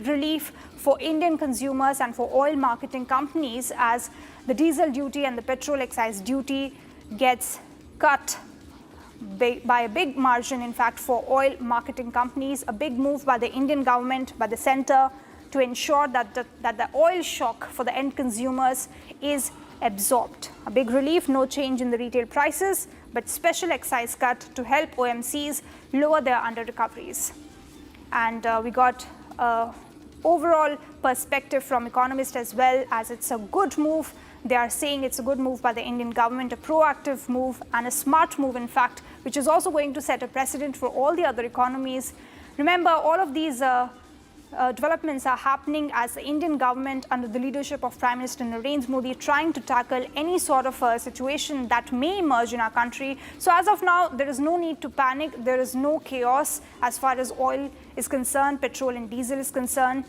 relief for Indian consumers and for oil marketing companies as the diesel duty and the petrol excise duty gets cut by a big margin, in fact, for oil marketing companies. A big move by the Indian government, by the centre, to ensure that the oil shock for the end consumers is absorbed. A big relief, no change in the retail prices, but special excise cut to help OMCs lower their under-recoveries. And we got overall perspective from economists as well, as it's a good move. They are saying it's a good move by the Indian government, a proactive move and a smart move, in fact, which is also going to set a precedent for all the other economies. Remember, all of these developments are happening as the Indian government, under the leadership of Prime Minister Narendra Modi, trying to tackle any sort of a situation that may emerge in our country. So as of now, there is no need to panic. There is no chaos as far as oil is concerned, petrol and diesel is concerned.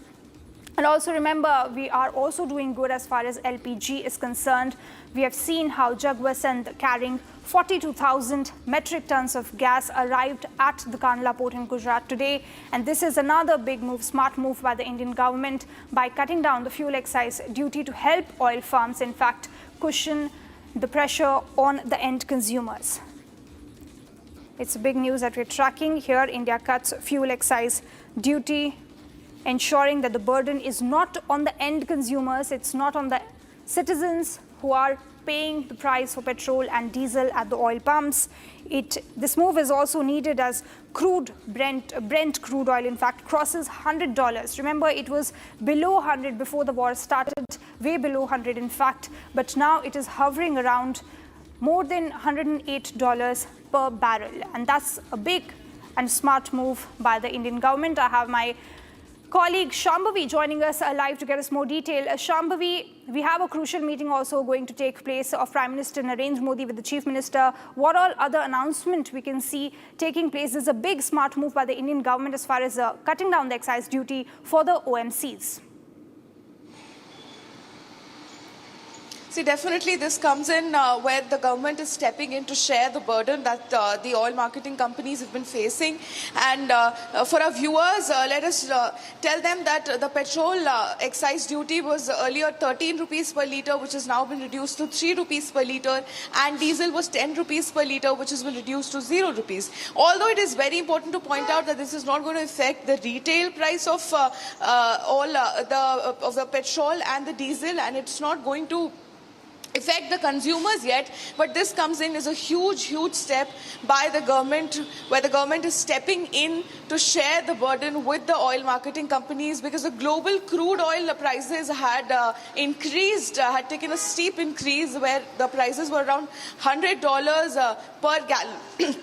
And also remember, we are also doing good as far as LPG is concerned. We have seen how Jagwasant, carrying 42,000 metric tons of gas, arrived at the Kandla port in Gujarat today. And this is another big move, smart move by the Indian government by cutting down the fuel excise duty to help oil firms, in fact, cushion the pressure on the end consumers. It's big news that we're tracking here. India cuts fuel excise duty, ensuring that the burden is not on the end consumers, it's not on the citizens who are paying the price for petrol and diesel at the oil pumps. This move is also needed as Brent crude oil, in fact, crosses $100. Remember, it was below 100 before the war started, way below 100 in fact, but now it is hovering around more than $108 per barrel. And that's a big and smart move by the Indian government. I have my colleague Shambhavi joining us live to get us more detail. Shambhavi, we have a crucial meeting also going to take place of Prime Minister Narendra Modi with the Chief Minister. What all other announcement we can see taking place? This is a big smart move by the Indian government as far as cutting down the excise duty for the OMCs. See, definitely this comes in where the government is stepping in to share the burden that the oil marketing companies have been facing. And for our viewers, let us tell them that the petrol excise duty was earlier 13 rupees per litre, which has now been reduced to 3 rupees per litre, and diesel was 10 rupees per litre, which has been reduced to 0 rupees. Although it is very important to point out that this is not going to affect the retail price of the petrol and the diesel, and it's not going to affect the consumers yet, but this comes in as a huge step by the government, where the government is stepping in to share the burden with the oil marketing companies, because the global crude oil prices had had taken a steep increase, where the prices were around $100 per gallon.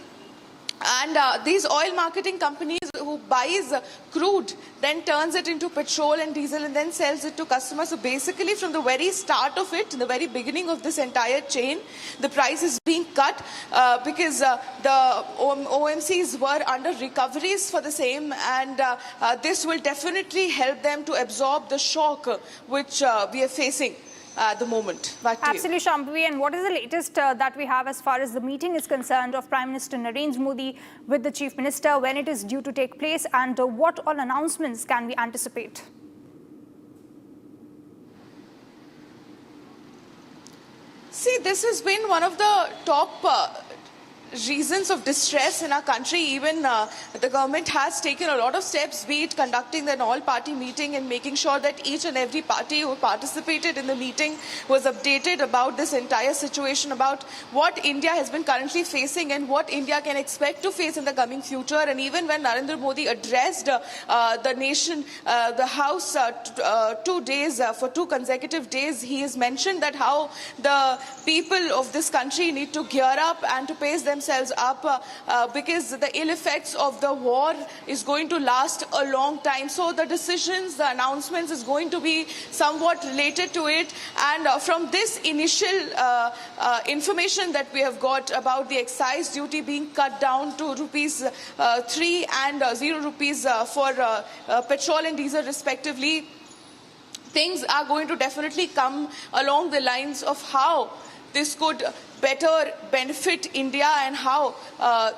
And these oil marketing companies who buys crude then turns it into petrol and diesel and then sells it to customers. So basically from the very start of it, in the very beginning of this entire chain, the price is being cut because the OMCs were under recoveries for the same, and this will definitely help them to absorb the shock which we are facing at the moment. Back to Absolutely, Shambhavi. And what is the latest that we have as far as the meeting is concerned of Prime Minister Narendra Modi with the Chief Minister, when it is due to take place, and what all announcements can we anticipate? See, this has been one of the top reasons of distress in our country. Even the government has taken a lot of steps, be it conducting an all-party meeting and making sure that each and every party who participated in the meeting was updated about this entire situation, about what India has been currently facing and what India can expect to face in the coming future. And even when Narendra Modi addressed the nation, the House, 2 days, for 2 consecutive days, he has mentioned that how the people of this country need to gear up and to pace themselves up because the ill effects of the war is going to last a long time. So the decisions, the announcements is going to be somewhat related to it. And from this initial information that we have got about the excise duty being cut down to rupees 3 and 0 rupees for petrol and diesel respectively, things are going to definitely come along the lines of how this could better benefit India and how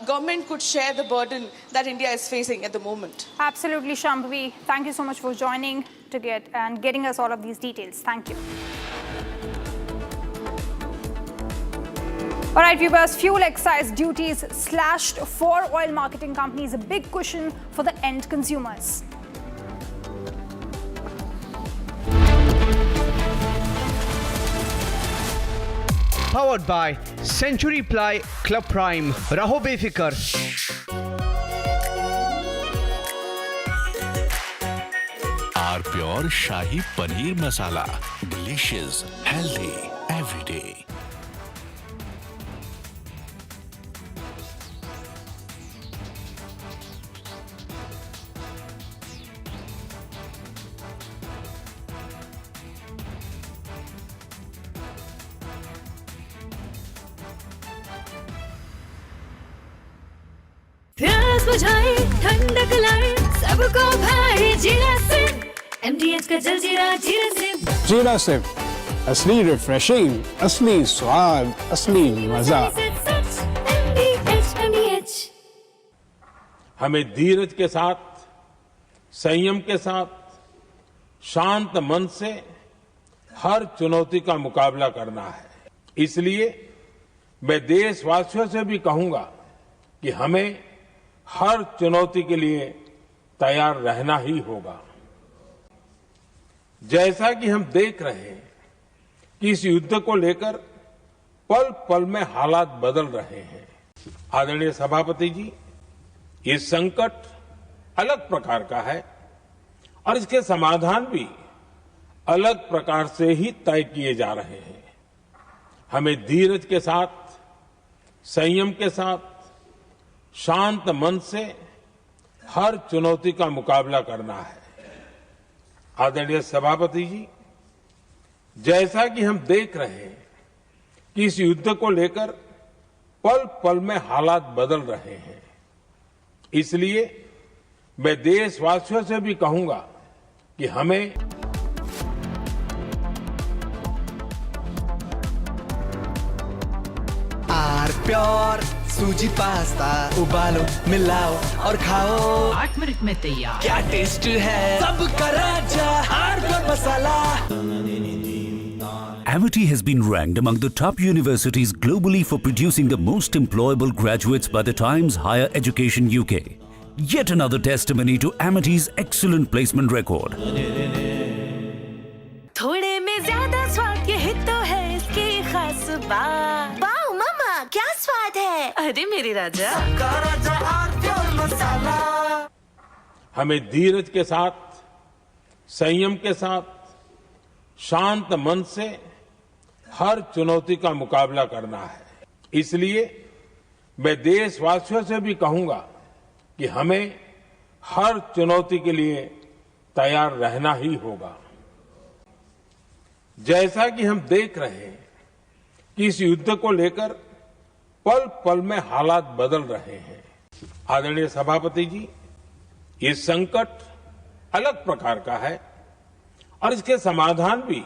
government could share the burden that India is facing at the moment. Absolutely, Shambhavi. Thank you so much for joining and getting us all of these details. Thank you. All right, viewers, fuel excise duties slashed for oil marketing companies, a big cushion for the end consumers. Powered by Century Ply Club Prime. Raho befikar. R Pure Shahi Paneer Masala. Delicious, healthy, every day. प्यास बुझाए ठंडक लाए सबको भाई जीरा से MDH का जलजीरा जीरा से जीरा से असली रिफ्रेशिंग, असली स्वाद, असली मजा। MDH हमें धीरज के साथ, संयम के साथ, शांत मन से हर चुनौती का मुकाबला करना है। इसलिए मैं देशवासियों से भी कहूंगा कि हमें हर चुनौती के लिए तैयार रहना ही होगा। जैसा कि हम देख रहे हैं कि इस युद्ध को लेकर पल पल में हालात बदल रहे हैं। आदरणीय सभापति जी, ये संकट अलग प्रकार का है और इसके समाधान भी अलग प्रकार से ही तय किए जा रहे हैं। हमें धीरज के साथ, संयम के साथ, शांत मन से हर चुनौती का मुकाबला करना है। आदरणीय सभापति जी, जैसा कि हम देख रहे हैं कि इस युद्ध को लेकर पल पल में हालात बदल रहे हैं। इसलिए मैं देशवासियों से भी कहूंगा कि हमें आर प्योर सूजी पास्ता उबालो, मिलाओ और खाओ। 8 मिनट में तैयार। क्या टेस्ट है सबका राजा R pure masala. Amity has been ranked among the top universities globally for producing the most employable graduates by the Times Higher Education UK. Yet another testimony to Amity's excellent placement record. थोड़े में ज्यादा स्वाद यही तो है इसकी खास बात। वाओ मामा, क्या स्वाद है। अरे मेरे राजा, सबका राजा आर प्योर मसाला। हमें धीरज के साथ, संयम के साथ, शांत मन से हर चुनौती का मुकाबला करना है। इसलिए मैं देशवासियों से भी कहूंगा कि हमें हर चुनौती के लिए तैयार रहना ही होगा। जैसा कि हम देख रहे हैं कि इस युद्ध को लेकर पल पल में हालात बदल रहे हैं। आदरणीय सभापति जी, ये संकट अलग प्रकार का है और इसके समाधान भी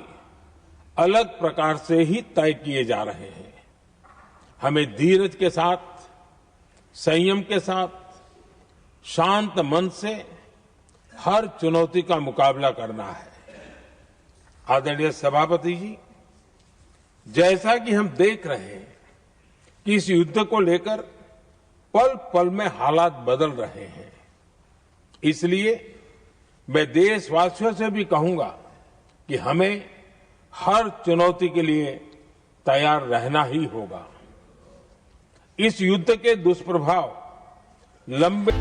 अलग प्रकार से ही तय किए जा रहे हैं। हमें धीरज के साथ, संयम के साथ, शांत मन से हर चुनौती का मुकाबला करना है। आदरणीय सभापति जी, जैसा कि हम देख रहे हैं कि इस युद्ध को लेकर पल पल में हालात बदल रहे हैं। इसलिए मैं देशवासियों से भी कहूंगा कि हमें हर चुनौती के लिए तैयार रहना ही होगा। इस युद्ध के दुष्प्रभाव लंबे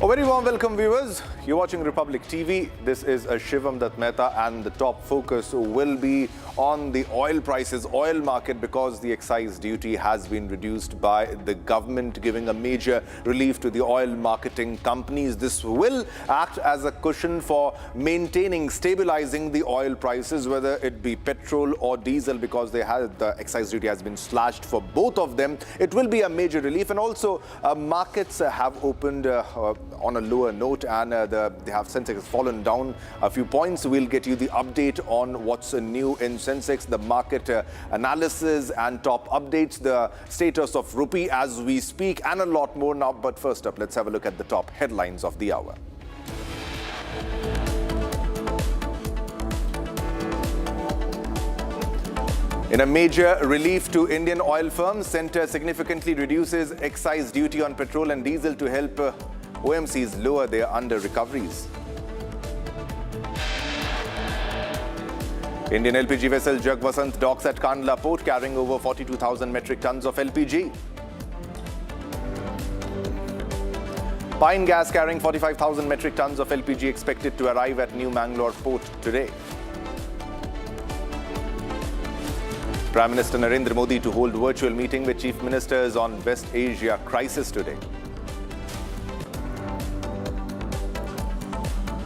A very warm welcome, viewers. You're watching Republic TV. This is Shivam Dutt Mehta, and the top focus will be on the oil prices, oil market, because the excise duty has been reduced by the government, giving a major relief to the oil marketing companies. This will act as a cushion for maintaining, stabilizing the oil prices, whether it be petrol or diesel, because the excise duty has been slashed for both of them. It will be a major relief, and also markets have opened on a lower note, and Sensex has fallen down a few points. We'll get you the update on what's new in Sensex, the market analysis and top updates, the status of rupee as we speak, and a lot more now. But first up, let's have a look at the top headlines of the hour. In a major relief to Indian oil firms, Centre significantly reduces excise duty on petrol and diesel to help OMCs lower their under-recoveries. Indian LPG vessel Jagvasant docks at Kandla port, carrying over 42,000 metric tons of LPG. Pine gas carrying 45,000 metric tons of LPG expected to arrive at New Mangalore port today. Prime Minister Narendra Modi to hold virtual meeting with chief ministers on West Asia crisis today.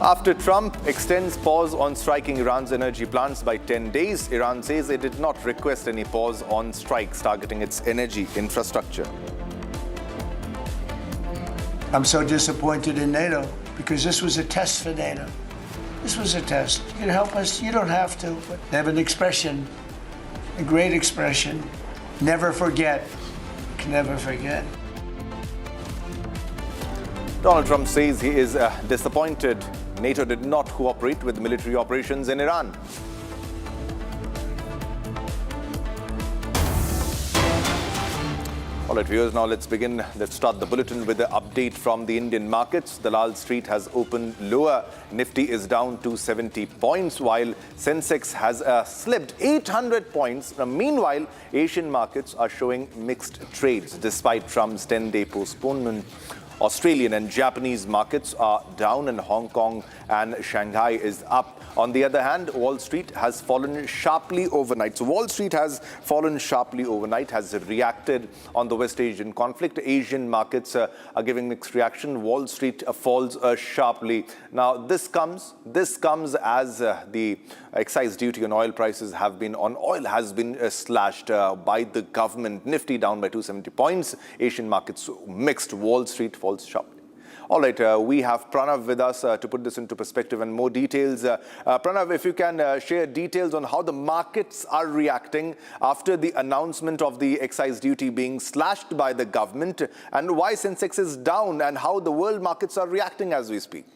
After Trump extends pause on striking Iran's energy plants by 10 days, Iran says it did not request any pause on strikes targeting its energy infrastructure. I'm so disappointed in NATO because this was a test for NATO. This was a test. You can help us, you don't have to, but they have an expression, a great expression, never forget. You can never forget. Donald Trump says he is disappointed NATO did not cooperate with military operations in Iran. All right, viewers, now let's start the bulletin with the update from the Indian markets. Dalal Street has opened lower. Nifty is down 270 points, while Sensex has slipped 800 points. Now, meanwhile, Asian markets are showing mixed trades despite Trump's 10-day postponement. Australian and Japanese markets are down, and Hong Kong and Shanghai is up. On the other hand, Wall Street has fallen sharply overnight. So Wall Street has fallen sharply overnight, has reacted on the West Asian conflict. Asian markets are giving mixed reaction. Wall Street falls sharply. Now, this comes as the excise duty on oil prices has been slashed by the government. Nifty down by 270 points. Asian markets mixed. Wall Street falls sharply. All right, we have Pranav with us to put this into perspective and more details. Pranav, if you can share details on how the markets are reacting after the announcement of the excise duty being slashed by the government, and why Sensex is down, and how the world markets are reacting as we speak.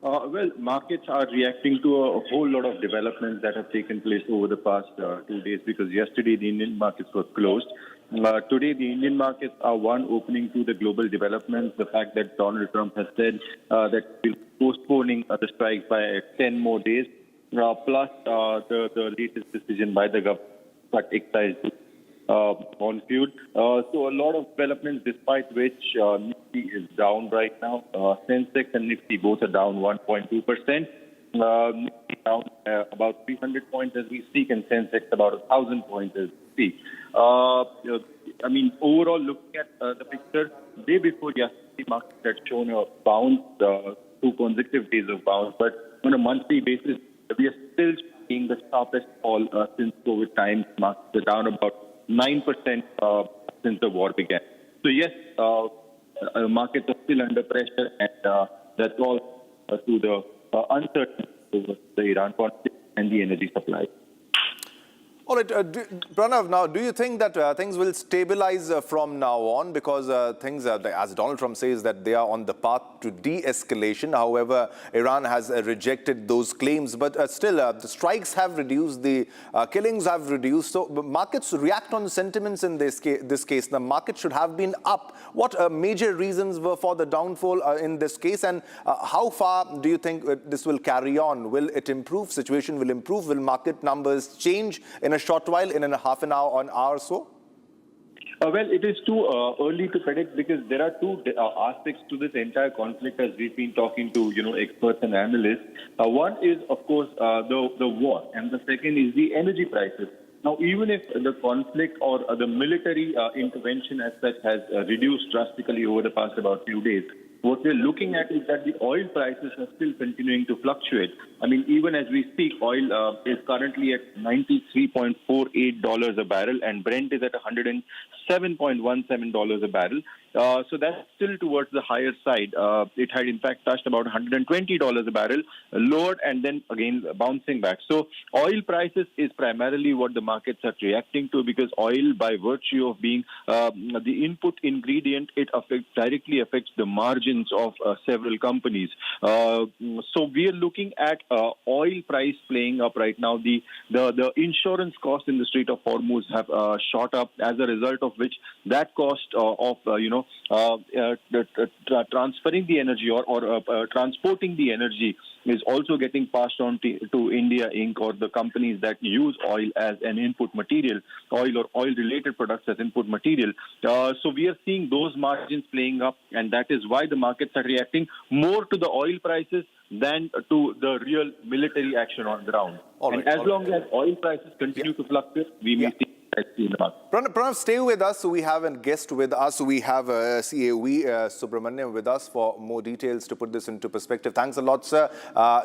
Well, markets are reacting to a whole lot of developments that have taken place over the past 2 days, because yesterday the Indian markets were closed. Today, the Indian markets are opening to the global developments. The fact that Donald Trump has said that he'll be postponing the strike by 10 more days, plus the latest decision by the government to cut excise on crude. So a lot of developments, despite which Nifty is down right now. Sensex and Nifty both are down 1.2%. Nifty down about 300 points as we speak, and Sensex about 1,000 points as we speak. I mean, overall, looking at the picture, day before yesterday, markets had shown a bounce, 2 consecutive days of bounce, but on a monthly basis, we are still seeing the sharpest fall since COVID times. Markets are down about 9% since the war began. So yes, markets are still under pressure, and that's all to the uncertainty over the Iran conflict and the energy supply. All right, Pranav, now do you think that things will stabilize from now on? Because things, as Donald Trump says, that they are on the path to de-escalation. However, Iran has rejected those claims. But still, the strikes have reduced, the killings have reduced. So markets react on sentiments in this case. The market should have been up. What major reasons were for the downfall in this case? And how far do you think this will carry on? Will it improve? Situation will improve? Will market numbers change in a short while, in a half an hour or an hour or so? Well, it is too early to predict because there are two aspects to this entire conflict as we've been talking to, experts and analysts. One is, of course, the war, and the second is the energy prices. Now, even if the conflict or the military intervention as such has reduced drastically over the past about few days, what we're looking at is that the oil prices are still continuing to fluctuate. I mean, even as we speak, oil is currently at $93.48 a barrel, and Brent is at $107.17 a barrel. So that's still towards the higher side. It had, in fact, touched about $120 a barrel, lowered, and then again bouncing back. So oil prices is primarily what the markets are reacting to, because oil, by virtue of being the input ingredient, it directly affects the margins of several companies. So we are looking at oil price playing up right now. The insurance costs in the Strait of Hormuz have shot up, as a result of which that cost of transferring the energy or transporting the energy is also getting passed on to India Inc. or the companies that use oil as an input material, oil or oil-related products as input material. So we are seeing those margins playing up, and that is why the markets are reacting more to the oil prices than to the real military action on the ground. And as long as oil prices continue to fluctuate, we may see. Pranav, stay with us. So we have a guest with us. We have CAOE Subramaniam with us for more details to put this into perspective. Thanks a lot, sir.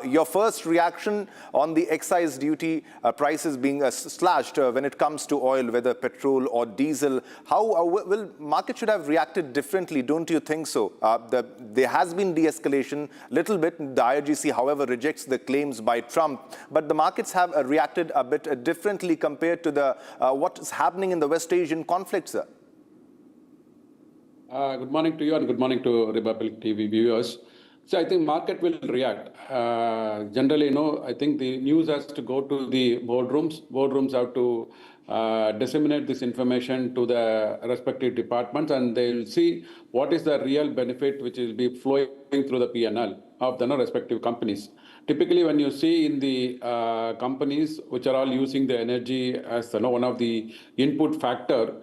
Your first reaction on the excise duty prices being slashed when it comes to oil, whether petrol or diesel. How will market should have reacted differently? Don't you think so? There has been de-escalation little bit. The IRGC, however, rejects the claims by Trump, but the markets have reacted a bit differently compared to the what is happening in the West Asian conflict, sir? Good morning to you and good morning to Republic TV viewers. So I think market will react. Generally, I think the news has to go to the boardrooms. Boardrooms have to disseminate this information to the respective departments, and they'll see what is the real benefit which will be flowing through the P&L of the respective companies. Typically, when you see in the companies which are all using the energy as one of the input factor,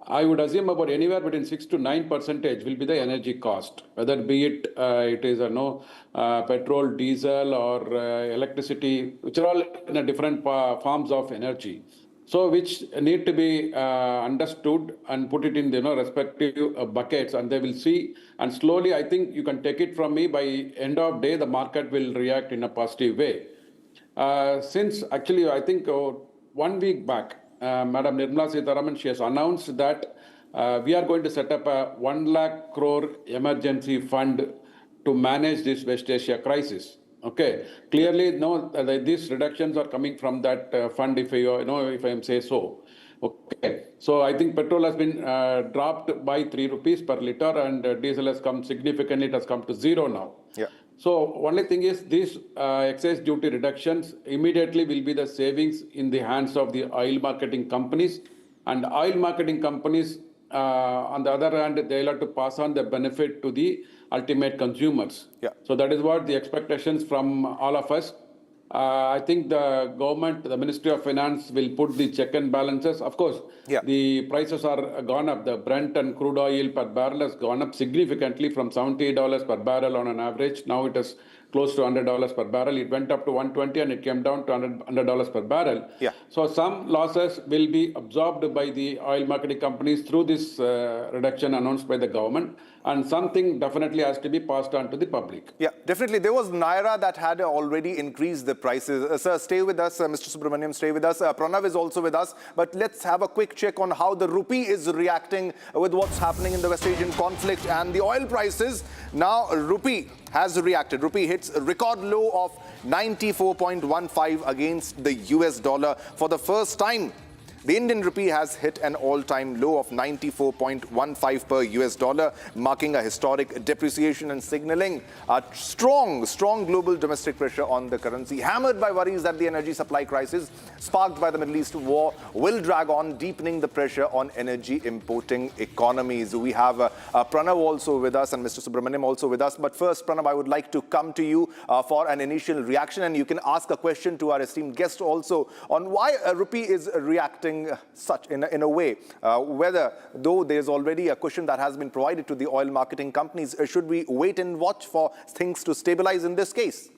I would assume about anywhere between 6 to 9% will be the energy cost, whether be it petrol, diesel, or electricity, which are all in a different forms of energy. So which need to be understood and put it in the respective buckets, and they will see. And slowly, I think you can take it from me, by end of day, the market will react in a positive way. Since actually, I think 1 week back, Madam Nirmala Sitharaman, she has announced that we are going to set up a 1 lakh crore emergency fund to manage this West Asia crisis. Okay, clearly, these reductions are coming from that fund, if I say so. Okay, so I think petrol has been dropped by 3 rupees per litre, and diesel has come significantly. It has come to 0 now. Yeah. So only thing is, these excise duty reductions immediately will be the savings in the hands of the oil marketing companies, and oil marketing companies, on the other hand, they'll have to pass on the benefit to the ultimate consumers. Yeah. So that is what the expectations from all of us. I think the government, the Ministry of Finance, will put the check and balances. Of course, the prices are gone up. The Brent and crude oil per barrel has gone up significantly from $70 per barrel on an average. Now it is close to $100 per barrel. It went up to 120 and it came down to $100 per barrel. Yeah. So some losses will be absorbed by the oil marketing companies through this reduction announced by the government, and something definitely has to be passed on to the public. Yeah, definitely. There was Naira that had already increased the prices. Sir, stay with us. Mr. Subramaniam, stay with us. Pranav is also with us. But let's have a quick check on how the rupee is reacting with what's happening in the West Asian conflict and the oil prices. Now, rupee has reacted. Rupee hits a record low of 94.15 against the US dollar. For the first time, the Indian rupee has hit an all-time low of 94.15 per US dollar, marking a historic depreciation and signaling a strong global domestic pressure on the currency, hammered by worries that the energy supply crisis sparked by the Middle East war will drag on, deepening the pressure on energy importing economies. We have Pranav also with us and Mr. Subramaniam also with us. But first, Pranav, I would like to come to you for an initial reaction, and you can ask a question to our esteemed guest also on why rupee is reacting reacting such in a way? Whether, though there's already a cushion that has been provided to the oil marketing companies, should we wait and watch for things to stabilize in this case?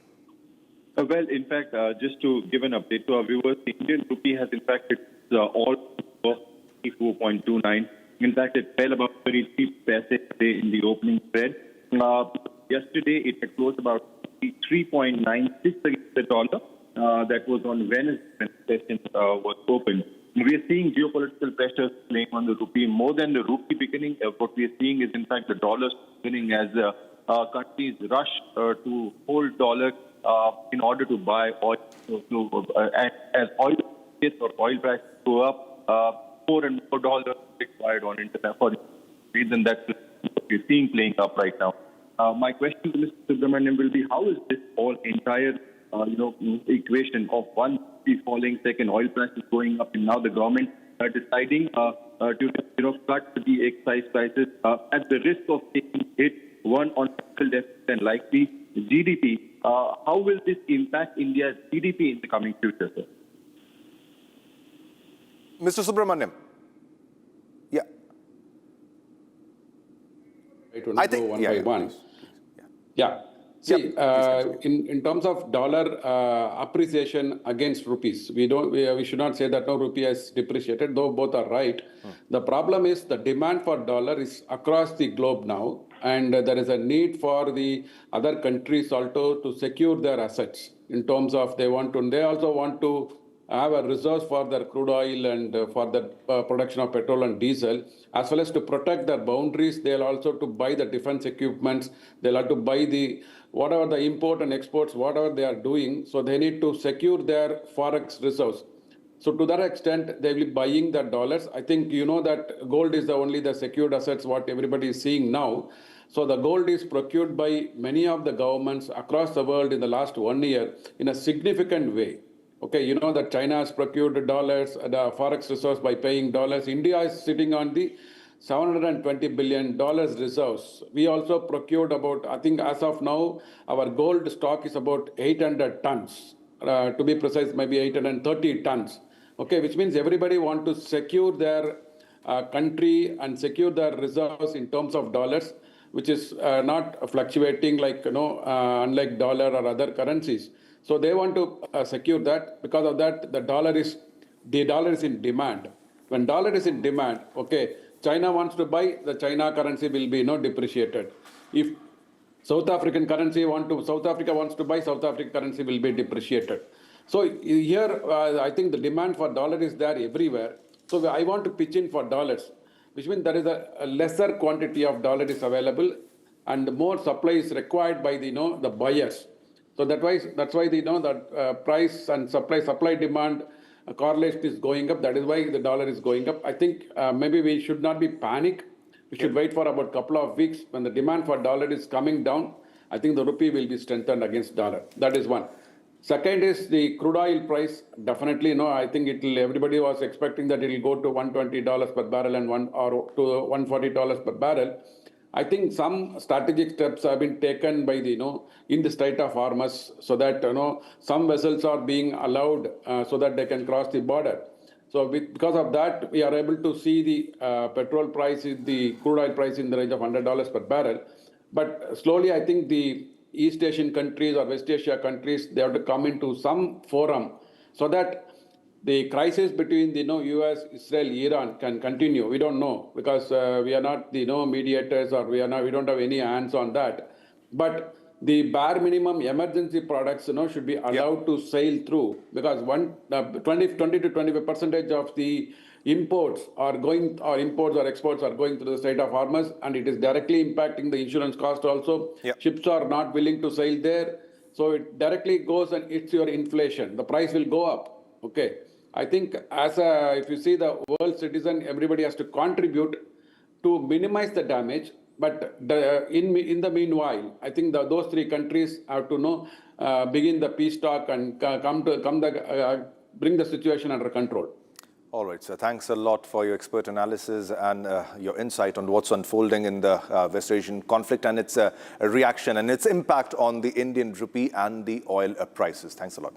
Well, in fact, just to give an update to our viewers, the Indian rupee has in fact hit all 4.29. In fact, it fell about 33 paise today in the opening spread. Yesterday, it had closed about 3.96 against the dollar. That was on Wednesday when the session was open. We are seeing geopolitical pressures playing on the rupee more than the rupee beginning. What we are seeing is, in fact, the dollar beginning as countries rush to hold dollar in order to buy oil. As oil prices go up, more and more dollars required on internet for the reason that's what we're seeing playing up right now. My question to Mr. Subramaniam will be: how is this whole entire equation of one rupee falling, second oil prices going up, and now the government deciding to cut the excise prices at the risk of taking hit one on fiscal deficit and likely GDP? How will this impact India's GDP in the coming future, sir? Mr. Subramaniam. Yeah. I think one by one. Yeah. See, in terms of dollar appreciation against rupees, we should not say that no rupee has depreciated, though both are right. The problem is the demand for dollar is across the globe now, and there is a need for the other countries also to secure their assets in terms of they also want to have a reserve for their crude oil and for the production of petrol and diesel, as well as to protect their boundaries. They'll also to buy the defense equipments. They'll have to buy whatever the import and exports, whatever they are doing. So they need to secure their forex reserves. So to that extent, they will be buying the dollars. I think you know that gold is only the secured assets, what everybody is seeing now. So the gold is procured by many of the governments across the world in the last 1 year in a significant way. Okay, you know that China has procured dollars, the forex reserves by paying dollars. India is sitting on the $720 billion reserves. We also procured about, I think as of now, our gold stock is about 800 tons. To be precise, maybe 830 tons. Okay, which means everybody wants to secure their country and secure their reserves in terms of dollars, which is not fluctuating like, unlike dollar or other currencies. So they want to secure that. Because of that, the dollar is in demand. When dollar is in demand, okay, China wants to buy, the China currency will be depreciated. If South Africa wants to buy, South African currency will be depreciated. So here, I think the demand for dollar is there everywhere. So I want to pitch in for dollars, which means there is a lesser quantity of dollar is available, and more supply is required by the buyers. So that's why that price and supply demand correlation is going up. That is why the dollar is going up. I think maybe we should not be panic. We should wait for about a couple of weeks. When the demand for dollar is coming down, I think the rupee will be strengthened against dollar. That is one. Second is the crude oil price. Definitely, I think everybody was expecting that it will go to $120 per barrel and to $140 per barrel. I think some strategic steps have been taken by in the Strait of Hormuz, so that some vessels are being allowed so that they can cross the border. So because of that, we are able to see the petrol price, the crude oil price in the range of $100 per barrel. But slowly, I think the East Asian countries or West Asia countries, they have to come into some forum so that the crisis between the US, Israel, Iran can continue. We don't know because we are not the mediators, or we don't have any hands on that. But the bare minimum emergency products should be allowed to sail through, because 20 to 25% of the imports are going, or imports or exports are going through the Strait of Hormuz, and it is directly impacting the insurance cost also. Ships are not willing to sail there. So it directly goes and hits your inflation. The price will go up. Okay. I think if you see the world citizen, everybody has to contribute to minimize the damage. But in the meanwhile, I think those three countries have to begin the peace talk and bring the situation under control. All right, sir. Thanks a lot for your expert analysis and your insight on what's unfolding in the West Asian conflict and its reaction and its impact on the Indian rupee and the oil prices. Thanks a lot.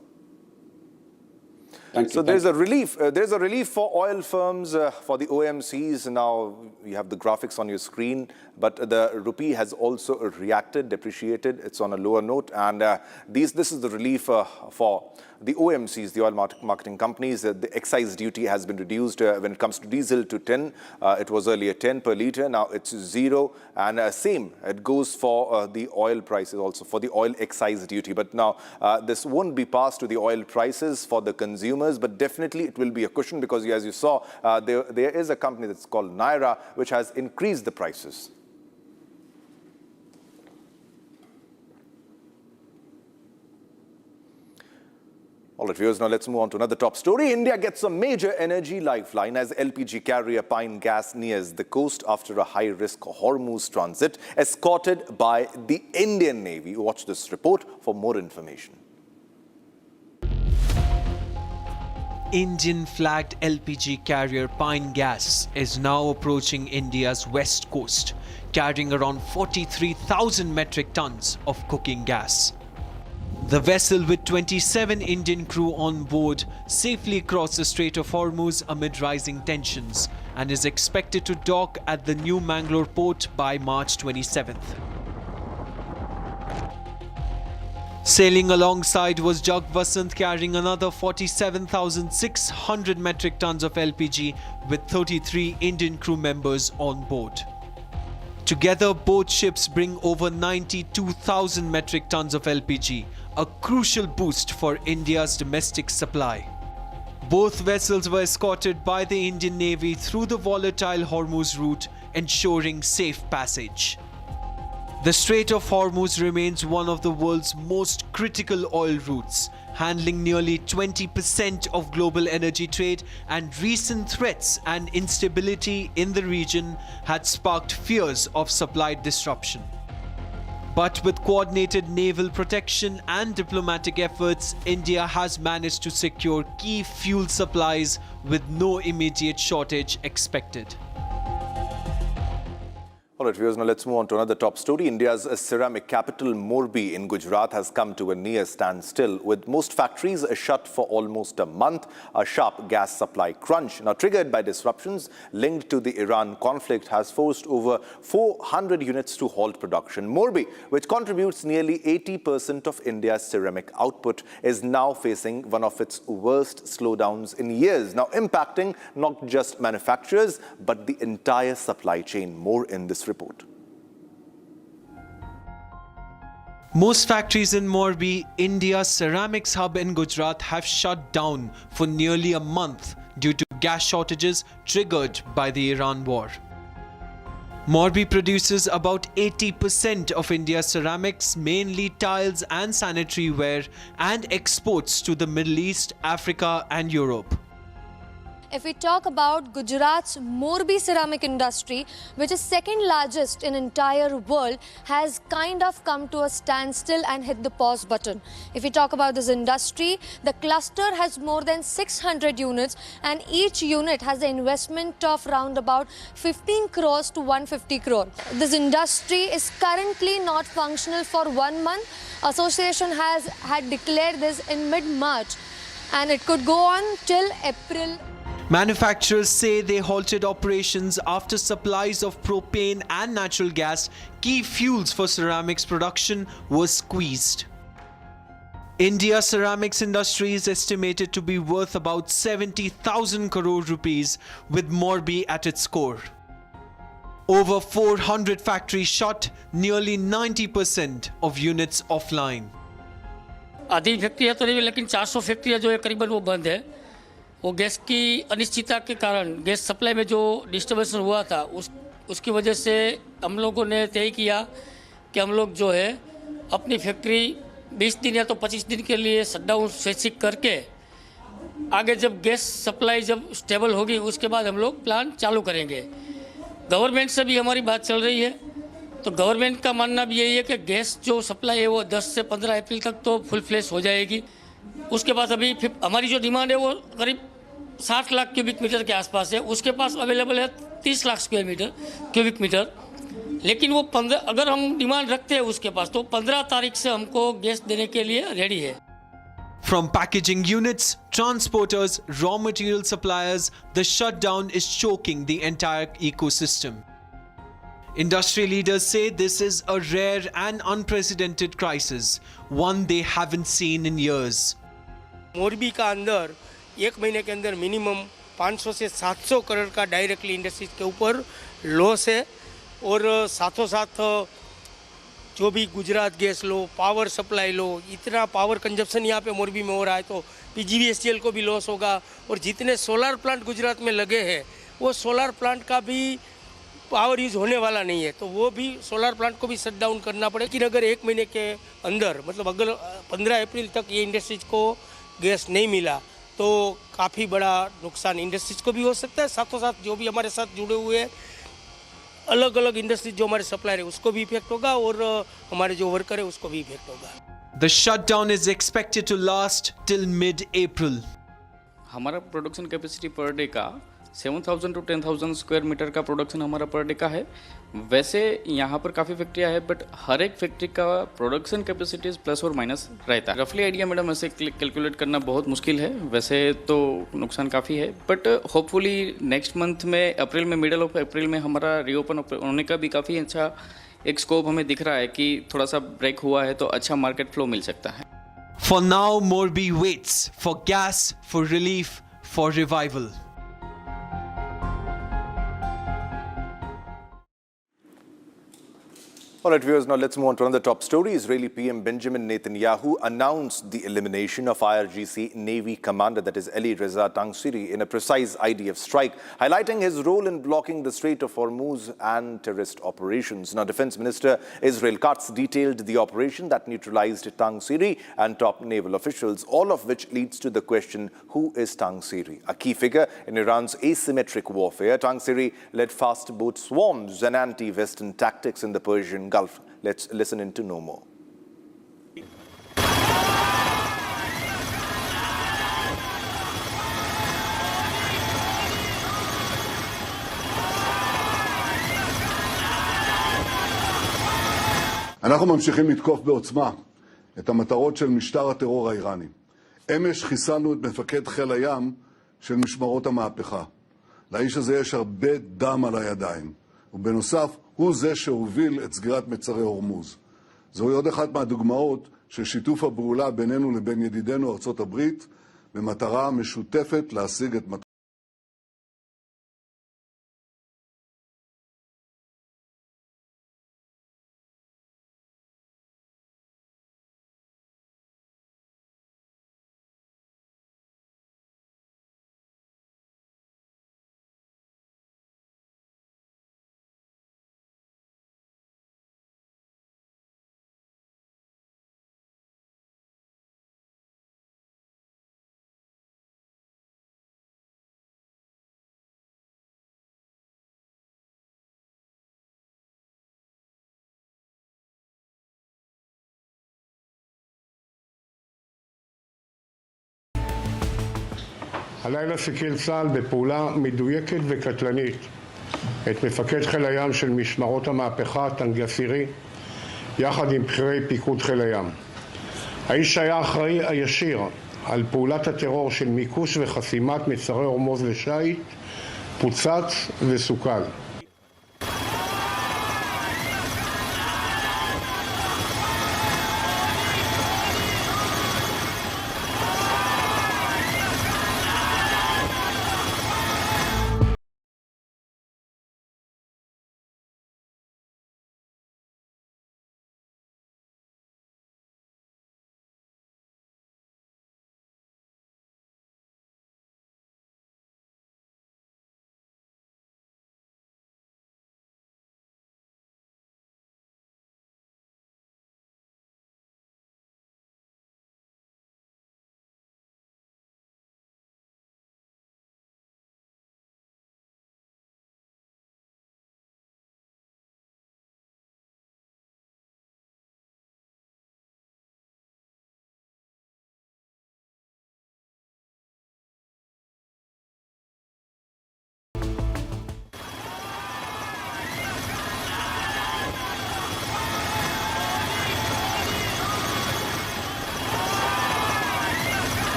Thank you. So there's a relief. There's a relief for oil firms, for the OMCs. Now you have the graphics on your screen, but the rupee has also reacted, depreciated. It's on a lower note, and this is the relief for the OMCs, the oil marketing companies. The excise duty has been reduced when it comes to diesel to 10. It was earlier 10 per litre. Now it's 0, and same it goes for the oil prices also, for the oil excise duty. But now this won't be passed to the oil prices for the consumers. But definitely it will be a cushion, because as you saw, there is a company that's called Litre, which has increased the prices. All right, viewers, now let's move on to another top story. India gets a major energy lifeline as LPG carrier Pine Gas nears the coast after a high-risk Hormuz transit escorted by the Indian Navy. Watch this report for more information. Indian-flagged LPG carrier Pine Gas is now approaching India's west coast, carrying around 43,000 metric tons of cooking gas. The vessel, with 27 Indian crew on board, safely crossed the Strait of Hormuz amid rising tensions and is expected to dock at the new Mangalore port by March 27th. Sailing alongside was Jug Vasant, carrying another 47,600 metric tons of LPG with 33 Indian crew members on board. Together, both ships bring over 92,000 metric tons of LPG, a crucial boost for India's domestic supply. Both vessels were escorted by the Indian Navy through the volatile Hormuz route, ensuring safe passage. The Strait of Hormuz remains one of the world's most critical oil routes, handling nearly 20% of global energy trade, and recent threats and instability in the region had sparked fears of supply disruption. But with coordinated naval protection and diplomatic efforts, India has managed to secure key fuel supplies with no immediate shortage expected. All right, viewers, now let's move on to another top story. India's ceramic capital, Morbi in Gujarat, has come to a near standstill, with most factories shut for almost a month. A sharp gas supply crunch, now triggered by disruptions linked to the Iran conflict, has forced over 400 units to halt production. Morbi, which contributes nearly 80% of India's ceramic output, is now facing one of its worst slowdowns in years, now impacting not just manufacturers, but the entire supply chain. More in this report. Most factories in Morbi, India's ceramics hub in Gujarat, have shut down for nearly a month due to gas shortages triggered by the Iran war. Morbi produces about 80% of India's ceramics, mainly tiles and sanitary ware, and exports to the Middle East, Africa and Europe. If we talk about Gujarat's Morbi ceramic industry, which is second largest in entire world, has kind of come to a standstill and hit the pause button. If we talk about this industry, the cluster has more than 600 units, and each unit has an investment of around about 15 crores to 150 crore. This industry is currently not functional for 1 month. Association had declared this in mid-March, and it could go on till April. Manufacturers say they halted operations after supplies of propane and natural gas, key fuels for ceramics production, were squeezed. India's ceramics industry is estimated to be worth about 70,000 crore rupees, with Morbi at its core. Over 400 factories shut, nearly 90% of units offline. आधी फैक्ट्रियाँ तो नहीं, लेकिन 400 फैक्ट्रियाँ जो है करीबन वो बंद है। वो गैस की अनिश्चितता के कारण, गैस सप्लाई में जो डिस्टर्बेंस हुआ था, उसकी वजह से हम लोगों ने तय किया कि हम लोग जो है अपनी फैक्ट्री 20 दिन या तो 25 दिन के लिए शटडाउन स्वैच्छिक करके आगे जब गैस सप्लाई जब स्टेबल होगी उसके बाद हम लोग प्लान चालू करेंगे। गवर्नमेंट से भी हमारी बात चल रही है, तो गवर्नमेंट का मानना भी यही है कि गैस जो सप्लाई है वो 10 से 15 अप्रैल तक तो फुल फ्लैश हो जाएगी। उसके बाद अभी हमारी जो डिमांड है वो करीब 60 लाख क्यूबिक मीटर के आसपास है। उसके पास अवेलेबल है 30 लाख क्यूबिक मीटर, लेकिन वो 15 अगर हम डिमांड रखते हैं उसके पास, तो 15 तारीख से हमको गैस देने के लिए रेडी है। From packaging units, transporters, raw material suppliers, the shutdown is choking the entire ecosystem. Industry leaders say this is a rare and unprecedented crisis, one they haven't seen in years. Morbi का अंदर एक महीने के अंदर minimum 500 से 700 करोड़ का directly industries के ऊपर लॉस है और साथों साथ जो भी गुजरात गैस लो, पावर सप्लाई लो, इतना पावर कंजप्शन यहाँ पे मोरबी में हो रहा है तो पीजीवीएसटीएल को भी लॉस होगा और जितने सोलर प्लांट गुजरात में लगे हैं वो सोलर प्लांट का भी पावर यूज होने वाला नहीं है तो वो भी सोलर प्लांट को भी शट डाउन करना पड़ेगा। लेकिन अगर एक महीने के अंदर मतलब अगर 15 अप्रैल तक ये इंडस्ट्रीज को गैस नहीं मिला तो काफ़ी बड़ा नुकसान इंडस्ट्रीज को भी हो सकता है, साथों साथ जो भी हमारे साथ जुड़े हुए हैं अलग अलग इंडस्ट्रीज जो हमारे सप्लायर है उसको भी इफेक्ट होगा और हमारे जो वर्कर है उसको भी इफेक्ट होगा। The shutdown is expected to last till mid-April. हमारा प्रोडक्शन कैपेसिटी पर डे का 7,000 to 10,000 स्क्वायर मीटर का प्रोडक्शन हमारा पर डे का है। वैसे यहाँ पर काफ़ी फैक्ट्रियाँ हैं बट हर एक फैक्ट्री का प्रोडक्शन कैपेसिटीज प्लस और माइनस रहता है। रफली आइडिया मैडम ऐसे कैलकुलेट करना बहुत मुश्किल है, वैसे तो नुकसान काफ़ी है बट होपफुली नेक्स्ट मंथ में अप्रैल में मिडल ऑफ अप्रैल में हमारा रीओपन होने का भी काफ़ी अच्छा एक स्कोप हमें दिख रहा है कि थोड़ा सा ब्रेक हुआ है तो अच्छा मार्केट फ्लो मिल सकता है। For now, Morbi waits for gas, for relief, for revival. All right, viewers, now let's move on to another top story. Israeli PM Benjamin Netanyahu announced the elimination of IRGC Navy commander, that is Eli Reza Tangsiri, in a precise IDF strike, highlighting his role in blocking the Strait of Hormuz and terrorist operations. Now, Defense Minister Israel Katz detailed the operation that neutralized Tangsiri and top naval officials, all of which leads to the question, who is Tangsiri? A key figure in Iran's asymmetric warfare, Tangsiri led fast boat swarms and anti-Western tactics in the Persian Gulf. Let's listen in to know more. אנחנו ממשיכים לתקוף בעוצמה את המטרות של משטר הטרור האיראני. אמש חיסלנו את מפקד חיל הים של משמרות המהפכה. לאיש הזה יש הרבה דם על הידיים, ובנוסף הוא זה שהוביל את סגירת מצרי הורמוז. זוהי עוד אחת מהדוגמאות של שיתוף הפעולה בינינו לבין ידידינו ארצות הברית במטרה משותפת להשיג את מטרות הלילה סיכל צה"ל בפעולה מדויקת וקטלנית את מפקד חיל הים של משמרות המהפכה, טנגסירי, יחד עם בכירי פיקוד חיל הים. האיש היה האחראי הישיר על פעולת הטרור של מיקוש וחסימת מצרי הורמוז לשיט, פוצץ וסוכל.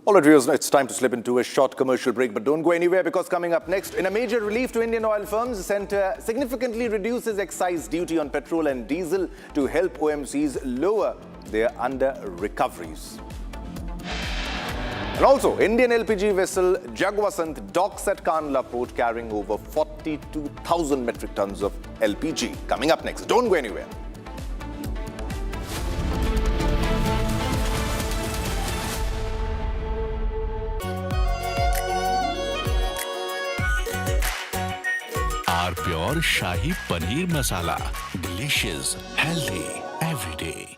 All right, viewers, it's time to slip into a short commercial break, but don't go anywhere because coming up next, in a major relief to Indian oil firms, the centre significantly reduces excise duty on petrol and diesel to help OMCs lower their under-recoveries. And also, Indian LPG vessel Jagwasant docks at Kandla port carrying over 42,000 metric tons of LPG. Coming up next, don't go anywhere. Our pure Shahi Paneer Masala. Delicious, healthy, every day.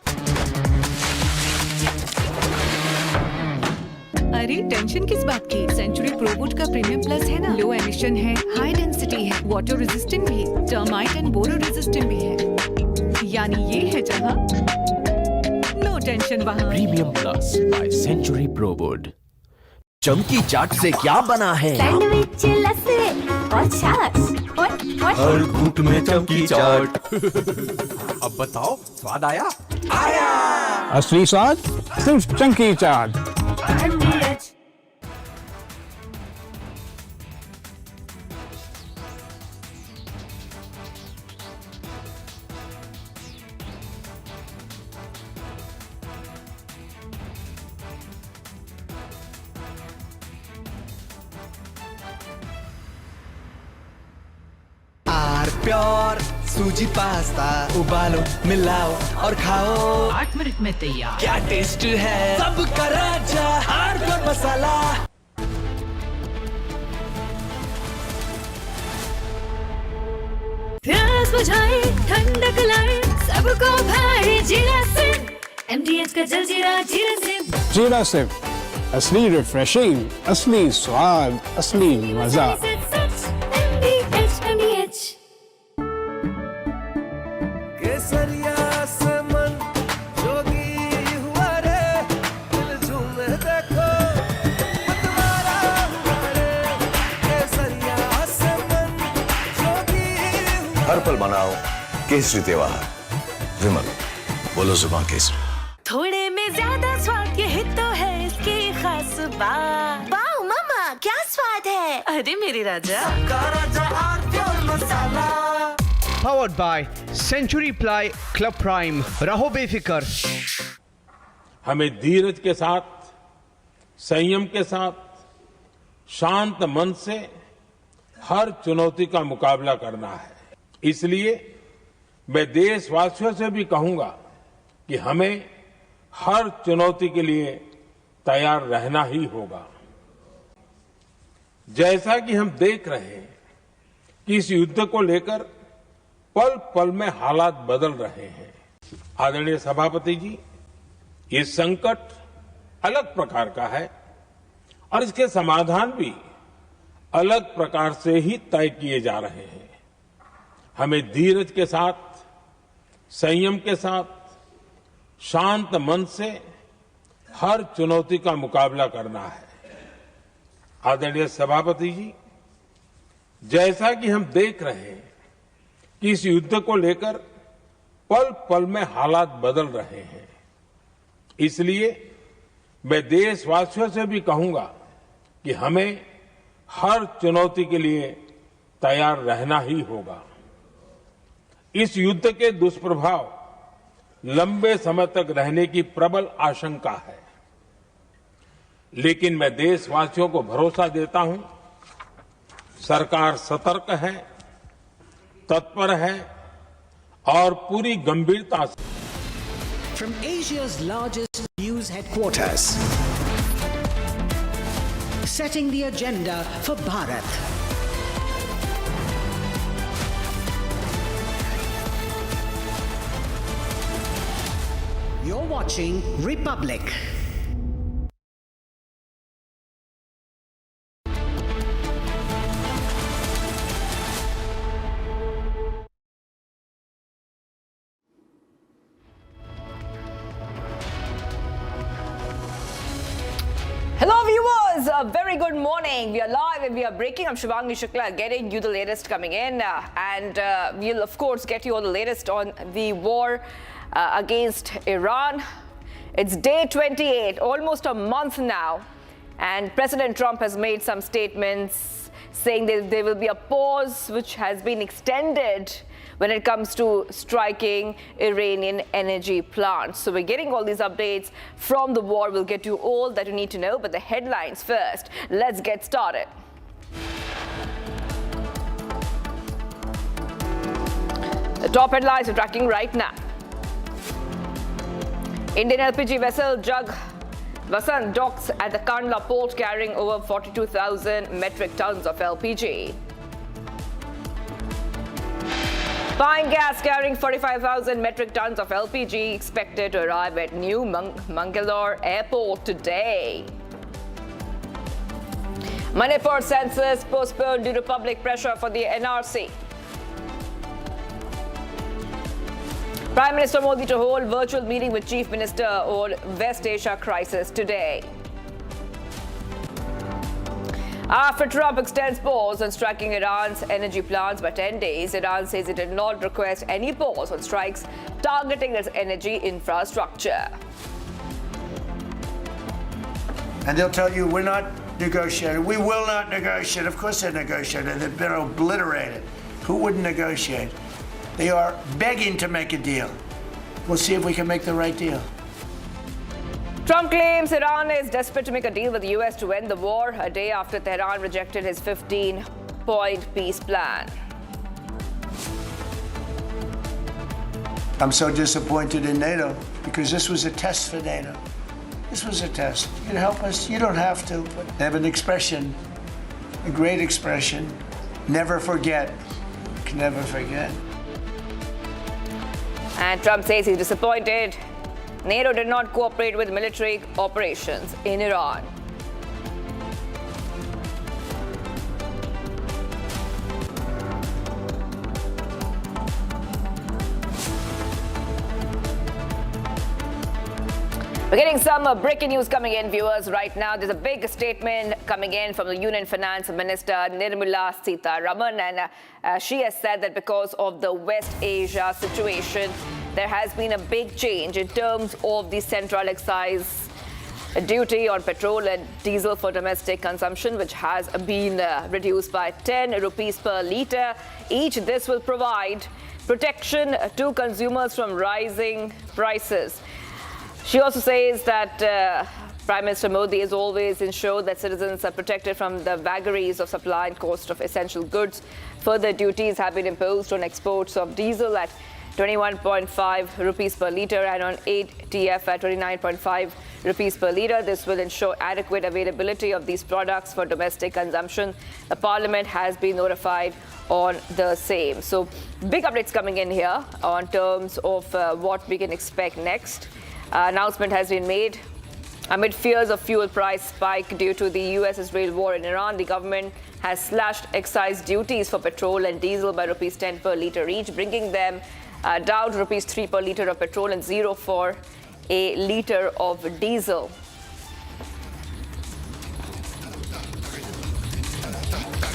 अरे tension किस बात की? Century प्रोबूट का premium plus है ना, low emission है, high density है, water resistant भी, टर्माइट एंड बोरो रेजिस्टेंट भी है। यानी ये है जहां नो टेंशन वहां। Premium plus by Century Prowud. चमकी चाट से क्या बना है? सैंडविच, लस्सी और छाछ और हर घूंट में चमकी चाट। अब बताओ स्वाद आया? आया। असली स्वाद सिर्फ चमकी चाट। प्योर सूजी पास्ता उबालो मिलाओ और खाओ 8 मिनट में तैयार। क्या टेस्ट है सबका राजा हार्डवेयर मसाला। प्यास बुझाए ठंडक लाए सबको भाई जीरा सिर्फ MDH का जलजीरा जीरा सिर्फ। जीरा सिर्फ असली रिफ्रेशिंग, असली स्वाद, असली मजा। केसरिया से मन जोगी हुआ रे, दिल झूमे देखो मतवारा हुआ रे। केसरिया से मन जोगी हुआ। हर पल मनाओ केसरी त्योहार। विमल बोलो जुबान केसरी। थोड़े में ज्यादा स्वाद यही तो है इसकी खास बात। वाओ मामा क्या स्वाद है? अरे मेरे राजा मसाला। Powered by Century Ply Club Prime. रहो बेफिक्र। हमें धीरज के साथ, संयम के साथ, शांत मन से हर चुनौती का मुकाबला करना है। इसलिए मैं देशवासियों से भी कहूंगा कि हमें हर चुनौती के लिए तैयार रहना ही होगा। जैसा कि हम देख रहे हैं कि इस युद्ध को लेकर पल पल में हालात बदल रहे हैं। आदरणीय सभापति जी, ये संकट अलग प्रकार का है और इसके समाधान भी अलग प्रकार से ही तय किए जा रहे हैं। हमें धीरज के साथ, संयम के साथ, शांत मन से हर चुनौती का मुकाबला करना है। आदरणीय सभापति जी, जैसा कि हम देख रहे हैं कि इस युद्ध को लेकर पल पल में हालात बदल रहे हैं। इसलिए मैं देशवासियों से भी कहूंगा कि हमें हर चुनौती के लिए तैयार रहना ही होगा। इस युद्ध के दुष्प्रभाव लंबे समय तक रहने की प्रबल आशंका है, लेकिन मैं देशवासियों को भरोसा देता हूं, सरकार सतर्क है, तत्पर है और पूरी गंभीरता से। From Asia's largest news headquarters, setting the agenda for Bharat. You're watching Republic. Hello viewers, a very good morning. We are live and we are breaking. I'm Shivangi Shukla getting you the latest coming in and we'll of course get you all the latest on the war against Iran. It's day 28, almost a month now, And President Trump has made some statements saying that there will be a pause which has been extended when it comes to striking Iranian energy plants. So we're getting all these updates from the war. We'll get you all that you need to know, but the headlines first. Let's get started. The top headlines we're tracking right now. Indian LPG vessel Jug Vasant docks at the Kandla port carrying over 42,000 metric tons of LPG. Pine gas carrying 45,000 metric tons of LPG expected to arrive at New Mangalore Airport today. Manipur census postponed due to public pressure for the NRC. Prime Minister Modi to hold virtual meeting with Chief Minister on West Asia crisis today. After Trump extends pause on striking Iran's energy plants by 10 days, Iran says it did not request any pause on strikes targeting its energy infrastructure. And they'll tell you, we're not negotiating. We will not negotiate. Of course they're negotiating. They've been obliterated. Who wouldn't negotiate? They are begging to make a deal. We'll see if we can make the right deal. Trump claims Iran is desperate to make a deal with the U.S. to end the war, a day after Tehran rejected his 15-point peace plan. I'm so disappointed in NATO because this was a test for NATO. This was a test. You can help us. You don't have to. But they have an expression, a great expression, never forget. You can never forget. And Trump says he's disappointed NATO did not cooperate with military operations in Iran. We're getting some breaking news coming in, viewers, right now. There's a big statement coming in from the Union Finance Minister, Nirmala Sitharaman, and she has said that because of the West Asia situation, there has been a big change in terms of the central excise duty on petrol and diesel for domestic consumption, which has been reduced by 10 rupees per litre. Each this will provide protection to consumers from rising prices. She also says that Prime Minister Modi has always ensured that citizens are protected from the vagaries of supply and cost of essential goods. Further duties have been imposed on exports of diesel at 21.5 rupees per litre and on ATF at 29.5 rupees per litre. This will ensure adequate availability of these products for domestic consumption. The Parliament has been notified on the same. So big updates coming in here on terms of what we can expect next. Announcement has been made. Amid fears of fuel price spike due to the US-Israel war in Iran, the government has slashed excise duties for petrol and diesel by rupees 10 per litre each, bringing them down to rupees 3 per litre of petrol and 0 for a litre of diesel.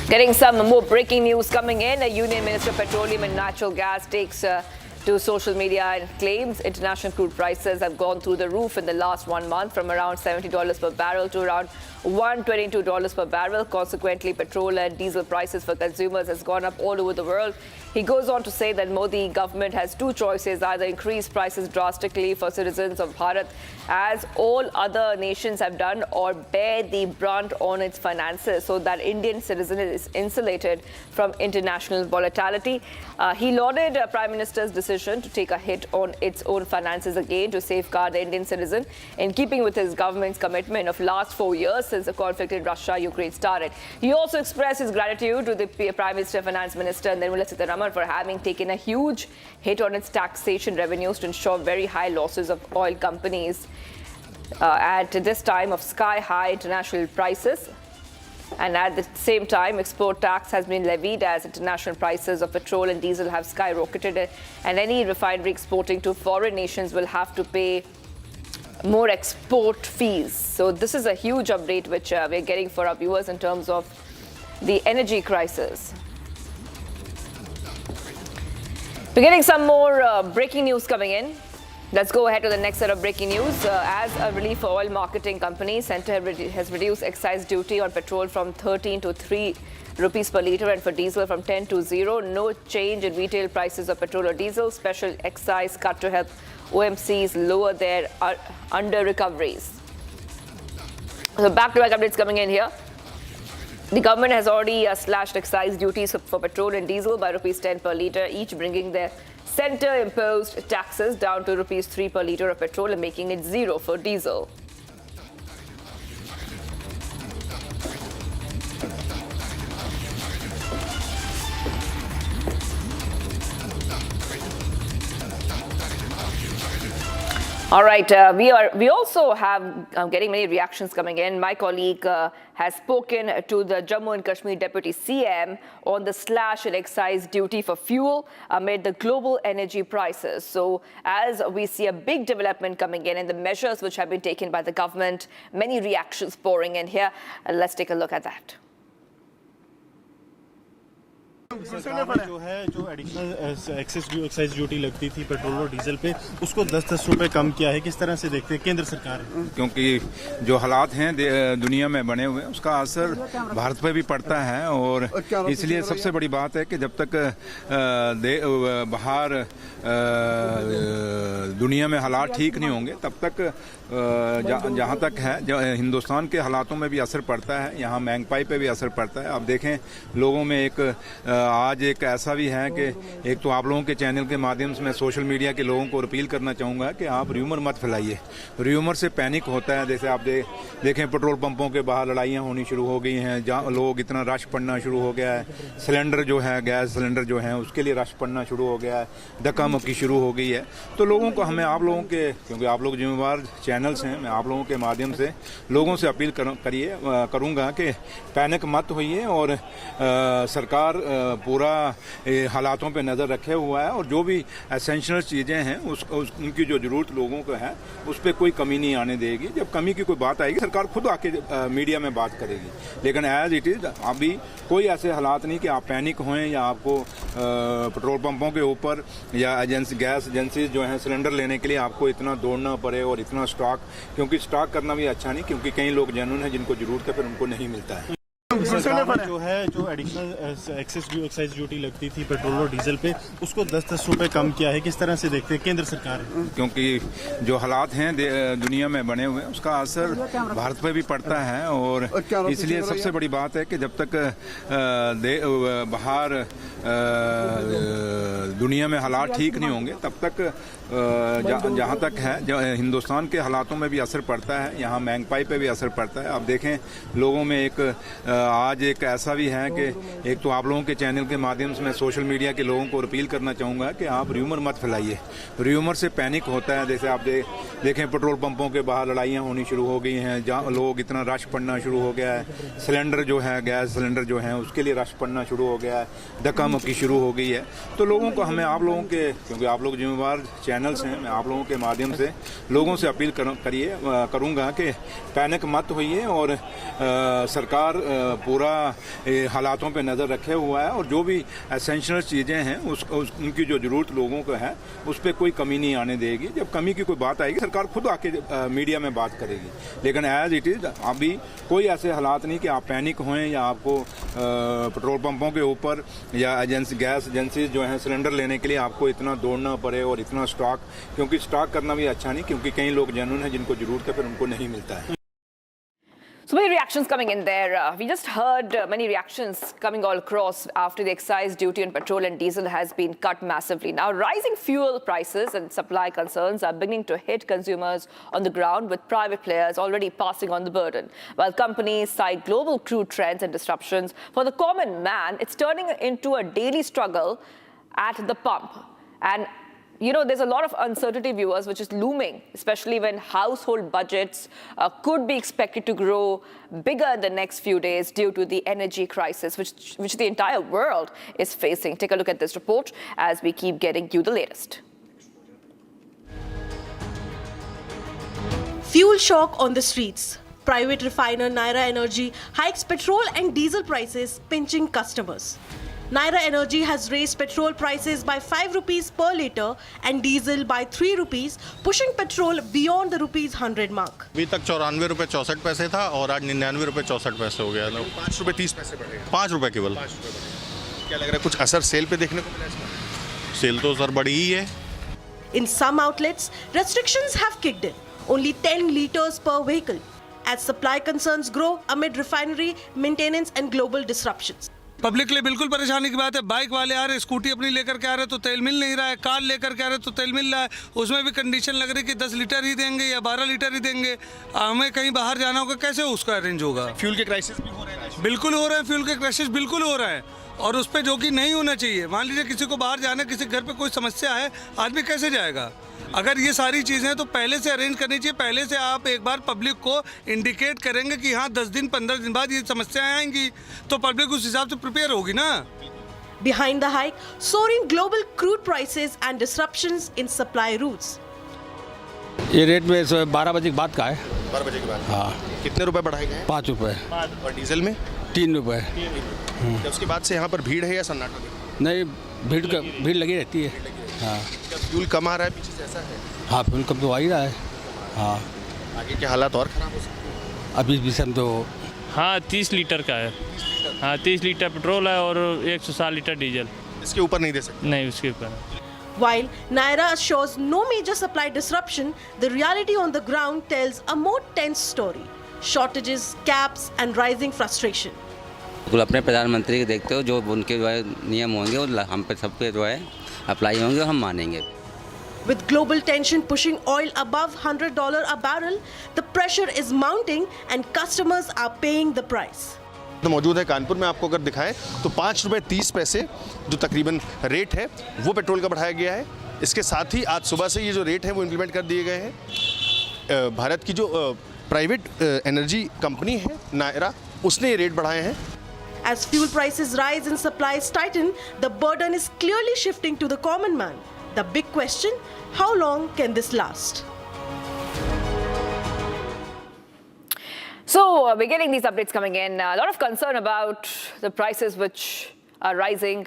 Getting some more breaking news coming in. A Union Minister of Petroleum and Natural Gas takes to social media and claims international crude prices have gone through the roof in the last 1 month, from around $70 per barrel to around $122 per barrel. Consequently, petrol and diesel prices for consumers has gone up all over the world. He goes on to say that Modi government has two choices: either increase prices drastically for citizens of Bharat, as all other nations have done, or bear the brunt on its finances so that Indian citizen is insulated from international volatility. He lauded Prime Minister's decision to take a hit on its own finances again to safeguard the Indian citizen, in keeping with his government's commitment of last 4 years since the conflict in Russia-Ukraine started. He also expressed his gratitude to the Prime Minister, Finance Minister Nirmala Sitharaman for having taken a huge hit on its taxation revenues to ensure very high losses of oil companies at this time of sky-high international prices. And at the same time, export tax has been levied as international prices of petrol and diesel have skyrocketed, and any refinery exporting to foreign nations will have to pay more export fees. So this is a huge update which we're getting for our viewers in terms of the energy crisis. We're getting some more breaking news coming in. Let's go ahead to the next set of breaking news. As a relief for oil marketing companies, Centre has reduced excise duty on petrol from 13 to 3 rupees per litre and for diesel from 10 to 0. No change in retail prices of petrol or diesel. Special excise cut to help OMCs lower their under recoveries. So back-to-back updates coming in here. The government has already slashed excise duties for petrol and diesel by rupees 10 per litre each, bringing their centre-imposed taxes down to rupees 3 per litre of petrol and making it 0 for diesel. All right, we also have getting many reactions coming in. My colleague has spoken to the Jammu and Kashmir Deputy CM on the slash in excise duty for fuel amid the global energy prices. So as we see a big development coming in and the measures which have been taken by the government, many reactions pouring in here. Let's take a look at that. जो है जो additional excise duty लगती थी petrol और diesel पे उसको 10-10 रुपए कम किया है। किस तरह से देखते हैं केंद्र सरकार? क्योंकि जो हालात हैं दुनिया में बने हुए उसका असर भारत पे भी पड़ता है और इसलिए सबसे बड़ी बात है कि जब तक बाहर दुनिया में हालात ठीक नहीं होंगे तब तक जहाँ तक है हिंदुस्तान के हालातों में भी असर पड़ता है, यहाँ महंगाई पे भी असर पड़ता है। अब देखें लोगों में आज एक ऐसा भी है कि एक तो आप लोगों के चैनल के माध्यम से मैं सोशल मीडिया के लोगों को अपील करना चाहूँगा कि आप र्यूमर मत फैलाइए। र्यूमर से पैनिक होता है। जैसे आप देखें पेट्रोल पंपों के बाहर लड़ाइयाँ होनी शुरू हो गई हैं, जहाँ लोग इतना रश पड़ना शुरू हो गया है। सिलेंडर जो है गैस सिलेंडर जो है उसके लिए रश पड़ना शुरू हो गया है, धक्का मुक्की शुरू हो गई है। तो लोगों को हमें आप लोगों के, क्योंकि आप लोग जिम्मेवार चैनल्स हैं, मैं आप लोगों के माध्यम से लोगों से अपील करूँगा कि पैनिक मत होइए और सरकार पूरा हालातों पे नज़र रखे हुआ है और जो भी एसेंशियल चीज़ें हैं उनकी जो ज़रूरत लोगों को है उस पर कोई कमी नहीं आने देगी। जब कमी की कोई बात आएगी सरकार खुद आके मीडिया में बात करेगी, लेकिन एज इट इज़ अभी कोई ऐसे हालात नहीं कि आप पैनिक हों या आपको पेट्रोल पंपों के ऊपर या गैस एजेंसी जो है सिलेंडर लेने के लिए आपको इतना दौड़ना पड़े और इतना स्टॉक, क्योंकि स्टॉक करना भी अच्छा नहीं, क्योंकि कई लोग जेन्युइन हैं जिनको ज़रूरत है फिर उनको नहीं मिलता है। जो है जो एडिशनल एक्साइज ड्यूटी लगती थी पेट्रोल और डीजल पे उसको 10-10 रुपए कम किया है। किस तरह से देखते हैं केंद्र सरकार? क्योंकि जो हालात हैं दुनिया में बने हुए उसका असर भारत पे भी पड़ता है और इसलिए सबसे बड़ी बात है कि जब तक बाहर दुनिया में हालात ठीक नहीं होंगे तब तक जहाँ तक है हिंदुस्तान के हालातों में भी असर पड़ता है, यहाँ महंगाई पे भी असर पड़ता है। अब देखें लोगों में आज एक ऐसा भी है कि एक तो आप लोगों के चैनल के माध्यम से मैं सोशल मीडिया के लोगों को अपील करना चाहूँगा कि आप र्यूमर मत फैलाइए। र्यूमर से पैनिक होता है। जैसे आप देखें पेट्रोल पंपों के बाहर लड़ाइयाँ होनी शुरू हो गई हैं, जहाँ लोग इतना रश पड़ना शुरू हो गया है। सिलेंडर जो है गैस सिलेंडर जो है उसके लिए रश पड़ना शुरू हो गया है, धक्का मुक्की शुरू हो गई है। तो लोगों को हमें आप लोगों के, क्योंकि आप लोग जिम्मेवार चैनल्स हैं, मैं आप लोगों के माध्यम से लोगों से अपील करूँगा कि पैनिक मत होइए और सरकार पूरा हालातों पे नज़र रखे हुआ है और जो भी एसेंशियल चीज़ें हैं उनकी जो ज़रूरत लोगों को है उस पर कोई कमी नहीं आने देगी। जब कमी की कोई बात आएगी सरकार खुद आके मीडिया में बात करेगी, लेकिन एज इट इज़ अभी कोई ऐसे हालात नहीं कि आप पैनिक हों या आपको पेट्रोल पंपों के ऊपर या गैस एजेंसी जो है सिलेंडर लेने के लिए आपको इतना दौड़ना पड़े और इतना स्टॉक, क्योंकि स्टॉक करना भी अच्छा नहीं, क्योंकि कई लोग जेन्युइन हैं जिनको ज़रूरत है फिर उनको नहीं मिलता है। So many reactions coming in there. We just heard many reactions coming all across after the excise duty on petrol and diesel has been cut massively. Now, rising fuel prices and supply concerns are beginning to hit consumers on the ground, with private players already passing on the burden. While companies cite global crude trends and disruptions, for the common man, it's turning into a daily struggle at the pump. And you know, there's a lot of uncertainty, viewers, which is looming, especially when household budgets could be expected to grow bigger in the next few days due to the energy crisis, which the entire world is facing. Take a look at this report as we keep getting you the latest. Fuel shock on the streets. Private refiner Naira Energy hikes petrol and diesel prices, pinching customers. Naira Energy has raised petrol prices by 5 rupees per litre and diesel by 3 rupees, pushing petrol beyond the rupees 100 mark. अभी तक 94 रुपये 64 पैसे था और आज 99 रुपये 64 पैसे हो गया। 5 रुपये 30 पैसे बढ़े। 5 रुपये केवल। क्या लग रहा है कुछ असर सेल पे देखने को मिला इसका? सेल तो सर बड़ी ही है। In some outlets, restrictions have kicked in. Only 10 litres per vehicle, as supply concerns grow amid refinery maintenance and global disruptions. Public के लिए बिल्कुल परेशानी की बात है। बाइक वाले आ रहे, स्कूटी अपनी लेकर के आ रहे तो तेल मिल नहीं रहा है, कार लेकर के आ रहे तो तेल मिल रहा है, उसमें भी कंडीशन लग रही है कि 10 लीटर ही देंगे या 12 लीटर ही देंगे। हमें कहीं बाहर जाना होगा, कैसे उसका अरेंज होगा? फ्यूल के क्राइसिस भी हो रहे हैं। बिल्कुल हो रहा है, फ्यूल के क्राइसिस बिल्कुल हो रहा है और उस पर जो कि नहीं होना चाहिए। मान लीजिए किसी को बाहर जाना, किसी घर पे कोई समस्या है, आदमी कैसे जाएगा? अगर ये सारी चीज़ें तो पहले से अरेंज करनी चाहिए। पहले से आप एक बार पब्लिक को इंडिकेट करेंगे कि हाँ 10 दिन 15 दिन बाद ये समस्याएं आएंगी तो पब्लिक उस हिसाब से प्रिपेयर होगी ना। Behind the hike, soaring global crude prices and disruptions in supply routes. ये रेट में 12 बजे के बाद का है। 12 बजे के बाद। हाँ। कितने रुपए बढ़ाए गए? 5 रुपये। और डीजल में? 3 रुपये। क्या उसके बाद से यहाँ पर भीड़ है या सन्नाटा? नहीं, भीड़ लगी रहती है। हाँ। क्या फ्यूल कम आ रहा है पीछे से, ऐसा है? हाँ, फ्यूल कम तो आ ही रहा है। हाँ। आगे के हालात और खराब हो सकते हैं? अभी भी हम तो हाँ 30 लीटर का है। हाँ 30 लीटर पेट्रोल है और 160 लीटर डीजल। इसके ऊपर नहीं दे सकते? नहीं, उसके ऊपर। While Naira assures no major supply disruption, the reality on the ground tells a more tense story. Shortages, caps and rising frustration. बिल्कुल अपने प्रधानमंत्री को देखते हो, जो उनके जो है नियम होंगे वो हम पे सब पे जो है अप्लाई होंगे और हम मानेंगे। With global tension pushing oil above $100 a barrel, the pressure is mounting and customers are paying the price. तो मौजूद है कानपुर में। आपको अगर दिखाएं तो 5 रुपये 30 पैसे जो तकरीबन रेट है वो पेट्रोल का बढ़ाया गया है। इसके साथ ही आज सुबह से ये जो रेट है वो इम्प्लीमेंट कर दिए गए हैं। भारत की जो प्राइवेट एनर्जी कंपनी है नायरा, उसने ये रेट बढ़ाए हैं। As fuel prices rise and supplies tighten, the burden is clearly shifting to the common man. The big question, how long can this last? So we're getting these updates coming in. A lot of concern about the prices which are rising.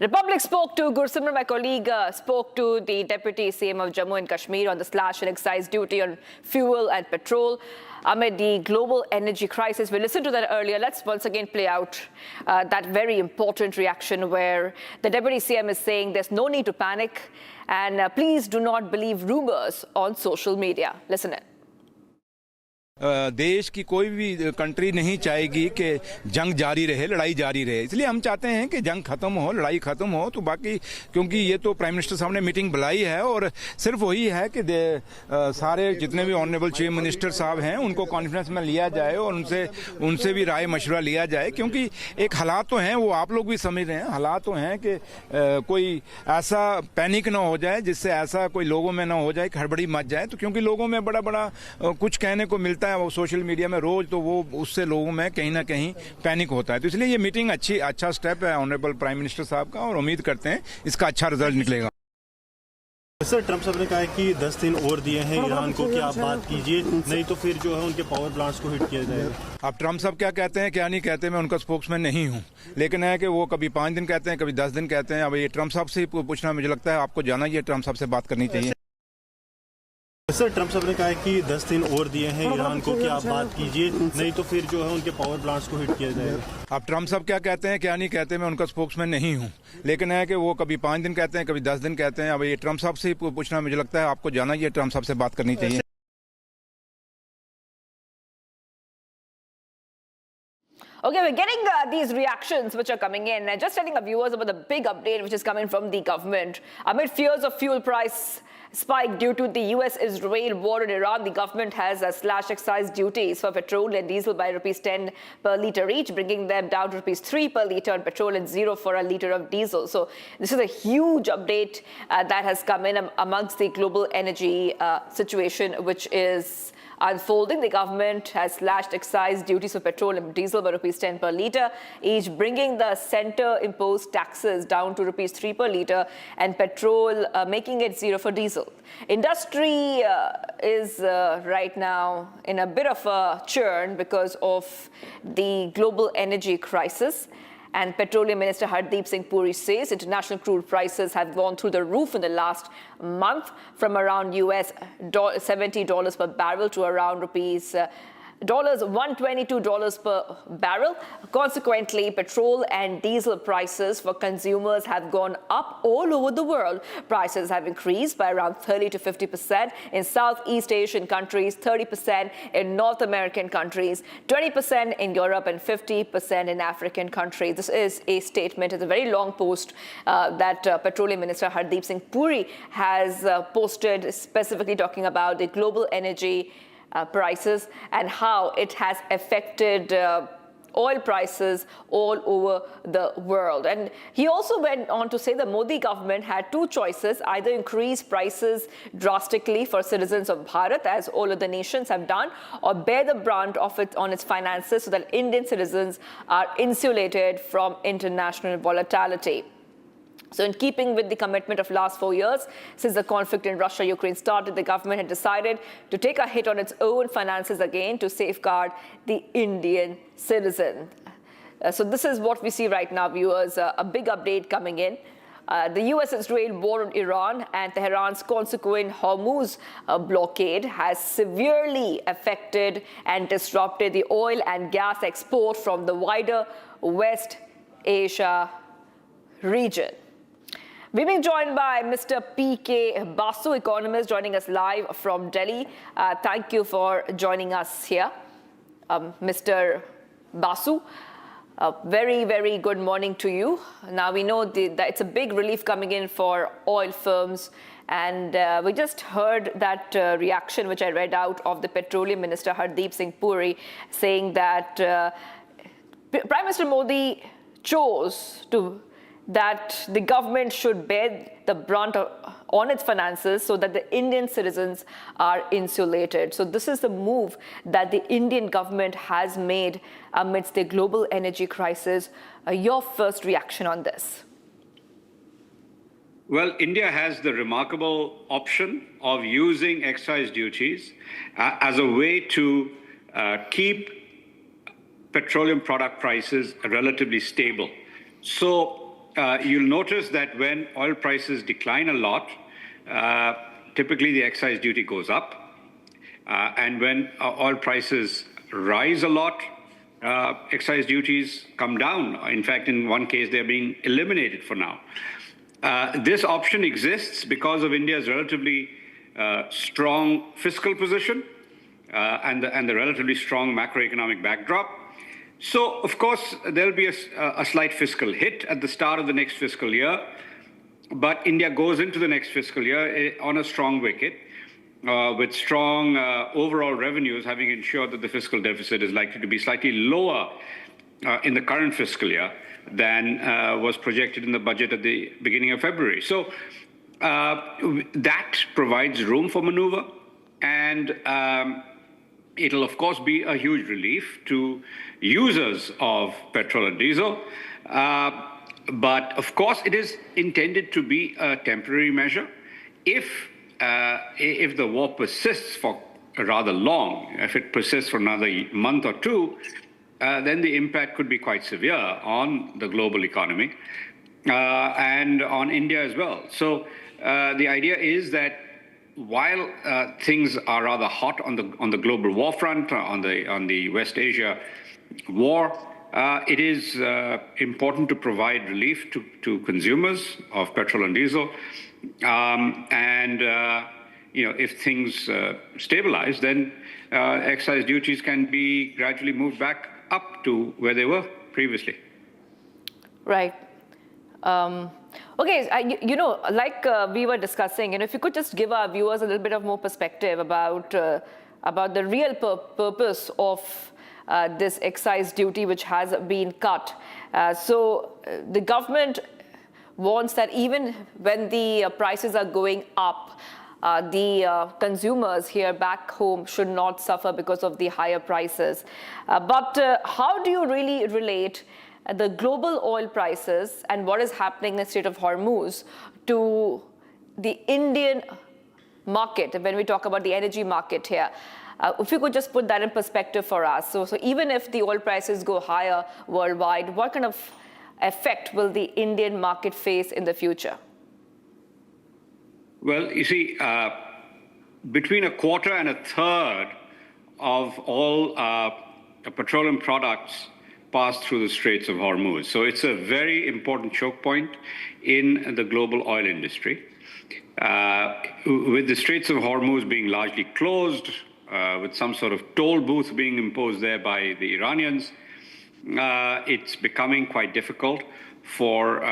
Republic spoke to Gursimran, my colleague, spoke to the Deputy CM of Jammu and Kashmir on the slash and excise duty on fuel and petrol amid the global energy crisis. We listened to that earlier. Let's once again play out that very important reaction where the Deputy CM is saying there's no need to panic and please do not believe rumors on social media. Listen in. देश की कोई भी country नहीं चाहेगी कि जंग जारी रहे, लड़ाई जारी रहे। इसलिए हम चाहते हैं कि जंग खत्म हो, लड़ाई खत्म हो। तो बाकी क्योंकि ये तो प्राइम मिनिस्टर साहब ने मीटिंग बुलाई है और सिर्फ वही है कि सारे जितने भी ऑनरेबल चीफ मिनिस्टर साहब हैं उनको कॉन्फ्रेंस में लिया जाए और उनसे भी राय मशवरा लिया जाए। क्योंकि एक हालात तो हैं, वो आप लोग भी समझ रहे हैं, हालात तो हैं कि कोई ऐसा पैनिक ना हो जाए जिससे ऐसा कोई लोगों में ना हो जाए, हड़बड़ी मच जाए। तो क्योंकि लोगों में बड़ा बड़ा कुछ कहने को मिलता है वो सोशल मीडिया में रोज, तो वो उससे लोगों में कहीं ना कहीं पैनिक होता है। तो इसलिए ये मीटिंग अच्छा स्टेप है ऑनरेबल प्राइम मिनिस्टर साहब का और उम्मीद करते हैं इसका अच्छा रिजल्ट निकलेगा। सर, ट्रम्प साहब ने कहा है कि 10 दिन और दिए हैं ईरान को कि आप बात कीजिए, नहीं तो फिर जो है उनके पावर प्लांट्स को हिट किया जाएगा। अब ट्रम्प साहब क्या कहते हैं क्या नहीं कहते, मैं उनका स्पोक्समैन नहीं हूं, लेकिन है कि वो कभी 5 दिन कहते हैं, कभी 10 दिन कहते हैं। अब ये ट्रम्प साहब से ही पूछना, मुझे लगता है आपको जाना ये ट्रम्प साहब से बात करनी चाहिए। सर, ट्रम्प साहब ने कहा है कि 10 दिन और दिए हैं ईरान को कि आप बात कीजिए, नहीं तो फिर जो है उनके पावर प्लांट्स को हिट किया जाएगा। अब ट्रम्प साहब क्या कहते हैं क्या नहीं कहते, मैं उनका स्पोक्समैन नहीं हूं, लेकिन है कि वो कभी 5 दिन कहते हैं, कभी 10 दिन कहते हैं। अब ये ट्रम्प साहब से ही पूछना, मुझे लगता है आपको जाना ये ट्रम्प साहब से बात करनी चाहिए। Okay, we're getting these reactions which are coming in. Just telling our viewers about the big update which is coming from the government. Amid fears of fuel price spike due to the US-Israel war in Iran, the government has slashed excise duties for petrol and diesel by ₹10 per litre each, bringing them down to ₹3 per litre on petrol and $0 for a litre of diesel. So this is a huge update that has come in amongst the global energy situation which is unfolding. The government has slashed excise duties for petrol and diesel by ₹10 per litre each, bringing the centre-imposed taxes down to ₹3 per litre and petrol making it $0 for diesel. Industry is right now in a bit of a churn because of the global energy crisis. And Petroleum Minister Hardeep Singh Puri says international crude prices have gone through the roof in the last month, from around US $70 per barrel to around $122 per barrel. Consequently, petrol and diesel prices for consumers have gone up all over the world. Prices have increased by around 30 to 50% in Southeast Asian countries, 30% in North American countries, 20% in Europe, and 50% in African countries. This is a statement, it's a very long post that Petroleum Minister Hardeep Singh Puri has posted, specifically talking about the global energy prices and how it has affected oil prices all over the world. And he also went on to say the Modi government had two choices: either increase prices drastically for citizens of Bharat, as all other nations have done, or bear the brunt of it on its finances so that Indian citizens are insulated from international volatility. So in keeping with the commitment of last 4 years, since the conflict in Russia-Ukraine started, the government had decided to take a hit on its own finances again to safeguard the Indian citizen. So this is what we see right now, viewers, a big update coming in. The US-Israel war on Iran and Tehran's consequent Hormuz blockade has severely affected and disrupted the oil and gas export from the wider West Asia region. We've been joined by Mr. P.K. Basu, economist, joining us live from Delhi. Thank you for joining us here, Mr. Basu. Very, very good morning to you. Now, we know that it's a big relief coming in for oil firms. And we just heard that reaction, which I read out, of the Petroleum Minister Hardeep Singh Puri, saying that Prime Minister Modi chose that the government should bear the brunt on its finances so that the Indian citizens are insulated. So this is the move that the Indian government has made amidst the global energy crisis. Your first reaction on this? Well, India has the remarkable option of using excise duties as a way to keep petroleum product prices relatively stable. So you'll notice that when oil prices decline a lot, typically the excise duty goes up. And when oil prices rise a lot, excise duties come down. In fact, in one case, they're being eliminated for now. This option exists because of India's relatively strong fiscal position and the relatively strong macroeconomic backdrop. So, of course, there'll be a slight fiscal hit at the start of the next fiscal year, but India goes into the next fiscal year on a strong wicket, with strong overall revenues, having ensured that the fiscal deficit is likely to be slightly lower in the current fiscal year than was projected in the budget at the beginning of February. So that provides room for maneuver, and it'll, of course, be a huge relief to users of petrol and diesel. But, of course, it is intended to be a temporary measure. If the war persists for rather long, if it persists for another month or two, then the impact could be quite severe on the global economy and on India as well. So the idea is that while things are rather hot on the global war front, on the West Asia war, it is important to provide relief to consumers of petrol and diesel. If things stabilize, then excise duties can be gradually moved back up to where they were previously. Right. Okay, like we were discussing, if you could just give our viewers a little bit of more perspective about the real purpose of this excise duty, which has been cut. So the government wants that even when the prices are going up, the consumers here back home should not suffer because of the higher prices. But how do you really relate the global oil prices and what is happening in the Strait of Hormuz to the Indian market, when we talk about the energy market here? If you could just put that in perspective for us. So even if the oil prices go higher worldwide, what kind of effect will the Indian market face in the future? Well, you see, between a quarter and a third of all petroleum products pass through the Straits of Hormuz. So it's a very important choke point in the global oil industry. With the Straits of Hormuz being largely closed, with some sort of toll booth being imposed there by the Iranians, it's becoming quite difficult for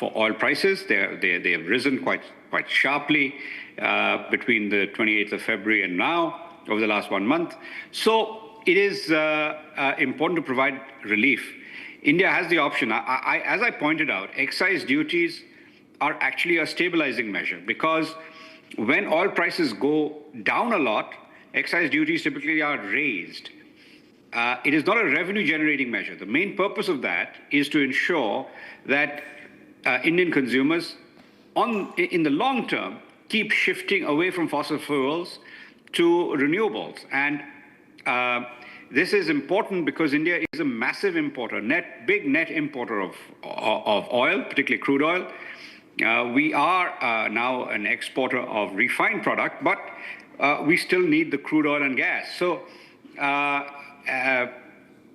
oil prices. They have risen quite sharply between the 28th of February and now, over the last 1 month. So it is important to provide relief. India has the option. As I pointed out, excise duties are actually a stabilizing measure, because when oil prices go down a lot, excise duties typically are raised. It is not a revenue-generating measure. The main purpose of that is to ensure that Indian consumers, in the long term, keep shifting away from fossil fuels to renewables. And this is important because India is a massive importer, big net importer of oil, particularly crude oil. We are now an exporter of refined product, but we still need the crude oil and gas. So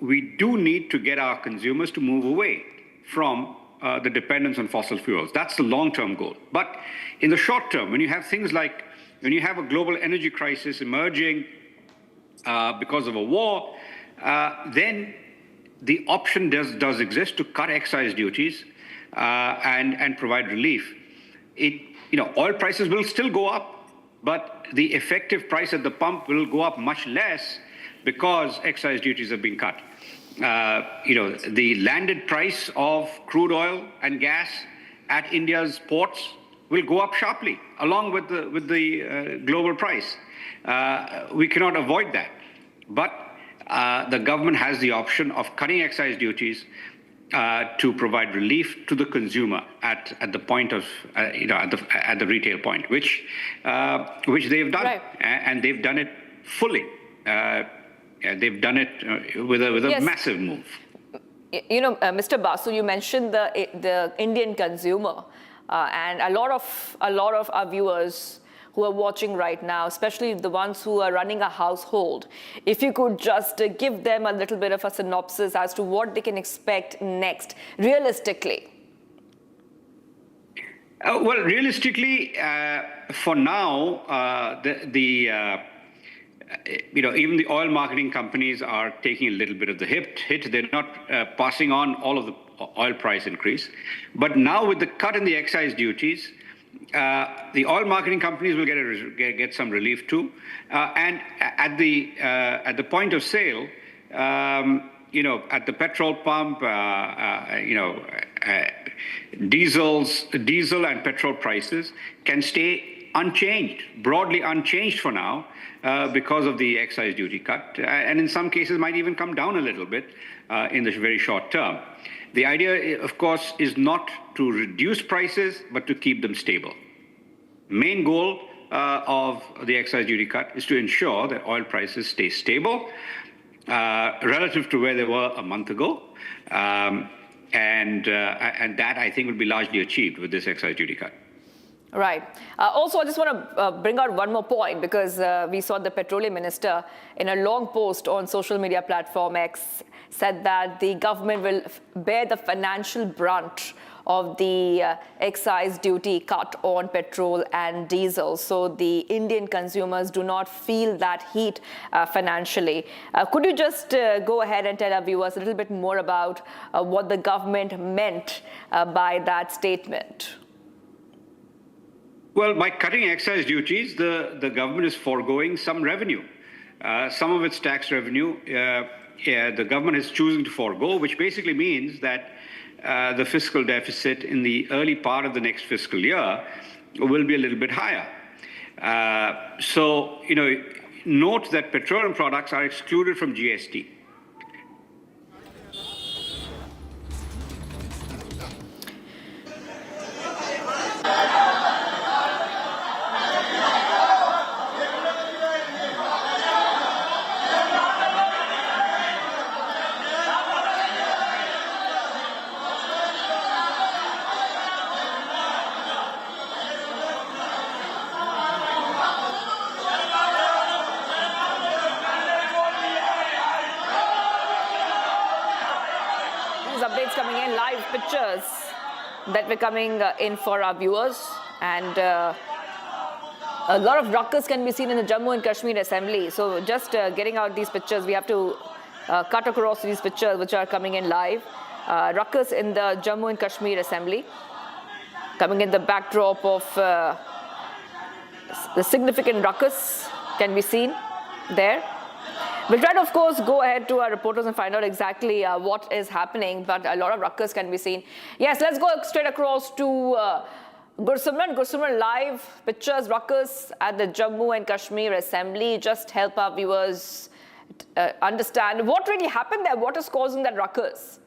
we do need to get our consumers to move away from the dependence on fossil fuels. That's the long-term goal. But in the short term, when you have things like, when you have a global energy crisis emerging because of a war, then the option does exist to cut excise duties and provide relief. Oil prices will still go up, but the effective price at the pump will go up much less because excise duties have been cut. The landed price of crude oil and gas at India's ports will go up sharply, along with the global price. We cannot avoid that. But the government has the option of cutting excise duties to provide relief to the consumer at the point of at the retail point, which they've done, right. And they've done it fully. They've done it with a yes. massive move. Mr. Basu, you mentioned the Indian consumer, and a lot of our viewers who are watching right now, especially the ones who are running a household, if you could just give them a little bit of a synopsis as to what they can expect next, realistically. Well, realistically, for now, even the oil marketing companies are taking a little bit of the hit. They're not passing on all of the oil price increase. But now with the cut in the excise duties, the oil marketing companies will get some relief too. And at the point of sale, at the petrol pump, diesel and petrol prices can stay unchanged, broadly unchanged for now, because of the excise duty cut, and in some cases might even come down a little bit in the very short term. The idea, of course, is not to reduce prices, but to keep them stable. Main goal of the excise duty cut is to ensure that oil prices stay stable relative to where they were a month ago, and that, I think, will be largely achieved with this excise duty cut. Right. Also, I just want to bring out one more point, because we saw the petroleum minister in a long post on social media platform X said that the government will bear the financial brunt of the excise duty cut on petrol and diesel. So the Indian consumers do not feel that heat financially. Could you just go ahead and tell our viewers a little bit more about what the government meant by that statement? Well, by cutting excise duties, the government is foregoing some revenue. Some of its tax revenue, the government is choosing to forego, which basically means that the fiscal deficit in the early part of the next fiscal year will be a little bit higher. So, note that petroleum products are excluded from GST. updates coming in, live pictures that were coming in for our viewers. And a lot of ruckus can be seen in the Jammu and Kashmir Assembly. So just getting out these pictures, we have to cut across these pictures which are coming in live. Ruckus in the Jammu and Kashmir Assembly, coming in the backdrop of the significant ruckus can be seen there. We'll try to, of course, go ahead to our reporters and find out exactly what is happening, but a lot of ruckus can be seen. Yes, let's go straight across to Gursimran. Gursimran, live pictures, ruckus at the Jammu and Kashmir Assembly. Just help our viewers understand what really happened there, what is causing that ruckus.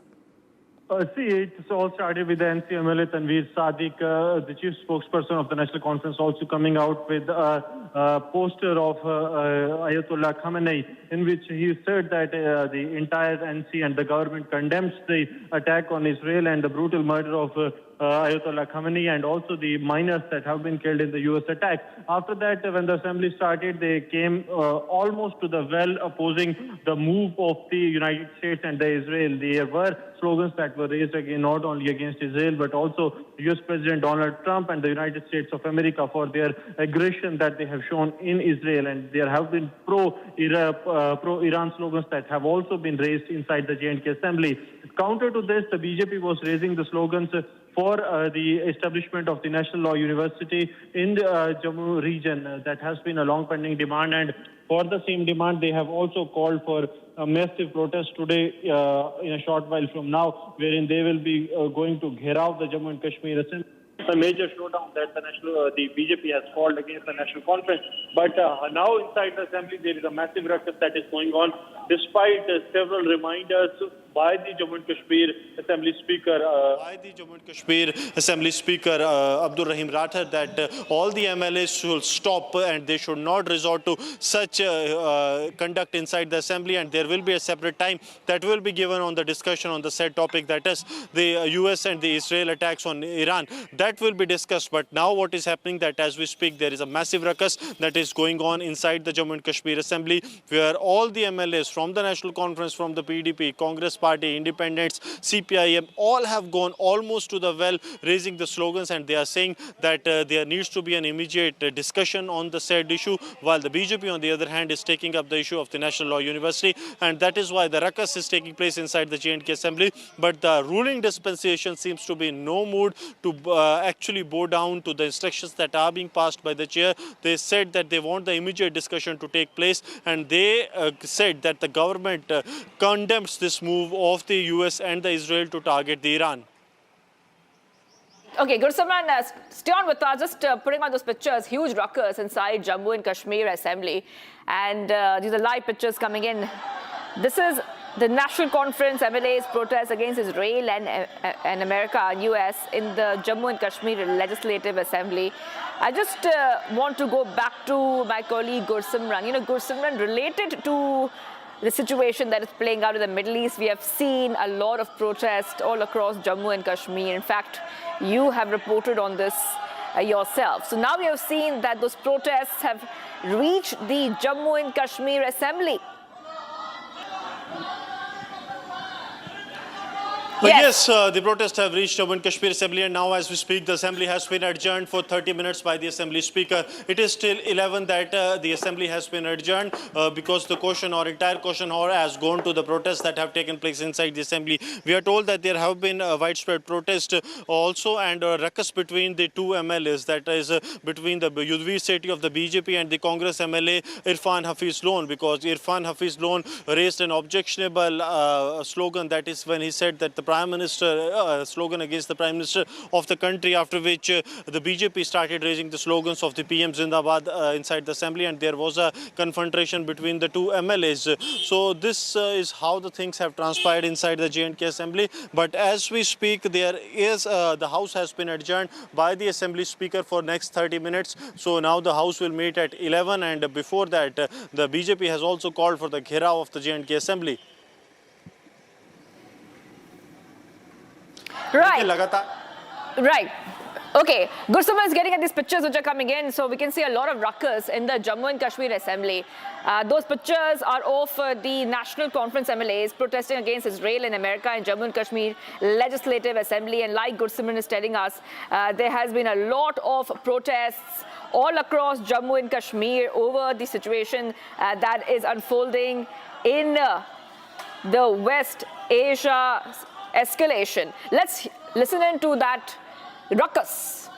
See, it all started with the NCMLA Tanveer Sadiq, the chief spokesperson of the National Conference, also coming out with a poster of Ayatollah Khamenei, in which he said that the entire NC and the government condemns the attack on Israel and the brutal murder of Ayatollah Khamenei and also the miners that have been killed in the US attack. After that, when the assembly started, they came almost to the well opposing the move of the United States and the Israel. There were slogans that were raised again, not only against Israel, but also US President Donald Trump and the United States of America for their aggression that they have shown in Israel. And there have been pro-Iran slogans that have also been raised inside the J&K Assembly. Counter to this, the BJP was raising the slogans for the establishment of the National Law University in the Jammu region. That has been a long-pending demand, and for the same demand, they have also called for a massive protest today in a short while from now, wherein they will be going to Gherao the Jammu and Kashmir Assembly. A major showdown that the BJP has called against the National Conference. But now inside the Assembly, there is a massive ruckus that is going on, despite several reminders by the Jammu and Kashmir Assembly Speaker. Abdul Rahim Rathar, that all the MLAs should stop and they should not resort to such conduct inside the Assembly, and there will be a separate time that will be given on the discussion on the said topic, that is the US and the Israel attacks on Iran. That will be discussed. But now what is happening, that as we speak, there is a massive ruckus that is going on inside the Jammu and Kashmir Assembly, where all the MLAs from the National Conference, from the PDP, Congress Party, Independents, CPIM, all have gone almost to the well, raising the slogans, and they are saying that there needs to be an immediate discussion on the said issue, while the BJP, on the other hand, is taking up the issue of the National Law University, and that is why the ruckus is taking place inside the J&K Assembly. But the ruling dispensation seems to be in no mood to actually bow down to the instructions that are being passed by the chair. They said that they want the immediate discussion to take place, and they said that the government condemns this move of the US and the Israel to target the Iran. Okay, Gursimran, stay on with us. Just putting on those pictures, huge ruckus inside Jammu and Kashmir Assembly. And these are live pictures coming in. This is the National Conference MLA's protest against Israel and America and US in the Jammu and Kashmir Legislative Assembly. I just want to go back to my colleague Gursimran. You know, Gursimran, related to the situation that is playing out in the Middle East, we have seen a lot of protest all across Jammu and Kashmir. In fact, you have reported on this yourself. So now we have seen that those protests have reached the Jammu and Kashmir Assembly. Yes, the protests have reached Jammu and Kashmir Assembly, and now as we speak, the Assembly has been adjourned for 30 minutes by the Assembly Speaker. It is till 11 that the Assembly has been adjourned because the entire question hour has gone to the protests that have taken place inside the Assembly. We are told that there have been widespread protests also, and ruckus between the two MLAs, that is between the Yudhvir Sethi of the BJP and the Congress MLA Irfan Hafiz Loan, because Irfan Hafiz Loan raised an objectionable slogan, that is when he said that the Prime Minister, slogan against the Prime Minister of the country, after which the BJP started raising the slogans of the PM Zindabad inside the Assembly, and there was a confrontation between the two MLAs. So this is how the things have transpired inside the J&K Assembly. But as we speak, there is the House has been adjourned by the Assembly Speaker for next 30 minutes. So now the House will meet at 11, and before that, the BJP has also called for the Gherao of the J&K Assembly. Right. Right. Okay, Gursimran is getting at these pictures which are coming in, so we can see a lot of ruckus in the Jammu and Kashmir Assembly. Those pictures are of the National Conference MLAs protesting against Israel and America in Jammu and Kashmir Legislative Assembly. And like Gursimran is telling us, there has been a lot of protests all across Jammu and Kashmir over the situation that is unfolding in the West Asia escalation. Let's listen into that ruckus.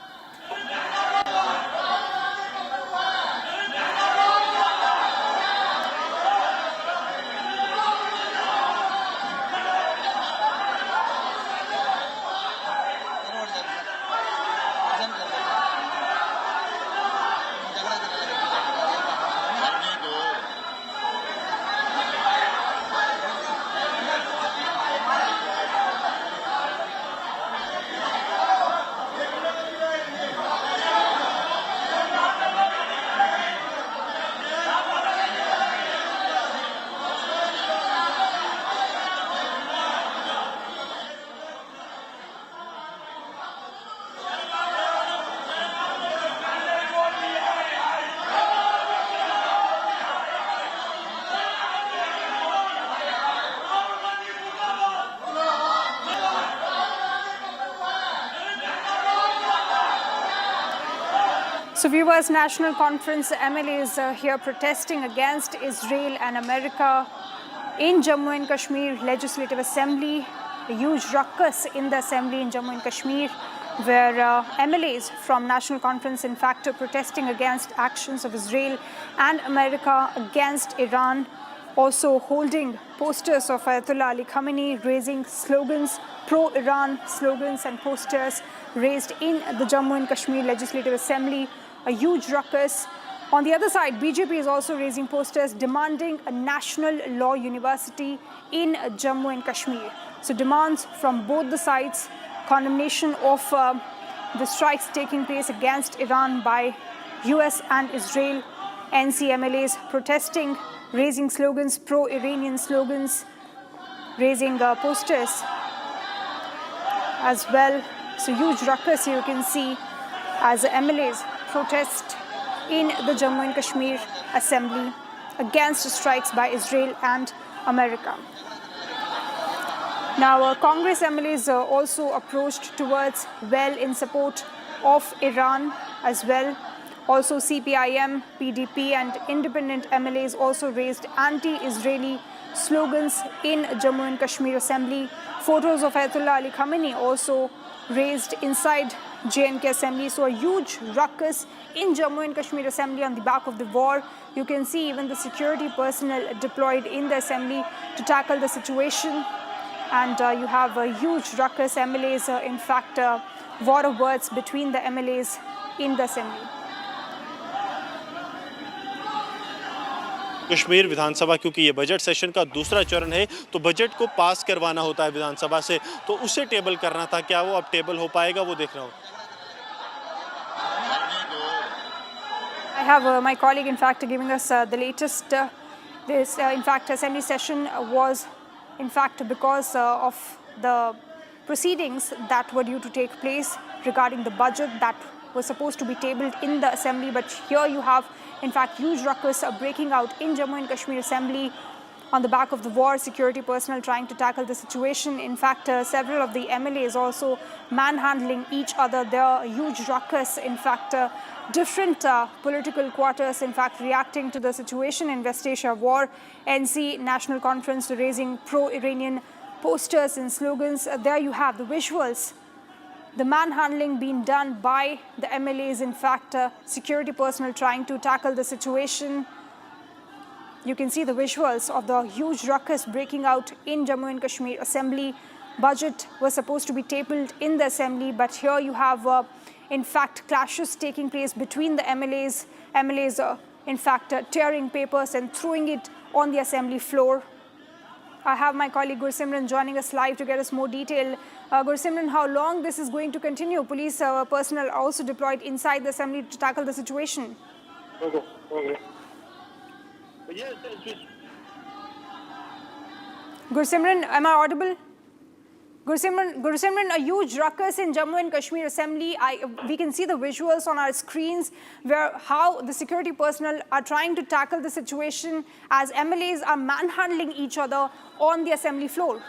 So viewers, National Conference MLAs here protesting against Israel and America in Jammu and Kashmir Legislative Assembly. A huge ruckus in the assembly in Jammu and Kashmir, where MLAs from National Conference in fact are protesting against actions of Israel and America against Iran, also holding posters of Ayatollah Ali Khamenei, raising slogans, pro-Iran slogans and posters raised in the Jammu and Kashmir Legislative Assembly. A huge ruckus. On the other side, BJP is also raising posters demanding a national law university in Jammu and Kashmir. So demands from both the sides, condemnation of the strikes taking place against Iran by US and Israel, NCMLAs protesting, raising slogans, pro-Iranian slogans, raising posters as well. So huge ruckus here you can see as the MLAs protest in the Jammu and Kashmir Assembly against strikes by Israel and America. Now, Congress MLAs also approached towards well in support of Iran as well. Also, CPIM, PDP and independent MLAs also raised anti-Israeli slogans in Jammu and Kashmir Assembly. Photos of Ayatollah Ali Khamenei also raised inside J&K Assembly. So a huge ruckus in Jammu and Kashmir Assembly on the back of the war. You can see even the security personnel deployed in the Assembly to tackle the situation. And you have a huge ruckus, MLAs, in fact, war of words between the MLAs in the Assembly. Kashmir विधानसभा, क्योंकि ये budget session का दूसरा चरण है तो budget को पास करवाना होता है विधानसभा से, तो उसे टेबल करना था। क्या वो अब टेबल हो पाएगा, वो देख रहा हूँ। I have my colleague in fact giving us the latest. This in fact assembly session was in fact because of the proceedings that were due to take place regarding the budget that was supposed to be tabled in the assembly, but here you have in fact huge ruckus breaking out in Jammu and Kashmir Assembly on the back of the war, security personnel trying to tackle the situation. In fact, several of the MLAs also manhandling each other. There are huge ruckus, in fact, different political quarters, in fact, reacting to the situation in West Asia war. NC National Conference raising pro-Iranian posters and slogans. There you have the visuals. The manhandling being done by the MLAs, in fact, security personnel trying to tackle the situation. You can see the visuals of the huge ruckus breaking out in Jammu and Kashmir Assembly. Budget was supposed to be tabled in the Assembly, but here you have, in fact, clashes taking place between the MLAs. MLAs, in fact, tearing papers and throwing it on the Assembly floor. I have my colleague Gursimran joining us live to get us more detail. Gursimran, how long this is going to continue? Police personnel also deployed inside the Assembly to tackle the situation. Okay. Gursimran, am I audible? Gursimran, a huge ruckus in Jammu and Kashmir Assembly. We can see the visuals on our screens where how the security personnel are trying to tackle the situation as MLAs are manhandling each other on the assembly floor.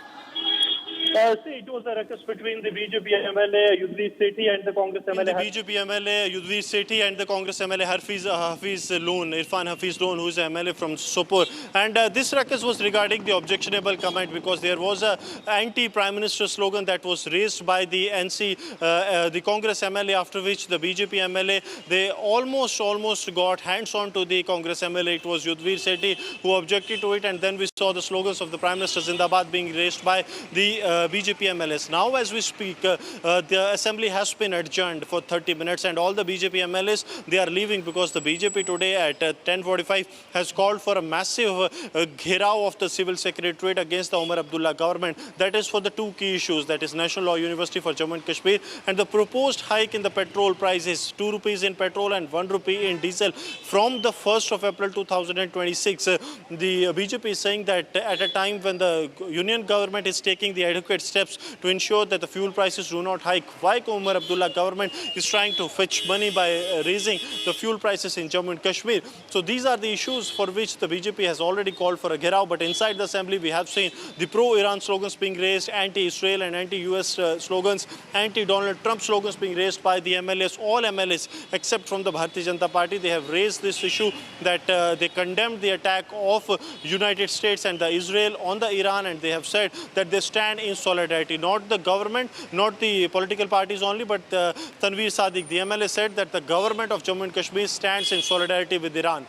See, it was a ruckus between the BJP MLA Yudhvir Sethi and the Congress MLA. The BJP MLA Yudhvir Sethi and the Congress MLA Hafiz Loon, Irfan Hafiz Loon, who is an MLA from Sopore. And this ruckus was regarding the objectionable comment because there was a anti-Prime Minister slogan that was raised by the the Congress MLA, after which the BJP MLA, they almost got hands-on to the Congress MLA. It was Yudhvir Sethi who objected to it, and then we saw the slogans of the Prime Minister Zindabad being raised by the BJP MLAs. Now, as we speak, the assembly has been adjourned for 30 minutes, and all the BJP MLAs, they are leaving because the BJP today at 10:45 has called for a massive gherav of the civil secretariat against the Umar Abdullah government. That is for the two key issues, that is National Law University for Jammu and Kashmir and the proposed hike in the petrol prices, 2 rupees in petrol and 1 rupee in diesel from the 1st of April 2026. The BJP is saying that at a time when the union government is taking the adequate steps to ensure that the fuel prices do not hike, why Umar Abdullah government is trying to fetch money by raising the fuel prices in Jammu and Kashmir. So these are the issues for which the BJP has already called for a gherav, but inside the assembly we have seen the pro-Iran slogans being raised, anti-Israel and anti-US slogans, anti-Donald Trump slogans being raised by the MLAs. All MLAs except from the Bharatiya Janata Party, they have raised this issue that they condemned the attack of United States and the Israel on the Iran, and they have said that they stand in solidarity. Not the government, not the political parties only, but Tanveer Sadiq, the MLA, said that the government of Jammu and Kashmir stands in solidarity with Iran.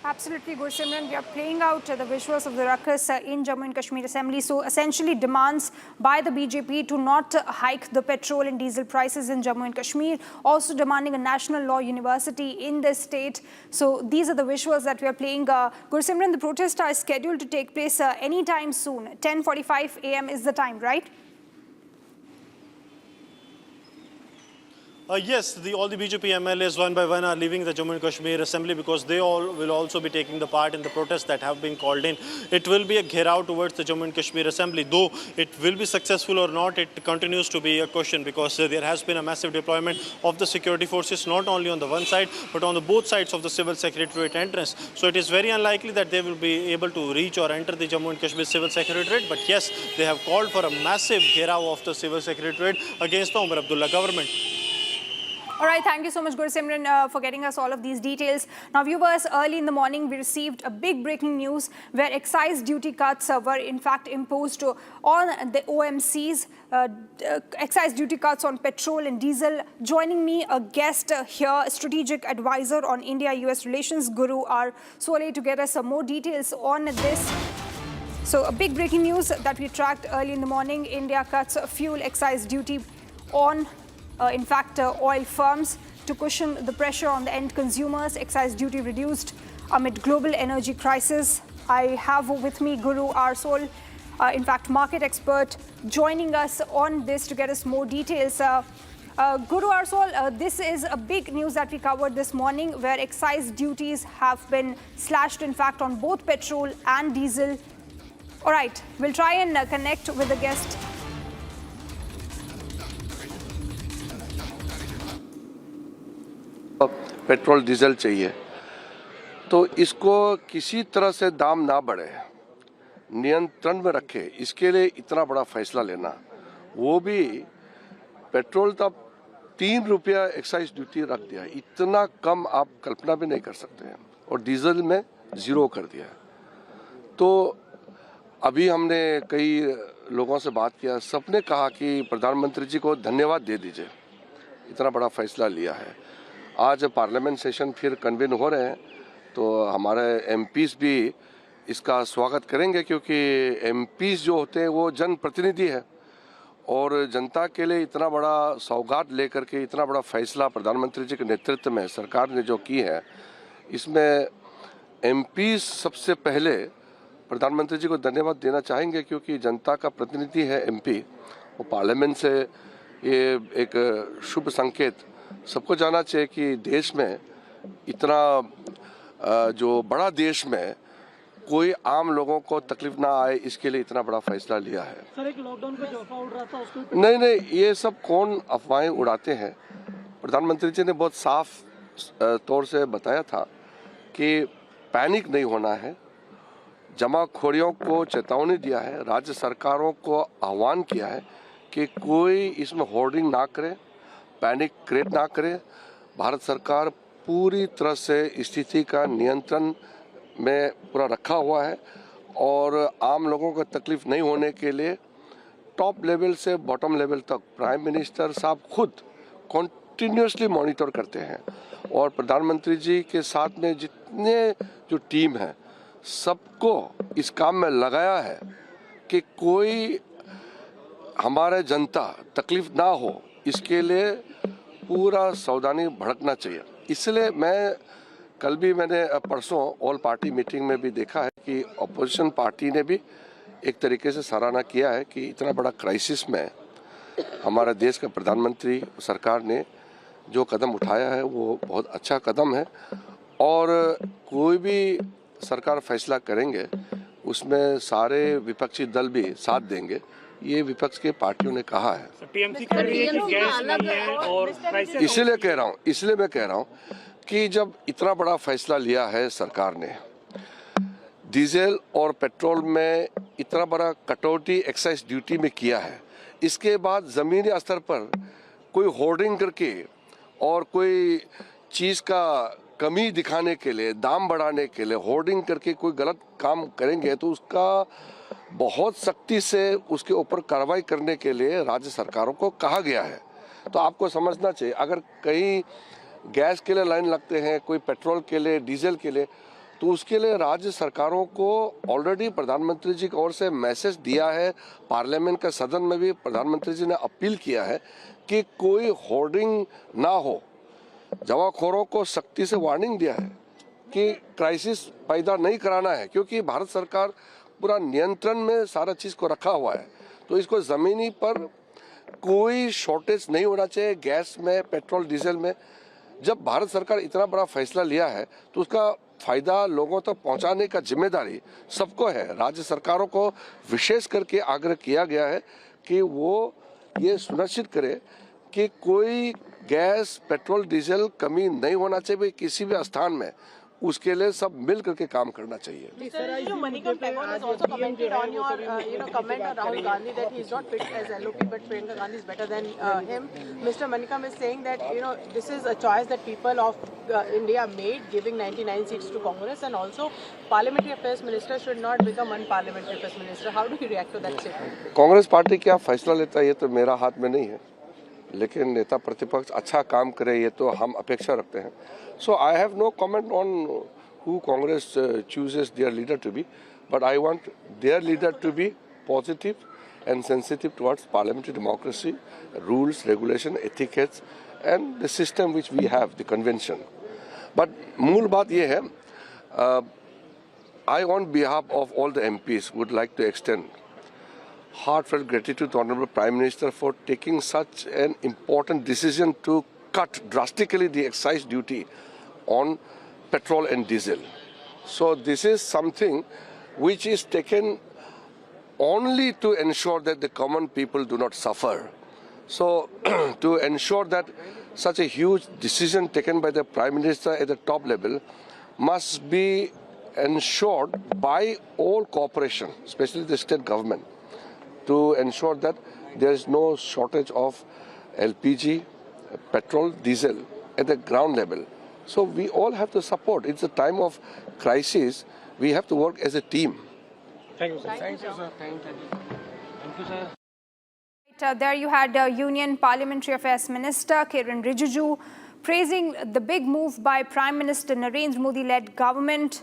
Absolutely, Gursimran. We are playing out the visuals of the ruckus in Jammu and Kashmir Assembly. So essentially demands by the BJP to not hike the petrol and diesel prices in Jammu and Kashmir, also demanding a national law university in the state. So these are the visuals that we are playing. Gursimran, the protests are scheduled to take place anytime soon. 10:45 a.m. is the time, right? Yes, all the BJP MLAs one by one are leaving the Jammu and Kashmir Assembly because they all will also be taking the part in the protests that have been called in. It will be a gherav towards the Jammu and Kashmir Assembly. Though it will be successful or not, it continues to be a question because there has been a massive deployment of the security forces, not only on the one side, but on the both sides of the civil secretariat entrance. So it is very unlikely that they will be able to reach or enter the Jammu and Kashmir civil secretariat. But yes, they have called for a massive gherav of the civil secretariat against the Umar Abdullah government. All right, thank you so much, Gursimran, for getting us all of these details. Now, viewers, early in the morning, we received a big breaking news where excise duty cuts were in fact imposed on the OMCs, excise duty cuts on petrol and diesel. Joining me, a guest here, strategic advisor on India-US relations, Guru R. Sole, to get us some more details on this. So, a big breaking news that we tracked early in the morning. India cuts fuel excise duty on oil firms to cushion the pressure on the end consumers. Excise duty reduced amid global energy crisis. I have with me Guru R. Sole, market expert, joining us on this to get us more details. Guru R. Sole, this is a big news that we covered this morning where excise duties have been slashed, in fact, on both petrol and diesel. All right, we'll try and connect with the guest. Petrol diesel चाहिए तो इसको किसी तरह से दाम ना बढ़े, नियंत्रण में रखे, इसके लिए इतना बड़ा फैसला लेना, वो भी पेट्रोल तब 3 रुपया एक्साइज ड्यूटी रख दिया, इतना कम आप कल्पना भी नहीं कर सकते हैं, और डीजल में 0 कर दिया। तो अभी हमने कई लोगों से बात किया, सबने कहा कि प्रधानमंत्री जी को धन्यवाद दे दीजिए, इतना बड़ा फैसला लिया है। आज पार्लियामेंट सेशन फिर कन्वेन हो रहे हैं, तो हमारे एमपीज भी इसका स्वागत करेंगे, क्योंकि एमपीज जो होते हैं वो जनप्रतिनिधि है, और जनता के लिए इतना बड़ा सौगात लेकर के इतना बड़ा फैसला प्रधानमंत्री जी के नेतृत्व में सरकार ने जो की है, इसमें एमपीज सबसे पहले प्रधानमंत्री जी को धन्यवाद देना चाहेंगे, क्योंकि जनता का प्रतिनिधि है एमपी, वो पार्लियामेंट से ये एक शुभ संकेत। सबको जानना चाहिए कि देश में इतना जो बड़ा देश में कोई आम लोगों को तकलीफ ना आए इसके लिए इतना बड़ा फैसला लिया है। सर, एक लॉकडाउन का जो अफवाह उड़ रहा था उसको नहीं, ये सब कौन अफवाहें उड़ाते हैं। प्रधानमंत्री जी ने बहुत साफ तौर से बताया था कि पैनिक नहीं होना है, जमाखोरियों को चेतावनी दिया है, राज्य सरकारों को आह्वान किया है कि कोई इसमें होर्डिंग ना करे, पैनिक क्रिएट ना करे। भारत सरकार पूरी तरह से स्थिति का नियंत्रण में पूरा रखा हुआ है और आम लोगों को तकलीफ नहीं होने के लिए टॉप लेवल से बॉटम लेवल तक प्राइम मिनिस्टर साहब खुद कॉन्टिन्यूसली मॉनिटर करते हैं और प्रधानमंत्री जी के साथ में जितने जो टीम है सबको इस काम में लगाया है कि कोई हमारे जनता तकलीफ ना हो, इसके लिए पूरा सावधानी भड़कना चाहिए। इसलिए मैंने परसों ऑल पार्टी मीटिंग में भी देखा है कि अपोजिशन पार्टी ने भी एक तरीके से सराहना किया है कि इतना बड़ा क्राइसिस में हमारे देश का प्रधानमंत्री सरकार ने जो कदम उठाया है वो बहुत अच्छा कदम है और कोई भी सरकार फैसला करेंगे उसमें सारे विपक्षी दल भी साथ देंगे, ये विपक्ष के पार्टियों ने कहा है। इसलिए मैं कह रहा हूँ कि जब इतना बड़ा फैसला लिया है सरकार ने, डीजल और पेट्रोल में इतना बड़ा कटौती एक्साइज ड्यूटी में किया है, इसके बाद ज़मीनी स्तर पर कोई होर्डिंग करके और कोई चीज़ का कमी दिखाने के लिए, दाम बढ़ाने के लिए होर्डिंग करके कोई गलत काम करेंगे तो उसका बहुत सख्ती से उसके ऊपर कार्रवाई करने के लिए राज्य सरकारों को कहा गया है। तो आपको समझना चाहिए, अगर कहीं गैस के लिए लाइन लगते हैं, कोई पेट्रोल के लिए, डीजल के लिए, तो उसके लिए राज्य सरकारों को ऑलरेडी प्रधानमंत्री जी की ओर से मैसेज दिया है। पार्लियामेंट के सदन में भी प्रधानमंत्री जी ने अपील किया है कि कोई होर्डिंग ना हो। जमाखोरों को सख्ती से वार्निंग दिया है कि क्राइसिस पैदा नहीं कराना है, क्योंकि भारत सरकार पूरा नियंत्रण में सारा चीज़ को रखा हुआ है। तो इसको ज़मीनी पर कोई शॉर्टेज नहीं होना चाहिए गैस में, पेट्रोल, डीजल में। जब भारत सरकार इतना बड़ा फैसला लिया है तो उसका फ़ायदा लोगों तक पहुंचाने का जिम्मेदारी सबको है। राज्य सरकारों को विशेष करके आग्रह किया गया है कि वो ये सुनिश्चित करे कि कोई गैस, पेट्रोल, डीजल कमी नहीं होना चाहिए किसी भी स्थान में, उसके लिए सब मिल करके काम करना चाहिए। कांग्रेस पार्टी क्या फैसला लेता है ये तो मेरा हाथ में नहीं है, लेकिन नेता प्रतिपक्ष अच्छा काम करे ये तो हम अपेक्षा रखते हैं। So I have no comment on who Congress chooses their leader to be, but I want their leader to be positive and sensitive towards parliamentary democracy, rules, regulation, etiquettes, and the system which we have, the convention. But मूल बात ये है, I on behalf of all the MPs would like to extend heartfelt gratitude to Honorable Prime Minister for taking such an important decision to cut drastically the excise duty on petrol and diesel. So this is something which is taken only to ensure that the common people do not suffer. So to ensure that such a huge decision taken by the Prime Minister at the top level must be ensured by all cooperation, especially the state government, to ensure that there is no shortage of LPG, petrol, diesel at the ground level. So we all have to support. It's a time of crisis. We have to work as a team. Thank you, sir. Thank you, sir. Thank you, sir. There you had Union Parliamentary Affairs Minister Kiren Rijiju praising the big move by Prime Minister Narendra Modi-led government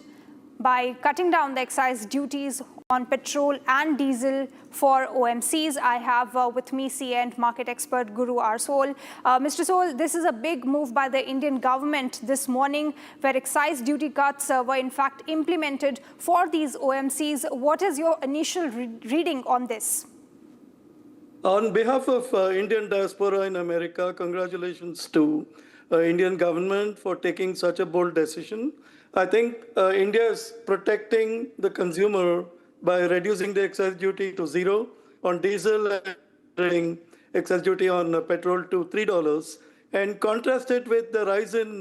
by cutting down the excise duties on petrol and diesel for OMCs. I have with me CA and market expert Guru R. Soul. Mr. Soul, this is a big move by the Indian government this morning where excise duty cuts were in fact implemented for these OMCs. What is your initial reading on this? On behalf of Indian diaspora in America, congratulations to Indian government for taking such a bold decision. I think India is protecting the consumer by reducing the excise duty to zero on diesel and bringing excise duty on petrol to $3, and contrast it with the rise in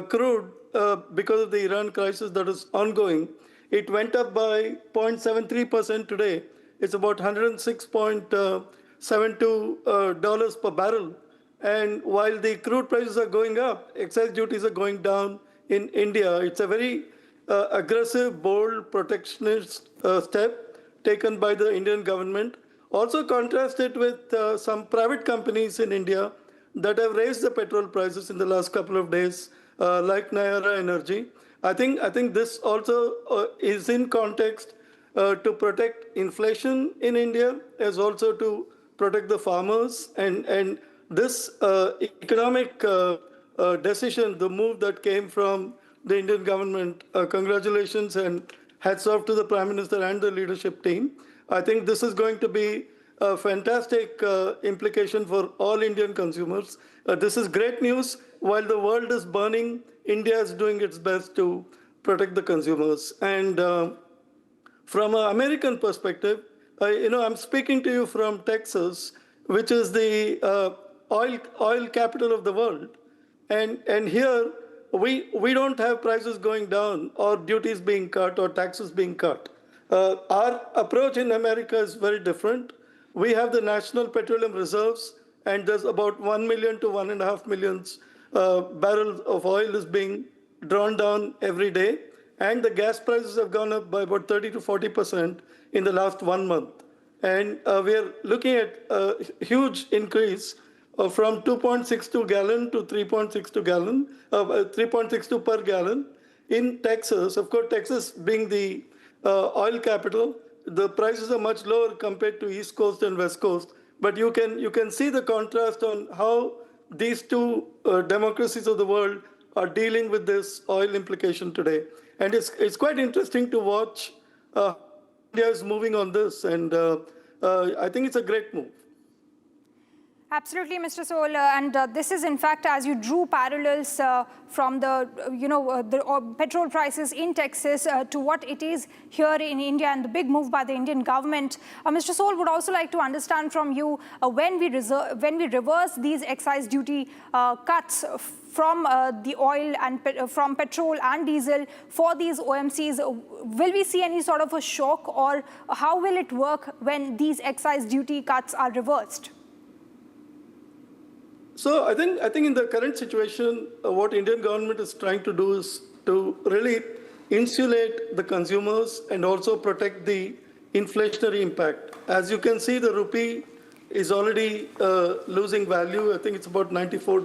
crude because of the Iran crisis that is ongoing. It went up by 0.73% today. It's about $106.72 per barrel. And while the crude prices are going up, excise duties are going down in India. It's a very aggressive, bold, protectionist step taken by the Indian government. Also contrasted with some private companies in India that have raised the petrol prices in the last couple of days, like Nayara Energy. I think this also is in context to protect inflation in India, as also to protect the farmers. And this economic decision, the move that came from the Indian government, congratulations and hats off to the Prime Minister and the leadership team. I think this is going to be a fantastic implication for all Indian consumers. This is great news. While the world is burning, India is doing its best to protect the consumers. And from an American perspective, I'm speaking to you from Texas, which is the oil capital of the world. And here, we don't have prices going down or duties being cut or taxes being cut. Our approach in America is very different. We have the national petroleum reserves, and there's about 1 million to 1.5 million barrels of oil is being drawn down every day. And the gas prices have gone up by about 30 to 40% in the last 1 month. And we are looking at a huge increase from 2.62 gallon to 3.62 gallon, 3.62 per gallon in Texas. Of course, Texas being the oil capital, the prices are much lower compared to East Coast and West Coast. But you can see the contrast on how these two democracies of the world are dealing with this oil implication today. And it's quite interesting to watch India is moving on this, and I think it's a great move. Absolutely, Mr. Soul, and this is in fact, as you drew parallels from the petrol prices in Texas to what it is here in India and the big move by the Indian government. Mr. Soul, would also like to understand from you when we reverse these excise duty cuts from the oil and from petrol and diesel for these OMCs, will we see any sort of a shock, or how will it work when these excise duty cuts are reversed? So I think in the current situation, what Indian government is trying to do is to really insulate the consumers and also protect the inflationary impact. As you can see, the rupee is already losing value. I think it's about 94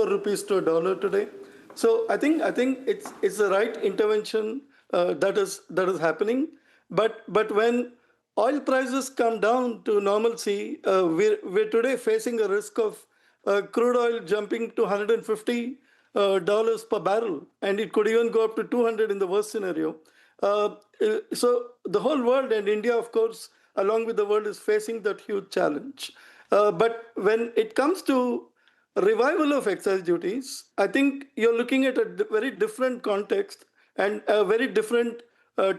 rupees to a dollar today. So I think it's the right intervention that is happening. But when oil prices come down to normalcy, we're today facing a risk of crude oil jumping to $150 per barrel, and it could even go up to 200 in the worst scenario. So the whole world, and India, of course, along with the world, is facing that huge challenge. But when it comes to revival of excise duties, I think you're looking at a very different context and a very different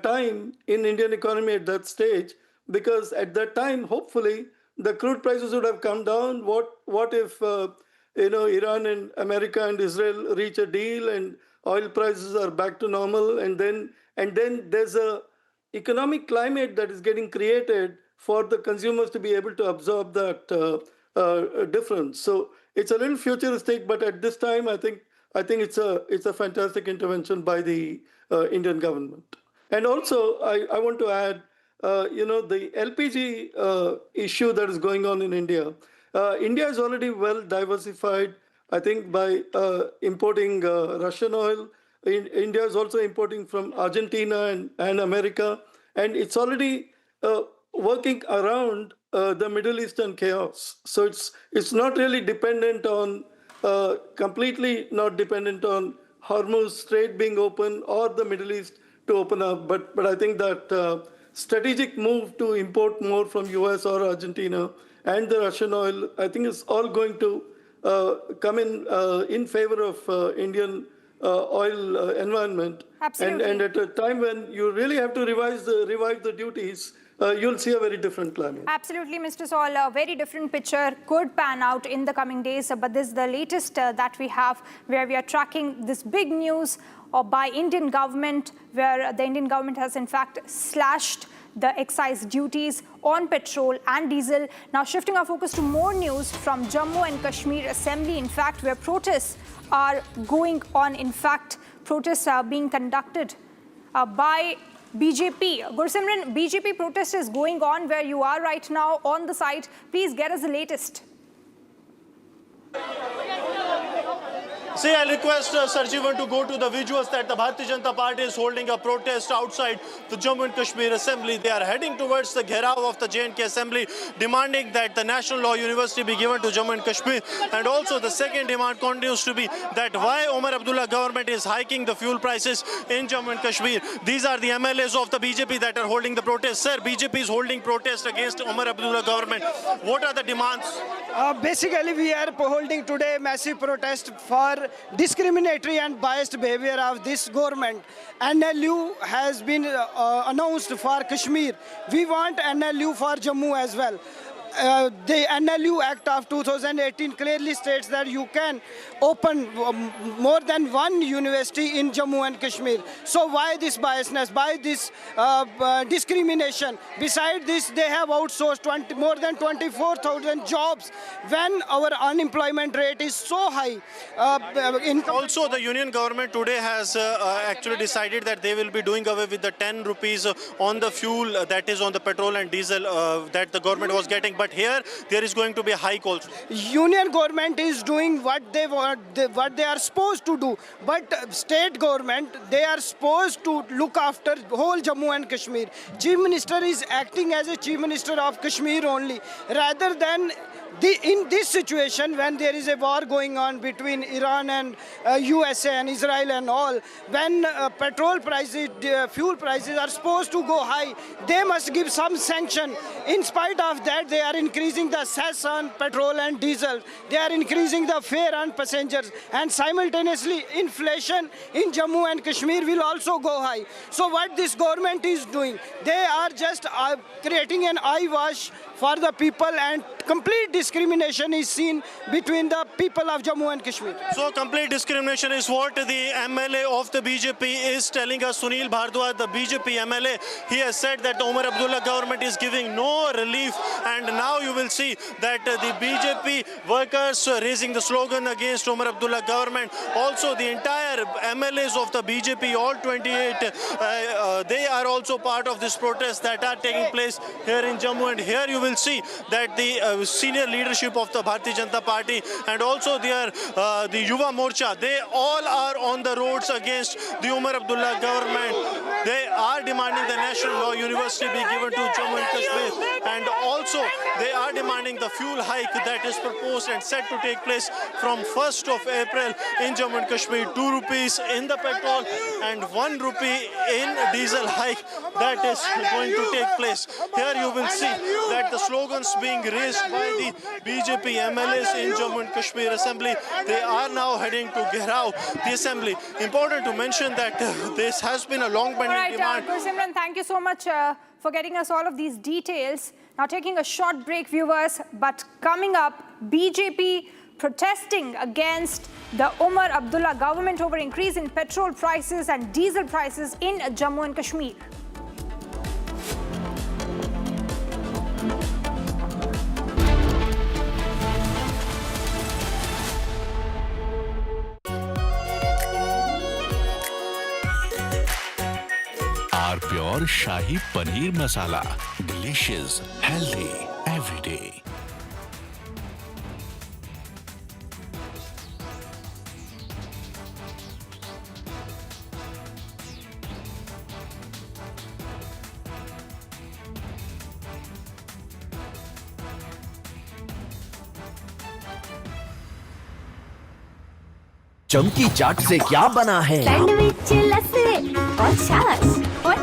time in Indian economy at that stage, because at that time, hopefully, the crude prices would have come down. What if Iran and America and Israel reach a deal and oil prices are back to normal, and then there's a economic climate that is getting created for the consumers to be able to absorb that difference. So it's a little futuristic, but at this time, I think it's a fantastic intervention by the Indian government. And also, I want to add, the LPG issue that is going on in India. India is already well diversified, I think, by importing Russian oil. India is also importing from Argentina and America, and it's already working around the Middle Eastern chaos. So it's not really dependent on, completely not dependent on Hormuz Strait being open or the Middle East to open up. But I think that strategic move to import more from US or Argentina and the Russian oil, I think is all going to come in favor of Indian oil environment. Absolutely. And at a time when you really have to revive the duties, you'll see a very different climate. Absolutely, Mr. Saul. A very different picture could pan out in the coming days, but this is the latest that we have, where we are tracking this big news by Indian government, where the Indian government has in fact slashed the excise duties on petrol and diesel. Now shifting our focus to more news from Jammu and Kashmir Assembly, in fact, where protests are going on. In fact, protests are being conducted by BJP. Gursimran, BJP protest is going on where you are right now on the site. Please get us the latest. See, I request Sarjivan to go to the visuals that the Bharatiya Janata Party is holding a protest outside the Jammu and Kashmir Assembly. They are heading towards the Gherao of the J&K Assembly, demanding that the National Law University be given to Jammu and Kashmir. And also the second demand continues to be that why Umar Abdullah government is hiking the fuel prices in Jammu and Kashmir. These are the MLAs of the BJP that are holding the protest. Sir, BJP is holding protest against Umar Abdullah government. What are the demands? Basically, we are holding today massive protest for discriminatory and biased behavior of this government. NLU has been announced for Kashmir. We want NLU for Jammu as well. The NLU Act of 2018 clearly states that you can open more than one university in Jammu and Kashmir. So why this biasness, why this discrimination? Besides this, they have outsourced more than 24,000 jobs when our unemployment rate is so high. Also, the union government today has actually decided that they will be doing away with the 10 rupees on the fuel that is on the petrol and diesel that the government was getting. But here, there is going to be a hike also. Union government is doing what they want, what they are supposed to do. But state government, they are supposed to look after whole Jammu and Kashmir. Chief Minister is acting as a Chief Minister of Kashmir only, rather than in this situation when there is a war going on between Iran and USA and Israel and all, when petrol prices, fuel prices are supposed to go high, they must give some sanction. In spite of that, they are increasing the cess on petrol and diesel. They are increasing the fare on passengers, and simultaneously inflation in Jammu and Kashmir will also go high. So what this government is doing, they are just creating an eyewash for the people, and complete discrimination is seen between the people of Jammu and Kashmir. So complete discrimination is what the MLA of the BJP is telling us. Sunil Bhardwaj, the BJP MLA, he has said that the Umar Abdullah government is giving no relief, and now you will see that the BJP workers raising the slogan against Umar Abdullah government. Also the entire MLAs of the BJP, all 28, they are also part of this protest that are taking place here in Jammu, and here you will see that the senior leadership of the Bharatiya Janata Party and also their the Yuva Morcha, they all are on the roads against the Umar Abdullah government. They are demanding the National Law University be given to Jammu and Kashmir, and also they are demanding the fuel hike that is proposed and set to take place from 1st of April in Jammu and Kashmir. 2 rupees in the petrol and 1 rupee in diesel hike that is going to take place. Here you will see that the slogans being raised by the BJP MLAs in Jammu and Kashmir Assembly. They are now heading to Gherao, the Assembly. Important to mention that this has been a long-pending demand. Simran, thank you so much for getting us all of these details. Now taking a short break, viewers, but coming up, BJP protesting against the Umar Abdullah government over increase in petrol prices and diesel prices in Jammu and Kashmir. Pure Shahi Paneer Masala. Delicious, healthy, every day. चमकी चाट से क्या बना है? Sandwich, लस्सी और छाछ और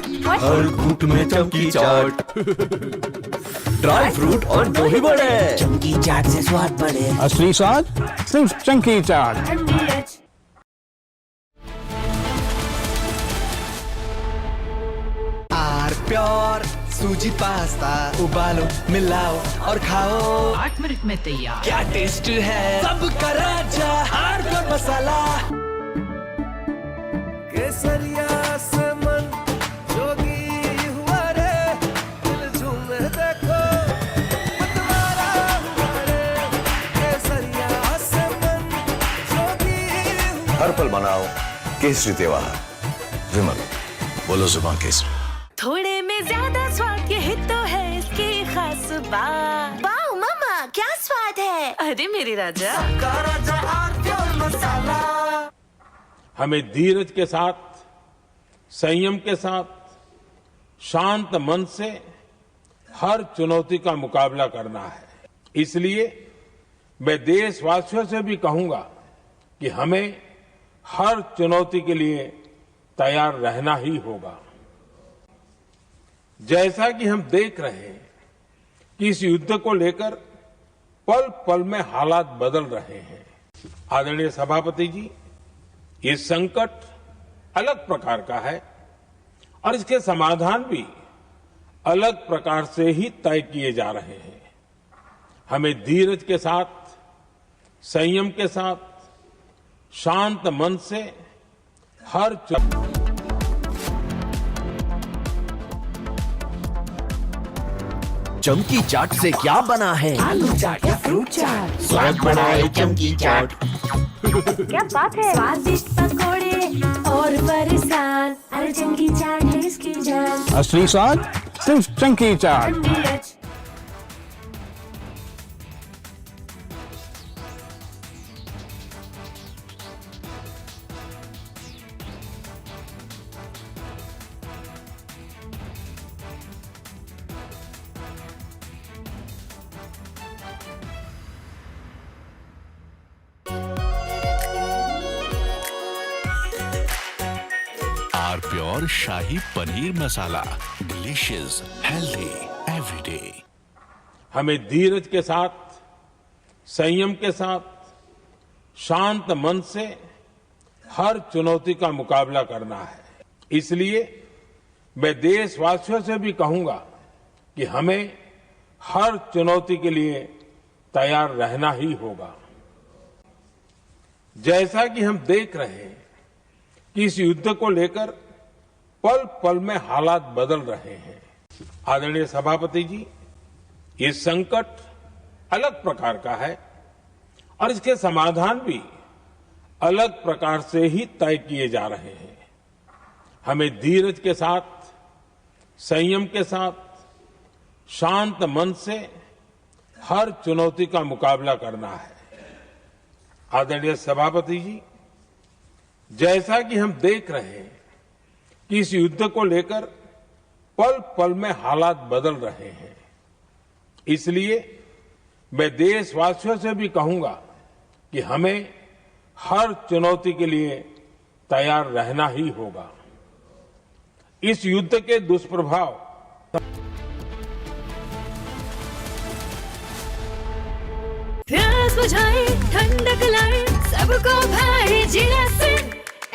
हर घूंट में चमकी चाट, ड्राई फ्रूट और दही बड़े। चमकी चाट से स्वाद बढ़े। असली स्वाद सिर्फ चमकी चाट। प्योर सूजी पास्ता उबालो मिलाओ और खाओ 8 मिनट में तैयार। क्या टेस्ट है सबका राजा आर प्योर मसाला। केसरिया से मन जोगी हुआ रे, दिल झूमे देखो मतवारा हुआ रे। केसरिया से मन जोगी हुआ। हर पल मनाओ केसरी त्योहार। विमल, बोलो जुबान केसरी। थोड़े में ज्यादा स्वाद यही तो है इसकी खास बात। वाओ मामा क्या स्वाद है। अरे मेरे राजा मसाला। हमें धीरज के साथ, संयम के साथ, शांत मन से हर चुनौती का मुकाबला करना है। इसलिए मैं देशवासियों से भी कहूंगा कि हमें हर चुनौती के लिए तैयार रहना ही होगा। जैसा कि हम देख रहे हैं कि इस युद्ध को लेकर पल पल में हालात बदल रहे हैं। आदरणीय सभापति जी, ये संकट अलग प्रकार का है और इसके समाधान भी अलग प्रकार से ही तय किए जा रहे हैं। हमें धीरज के साथ, संयम के साथ, शांत मन से हर चमकी चाट से क्या बना है? आलू चाट या फ्रूट चाट, स्वाद बनाए चमकी चाट। क्या बात है। स्वादिष्ट पकोड़े और फरसान, अरे चमकी चाट है इसकी जान। असली स्वाद सिर्फ चमकी chaat. R pure shahi paneer masala, delicious, healthy everyday. हमें धीरज के साथ, संयम के साथ, शांत मन से हर चुनौती का मुकाबला करना है। इसलिए मैं देशवासियों से भी कहूंगा कि हमें हर चुनौती के लिए तैयार रहना ही होगा। जैसा कि हम देख रहे हैं कि इस युद्ध को लेकर पल पल में हालात बदल रहे हैं। आदरणीय सभापति जी, ये संकट अलग प्रकार का है और इसके समाधान भी अलग प्रकार से ही तय किए जा रहे हैं। हमें धीरज के साथ, संयम के साथ, शांत मन से हर चुनौती का मुकाबला करना है। आदरणीय सभापति जी, जैसा कि हम देख रहे हैं कि इस युद्ध को लेकर पल पल में हालात बदल रहे हैं। इसलिए मैं देशवासियों से भी कहूंगा कि हमें हर चुनौती के लिए तैयार रहना ही होगा। इस युद्ध के दुष्प्रभाव प्यास बुझाए ठंडक लाए सबको भाई जीरा से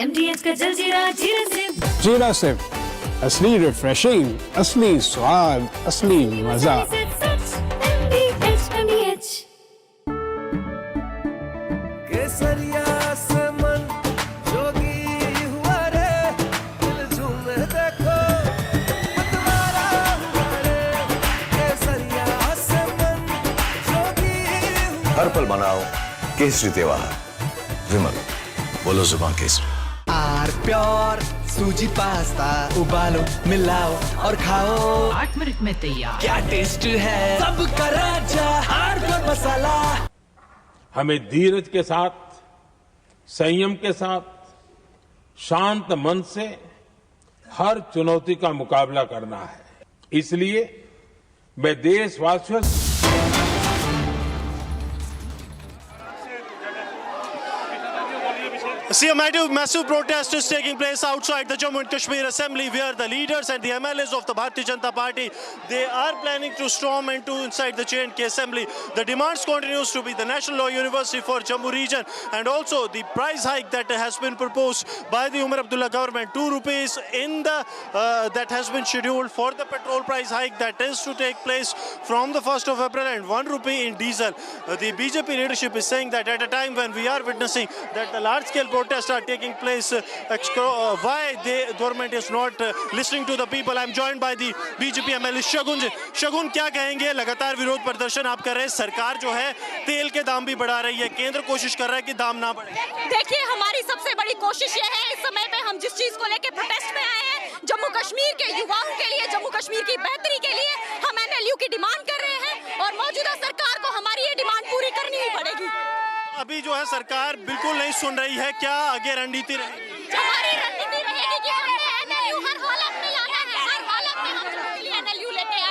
MDH का जलजीरा जीरा से। जीरा से असली रिफ्रेशिंग, असली स्वाद, असली मजा। MDH। केसरिया से मन जोगी हुआ रे, दिल झूमे देखो मतवारा हुआ रे। केसरिया से मन जोगी हुआ। हर पल मनाओ केसरी त्योहार। विमल, बोलो जुबान केसरी। आर प्योर सूजी पास्ता उबालो मिलाओ और खाओ 8 मिनट में तैयार। क्या टेस्ट है सबका राजा आर प्योर मसाला। हमें धीरज के साथ, संयम के साथ, शांत मन से हर चुनौती का मुकाबला करना है। इसलिए मैं देशवासियों See, a massive protest is taking place outside the Jammu and Kashmir Assembly, where the leaders and the MLAs of the Bharatiya Janata Party, they are planning to storm into inside the J&K Assembly. The demands continues to be the National Law University for Jammu region, and also the price hike that has been proposed by the Umar Abdullah government, 2 rupees in the that has been scheduled for the petrol price hike that is to take place from the 1st of April, and 1 rupee in diesel. The BJP leadership is saying that at a time when we are witnessing that the large-scale protests are taking place, why the government is not listening to the people. I'm joined by the BJP MLA शगुन। शगुन, क्या कहेंगे? लगातार विरोध प्रदर्शन आप कर रहे हैं, सरकार जो है तेल के दाम भी बढ़ा रही है, केंद्र कोशिश कर रहा है कि दाम ना बढ़े। देखिए, हमारी सबसे बड़ी कोशिश ये है, इस समय पे हम जिस चीज को लेके प्रोटेस्ट में आए हैं, जम्मू कश्मीर के युवाओं के लिए, जम्मू कश्मीर की बेहतरी के लिए हम NLU की डिमांड कर रहे हैं, और मौजूदा सरकार को हमारी ये डिमांड पूरी करनी ही पड़ेगी। अभी जो है सरकार बिल्कुल नहीं सुन रही है, क्या आगे रणनीति रहेगी? हमारी रणनीति रहेगी कि हमने NLU हर हालत में लाना है, हर हालत में हम जम्मू के लिए NLU लेके आए।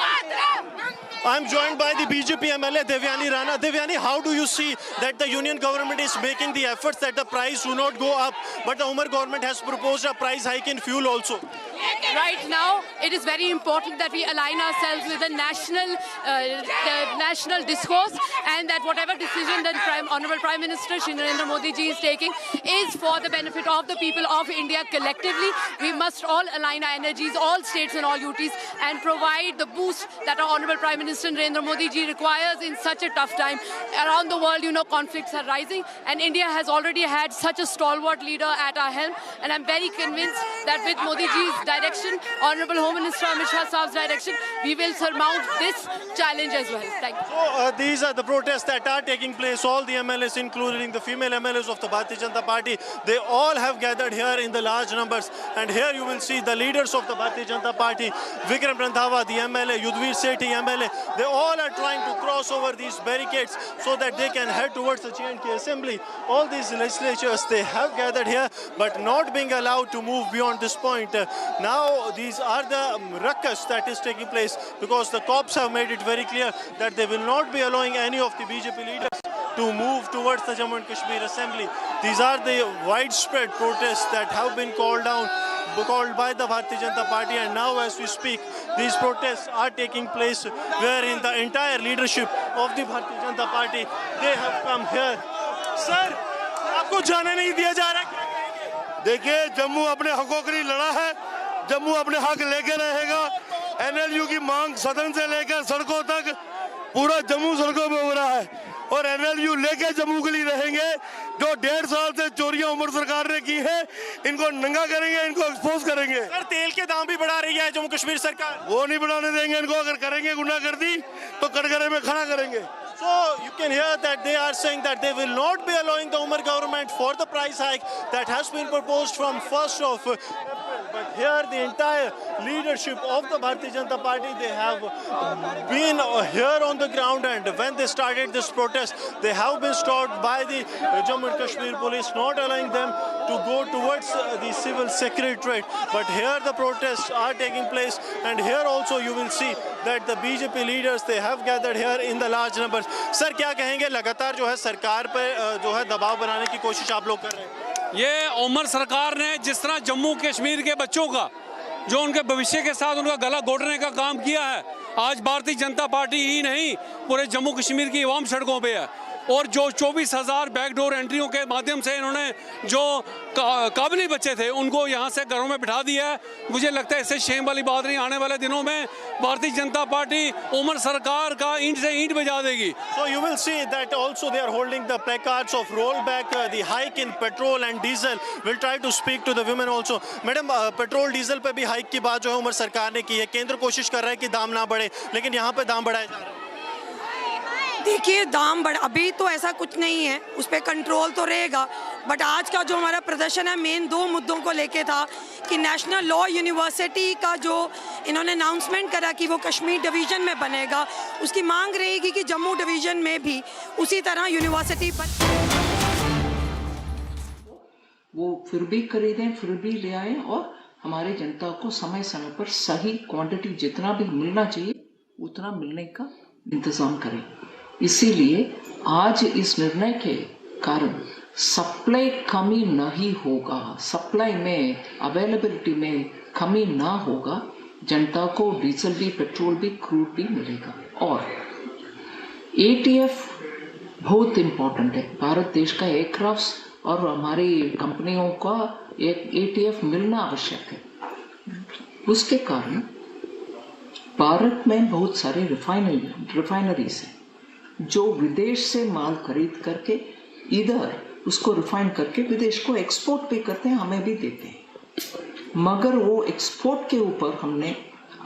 I'm joined by the BJP MLA Devyani Rana. Devyani, how do you see that the union government is making the efforts that the price do not go up, but the Umar government has proposed a price hike in fuel also? Right now, it is very important that we align ourselves with the national discourse, and that whatever decision that Honorable Prime Minister Shri Narendra Modi ji is taking is for the benefit of the people of India collectively. We must all align our energies, all states and all UTs, and provide the boost that our Honorable Prime Minister Narendra Modi ji requires in such a tough time. Around the world, you know, conflicts are rising, and India has already had such a stalwart leader at our helm, and I'm very convinced that with Modi ji's direction, Honorable Home Minister Amit Shah Saab's direction, we will surmount this challenge as well. Thank you. So these are the protests that are taking place. All the MLAs, including the female MLAs of the Bharatiya Janata Party, they all have gathered here in the large numbers. And here you will see the leaders of the Bharatiya Janata Party, Vikram Randhawa, the MLA, Yudhvir Sethi, MLA, they all are trying to cross over these barricades so that they can head towards the J&K Assembly. All these legislatures, they have gathered here, but not being allowed to move beyond this point. Now, these are the ruckus that is taking place, because the cops have made it very clear that they will not be allowing any of the BJP leaders to move towards the Jammu and Kashmir Assembly. These are the widespread protests that have been called by the Bharatiya Janata Party, and now as we speak, these protests are taking place wherein the entire leadership of the Bharatiya Janata Party, they have come here. Sir, आपको जाने नहीं दिया जा रहा है? देखिए, जम्मू अपने हकों के लिए लड़ा है, जम्मू अपने हक लेके रहेगा। NLU की मांग सदन से लेकर सड़कों तक, पूरा जम्मू सड़कों पे हो रहा है, और NLU लेके जम्मू के लिए रहेंगे। जो 1.5 साल से चोरियां उमर सरकार ने की है, इनको नंगा करेंगे, इनको एक्सपोज करेंगे। सर, तेल के दाम भी बढ़ा रही है जम्मू कश्मीर सरकार। वो नहीं बढ़ाने देंगे इनको, अगर करेंगे गुंडागर्दी तो कटघरे में खड़ा करेंगे। So you can hear that they are saying that they will not be allowing the Umar government for the price hike that has been proposed from 1st of April. But here the entire leadership of the Bharatiya Janata Party, they have been here on the ground, and when they started this protest, they have been stopped by the Jammu and Kashmir police, not allowing them to go towards the civil secretariat. But here the protests are taking place, and here also you will see that the BJP leaders, they have gathered here in the large numbers. Sir, क्या कहेंगे? लगातार जो है सरकार पे जो है दबाव बनाने की कोशिश आप लोग कर रहे हैं। ये उमर सरकार ने जिस तरह जम्मू कश्मीर के बच्चों का, जो उनके भविष्य के साथ उनका गला घोटने का काम किया है, आज भारतीय जनता पार्टी ही नहीं, पूरे जम्मू कश्मीर की आवाम सड़कों पे है। और जो 24,000 बैकडोर एंट्रियों के माध्यम से इन्होंने जो काबिल बच्चे थे उनको यहाँ से घरों में बिठा दिया है, मुझे लगता है इससे शेम वाली बात नहीं। आने वाले दिनों में भारतीय जनता पार्टी उमर सरकार का ईंट से ईंट बजा देगी। So you will see that also they are holding the placards of roll back the hike in petrol and diesel. We'll try to speak to the women also. Madam, petrol diesel पे भी hike की बात जो है उमर सरकार ने की है, केंद्र कोशिश कर रहा है कि दाम ना बढ़े, लेकिन यहाँ पे दाम बढ़ाए जा रहे हैं। देखिए, दाम बढ़, अभी तो ऐसा कुछ नहीं है, उस पर कंट्रोल तो रहेगा, बट आज का जो हमारा प्रदर्शन है मेन 2 मुद्दों को लेके था कि नेशनल लॉ यूनिवर्सिटी का जो इन्होंने अनाउंसमेंट करा कि वो कश्मीर डिवीज़न में बनेगा, उसकी मांग रहेगी कि जम्मू डिवीज़न में भी उसी तरह यूनिवर्सिटी वो फिर भी खरीदें, फिर भी ले आए, और हमारे जनता को समय समय पर सही क्वांटिटी जितना भी मिलना चाहिए उतना मिलने का इंतज़ाम करें। इसीलिए आज इस निर्णय के कारण सप्लाई कमी नहीं होगा, सप्लाई में अवेलेबिलिटी में कमी ना होगा, जनता को डीजल भी, पेट्रोल भी, क्रूड भी मिलेगा। और एटीएफ बहुत इम्पोर्टेंट है, भारत देश का एयरक्राफ्ट और हमारी कंपनियों का एक एटीएफ मिलना आवश्यक है। उसके कारण भारत में बहुत सारे रिफाइनरीज हैं जो विदेश से माल खरीद करके इधर उसको रिफाइन करके विदेश को एक्सपोर्ट भी करते हैं, हमें भी देते हैं। मगर वो एक्सपोर्ट के ऊपर हमने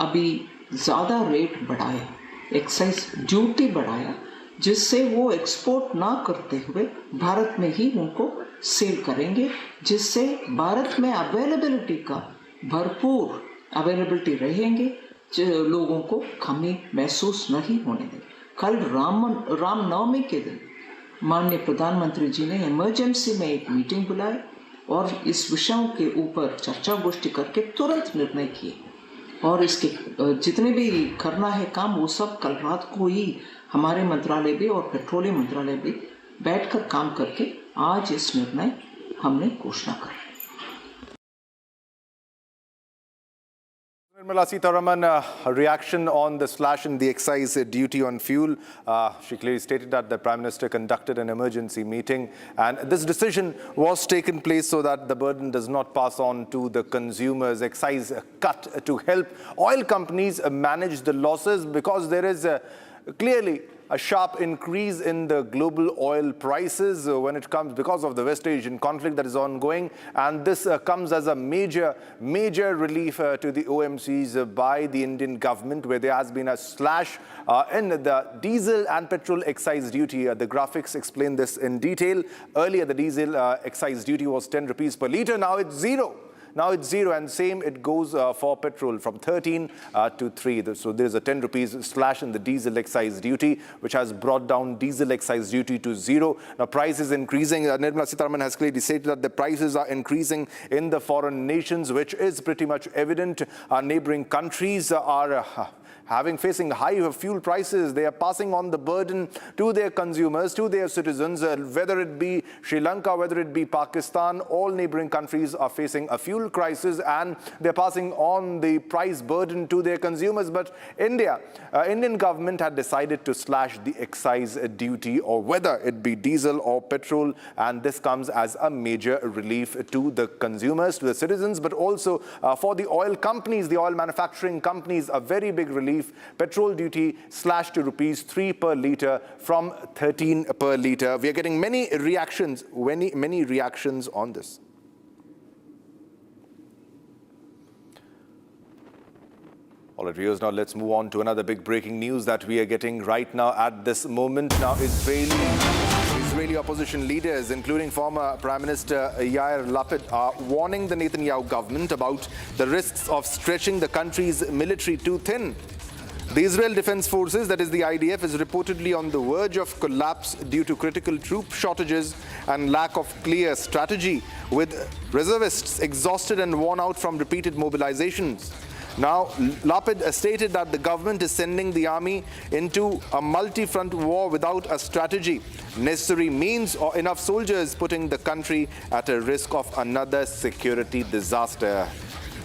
अभी ज़्यादा रेट बढ़ाया, एक्साइज ड्यूटी बढ़ाया, जिससे वो एक्सपोर्ट ना करते हुए भारत में ही उनको सेल करेंगे, जिससे भारत में अवेलेबिलिटी का भरपूर अवेलेबिलिटी रहेंगे, लोगों को कमी महसूस नहीं होने देंगे। कल रामनवमी के दिन माननीय प्रधानमंत्री जी ने इमरजेंसी में एक मीटिंग बुलाई और इस विषयों के ऊपर चर्चा गोष्ठी करके तुरंत निर्णय किए, और इसके जितने भी करना है काम वो सब कल रात को ही हमारे मंत्रालय भी और पेट्रोलियम मंत्रालय भी बैठकर काम करके आज इस निर्णय हमने घोषणा कर। Nirmala Sitharaman, a reaction on the slash in the excise duty on fuel. She clearly stated that the Prime Minister conducted an emergency meeting, and this decision was taken place so that the burden does not pass on to the consumers. Excise cut to help oil companies manage the losses, because there is clearly a sharp increase in the global oil prices when it comes because of the West Asian conflict that is ongoing, and this comes as a major relief to the OMCs by the Indian government, where there has been a slash in the diesel and petrol excise duty. The graphics explain this in detail. Earlier the diesel excise duty was 10 rupees per litre, now it's zero. Now it's zero, and same it goes for petrol, from 13 to 3. So there's a 10 rupees slash in the diesel excise duty, which has brought down diesel excise duty to zero. Now price is increasing. Nirmala Sitharaman has clearly stated that the prices are increasing in the foreign nations, which is pretty much evident. Our neighboring countries are facing high fuel prices. They are passing on the burden to their consumers, to their citizens, whether it be Sri Lanka, whether it be Pakistan. All neighboring countries are facing a fuel crisis, and they're passing on the price burden to their consumers. But Indian government had decided to slash the excise duty, or whether it be diesel or petrol, and this comes as a major relief to the consumers, to the citizens, but also for the oil companies, the oil manufacturing companies, a very big relief. Petrol duty slashed to rupees 3 per litre from 13 per litre. We are getting many reactions on this. All right, viewers, now let's move on to another big breaking news that we are getting right now at this moment. Now, Israeli opposition leaders, including former Prime Minister Yair Lapid, are warning the Netanyahu government about the risks of stretching the country's military too thin. The Israel Defense Forces, that is the IDF, is reportedly on the verge of collapse due to critical troop shortages and lack of clear strategy, with reservists exhausted and worn out from repeated mobilizations. Now, Lapid stated that the government is sending the army into a multi-front war without a strategy, necessary means, or enough soldiers, putting the country at a risk of another security disaster.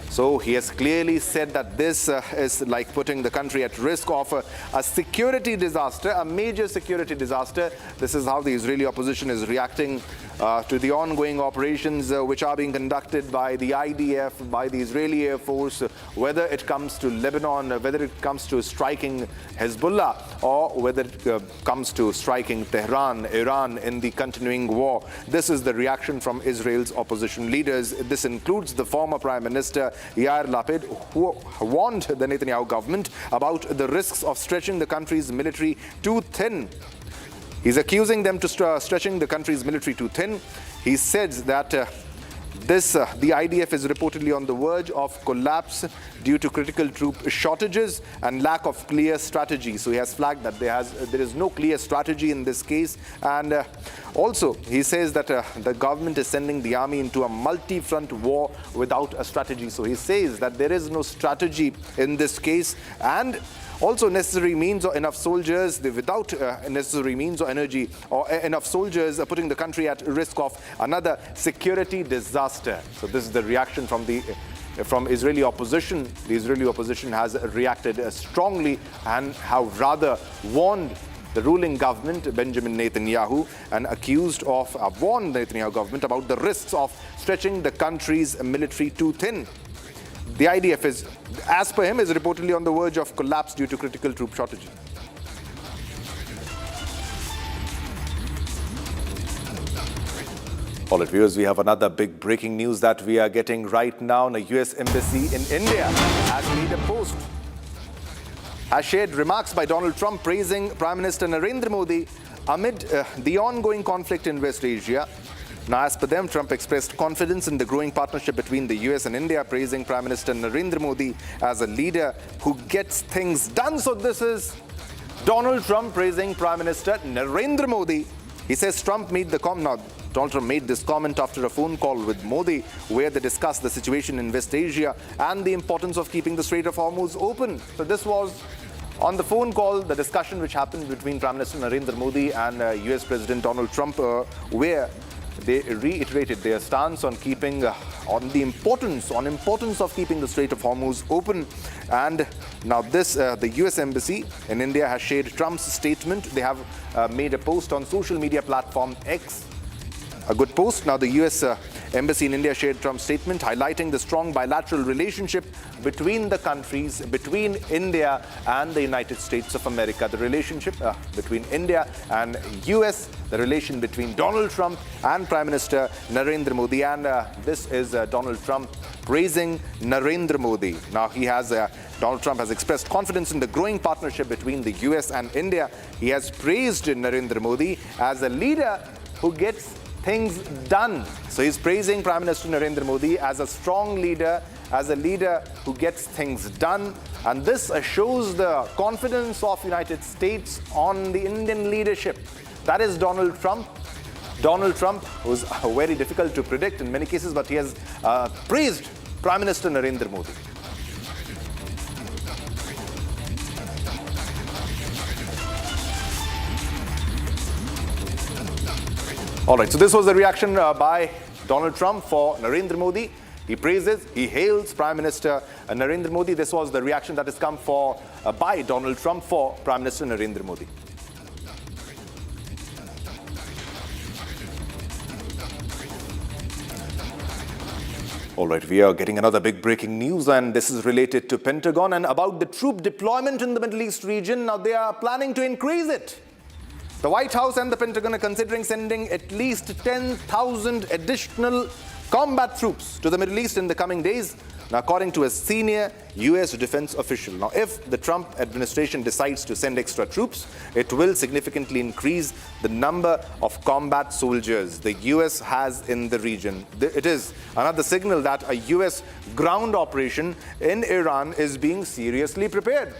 So he has clearly said that this is like putting the country at risk of a security disaster, a major security disaster. This is how the Israeli opposition is reacting to the ongoing operations which are being conducted by the IDF, by the Israeli Air Force, whether it comes to Lebanon, whether it comes to striking Hezbollah, or whether it comes to striking Tehran, Iran in the continuing war. This is the reaction from Israel's opposition leaders. This includes the former Prime Minister Yair Lapid, who warned the Netanyahu government about the risks of stretching the country's military too thin. He's accusing them to stretching the country's military too thin. He says that the IDF is reportedly on the verge of collapse due to critical troop shortages and lack of clear strategy. So he has flagged that there is no clear strategy in this case. And also, he says that the government is sending the army into a multi-front war without a strategy. So he says that there is no strategy in this case. And Also, necessary means or enough soldiers, without necessary means or energy or enough soldiers, putting the country at risk of another security disaster. So this is the reaction from Israeli opposition. The Israeli opposition has reacted strongly and have rather warned the ruling government, Benjamin Netanyahu, and warned the Netanyahu government about the risks of stretching the country's military too thin. The IDF is, as per him, is reportedly on the verge of collapse due to critical troop shortages. All right, viewers, we have another big breaking news that we are getting right now. The US Embassy in India has made a post, has shared remarks by Donald Trump praising Prime Minister Narendra Modi amid the ongoing conflict in West Asia. Now, as per them, Trump expressed confidence in the growing partnership between the US and India, praising Prime Minister Narendra Modi as a leader who gets things done. So this is Donald Trump praising Prime Minister Narendra Modi. He says Donald Trump made this comment after a phone call with Modi, where they discussed the situation in West Asia and the importance of keeping the Strait of Hormuz open. So this was on the phone call, the discussion which happened between Prime Minister Narendra Modi and US President Donald Trump, where they reiterated their stance on keeping the importance of keeping the Strait of Hormuz open. And now the US Embassy in India has shared Trump's statement. They have made a post on social media platform X. A good post. Now, the US Embassy in India shared Trump's statement, highlighting the strong bilateral relationship between the countries, between India and the United States of America. The relationship between India and US, the relation between Donald Trump and Prime Minister Narendra Modi. And this is Donald Trump praising Narendra Modi. Now, Donald Trump has expressed confidence in the growing partnership between the US and India. He has praised Narendra Modi as a leader who gets things done. So he's praising Prime Minister Narendra Modi as a strong leader, as a leader who gets things done. And this shows the confidence of United States on the Indian leadership. That is Donald Trump. Donald Trump was very difficult to predict in many cases, but he has praised Prime Minister Narendra Modi. All right, so this was the reaction by Donald Trump for Narendra Modi. He praises, he hails Prime Minister Narendra Modi. This was the reaction that has come by Donald Trump for Prime Minister Narendra Modi. All right, we are getting another big breaking news, and this is related to Pentagon and about the troop deployment in the Middle East region. Now, they are planning to increase it. The White House and the Pentagon are considering sending at least 10,000 additional combat troops to the Middle East in the coming days, now, according to a senior U.S. defense official. Now, if the Trump administration decides to send extra troops, it will significantly increase the number of combat soldiers the U.S. has in the region. It is another signal that a U.S. ground operation in Iran is being seriously prepared.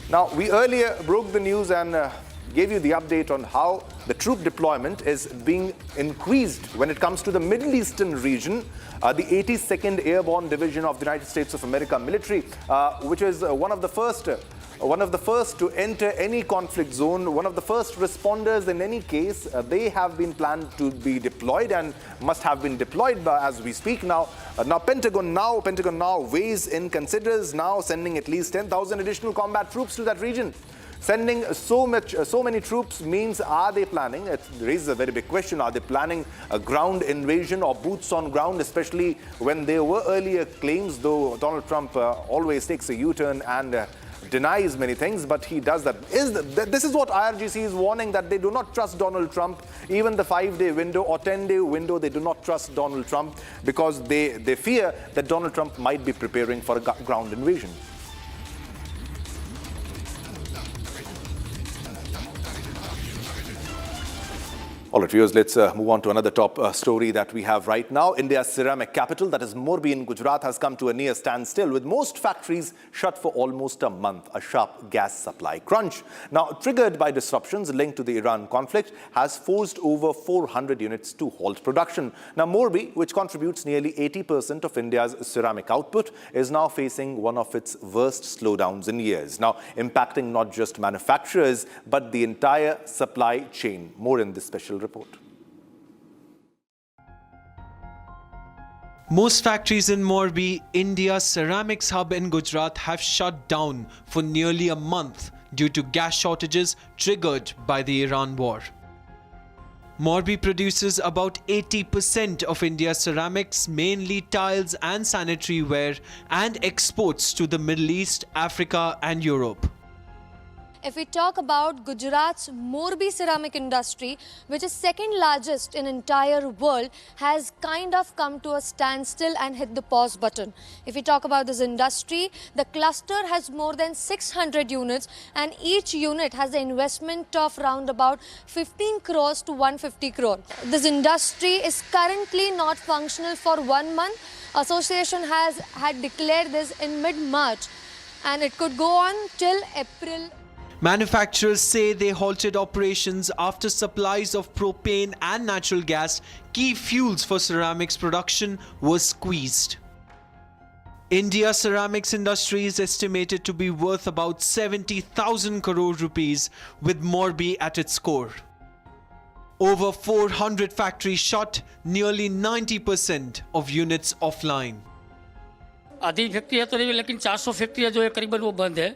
Now, we earlier broke the news and gave you the update on how the troop deployment is being increased when it comes to the Middle Eastern region. The 82nd Airborne Division of the United States of America military, which is one of the first to enter any conflict zone, one of the first responders in any case. They have been planned to be deployed and must have been deployed as we speak now. Pentagon now considers now sending at least 10,000 additional combat troops to that region. Sending so many troops means, are they planning? It raises a very big question. Are they planning a ground invasion or boots on ground, especially when there were earlier claims, though Donald Trump always takes a U-turn and denies many things, but he does that. This is what IRGC is warning, that they do not trust Donald Trump. Even the 5-day window or 10-day window, they do not trust Donald Trump because they fear that Donald Trump might be preparing for a ground invasion. All right, viewers, let's move on to another top story that we have right now. India's ceramic capital, that is Morbi in Gujarat, has come to a near standstill, with most factories shut for almost a month. A sharp gas supply crunch, now triggered by disruptions linked to the Iran conflict, has forced over 400 units to halt production. Now, Morbi, which contributes nearly 80% of India's ceramic output, is now facing one of its worst slowdowns in years, now impacting not just manufacturers, but the entire supply chain. More in this special report. Most factories in Morbi, India's ceramics hub in Gujarat, have shut down for nearly a month due to gas shortages triggered by the Iran war. Morbi produces about 80% of India's ceramics, mainly tiles and sanitary ware, and exports to the Middle East, Africa and Europe. If we talk about Gujarat's Morbi ceramic industry, which is second largest in entire world, has kind of come to a standstill and hit the pause button. If we talk about this industry, the cluster has more than 600 units, and each unit has an investment of around about 15 crores to 150 crore. This industry is currently not functional for 1 month. Association had declared this in mid-March, and it could go on till April. Manufacturers say they halted operations after supplies of propane and natural gas, key fuels for ceramics production, were squeezed. India's ceramics industry is estimated to be worth about 70,000 crore rupees, with Morbi at its core. Over 400 factories shut, nearly 90% of units offline. आधी factory है तो नहीं, लेकिन 400 फैक्ट्रियाँ जो है करीबन वो बंद है।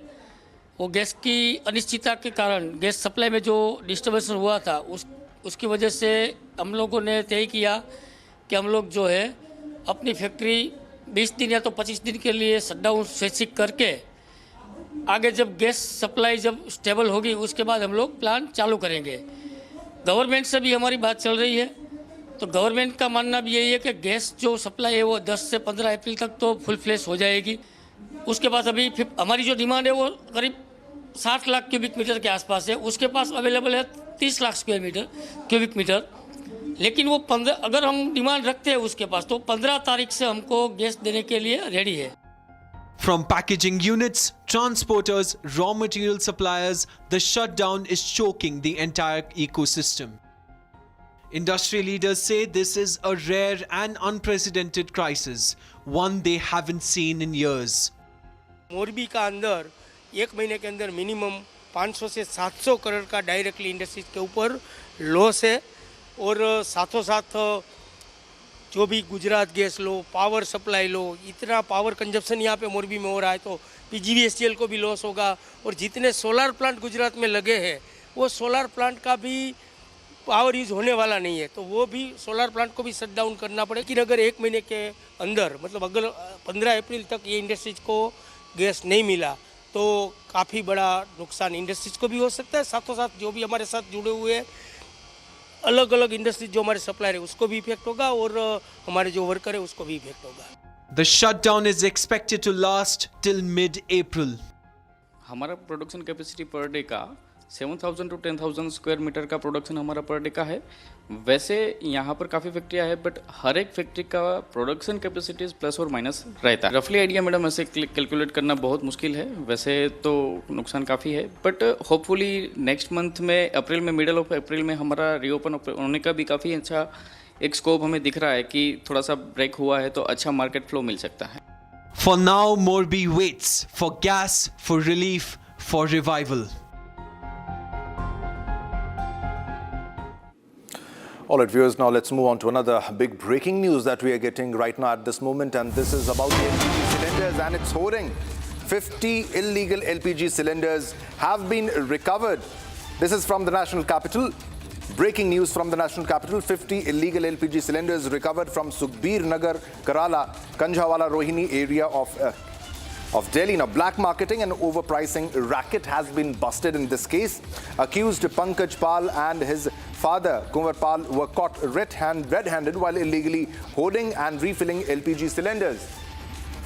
वो गैस की अनिश्चितता के कारण, गैस सप्लाई में जो डिस्टर्बेंस हुआ था, उसकी वजह से हम लोगों ने तय किया कि हम लोग जो है अपनी फैक्ट्री 20 दिन या तो 25 दिन के लिए शटडाउन स्वैच्छिक करके आगे जब गैस सप्लाई जब स्टेबल होगी उसके बाद हम लोग प्लान चालू करेंगे। गवर्नमेंट से भी हमारी बात चल रही है, तो गवर्नमेंट का मानना भी यही है कि गैस जो सप्लाई है वो 10 से 15 अप्रैल तक तो फुल फ्लैश हो जाएगी। उसके बाद अभी हमारी जो डिमांड है वो करीब 60 लाख क्यूबिक मीटर के आसपास है। उसके पास अवेलेबल है 30 लाख क्यूबिक मीटर, लेकिन वो 15 अगर हम डिमांड रखते हैं उसके पास तो 15 तारीख से हमको गैस देने के लिए रेडी है। From packaging units, transporters, raw material suppliers, the shutdown is choking the entire ecosystem. Industry leaders say this is a rare and unprecedented crisis, one they haven't seen in years. Morbi का अंदर एक महीने के अंदर minimum 500 से 700 करोड़ का directly industries के ऊपर लॉस है, और साथों साथ जो भी गुजरात गैस लो, पावर सप्लाई लो, इतना पावर कंजप्शन यहाँ पे मोरबी में हो रहा है, तो पीजीवीएससीएल को भी लॉस होगा। और जितने सोलर प्लांट गुजरात में लगे हैं वो सोलर प्लांट का भी पावर यूज होने वाला नहीं है, तो वो भी सोलर प्लांट को भी शट डाउन करना पड़ेगा। लेकिन अगर एक महीने के अंदर मतलब अगर 15 अप्रैल तक ये इंडस्ट्रीज को गैस नहीं मिला तो काफ़ी बड़ा नुकसान इंडस्ट्रीज को भी हो सकता है। साथों साथ जो भी हमारे साथ जुड़े हुए अलग अलग इंडस्ट्रीज जो हमारे सप्लायर है उसको भी इफेक्ट होगा, और हमारे जो वर्कर है उसको भी इफेक्ट होगा। The shutdown is expected to last till mid-April. हमारा प्रोडक्शन कैपेसिटी पर डे का 7,000 to 10,000 स्क्वायर मीटर का प्रोडक्शन हमारा पर डे का है। वैसे यहाँ पर काफ़ी फैक्ट्रियाँ हैं, बट हर एक फैक्ट्री का प्रोडक्शन कैपेसिटीज प्लस और माइनस रहता है। रफली आइडिया मैडम ऐसे कैलकुलेट करना बहुत मुश्किल है, वैसे तो नुकसान काफ़ी है, बट होपफुली नेक्स्ट मंथ में अप्रैल में, मिडल ऑफ अप्रैल में हमारा रीओपन होने का भी काफ़ी अच्छा एक स्कोप हमें दिख रहा है कि थोड़ा सा ब्रेक हुआ है तो अच्छा मार्केट फ्लो मिल सकता है। For now, Morbi waits for gas, for relief, for revival. All right, viewers, now let's move on to another big breaking news that we are getting right now at this moment, and this is about the LPG cylinders and its hoarding. 50 illegal LPG cylinders have been recovered. This is from the national capital. Breaking news from the national capital. 50 illegal LPG cylinders recovered from Sukhbir Nagar, Kerala, Kanjhawala, Rohini area of Delhi. Now, black marketing and overpricing racket has been busted in this case. Accused Pankaj Pal and his father, Kunwar Pal, were caught red-handed while illegally hoarding and refilling LPG cylinders.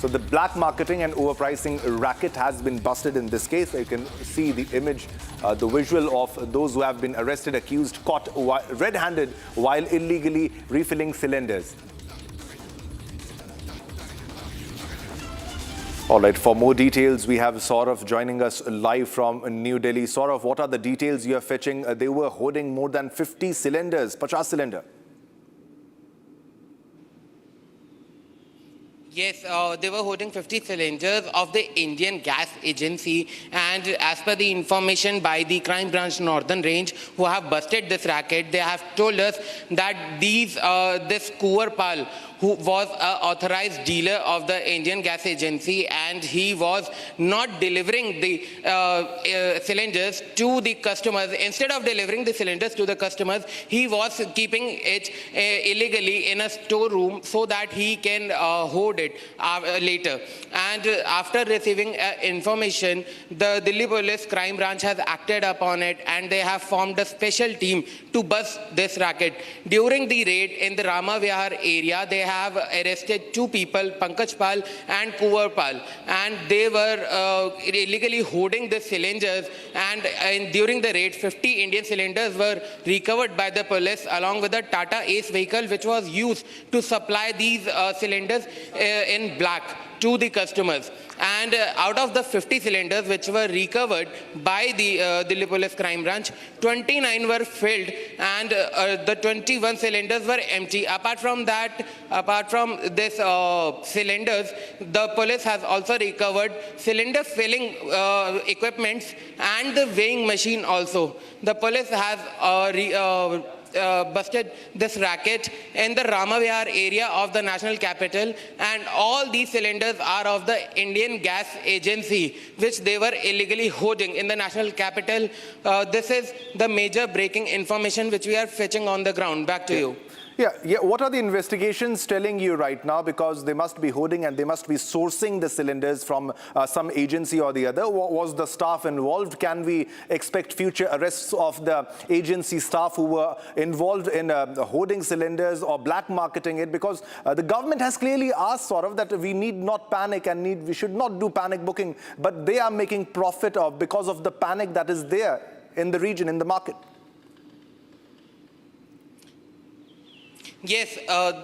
So the black marketing and overpricing racket has been busted in this case. You can see the image, the visual of those who have been arrested, accused, caught red-handed while illegally refilling cylinders. All right, for more details, we have Saurav joining us live from New Delhi. Saurav, what are the details you are fetching? They were hoarding more than 50 cylinders, 50 cylinder. Yes, they were holding 50 cylinders of the Indian Gas Agency, and as per the information by the Crime Branch Northern Range, who have busted this racket, they have told us that this Kuwarpal, who was an authorized dealer of the Indian Gas Agency, and he was not delivering the cylinders to the customers. Instead of delivering the cylinders to the customers, he was keeping it illegally in a storeroom so that he can hoard it later. And after receiving information, the Delhi Police Crime Branch has acted upon it, and they have formed a special team to bust this racket. During the raid in the Rama Vihar area, they have arrested two people, Pankaj Pal and Kuwar Pal, and they were illegally hoarding the cylinders, and during the raid 50 Indian cylinders were recovered by the police along with a Tata Ace vehicle which was used to supply these cylinders in black to the customers. And out of the 50 cylinders which were recovered by the Delhi Police Crime Branch, 29 were filled, and the 21 cylinders were empty. Apart from this cylinders, the police has also recovered cylinder filling equipments and the weighing machine also. The police has busted this racket in the Rama Vihar area of the national capital, and all these cylinders are of the Indian Gas Agency, which they were illegally hoarding in the national capital. This is the major breaking information which we are fetching on the ground. Back to you. Yeah. What are the investigations telling you right now? Because they must be hoarding and they must be sourcing the cylinders from some agency or the other. Was the staff involved? Can we expect future arrests of the agency staff who were involved in hoarding cylinders or black marketing it? Because the government has clearly asked Saurav that we need not panic and we should not do panic booking, but they are making profit because of the panic that is there in the region, in the market. Yes,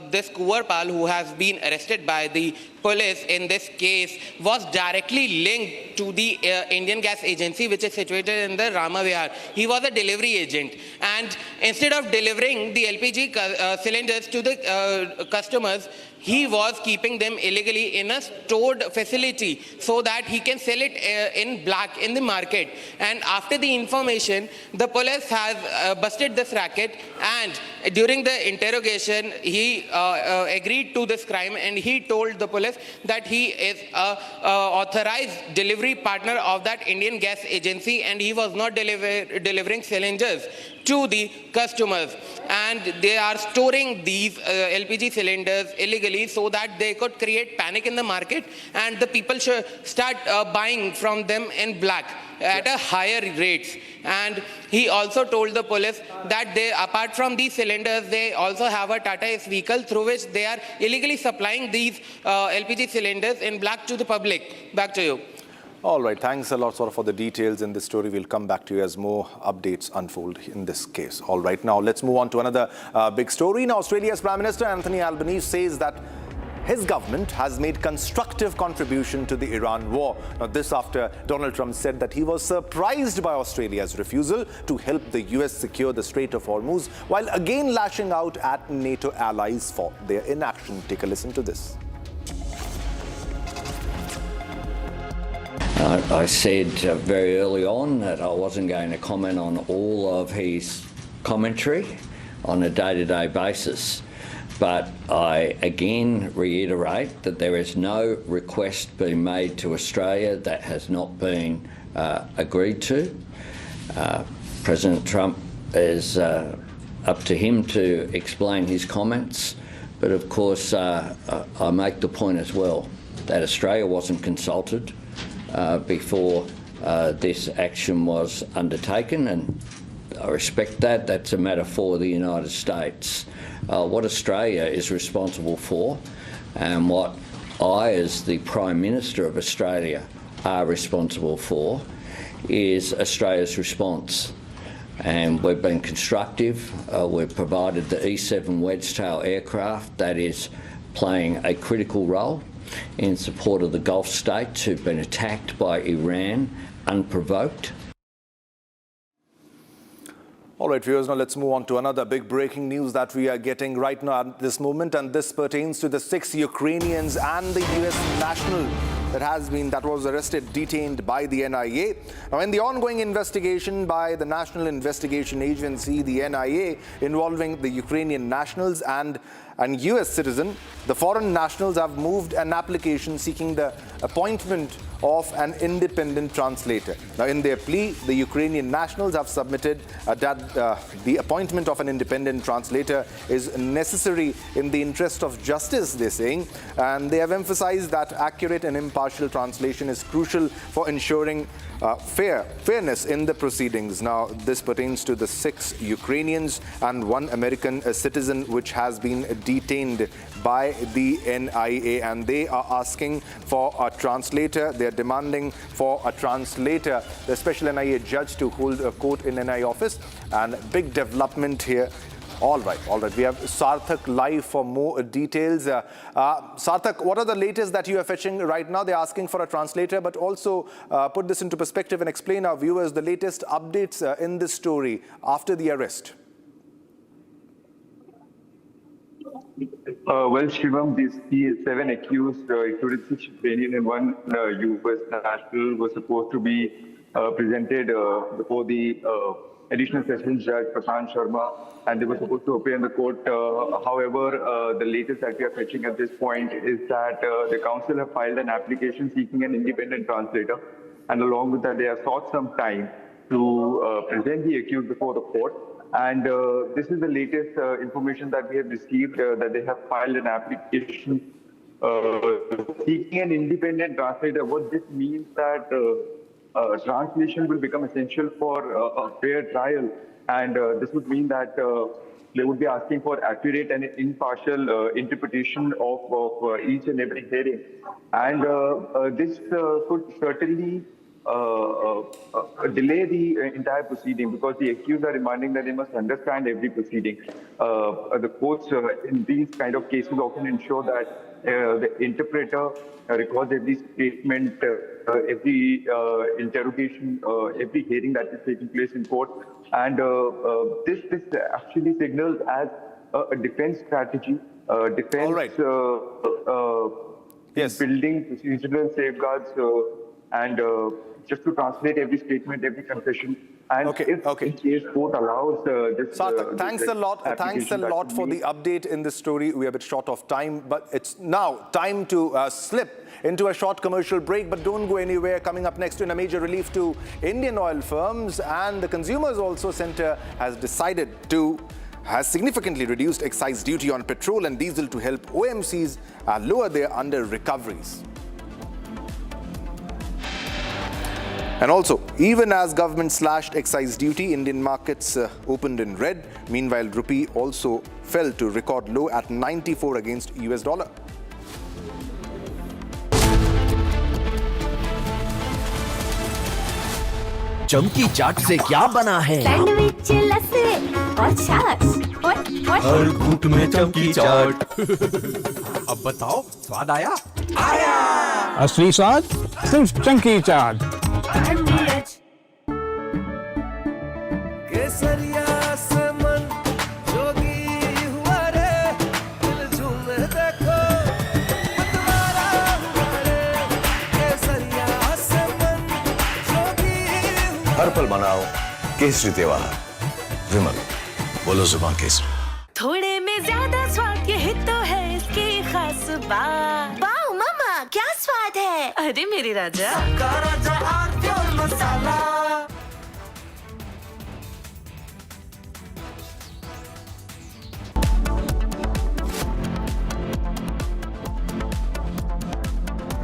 this Kuwarpal, who has been arrested by the police in this case, was directly linked to the Indian Gas Agency, which is situated in the Rama Vihar. He was a delivery agent, and instead of delivering the LPG cylinders to the customers, he was keeping them illegally in a stored facility so that he can sell it in black in the market. And after the information, the police has busted this racket, and during the interrogation, he agreed to this crime, and he told the police that he is a authorized delivery partner of that Indian Gas Agency, and he was not delivering cylinders to the customers, and they are storing these LPG cylinders illegally so that they could create panic in the market, and the people should start buying from them in black at a higher rates. And he also told the police that they, apart from these cylinders, they also have a Tata Ace vehicle through which they are illegally supplying these LPG cylinders in black to the public. Back to you. All right, thanks a lot, Saurav, for the details in this story. We'll come back to you as more updates unfold in this case. All right, now let's move on to another big story. Now, Australia's Prime Minister Anthony Albanese says that his government has made constructive contribution to the Iran war. Now, this after Donald Trump said that he was surprised by Australia's refusal to help the US secure the Strait of Hormuz, while again lashing out at NATO allies for their inaction. Take a listen to this. I said very early on that I wasn't going to comment on all of his commentary on a day-to-day basis. But I again reiterate that there is no request being made to Australia that has not been agreed to. President Trump is up to him to explain his comments. But of course, I make the point as well that Australia wasn't consulted before this action was undertaken, and I respect that. That's a matter for the United States. What Australia is responsible for, and what I, as the Prime Minister of Australia, are responsible for is Australia's response. And we've been constructive. We've provided the E-7 Wedgetail aircraft that is playing a critical role in support of the Gulf states who've been attacked by Iran unprovoked. All right, viewers, now let's move on to another big breaking news that we are getting right now at this moment, and this pertains to the 6 Ukrainians and the US national that was arrested, detained by the NIA. Now, in the ongoing investigation by the National Investigation Agency, the NIA, involving the Ukrainian nationals and US citizen, the foreign nationals have moved an application seeking the appointment of an independent translator. Now, in their plea, the Ukrainian nationals have submitted that the appointment of an independent translator is necessary in the interest of justice, they're saying, and they have emphasized that accurate and impartial translation is crucial for ensuring fairness in the proceedings. Now, this pertains to the 6 Ukrainians and 1 American citizen which has been detained by the NIA, and they are asking for a translator. They are demanding for a translator, the special NIA judge, to hold a court in NIA office. And big development here. All right. We have Sarthak live for more details. Sarthak, what are the latest that you are fetching right now? They're asking for a translator, but also put this into perspective and explain our viewers the latest updates in this story after the arrest. Well, Shivam, these 7 accused, including 6 Ukrainian and 1 US national, were supposed to be presented before the Additional Sessions Judge Prashant Sharma, and they were supposed to appear in the court. However, the latest that we are fetching at this point is that the council have filed an application seeking an independent translator, and along with that, they have sought some time to present the accused before the court. And this is the latest information that we have received, that they have filed an application seeking an independent translator. What this means that translation will become essential for a fair trial, and this would mean that they would be asking for accurate and impartial interpretation of each and every hearing. And this could certainly delay the entire proceeding, because the accused are demanding that they must understand every proceeding. The courts in these kind of cases often ensure that the interpreter records every statement, every interrogation, every hearing that is taking place in court. And this actually signals as a defense strategy, defense building procedural safeguards, and just to translate every statement, every confession. And if the case court allows this... Sarthak, thanks a lot. Thanks a lot for the update in this story. We are a bit short of time, but it's now time to slip into a short commercial break. But don't go anywhere. Coming up next, in a major relief to Indian oil firms, and the Consumers Also Centre has significantly reduced excise duty on petrol and diesel to help OMCs lower their under-recoveries. And also, even as government slashed excise duty, Indian markets opened in red. Meanwhile, rupee also fell to record low at 94 against US dollar. चमकी चाट से क्या बना है? Sandwich, लस्सी और छाछ और हर घूंट में चमकी चाट। अब बताओ, स्वाद आया? आया। असली स्वाद सिर्फ चमकी चाट। केसरिया से मन जोगी हुआ रे, दिल झूमे देखो मतवारा हुआ रे। केसरिया से मन जोगी हुआ। हर पल मनाओ केसरी त्योहार। विमल, बोलो जुबान केसरी। थोड़े में ज्यादा स्वाद, यही तो है इसकी खास बात। वाओ मामा, क्या स्वाद है? अरे मेरी राजा, राजा और प्योर मसाला।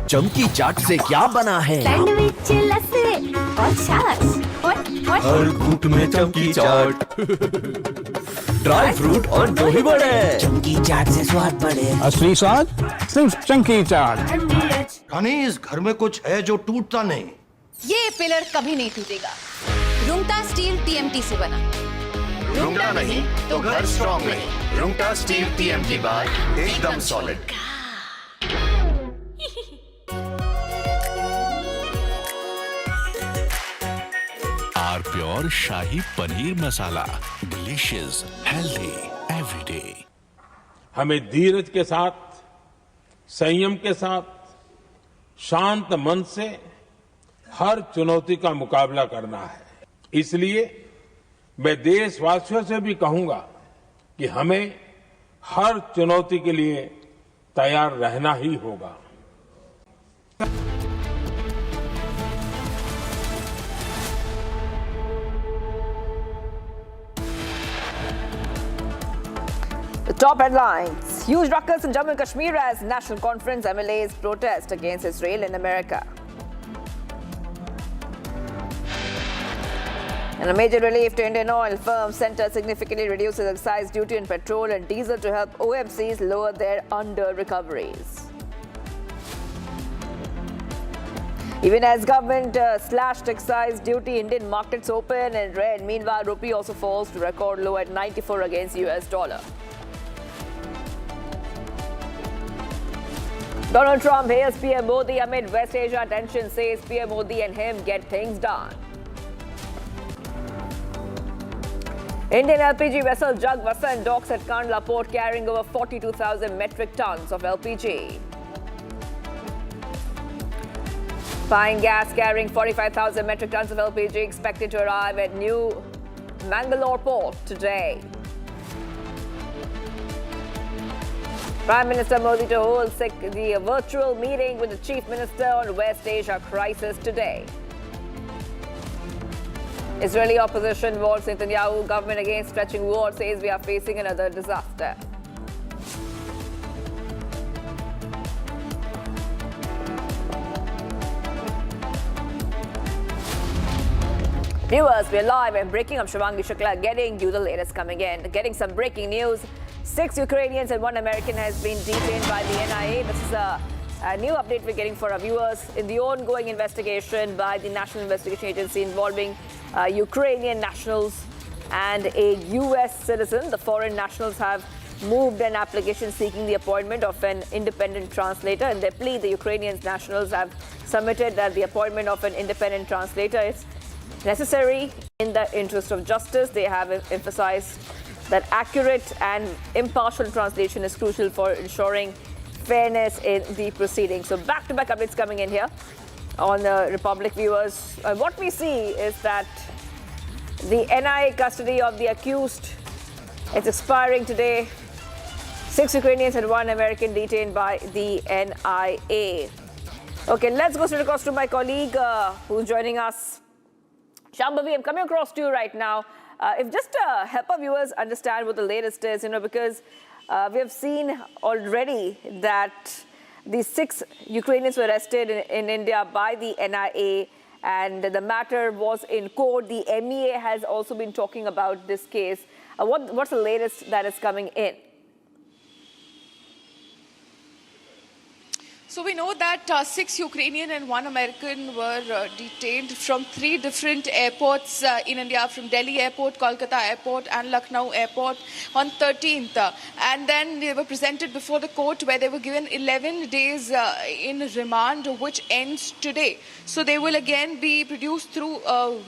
चमकी चाट से क्या बना है? सैंडविच, लस्सी और छाछ और हर घूंट में चमकी चाट। ड्राई फ्रूट और दही बड़े। चंकी चाट से स्वाद बढ़े। असली स्वाद सिर्फ चंकी चाट। रानी, इस घर में कुछ है जो टूटता नहीं। ये पिलर कभी नहीं टूटेगा। रुंगटा स्टील TMT से बना। रुंगटा नहीं तो घर स्ट्रॉन्ग नहीं। रुंगटा स्टील TMT बार एकदम solid. R pure shahi paneer masala, delicious, healthy everyday. हमें धीरज के साथ, संयम के साथ, शांत मन से हर चुनौती का मुकाबला करना है। इसलिए मैं देशवासियों से भी कहूंगा कि हमें हर चुनौती के लिए तैयार रहना ही होगा। The top headlines. Huge ruckus in Jammu and Kashmir as National Conference MLAs protest against Israel in America. And a major relief to Indian oil firms. Centre significantly reduces excise duty on petrol and diesel to help OMCs lower their under-recoveries. Even as government slashed excise duty, Indian markets open in red. Meanwhile, rupee also falls to record low at 94 against US dollar. Donald Trump hails PM Modi amid West Asia tension, says PM Modi and him get things done. Indian LPG vessel Jag Vasant docks at Kandla port carrying over 42,000 metric tons of LPG. Fine gas carrying 45,000 metric tons of LPG expected to arrive at New Mangalore port today. Prime Minister Modi to hold the virtual meeting with the Chief Minister on West Asia crisis today. Israeli opposition warns Netanyahu government against stretching war, says we are facing another disaster. Viewers, we're live and breaking. I'm Shivangi Shukla getting you the latest coming in. Getting some breaking news. 6 Ukrainians and 1 American has been detained by the NIA. This is a new update we're getting for our viewers in the ongoing investigation by the National Investigation Agency involving Ukrainian nationals and a U.S. citizen. The foreign nationals have moved an application seeking the appointment of an independent translator. In their plea, the Ukrainian nationals have submitted that the appointment of an independent translator is necessary in the interest of justice. They have emphasized that accurate and impartial translation is crucial for ensuring fairness in the proceedings. So back-to-back updates coming in here on Republic viewers. What we see is that the NIA custody of the accused is expiring today. 6 Ukrainians and 1 American detained by the NIA. Okay, let's go straight across to my colleague who's joining us. Shambhavi, I'm coming across to you right now. If just help our viewers understand what the latest is, because we have seen already that the 6 Ukrainians were arrested in India by the NIA and the matter was in court. The MEA has also been talking about this case. What's the latest that is coming in? So we know that 6 Ukrainian and 1 American were detained from 3 different airports in India, from Delhi Airport, Kolkata Airport and Lucknow Airport on 13th. And then they were presented before the court where they were given 11 days in remand, which ends today. So they will again be produced through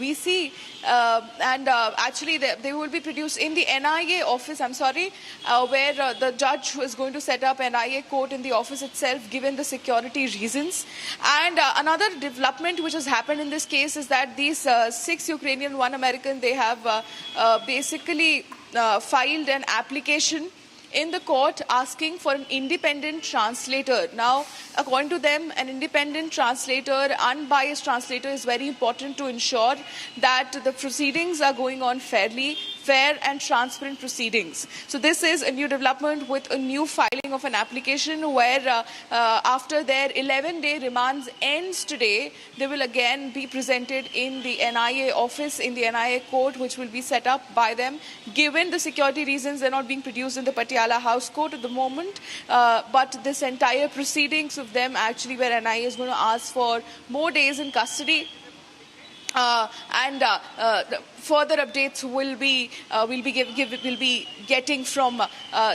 VC actually they will be produced in the NIA office, where the judge is going to set up NIA court in the office itself, given the security reasons. And another development which has happened in this case is that these 6 Ukrainian, 1 American, they have basically filed an application in the court asking for an independent translator. Now, according to them, an independent translator, unbiased translator is very important to ensure that the proceedings are going on fairly, fair and transparent proceedings. So this is a new development with a new filing of an application where after their 11-day remand ends today, they will again be presented in the NIA office, in the NIA court, which will be set up by them. Given the security reasons, they're not being produced in the Patiala House Court at the moment, but this entire proceedings of them actually where NIA is going to ask for more days in custody. Further updates will be getting from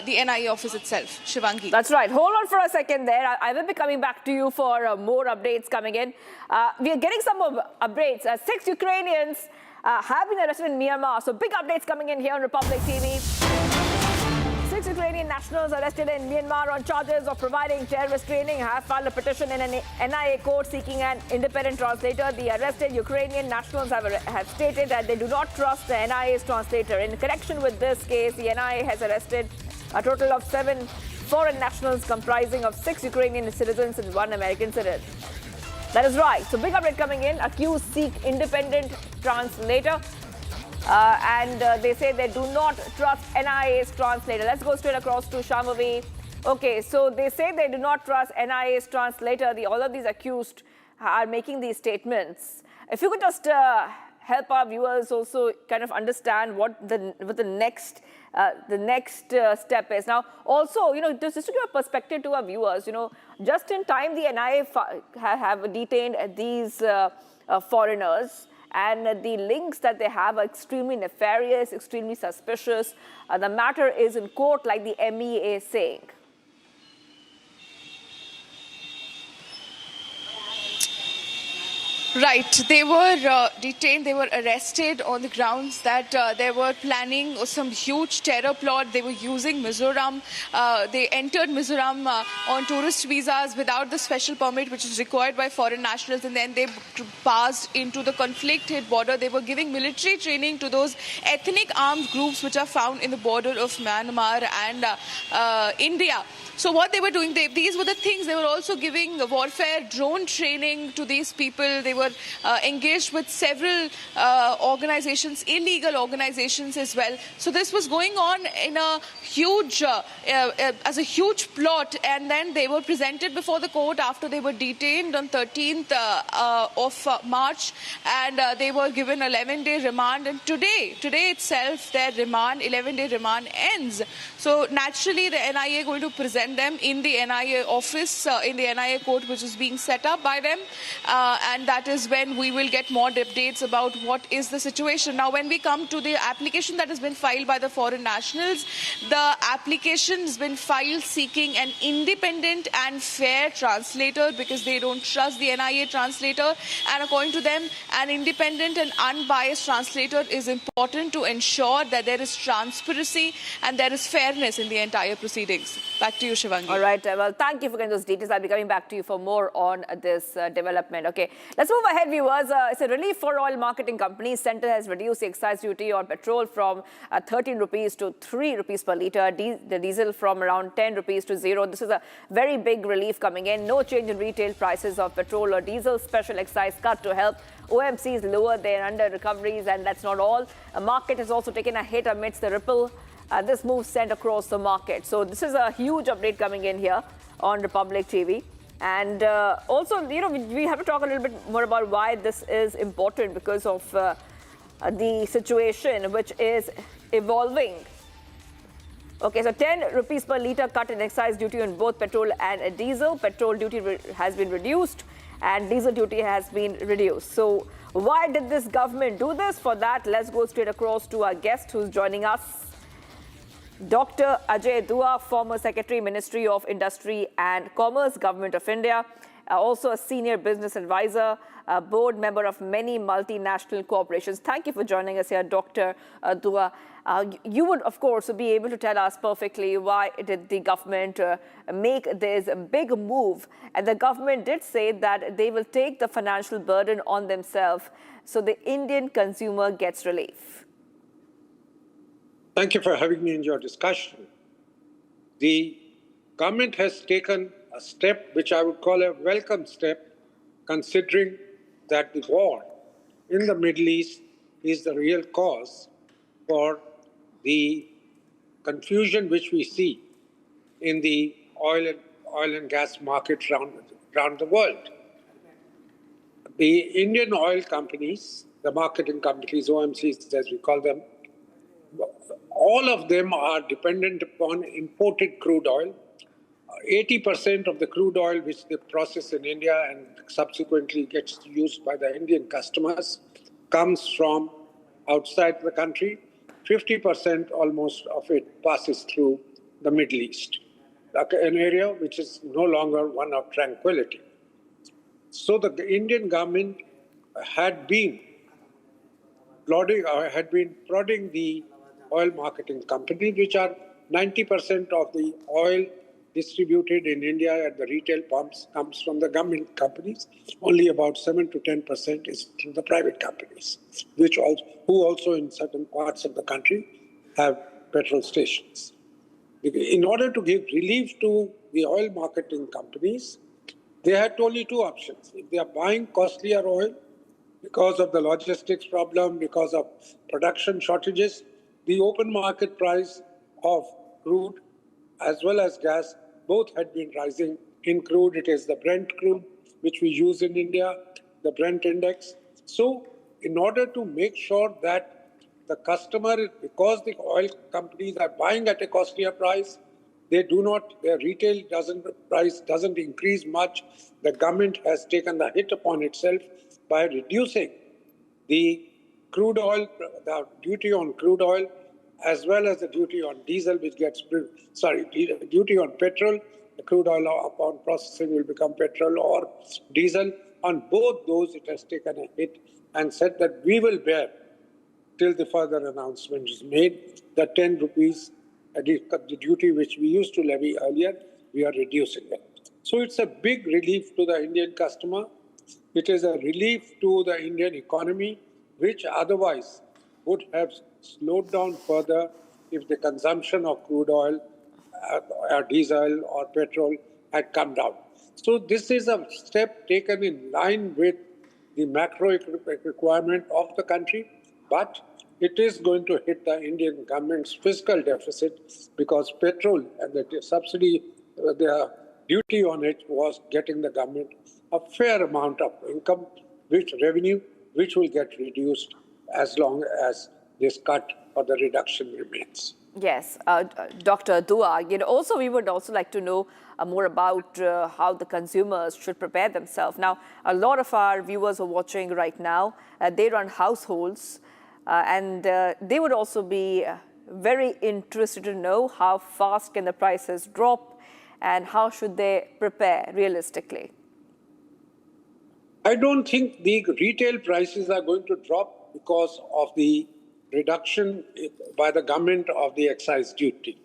the NIA office itself. Shivangi. That's right. Hold on for a second there. I will be coming back to you for more updates coming in. We are getting some more updates. 6 Ukrainians have been arrested in Myanmar. So big updates coming in here on Republic TV. 6 Ukrainian nationals arrested in Myanmar on charges of providing terrorist training have filed a petition in an NIA court seeking an independent translator. The arrested Ukrainian nationals have stated that they do not trust the NIA's translator. In connection with this case, the NIA has arrested a total of 7 foreign nationals comprising of 6 Ukrainian citizens and 1 American citizen. That is right. So big update coming in. Accused seek independent translator. They say they do not trust NIA's translator. Let's go straight across to Shambhavi. Okay, so they say they do not trust NIA's translator. All of these accused are making these statements. If you could just help our viewers also kind of understand what the next step is. Now, also, just to give a perspective to our viewers, just in time the NIA have detained these foreigners. And the links that they have are extremely nefarious, extremely suspicious. The matter is in court, like the MEA is saying. Right. They were detained. They were arrested on the grounds that they were planning some huge terror plot. They were using Mizoram. They entered Mizoram on tourist visas without the special permit, which is required by foreign nationals. And then they passed into the conflict-hit border. They were giving military training to those ethnic armed groups which are found in the border of Myanmar and India. So what they were doing, these were the things. They were also giving warfare drone training to these people. They were engaged with several organizations, illegal organizations as well. So this was going on in a huge, as a huge plot. And then they were presented before the court after they were detained on 13th of March. And they were given 11-day remand. And today itself, their remand, 11-day remand ends. So naturally, the NIA going to present them in the NIA office, in the NIA court, which is being set up by them. And that is when we will get more updates about what is the situation. Now, when we come to the application that has been filed by the foreign nationals, the application has been filed seeking an independent and fair translator because they don't trust the NIA translator. And according to them, an independent and unbiased translator is important to ensure that there is transparency and there is fairness in the entire proceedings. Back to you, Shivangi. All right. Well, thank you for getting those details. I'll be coming back to you for more on this development. Okay. Let's move ahead, viewers. It's a relief for oil marketing companies. Centre has reduced the excise duty on petrol from 13 rupees to 3 rupees per litre. The diesel from around 10 rupees to 0. This is a very big relief coming in. No change in retail prices of petrol or diesel. Special excise cut to help OMCs lower their under recoveries. And that's not all. The market has also taken a hit amidst the ripple this move sent across the market. So this is a huge update coming in here on Republic TV. And also, we have to talk a little bit more about why this is important because of the situation which is evolving. Okay, so 10 rupees per litre cut in excise duty on both petrol and diesel. Petrol duty has been reduced and diesel duty has been reduced. So why did this government do this? For that, let's go straight across to our guest who's joining us. Dr. Ajay Dua, former Secretary, Ministry of Industry and Commerce, Government of India, also a senior business advisor, a board member of many multinational corporations. Thank you for joining us here, Dr. Dua. You would, of course, be able to tell us perfectly why did the government make this big move. And the government did say that they will take the financial burden on themselves so the Indian consumer gets relief. Thank you for having me in your discussion. The government has taken a step which I would call a welcome step, considering that the war in the Middle East is the real cause for the confusion which we see in the oil and gas market around the world. The Indian oil companies, the marketing companies, OMCs as we call them, all of them are dependent upon imported crude oil. 80% of the crude oil which they process in India and subsequently gets used by the Indian customers comes from outside the country. 50% almost of it passes through the Middle East, an area which is no longer one of tranquility. So the Indian government had been prodding the oil marketing companies, which are 90% of the oil distributed in India at the retail pumps comes from the government companies. Only about 7 to 10% is through the private companies, who also in certain parts of the country have petrol stations. In order to give relief to the oil marketing companies, they had only two options. If they are buying costlier oil because of the logistics problem, because of production shortages, the open market price of crude as well as gas both had been rising. In crude, it is the Brent crude, which we use in India, the Brent index. So in order to make sure that the customer, because the oil companies are buying at a costlier price, their retail price doesn't increase much. The government has taken the hit upon itself by reducing the crude oil, the duty on crude oil, as well as the duty on diesel, duty on petrol. The crude oil upon processing will become petrol or diesel. On both those, it has taken a hit and said that we will bear till the further announcement is made. The 10 rupees, the duty which we used to levy earlier, we are reducing it. So it's a big relief to the Indian customer. It is a relief to the Indian economy, which otherwise would have slowed down further if the consumption of crude oil or diesel or petrol had come down. So this is a step taken in line with the macroeconomic requirement of the country, but it is going to hit the Indian government's fiscal deficit because petrol and the subsidy, the duty on it was getting the government a fair amount of income, revenue, which will get reduced as long as this cut or the reduction remains. Yes, Dr. Dua, also we would also like to know more about how the consumers should prepare themselves. Now, a lot of our viewers are watching right now. They run households, and they would also be very interested to know how fast can the prices drop and how should they prepare realistically. I don't think the retail prices are going to drop because of the reduction by the government of the excise duty.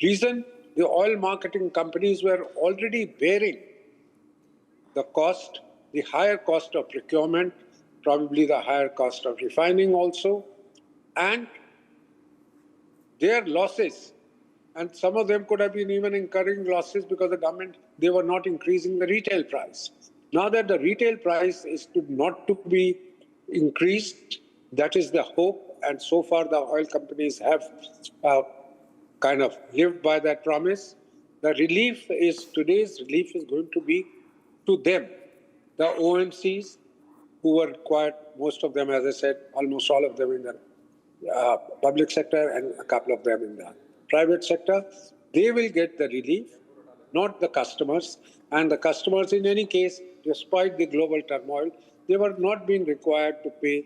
Reason, the oil marketing companies were already bearing the cost, the higher cost of procurement, probably the higher cost of refining also, and their losses, and some of them could have been even incurring losses because the government, they were not increasing the retail price. Now that the retail price is not to be increased, that is the hope, and so far the oil companies have kind of lived by that promise. Today's relief is going to be to them, the OMCs, who were required, most of them, as I said, almost all of them in the public sector and a couple of them in the private sector. They will get the relief, not the customers. And the customers, in any case, despite the global turmoil, they were not being required to pay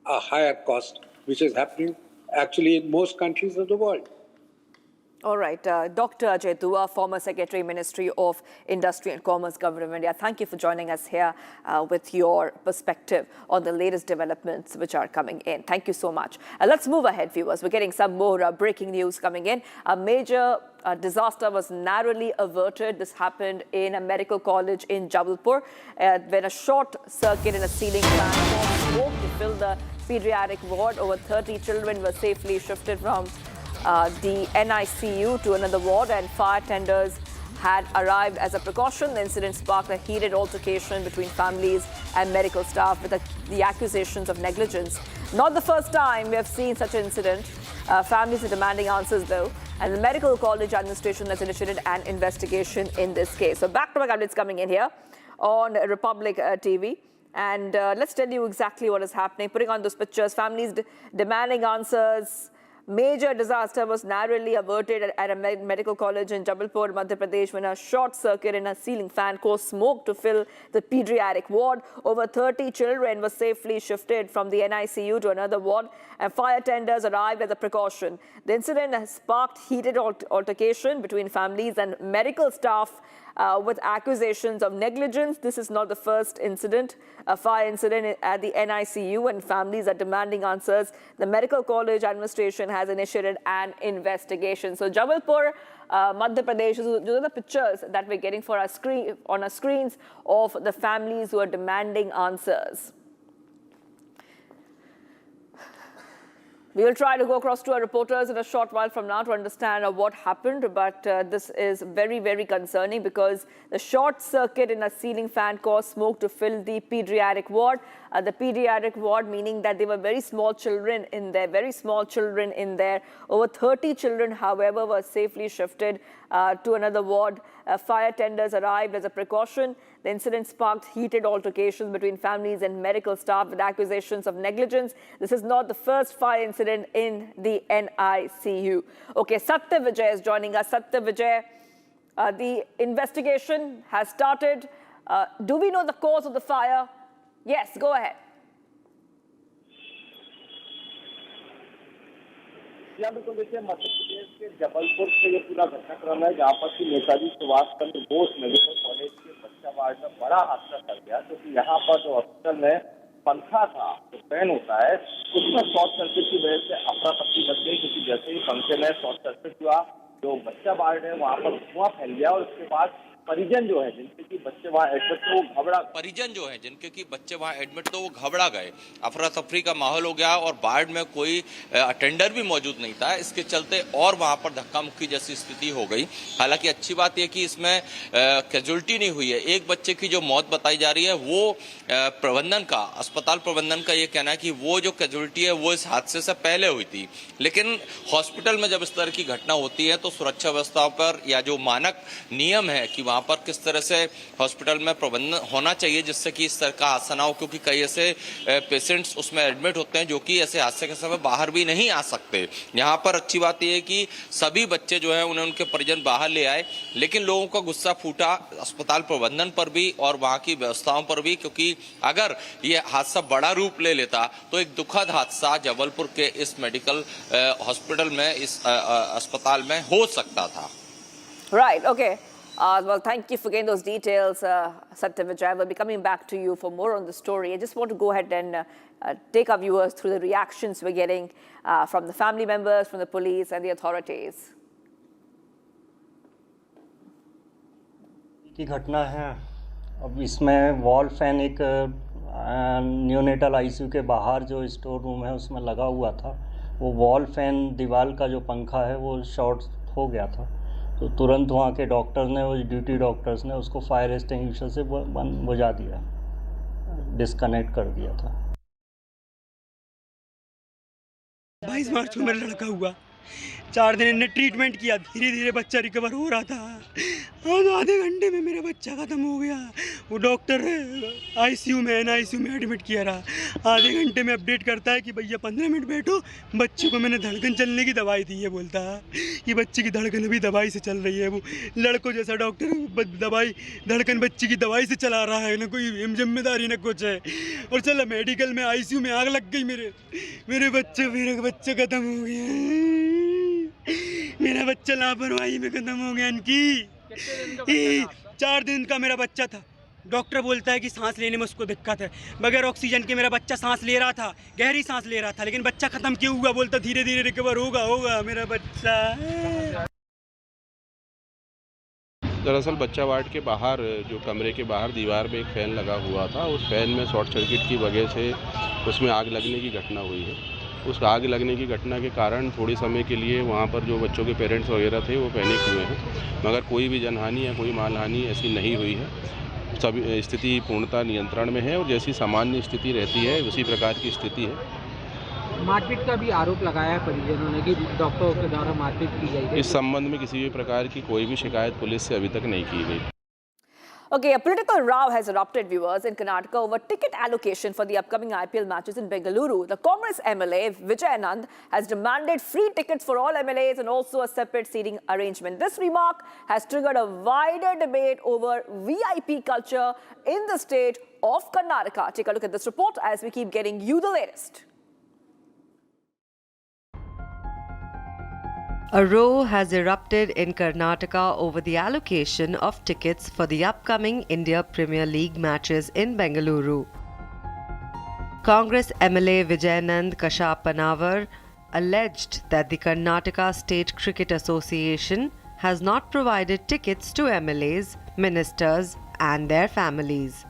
a higher cost, which is happening actually in most countries of the world. All right, Dr. Ajay Dua, former Secretary, Ministry of Industry and Commerce, Government of India. Thank you for joining us here with your perspective on the latest developments which are coming in. Thank you so much. Let's move ahead, viewers. We're getting some more breaking news coming in. A major disaster was narrowly averted. This happened in a medical college in Jabalpur when a short circuit in a ceiling fan caused smoke to fill the pediatric ward. Over 30 children were safely shifted from the NICU to another ward, and fire tenders had arrived as a precaution. The incident sparked a heated altercation between families and medical staff with the accusations of negligence. Not the first time we have seen such an incident. Families are demanding answers though, and the Medical College Administration has initiated an investigation in this case. So back-to-back updates coming in here on Republic TV. And let's tell you exactly what is happening. Putting on those pictures, families demanding answers. Major disaster was narrowly averted at a medical college in Jabalpur, Madhya Pradesh, when a short circuit in a ceiling fan caused smoke to fill the pediatric ward. Over 30 children were safely shifted from the NICU to another ward, and fire tenders arrived as a precaution. The incident has sparked heated altercation between families and medical staff with accusations of negligence. This is not the first incident, a fire incident at the NICU, and families are demanding answers. The Medical College Administration has initiated an investigation. So Jabalpur, Madhya Pradesh, those are the pictures that we're getting for on our screens of the families who are demanding answers. We will try to go across to our reporters in a short while from now to understand what happened, but this is very, very concerning because the short circuit in a ceiling fan caused smoke to fill the pediatric ward. The pediatric ward meaning that there were very small children in there, Over 30 children, however, were safely shifted to another ward. Fire tenders arrived as a precaution. The incident sparked heated altercations between families and medical staff with accusations of negligence. This is not the first fire incident in the NICU. Okay, Satya Vijay is joining us. Satya Vijay, the investigation has started. Do we know the cause of the fire? Yes, go ahead. या बिल्कुल देखिए मध्य प्रदेश के जबलपुर से ये पूरा घटनाक्रम है जहाँ पर की नेताजी सुभाष चंद्र बोस मेडिकल कॉलेज के बच्चा वार्ड में बड़ा हादसा कर गया क्योंकि यहाँ पर जो हॉस्पिटल में पंखा था जो फैन होता है उसमें शॉर्ट सर्किट की वजह से अफरा तफरी मच गई क्योंकि जैसे ही पंखे में शॉर्ट सर्किट हुआ जो बच्चा वार्ड है वहाँ पर धुआं फैल गया और उसके बाद परिजन जो है जिनके की बच्चे वहाँ एडमिट तो वो घबरा गए अफरा तफरी का माहौल हो गया और वार्ड में कोई अटेंडर भी मौजूद नहीं था। इसके चलते और वहां पर धक्का मुक्की जैसी स्थिति हो गई। हालांकि अच्छी बात यह कि इसमें कैजुअल्टी नहीं हुई है। एक बच्चे की जो मौत बताई जा रही है वो अस्पताल प्रबंधन का ये कहना है कि वो जो कैजुअल्टी है वो इस हादसे से पहले हुई थी, लेकिन हॉस्पिटल में जब इस तरह की घटना होती है तो सुरक्षा व्यवस्था पर या जो मानक नियम है कि वहां पर किस तरह से हॉस्पिटल में प्रबंधन होना चाहिए जिससे कि इस तरह का हादसा ना हो, क्योंकि कई ऐसे पेशेंट्स उसमें एडमिट होते हैं जो कि ऐसे हादसे के समय बाहर भी नहीं आ सकते। यहाँ पर अच्छी बात यह है कि सभी बच्चे जो है उन्हें उनके परिजन बाहर ले आए, लेकिन लोगों का गुस्सा फूटा अस्पताल प्रबंधन पर भी और वहां की व्यवस्थाओं पर भी, क्योंकि अगर ये हादसा बड़ा रूप ले लेता तो एक दुखद हादसा जबलपुर के इस मेडिकल हॉस्पिटल में इस अस्पताल में हो सकता था। Right, okay. Well, thank you for getting those details, Satya Vijay. We'll be coming back to you for more on the story. I just want to go ahead and take our viewers through the reactions we're getting from the family members, from the police and the authorities. की घटना है। अब इसमें wall fan एक neonatal ICU के बाहर जो store room है उसमें लगा हुआ था, वो वॉल फैन दीवार का जो पंखा है वो शॉर्ट हो गया था, तो तुरंत वहाँ के डॉक्टर्स ने, वो ड्यूटी डॉक्टर्स ने उसको फायर एक्सटिंग्विशर से बुझा दिया, डिस्कनेक्ट कर दिया था। 22 मार्च को मेरा लड़का हुआ, 4 दिन इन्हें ट्रीटमेंट किया, धीरे धीरे बच्चा रिकवर हो रहा था और आधे घंटे में मेरा बच्चा ख़त्म हो गया। वो डॉक्टर आईसीयू में NICU में एडमिट किया रहा, आधे घंटे में अपडेट करता है कि भैया 15 मिनट बैठो, बच्चे को मैंने धड़कन चलने की दवाई दी है, बोलता है कि बच्चे की धड़कन अभी दवाई से चल रही है। वो लड़कों जैसा डॉक्टर दवाई धड़कन बच्ची की दवाई से चला रहा है, ना कोई जिम्मेदारी ना कुछ है। और चला मेडिकल में ICU में आग लग गई, मेरे बच्चे ख़त्म हो गए, मेरा बच्चा लापरवाही में ख़त्म हो गया। इनकी 4 दिन का मेरा बच्चा था, डॉक्टर बोलता है कि सांस लेने में उसको दिक्कत है, बगैर ऑक्सीजन के मेरा बच्चा सांस ले रहा था, गहरी सांस ले रहा था, लेकिन बच्चा ख़त्म क्यों हुआ? बोलता धीरे धीरे रिकवर होगा मेरा बच्चा। दरअसल बच्चा वार्ड के बाहर, जो कमरे के बाहर दीवार में एक फ़ैन लगा हुआ था, उस फ़ैन में शॉर्ट सर्किट की वजह से उसमें आग लगने की घटना हुई है। उस आग लगने की घटना के कारण थोड़े समय के लिए वहाँ पर जो बच्चों के पेरेंट्स वगैरह थे वो पैनिक हुए हैं, मगर कोई भी जनहानि या कोई मालहानि ऐसी नहीं हुई है। सभी स्थिति पूर्णतः नियंत्रण में है और जैसी सामान्य स्थिति रहती है उसी प्रकार की स्थिति है। मारपीट का भी आरोप लगाया है परिजनों ने कि डॉक्टरों के द्वारा मारपीट की गई है। इस संबंध में किसी भी प्रकार की कोई भी शिकायत पुलिस से अभी तक नहीं की गई। Okay, a political row has erupted, viewers, in Karnataka over ticket allocation for the upcoming IPL matches in Bengaluru. The Congress MLA, Vijay Anand, has demanded free tickets for all MLAs and also a separate seating arrangement. This remark has triggered a wider debate over VIP culture in the state of Karnataka. Take a look at this report as we keep getting you the latest. A row has erupted in Karnataka over the allocation of tickets for the upcoming India Premier League matches in Bengaluru. Congress MLA Vijayanand Kashyapanavar alleged that the Karnataka State Cricket Association has not provided tickets to MLAs, ministers and their families.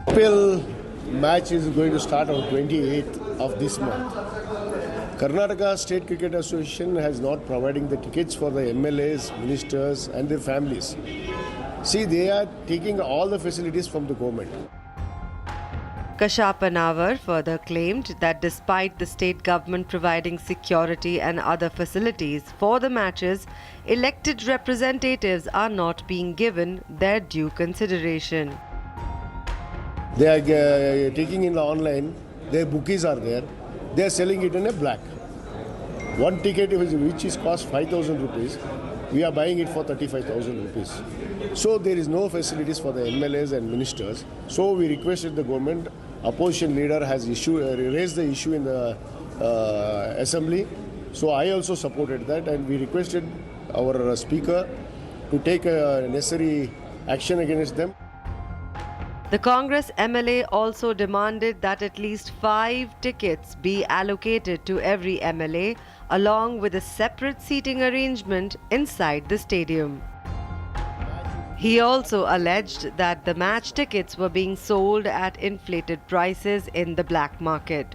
IPL match is going to start on 28th of this month. Karnataka State Cricket Association has not providing the tickets for the MLAs, ministers and their families. See, they are taking all the facilities from the government. Kashyapanavar further claimed that despite the state government providing security and other facilities for the matches, elected representatives are not being given their due consideration. They are taking in the online, their bookies are there. They are selling it in a black. One ticket which is cost 5,000 rupees, we are buying it for 35,000 rupees. So there is no facilities for the MLAs and ministers. So we requested the government, opposition leader has raised the issue in the assembly. So I also supported that and we requested our speaker to take necessary action against them. The Congress MLA also demanded that at least 5 tickets be allocated to every MLA along with a separate seating arrangement inside the stadium. He also alleged that the match tickets were being sold at inflated prices in the black market.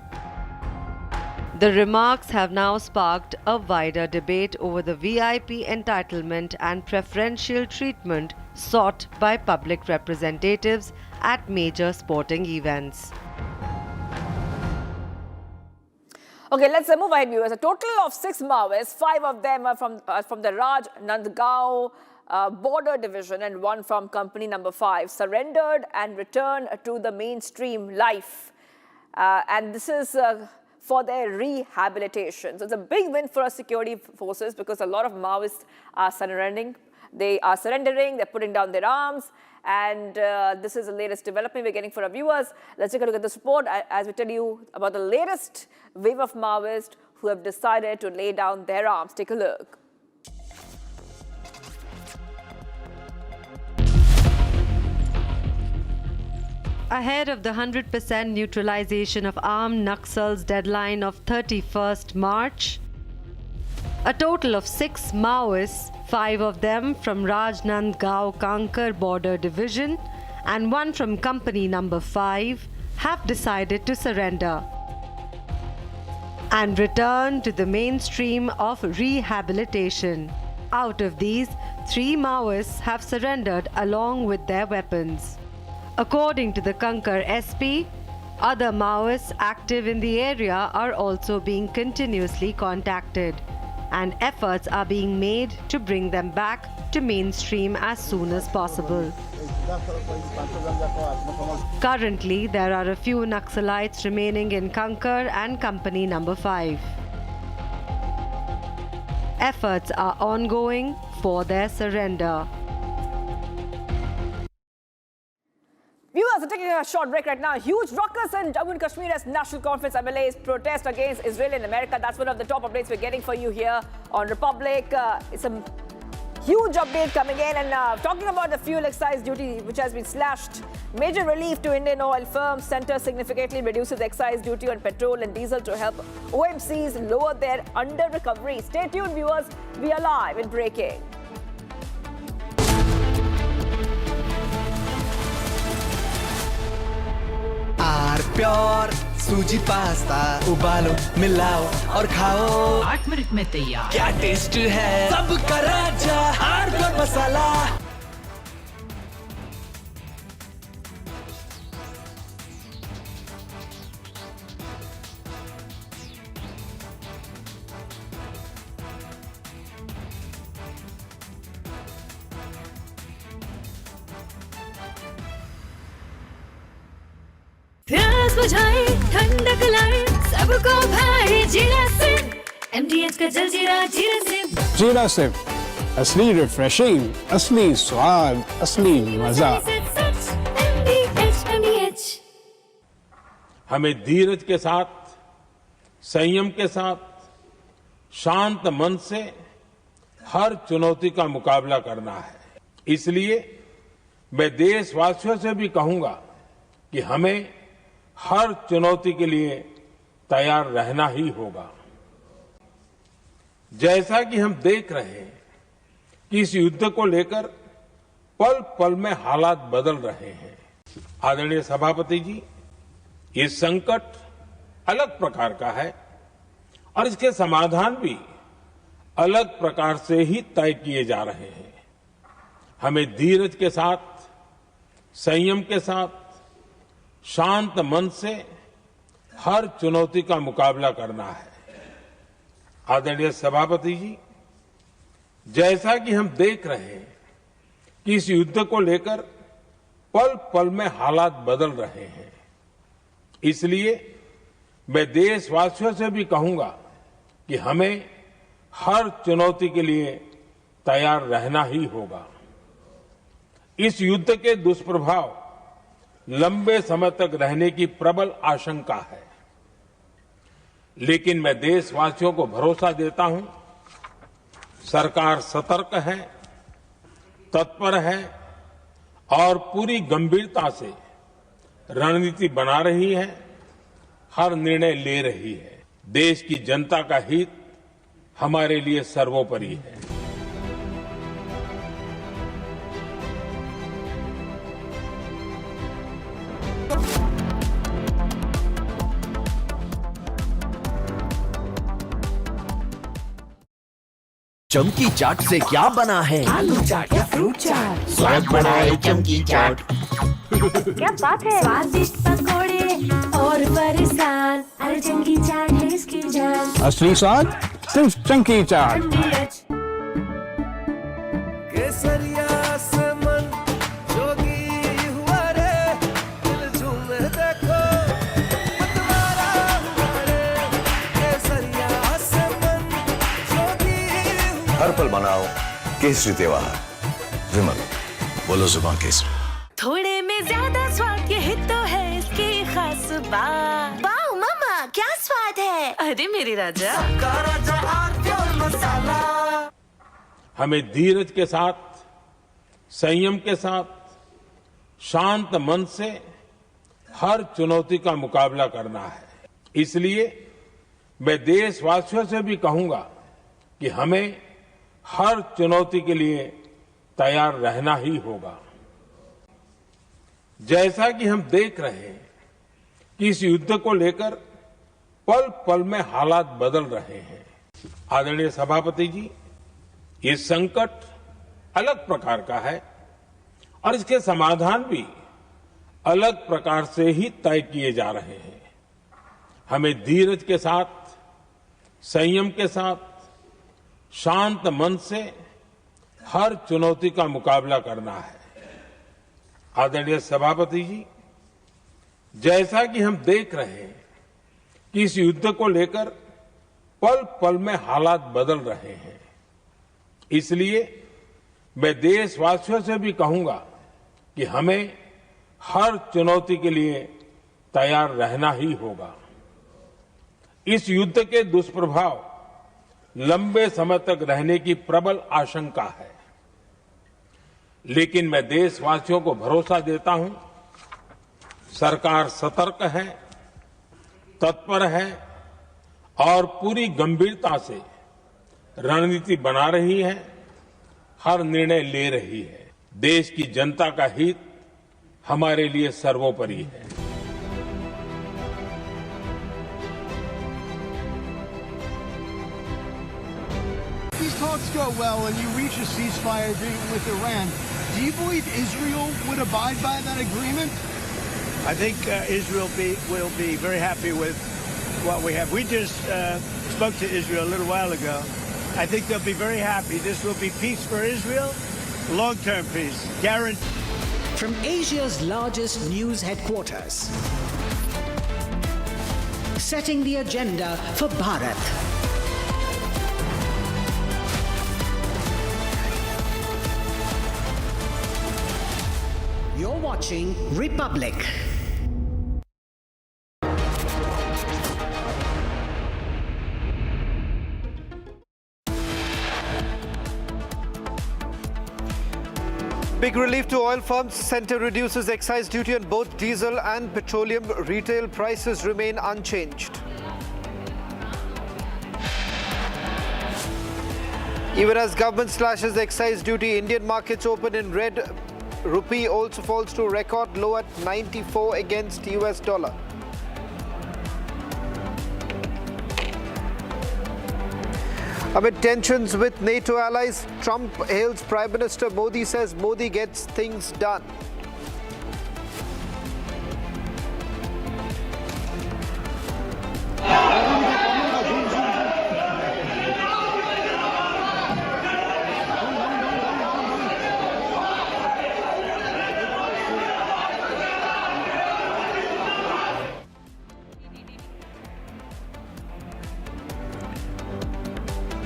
The remarks have now sparked a wider debate over the VIP entitlement and preferential treatment sought by public representatives at major sporting events. Okay, let's move ahead, viewers. A total of 6 Maoists, 5 of them are from the Rajnandgaon border division and 1 from Company number 5, surrendered and returned to the mainstream life. And this is for their rehabilitation. So it's a big win for our security forces because a lot of Maoists are surrendering. They are surrendering, they're putting down their arms, and this is the latest development we're getting for our viewers. Let's take a look at this report as we tell you about the latest wave of Maoists who have decided to lay down their arms. Take a look. Ahead of the 100% neutralization of armed Naxals deadline of 31st March, a total of 6 Maoists, 5 of them from Rajnandgaon Kankar border division and 1 from Company number 5, have decided to surrender and return to the mainstream of rehabilitation. Out of these, 3 Maoists have surrendered along with their weapons. According to the Kankar SP, other Maoists active in the area are also being continuously contacted, and efforts are being made to bring them back to mainstream as soon as possible. Currently, there are a few Naxalites remaining in Kankar and Company number 5. Efforts are ongoing for their surrender. Viewers are taking a short break right now. Huge ruckus in Jammu and Kashmir as National Conference MLAs protest against Israel and America. That's one of the top updates we're getting for you here on Republic. It's a huge update coming in, and talking about the fuel excise duty which has been slashed. Major relief to Indian oil firms. Centre significantly reduces excise duty on petrol and diesel to help OMCs lower their under-recovery. Stay tuned, viewers. We are live in breaking. Pure सूजी pasta उबालो मिलाओ और खाओ 8 minute में तैयार। क्या test है सबका राजा hardcore मसाला। प्यास बुझाए ठंडक लाए सबको भाए जीरा सिम MDH का जलजीरा जीरा सिम जीरा सिर्फ असली रिफ्रेशिंग, असली स्वाद, असली मजा। हमें धीरज के साथ, संयम के साथ, शांत मन से हर चुनौती का मुकाबला करना है। इसलिए मैं देशवासियों से भी कहूंगा कि हमें हर चुनौती के लिए तैयार रहना ही होगा। जैसा कि हम देख रहे हैं कि इस युद्ध को लेकर पल पल में हालात बदल रहे हैं। आदरणीय सभापति जी, ये संकट अलग प्रकार का है और इसके समाधान भी अलग प्रकार से ही तय किए जा रहे हैं। हमें धीरज के साथ, संयम के साथ, शांत मन से हर चुनौती का मुकाबला करना है। आदरणीय सभापति जी, जैसा कि हम देख रहे हैं कि इस युद्ध को लेकर पल पल में हालात बदल रहे हैं। इसलिए मैं देशवासियों से भी कहूंगा कि हमें हर चुनौती के लिए तैयार रहना ही होगा। इस युद्ध के दुष्प्रभाव लंबे समय तक रहने की प्रबल आशंका है, लेकिन मैं देशवासियों को भरोसा देता हूं, सरकार सतर्क है, तत्पर है और पूरी गंभीरता से रणनीति बना रही है, हर निर्णय ले रही है। देश की जनता का हित हमारे लिए सर्वोपरि है। चमकी चाट से क्या बना है? आलू चाट या फ्रूट चाट, स्वाद बनाए चमकी चाट। क्या बात है? स्वादिष्ट पकोड़े और फरसान, अरे चमकी चाट है इसकी जान। असली स्वाद सिर्फ चमकी चाट। केसरिया से मन जोगी हुआ रे, दिल झूमे देखो मतवारा हुआ रे। केसरिया से मन जोगी हुआ। हर पल मनाओ केसरी त्योहार। विमल, बोलो जुबान केसरी। थोड़े में ज्यादा स्वाद, यही तो है इसकी खास बात। वाओ मामा, क्या स्वाद है? अरे मेरी राजा, मसाला। हमें धीरज के साथ, संयम के साथ, शांत मन से हर चुनौती का मुकाबला करना है। इसलिए मैं देशवासियों से भी कहूंगा कि हमें हर चुनौती के लिए तैयार रहना ही होगा। जैसा कि हम देख रहे हैं कि इस युद्ध को लेकर पल पल में हालात बदल रहे हैं। आदरणीय सभापति जी, ये संकट अलग प्रकार का है और इसके समाधान भी अलग प्रकार से ही तय किए जा रहे हैं। हमें धीरज के साथ, संयम के साथ, शांत मन से हर चुनौती का मुकाबला करना है। आदरणीय सभापति जी, जैसा कि हम देख रहे हैं कि इस युद्ध को लेकर पल पल में हालात बदल रहे हैं। इसलिए मैं देशवासियों से भी कहूंगा कि हमें हर चुनौती के लिए तैयार रहना ही होगा। इस युद्ध के दुष्प्रभाव लंबे समय तक रहने की प्रबल आशंका है, लेकिन मैं देशवासियों को भरोसा देता हूं, सरकार सतर्क है, तत्पर है और पूरी गंभीरता से रणनीति बना रही है, हर निर्णय ले रही है। देश की जनता का हित हमारे लिए सर्वोपरि है। These talks go well and you reach a ceasefire agreement with Iran. Do you believe Israel would abide by that agreement? I think Israel will be very happy with what we have. We just spoke to Israel a little while ago. I think they'll be very happy. This will be peace for Israel, long-term peace, guaranteed. From Asia's largest news headquarters, setting the agenda for Bharat. You're watching Republic. Big relief to oil firms. Centre reduces excise duty on both diesel and petroleum. Retail prices remain unchanged. Even as government slashes excise duty, Indian markets open in red. Rupee also falls to record low at 94 against US dollar. Amid tensions with NATO allies, Trump hails Prime Minister Modi, says Modi gets things done.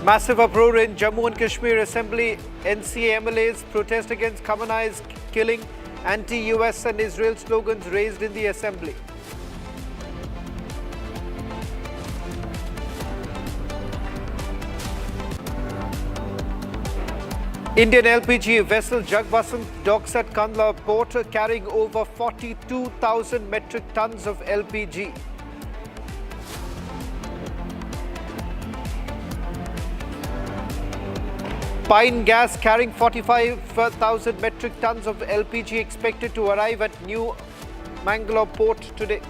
Massive uproar in Jammu and Kashmir Assembly. NCA MLAs protest against Companies killing. Anti-US and Israel slogans raised in the Assembly. Indian LPG vessel Jagbasant docks at Kandla port carrying over 42,000 metric tons of LPG. Pine gas carrying 45,000 metric tons of LPG expected to arrive at New Mangalore port today.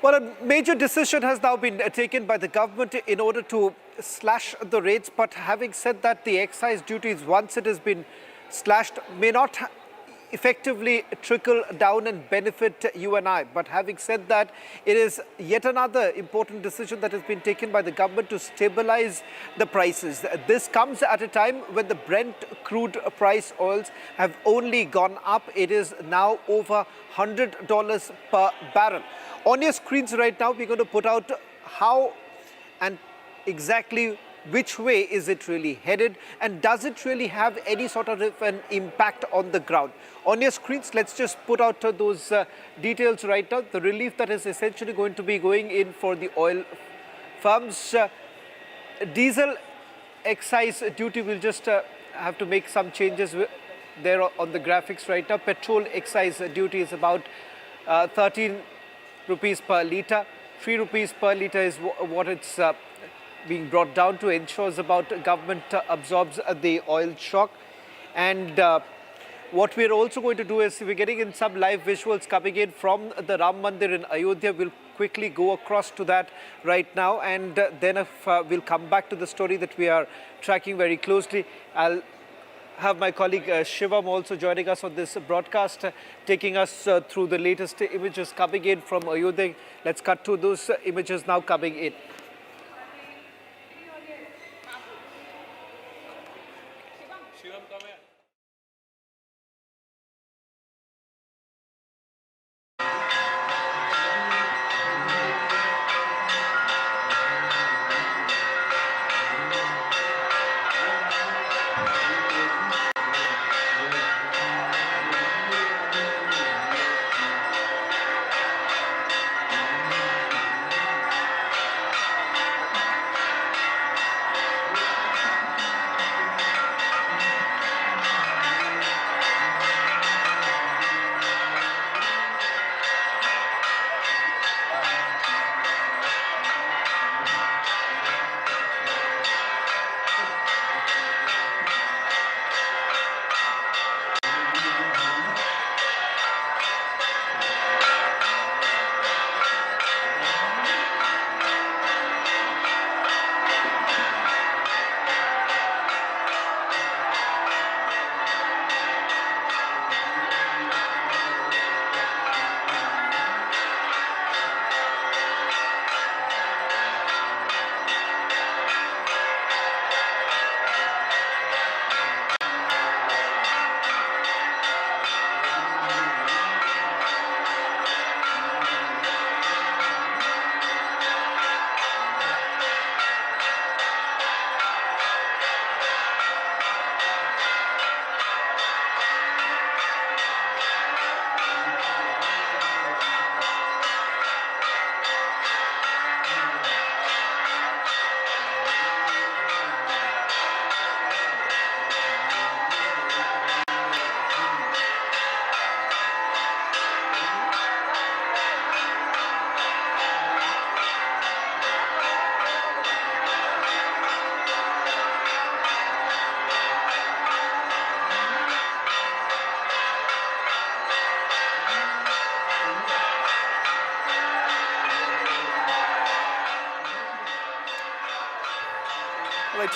Well, a major decision has now been taken by the government in order to slash the rates. But having said that, the excise duties, once it has been slashed, may not effectively trickle down and benefit you and I. But having said that, it is yet another important decision that has been taken by the government to stabilize the prices. This comes at a time when the Brent crude price oils have only gone up. It is now over $100 per barrel. On your screens right now, we're going to put out how and exactly which way is it really headed, and does it really have any sort of an impact on the ground? On your screens, let's just put out those details right now. The relief that is essentially going to be going in for the oil firms. Diesel excise duty will just have to make some changes there on the graphics right now. Petrol excise duty is about 13 rupees per litre. 3 rupees per litre is what it's being brought down to, ensures about government absorbs the oil shock. And what we're also going to do is we're getting in some live visuals coming in from the Ram Mandir in Ayodhya. We'll quickly go across to that right now, and then we'll come back to the story that we are tracking very closely. I'll have my colleague Shivam also joining us on this broadcast, taking us through the latest images coming in from Ayodhya. Let's cut to those images now coming in.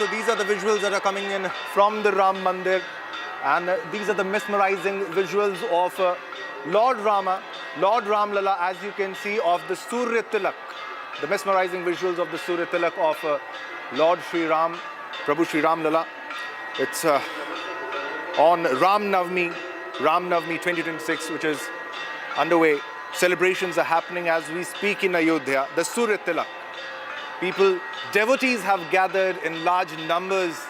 So these are the visuals that are coming in from the Ram Mandir, and these are the mesmerizing visuals of Lord Rama, Lord Ram Lala, as you can see, of the Surya Tilak, the mesmerizing visuals of the Surya Tilak of Lord Sri Ram, Prabhu Sri Ram Lala. It's on Ram Navami 2026, which is underway. Celebrations are happening as we speak in Ayodhya. The Surya Tilak. People, devotees have gathered in large numbers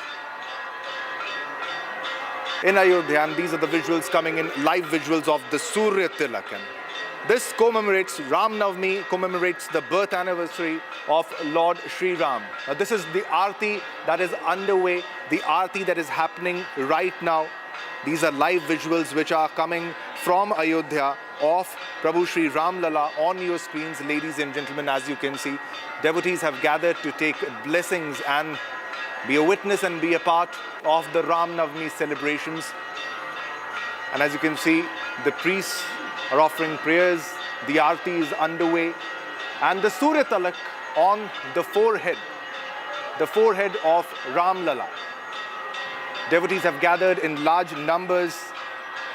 in Ayodhya, and these are the visuals coming in, live visuals of the Surya Tilak. And this commemorates, Ram Navami commemorates the birth anniversary of Lord Sri Ram. Now this is the Aarti that is underway, the Aarti that is happening right now. These are live visuals which are coming from Ayodhya of Prabhu Sri Ram Lala on your screens, ladies and gentlemen. As you can see, devotees have gathered to take blessings and be a witness and be a part of the Ram Navami celebrations. And as you can see, the priests are offering prayers, the Aarti is underway, and the Surya Tilak on the forehead of Ram Lala. Devotees have gathered in large numbers,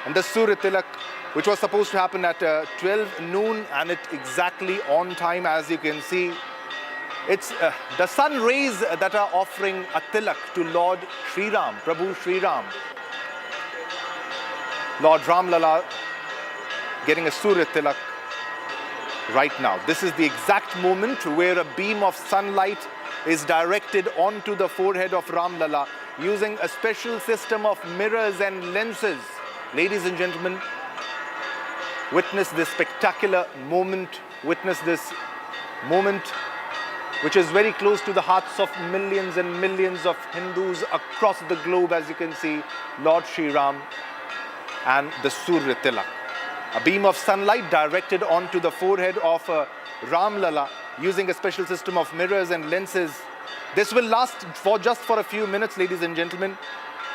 and the Surya Tilak, which was supposed to happen at 12 noon, and it exactly on time, as you can see. It's the sun rays that are offering a tilak to Lord Sri Ram, Prabhu Sri Ram. Lord Ram Lala getting a Surya Tilak right now. This is the exact moment where a beam of sunlight is directed onto the forehead of Ram Lala using a special system of mirrors and lenses. Ladies and gentlemen, witness this spectacular moment, witness this moment which is very close to the hearts of millions and millions of Hindus across the globe. As you can see, Lord Sri Ram and the Surya Tilak. A beam of sunlight directed onto the forehead of Ram Lala using a special system of mirrors and lenses. This will last for just a few minutes, ladies and gentlemen.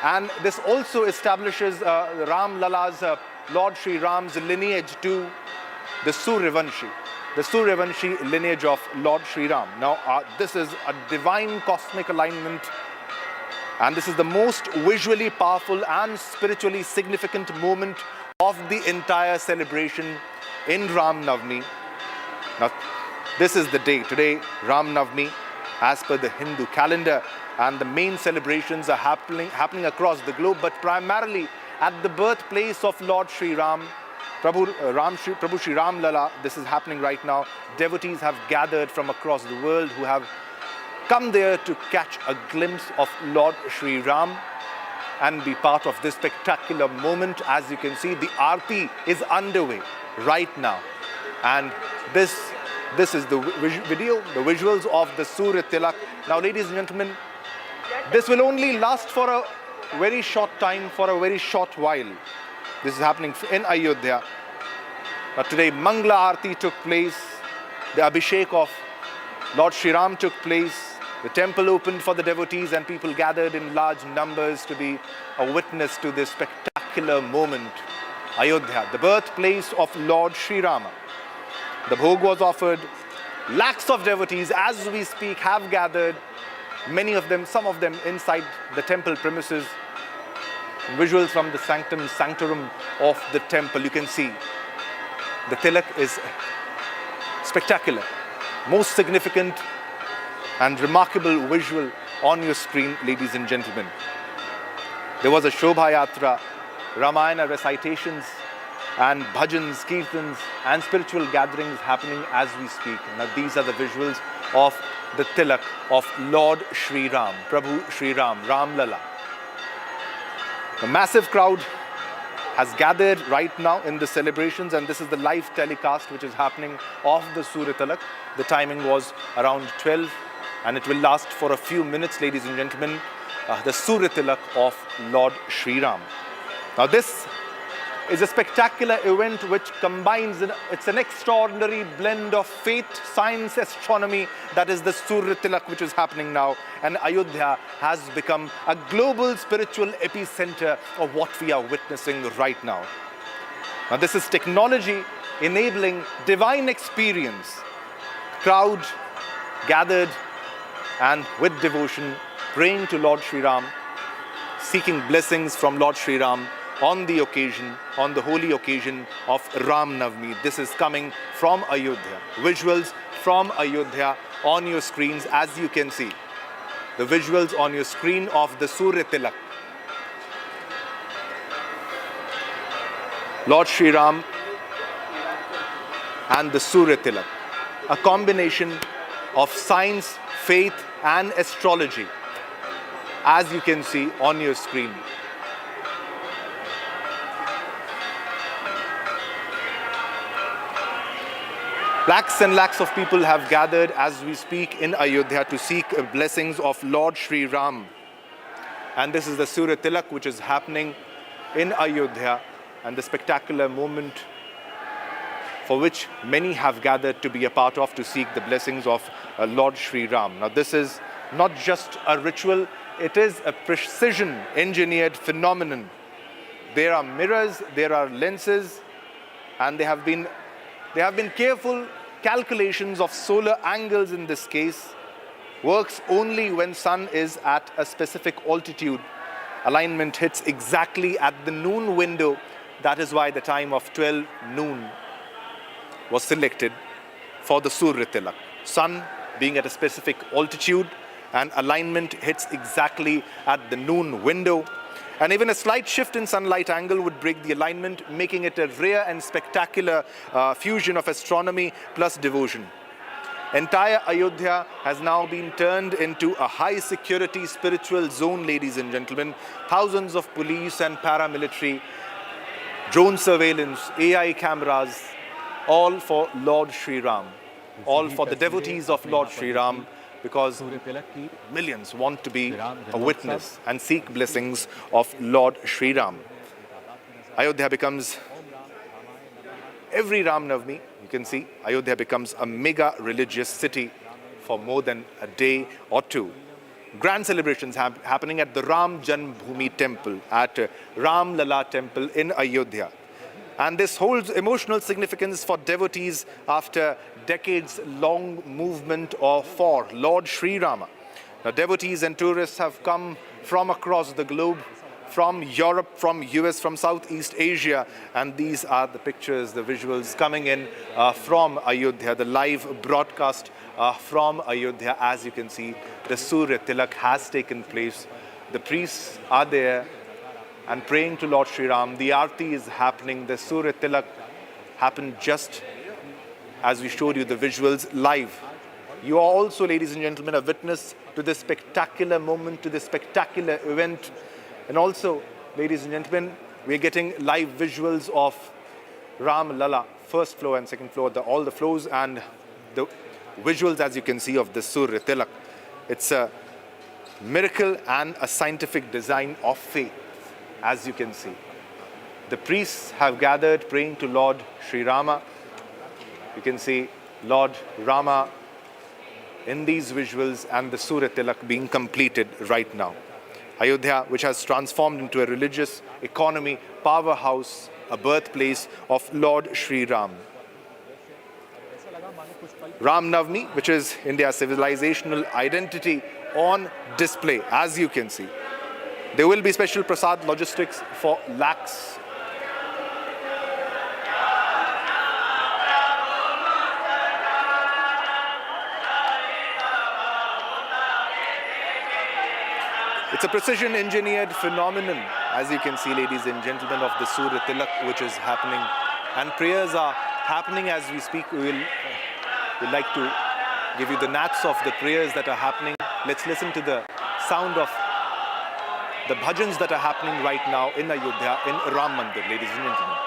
And this also establishes Ram Lala's, Lord Sri Ram's lineage to the Suryavanshi lineage of Lord Sri Ram. Now, this is a divine cosmic alignment, and this is the most visually powerful and spiritually significant moment of the entire celebration in Ram Navami. Now, this is the day, today, Ram Navami, as per the Hindu calendar, and the main celebrations are happening across the globe, but primarily at the birthplace of Lord Sri Ram, Prabhu Sri Ram Lala. This is happening right now. Devotees have gathered from across the world who have come there to catch a glimpse of Lord Sri Ram and be part of this spectacular moment. As you can see, the Aarti is underway right now. And this is the video, the visuals of the Surya Tilak. Now, ladies and gentlemen, this will only last for a very short time, for a very short while. This is happening in Ayodhya. Now today, Mangla Aarti took place, the Abhishek of Lord Sri Ram took place, the temple opened for the devotees, and people gathered in large numbers to be a witness to this spectacular moment. Ayodhya, the birthplace of Lord Sri Rama. The bhog was offered. Lakhs of devotees, as we speak, have gathered, many of them, some of them inside the temple premises. Visuals from the sanctorum of the temple. You can see the tilak is spectacular, most significant and remarkable visual on your screen, ladies and gentlemen. There was a Shobha Yatra, Ramayana recitations and bhajans, kirtans and spiritual gatherings happening as we speak. Now these are the visuals of the tilak of Lord Sri Ram, Prabhu Sri Ram, Ram Lala. A massive crowd has gathered right now in the celebrations, and this is the live telecast which is happening of the Surya Tilak. The timing was around 12, and it will last for a few minutes, ladies and gentlemen. The Surya Tilak of Lord Sri Ram. Now this is a spectacular event which combines, it's an extraordinary blend of faith, science, astronomy. That is the Surya Tilak which is happening now. And Ayodhya has become a global spiritual epicenter of what we are witnessing right now. Now this is technology enabling divine experience. Crowd gathered and with devotion praying to Lord Sri Ram, seeking blessings from Lord Sri Ram on the occasion, on the holy occasion of Ram Navami. This is coming from Ayodhya. Visuals from Ayodhya on your screens, as you can see. The visuals on your screen of the Surya Tilak. Lord Sri Ram and the Surya Tilak. A combination of science, faith and astrology, as you can see on your screen. Lakhs and lakhs of people have gathered as we speak in Ayodhya to seek blessings of Lord Sri Ram. And this is the Surya Tilak which is happening in Ayodhya, and the spectacular moment for which many have gathered to be a part of, to seek the blessings of Lord Sri Ram. Now this is not just a ritual, it is a precision engineered phenomenon. There are mirrors, there are lenses, and there have been careful calculations of solar angles in this case. Works only when sun is at a specific altitude. Alignment hits exactly at the noon window. That is why the time of 12 noon was selected for the Surya Tilak. Sun being at a specific altitude and alignment hits exactly at the noon window. And even a slight shift in sunlight angle would break the alignment, making it a rare and spectacular fusion of astronomy plus devotion. Entire Ayodhya has now been turned into a high security spiritual zone, ladies and gentlemen. Thousands of police and paramilitary, drone surveillance, AI cameras, all for Lord Sri Ram, all for the devotees of Lord Sri Ram, because millions want to be a witness and seek blessings of Lord Sri Ram. Ayodhya becomes, every Ram Navami, you can see, Ayodhya becomes a mega religious city for more than a day or two. Grand celebrations happening at the Ram Janmbhoomi temple, at Ram Lala temple in Ayodhya. And this holds emotional significance for devotees after decades-long movement for Lord Sri Rama. Now, devotees and tourists have come from across the globe, from Europe, from US, from Southeast Asia, and these are the pictures, the visuals coming in from Ayodhya, the live broadcast from Ayodhya. As you can see, the Surya Tilak has taken place. The priests are there and praying to Lord Sri Ram. The Aarti is happening. The Surya Tilak happened just as we showed you the visuals live. You are also, ladies and gentlemen, a witness to this spectacular moment, to this spectacular event. And also, ladies and gentlemen, we're getting live visuals of Ram Lala, first floor and second floor, all the floors, and the visuals, as you can see, of the Surya Tilak. It's a miracle and a scientific design of faith, as you can see. The priests have gathered praying to Lord Sri Rama. You can see Lord Rama in these visuals and the Surya Tilak being completed right now. Ayodhya, which has transformed into a religious economy powerhouse, a birthplace of Lord Sri Ram. Ram Navami, which is India's civilizational identity, on display, as you can see. There will be special prasad logistics for lakhs. It's a precision engineered phenomenon, as you can see, ladies and gentlemen, of the Surya Tilak, which is happening. And prayers are happening as we speak. We'd like to give you the nats of the prayers that are happening. Let's listen to the sound of the bhajans that are happening right now in Ayodhya, in Ram Mandir, ladies and gentlemen.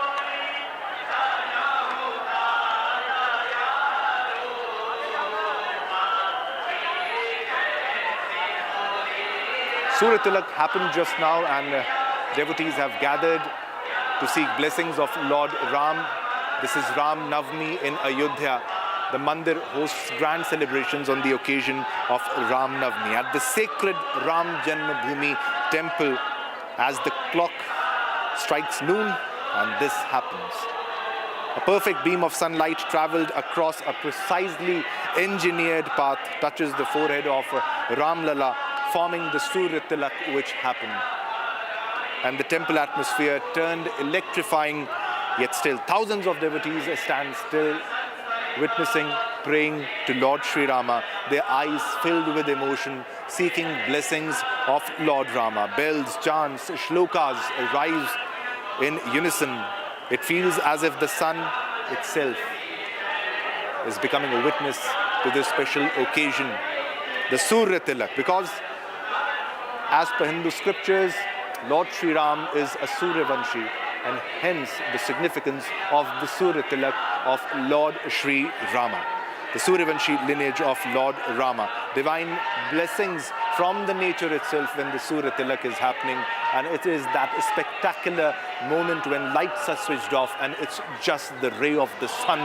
Surya Tilak happened just now, and devotees have gathered to seek blessings of Lord Ram. This is Ram Navami in Ayodhya. The mandir hosts grand celebrations on the occasion of Ram Navami. At the sacred Ram Janmbhoomi temple, as the clock strikes noon, and this happens. A perfect beam of sunlight traveled across a precisely engineered path, touches the forehead of Ram Lala, performing the Surya Tilak which happened. And the temple atmosphere turned electrifying, yet still thousands of devotees stand still, witnessing, praying to Lord Sri Rama, their eyes filled with emotion, seeking blessings of Lord Rama. Bells, chants, shlokas rise in unison. It feels as if the sun itself is becoming a witness to this special occasion, the Surya Tilak, because as per Hindu scriptures, Lord Sri Ram is a Suryavanshi, and hence the significance of the Surya Tilak of Lord Sri Rama. The Suryavanshi lineage of Lord Rama. Divine blessings from the nature itself when the Surya Tilak is happening, and it is that spectacular moment when lights are switched off and it's just the ray of the sun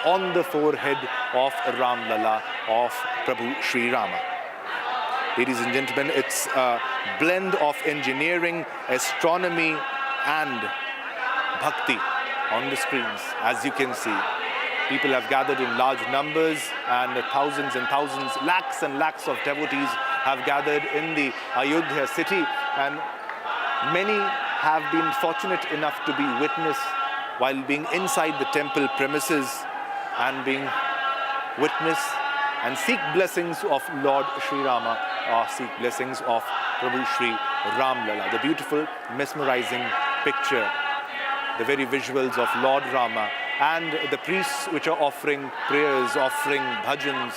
on the forehead of Ram Lala of Prabhu Sri Rama. Ladies and gentlemen, it's a blend of engineering, astronomy and bhakti on the screens. As you can see, people have gathered in large numbers, and thousands and thousands, lakhs and lakhs of devotees have gathered in the Ayodhya city, and many have been fortunate enough to be witness while being inside the temple premises and being witness and seek blessings of Lord Sri Rama, or seek blessings of Prabhu Sri Ram Lala. The beautiful, mesmerizing picture, the very visuals of Lord Rama, and the priests which are offering prayers, offering bhajans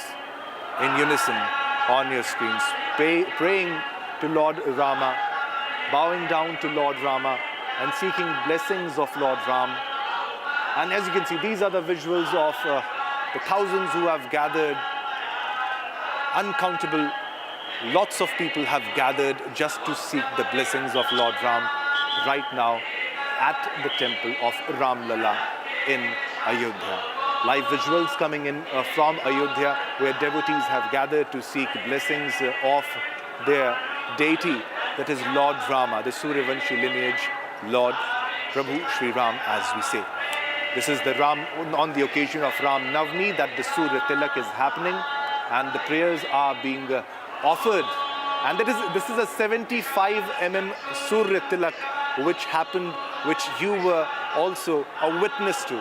in unison on your screens, praying to Lord Rama, bowing down to Lord Rama and seeking blessings of Lord Ram. And as you can see, these are the visuals of the thousands who have gathered. Uncountable, lots of people have gathered just to seek the blessings of Lord Ram right now at the temple of Ram Lala in Ayodhya. Live visuals coming in from Ayodhya, where devotees have gathered to seek blessings of their deity, that is Lord Rama, the Suryavanshi lineage, Lord Prabhu Sri Ram, as we say. This is the Ram on the occasion of Ram Navami that the Surya Tilak is happening, and the prayers are being offered. And this is a 75 mm Surya Tilak which happened, which you were also a witness to.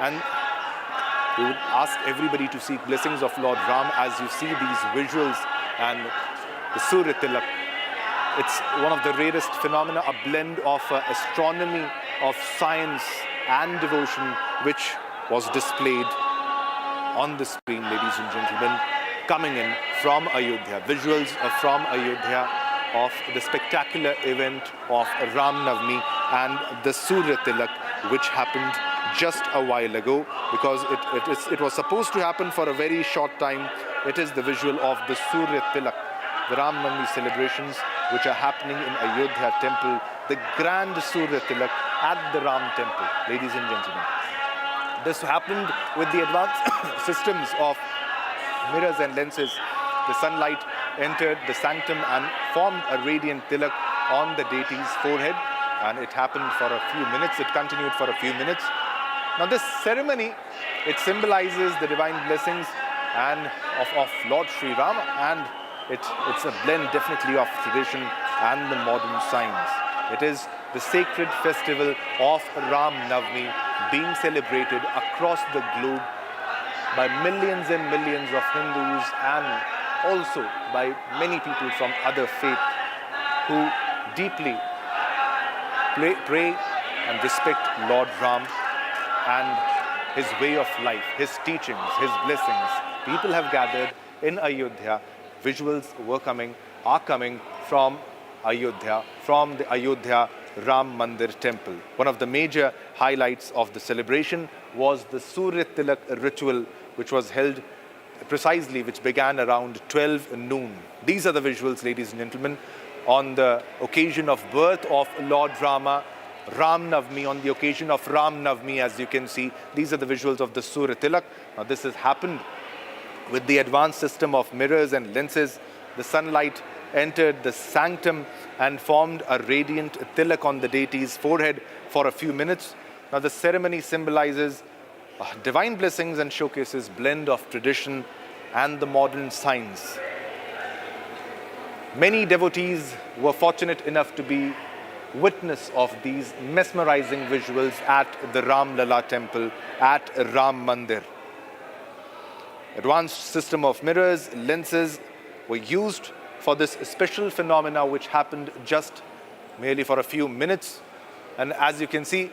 And we would ask everybody to seek blessings of Lord Ram as you see these visuals and the Surya Tilak. It's one of the rarest phenomena, a blend of astronomy, of science and devotion, which was displayed on the screen, ladies and gentlemen, coming in from Ayodhya. Visuals from Ayodhya of the spectacular event of Ram Navami and the Surya Tilak, which happened just a while ago, because it was supposed to happen for a very short time. It is the visual of the Surya Tilak, the Ram Navami celebrations which are happening in Ayodhya temple, the grand Surya Tilak at the Ram temple, ladies and gentlemen. This happened with the advanced systems of mirrors and lenses. The sunlight entered the sanctum and formed a radiant tilak on the deity's forehead, and it happened for a few minutes. It continued for a few minutes. Now this ceremony, it symbolizes the divine blessings and of Lord Sri Rama, and it's a blend definitely of tradition and the modern science. It is the sacred festival of Ram Navami being celebrated across the globe by millions and millions of Hindus, and also by many people from other faiths who deeply pray and respect Lord Ram and his way of life, his teachings, his blessings. People have gathered in Ayodhya. Visuals are coming from Ayodhya, from the Ayodhya Ram Mandir temple. One of the major highlights of the celebration was the Surya Tilak ritual, which was held precisely, which began around 12 noon. These are the visuals, ladies and gentlemen, on the occasion of birth of Lord Rama, Ram Navami, on the occasion of Ram Navami, as you can see. These are the visuals of the Surya Tilak. Now this has happened with the advanced system of mirrors and lenses. The sunlight entered the sanctum and formed a radiant tilak on the deity's forehead for a few minutes. Now the ceremony symbolizes divine blessings and showcases blend of tradition and the modern science. Many devotees were fortunate enough to be witness of these mesmerizing visuals at the Ram Lala temple at Ram Mandir. Advanced system of mirrors, lenses were used for this special phenomena which happened just merely for a few minutes. And as you can see,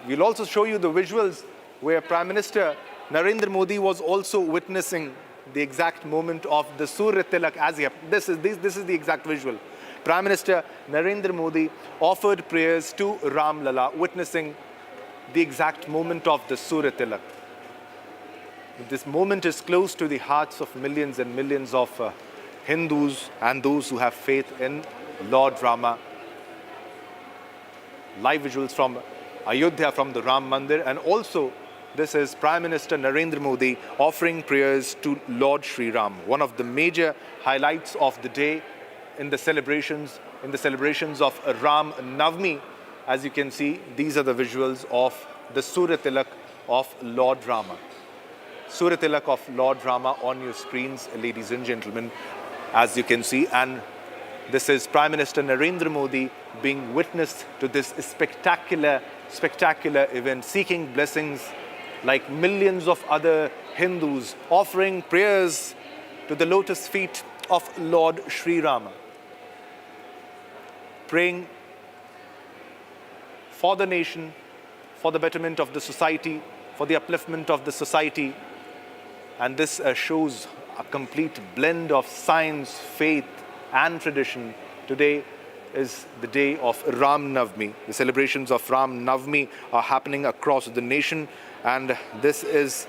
we'll also show you the visuals where Prime Minister Narendra Modi was also witnessing the exact moment of the Surya Tilak as he happened. This is the exact visual. Prime Minister Narendra Modi offered prayers to Ram Lala, witnessing the exact moment of the Surya Tilak. This moment is close to the hearts of millions and millions of Hindus and those who have faith in Lord Rama. Live visuals from Ayodhya, from the Ram Mandir, and also this is Prime Minister Narendra Modi offering prayers to Lord Shri Ram, one of the major highlights of the day in the celebrations of Ram Navami. As you can see, these are the visuals of the Surya Tilak of Lord Rama. Surya Tilak of Lord Rama on your screens, ladies and gentlemen, as you can see. And this is Prime Minister Narendra Modi being witness to this spectacular event, seeking blessings like millions of other Hindus, offering prayers to the lotus feet of Lord Shri Rama, praying for the nation, for the betterment of the society, for the upliftment of the society. And this shows a complete blend of science, faith, and tradition. Today is the day of Ram Navami. The celebrations of Ram Navami are happening across the nation, and this is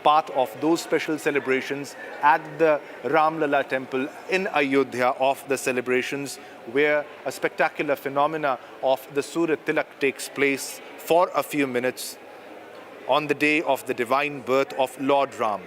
part of those special celebrations at the Ram Lala temple in Ayodhya of the celebrations, where a spectacular phenomena of the Surya Tilak takes place for a few minutes on the day of the divine birth of Lord Ram.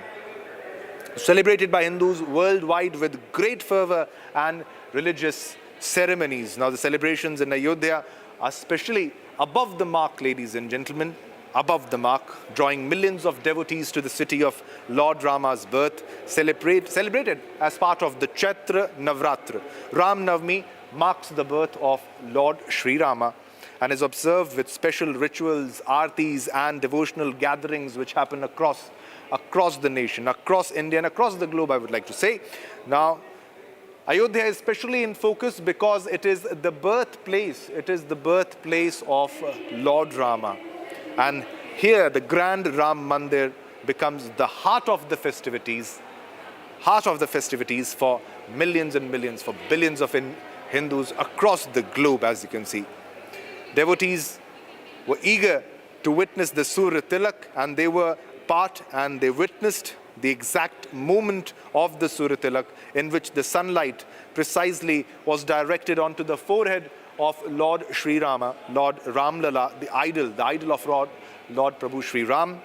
Celebrated by Hindus worldwide with great fervor and religious ceremonies. Now the celebrations in Ayodhya are especially above the mark, ladies and gentlemen, above the mark, drawing millions of devotees to the city of Lord Rama's birth, celebrated as part of the Chaitra Navratra. Ram Navami marks the birth of Lord Shri Rama and is observed with special rituals, aartis and devotional gatherings which happen across the nation, across India and across the globe, I would like to say. Now, Ayodhya is especially in focus because it is the birthplace of Lord Rama. And here the grand Ram Mandir becomes the heart of the festivities for millions and millions, for billions of Hindus across the globe, as you can see. Devotees were eager to witness the Surya Tilak, and they were part and they witnessed the exact moment of the Surya Tilak, in which the sunlight precisely was directed onto the forehead of Lord Shri Rama, Lord Ram Lala, the idol of Lord Prabhu Shri Ram,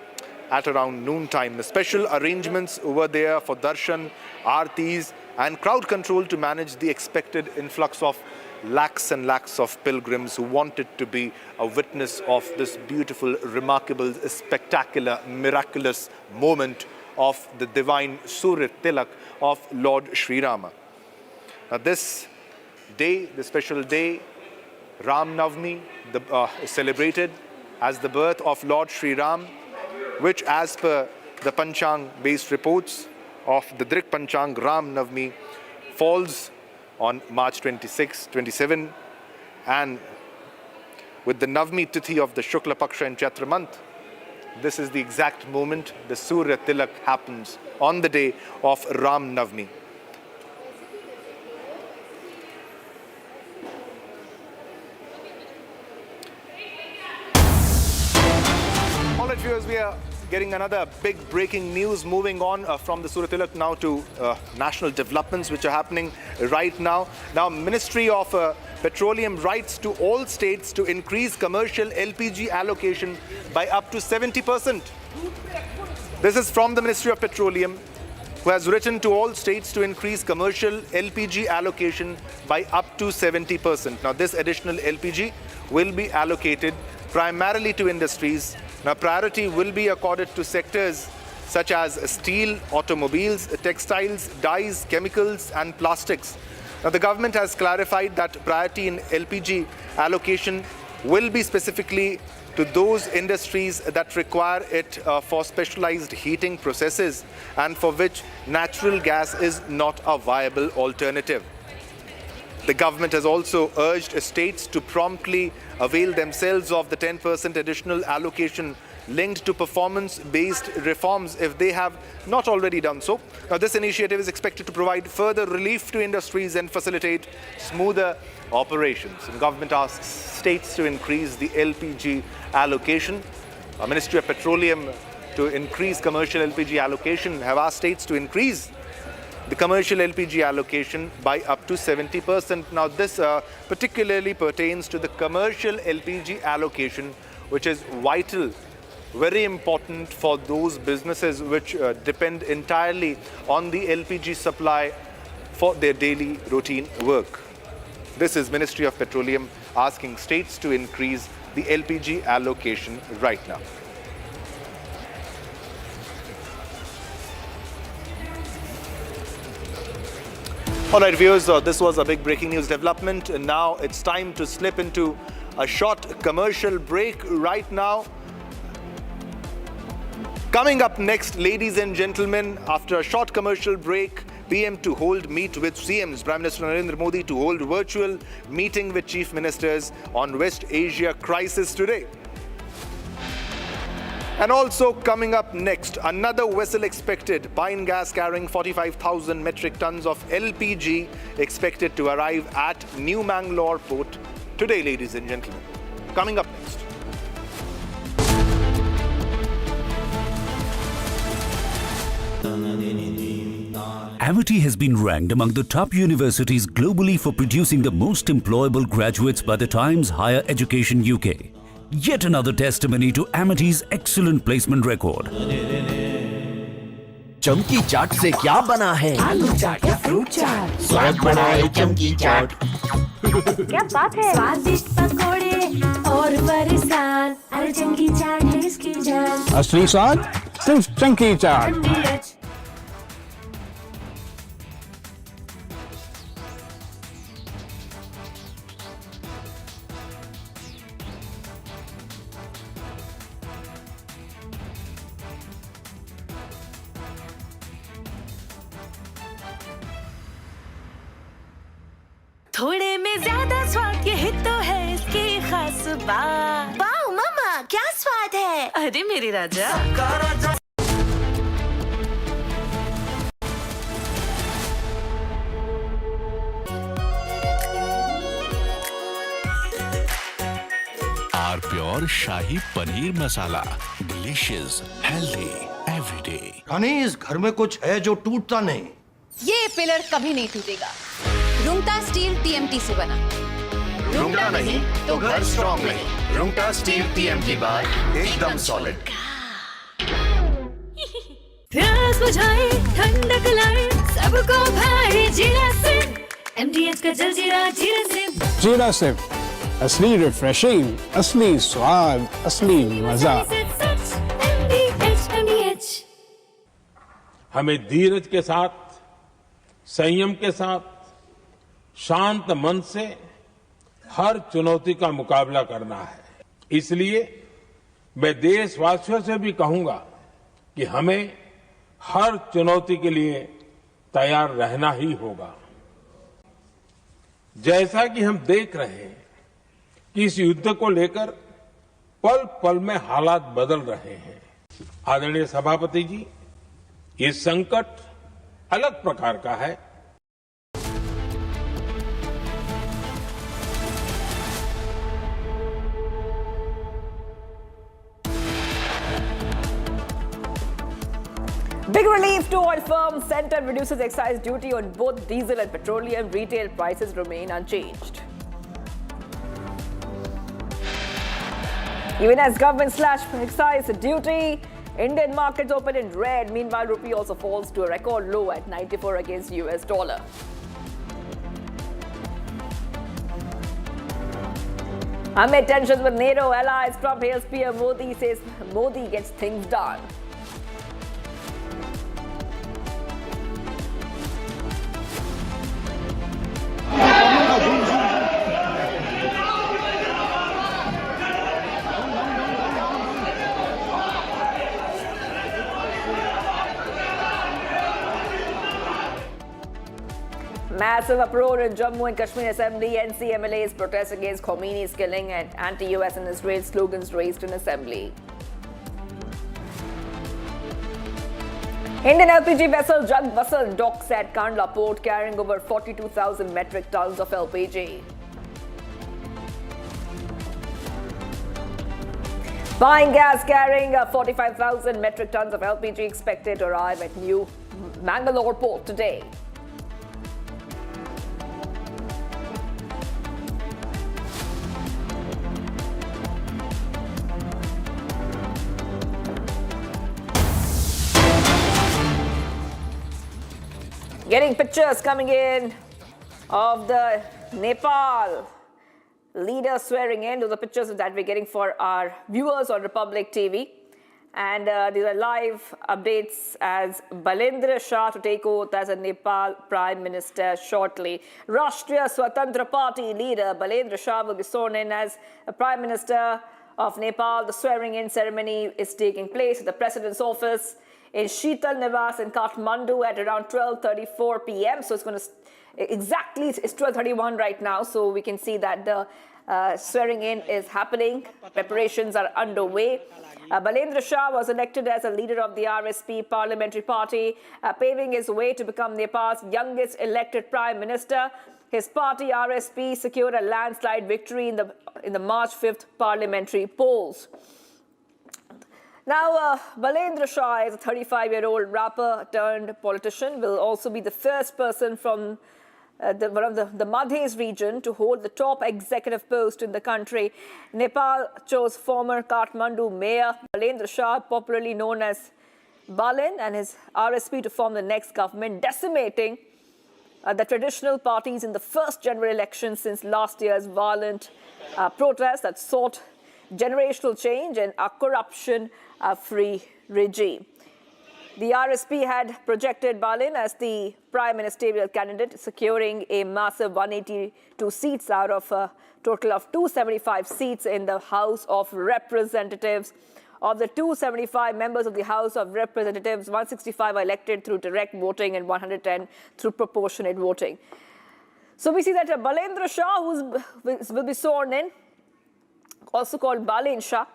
at around noontime. The special arrangements were there for darshan, aartis and crowd control to manage the expected influx of lakhs and lakhs of pilgrims who wanted to be a witness of this beautiful, remarkable, spectacular, miraculous moment of the divine Surya Tilak of Lord Shri Rama. Now this day, the special day, Ram Navami, is celebrated as the birth of Lord Shri Ram, which as per the Panchang-based reports of the Drik Panchang, Ram Navami falls on March 26, 27, and with the Navami Tithi of the Shukla Paksha in Chaitra month, this is the exact moment the Surya Tilak happens on the day of Ram Navami. All right, viewers, we are getting another big breaking news. Moving on from the Surya Tilak now to national developments which are happening right now. Now, Ministry of Petroleum writes to all states to increase commercial LPG allocation by up to 70%. This is from the Ministry of Petroleum, who has written to all states to increase commercial LPG allocation by up to 70%. Now, this additional LPG will be allocated primarily to industries. Now, priority will be accorded to sectors such as steel, automobiles, textiles, dyes, chemicals and plastics. Now, the government has clarified that priority in LPG allocation will be specifically to those industries that require it for specialized heating processes and for which natural gas is not a viable alternative. The government has also urged states to promptly avail themselves of the 10% additional allocation linked to performance-based reforms if they have not already done so. Now, this initiative is expected to provide further relief to industries and facilitate smoother operations. The government asks states to increase the LPG allocation. The Ministry of Petroleum to increase commercial LPG allocation have asked states to increase the commercial LPG allocation by up to 70%. Now, this particularly pertains to the commercial LPG allocation, which is vital, very important for those businesses which depend entirely on the LPG supply for their daily routine work. This is Ministry of Petroleum asking states to increase the LPG allocation right now. All right, viewers, this was a big breaking news development, and now it's time to slip into a short commercial break right now. Coming up next, ladies and gentlemen, after a short commercial break, PM to hold meet with CMs. Prime Minister Narendra Modi to hold virtual meeting with chief ministers on West Asia crisis today. And also coming up next, another vessel expected, Pine Gas carrying 45,000 metric tons of LPG expected to arrive at New Mangalore port today, ladies and gentlemen. Coming up next. Amity has been ranked among the top universities globally for producing the most employable graduates by the Times Higher Education UK. Yet another testimony to Amity's excellent placement record. चमकी चाट से क्या बना है? आलू चाट या fruit चाट, स्वाद बनाए चमकी चाट। क्या बात है? स्वादिष्ट पकोड़े और फरसान, अरे चमकी चाट है इसकी जान। असली स्वाद सिर्फ चमकी चाट। थोड़े में ज्यादा स्वाद, यही तो है इसकी खास बात। वाओ मम्मा, क्या स्वाद है? अरे मेरे राजा, R pure shahi paneer masala, delicious, healthy, everyday. रानी, इस घर में कुछ है जो टूटता नहीं। ये पिलर कभी नहीं टूटेगा। रुंगटा स्टील टीएमटी से बना। रुंगटा नहीं तो घर स्ट्रॉन्ग नहीं। रुंगटा स्टील टीएमटी बार एकदम सॉलिड। प्यास बुझाए, ठंडक लाए, सबको भाए जीरा से। एमडीएच का जलजीरा जीरा से। जीरा से असली रिफ्रेशिंग, असली स्वाद, असली मजा। हमें धीरज के साथ, संयम के साथ, शांत मन से हर चुनौती का मुकाबला करना है। इसलिए मैं देशवासियों से भी कहूंगा कि हमें हर चुनौती के लिए तैयार रहना ही होगा। जैसा कि हम देख रहे हैं कि इस युद्ध को लेकर पल पल में हालात बदल रहे हैं। आदरणीय सभापति जी, ये संकट अलग प्रकार का है। Big relief to oil firms. Centre reduces excise duty on both diesel and petroleum. Retail prices remain unchanged. Even as government slashed excise duty, Indian markets open in red. Meanwhile, rupee also falls to a record low at 94 against US dollar. Amid tensions with NATO allies, Trump hails PM Modi, says Modi gets things done. Massive uproar in Jammu and Kashmir Assembly. NCMLAs protest against Companies killing and anti-US and Israel slogans raised in Assembly. Indian LPG vessel Jug Vessel docks at Kandla port carrying over 42,000 metric tons of LPG. Buying gas carrying 45,000 metric tons of LPG expected to arrive at New Mangalore port today. Getting pictures coming in of the Nepal leader swearing in. Those are pictures that we're getting for our viewers on Republic TV. And these are live updates as Balendra Shah to take oath as a Nepal Prime Minister shortly. Rashtriya Swatantra Party leader Balendra Shah will be sworn in as a Prime Minister of Nepal. The swearing-in ceremony is taking place at the President's office in Sheetal Niwas in Kathmandu at around 12:34 p.m. So it's going to exactly, it's 12:31 right now. So we can see that the swearing in is happening. Preparations are underway. Balendra Shah was elected as a leader of the RSP parliamentary party, paving his way to become Nepal's youngest elected prime minister. His party RSP secured a landslide victory in the March 5th parliamentary polls. Now, Balendra Shah is a 35-year-old rapper turned politician, will also be the first person from one of the Madhes region to hold the top executive post in the country. Nepal chose former Kathmandu mayor Balendra Shah, popularly known as Balin, and his RSP to form the next government, decimating the traditional parties in the first general election since last year's violent protest that sought generational change and a corruption-free regime. The RSP had projected Balin as the prime ministerial candidate, securing a massive 182 seats out of a total of 275 seats in the House of Representatives. Of the 275 members of the House of Representatives, 165 are elected through direct voting and 110 through proportionate voting. So we see that Balendra Shah, who will be sworn in, also called Balin Shah.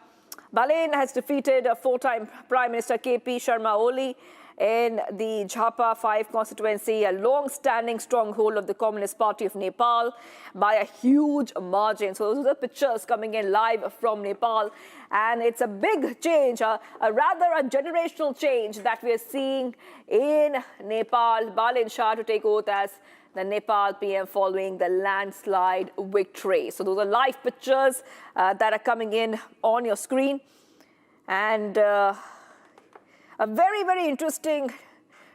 Balin has defeated four-time Prime Minister KP Sharma Oli in the Jhapa 5 constituency, a long-standing stronghold of the Communist Party of Nepal, by a huge margin. So those are the pictures coming in live from Nepal. And it's a big change, rather a generational change that we are seeing in Nepal. Balin Shah to take oath as the Nepal PM following the landslide victory. So those are live pictures that are coming in on your screen. And a very, very interesting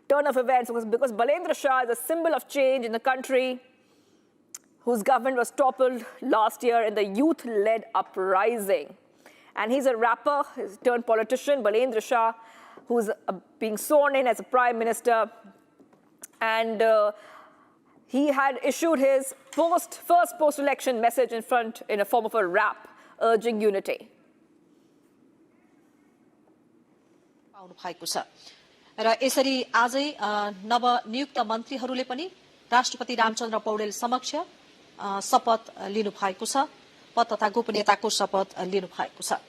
turn of events because Balendra Shah is a symbol of change in the country whose government was toppled last year in the youth-led uprising. And he's a rapper, he's turned politician, Balendra Shah, who's being sworn in as a prime minister. And he had issued his first post-election message in a form of a rap urging unity. र यसरी आजै नवनियुक्त मन्त्रीहरूले पनि राष्ट्रपति रामचन्द्र पौडेल समक्ष शपथ लिनु भएको छ, पद तथा गोपनीयताको शपथ लिनु भएको छ।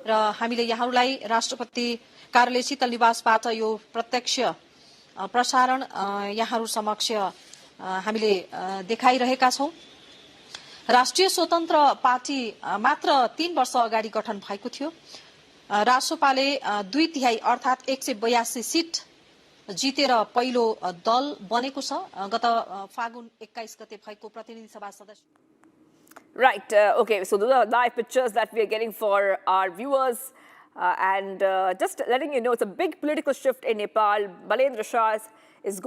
र हामीले यहाँहरूलाई राष्ट्रपति कार्यालय शीतल निवासबाट यो प्रत्यक्ष प्रसारण यहाँहरू समक्ष हामीले देखाइरहेका छौं। राष्ट्रिय स्वतन्त्र पार्टी मात्र 3 वर्ष अगाडि गठन भएको थियो। रासोपाले 2/3 अर्थात् 182 सीट जितेर पहिलो दल बनेको छ गत फागुन 21 गते भएको प्रतिनिधि सभा सदस्य। Right, okay, so those are live pictures that we are getting for our viewers. And just letting you know, it's a big political shift in Nepal. Balendra Shah is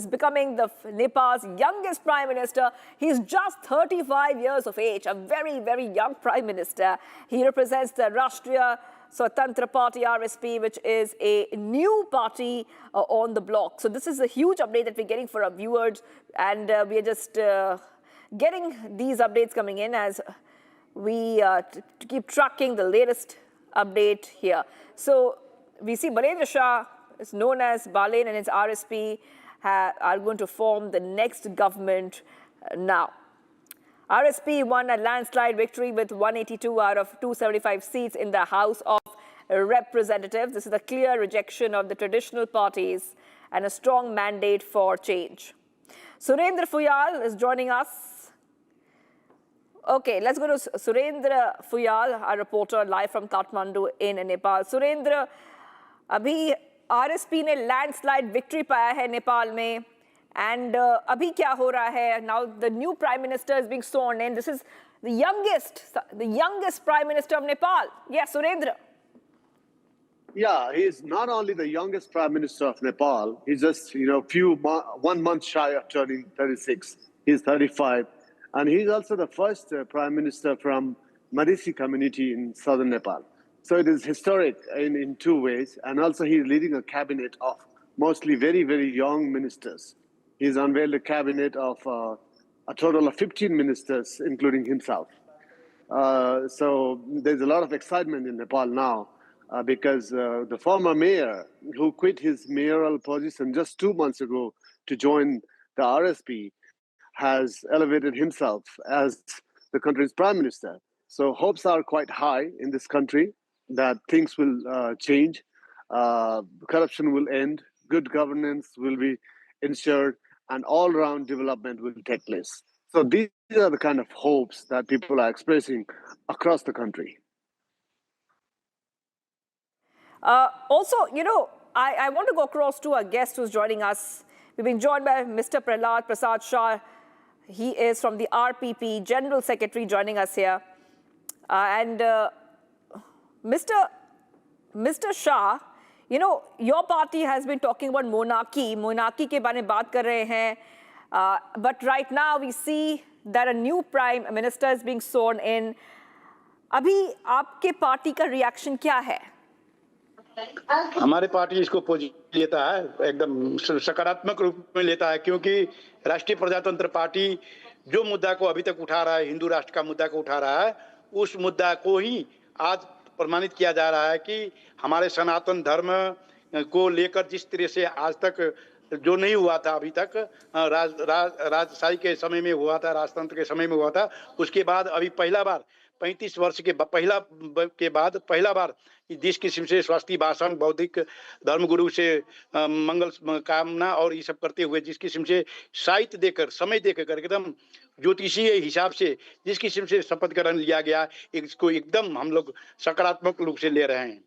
becoming the Nepal's youngest prime minister. He's just 35 years of age, a very, very young prime minister. He represents the Rashtriya Swatantra Party, RSP, which is a new party on the block. So this is a huge update that we're getting for our viewers, and we are just getting these updates coming in as we keep tracking the latest update here. So we see Balendra Shah is known as Balen, and his RSP are going to form the next government now. RSP won a landslide victory with 182 out of 275 seats in the House of Representatives. This is a clear rejection of the traditional parties and a strong mandate for change. Surendra Fuyal is joining us. Okay, let's go to Surendra Fuyal, our reporter live from Kathmandu in Nepal. Surendra, अभी RSP ने landslide victory पाया है नेपाल में. And abhi kya ho raha hai? Now the new prime minister is being sworn in. This is the youngest prime minister of Nepal. Yes, Surendra. Yeah, he's not only the youngest prime minister of Nepal. He's just 1 month shy of turning 36. He's 35, and he's also the first prime minister from Madhesi community in southern Nepal. So it is historic in two ways, and also he's leading a cabinet of mostly very, very young ministers. He's unveiled a cabinet of a total of 15 ministers, including himself. So there's a lot of excitement in Nepal now because the former mayor who quit his mayoral position just 2 months ago to join the RSP has elevated himself as the country's prime minister. So hopes are quite high in this country that things will change, corruption will end, good governance will be ensured, and all-round development will take place. So these are the kind of hopes that people are expressing across the country. Also, I want to go across to our guest who's joining us. We've been joined by Mr. Prahlad Prasad Shah. He is from the RPP, General Secretary, joining us here. And Mr. Shah, your party has been talking about monarchy के बारे में बात कर रहे हैं. But right now we see that a new prime minister is being sworn in. अभी आपके party का रिएक्शन क्या है? हमारे पार्टी इसको पॉजिटिव लेता है, एकदम सकारात्मक रूप में लेता है, क्योंकि राष्ट्रीय प्रजातंत्र पार्टी जो मुद्दा को अभी तक उठा रहा है, हिंदू राष्ट्र का मुद्दा को उठा रहा है, उस मुद्दा को ही आज प्रमाणित किया जा रहा है कि हमारे सनातन धर्म को लेकर जिस तरह से आज तक जो नहीं हुआ था अभी तक, राजशाही के समय में हुआ था, राजतंत्र के समय में हुआ था, उसके बाद अभी पहला बार 35 वर्ष के बाद पहला बार जिस किस्म से स्वास्थ्य भाषण, बौद्धिक धर्मगुरु से मंगल कामना और ये सब करते हुए जिस किस्म से साहित्य देकर, समय देकर एकदम ज्योतिषीय हिसाब से जिस किस्म से शपथ ग्रहण लिया गया, इसको एकदम हम लोग सकारात्मक रूप से ले रहे हैं.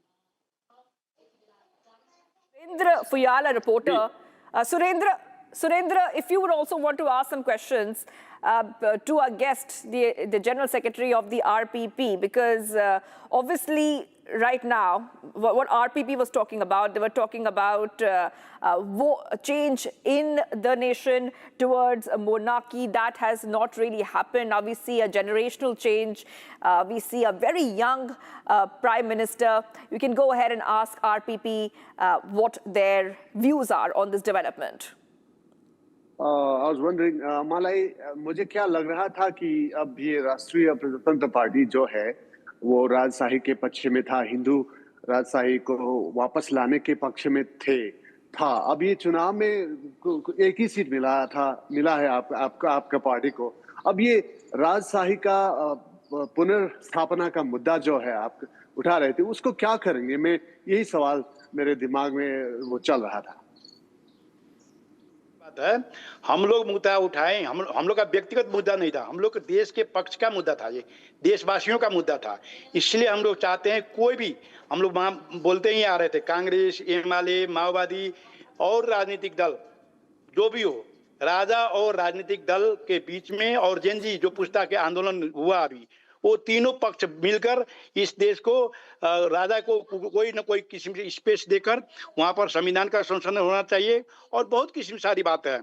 Surendra Fuyal, a reporter. Surendra, if you would also want to ask some questions to our guest, the General Secretary of the RPP, because obviously right now, what RPP was talking about, they were talking about change in the nation towards a monarchy. That has not really happened. Now we see a generational change. We see a very young Prime Minister. You can go ahead and ask RPP what their views are on this development. I was wondering, मलाई मुझे क्या लग रहा था कि अब ये राष्ट्रीय प्रजातंत्र पार्टी जो है वो राजशाही के पक्ष में था, हिंदू राजशाही को वापस लाने के पक्ष में था. अब ये चुनाव में एक ही सीट मिला है आपका पार्टी को. अब ये राजशाही का पुनर्स्थापना का मुद्दा जो है आप उठा रहे थे, उसको क्या करेंगे? मैं यही सवाल मेरे दिमाग में वो चल रहा था. है हम लोग मुद्दा उठाएं, हम लोग का व्यक्तिगत मुद्दा नहीं था, हम लोग के देश के पक्ष का मुद्दा था, ये देशवासियों का मुद्दा था. इसलिए हम लोग चाहते हैं कोई भी, हम लोग बोलते ही आ रहे थे, कांग्रेस, एमएलए, माओवादी और राजनीतिक दल जो भी हो, राजा और राजनीतिक दल के बीच में और जेनजी जो पुस्ता के आंदोलन हुआ अभी, वो तीनों पक्ष मिलकर इस देश को राजा को कोई न कोई किस्म से स्पेस देकर वहां पर संविधान का संशोधन होना चाहिए और बहुत किस्म सारी बात है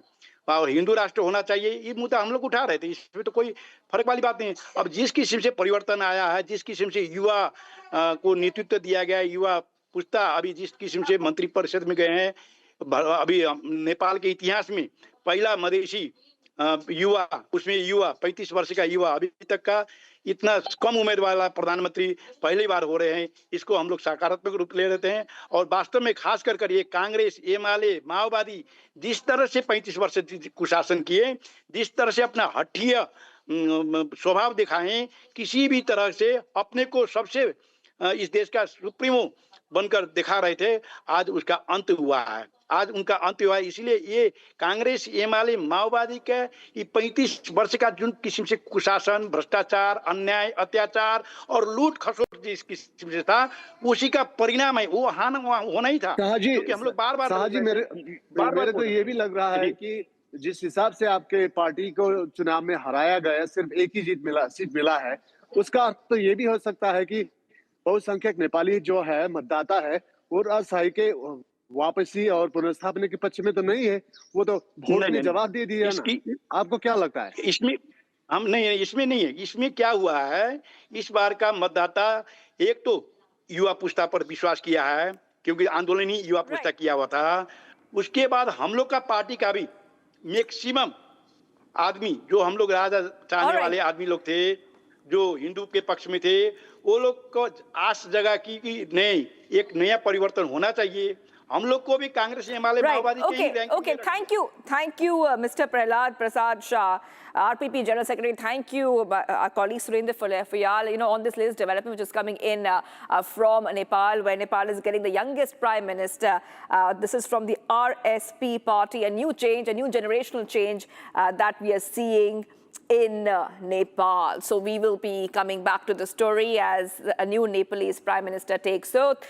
और हिंदू राष्ट्र होना चाहिए। ये मुद्दा हम लोग उठा रहे थे, इसमें तो कोई फर्क वाली बात नहीं है। अब जिस किस्म से परिवर्तन आया है, जिस किस्म से युवा को नेतृत्व दिया गया है, युवा पुस्ता अभी जिस किस्म से मंत्री परिषद में गए हैं, अभी नेपाल के इतिहास में पहला मधेसी युवा, उसमें युवा 35 वर्ष का युवा अभी तक का इतना कम उम्र वाला प्रधानमंत्री पहली बार हो रहे हैं। इसको हम लोग सकारात्मक रूप ले लेते हैं और वास्तव में खास कर ये कांग्रेस, एमएलए, माओवादी जिस तरह से 35 वर्ष कुशासन किए, जिस तरह से अपना हठीय स्वभाव दिखाएं, किसी भी तरह से अपने को सबसे इस देश का सुप्रीमो बनकर दिखा रहे थे, आज उसका अंत हुआ है। आज उनका अंत हुआ है। इसलिए ये कांग्रेस, एमएलए, माओवादी के ये 35 वर्ष का जो किस्म से कुशासन, भ्रष्टाचार, अन्याय, अत्याचार और लूट खसोट जिस किस्म से था, उसी का परिणाम है। वो होना ही था, क्योंकि हम लोग बार बार मेरे को ये भी लग रहा है कि जिस हिसाब से आपके पार्टी को चुनाव में हराया गया, सिर्फ एक ही सीट मिला है, उसका अर्थ तो ये भी हो सकता है कि बहुसंख्यक नेपाली जो है मतदाता है वो राजशाही के वापसी और पुनर्स्थापना के पक्ष में तो नहीं है, वो तो वोट ने जवाब दे दिया ना। आपको क्या लगता है? इसमें हम नहीं है, इसमें नहीं है। इसमें क्या हुआ है, इस बार का मतदाता एक तो युवा पुस्ता पर विश्वास किया है, क्योंकि आंदोलन ही युवा पुस्ता किया हुआ था। उसके बाद हम लोग का पार्टी का भी मैक्सिमम आदमी जो हम लोग राजा चाहने वाले आदमी लोग थे, जो हिंदू के पक्ष में थे, वो लोग को आस जगह की कि नहीं, एक नया परिवर्तन होना चाहिए। हम लोग को भी कांग्रेस एमएलए माओवादी Okay, thank you, Mr. Prahlad Prasad Shah, RPP General Secretary. Thank you, our colleague Surendra Fayal. You know, on this latest development which is coming in from Nepal, where Nepal is getting the youngest prime minister. This is from the RSP party, a new change, a new generational change that we are seeing in Nepal. So we will be coming back to the story as a new Nepalese prime minister takes oath.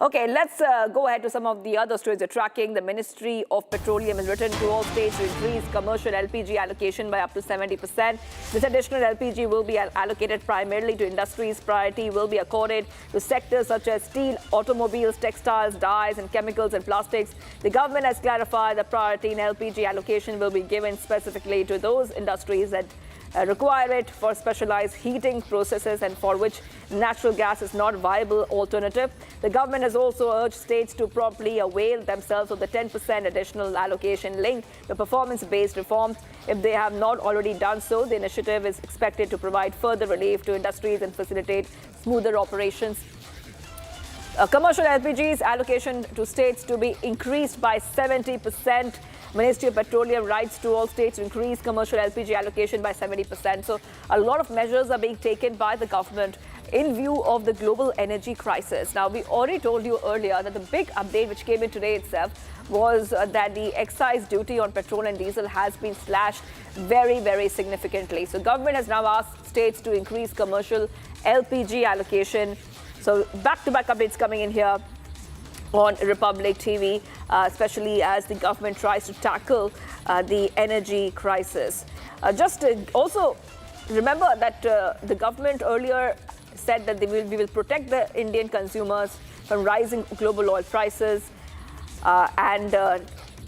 Okay, let's go ahead to some of the other stories we're tracking. The Ministry of Petroleum has written to all states to increase commercial LPG allocation by up to 70%. This additional LPG will be allocated primarily to industries. Priority will be accorded to sectors such as steel, automobiles, textiles, dyes, and chemicals and plastics. The government has clarified the priority in LPG allocation will be given specifically to those industries that require it for specialized heating processes and for which natural gas is not a viable alternative. The government has also urged states to promptly avail themselves of the 10% additional allocation linked to performance-based reforms. If they have not already done so, the initiative is expected to provide further relief to industries and facilitate smoother operations. Commercial LPG's allocation to states to be increased by 70%. Ministry of Petroleum writes to all states to increase commercial LPG allocation by 70%. So a lot of measures are being taken by the government in view of the global energy crisis. Now, we already told you earlier that the big update which came in today itself was that the excise duty on petrol and diesel has been slashed very, very significantly. So government has now asked states to increase commercial LPG allocation. So back-to-back updates coming in here on Republic TV, especially as the government tries to tackle the energy crisis. Also remember that the government earlier said that we will protect the Indian consumers from rising global oil prices, and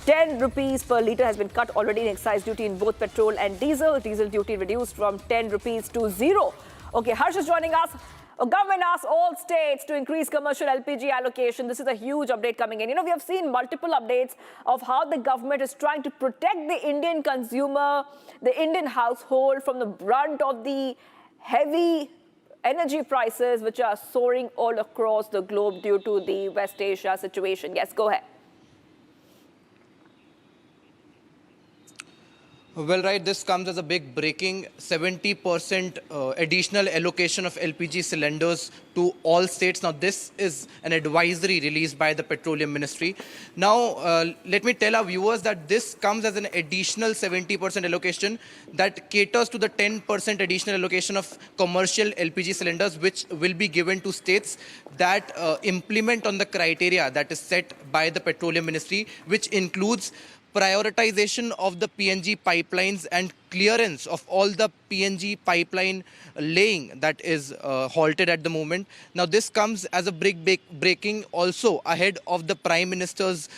10 rupees per litre has been cut already in excise duty in both petrol and diesel. Diesel duty reduced from 10 rupees to 0. Okay, Harsh is joining us. Government asks all states to increase commercial LPG allocation. This is a huge update coming in. You know, we have seen multiple updates of how the government is trying to protect the Indian consumer, the Indian household from the brunt of the heavy energy prices which are soaring all across the globe due to the West Asia situation. Yes, go ahead. Well, right, this comes as a big breaking 70% additional allocation of LPG cylinders to all states. Now, this is an advisory released by the Petroleum Ministry. Now, let me tell our viewers that this comes as an additional 70% allocation that caters to the 10% additional allocation of commercial LPG cylinders, which will be given to states that implement on the criteria that is set by the Petroleum Ministry, which includes prioritization of the PNG pipelines and clearance of all the PNG pipeline laying that is halted at the moment. Now this comes as a breaking also ahead of the Prime Minister's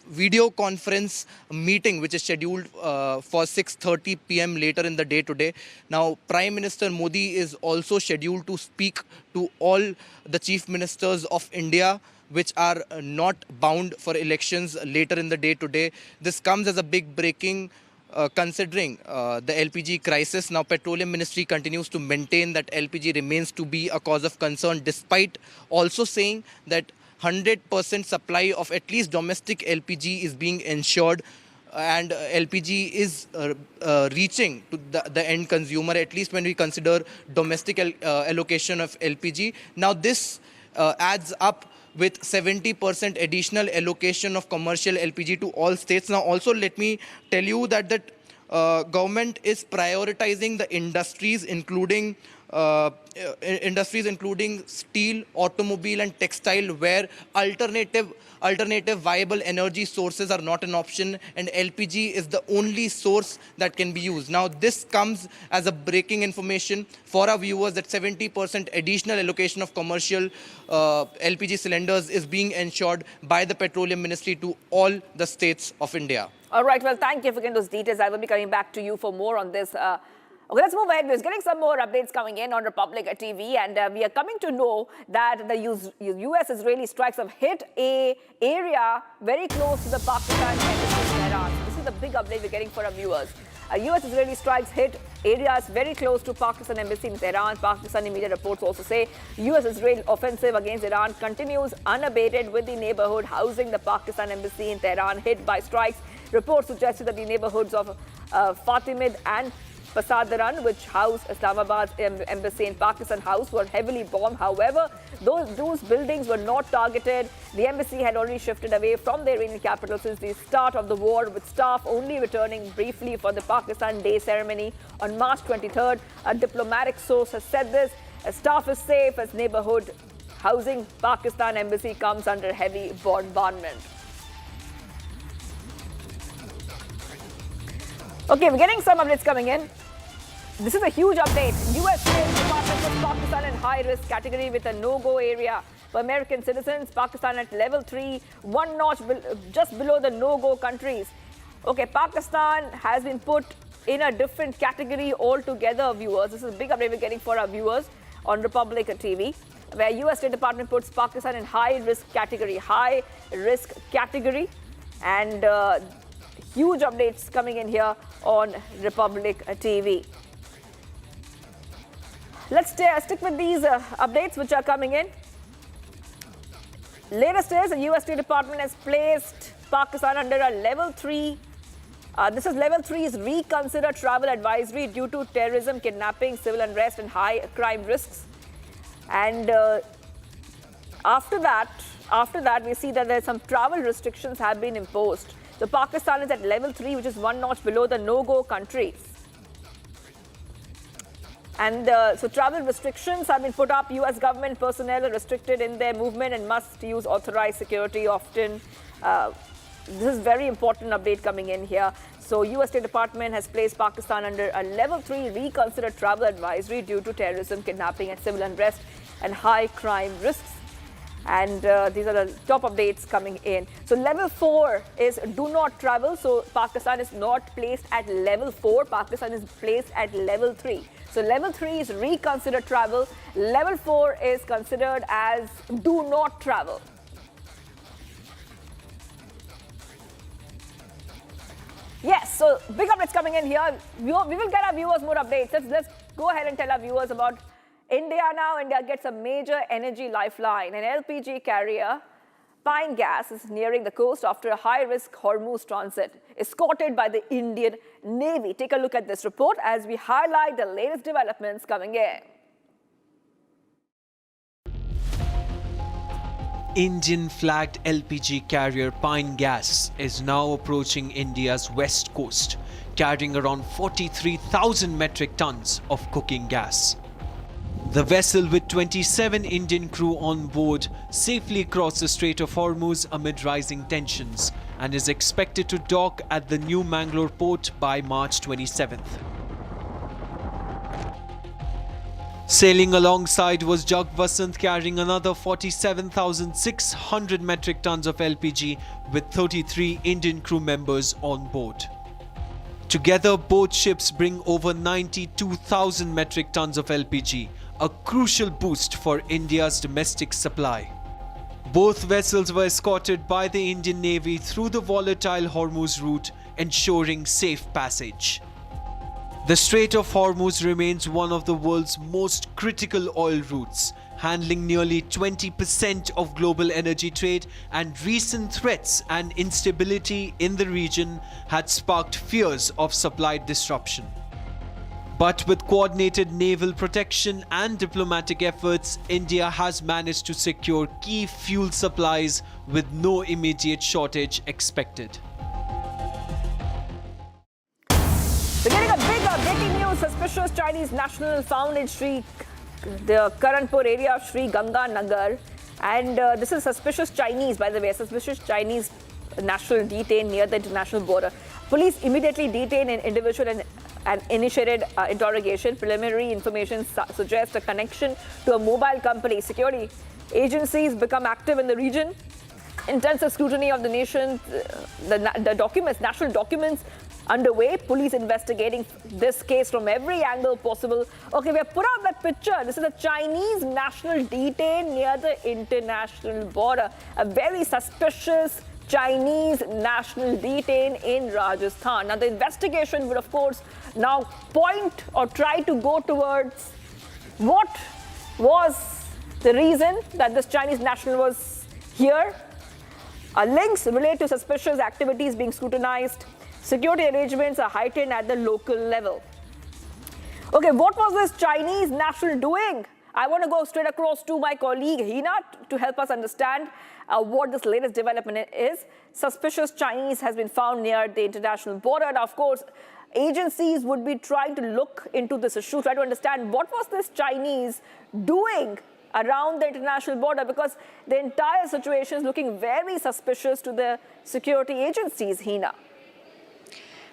video conference meeting, which is scheduled for 6:30 p.m. later in the day today. Now, Prime Minister Modi is also scheduled to speak to all the chief ministers of India, which are not bound for elections later in the day today. This comes as a big breaking considering the LPG crisis. Now, Petroleum Ministry continues to maintain that LPG remains to be a cause of concern, despite also saying that 100% supply of at least domestic LPG is being ensured, and LPG is reaching to the end consumer, at least when we consider domestic allocation of LPG. Now this adds up with 70% additional allocation of commercial LPG to all states. Now also let me tell you that government is prioritizing the industries including steel, automobile and textile, where alternative viable energy sources are not an option, and LPG is the only source that can be used. Now this comes as a breaking information for our viewers that 70% additional allocation of commercial LPG cylinders is being ensured by the Petroleum Ministry to all the states of India. All right, well, thank you for getting those details. I will be coming back to you for more on this. Okay, let's move ahead. We're getting some more updates coming in on Republic TV, and we are coming to know that the US-Israeli strikes have hit an area very close to the Pakistan embassy in Tehran. This is a big update we're getting for our viewers. US-Israeli strikes hit areas very close to Pakistan embassy in Tehran. Pakistani media reports also say US-Israel offensive against Iran continues unabated, with the neighborhood housing the Pakistan embassy in Tehran hit by strikes. Reports suggested that the neighborhoods of Fatimid and Pasadaran, which house Islamabad's embassy in Pakistan house, were heavily bombed. However, those buildings were not targeted. The embassy had already shifted away from the Iranian capital since the start of the war, with staff only returning briefly for the Pakistan Day ceremony on March 23rd. A diplomatic source has said this. Staff is safe as neighborhood housing Pakistan embassy comes under heavy bombardment. Okay, we're getting some updates coming in. This is a huge update. US State Department puts Pakistan in high-risk category with a no-go area for American citizens. Pakistan at level 3, one notch just below the no-go countries. Okay, Pakistan has been put in a different category altogether, viewers. This is a big update we're getting for our viewers on Republic TV, where US State Department puts Pakistan in high-risk category. And huge updates coming in here on Republic TV. Let's stick with these updates which are coming in. Latest is the US State Department has placed Pakistan under a level 3. This is level 3 is reconsider travel advisory due to terrorism, kidnapping, civil unrest and high crime risks. And after that, we see that there's some travel restrictions have been imposed. So Pakistan is at level 3, which is one notch below the no-go countries. And so travel restrictions have been put up. US government personnel are restricted in their movement and must use authorized security often. This is very important update coming in here. So US State Department has placed Pakistan under a level 3 reconsider travel advisory due to terrorism, kidnapping and civil unrest and high crime risks. And these are the top updates coming in. So level 4 is do not travel. So Pakistan is not placed at level 4. Pakistan is placed at level 3. So level 3 is reconsider travel. Level 4 is considered as do not travel. Yes, so big updates coming in here. We will get our viewers more updates. Let's go ahead and tell our viewers about India now. India gets a major energy lifeline. An LPG carrier, Pine Gas, is nearing the coast after a high-risk Hormuz transit, escorted by the Indian Navy. Take a look at this report as we highlight the latest developments coming in. Indian-flagged LPG carrier Pine Gas is now approaching India's west coast, carrying around 43,000 metric tons of cooking gas. The vessel, with 27 Indian crew on board, safely crossed the Strait of Hormuz amid rising tensions and is expected to dock at the new Mangalore port by March 27th. Sailing alongside was Jug Vasant carrying another 47,600 metric tons of LPG with 33 Indian crew members on board. Together, both ships bring over 92,000 metric tons of LPG, a crucial boost for India's domestic supply. Both vessels were escorted by the Indian Navy through the volatile Hormuz route, ensuring safe passage. The Strait of Hormuz remains one of the world's most critical oil routes, handling nearly 20% of global energy trade, and recent threats and instability in the region had sparked fears of supply disruption. But with coordinated naval protection and diplomatic efforts, India has managed to secure key fuel supplies with no immediate shortage expected. We're getting a big breaking news. Suspicious Chinese national found in the Karanpur area of Sri Ganga Nagar. And this is suspicious Chinese, by the way, suspicious Chinese national detained near the international border. Police immediately detained an individual and initiated interrogation. Preliminary information suggests a connection to a mobile company. Security agencies become active in the region. Intensive scrutiny of the nation, the documents, national documents underway. Police investigating this case from every angle possible. Okay, we have put out that picture. This is a Chinese national detained near the international border. A very suspicious Chinese national detained in Rajasthan. Now, the investigation would, of course, now point or try to go towards what was the reason that this Chinese national was here. Links relate to suspicious activities being scrutinized. Security arrangements are heightened at the local level. Okay, what was this Chinese national doing? I want to go straight across to my colleague Hina to help us understand what this latest development is. Suspicious Chinese has been found near the international border. Now, of course, agencies would be trying to look into this issue, try to understand what was this Chinese doing around the international border, because the entire situation is looking very suspicious to the security agencies, Hina.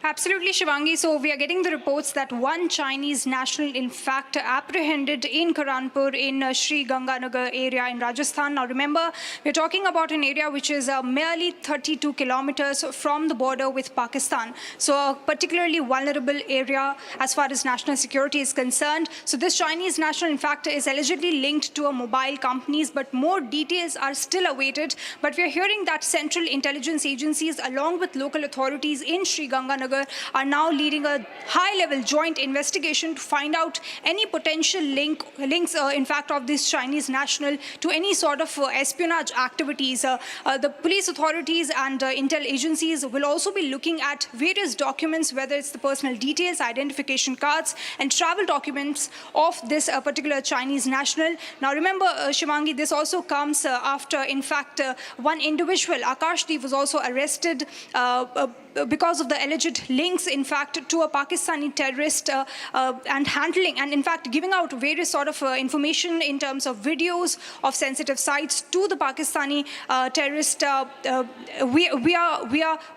Absolutely, Shivangi. So we are getting the reports that one Chinese national, in fact, apprehended in Karanpur in Sri Ganga Nagar area in Rajasthan. Now, remember, we're talking about an area which is merely 32 kilometers from the border with Pakistan. So a particularly vulnerable area as far as national security is concerned. So this Chinese national, in fact, is allegedly linked to a mobile companies, but more details are still awaited. But we're hearing that central intelligence agencies, along with local authorities in Sri Ganga Nagar, are now leading a high-level joint investigation to find out any potential links, in fact, of this Chinese national to any sort of espionage activities. The police authorities and intel agencies will also be looking at various documents, whether it's the personal details, identification cards, and travel documents of this particular Chinese national. Now, remember, Shivangi, this also comes after, in fact, one individual, Akashdeep, was also arrested because of the alleged links, in fact, to a Pakistani terrorist and handling and, in fact, giving out various sort of information in terms of videos of sensitive sites to the Pakistani terrorist via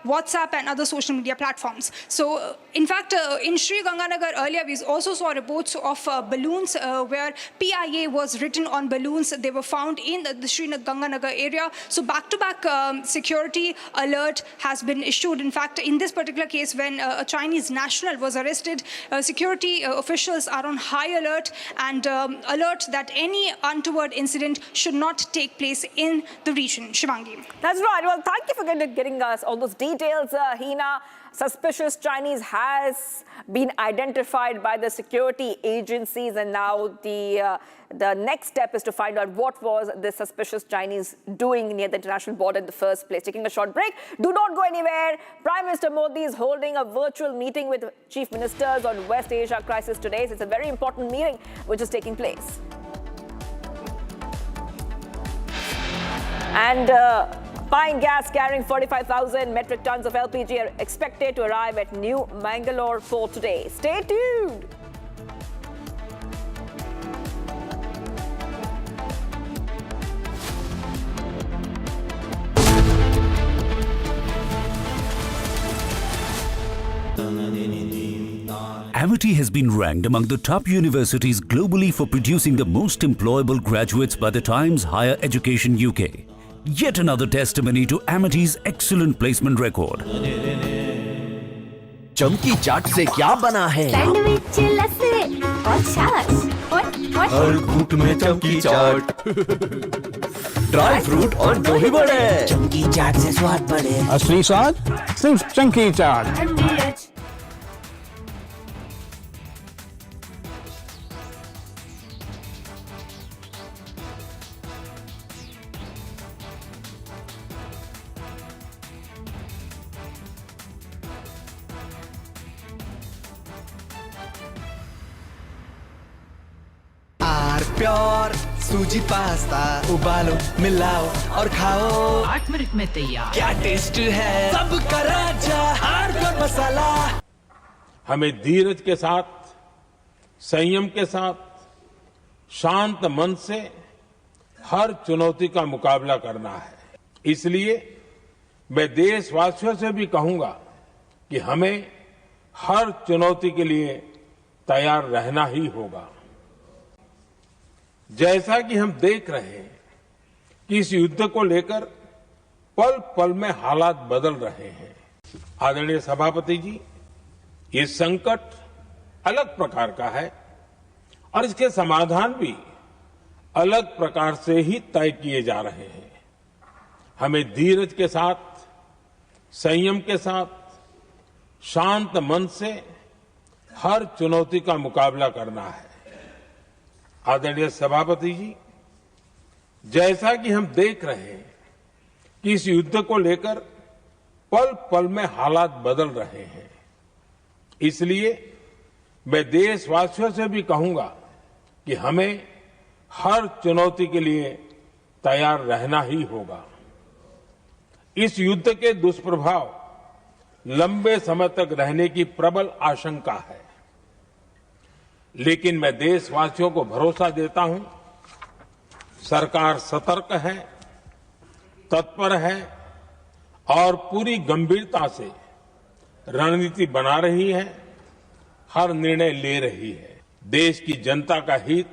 WhatsApp and other social media platforms. So, in fact, in Sri Ganga Nagar earlier, we also saw reports of balloons where PIA was written on balloons. They were found in the Sri Ganga Nagar area. So, back-to-back security alert has been issued. In fact, in this particular case, when a Chinese national was arrested, security officials are on high alert and alert that any untoward incident should not take place in the region. Shivangi. That's right. Well, thank you for getting us all those details, Hina. Suspicious Chinese has been identified by the security agencies, and now the next step is to find out what was this suspicious Chinese doing near the international border in the first place. Taking a short break. Do not go anywhere. Prime Minister Modi is holding a virtual meeting with chief ministers on West Asia crisis today. So it's a very important meeting which is taking place. And Pine gas carrying 45,000 metric tons of LPG are expected to arrive at New Mangalore port today. Stay tuned. Amity has been ranked among the top universities globally for producing the most employable graduates by the Times Higher Education UK. Yet another testimony to Amity's excellent placement record. चमकी चाट से क्या बना है? Sandwich लस्सी और छाछ और हर घूंट में चमकी चाट। ड्राई फ्रूट और दही बड़े। चमकी चाट से स्वाद बढ़े। असली स्वाद सिर्फ चमकी चाट। प्योर सूजी पास्ता उबालो मिलाओ और खाओ 8 मिनट में तैयार। क्या टेस्ट है सबका राजा हार्डकोर मसाला। हमें धीरज के साथ, संयम के साथ, शांत मन से हर चुनौती का मुकाबला करना है। इसलिए मैं देशवासियों से भी कहूंगा कि हमें हर चुनौती के लिए तैयार रहना ही होगा। जैसा कि हम देख रहे हैं कि इस युद्ध को लेकर पल पल में हालात बदल रहे हैं। आदरणीय सभापति जी, ये संकट अलग प्रकार का है और इसके समाधान भी अलग प्रकार से ही तय किए जा रहे हैं। हमें धीरज के साथ, संयम के साथ, शांत मन से हर चुनौती का मुकाबला करना है। आदरणीय सभापति जी, जैसा कि हम देख रहे हैं कि इस युद्ध को लेकर पल पल में हालात बदल रहे हैं। इसलिए मैं देशवासियों से भी कहूंगा कि हमें हर चुनौती के लिए तैयार रहना ही होगा। इस युद्ध के दुष्प्रभाव लंबे समय तक रहने की प्रबल आशंका है, लेकिन मैं देशवासियों को भरोसा देता हूं, सरकार सतर्क है, तत्पर है और पूरी गंभीरता से रणनीति बना रही है, हर निर्णय ले रही है। देश की जनता का हित,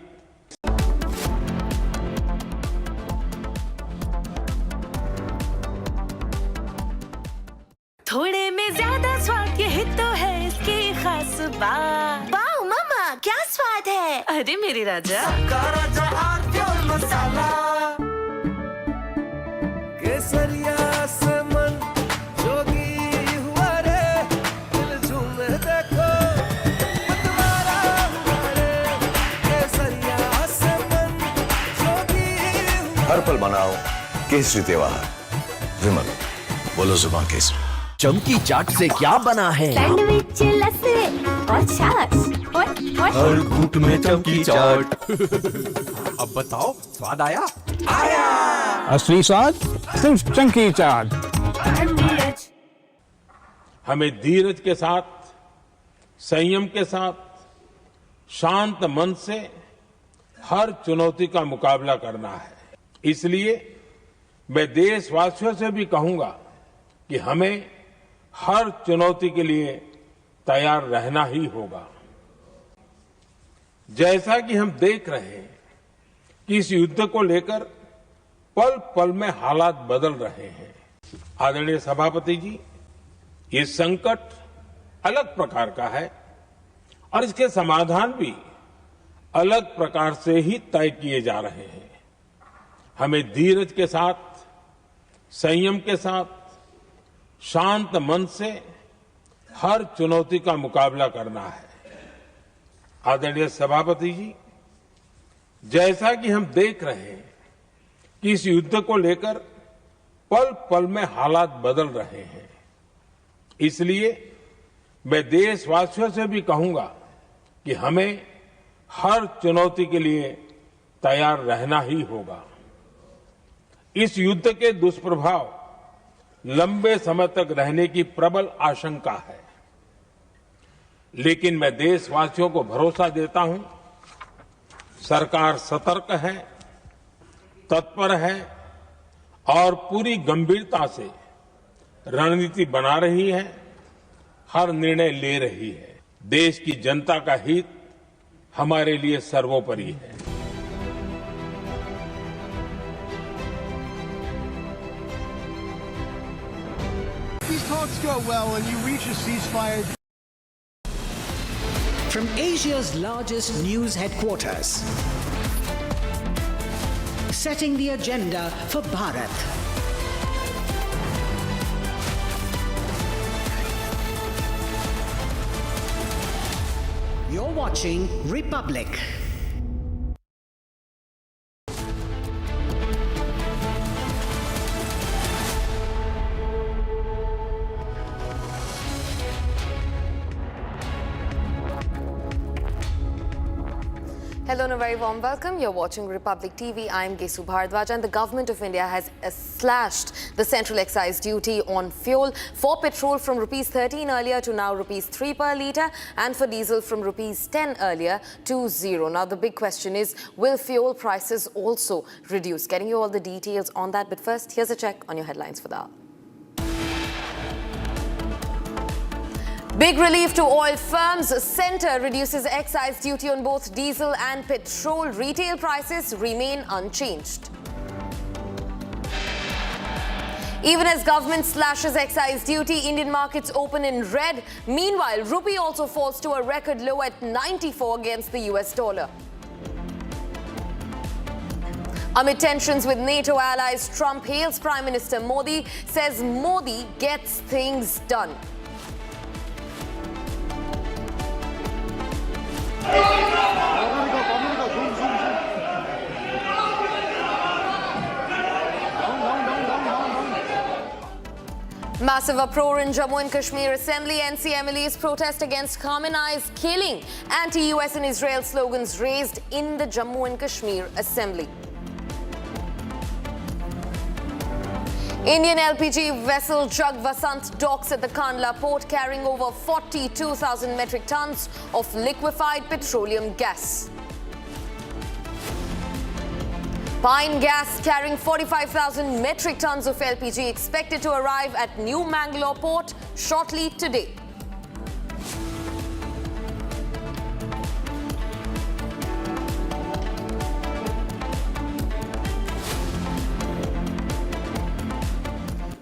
थोड़े में ज्यादा स्वाद यही तो है इसकी खास बात। वाओ मामा क्या स्वाद है? अरे मेरे राजा राजा प्योर मसाला। केसरिया से मन जोगी हुआ रे, दिल झूमे देखो मतवारा हुआ रे। केसरिया से मन जोगी हुआ। हर पल मनाओ केसरी त्योहार। विमल बोलो जुबान केसरी। चमकी चाट से क्या बना है? सैंडविच लस्सी और छाछ और हर घूंट में चमकी चाट। अब बताओ स्वाद आया? आया। असली स्वाद सिर्फ चमकी चाट। हमें धीरज के साथ, संयम के साथ, शांत मन से हर चुनौती का मुकाबला करना है। इसलिए मैं देशवासियों से भी कहूंगा कि हमें हर चुनौती के लिए तैयार रहना ही होगा। जैसा कि हम देख रहे हैं कि इस युद्ध को लेकर पल पल में हालात बदल रहे हैं। आदरणीय सभापति जी, ये संकट अलग प्रकार का है और इसके समाधान भी अलग प्रकार से ही तय किए जा रहे हैं। हमें धीरज के साथ, संयम के साथ, शांत मन से हर चुनौती का मुकाबला करना है। आदरणीय सभापति जी, जैसा कि हम देख रहे हैं कि इस युद्ध को लेकर पल पल में हालात बदल रहे हैं। इसलिए मैं देशवासियों से भी कहूंगा कि हमें हर चुनौती के लिए तैयार रहना ही होगा। इस युद्ध के दुष्प्रभाव लंबे समय तक रहने की प्रबल आशंका है, लेकिन मैं देशवासियों को भरोसा देता हूं, सरकार सतर्क है, तत्पर है और पूरी गंभीरता से रणनीति बना रही है, हर निर्णय ले रही है। देश की जनता का हित हमारे लिए सर्वोपरि है। These talks go well and you reach a ceasefire. From Asia's largest news headquarters, setting the agenda for Bharat. You're watching Republic. Hello and a very warm welcome. You're watching Republic TV. I'm Gesu Bharadwaj, and the government of India has slashed the central excise duty on fuel for petrol from rupees 13 earlier to now rupees 3 per litre, and for diesel from rupees 10 earlier to 0. Now the big question is, will fuel prices also reduce? Getting you all the details on that, but first here's a check on your headlines for the hour. Big relief to oil firms. Centre reduces excise duty on both diesel and petrol. Retail prices remain unchanged. Even as government slashes excise duty, Indian markets open in red. Meanwhile, rupee also falls to a record low at 94 against the US dollar. Amid tensions with NATO allies, Trump hails Prime Minister Modi, says Modi gets things done. Massive uproar in Jammu and Kashmir Assembly. NCMLAs protest against Companies killing. Anti-US and Israel slogans raised in the Jammu and Kashmir Assembly. Indian LPG vessel Jug Vasant docks at the Kandla port carrying over 42,000 metric tons of liquefied petroleum gas. Pine gas carrying 45,000 metric tons of LPG expected to arrive at New Mangalore port shortly today.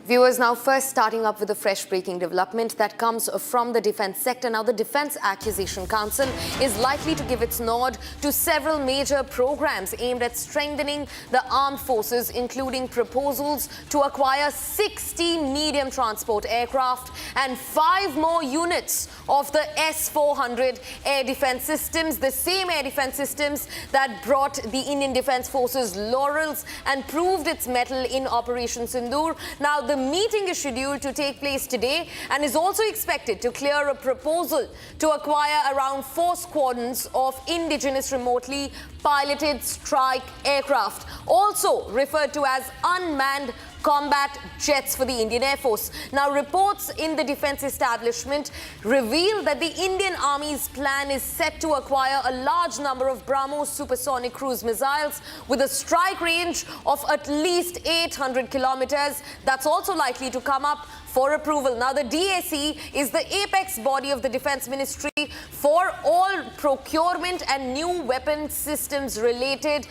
Viewers, now first starting up with a fresh breaking development that comes from the defense sector. Now, the Defense Acquisition Council is likely to give its nod to several major programs aimed at strengthening the armed forces, including proposals to acquire 60 medium transport aircraft and 5 more units of the S-400 air defense systems, the same air defense systems that brought the Indian Defense Forces laurels and proved its mettle in Operation Sindoor. Now, the meeting is scheduled to take place today and is also expected to clear a proposal to acquire around 4 squadrons of indigenous remotely piloted strike aircraft, also referred to as unmanned combat jets for the Indian Air Force. Now, reports in the defense establishment reveal that the Indian Army's plan is set to acquire a large number of BrahMos supersonic cruise missiles with a strike range of at least 800 kilometers. That's also likely to come up for approval. Now, the DAC is the apex body of the Defense Ministry for all procurement and new weapon systems related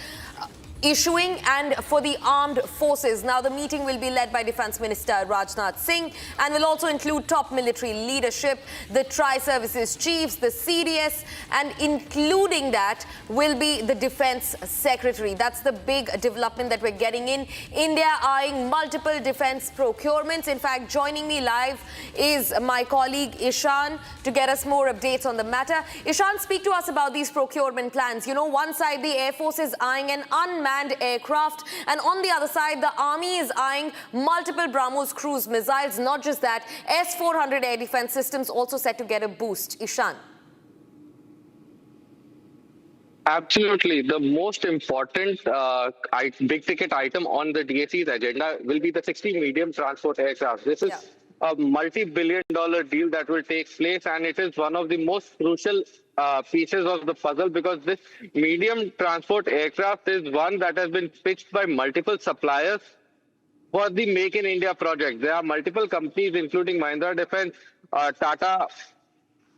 issuing and for the armed forces. Now, the meeting will be led by Defense Minister Rajnath Singh and will also include top military leadership, the tri-services chiefs, the CDS, and including that will be the Defense Secretary. That's the big development that we're getting in. India eyeing multiple defense procurements. In fact, joining me live is my colleague Ishan to get us more updates on the matter. Ishan, speak to us about these procurement plans. You know, one side the Air Force is eyeing an unmanned aircraft, and on the other side the Army is eyeing multiple BrahMos cruise missiles. Not just that, S-400 air defense systems also set to get a boost. Ishan. Absolutely. The most important big-ticket item on the DAC's agenda will be the 60 medium transport aircraft. This is a multi-billion-dollar deal that will take place, and it is one of the most crucial pieces of the puzzle because this medium transport aircraft is one that has been pitched by multiple suppliers for the Make in India project. There are multiple companies, including Mahindra Defence, Tata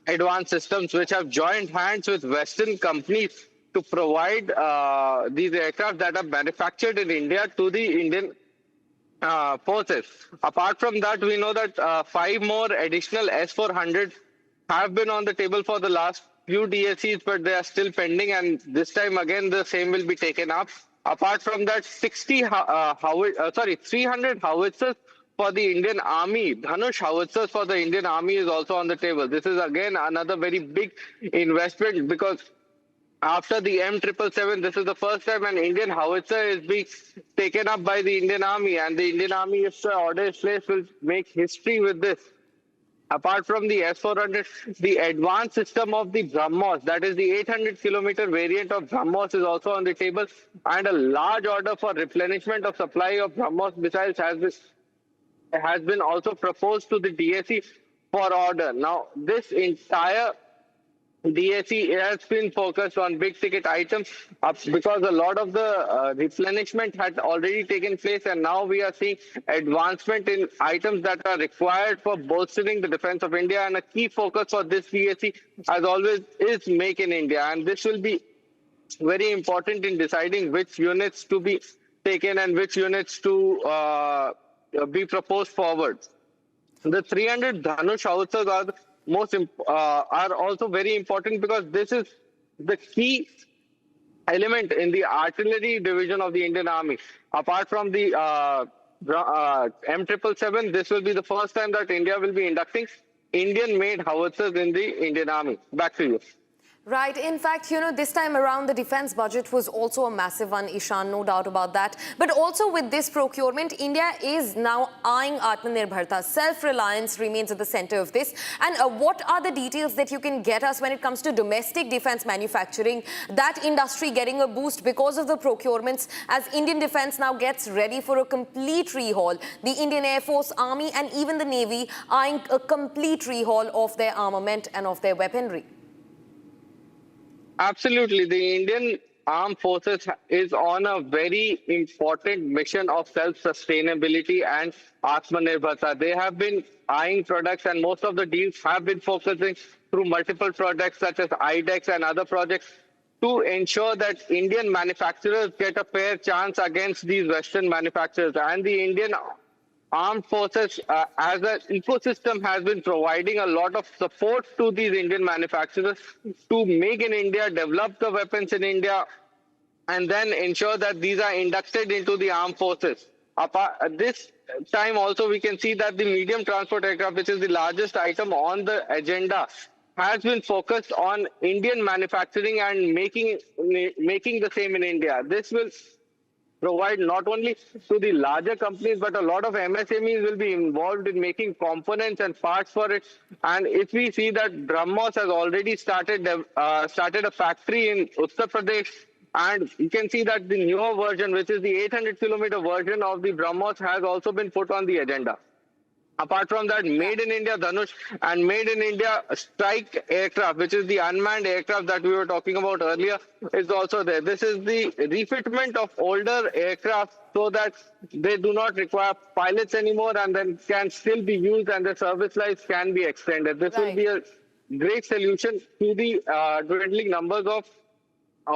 advanced systems which have joined hands with Western companies to provide these aircraft that are manufactured in India to the Indian forces. Apart from that, we know that 5 more additional S-400 have been on the table for the last few DSEs, but they are still pending, and this time again the same will be taken up. Apart from that, 300 howitzers for the Indian Army, Dhanush howitzers for the Indian Army is also on the table. This is again another very big investment, because after the M777, this is the first time an Indian howitzer is being taken up by the Indian Army, and the Indian Army, if the order is placed, will make history with this. Apart from the S-400, the advanced system of the BrahMos, that is the 800-kilometer variant of BrahMos, is also on the table, and a large order for replenishment of supply of BrahMos missiles has been also proposed to the DSE for order. Now, this entire DSE has been focused on big ticket items because a lot of the replenishment had already taken place, and now we are seeing advancement in items that are required for bolstering the defense of India. And a key focus for this DSE, as always, is Make in India, and this will be very important in deciding which units to be taken and which units to be proposed forward. The 300 Dhanush howitzers are also very important, because this is the key element in the artillery division of the Indian Army. Apart from the M777, this will be the first time that India will be inducting Indian-made howitzers in the Indian Army. Back to you. Right. In fact, this time around, the defense budget was also a massive one, Ishan, no doubt about that. But also with this procurement, India is now eyeing Atmanirbharta. Self-reliance remains at the center of this. And what are the details that you can get us when it comes to domestic defense manufacturing, that industry getting a boost because of the procurements, as Indian defense now gets ready for a complete rehaul? The Indian Air Force, Army and even the Navy eyeing a complete rehaul of their armament and of their weaponry. Absolutely. The Indian Armed Forces is on a very important mission of self-sustainability and Atmanirbharta. They have been eyeing products, and most of the deals have been focusing through multiple projects such as IDEX and other projects to ensure that Indian manufacturers get a fair chance against these Western manufacturers. And the Indian Armed Forces as an ecosystem has been providing a lot of support to these Indian manufacturers to make in India, develop the weapons in India, and then ensure that these are inducted into the armed forces. This time also we can see that the medium transport aircraft, which is the largest item on the agenda, has been focused on Indian manufacturing and making the same in India. This will provide not only to the larger companies, but a lot of MSMEs will be involved in making components and parts for it. And if we see that BrahMos has already started a factory in Uttar Pradesh, and you can see that the newer version, which is the 800-kilometer version of the BrahMos, has also been put on the agenda. Apart from that, Made in India Dhanush and Made in India Strike aircraft, which is the unmanned aircraft that we were talking about earlier, is also there. This is the refitment of older aircraft so that they do not require pilots anymore and then can still be used and the service lives can be extended. This will be a great solution to the dwindling numbers of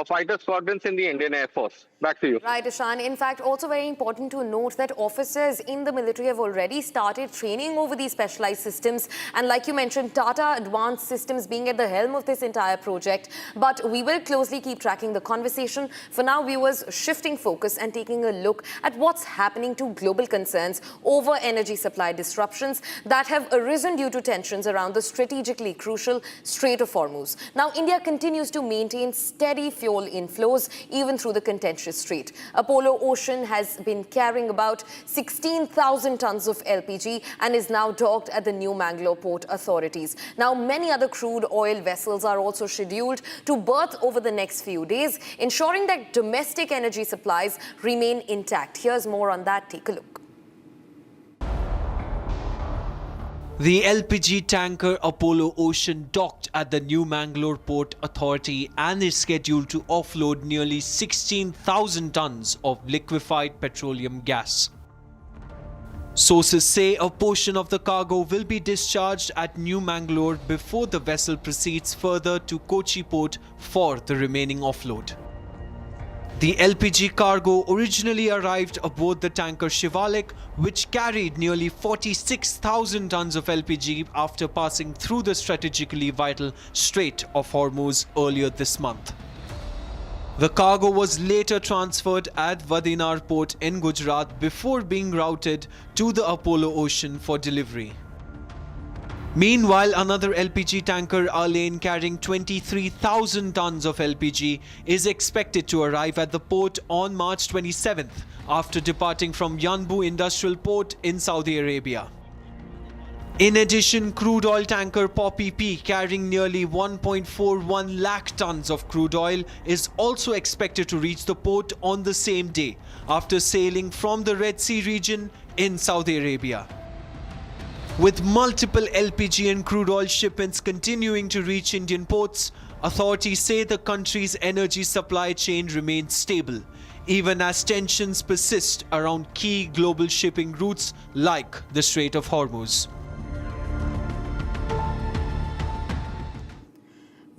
fighter squadrons in the Indian Air Force. Back to you. Right, Ishan. In fact, also very important to note that officers in the military have already started training over these specialized systems. And like you mentioned, Tata Advanced Systems being at the helm of this entire project. But we will closely keep tracking the conversation. For now, viewers, shifting focus and taking a look at what's happening to global concerns over energy supply disruptions that have arisen due to tensions around the strategically crucial Strait of Hormuz. Now, India continues to maintain steady fuel inflows even through the contentious strait. Apollo Ocean has been carrying about 16,000 tons of LPG and is now docked at the New Mangalore Port authorities. Now, many other crude oil vessels are also scheduled to berth over the next few days, ensuring that domestic energy supplies remain intact. Here's more on that. Take a look. The LPG tanker Apollo Ocean docked at the New Mangalore Port Authority and is scheduled to offload nearly 16,000 tons of liquefied petroleum gas. Sources say a portion of the cargo will be discharged at New Mangalore before the vessel proceeds further to Kochi port for the remaining offload. The LPG cargo originally arrived aboard the tanker Shivalik, which carried nearly 46,000 tons of LPG after passing through the strategically vital Strait of Hormuz earlier this month. The cargo was later transferred at Vadinar port in Gujarat before being routed to the Apollo Ocean for delivery. Meanwhile, another LPG tanker, Alain, carrying 23,000 tons of LPG, is expected to arrive at the port on March 27th after departing from Yanbu Industrial Port in Saudi Arabia. In addition, crude oil tanker Poppy P, carrying nearly 1.41 lakh tons of crude oil, is also expected to reach the port on the same day after sailing from the Red Sea region in Saudi Arabia. With multiple LPG and crude oil shipments continuing to reach Indian ports, authorities say the country's energy supply chain remains stable, even as tensions persist around key global shipping routes like the Strait of Hormuz.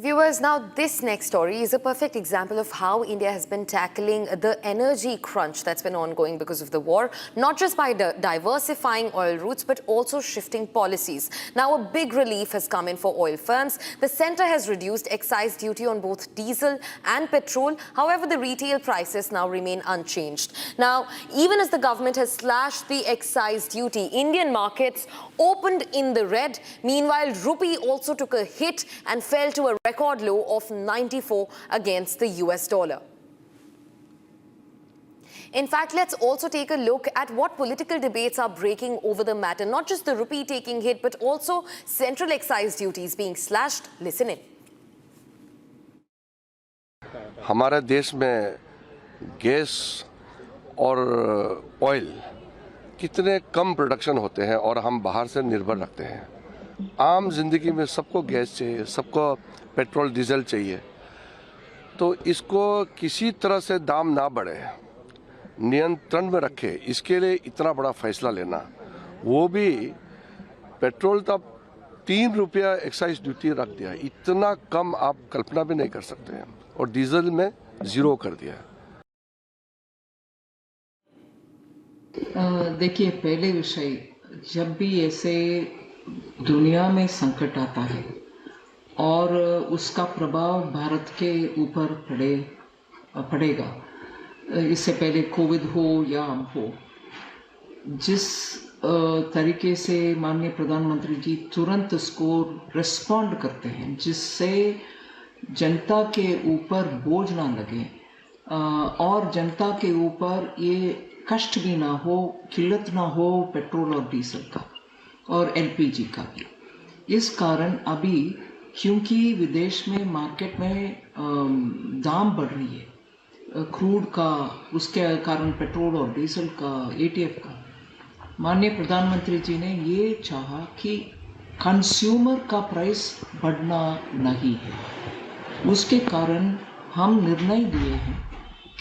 Viewers, now this next story is a perfect example of how India has been tackling the energy crunch that's been ongoing because of the war, not just by diversifying oil routes, but also shifting policies. Now, a big relief has come in for oil firms. The centre has reduced excise duty on both diesel and petrol. However, the retail prices now remain unchanged. Now, even as the government has slashed the excise duty, Indian markets opened in the red. Meanwhile, rupee also took a hit and fell to a record low of 94 against the US dollar. In fact, let's also take a look at what political debates are breaking over the matter. Not just the rupee taking hit, but also central excise duties being slashed. Listen in. हमारे देश में gas और oil कितने कम production होते हैं और हम बाहर से निर्भर रखते हैं। आम जिंदगी में सबको गैस चाहिए, सबको पेट्रोल डीजल चाहिए, तो इसको किसी तरह से दाम ना बढ़े, नियंत्रण में रखे, इसके लिए इतना बड़ा फैसला लेना, वो भी पेट्रोल तब 3 रुपया एक्साइज ड्यूटी रख दिया, इतना कम आप कल्पना भी नहीं कर सकते हैं, और डीजल में 0 कर दिया। देखिए, पहले विषय, जब भी ऐसे दुनिया में संकट आता है और उसका प्रभाव भारत के ऊपर पड़ेगा, इससे पहले कोविड हो या हो, जिस तरीके से माननीय प्रधानमंत्री जी तुरंत उसको रिस्पॉन्ड करते हैं, जिससे जनता के ऊपर बोझ ना लगे और जनता के ऊपर ये कष्ट भी ना हो, किल्लत ना हो पेट्रोल और डीजल का और एलपीजी का भी। इस कारण अभी क्योंकि विदेश में मार्केट में दाम बढ़ रही है क्रूड का, उसके कारण पेट्रोल और डीजल का, एटीएफ का, माननीय प्रधानमंत्री जी ने ये चाहा कि कंज्यूमर का प्राइस बढ़ना नहीं है। उसके कारण हम निर्णय लिए हैं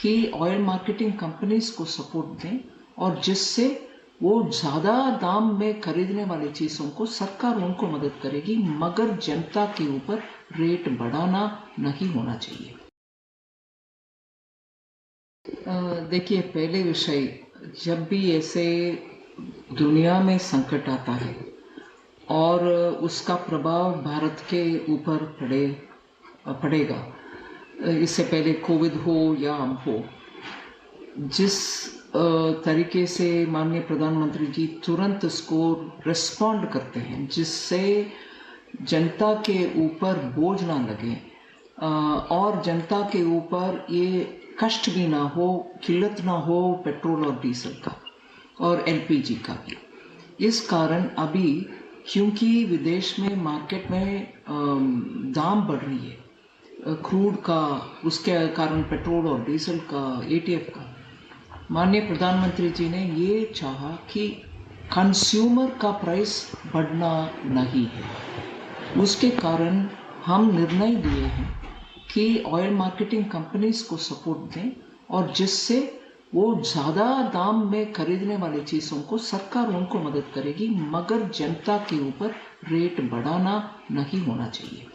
कि ऑयल मार्केटिंग कंपनीज को सपोर्ट दें और जिससे वो ज़्यादा दाम में खरीदने वाली चीज़ों को सरकार उनको मदद करेगी, मगर जनता के ऊपर रेट बढ़ाना नहीं होना चाहिए। देखिए, पहले विषय, जब भी ऐसे दुनिया में संकट आता है और उसका प्रभाव भारत के ऊपर पड़ेगा, इससे पहले कोविड हो या हो, जिस तरीके से माननीय प्रधानमंत्री जी तुरंत उसको रिस्पॉन्ड करते हैं, जिससे जनता के ऊपर बोझ ना लगे और जनता के ऊपर ये कष्ट भी ना हो, किल्लत ना हो पेट्रोल और डीजल का और एलपीजी का भी। इस कारण अभी क्योंकि विदेश में मार्केट में दाम बढ़ रही है क्रूड का, उसके कारण पेट्रोल और डीजल का, एटीएफ का, माननीय प्रधानमंत्री जी ने ये चाहा कि कंज्यूमर का प्राइस बढ़ना नहीं है। उसके कारण हम निर्णय लिए हैं कि ऑयल मार्केटिंग कंपनीज को सपोर्ट दें और जिससे वो ज़्यादा दाम में खरीदने वाली चीज़ों को सरकार उनको मदद करेगी, मगर जनता के ऊपर रेट बढ़ाना नहीं होना चाहिए।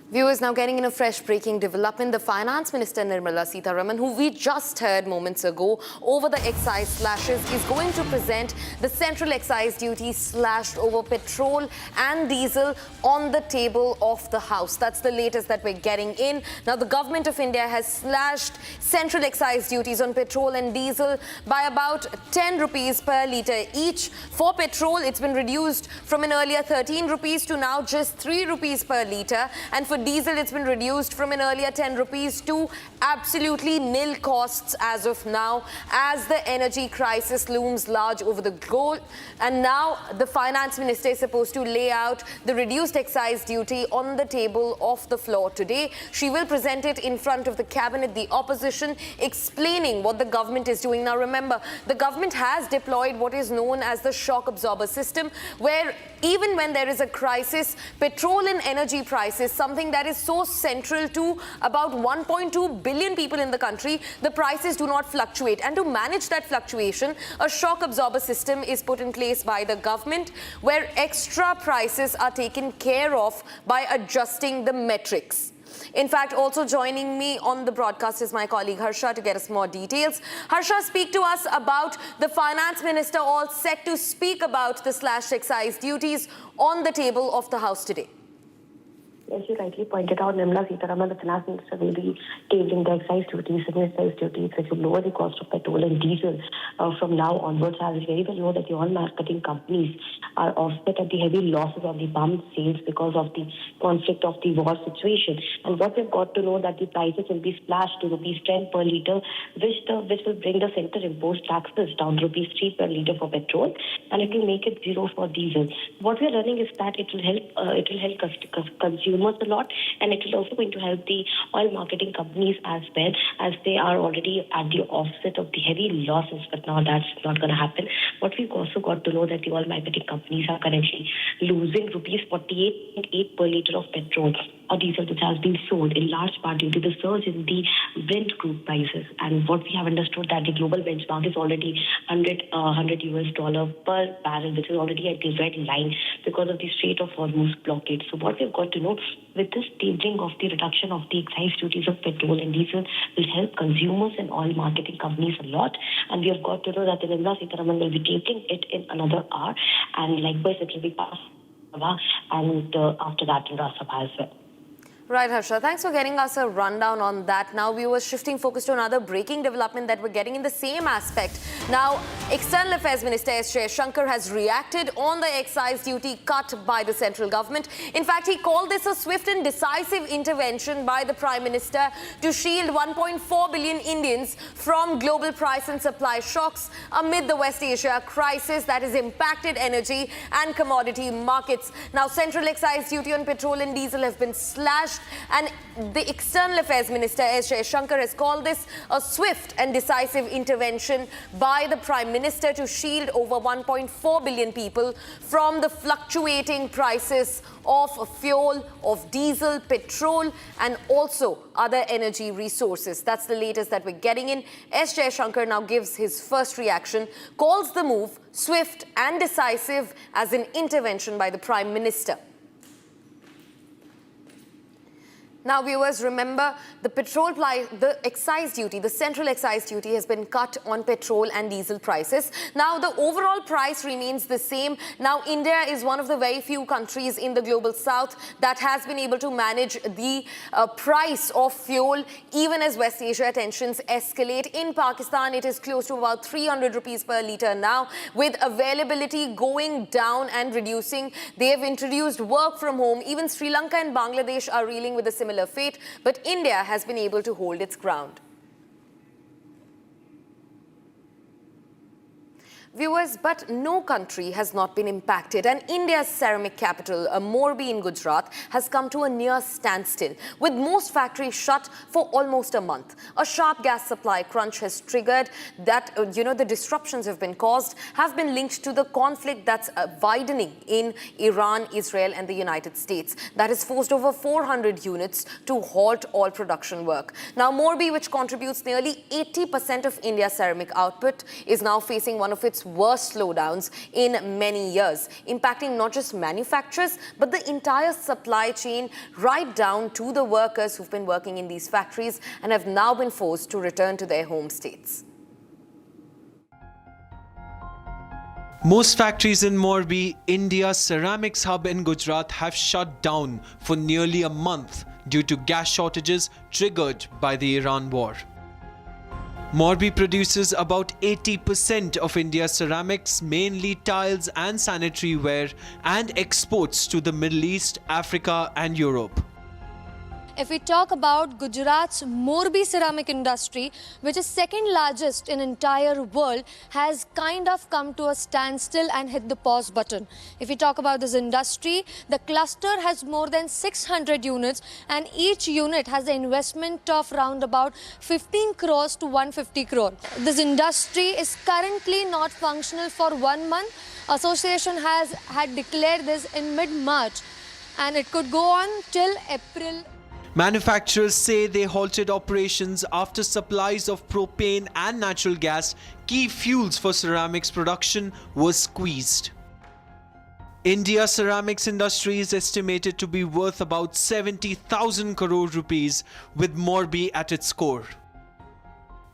Viewers, now getting in a fresh breaking development, the Finance Minister Nirmala Sitharaman, who we just heard moments ago over the excise slashes, is going to present the central excise duty slashed over petrol and diesel on the table of the House. That's the latest that we're getting in. Now, the government of India has slashed central excise duties on petrol and diesel by about 10 rupees per litre each. For petrol, it's been reduced from an earlier 13 rupees to now just 3 rupees per litre. And for diesel, it's been reduced from an earlier 10 rupees to absolutely nil costs as of now, as the energy crisis looms large over the globe. And now the finance minister is supposed to lay out the reduced excise duty on the table of the floor today. She will present it in front of the cabinet, the opposition, explaining what the government is doing. Now remember, the government has deployed what is known as the shock absorber system, where even when there is a crisis, petrol and energy prices, something that is so central to about 1.2 billion people in the country, the prices do not fluctuate. And to manage that fluctuation, a shock absorber system is put in place by the government, where extra prices are taken care of by adjusting the metrics. In fact, also joining me on the broadcast is my colleague Harsha to get us more details. Harsha, speak to us about the finance minister all set to speak about the slashed excise duties on the table of the House today. As you rightly pointed out, Nirmala Sitharaman, the finance minister, will be tabling the excise duties and excise duties which will lower the cost of petrol and diesel from now onwards. As you very well know that the oil marketing companies are offset at the heavy losses on the pump sales because of the conflict of the war situation. And what we've got to know that the prices will be slashed to rupees 10 per litre, which will bring the center imposed taxes down to rupees 3 per litre for petrol, and it will make it zero for diesel. What we're learning is that it will help consumers a lot, and it will also going to help the oil marketing companies as well, as they are already at the offset of the heavy losses. But now that's not going to happen. What we've also got to know that the oil marketing companies are currently losing rupees 48.8 per litre of petrol or diesel, which has been sold in large part due to the surge in the Brent crude prices. And what we have understood that the global benchmark is already $100 US per barrel, which is already at the red line because of the Strait of Hormuz blockade. So what we've got to know, with this tabling of the reduction of the excise duties of petrol and diesel, will help consumers and oil marketing companies a lot. And we have got to know that the Nirmala Sitharaman will be tabling it in another hour, and likewise it will be passed and after that in Rajya Sabha as well. Right, Harsha. Thanks for getting us a rundown on that. Now, we were shifting focus to another breaking development that we're getting in the same aspect. Now, External Affairs Minister S. Shankar has reacted on the excise duty cut by the central government. In fact, he called this a swift and decisive intervention by the Prime Minister to shield 1.4 billion Indians from global price and supply shocks amid the West Asia crisis that has impacted energy and commodity markets. Now, central excise duty on petrol and diesel have been slashed, and the External Affairs Minister S. Shankar has called this a swift and decisive intervention by the Prime Minister to shield over 1.4 billion people from the fluctuating prices of fuel, of diesel, petrol, and also other energy resources. That's the latest that we're getting in. S. Shankar now gives his first reaction, calls the move swift and decisive as an intervention by the Prime Minister. Now, viewers, remember the excise duty, the central excise duty has been cut on petrol and diesel prices. Now, the overall price remains the same. Now, India is one of the very few countries in the global south that has been able to manage the price of fuel even as West Asia tensions escalate. In Pakistan, it is close to about 300 rupees per litre now, with availability going down and reducing. They have introduced work from home. Even Sri Lanka and Bangladesh are reeling with a similar fate, but India has been able to hold its ground. Viewers, but no country has not been impacted, and India's ceramic capital, Morbi in Gujarat, has come to a near standstill, with most factories shut for almost a month. A sharp gas supply crunch has triggered that, the disruptions have been caused, have been linked to the conflict that's widening in Iran, Israel and the United States. That has forced over 400 units to halt all production work. Now, Morbi, which contributes nearly 80% of India's ceramic output, is now facing one of its worst slowdowns in many years, impacting not just manufacturers, but the entire supply chain right down to the workers who've been working in these factories and have now been forced to return to their home states. Most factories in Morbi, India's ceramics hub in Gujarat, have shut down for nearly a month due to gas shortages triggered by the Iran war. Morbi produces about 80% of India's ceramics, mainly tiles and sanitary ware, and exports to the Middle East, Africa and Europe. If we talk about Gujarat's Morbi ceramic industry, which is second largest in entire world, has kind of come to a standstill and hit the pause button. If we talk about this industry, the cluster has more than 600 units, and each unit has an investment of around about 15 crores to 150 crore. This industry is currently not functional for 1 month. Association had declared this in mid-March, and it could go on till April. Manufacturers say they halted operations after supplies of propane and natural gas, key fuels for ceramics production, were squeezed. India's ceramics industry is estimated to be worth about 70,000 crore rupees, with Morbi at its core.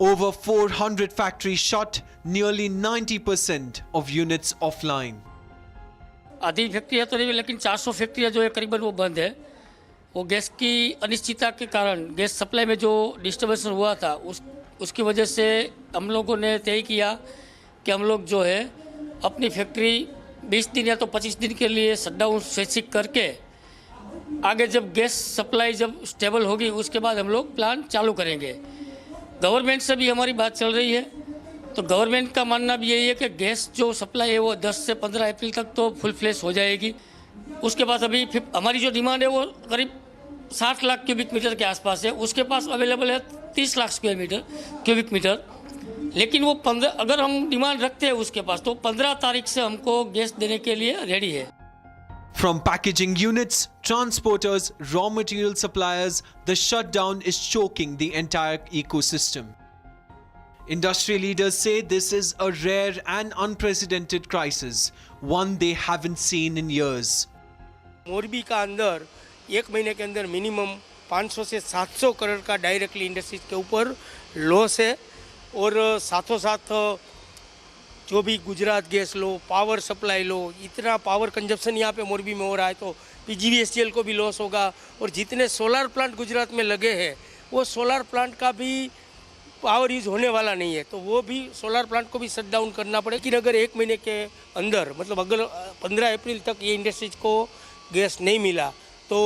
Over 400 factories shut, nearly 90% of units offline. आधी फैक्ट्रियाँ तो नहीं, लेकिन 400 फैक्ट्रियाँ जो है करीबन वो बंद है। वो गैस की अनिश्चितता के कारण, गैस सप्लाई में जो डिस्टर्बेंस हुआ था, उसकी वजह से हम लोगों ने तय किया कि हम लोग जो है अपनी फैक्ट्री 20 दिन या तो 25 दिन के लिए शटडाउन स्वैच्छिक करके आगे जब गैस सप्लाई जब स्टेबल होगी उसके बाद हम लोग प्लान चालू करेंगे। गवर्नमेंट से भी हमारी बात चल रही है, तो गवर्नमेंट का मानना भी यही है कि गैस जो सप्लाई है वो 10 से 15 अप्रैल तक तो फुल फ्लैश हो जाएगी। उसके बाद अभी हमारी जो डिमांड है वो करीब 60 लाख क्यूबिक मीटर के आसपास है। उसके पास अवेलेबल है 30 लाख क्यूबिक मीटर, लेकिन वो 15 अगर हम डिमांड रखते हैं उसके पास, तो 15 तारीख से हमको गैस देने के लिए रेडी है। From packaging units, transporters, raw material suppliers, the shutdown is choking the entire ecosystem. Industry leaders say this is a rare and unprecedented crisis, one they haven't seen in years. Morbi का अंदर एक महीने के अंदर minimum 500 से 700 करोड़ का directly industries के ऊपर लॉस है, और साथों साथ जो भी गुजरात गैस लो, पावर सप्लाई लो, इतना पावर कंजप्शन यहाँ पे मोरबी में हो रहा है, तो पीजीवीएससीएल को भी लॉस होगा। और जितने सोलर प्लांट गुजरात में लगे हैं वो सोलर प्लांट का भी पावर यूज होने वाला नहीं है, तो वो भी सोलर प्लांट को भी शट डाउन करना पड़ेगा। लेकिन अगर एक महीने के अंदर, मतलब अगर 15 अप्रैल तक ये इंडस्ट्रीज को गैस नहीं मिला तो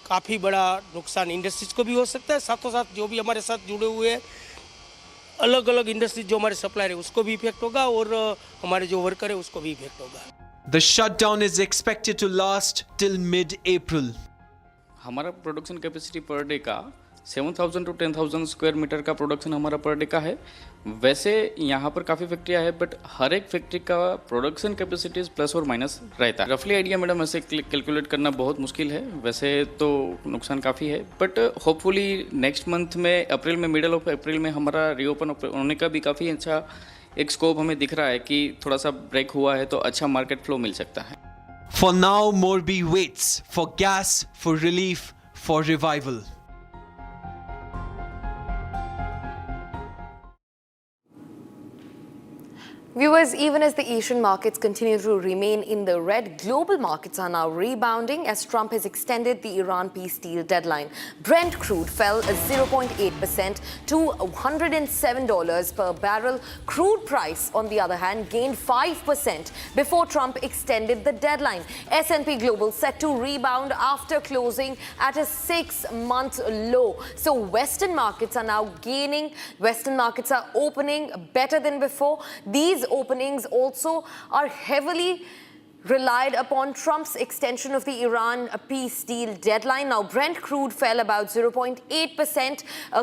काफ़ी बड़ा नुकसान इंडस्ट्रीज को भी हो सकता है। साथों साथ जो भी हमारे साथ जुड़े हुए हैं अलग अलग इंडस्ट्रीज जो हमारे सप्लायर है उसको भी इफेक्ट होगा, और हमारे जो वर्कर है उसको भी इफेक्ट होगा। The shutdown is expected to last till mid-April. हमारा प्रोडक्शन कैपेसिटी पर डे का 7,000 to 10,000 स्क्वायर मीटर का प्रोडक्शन हमारा पर डे का है। वैसे यहाँ पर काफ़ी फैक्ट्रियाँ हैं, बट हर एक फैक्ट्री का प्रोडक्शन कैपेसिटीज प्लस और माइनस रहता है। रफली आइडिया मैडम ऐसे कैलकुलेट करना बहुत मुश्किल है, वैसे तो नुकसान काफ़ी है, बट होपफुली नेक्स्ट मंथ में, अप्रैल में, मिडल ऑफ अप्रैल में हमारा रीओपन होने का भी काफ़ी अच्छा एक स्कोप हमें दिख रहा है कि थोड़ा सा ब्रेक हुआ है तो अच्छा मार्केट फ्लो मिल सकता है। For now, Morbi waits for gas, for relief, for revival. Viewers, even as the Asian markets continue to remain in the red, global markets are now rebounding as Trump has extended the Iran peace deal deadline. Brent crude fell 0.8% to $107 per barrel. Crude price, on the other hand, gained 5% before Trump extended the deadline. S&P Global set to rebound after closing at a 6-month low. So Western markets are now gaining. Western markets are opening better than before. These these openings also are heavily relied upon Trump's extension of the Iran peace deal deadline. Now, Brent crude fell about 0.8%,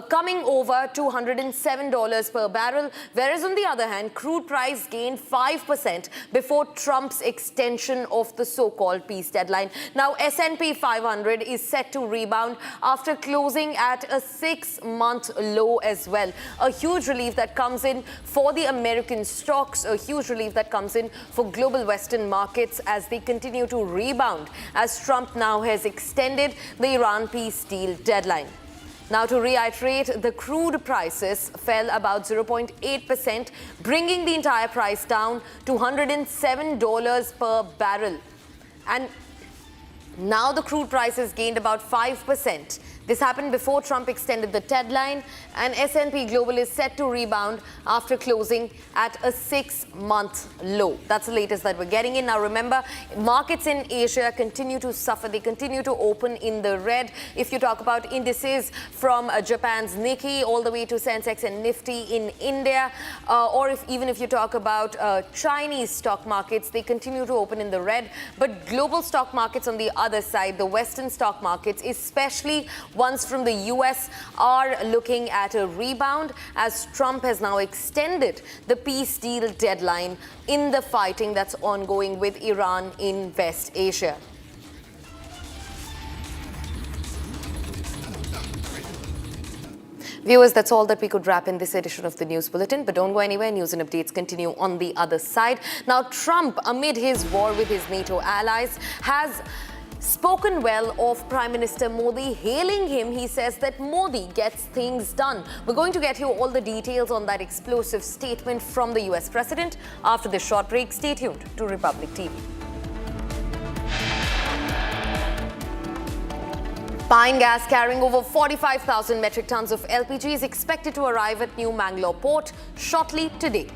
coming over $207 per barrel, whereas on the other hand, crude price gained 5% before Trump's extension of the so-called peace deadline. Now, S&P 500 is set to rebound after closing at a 6-month low as well. A huge relief that comes in for the American stocks, a huge relief that comes in for global Western markets as they continue to rebound, as Trump now has extended the Iran peace deal deadline. Now, to reiterate, the crude prices fell about 0.8%, bringing the entire price down to $107 per barrel. And now the crude price has gained about 5%. This happened before Trump extended the deadline, and S&P Global is set to rebound after closing at a 6-month low. That's the latest that we're getting in. Now, remember, markets in Asia continue to suffer. They continue to open in the red. If you talk about indices from Japan's Nikkei all the way to Sensex and Nifty in India, or even if you talk about Chinese stock markets, they continue to open in the red. But global stock markets on the other side, the Western stock markets, especially ones from the US, are looking at a rebound as Trump has now extended the peace deal deadline in the fighting that's ongoing with Iran in West Asia. Viewers, that's all that we could wrap in this edition of the News Bulletin. But don't go anywhere. News and updates continue on the other side. Now, Trump, amid his war with his NATO allies, has spoken well of Prime Minister Modi, hailing him. He says that Modi gets things done. We're going to get you all the details on that explosive statement from the US President after this short break. Stay tuned to Republic TV. Pine gas carrying over 45,000 metric tons of LPG is expected to arrive at New Mangalore port shortly today.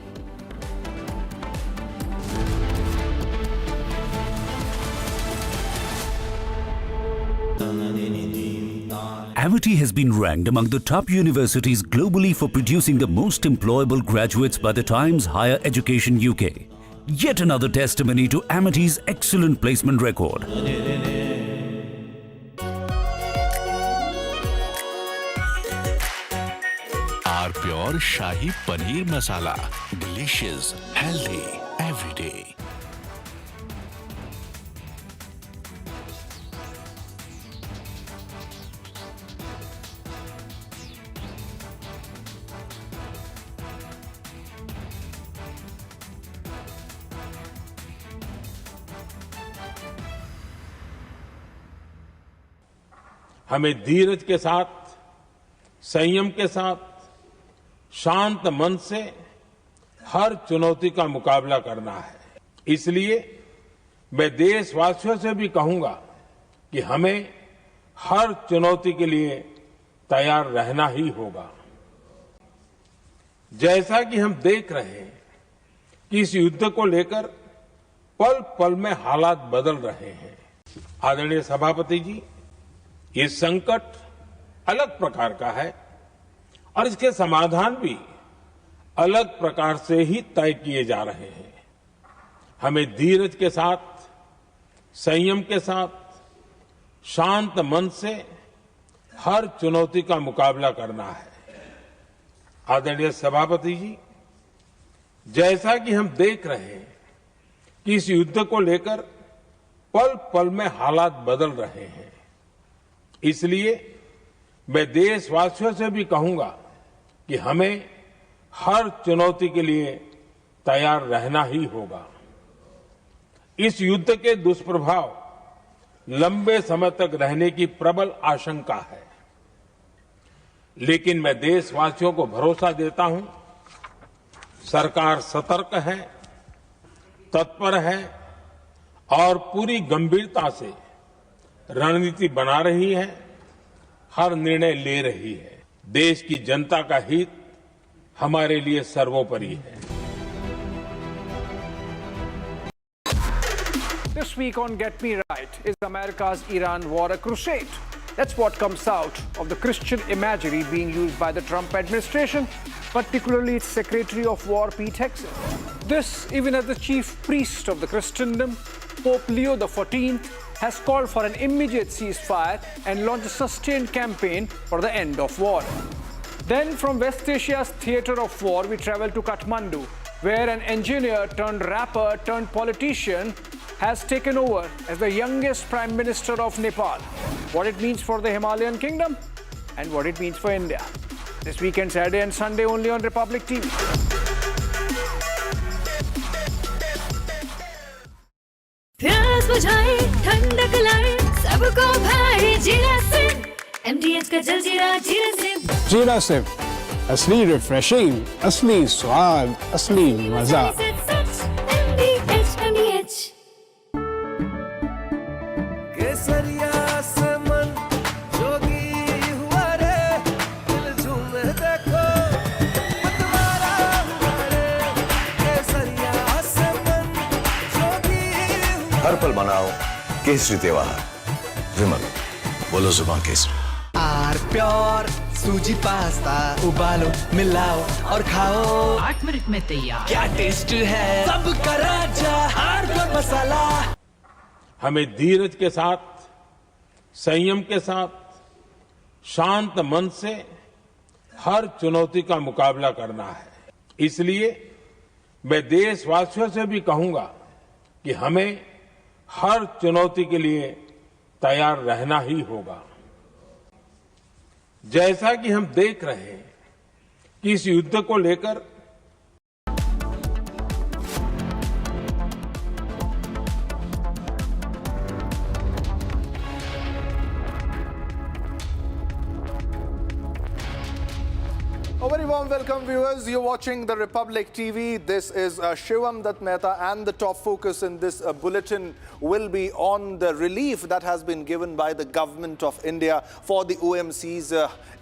Amity has been ranked among the top universities globally for producing the most employable graduates by the Times Higher Education UK. Yet another testimony to Amity's excellent placement record. Our pure Shahi Paneer Masala. Delicious, healthy, every day. हमें धीरज के साथ, संयम के साथ, शांत मन से हर चुनौती का मुकाबला करना है। इसलिए मैं देशवासियों से भी कहूंगा कि हमें हर चुनौती के लिए तैयार रहना ही होगा। जैसा कि हम देख रहे हैं कि इस युद्ध को लेकर पल पल में हालात बदल रहे हैं। आदरणीय सभापति जी, ये संकट अलग प्रकार का है और इसके समाधान भी अलग प्रकार से ही तय किए जा रहे हैं। हमें धीरज के साथ, संयम के साथ, शांत मन से हर चुनौती का मुकाबला करना है। आदरणीय सभापति जी, जैसा कि हम देख रहे हैं कि इस युद्ध को लेकर पल पल में हालात बदल रहे हैं। इसलिए मैं देशवासियों से भी कहूंगा कि हमें हर चुनौती के लिए तैयार रहना ही होगा। इस युद्ध के दुष्प्रभाव लंबे समय तक रहने की प्रबल आशंका है, लेकिन मैं देशवासियों को भरोसा देता हूं, सरकार सतर्क है, तत्पर है और पूरी गंभीरता से रणनीति बना रही है, हर निर्णय ले रही है। देश की जनता का हित हमारे लिए सर्वोपरि है। This week on Get Me Right, is America's Iran war a crusade That's what comes out of the Christian imagery being used by the Trump administration, particularly its Secretary of War, Pete Hegseth. This, even as the chief priest of the Christendom, Pope Leo XIV, has called for an immediate ceasefire and launched a sustained campaign for the end of war. Then, from West Asia's theatre of war, we travel to Kathmandu, where an engineer turned rapper turned politician has taken over as the youngest Prime Minister of Nepal. What it means for the Himalayan kingdom and what it means for India. This weekend, Saturday and Sunday, only on Republic TV. प्यास बुझाए ठंडक लाए सबको भाई जीरा से MDH का जलजीरा जीरा से जीरा सिप असली रिफ्रेशिंग, असली स्वाद, असली मजा। MDH केसरिया से मन जोगी हुआ रे, दिल झूमे देखो मतवारा हुआ रे, केसरिया से मन जोगी हुआ। हर पल मनाओ केसरी त्योहार। विमल, बोलो जुबान केसरी। आर प्योर सूजी पास्ता उबालो मिलाओ और खाओ 8 मिनट में तैयार। क्या टेस्ट है सबका राजा आर प्योर मसाला। हमें धीरज के साथ, संयम के साथ, शांत मन से हर चुनौती का मुकाबला करना है। इसलिए मैं देशवासियों से भी कहूंगा कि हमें हर चुनौती के लिए तैयार रहना ही होगा। जैसा कि हम देख रहे हैं कि इस युद्ध को लेकर A very warm welcome, viewers. You're watching the Republic TV. This is Shivam Dutt Mehta, and the top focus in this bulletin will be on the relief that has been given by the government of India for the OMCs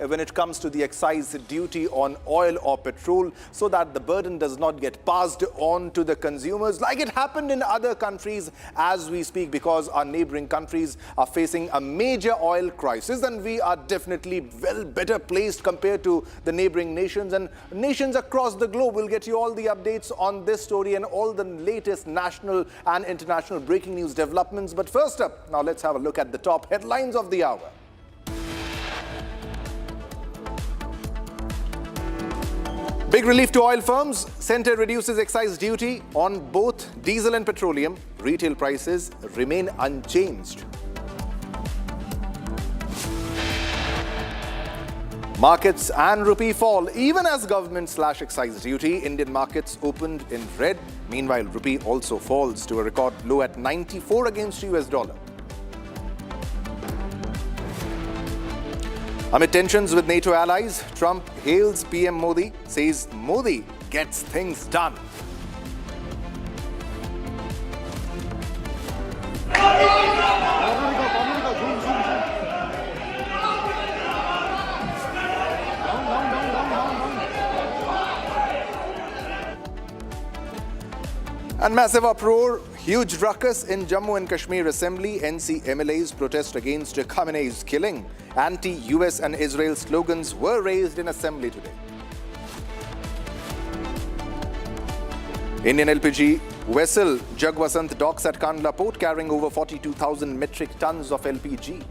when it comes to the excise duty on oil or petrol, so that the burden does not get passed on to the consumers like it happened in other countries as we speak, because our neighboring countries are facing a major oil crisis, and we are definitely well better placed compared to the neighboring nations and nations across the globe. We'll get you all the updates on this story and all the latest national and international breaking news developments. But first up, now let's have a look at the top headlines of the hour. Big relief to oil firms. Centre reduces excise duty on both diesel and petroleum. Retail prices remain unchanged. Markets and rupee fall even as government slash excise duty. Indian markets opened in red. Meanwhile, rupee also falls to a record low at 94 against US dollar. Amid tensions with NATO allies, Trump hails PM Modi, says Modi gets things done. And massive uproar, huge ruckus in Jammu and Kashmir Assembly. NC MLAs protest against Khamenei's killing. Anti-US and Israel slogans were raised in Assembly today. Indian LPG vessel Jagvasant docks at Kandla port carrying over 42,000 metric tons of LPG.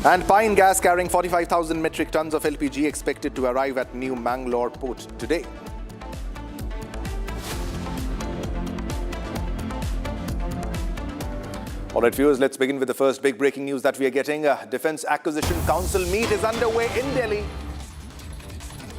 And pine gas carrying 45,000 metric tons of LPG expected to arrive at New Mangalore port today. All right, viewers, let's begin with the first big breaking news that we are getting. Defense Acquisition Council meet is underway in Delhi.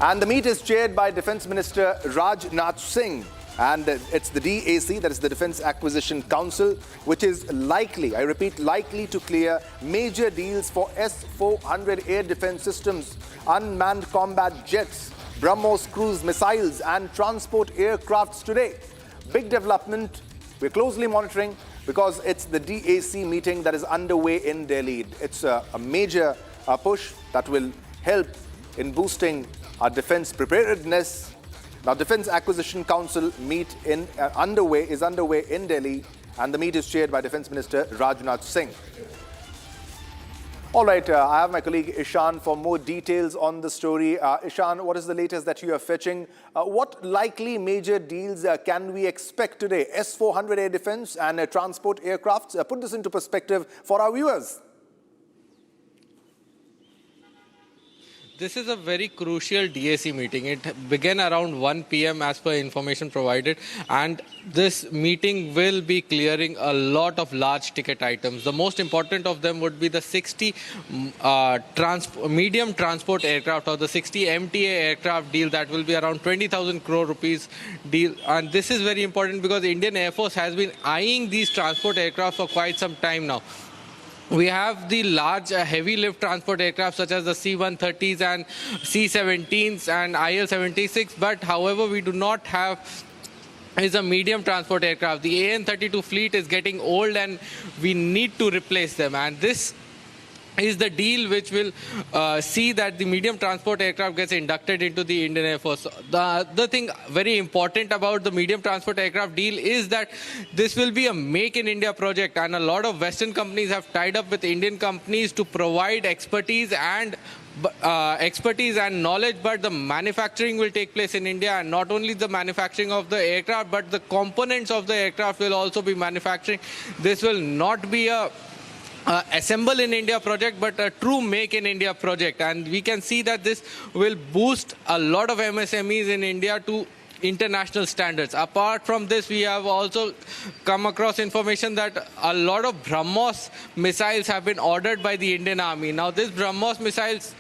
And the meet is chaired by Defense Minister Rajnath Singh. And it's the DAC, that is the Defense Acquisition Council, which is likely, I repeat, likely to clear major deals for S-400 air defense systems, unmanned combat jets, BrahMos cruise missiles and transport aircrafts today. Big development we're closely monitoring because it's the DAC meeting that is underway in Delhi. It's a major push that will help in boosting our defense preparedness. Now, Defense Acquisition Council meet is underway in Delhi, And the meet is chaired by Defence Minister Rajnath Singh. All right, I have my colleague Ishan for more details on the story. Ishan, what is the latest that you are fetching? What likely major deals can we expect today? S-400 air defence and transport aircrafts. Put this into perspective for our viewers. This is a very crucial DAC meeting. It began around 1 p.m. as per information provided, and this meeting will be clearing a lot of large ticket items. The most important of them would be the 60 medium transport aircraft, or the 60 MTA aircraft deal that will be around 20,000 crore rupees deal. And this is very important because the Indian Air Force has been eyeing these transport aircraft for quite some time now. We have the large heavy lift transport aircraft such as the C-130s and C-17s and IL-76, but however we do not have is a medium transport aircraft. The AN-32 fleet is getting old and we need to replace them, and this is the deal which will see that the medium transport aircraft gets inducted into the Indian Air Force. The other thing very important about the medium transport aircraft deal is that this will be a Make in India project, and a lot of Western companies have tied up with Indian companies to provide expertise and knowledge, but the manufacturing will take place in India, and not only the manufacturing of the aircraft, but the components of the aircraft will also be manufacturing. This will not be a assemble in India project, but a true Make in India project, and we can see that this will boost a lot of MSMEs in India to international standards. Apart from this, we have also come across information that a lot of BrahMos missiles have been ordered by the Indian Army. Now, these BrahMos missiles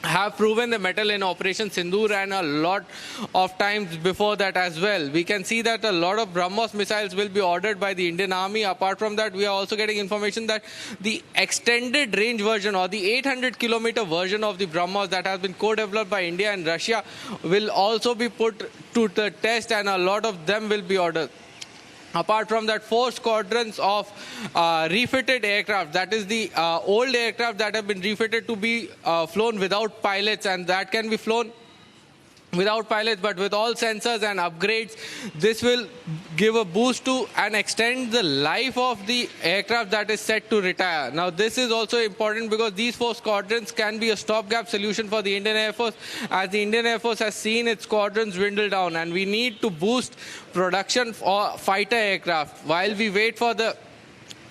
have proven the mettle in Operation Sindoor and a lot of times before that as well. We can see that a lot of BrahMos missiles will be ordered by the Indian Army. Apart from that, we are also getting information that the extended range version, or the 800-kilometer version of the BrahMos that has been co-developed by India and Russia, will also be put to the test, and a lot of them will be ordered. Apart from that, 4 squadrons of refitted aircraft, that is the old aircraft that have been refitted to be flown without pilots, and that can be flown without pilots but with all sensors and upgrades. This will give a boost to and extend the life of the aircraft that is set to retire. Now, this is also important because these 4 squadrons can be a stopgap solution for the Indian Air Force, as the Indian Air Force has seen its squadrons dwindle down, and we need to boost production for fighter aircraft while we wait for the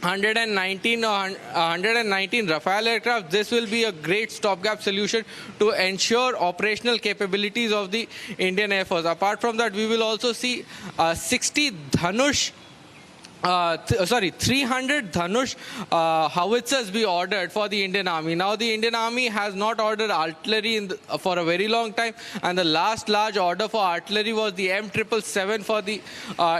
119 Rafale aircraft. This will be a great stopgap solution to ensure operational capabilities of the Indian Air Force. Apart from that, we will also see 60 Dhanush 300 Dhanush howitzers be ordered for the Indian Army. Now, the Indian Army has not ordered artillery for a very long time, and the last large order for artillery was the M777 for the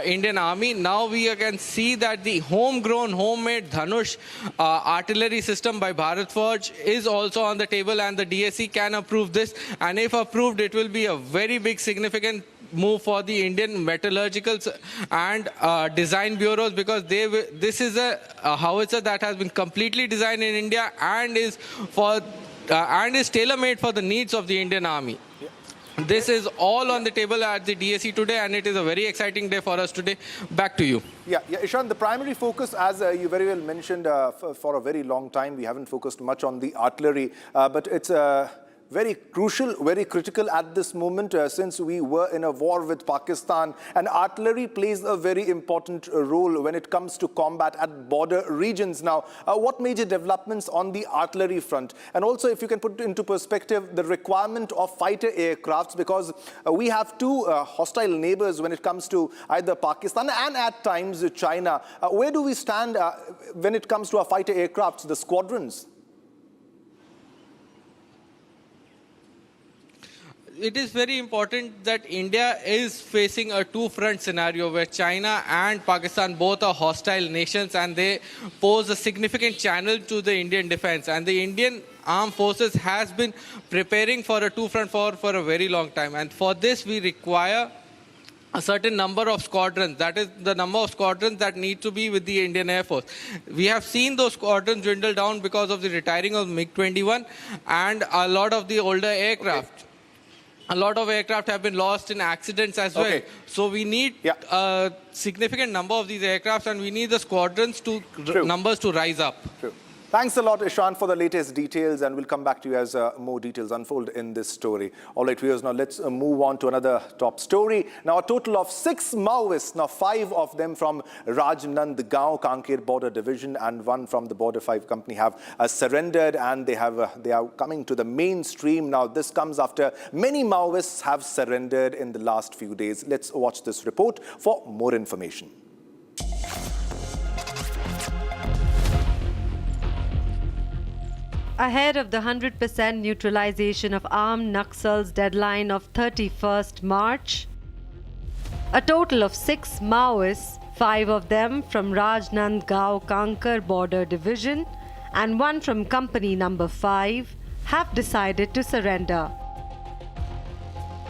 Indian Army. Now we can see that the homegrown, homemade Dhanush artillery system by Bharat Forge is also on the table, and the DAC can approve this, and if approved, it will be a very big significant move for the Indian metallurgical and design bureaus, because this is a howitzer that has been completely designed in India and is tailor-made for the needs of the Indian Army. This is all on the table at the DAC today, and it is a very exciting day for us today. Back to you. Yeah, Ishan, the primary focus, as you very well mentioned, for a very long time, we haven't focused much on the artillery, but it's very crucial, very critical at this moment, since we were in a war with Pakistan, and artillery plays a very important role when it comes to combat at border regions. Now, what major developments on the artillery front? And also, if you can put into perspective the requirement of fighter aircrafts, because we have 2 hostile neighbors when it comes to either Pakistan and at times China. Where do we stand when it comes to our fighter aircrafts, the squadrons? It is very important that India is facing a 2-front scenario where China and Pakistan both are hostile nations, and they pose a significant channel to the Indian defense. And the Indian Armed Forces has been preparing for a 2-front war for a very long time. And for this, we require a certain number of squadrons. That is the number of squadrons that need to be with the Indian Air Force. We have seen those squadrons dwindle down because of the retiring of MiG-21 and a lot of the older aircraft. a lot of aircraft have been lost in accidents as well. Okay. So we need a significant number of these aircrafts, and we need the squadrons to numbers to rise up. True. Thanks a lot, Ishant, for the latest details, and we'll come back to you as more details unfold in this story. All right, viewers, now let's move on to another top story. Now, a total of 6 Maoists, now 5 of them from Rajnandgaon, Kanker border division, and 1 from the Border 5 company have surrendered, and they are coming to the mainstream. Now, this comes after many Maoists have surrendered in the last few days. Let's watch this report for more information. Ahead of the 100% neutralization of armed Naxals deadline of 31st March, a total of 6 Maoists, 5 of them from Rajnandgaon Kanker border division and 1 from company number 5, have decided to surrender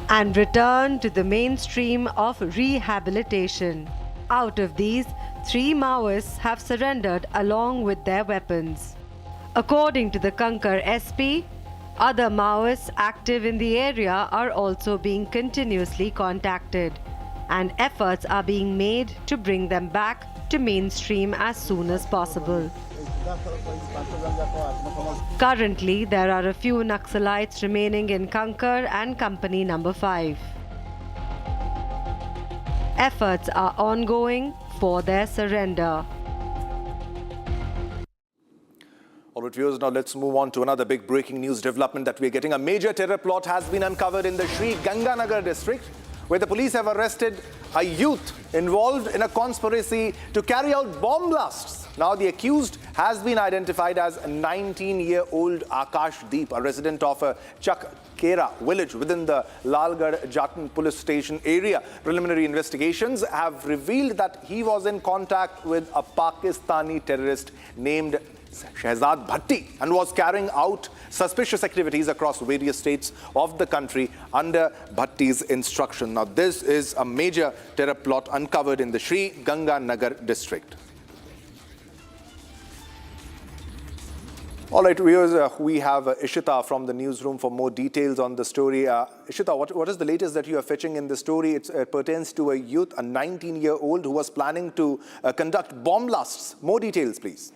and return to the mainstream of rehabilitation. Out of these, 3 Maoists have surrendered along with their weapons. According to the Kanker SP, other Maoists active in the area are also being continuously contacted, and efforts are being made to bring them back to mainstream as soon as possible. Currently, there are a few Naxalites remaining in Kanker and company number 5. Efforts are ongoing for their surrender. All right, viewers, now let's move on to another big breaking news development that we're getting. A major terror plot has been uncovered in the Sri Ganganagar district, where the police have arrested a youth involved in a conspiracy to carry out bomb blasts. Now, the accused has been identified as a 19-year-old Akash Deep, a resident of Chakkera village within the Lalgarh Jatan police station area. Preliminary investigations have revealed that he was in contact with a Pakistani terrorist named Shehzad Bhatti and was carrying out suspicious activities across various states of the country under Bhatti's instruction. Now, this is a major terror plot uncovered in the Sri Ganganagar district. All right, viewers, we have Ishita from the newsroom for more details on the story. Ishita, what is the latest that you are fetching in the story? It pertains to a youth, a 19-year-old who was planning to conduct bomb blasts. More details, please.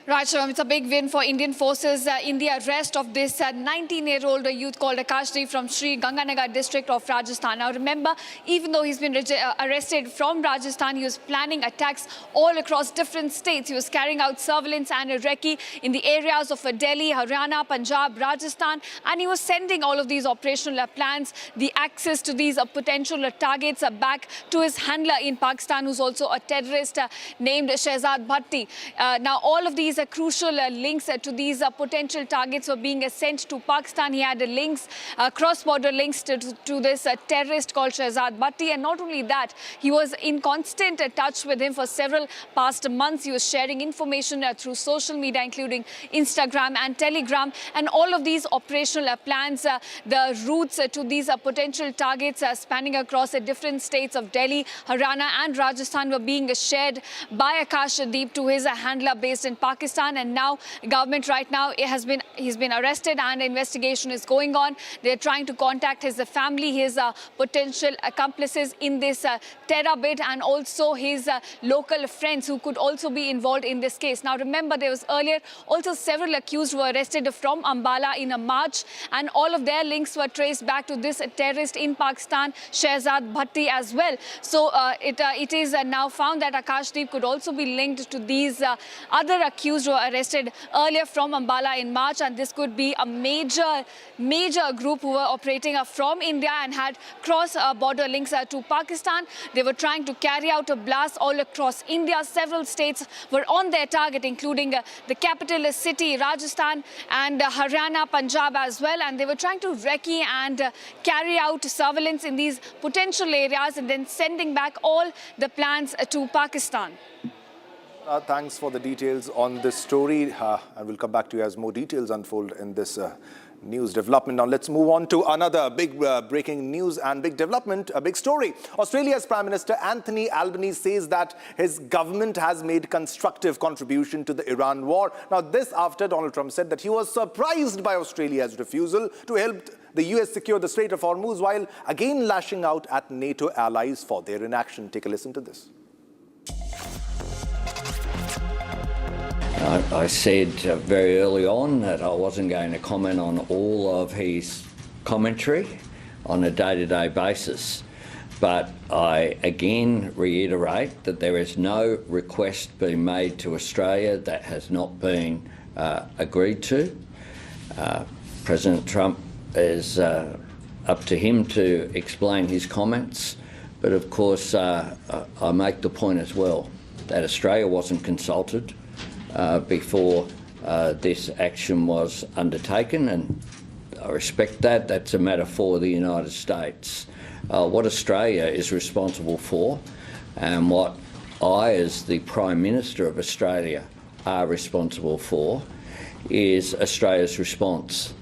Right, Shivam, it's a big win for Indian forces in the arrest of this 19-year-old youth called Akashdeep from Sri Ganganagar district of Rajasthan. Now remember, even though he's been arrested from Rajasthan, he was planning attacks all across different states. He was carrying out surveillance and recce in the areas of Delhi, Haryana, Punjab, Rajasthan, and he was sending all of these operational plans, the access to these potential targets back to his handler in Pakistan, who's also a terrorist named Shehzad Bhatti. Now, all of these crucial links to these potential targets were being sent to Pakistan. He had links, cross-border links to this terrorist called Shehzad Bhatti. And not only that, he was in constant touch with him for several past months. He was sharing information through social media, including Instagram and Telegram. And all of these operational plans, the routes to these potential targets spanning across different states of Delhi, Haryana and Rajasthan were being shared by Akashdeep to his handler based in Pakistan. And now government right now he's been arrested and investigation is going on. They're trying to contact his family, his potential accomplices in this terror bid, and also his local friends who could also be involved in this case. Now remember, there was earlier also several accused who were arrested from Ambala in March, and all of their links were traced back to this terrorist in Pakistan, Shehzad Bhatti as well. So it is now found that Akashdeep could also be linked to these other accused who were arrested earlier from Ambala in March, and this could be a major group who were operating from India and had cross-border links to Pakistan. They were trying to carry out a blast all across India. Several states were on their target, including the capital city, Rajasthan, and Haryana, Punjab as well. And they were trying to recce and carry out surveillance in these potential areas and then sending back all the plans to Pakistan. Thanks for the details on this story. And we'll come back to you as more details unfold in this news development. Now let's move on to another big breaking news and big development, a big story. Australia's Prime Minister Anthony Albanese says that his government has made constructive contribution to the Iran war. Now this after Donald Trump said that he was surprised by Australia's refusal to help the US secured the Strait of Hormuz while again lashing out at NATO allies for their inaction. Take a listen to this. I said very early on that I wasn't going to comment on all of his commentary on a day-to-day basis. But I again reiterate that there is no request being made to Australia that has not been agreed to. President Trump is up to him to explain his comments, but of course I make the point as well that Australia wasn't consulted before this action was undertaken, and I respect that. That's a matter for the United States. What Australia is responsible for, and what I, as the Prime Minister of Australia, are responsible for, is Australia's response.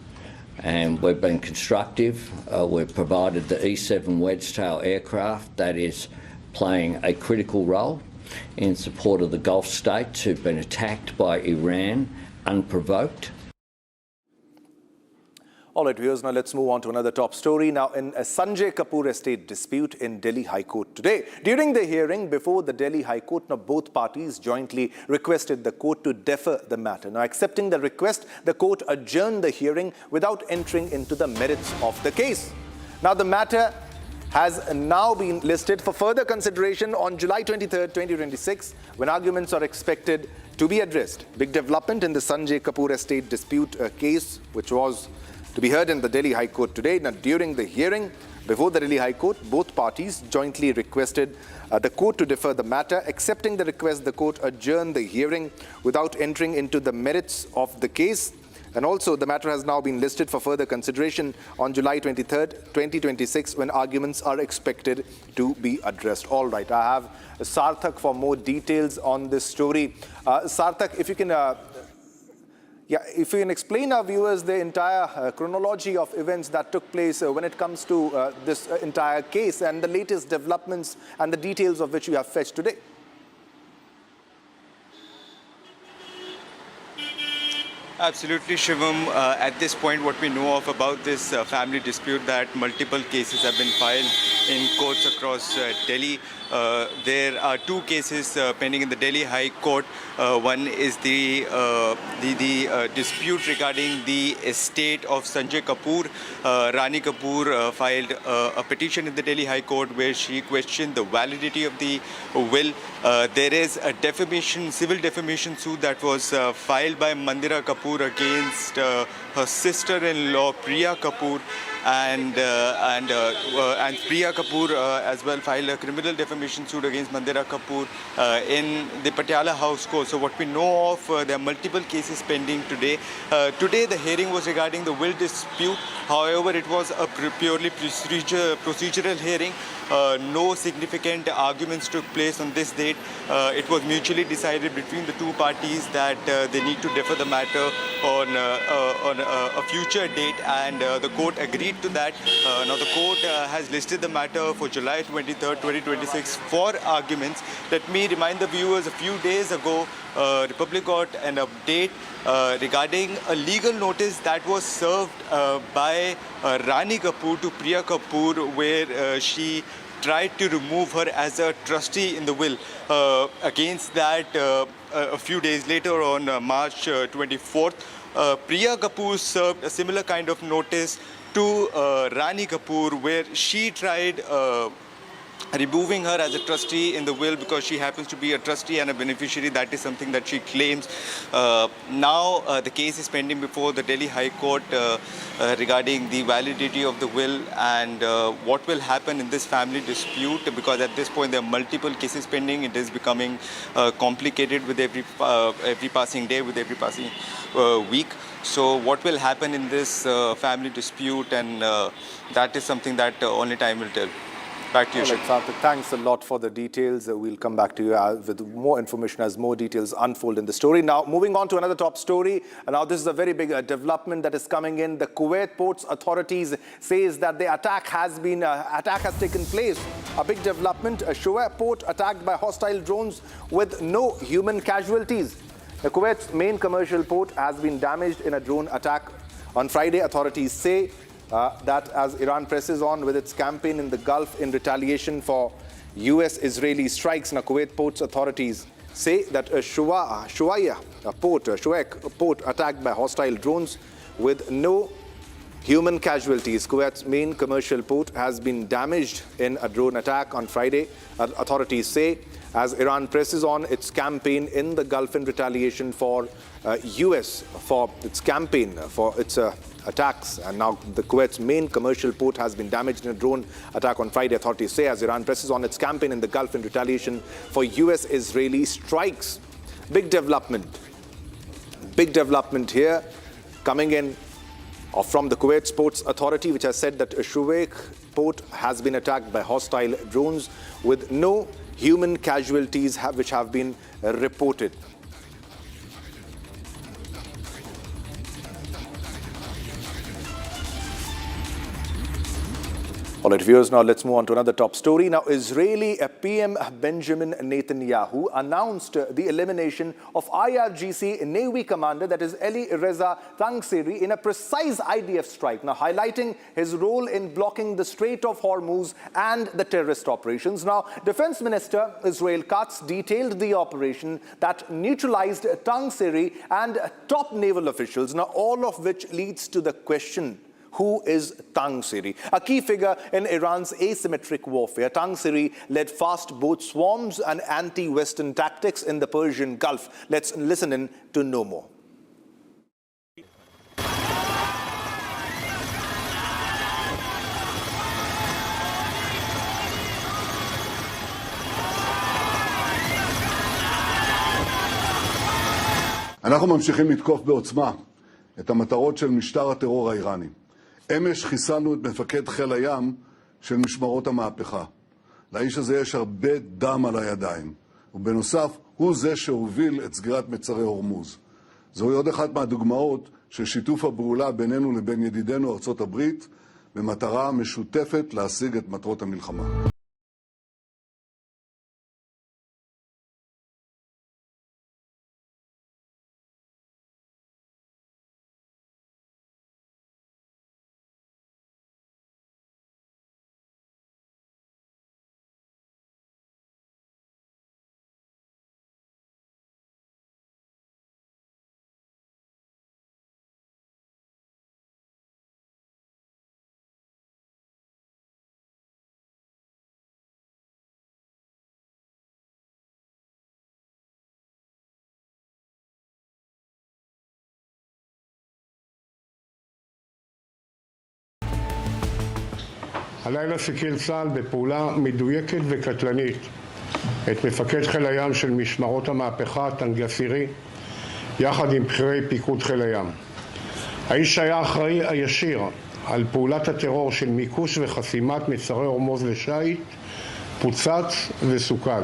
And we've been constructive. We've provided the E-7 Wedgetail aircraft that is playing a critical role in support of the Gulf states who've been attacked by Iran unprovoked. All right, viewers, now let's move on to another top story. Now, in a Sanjay Kapoor estate dispute in Delhi High Court today. During the hearing before the Delhi High Court, now both parties jointly requested the court to defer the matter. Now, accepting the request, the court adjourned the hearing without entering into the merits of the case. Now, the matter has now been listed for further consideration on July 23rd, 2026, when arguments are expected to be addressed. Big development in the Sanjay Kapoor estate dispute case, which was to be heard in the Delhi High Court today. Now, during the hearing before the Delhi High Court, both parties jointly requested the court to defer the matter. Accepting the request, the court adjourned the hearing without entering into the merits of the case. And also, the matter has now been listed for further consideration on July 23rd, 2026, when arguments are expected to be addressed. All right, I have Sarthak for more details on this story. Sarthak, if you can explain our viewers the entire chronology of events that took place when it comes to this entire case and the latest developments and the details of which you have fetched today. Absolutely, Shivam. At this point, what we know of about this family dispute, that multiple cases have been filed in courts across Delhi. There are two cases pending in the Delhi High Court. One is the dispute regarding the estate of Sanjay Kapoor. Rani Kapoor filed a petition in the Delhi High Court where she questioned the validity of the will. There is a civil defamation suit that was filed by Mandira Kapoor against her sister-in-law Priya Kapoor, and Priya Kapoor as well filed a criminal defamation suit against Mandira Kapoor in the Patiala House Court. So what we know of, there are multiple cases pending today. Today the hearing was regarding the will dispute. However, it was a purely procedural hearing. No significant arguments took place on this date. It was mutually decided between the two parties that they need to defer the matter on a future date, and the court agreed to that. Now the court has listed the matter for July 23rd, 2026 for arguments. Let me remind the viewers, a few days ago, Republic got an update regarding a legal notice that was served by Rani Kapoor to Priya Kapoor, where she tried to remove her as a trustee in the will. Against that, a few days later on March 24th, Priya Kapoor served a similar kind of notice to Rani Kapoor, where she tried removing her as a trustee in the will because she happens to be a trustee and a beneficiary. That is something that she claims. Now the case is pending before the Delhi High Court regarding the validity of the will and what will happen in this family dispute, because at this point there are multiple cases pending. It is becoming complicated with every passing day, with every passing week. So what will happen in this family dispute, and that is something that only time will tell. Back to you, Sarthak, thanks a lot for the details. We'll come back to you with more information as more details unfold in the story. Now, moving on to another top story. Now, this is a very big development that is coming in. The Kuwait Ports Authorities says that the attack has taken place. A big development. A Shuaib port attacked by hostile drones with no human casualties. The Kuwait's main commercial port has been damaged in a drone attack on Friday, authorities say. that as Iran presses on with its campaign in the Gulf in retaliation for US-Israeli strikes. Now, Kuwait ports authorities say that a Shuaik port attacked by hostile drones with no human casualties. Kuwait's main commercial port has been damaged in a drone attack on Friday, authorities say, as Iran presses on its campaign in the Gulf in retaliation for US for its campaign for its attacks. And now the Kuwait's main commercial port has been damaged in a drone attack on Friday, authorities say, as Iran presses on its campaign in the Gulf in retaliation for US-Israeli strikes. Big development here coming in from the Kuwait Ports Authority, which has said that a Shuaik port has been attacked by hostile drones with no human casualties which have been reported. All right, viewers, now let's move on to another top story. Now, Israeli PM Benjamin Netanyahu announced the elimination of IRGC Navy commander, that is Eli Reza Tangsiri, in a precise IDF strike, now highlighting his role in blocking the Strait of Hormuz and the terrorist operations. Now, Defense Minister Israel Katz detailed the operation that neutralized Tangsiri and top naval officials, now all of which leads to the question, who is Tangsiri? A key figure in Iran's asymmetric warfare, Tangsiri led fast boat swarms and anti-Western tactics in the Persian Gulf. Let's listen in to know more. אנחנו ממשיכים לתקוף בעוצמה את המטרות של משטר הטרור האיראני. אמש חיסלנו את מפקד חיל הים של משמרות המהפכה. לאיש הזה יש הרבה דם על הידיים, ובנוסף הוא זה שהוביל את סגירת מצרי הורמוז. זוהי עוד אחת מהדוגמאות של שיתוף הפעולה בינינו לבין ידידינו ארצות הברית, במטרה משותפת להשיג את מטרות המלחמה. הלילה סיכל צה"ל בפעולה מדויקת וקטלנית את מפקד חיל הים של משמרות המהפכה, טנגסירי, יחד עם בכירי פיקוד חיל הים. האיש היה אחראי הישיר על פעולת הטרור של מיקוש וחסימת מצרי הורמוז לשיט, פוצץ וסוכל.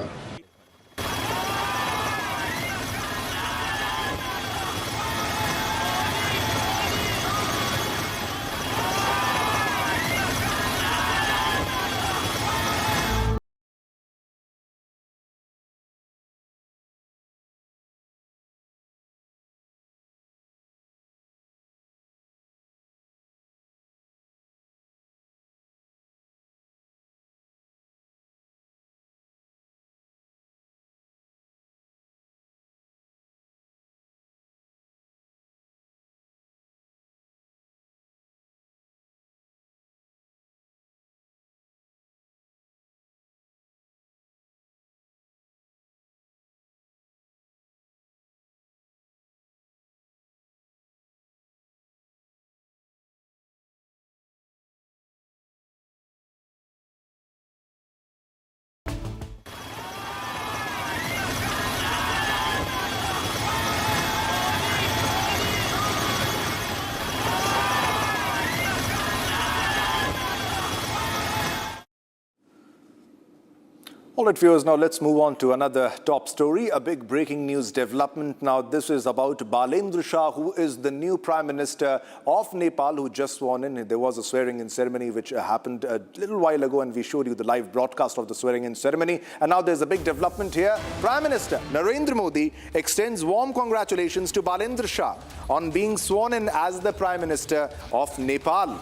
All right, viewers, now let's move on to another top story, a big breaking news development. Now, this is about Balendra Shah, who is the new Prime Minister of Nepal, who just sworn in. There was a swearing-in ceremony which happened a little while ago, and we showed you the live broadcast of the swearing-in ceremony. And now there's a big development here. Prime Minister Narendra Modi extends warm congratulations to Balendra Shah on being sworn in as the Prime Minister of Nepal.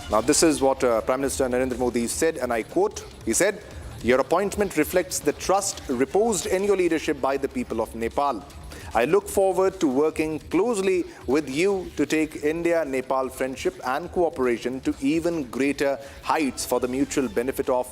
Now, this is what Prime Minister Narendra Modi said, and I quote, he said, "Your appointment reflects the trust reposed in your leadership by the people of Nepal. I look forward to working closely with you to take India-Nepal friendship and cooperation to even greater heights for the mutual benefit of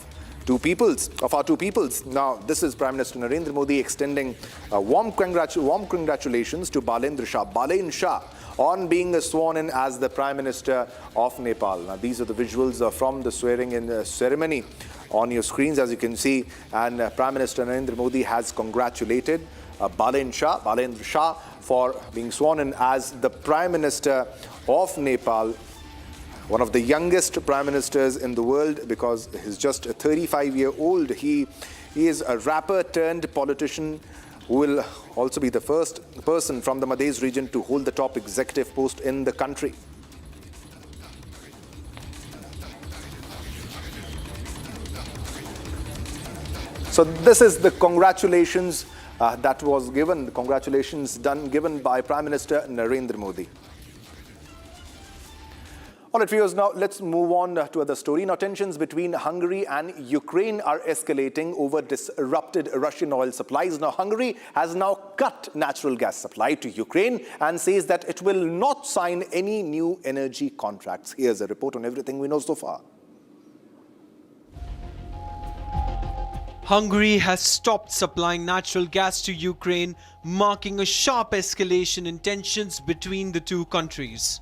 our two peoples." Now, this is Prime Minister Narendra Modi extending warm congratulations to Balen Shah on being sworn in as the Prime Minister of Nepal. Now, these are the visuals from the swearing-in ceremony on your screens, as you can see. And Prime Minister Narendra Modi has congratulated Balen Shah for being sworn in as the Prime Minister of Nepal, one of the youngest Prime Ministers in the world, because he's just a 35-year-old. He is a rapper turned politician who will also be the first person from the Madhya region to hold the top executive post in the country. So this is the congratulations that was given, given by Prime Minister Narendra Modi. All right, viewers, now let's move on to other story. Now, tensions between Hungary and Ukraine are escalating over disrupted Russian oil supplies. Now, Hungary has now cut natural gas supply to Ukraine and says that it will not sign any new energy contracts. Here's a report on everything we know so far. Hungary has stopped supplying natural gas to Ukraine, marking a sharp escalation in tensions between the two countries.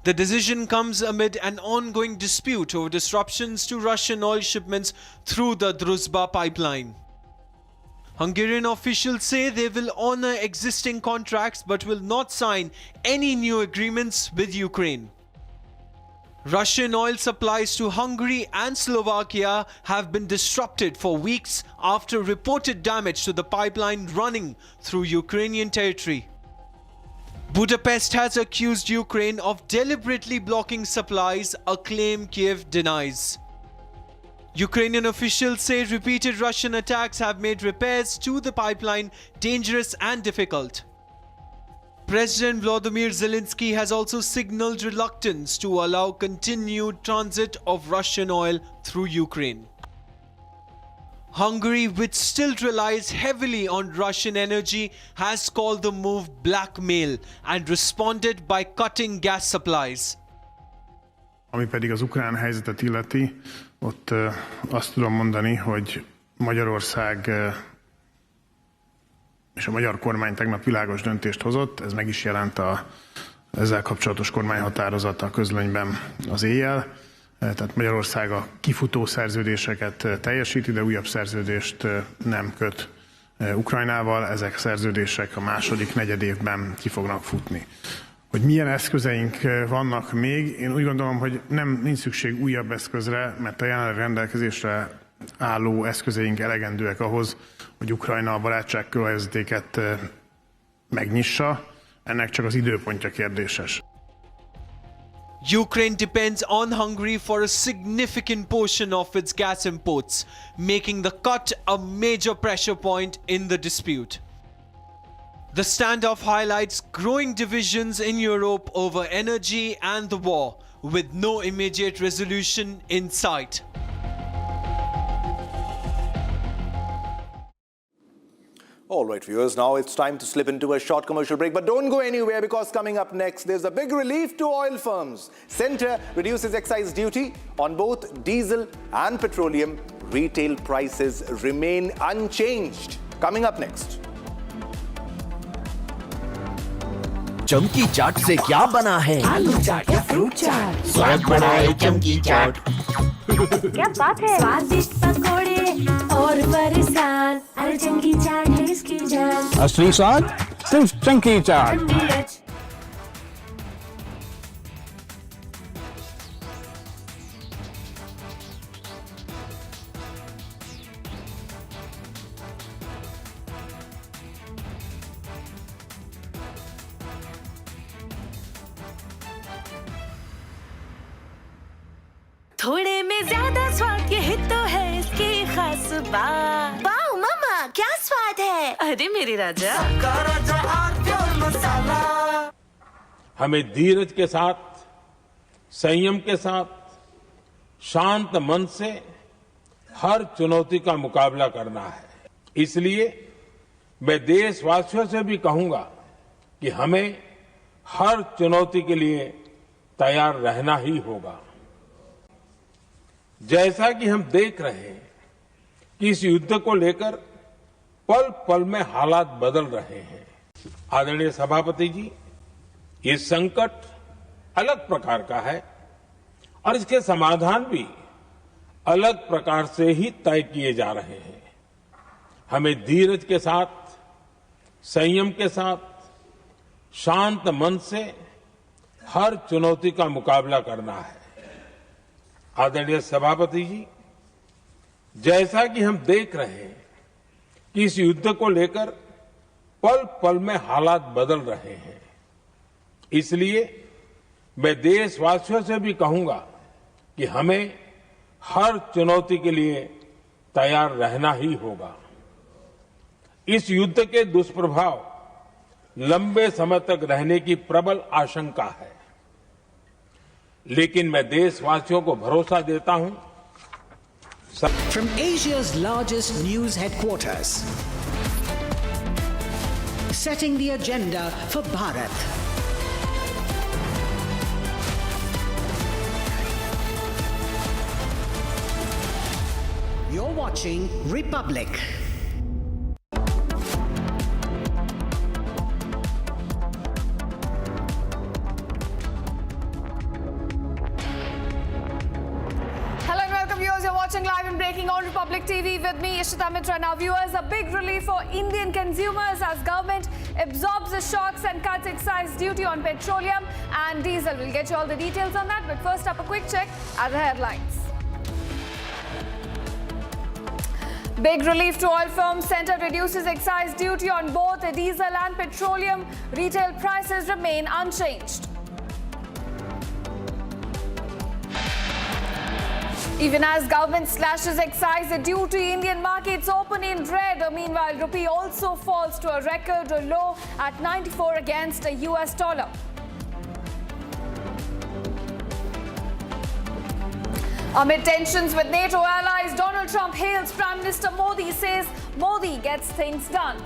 The decision comes amid an ongoing dispute over disruptions to Russian oil shipments through the Druzhba pipeline. Hungarian officials say they will honor existing contracts but will not sign any new agreements with Ukraine. Russian oil supplies to Hungary and Slovakia have been disrupted for weeks after reported damage to the pipeline running through Ukrainian territory. Budapest has accused Ukraine of deliberately blocking supplies, a claim Kiev denies. Ukrainian officials say repeated Russian attacks have made repairs to the pipeline dangerous and difficult. President Volodymyr Zelensky has also signaled reluctance to allow continued transit of Russian oil through Ukraine. Hungary, which still relies heavily on Russian energy, has called the move blackmail and responded by cutting gas supplies. Ami pedig az ukrán helyzetet illeti, ott azt tudom mondani, hogy Magyarország és a magyar kormány tegnap világos döntést hozott, ez meg is jelent ezzel kapcsolatos kormányhatározat a közlönyben az éjjel. Tehát Magyarország a kifutó szerződéseket teljesíti, de újabb szerződést nem köt Ukrajnával. Ezek a szerződések a második negyedévben ki fognak futni. Hogy milyen eszközeink vannak még, én úgy gondolom, hogy nincs szükség újabb eszközre, mert a jelenleg rendelkezésre álló eszközeink elegendőek ahhoz, hogy Ukrajna a barátságkővezetéket megnyissa. Ennek csak az időpontja kérdéses. Ukraine depends on Hungary for a significant portion of its gas imports, making the cut a major pressure point in the dispute. The standoff highlights growing divisions in Europe over energy and the war, with no immediate resolution in sight. All right, viewers, now it's time to slip into a short commercial break. But don't go anywhere, because coming up next, there's a big relief to oil firms. Centre reduces excise duty on both diesel and petroleum. Retail prices remain unchanged. Coming up next. चमकी चाट से क्या बना है? आलू चाट या fruit चाट, स्वाद बढ़ाए चमकी चाट। क्या बात है? स्वादिष्ट पकोड़े और बरसान, अरे चमकी चाट है इसकी जान। असली स्वाद सिर्फ चमकी चाट। थोड़े में ज्यादा स्वाद, यही तो है इसकी खास बात। वाओ मामा, क्या स्वाद है? अरे मेरे राजा, हमें धीरज के साथ संयम के साथ शांत मन से हर चुनौती का मुकाबला करना है। इसलिए मैं देशवासियों से भी कहूंगा कि हमें हर चुनौती के लिए तैयार रहना ही होगा। जैसा कि हम देख रहे हैं कि इस युद्ध को लेकर पल पल में हालात बदल रहे हैं। आदरणीय सभापति जी, ये संकट अलग प्रकार का है और इसके समाधान भी अलग प्रकार से ही तय किए जा रहे हैं। हमें धीरज के साथ, संयम के साथ, शांत मन से हर चुनौती का मुकाबला करना है। आदरणीय सभापति जी, जैसा कि हम देख रहे हैं कि इस युद्ध को लेकर पल पल में हालात बदल रहे हैं। इसलिए मैं देशवासियों से भी कहूंगा कि हमें हर चुनौती के लिए तैयार रहना ही होगा। इस युद्ध के दुष्प्रभाव लंबे समय तक रहने की प्रबल आशंका है, लेकिन मैं देशवासियों को भरोसा देता हूं। From Asia's largest news headquarters, setting the agenda for Bharat. You're watching Republic. Live and breaking on Republic TV with me, Ishita Mitra. Now, viewers, a big relief for Indian consumers as government absorbs the shocks and cuts excise duty on petroleum and diesel. We'll get you all the details on that, but first up, a quick check at the headlines. Big relief to oil firms. Centre reduces excise duty on both diesel and petroleum. Retail prices remain unchanged. Even as government slashes excise duty, Indian markets open in red. Meanwhile, rupee also falls to a record low at 94 against a US dollar. Amid tensions with NATO allies, Donald Trump hails Prime Minister Modi, says Modi gets things done.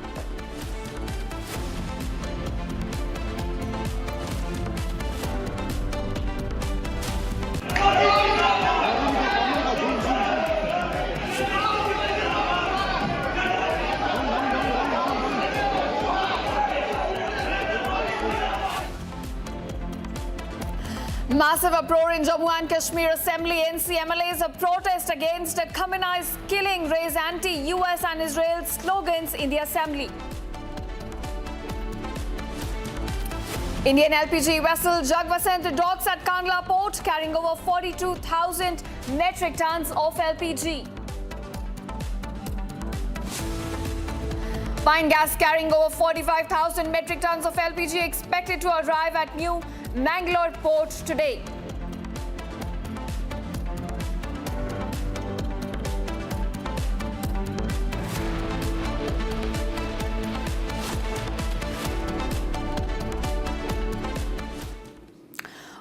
Massive uproar in Jammu and Kashmir Assembly. NCMLA's protest against Companies killing raise anti-US and Israel slogans in the Assembly. Indian LPG vessel Jagvasant docks at Kandla port, carrying over 42,000 metric tons of LPG. Pine gas carrying over 45,000 metric tons of LPG expected to arrive at New Mangalore port today.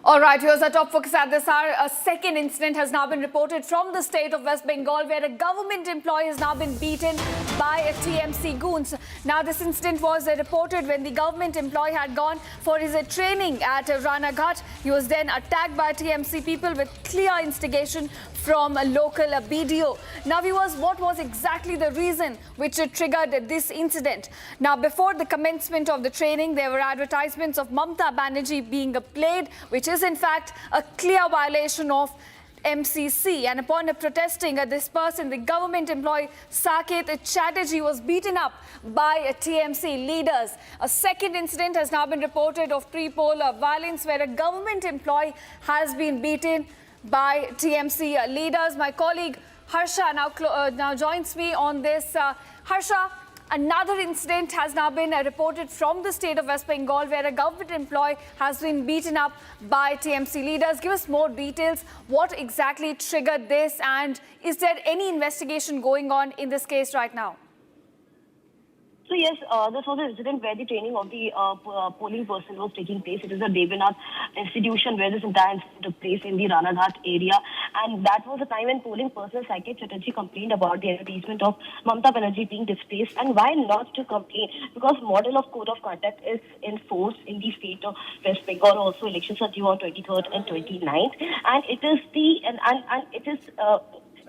All right, here's our top focus at this hour. A second incident has now been reported from the state of West Bengal, where a government employee has now been beaten by a TMC goons. Now, this incident was reported when the government employee had gone for his training at Ranaghat. He was then attacked by TMC people with clear instigation from a local BDO. Now, viewers, what was exactly the reason which triggered this incident? Now, before the commencement of the training, there were advertisements of Mamata Banerjee being played, which is in fact a clear violation of MCC. And upon protesting this person, the government employee Saket Chatterjee was beaten up by TMC leaders. A second incident has now been reported of pre-poll violence, where a government employee has been beaten by TMC leaders. My colleague Harsha now joins me on this. Harsha, another incident has now been reported from the state of West Bengal, where a government employee has been beaten up by TMC leaders. Give us more details. What exactly triggered this, and is there any investigation going on in this case right now? So yes, this was an incident where the training of the polling person was taking place. It is a Devnath institution where this entire incident took place in the Ranaghat area. And that was the time when polling person Saket Chatterjee complained about the advertisement of Mamata Banerjee being displaced. And why not to complain? Because model of code of conduct is in force in the state of West Bengal. Also, elections are due on 23rd and 29th. And it is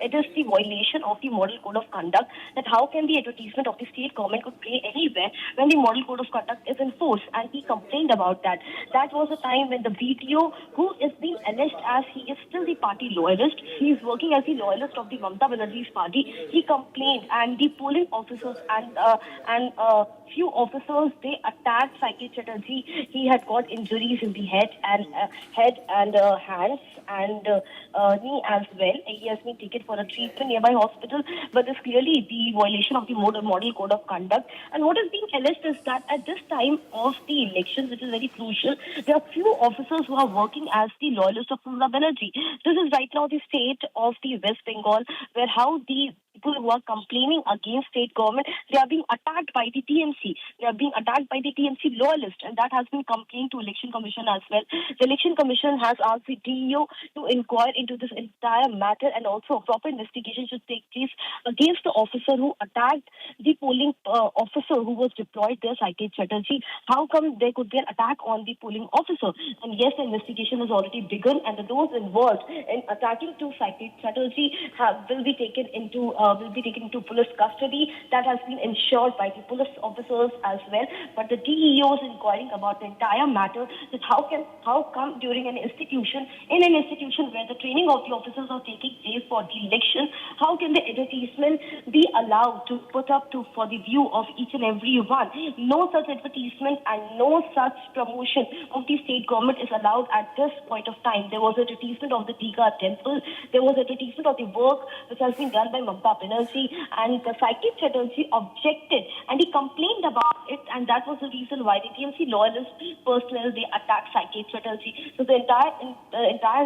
it is the violation of the model code of conduct that how can the advertisement of the state government could play anywhere when the model code of conduct is in force, and he complained about that. That was a time when the BTO, who is being alleged as he is still the party loyalist, he is working as the loyalist of the Mamata Banerjee's party, he complained, and the polling officers and few officers, they attacked Saket Chatterjee. He had got injuries in the head and hands and knee as well. He has been taken for a treatment nearby hospital, but it's clearly the violation of the model code of conduct. And what is being alleged is that at this time of the elections, which is very crucial, there are few officers who are working as the loyalists of Mamata Banerjee. This is right now the state of the West Bengal, where how the people who are complaining against state government, they are being attacked by the TMC. They are being attacked by the TMC loyalists, and that has been complained to Election Commission as well. The Election Commission has asked the DEO to inquire into this entire matter, and also a proper investigation should take place against the officer who attacked the polling officer who was deployed there, Saket Chatterjee. How come there could be an attack on the polling officer? And yes, the investigation has already begun, and those involved in attacking to Saket Chatterjee will be taken into police custody. That has been ensured by the police officers as well. But the DEO is inquiring about the entire matter, that how come during an institution where the training of the officers are taking place for the election, how can the advertisement be allowed to put up for the view of each and every one? No such advertisement and no such promotion of the state government is allowed at this point of time. There was advertisement of the Diga temple, there was advertisement of the work which has been done by Mamata Banerjee, and the Saket Chatterjee objected and he complained about it, and that was the reason why the TMC loyalist personnel, they attacked Saket Chatterjee. So the entire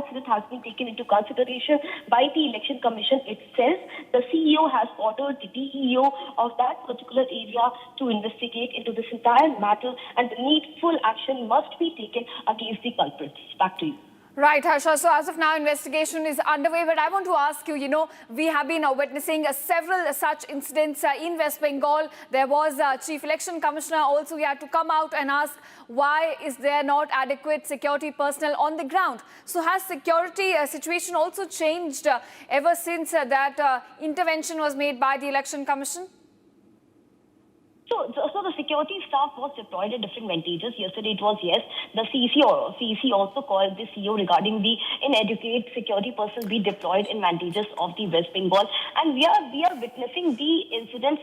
incident has been taken into consideration by the Election Commission itself. The CEO has ordered the DEO of that particular area to investigate into this entire matter, and the needful action must be taken against the culprits. Back to you. Right, Harsha. So as of now, investigation is underway. But I want to ask you, we have been witnessing several such incidents in West Bengal. There was a Chief Election Commissioner also. He had to come out and ask, why is there not adequate security personnel on the ground? So has security situation also changed ever since that intervention was made by the Election Commission? So the security staff was deployed at different vantages. Yesterday it was, yes, the CEC also called the CEO regarding the inadequate security personnel be deployed in vantages of the West Bengal. And we are witnessing the incidents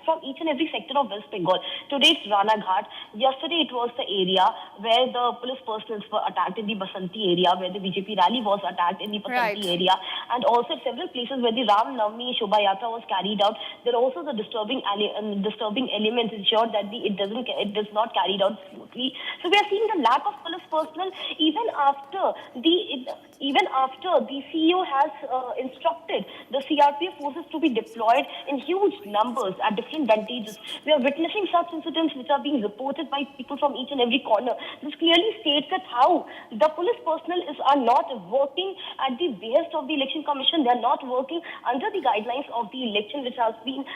from each and every sector of West Bengal. Today it's Ranaghat. Yesterday it was the area where the police personnel were attacked in the Basanti area, where the BJP rally was attacked in the Basanti area, and also at several places where the Ram Navami Shobha Yatra was carried out. There are also the disturbing elements ensured that it does not carry out smoothly. So we are seeing the lack of police personnel even after the CEO has instructed the CRPF forces to be deployed in huge numbers at different vantages. We are witnessing such incidents which are being reported by people from each and every corner. This clearly states that how the police personnel are not working at the behest of the Election Commission. They are not working under the guidelines of the election, which has been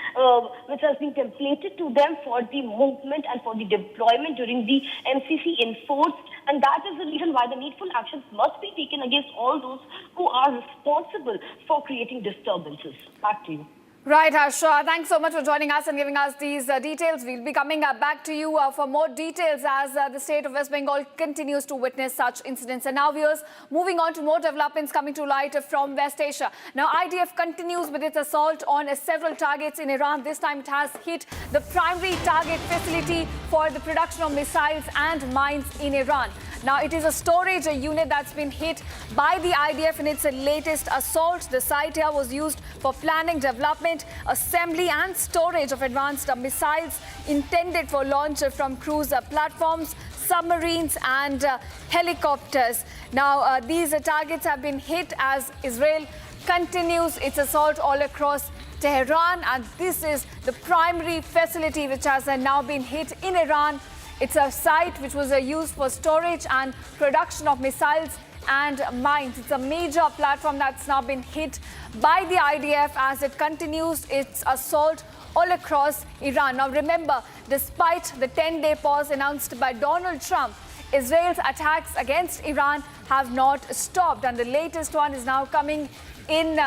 templated to them for the movement and for the deployment during the MCC enforced. And that is the reason why the needful actions must be taken against all those who are responsible for creating disturbances. Back to you. Right, Harsha. Thanks so much for joining us and giving us these details. We'll be coming back to you for more details as the state of West Bengal continues to witness such incidents. And now, viewers, moving on to more developments coming to light from West Asia. Now, IDF continues with its assault on several targets in Iran. This time it has hit the primary target facility for the production of missiles and mines in Iran. Now, it is a storage unit that's been hit by the IDF in its latest assault. The site here was used for planning, development, assembly and storage of advanced missiles intended for launch from cruise platforms, submarines and helicopters. Now, these targets have been hit as Israel continues its assault all across Tehran, and this is the primary facility which has now been hit in Iran. It's a site which was used for storage and production of missiles and mines. It's a major platform that's now been hit by the IDF as it continues its assault all across Iran. Now remember, despite the 10-day pause announced by Donald Trump, Israel's attacks against Iran have not stopped, and the latest one is now coming in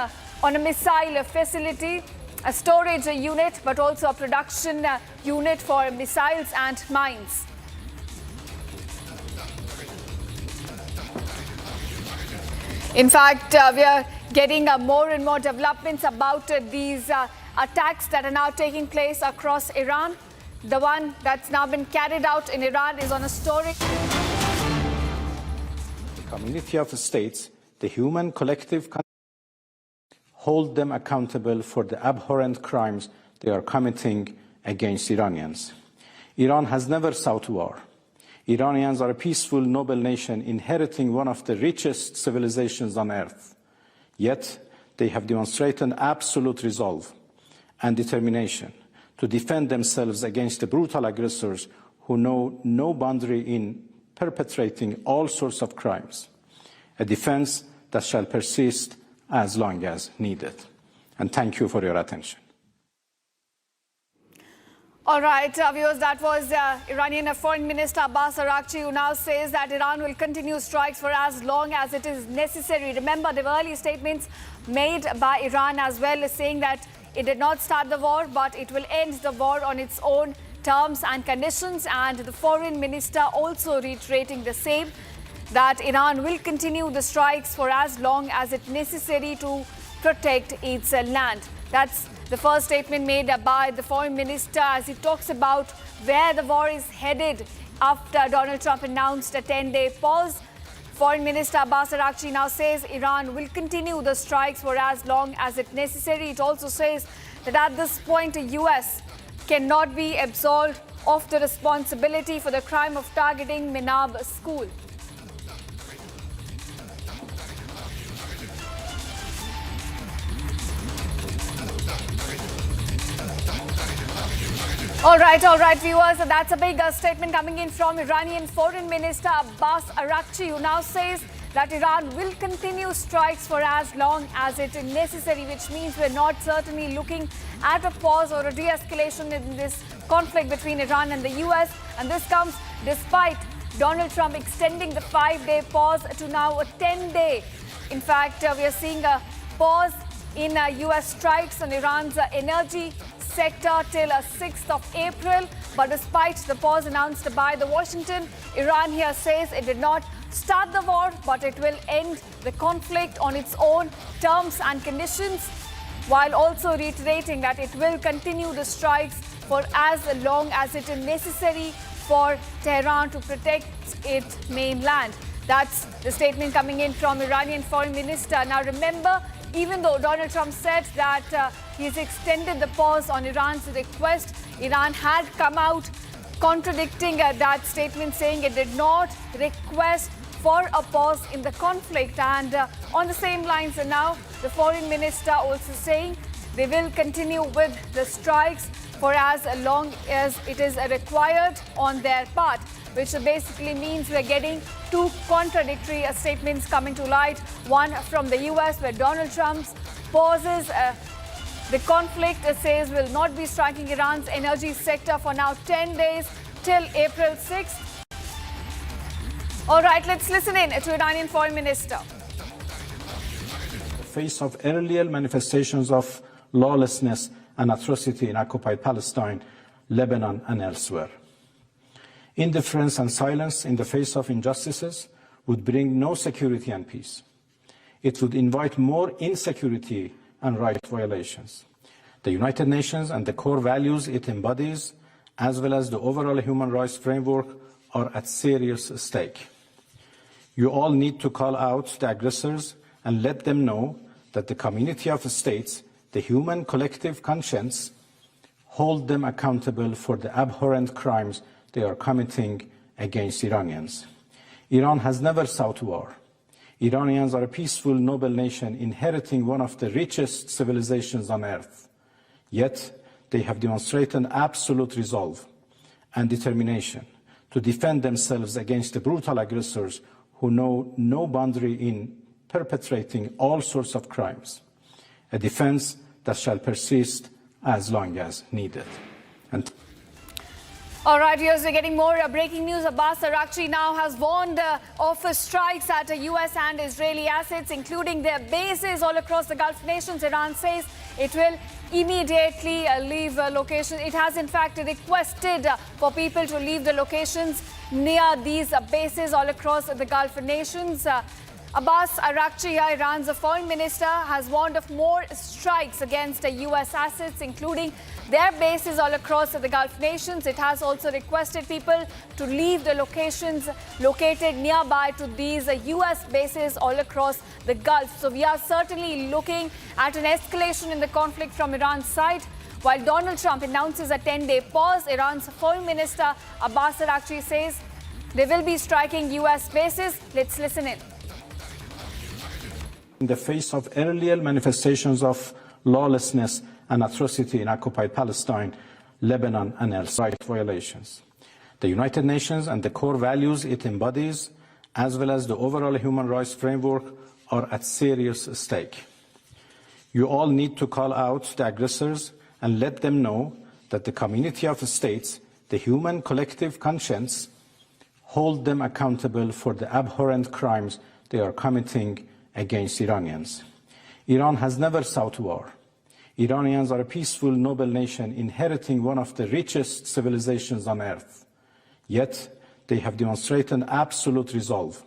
on a missile facility, a storage unit, but also a production unit for missiles and mines. In fact, we are getting more and more developments about these attacks that are now taking place across Iran. The one that's now been carried out in Iran is on a storage. The community of states, the human collective, hold them accountable for the abhorrent crimes they are committing against Iranians. Iran has never sought war. Iranians are a peaceful, noble nation inheriting one of the richest civilizations on earth. Yet, they have demonstrated absolute resolve and determination to defend themselves against the brutal aggressors who know no boundary in perpetrating all sorts of crimes, a defense that shall persist as long as needed. And thank you for your attention. All right, viewers, that was Iranian Foreign Minister Abbas Araghchi, who now says that Iran will continue strikes for as long as it is necessary. Remember, the early statements made by Iran as well is saying that it did not start the war, but it will end the war on its own terms and conditions. And the foreign minister also reiterating the same, that Iran will continue the strikes for as long as it's necessary to protect its land. That's the first statement made by the foreign minister as he talks about where the war is headed after Donald Trump announced a 10-day pause. Foreign Minister Abbas Araghchi now says Iran will continue the strikes for as long as it's necessary. It also says that at this point, the US cannot be absolved of the responsibility for the crime of targeting Minab school. All right, viewers. That's a big statement coming in from Iranian Foreign Minister Abbas Araghchi, who now says that Iran will continue strikes for as long as it is necessary, which means we're not certainly looking at a pause or a de-escalation in this conflict between Iran and the US. And this comes despite Donald Trump extending the 5-day pause to now a 10-day. In fact, we are seeing a pause in US strikes on Iran's energy sector till 6th of April. But despite the pause announced by the Washington, Iran here says it did not start the war, but it will end the conflict on its own terms and conditions, while also reiterating that it will continue the strikes for as long as it is necessary for Tehran to protect its mainland. That's the statement coming in from Iranian Foreign Minister. Now remember, even though Donald Trump said that he's extended the pause on Iran's request, Iran had come out contradicting that statement, saying it did not request for a pause in the conflict. And on the same lines now, the foreign minister also saying they will continue with the strikes for as long as it is required on their part, which basically means we're getting two contradictory statements coming to light. One from the US, where Donald Trump pauses the conflict, says will not be striking Iran's energy sector for now 10 days till April 6th. All right, let's listen in to Iranian Foreign Minister. In the face of earlier manifestations of lawlessness and atrocity in occupied Palestine, Lebanon, and elsewhere, indifference and silence in the face of injustices would bring no security and peace. It would invite more insecurity and right violations. The United Nations and the core values it embodies, as well as the overall human rights framework, are at serious stake. You all need to call out the aggressors and let them know that the community of states, the human collective conscience, hold them accountable for the abhorrent crimes they are committing against Iranians. Iran has never sought war. Iranians are a peaceful, noble nation inheriting one of the richest civilizations on earth. Yet, they have demonstrated absolute resolve and determination to defend themselves against the brutal aggressors who know no boundary in perpetrating all sorts of crimes, a defense that shall persist as long as needed. All right, viewers, we're getting more breaking news. Abbas Araghchi now has warned of strikes at US and Israeli assets, including their bases all across the Gulf nations. Iran says it will immediately leave locations. It has, in fact, requested for people to leave the locations near these bases all across the Gulf nations. Abbas Araghchi, Iran's foreign minister, has warned of more strikes against US assets, including their bases all across the Gulf nations. It has also requested people to leave the locations located nearby to these US bases all across the Gulf. So we are certainly looking at an escalation in the conflict from Iran's side. While Donald Trump announces a 10-day pause, Iran's foreign minister Abbas Araghchi says they will be striking US bases. Let's listen in. In the face of earlier manifestations of lawlessness and atrocity in occupied Palestine, Lebanon, and elsewhere, violations, the United Nations and the core values it embodies, as well as the overall human rights framework, are at serious stake. You all need to call out the aggressors and let them know that the community of states, the human collective conscience, hold them accountable for the abhorrent crimes they are committing against Iranians. Iran has never sought war. Iranians are a peaceful, noble nation inheriting one of the richest civilizations on earth. Yet, they have demonstrated absolute resolve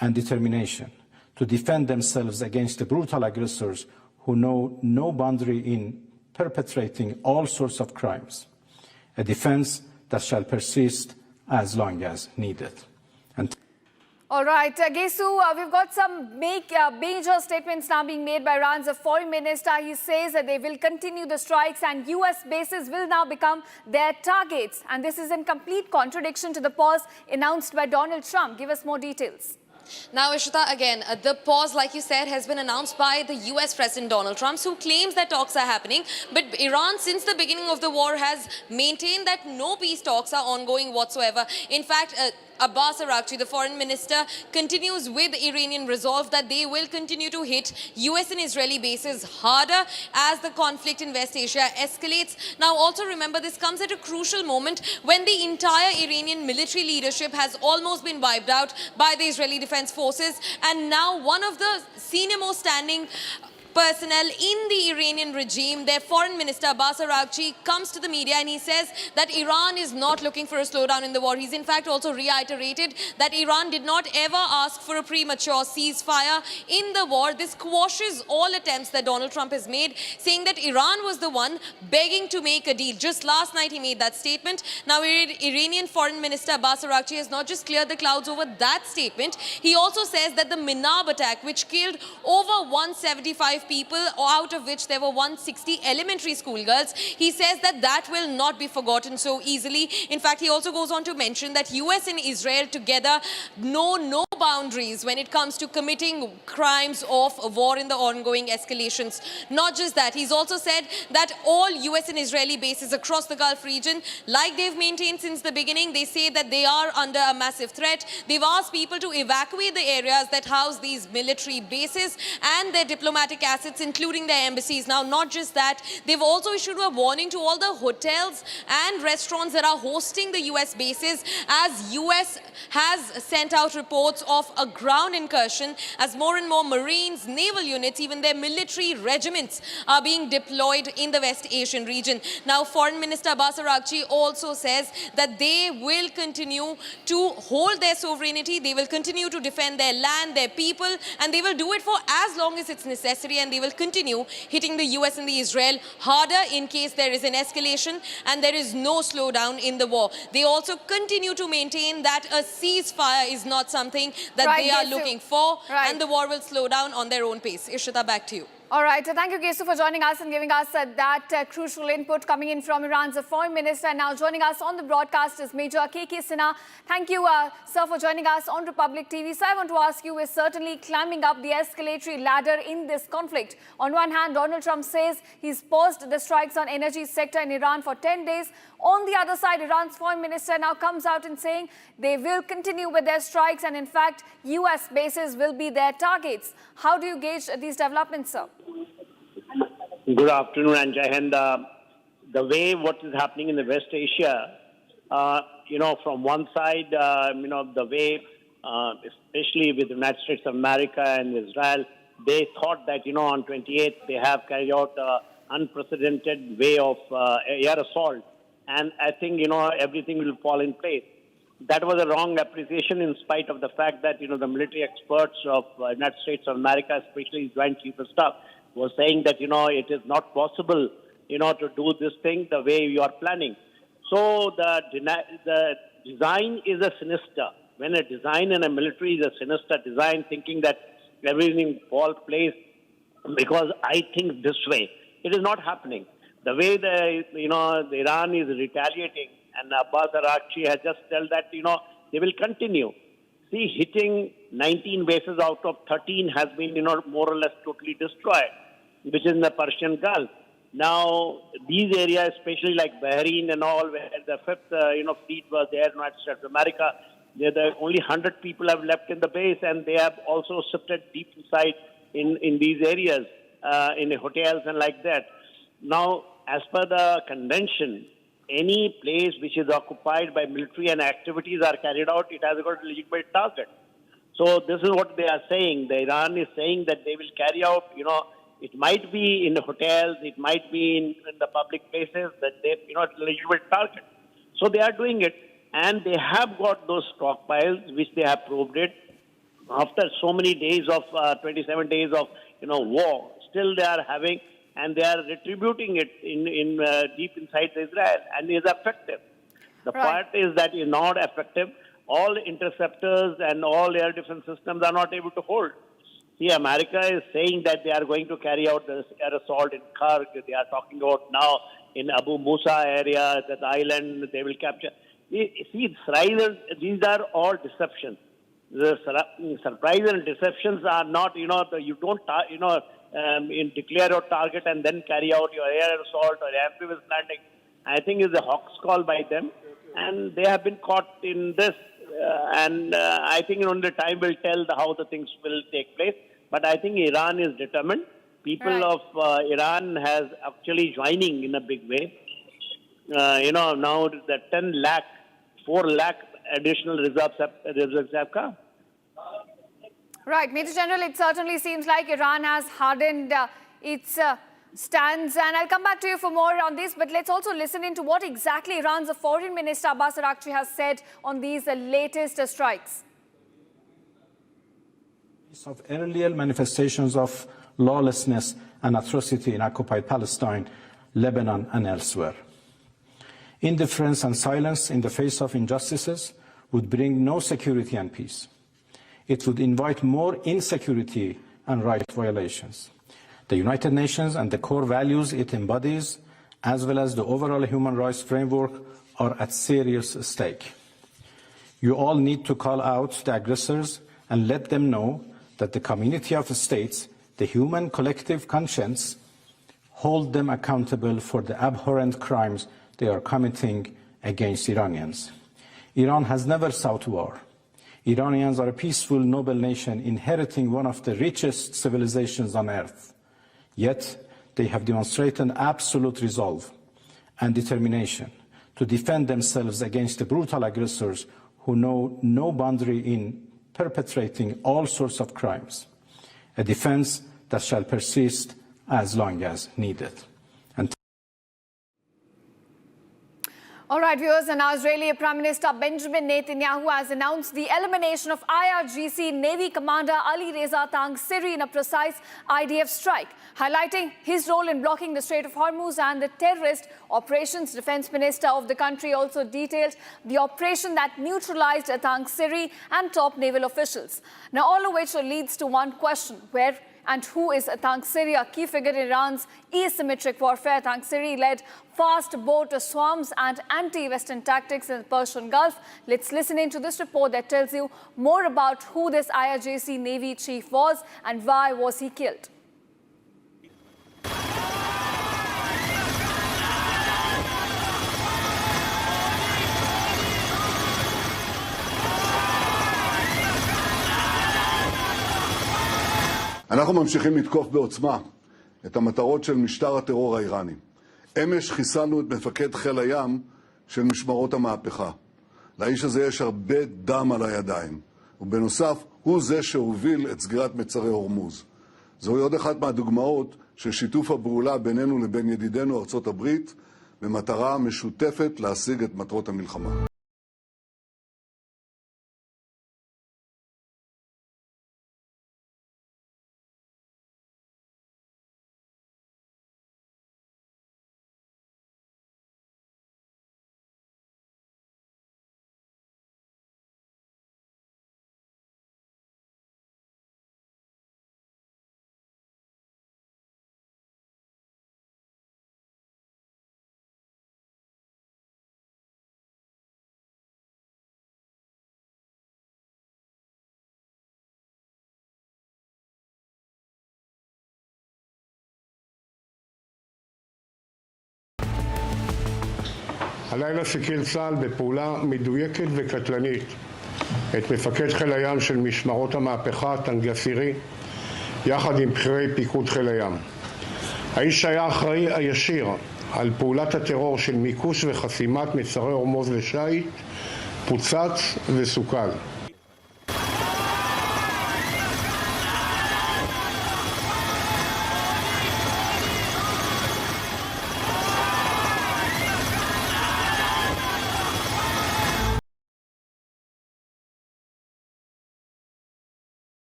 and determination to defend themselves against the brutal aggressors who know no boundary in perpetrating all sorts of crimes, a defense that shall persist as long as needed. All right, Gesu, we've got some major statements now being made by Iran's foreign minister. He says that they will continue the strikes and US bases will now become their targets. And this is in complete contradiction to the pause announced by Donald Trump. Give us more details. Now, Ishita, again, the pause, like you said, has been announced by the US President Donald Trump, who claims that talks are happening. But Iran, since the beginning of the war, has maintained that no peace talks are ongoing whatsoever. In fact, Abbas Araghchi, the foreign minister, continues with Iranian resolve that they will continue to hit US and Israeli bases harder as the conflict in West Asia escalates. Now, also remember, this comes at a crucial moment when the entire Iranian military leadership has almost been wiped out by the Israeli Defense Forces. And now one of the senior most standing personnel in the Iranian regime, their foreign minister Abbas Araghchi, comes to the media and he says that Iran is not looking for a slowdown in the war. He's in fact also reiterated that Iran did not ever ask for a premature ceasefire in the war. This quashes all attempts that Donald Trump has made, saying that Iran was the one begging to make a deal. Just last night he made that statement. Now, Iranian foreign minister Abbas Araghchi has not just cleared the clouds over that statement. He also says that the Minab attack, which killed over 175 people, out of which there were 160 elementary school girls, he says that that will not be forgotten so easily. In fact, he also goes on to mention that US and Israel together know no boundaries when it comes to committing crimes of war in the ongoing escalations. Not just that, he's also said that all US and Israeli bases across the Gulf region, like they've maintained since the beginning, they say that they are under a massive threat. They've asked people to evacuate the areas that house these military bases and their diplomatic assets, including their embassies. Now, not just that, they've also issued a warning to all the hotels and restaurants that are hosting the US bases, as US has sent out reports of a ground incursion as more and more Marines, naval units, even their military regiments are being deployed in the West Asian region. Now, Foreign Minister Abbas Araghchi also says that they will continue to hold their sovereignty, they will continue to defend their land, their people, and they will do it for as long as it's necessary, and they will continue hitting the US and the Israel harder in case there is an escalation and there is no slowdown in the war. They also continue to maintain that a ceasefire is not something that they are looking for, and the war will slow down on their own pace. Ishita, back to you. All right, so thank you, Kesu, for joining us and giving us that crucial input coming in from Iran's Foreign Minister. Now joining us on the broadcast is Major K.K. Sinha. Thank you, sir, for joining us on Republic TV. So I want to ask you, we're certainly climbing up the escalatory ladder in this conflict. On one hand, Donald Trump says he's paused the strikes on energy sector in Iran for 10 days. On the other side, Iran's Foreign Minister now comes out and saying they will continue with their strikes and, in fact, U.S. bases will be their targets. How do you gauge these developments, sir? Good afternoon, and Jai Hind. The way what is happening in the West Asia, from one side, the way, especially with the United States of America and Israel, they thought that, on 28th, they have carried out unprecedented way of air assault. And I think, everything will fall in place. That was a wrong appreciation in spite of the fact that, the military experts of United States of America, especially Joint Chief of Staff, was saying that, it is not possible, to do this thing the way you are planning. So the design is a sinister. When a design in a military is a sinister design, thinking that everything falls place because I think this way, it is not happening. The way the Iran is retaliating, and Abbas Araghchi has just told that, they will continue. See, hitting 19 bases out of 13 has been, more or less totally destroyed, which is in the Persian Gulf. Now, these areas, especially like Bahrain and all, where the fifth, fleet was there, United States of America, only 100 people have left in the base, and they have also shifted deep inside in these areas, in hotels and like that. Now, as per the convention, any place which is occupied by military and activities are carried out, it has got a legitimate target. So this is what they are saying. The Iran is saying that they will carry out, it might be in the hotels, it might be in the public places, that they, it's a legitimate target. So they are doing it, and they have got those stockpiles which they have probed it. After so many days of, 27 days of, war, still they are having, and they are retributing it in deep inside Israel, and is effective. The part is that is not effective. All interceptors and all air defense systems are not able to hold. See, America is saying that they are going to carry out the air assault in Kurd. They are talking about now in Abu Musa area, that island they will capture. See, these are all deceptions. The surprise and deceptions are not, you don't, declare your target and then carry out your air assault or amphibious landing. I think it's a hawk's call by them, and they have been caught in this. I think only time will tell how the things will take place. But I think Iran is determined. People of Iran has actually joining in a big way. Now the 4 lakh additional reserves have come. Right, Major General, it certainly seems like Iran has hardened its stance. And I'll come back to you for more on this, but let's also listen into what exactly Iran's Foreign Minister Abbas Araghchi has said on these latest strikes. Of earlier manifestations of lawlessness and atrocity in occupied Palestine, Lebanon, and elsewhere. Indifference and silence in the face of injustices would bring no security and peace. It would invite more insecurity and right violations. The United Nations and the core values it embodies, as well as the overall human rights framework, are at serious stake. You all need to call out the aggressors and let them know that the community of states, the human collective conscience, hold them accountable for the abhorrent crimes they are committing against Iranians. Iran has never sought war. Iranians are a peaceful, noble nation inheriting one of the richest civilizations on earth. Yet, they have demonstrated absolute resolve and determination to defend themselves against the brutal aggressors who know no boundary in perpetrating all sorts of crimes, a defense that shall persist as long as needed. All right, viewers, and now Israeli Prime Minister Benjamin Netanyahu has announced the elimination of IRGC Navy Commander Ali Reza Tangsiri in a precise IDF strike, highlighting his role in blocking the Strait of Hormuz and the terrorist operations. Defense Minister of the country also detailed the operation that neutralized Tangsiri and top naval officials. Now, all of which leads to one question: where And who is Tangsiri, a key figure in Iran's asymmetric warfare? Tangsiri led fast boat swarms and anti-Western tactics in the Persian Gulf. Let's listen into this report that tells you more about who this IRGC Navy chief was and why was he killed. אנחנו ממשיכים לתקוף בעוצמה את המטרות של משטר הטרור האיראני. אמש חיסלנו את מפקד חיל הים של משמרות המהפכה. לאיש הזה יש הרבה דם על הידיים, ובנוסף הוא זה שהוביל את סגירת מצרי הורמוז. זוהי עוד אחת מהדוגמאות של שיתוף הפעולה בינינו לבין ידידינו ארצות הברית, במטרה משותפת להשיג את מטרות המלחמה. הלילה סיכל צה"ל בפעולה מדויקת וקטלנית את מפקד חיל הים של משמרות המהפכה, טנגסירי, יחד עם בכירי פיקוד חיל הים. האיש היה אחראי הישיר על פעולת הטרור של מיקוש וחסימת מצרי הורמוז לשיט, פוצץ וסוכל.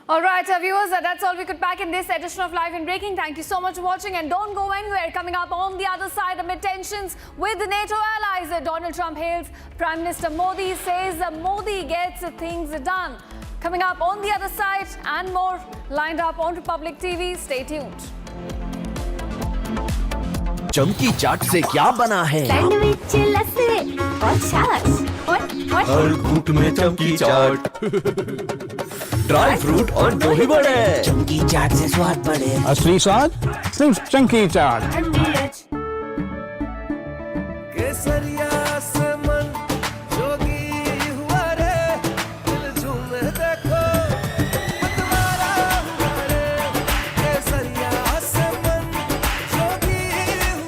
All right, viewers, that's all we could pack in this edition of Live in Breaking. Thank you so much for watching and don't go anywhere. Coming up on the other side, amid tensions with the NATO allies, Donald Trump hails Prime Minister Modi, says Modi gets things done. Coming up on the other side and more lined up on Republic TV. Stay tuned. चमकी चाट से क्या बना है? Sandwich, लस्सी और छाछ और हर घूंट में चमकी चाट, ड्राई फ्रूट और दही बड़े। चमकी चाट से स्वाद बढ़े। असली स्वाद सिर्फ चमकी चाट। केसरिया से मन जोगी हुआ रे, दिल झूमे देखो मतवारा हुआ रे। केसरिया से मन जोगी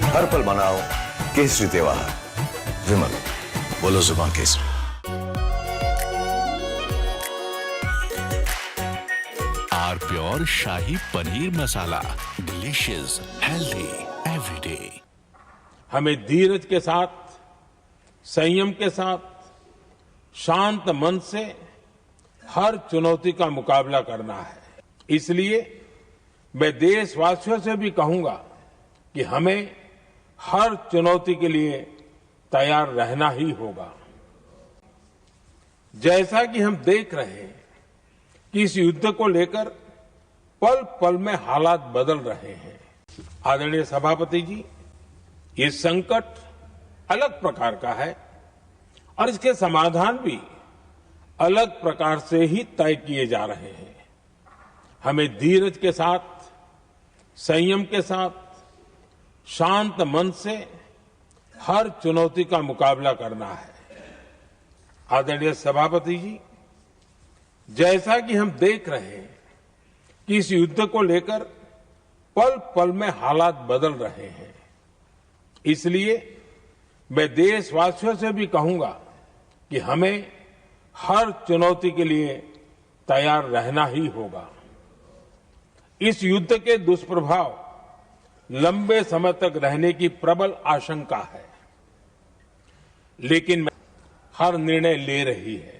हुआ। हर पल मनाओ केसरी त्योहार। विमल, बोलो जुबान केसरी। R pure shahi paneer masala, delicious, healthy everyday. हमें धीरज के साथ, संयम के साथ, शांत मन से हर चुनौती का मुकाबला करना है। इसलिए मैं देशवासियों से भी कहूंगा कि हमें हर चुनौती के लिए तैयार रहना ही होगा। जैसा कि हम देख रहे हैं कि इस युद्ध को लेकर पल पल में हालात बदल रहे हैं। आदरणीय सभापति जी, ये संकट अलग प्रकार का है और इसके समाधान भी अलग प्रकार से ही तय किए जा रहे हैं। हमें धीरज के साथ, संयम के साथ, शांत मन से हर चुनौती का मुकाबला करना है। आदरणीय सभापति जी, जैसा कि हम देख रहे हैं कि इस युद्ध को लेकर पल पल में हालात बदल रहे हैं, इसलिए मैं देशवासियों से भी कहूंगा कि हमें हर चुनौती के लिए तैयार रहना ही होगा। इस युद्ध के दुष्प्रभाव लंबे समय तक रहने की प्रबल आशंका है, लेकिन हर निर्णय ले रही है।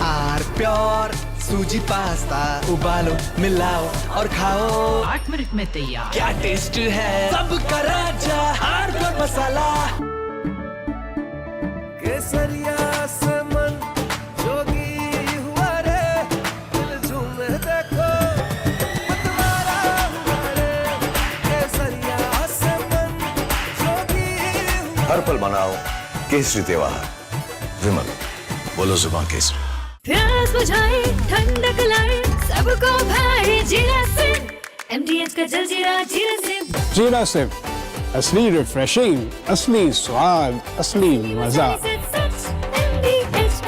आर प्योर सूजी पास्ता उबालो मिलाओ और खाओ 8 मिनट में तैयार। क्या टेस्ट है सबका राजा आर प्योर मसाला। केसरिया से मन जोगी हुआ रे, दिल झूमे देखो मतवारा हुआ रे। केसरिया से मन जोगी हुआ। हर पल मनाओ केसरी त्योहार। विमल बोलो जुबान केसरी। प्यास बुझाए ठंडक लाए सबको भाई जीरा सिम, MDH का जलजीरा जीरा सिम। जीरा सिर्फ असली रिफ्रेशिंग, असली स्वाद, असली मजा।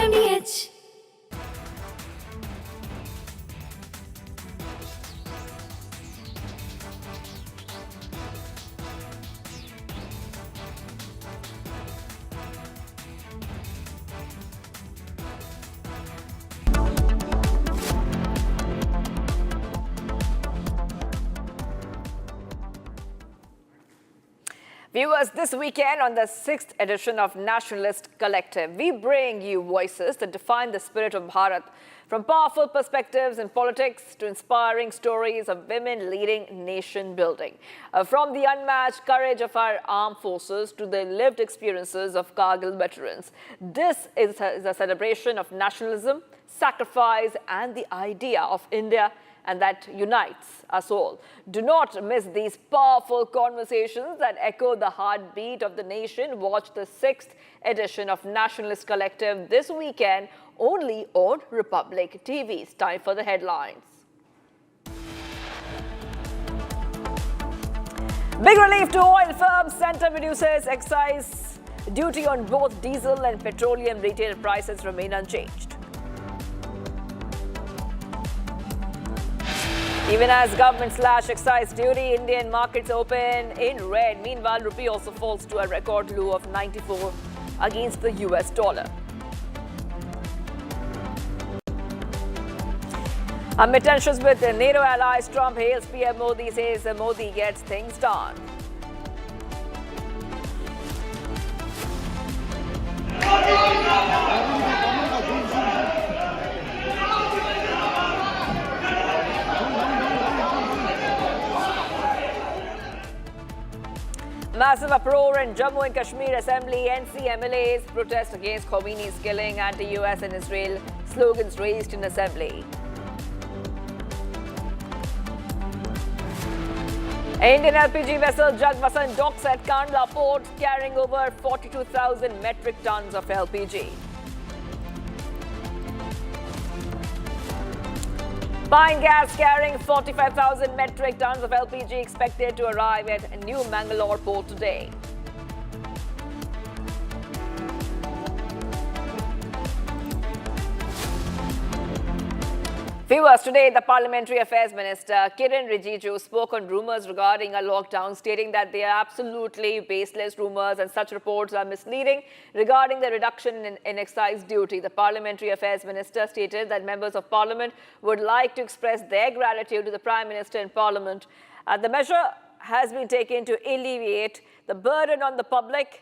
MDH। Viewers, this weekend on the 6th edition of Nationalist Collective, we bring you voices that define the spirit of Bharat, from powerful perspectives in politics to inspiring stories of women leading nation building. From the unmatched courage of our armed forces to the lived experiences of Kargil veterans. This is a celebration of nationalism, sacrifice and the idea of India, and that unites us all. Do not miss these powerful conversations that echo the heartbeat of the nation. Watch the 6th edition of Nationalist Collective this weekend only on Republic TV. It's time for the headlines. Big relief to oil firms. Centre reduces excise duty on both diesel and petroleum. Retail prices remain unchanged. Even as government slash excise duty, Indian markets open in red. Meanwhile, rupee also falls to a record low of 94 against the US dollar. Amid tensions with NATO allies, Trump hails PM Modi, says Modi gets things done. Massive uproar in Jammu and Kashmir Assembly. NC MLAs protest against Khomeini's killing. Anti-US and Israel slogans raised in Assembly. Indian LPG vessel Jagvasan docks at Kandla port, carrying over 42,000 metric tons of LPG. Pine gas carrying 45,000 metric tons of LPG expected to arrive at New Mangalore port today. Viewers, today the Parliamentary Affairs Minister Kiren Rijiju spoke on rumours regarding a lockdown, stating that they are absolutely baseless rumours and such reports are misleading regarding the reduction in excise duty. The Parliamentary Affairs Minister stated that members of Parliament would like to express their gratitude to the Prime Minister in Parliament. The measure has been taken to alleviate the burden on the public.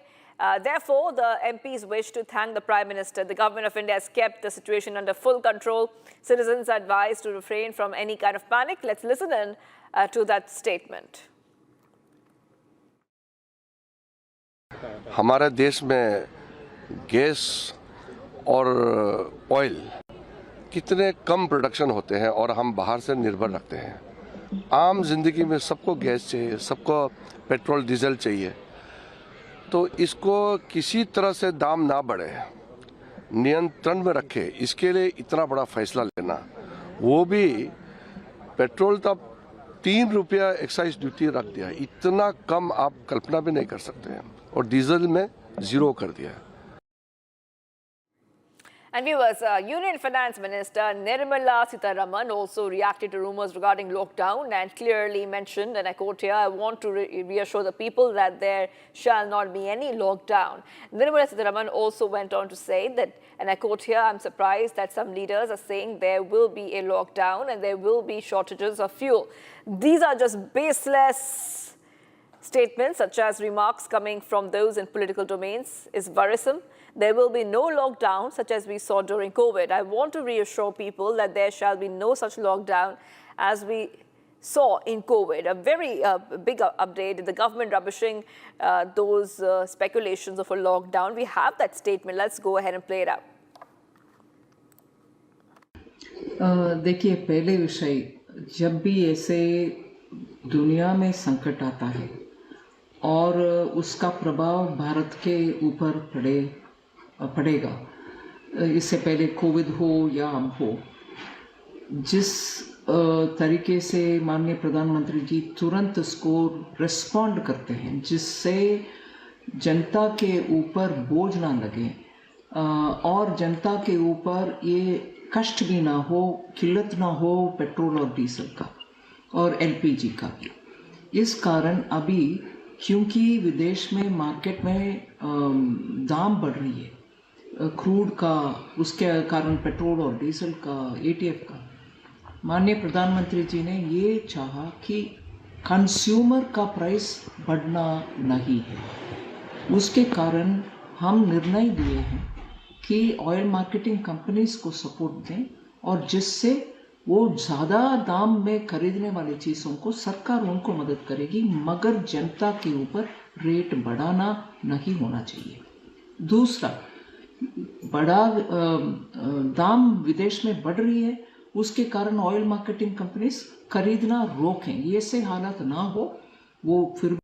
Therefore, the MPs wish to thank the Prime Minister. The Government of India has kept the situation under full control. Citizens are advised to refrain from any kind of panic. Let's listen in to that statement. हमारे देश में gas और oil कितने कम production होते हैं और हम बाहर से निर्भर रखते हैं। आम जिंदगी में सबको गैस चाहिए, सबको पेट्रोल डीजल चाहिए, तो इसको किसी तरह से दाम ना बढ़े, नियंत्रण में रखे, इसके लिए इतना बड़ा फैसला लेना वो भी पेट्रोल तब 3 रुपया एक्साइज ड्यूटी रख दिया है। इतना कम आप कल्पना भी नहीं कर सकते हैं, और डीजल में 0 कर दिया है। And viewers, Union Finance Minister Nirmala Sitharaman also reacted to rumors regarding lockdown and clearly mentioned, and I quote here, "I want to reassure the people that there shall not be any lockdown." Nirmala Sitharaman also went on to say that, and I quote here, "I'm surprised that some leaders are saying there will be a lockdown and there will be shortages of fuel." These are just baseless statements, such as remarks coming from those in political domains is worrisome. There will be no lockdown such as we saw during COVID. I want to reassure people that there shall be no such lockdown as we saw in COVID. A very big update, the government rubbishing those speculations of a lockdown. We have that statement. Let's go ahead and play it out. देखिए, पहले विषय, जब भी ऐसे दुनिया में संकट आता है और उसका प्रभाव भारत के ऊपर पड़ेगा, इससे पहले कोविड हो या अब हो, जिस तरीके से माननीय प्रधानमंत्री जी तुरंत उसको रिस्पॉन्ड करते हैं, जिससे जनता के ऊपर बोझ ना लगे और जनता के ऊपर ये कष्ट भी ना हो, किल्लत ना हो पेट्रोल और डीजल का और एलपीजी का भी। इस कारण अभी क्योंकि विदेश में मार्केट में दाम बढ़ रही है क्रूड का, उसके कारण पेट्रोल और डीजल का, एटीएफ का, माननीय प्रधानमंत्री जी ने ये चाहा कि कंज्यूमर का प्राइस बढ़ना नहीं है। उसके कारण हम निर्णय लिए हैं कि ऑयल मार्केटिंग कंपनीज को सपोर्ट दें और जिससे वो ज़्यादा दाम में खरीदने वाली चीज़ों को सरकार उनको मदद करेगी, मगर जनता के ऊपर रेट बढ़ाना नहीं होना चाहिए। दूसरा, बड़ा दाम विदेश में बढ़ रही है, उसके कारण ऑयल मार्केटिंग कंपनीज खरीदना रोकें, ये से हालत ना हो। वो फिर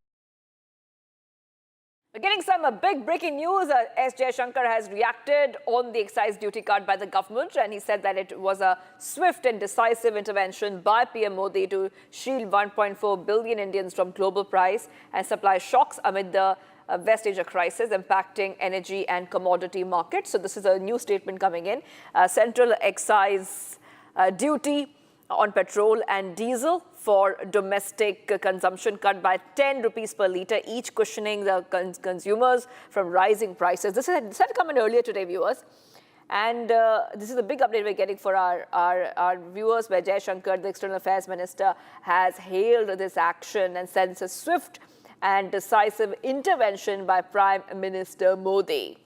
We're getting some big breaking news. S. Jaishankar has reacted on the excise duty cut by the government, and he said that it was a swift and decisive intervention by PM Modi to shield 1.4 billion Indians from global price and supply shocks amid the West Asia crisis impacting energy and commodity markets. So this is a new statement coming in. Central excise duty on petrol and diesel for domestic consumption cut by 10 rupees per litre, each cushioning the consumers from rising prices. This had come in earlier today, viewers. And this is a big update we're getting for our viewers, where Jaishankar, the External Affairs Minister, has hailed this action and said it's a swift and decisive intervention by Prime Minister Modi.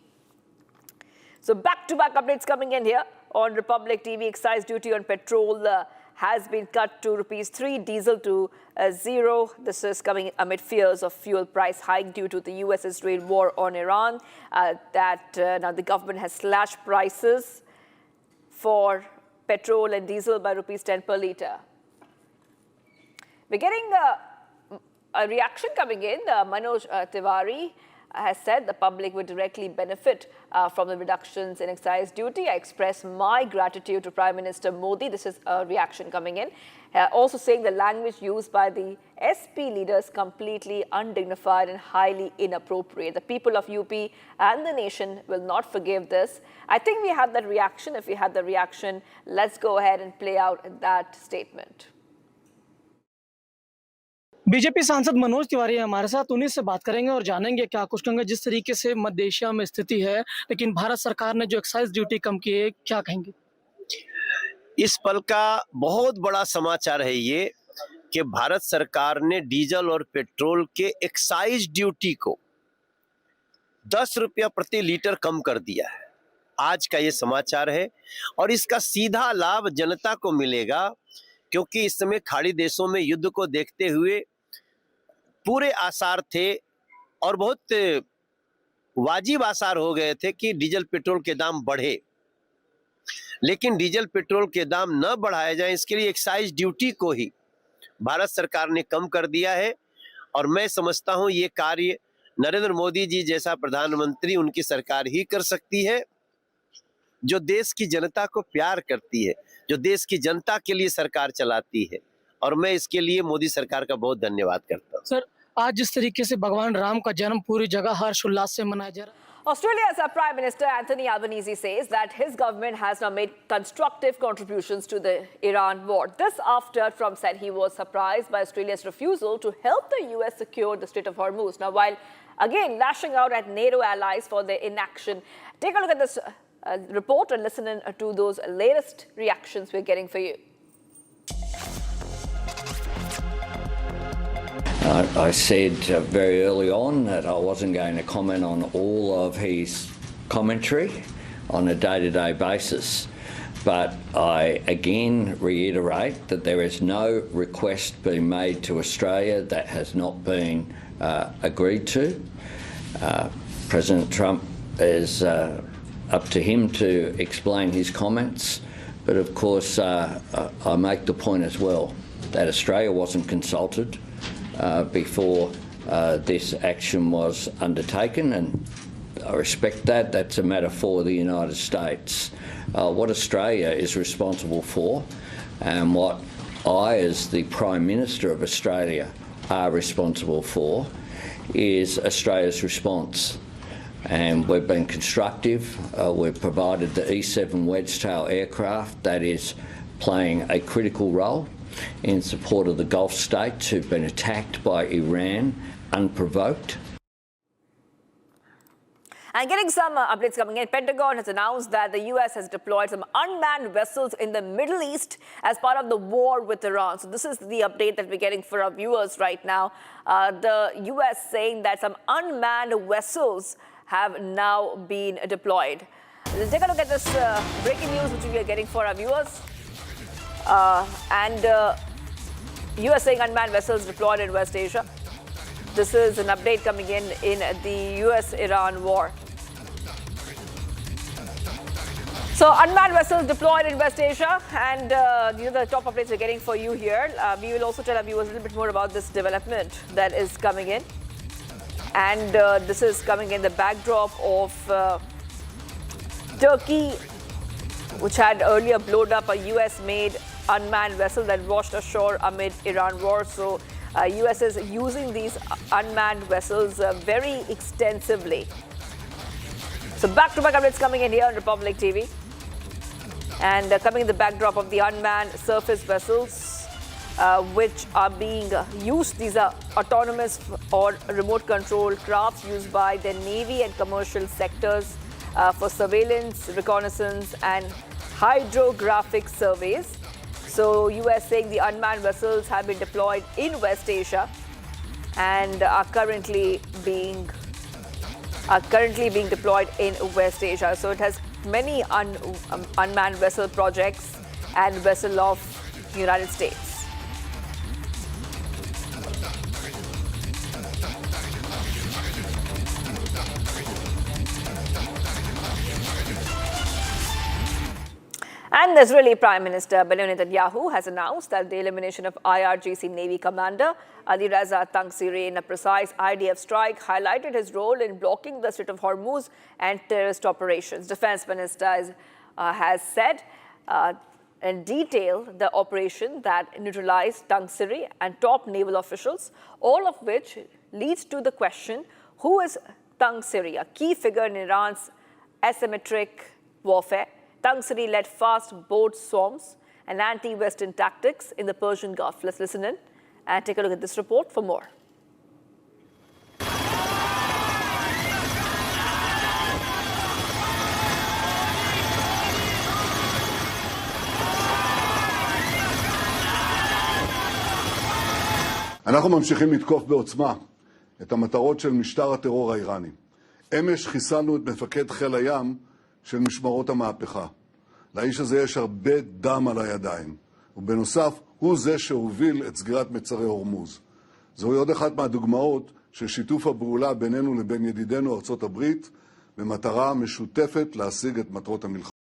So back-to-back updates coming in here on Republic TV. Excise duty on petrol has been cut to ₹3, diesel to 0. This is coming amid fears of fuel price hike due to the US-Israel war on Iran. Now the government has slashed prices for petrol and diesel by ₹10 per litre. We're getting a reaction coming in. Manoj Tiwari has said the public would directly benefit from the reductions in excise duty. I express my gratitude to Prime Minister Modi. This is a reaction coming in. Also saying the language used by the SP leaders completely undignified and highly inappropriate. The people of UP and the nation will not forgive this. I think we have that reaction. If we have the reaction, let's go ahead and play out that statement. BJP सांसद मनोज तिवारी हमारे साथ, उन्हीं से बात करेंगे और जानेंगे क्या कुछ कहेंगे। जिस तरीके से मध्य एशिया में स्थिति है, लेकिन भारत सरकार ने जो एक्साइज ड्यूटी कम की है, क्या कहेंगे? इस पल का बहुत बड़ा समाचार है ये कि भारत सरकार ने डीजल और पेट्रोल के एक्साइज ड्यूटी को 10 रुपया प्रति लीटर कम कर दिया है। आज का ये समाचार है और इसका सीधा लाभ जनता को मिलेगा, क्योंकि इस समय खाड़ी देशों में युद्ध को देखते हुए पूरे आसार थे और बहुत वाजिब आसार हो गए थे कि डीजल पेट्रोल के दाम बढ़े, लेकिन डीजल पेट्रोल के दाम न बढ़ाए जाएं, इसके लिए एक्साइज ड्यूटी को ही भारत सरकार ने कम कर दिया है। और मैं समझता हूं ये कार्य नरेंद्र मोदी जी जैसा प्रधानमंत्री, उनकी सरकार ही कर सकती है, जो देश की जनता को प्यार करती है, जो देश की जनता के लिए सरकार चलाती है, और मैं इसके लिए मोदी सरकार का बहुत धन्यवाद करता हूँ। सर, आज जिस तरीके से भगवान राम का जन्म पूरी जगह हर्ष उल्लास से मनाया जा रहा है। Australia's Prime Minister Anthony Albanese says that his government has now made constructive contributions to the Iran war. This after Trump said he was surprised by Australia's refusal to help the US secure the Strait of Hormuz. Now, while again lashing out at NATO allies for their inaction, take a look at this report and listen in to those latest reactions we're getting for you. I said very early on that I wasn't going to comment on all of his commentary on a day-to-day basis, but I again reiterate that there is no request being made to Australia that has not been agreed to. President Trump is up to him to explain his comments, but of course I make the point as well that Australia wasn't consulted before this action was undertaken, and I respect that. That's a matter for the United States. What Australia is responsible for, and what I as the Prime Minister of Australia are responsible for, is Australia's response. And we've been constructive. We've provided the E-7 Wedgetail aircraft that is playing a critical role in support of the Gulf states who've been attacked by Iran unprovoked. And getting some updates coming in, Pentagon has announced that the U.S. has deployed some unmanned vessels in the Middle East as part of the war with Iran. So this is the update that we're getting for our viewers right now. The U.S. saying that some unmanned vessels have now been deployed. Let's take a look at this breaking news which we are getting for our viewers. U.S. saying unmanned vessels deployed in West Asia. This is an update coming in the U.S.-Iran war. So unmanned vessels deployed in West Asia, and these are the top updates we're getting for you here. We will also tell our viewers a little bit more about this development that is coming in. And this is coming in the backdrop of Turkey, which had earlier blown up a U.S.-made unmanned vessel that washed ashore amid Iran war. So U.S. is using these unmanned vessels very extensively. So back-to-back updates coming in here on Republic TV. And coming in the backdrop of the unmanned surface vessels, which are being used. These are autonomous or remote control crafts used by the Navy and commercial sectors for surveillance, reconnaissance, and hydrographic surveys. So U.S. saying the unmanned vessels have been deployed in West Asia and are currently being deployed in West Asia. So it has many unmanned vessel projects and vessel of the United States. And the Israeli Prime Minister Benjamin Netanyahu has announced that the elimination of IRGC Navy Commander Ali Reza Tangsiri in a precise IDF strike highlighted his role in blocking the Strait of Hormuz and terrorist operations. Defense Minister has said in detail the operation that neutralized Tangsiri and top naval officials, all of which leads to the question, who is Tangsiri, a key figure in Iran's asymmetric warfare? Tangsiri led fast boat swarms and anti-Western tactics in the Persian Gulf. Let's listen in and take a look at this report for more. אנחנו ממשיכים לתקוף בעוצמה את המטרות של משטר הטרור האיראני. אמש חיסלנו את מפקד חיל הים של משמרות המהפכה. לאיש הזה יש הרבה דם על הידיים, ובנוסף הוא זה שהוביל את סגירת מצרי הורמוז. זוהי עוד אחת מהדוגמאות של שיתוף הפעולה בינינו לבין ידידינו ארצות הברית, במטרה משותפת להשיג את מטרות המלחמה.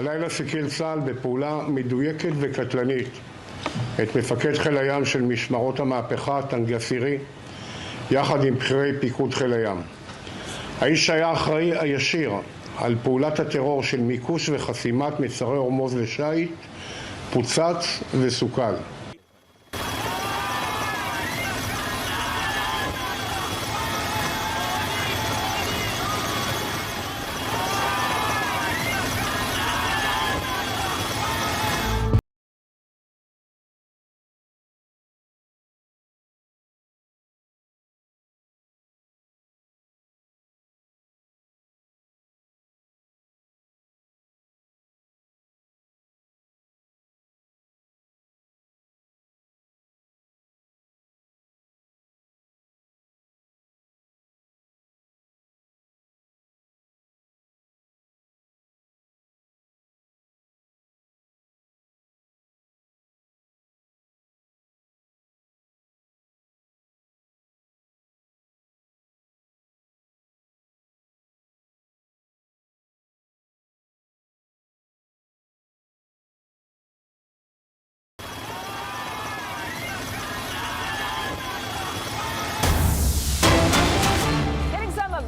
הלילה סיכל צה"ל בפעולה מדויקת וקטלנית את מפקד חיל הים של משמרות המהפכה, טנק גסירי, יחד עם בכירי פיקוד חיל הים. האיש היה האחראי הישיר על פעולת הטרור של מיקוש וחסימת מצרי הורמוז לשיט, פוצץ וסוכל.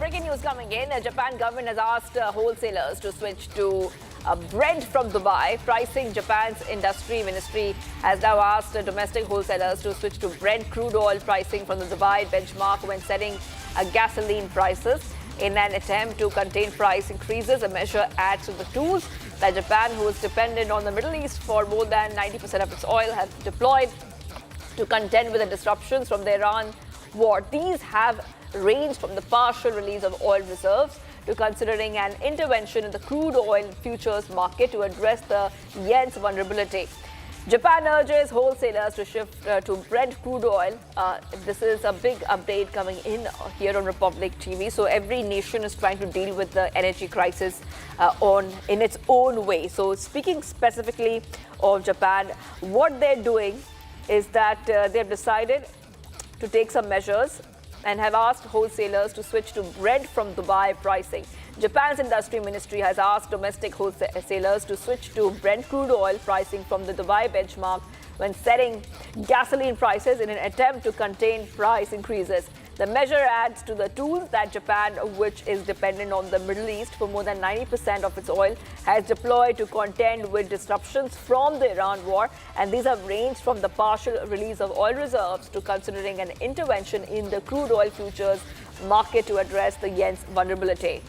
Breaking news coming in. The Japan government has asked wholesalers to switch to Brent from Dubai. Pricing Japan's industry ministry has now asked domestic wholesalers to switch to Brent crude oil pricing from the Dubai benchmark when setting gasoline prices. In an attempt to contain price increases, the measure adds to the tools that Japan, who is dependent on the Middle East for more than 90% of its oil, has deployed to contend with the disruptions from the Iran war. These have ranged from the partial release of oil reserves to considering an intervention in the crude oil futures market to address the yen's vulnerability. Japan urges wholesalers to shift to Brent crude oil. This is a big update coming in here on Republic TV. So every nation is trying to deal with the energy crisis in its own way. So speaking specifically of Japan, what they're doing is that they've decided to take some measures and have asked wholesalers to switch to Brent from Dubai pricing. Japan's industry ministry has asked domestic wholesalers to switch to Brent crude oil pricing from the Dubai benchmark when setting gasoline prices in an attempt to contain price increases. The measure adds to the tools that Japan, which is dependent on the Middle East for more than 90% of its oil, has deployed to contend with disruptions from the Iran war. And these have ranged from the partial release of oil reserves to considering an intervention in the crude oil futures market to address the yen's vulnerability.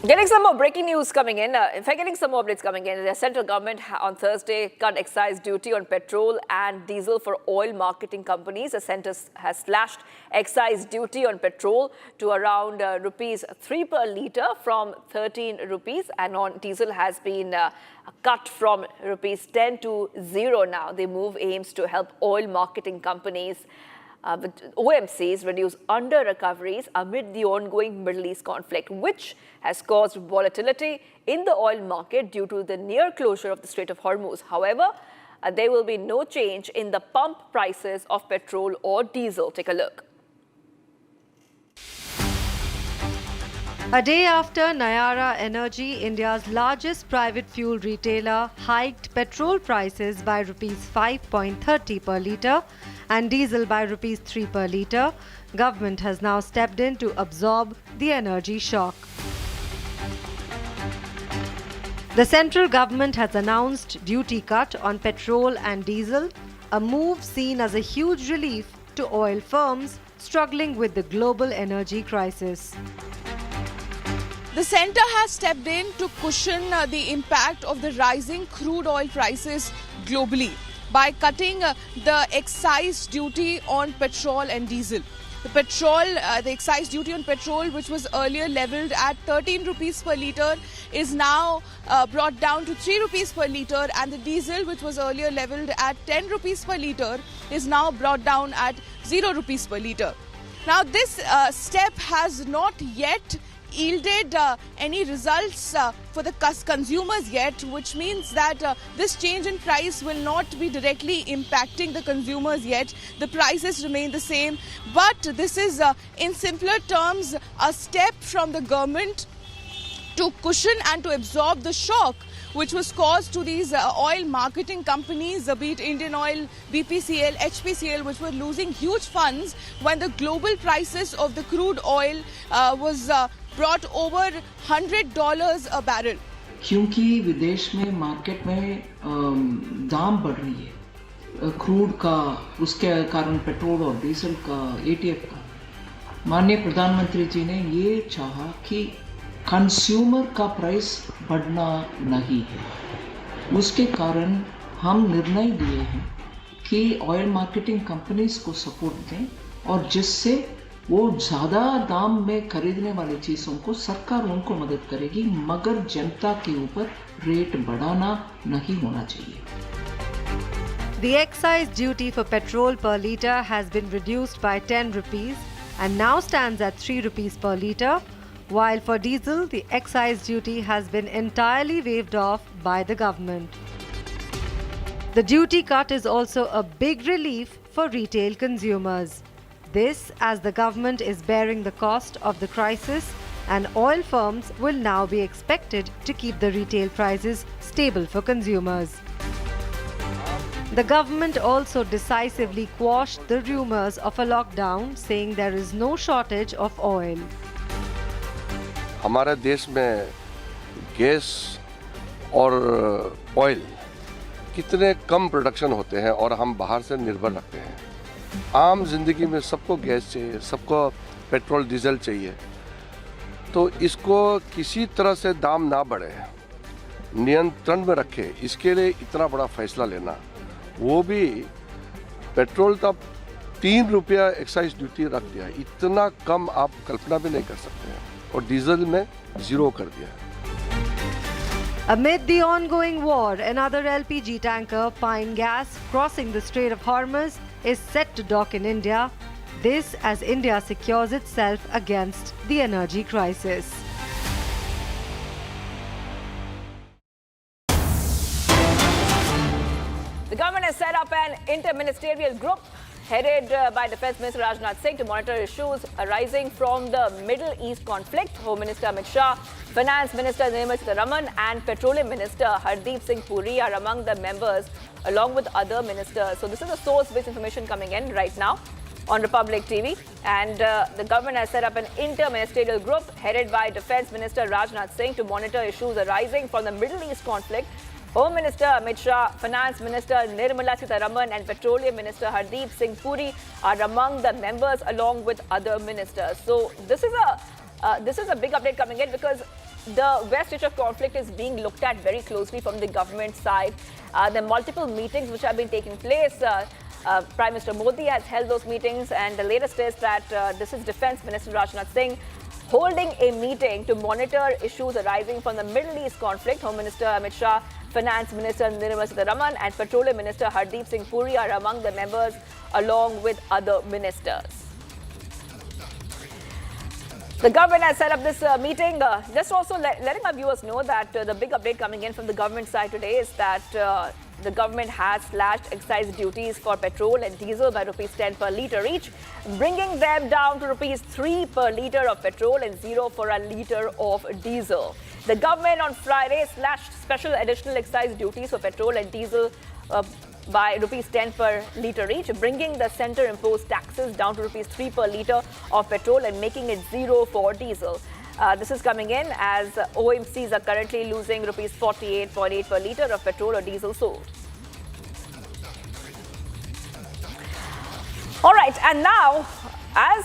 Getting some more breaking news coming in. Getting some more updates coming in. The central government on Thursday cut excise duty on petrol and diesel for oil marketing companies. The centre has slashed excise duty on petrol to around rupees 3 per litre from 13 rupees, and on diesel has been cut from rupees 10 to 0 now. The move aims to help oil marketing companies OMCs reduce under-recoveries amid the ongoing Middle East conflict, which has caused volatility in the oil market due to the near closure of the Strait of Hormuz. However, there will be no change in the pump prices of petrol or diesel. Take a look. A day after Nayara Energy, India's largest private fuel retailer, hiked petrol prices by rupees 5.30 per litre and diesel by rupees 3 per litre, government has now stepped in to absorb the energy shock. The central government has announced duty cut on petrol and diesel, a move seen as a huge relief to oil firms struggling with the global energy crisis. The centre has stepped in to cushion the impact of the rising crude oil prices globally by cutting the excise duty on petrol and diesel. The excise duty on petrol, which was earlier levelled at 13 rupees per litre, is now brought down to 3 rupees per litre, and the diesel, which was earlier levelled at 10 rupees per litre, is now brought down at 0 rupees per litre. Now, this step has not yet yielded any results for the consumers yet, which means that this change in price will not be directly impacting the consumers yet. The prices remain the same, but this is in simpler terms a step from the government to cushion and to absorb the shock which was caused to these oil marketing companies, be it Indian Oil, BPCL, HPCL, which were losing huge funds when the global prices of the crude oil was brought over $100 a barrel. क्योंकि विदेश में market में दाम बढ़ रही है crude का, उसके कारण पेट्रोल और डीजल का, एटीएफ का, माननीय प्रधानमंत्री जी ने ये चाहा कि कंज्यूमर का प्राइस बढ़ना नहीं है। उसके कारण हम निर्णय लिए हैं कि ऑयल मार्केटिंग कंपनीज को सपोर्ट दें और जिससे वो ज़्यादा दाम में खरीदने वाली चीज़ों को सरकार उनको मदद करेगी, मगर जनता के ऊपर रेट बढ़ाना नहीं होना चाहिए। The excise duty for petrol per litre has been reduced by 10 rupees and now stands at 3 rupees per litre. While for diesel, the excise duty has been entirely waived off by the government. The duty cut is also a big relief for retail consumers. This as the government is bearing the cost of the crisis and oil firms will now be expected to keep the retail prices stable for consumers. The government also decisively quashed the rumors of a lockdown, saying there is no shortage of oil. हमारे देश में gas और oil कितने कम production होते हैं और हम बाहर से निर्भर रखते हैं। आम जिंदगी में सबको गैस चाहिए, सबको पेट्रोल डीजल चाहिए, तो इसको किसी तरह से दाम ना बढ़े, नियंत्रण में रखे, इसके लिए इतना बड़ा फैसला लेना, वो भी पेट्रोल का 3 रुपया एक्साइज ड्यूटी रख दिया, इतना कम आप कल्पना भी नहीं कर सकते हैं, और डीजल में 0 कर दिया। Amid the ongoing war, another LPG tanker, Pine Gas, crossing the Strait of Hormuz, is set to dock in India. This as India secures itself against the energy crisis. The government has set up an inter-ministerial group headed by Defence Minister Rajnath Singh to monitor issues arising from the Middle East conflict. Home Minister Amit Shah, Finance Minister Nirmala Sitharaman and Petroleum Minister Hardeep Singh Puri are among the members along with other ministers. So this is the source-based information coming in right now on Republic TV, and the government has set up an inter-ministerial group headed by Defence Minister Rajnath Singh to monitor issues arising from the Middle East conflict. Home Minister Amit Shah, Finance Minister Nirmala Sitharaman and Petroleum Minister Hardeep Singh Puri are among the members along with other ministers. So this is a big update coming in because the West Asia conflict is being looked at very closely from the government side. There are multiple meetings which have been taking place. Prime Minister Modi has held those meetings, and the latest is that this is Defence Minister Rajnath Singh holding a meeting to monitor issues arising from the Middle East conflict. Home Minister Amit Shah, Finance Minister Nirmala Sitharaman and Petroleum Minister Hardeep Singh Puri are among the members along with other ministers. The government has set up this meeting. Just also letting our viewers know that the big update coming in from the government side today is that the government has slashed excise duties for petrol and diesel by rupees 10 per litre each, bringing them down to rupees 3 per litre of petrol and 0 for a litre of diesel. The government on Friday slashed special additional excise duties for petrol and diesel by rupees 10 per litre each, bringing the centre-imposed taxes down to rupees 3 per litre of petrol and making it 0 for diesel. This is coming in as OMCs are currently losing rupees 48.8 per litre of petrol or diesel sold. All right, and now as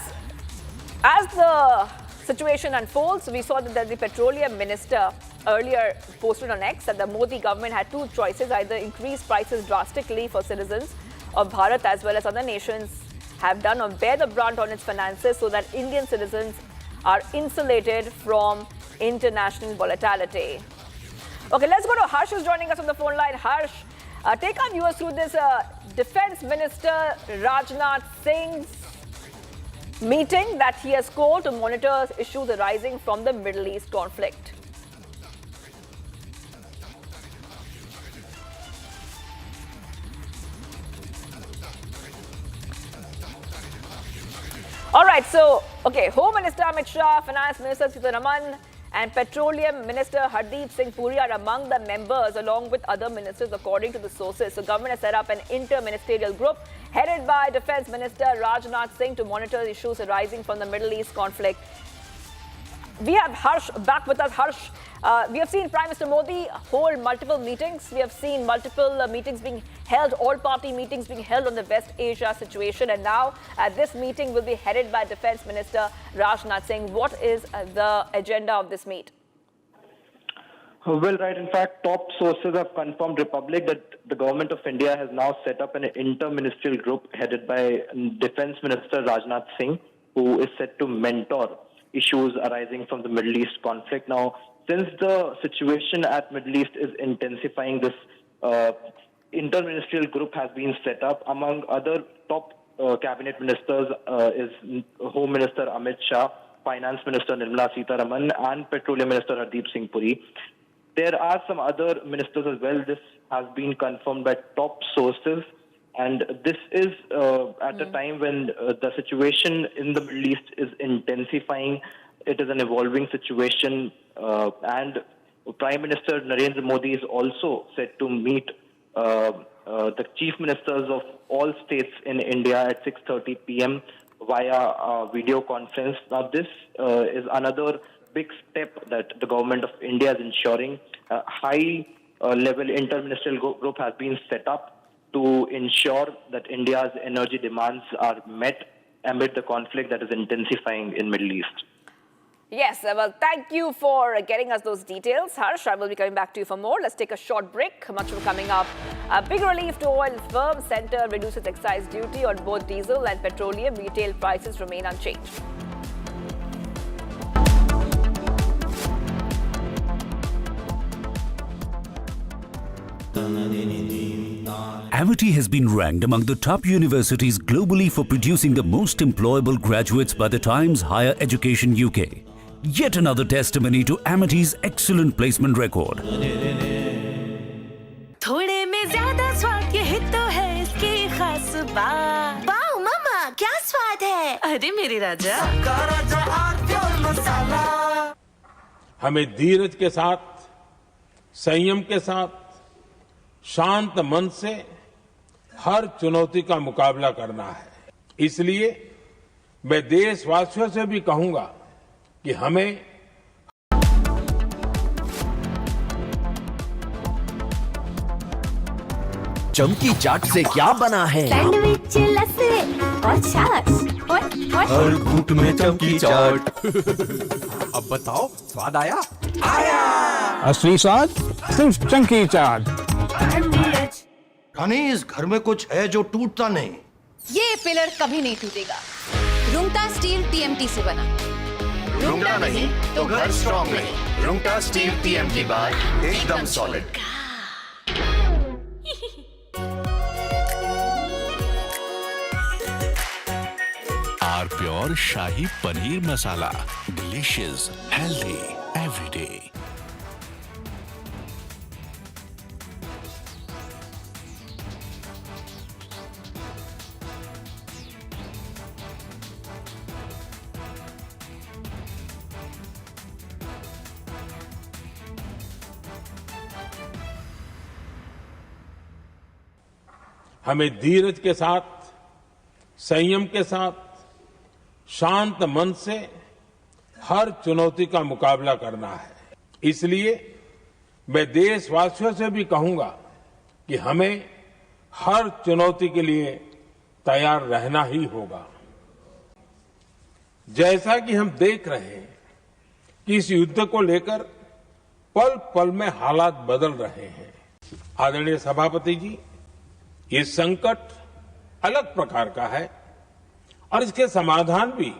the situation unfolds, we saw that the petroleum minister earlier posted on X that the Modi government had two choices: either increase prices drastically for citizens of Bharat as well as other nations have done, or bear the brunt on its finances so that Indian citizens are insulated from international volatility. Okay, let's go to Harsh, who's joining us on the phone line. Harsh, take our viewers through this Defence Minister Rajnath Singh's meeting that he has called to monitor issues arising from the Middle East conflict. All right, so, Home Minister Amit Shah, Finance Minister Sitharaman, and Petroleum Minister Hardeep Singh Puri are among the members, along with other ministers, according to the sources. So, government has set up an inter-ministerial group headed by Defence Minister Rajnath Singh to monitor issues arising from the Middle East conflict. We have Harsh back with us. Harsh, we have seen Prime Minister Modi hold multiple meetings. We have seen multiple meetings being held, all-party meetings being held on the West Asia situation. And now this meeting will be headed by Defence Minister Rajnath Singh. What is the agenda of this meet? Well, right. In fact, top sources have confirmed Republic that the government of India has now set up an inter-ministerial group headed by Defence Minister Rajnath Singh, who is set to mentor issues arising from the Middle East conflict. Now, since the situation at Middle East is intensifying, this inter-ministerial group has been set up. Among other top cabinet ministers is Home Minister Amit Shah, Finance Minister Nirmala Sitharaman, and Petroleum Minister Hardeep Singh Puri. There are some other ministers as well. This has been confirmed by top sources. And this is at a time when the situation in the Middle East is intensifying. It is an evolving situation. And Prime Minister Narendra Modi is also set to meet the chief ministers of all states in India at 6:30 p.m. via video conference. Now, this is another big step that the government of India is ensuring. A high-level inter-ministerial group has been set up to ensure that India's energy demands are met amid the conflict that is intensifying in Middle East. Yes, well, thank you for getting us those details, Harsh. I will be coming back to you for more. Let's take a short break. Much more coming up. A big relief to oil firms. Centre reduces excise duty on both diesel and petroleum. Retail prices remain unchanged. Amity has been ranked among the top universities globally for producing the most employable graduates by the Times Higher Education UK. Yet another testimony to Amity's excellent placement record. थोड़े में ज़्यादा स्वाद यही तो है इसकी खास बात। वाओ मामा, क्या स्वाद है? अरे मेरे राजा। सबका राजा और प्योर मसाला। हमें धीरज के साथ, संयम के साथ, शांत मन से हर चुनौती का मुकाबला करना है। इसलिए मैं देशवासियों से भी कहूंगा कि हमें चमकी चाट से क्या बना है? सैंडविच, लस्सी और छाछ हर घूंट में चमकी चाट। अब बताओ, स्वाद आया? आया। असली स्वाद सिर्फ चमकी चाट। रानी, इस घर में कुछ है जो टूटता नहीं। ये पिलर कभी नहीं टूटेगा। रुंगटा स्टील टीएमटी से बना। रुंगटा नहीं तो घर स्ट्रॉन्ग नहीं। रुंगटा स्टील टीएमटी बार एकदम solid. R pure shahi paneer masala, delicious, healthy everyday. हमें धीरज के साथ, संयम के साथ, शांत मन से हर चुनौती का मुकाबला करना है। इसलिए मैं देशवासियों से भी कहूंगा कि हमें हर चुनौती के लिए तैयार रहना ही होगा। जैसा कि हम देख रहे हैं कि इस युद्ध को लेकर पल पल में हालात बदल रहे हैं। आदरणीय सभापति जी, ये संकट अलग प्रकार का है और इसके समाधान भी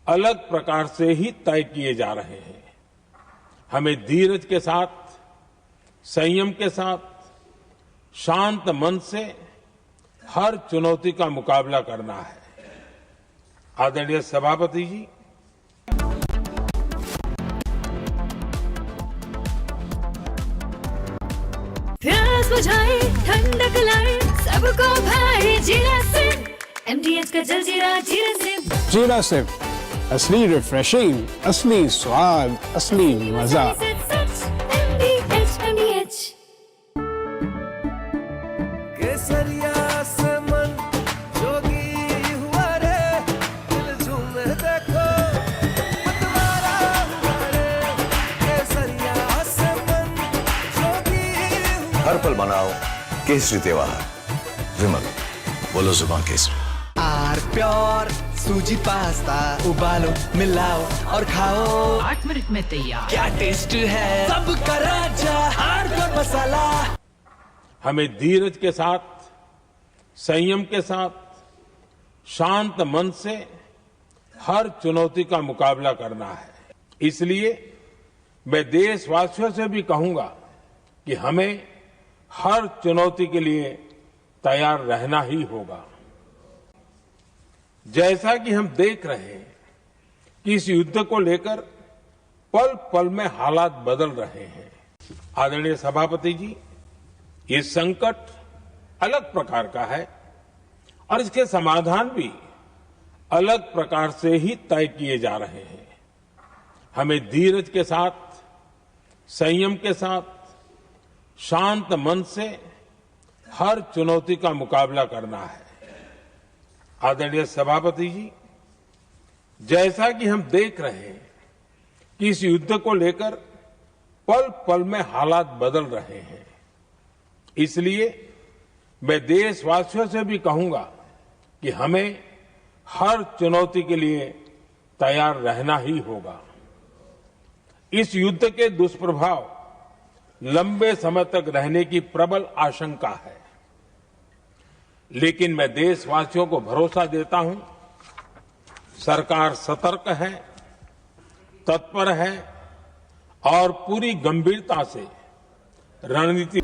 अलग प्रकार से ही तय किए जा रहे हैं। हमें धीरज के साथ, संयम के साथ, शांत मन से हर चुनौती का मुकाबला करना है। आदरणीय सभापति जी, प्यास बुझाए ठंडक लाए सबको भाई जीरा से MDH का जलजीरा जीरा से जीरा सिर्फ असली रिफ्रेशिंग, असली स्वाद, असली मजा। MDH केसरिया से मन जोगी हुआ रे, दिल झूमे देखो मतवारा हुआ रे। केसरिया से मन जोगी हुआ। हर पल मनाओ केसरी त्योहार। विमल, बोलो जुबान केसरी। आर प्योर सूजी पास्ता उबालो मिलाओ और खाओ 8 मिनट में तैयार। क्या टेस्ट है सबका राजा आर प्योर मसाला। हमें धीरज के साथ, संयम के साथ, शांत मन से हर चुनौती का मुकाबला करना है। इसलिए मैं देशवासियों से भी कहूंगा कि हमें हर चुनौती के लिए तैयार रहना ही होगा। जैसा कि हम देख रहे हैं कि इस युद्ध को लेकर पल पल में हालात बदल रहे हैं। आदरणीय सभापति जी, ये संकट अलग प्रकार का है और इसके समाधान भी अलग प्रकार से ही तय किए जा रहे हैं। हमें धीरज के साथ, संयम के साथ, शांत मन से हर चुनौती का मुकाबला करना है। आदरणीय सभापति जी, जैसा कि हम देख रहे हैं कि इस युद्ध को लेकर पल पल में हालात बदल रहे हैं। इसलिए मैं देशवासियों से भी कहूंगा कि हमें हर चुनौती के लिए तैयार रहना ही होगा। इस युद्ध के दुष्प्रभाव लंबे समय तक रहने की प्रबल आशंका है, लेकिन मैं देशवासियों को भरोसा देता हूं, सरकार सतर्क है, तत्पर है और पूरी गंभीरता से रणनीति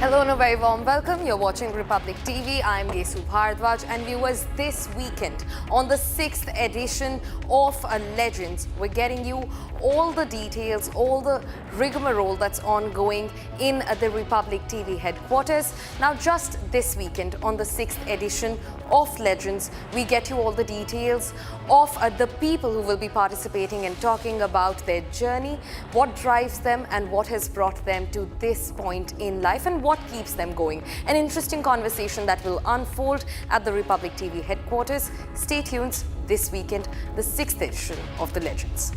Hello and a very warm welcome. You're watching Republic TV. I'm Gesu Bharadwaj, and viewers, this weekend on the 6th edition of Legends, we're getting you all the details, all the rigmarole that's ongoing in the Republic TV headquarters. Now, just this weekend on the 6th edition of Legends, we get you all the details of the people who will be participating and talking about their journey, what drives them and what has brought them to this point in life and what keeps them going. An interesting conversation that will unfold at the Republic TV headquarters. Stay tuned this weekend, the 6th edition of the Legends.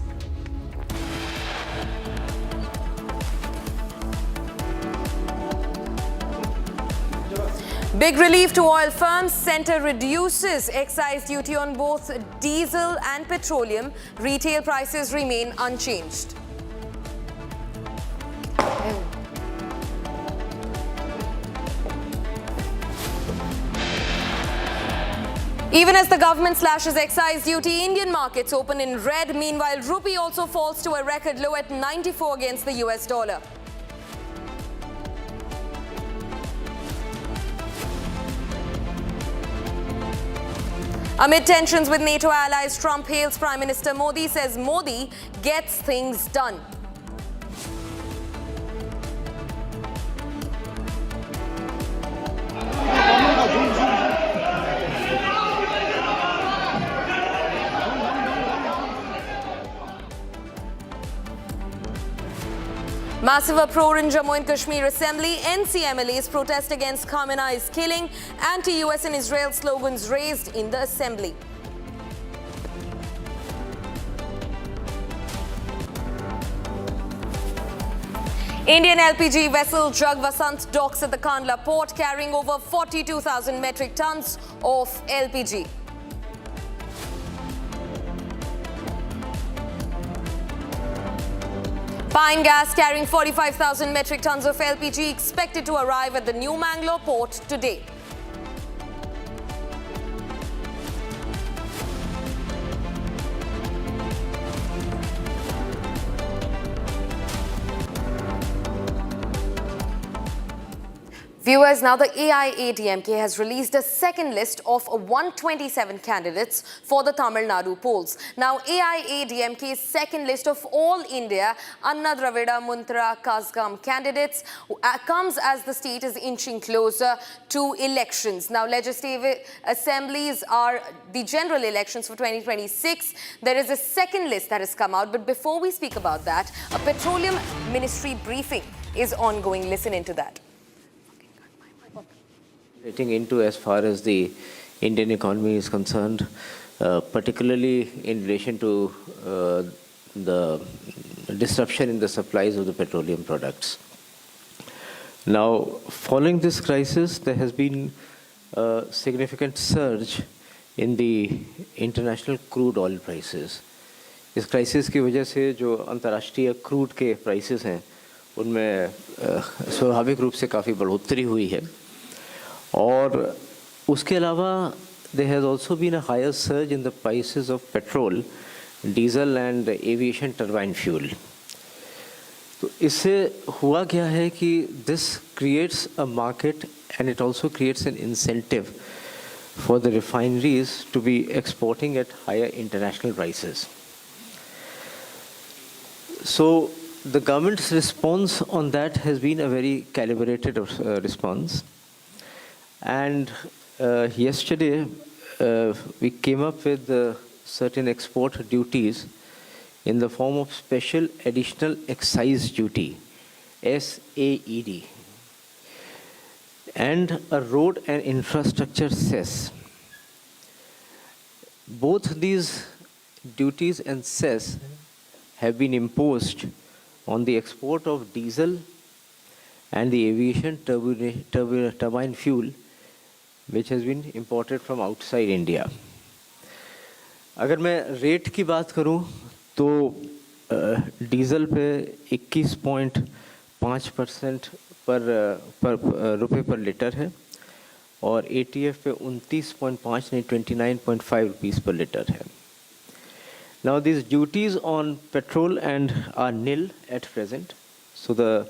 Big relief to oil firms. Centre reduces excise duty on both diesel and petroleum. Retail prices remain unchanged. Even as the government slashes excise duty, Indian markets open in red. Meanwhile, rupee also falls to a record low at 94 against the US dollar. Amid tensions with NATO allies, Trump hails Prime Minister Modi, says Modi gets things done. Massive uproar in Jammu and Kashmir Assembly. NCMLAs protest against Companies killing. Anti-US and Israel slogans raised in the Assembly. Indian LPG vessel Jug Vasant docks at the Kandla port, carrying over 42,000 metric tons of LPG. Pine gas carrying 45,000 metric tons of LPG expected to arrive at the New Mangalore port today. Viewers, now the AIADMK has released a second list of 127 candidates for the Tamil Nadu polls. Now, AIADMK's second list of all India Anna Dravida Muntra Kazgam candidates comes as the state is inching closer to elections. Now, legislative assemblies are the general elections for 2026. There is a second list that has come out, but before we speak about that, a petroleum ministry briefing is ongoing. Listen into that. Getting into as far as the Indian economy is concerned, particularly in relation to the disruption in the supplies of the petroleum products. Now, following this crisis, there has been a significant surge in the international crude oil prices. इस crisis की वजह से जो अंतर्राष्ट्रीय crude के prices हैं उनमें स्वाभाविक रूप से काफ़ी बढ़ोतरी हुई है और उसके अलावा there has also been a higher surge in the prices of petrol, diesel and aviation turbine fuel. तो इससे हुआ क्या है कि this creates a market and it also creates an incentive for the refineries to be exporting at higher international prices. So the government's response on that has been a very calibrated response. And yesterday, we came up with certain export duties in the form of special additional excise duty, SAED, and a road and infrastructure cess. Both these duties and cess have been imposed on the export of diesel and the aviation turbine fuel which has been imported from outside India. अगर मैं rate की बात करूं तो diesel पे 21.5% रुपए पर litre है और ATF पे 29.5 नहीं 29.5 रुपीस पर लीटर है. Now these duties on petrol and are nil at present. So the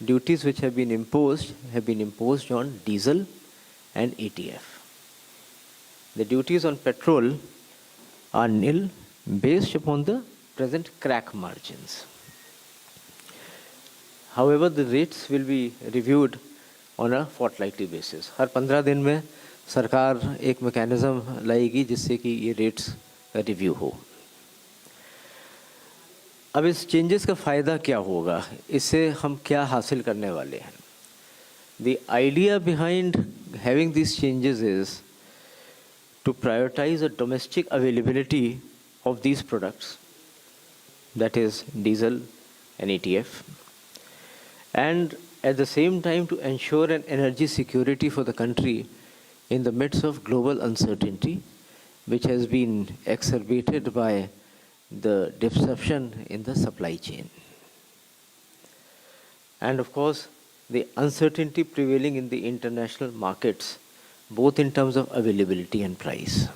duties which have been imposed on diesel and ATF. The duties on petrol are nil based upon the present crack margins. However, the rates will be reviewed on a fortnightly basis. हर 15 दिन में सरकार एक mechanism लाएगी जिससे कि ये rates का review हो. अब इस changes का फ़ायदा क्या होगा? इससे हम क्या हासिल करने वाले हैं? The idea behind having these changes is to prioritize the domestic availability of these products, that is diesel and ATF, and at the same time to ensure an energy security for the country in the midst of global uncertainty, which has been exacerbated by the disruption in the supply chain. And of course, the uncertainty prevailing in the international markets, both in terms of availability and price.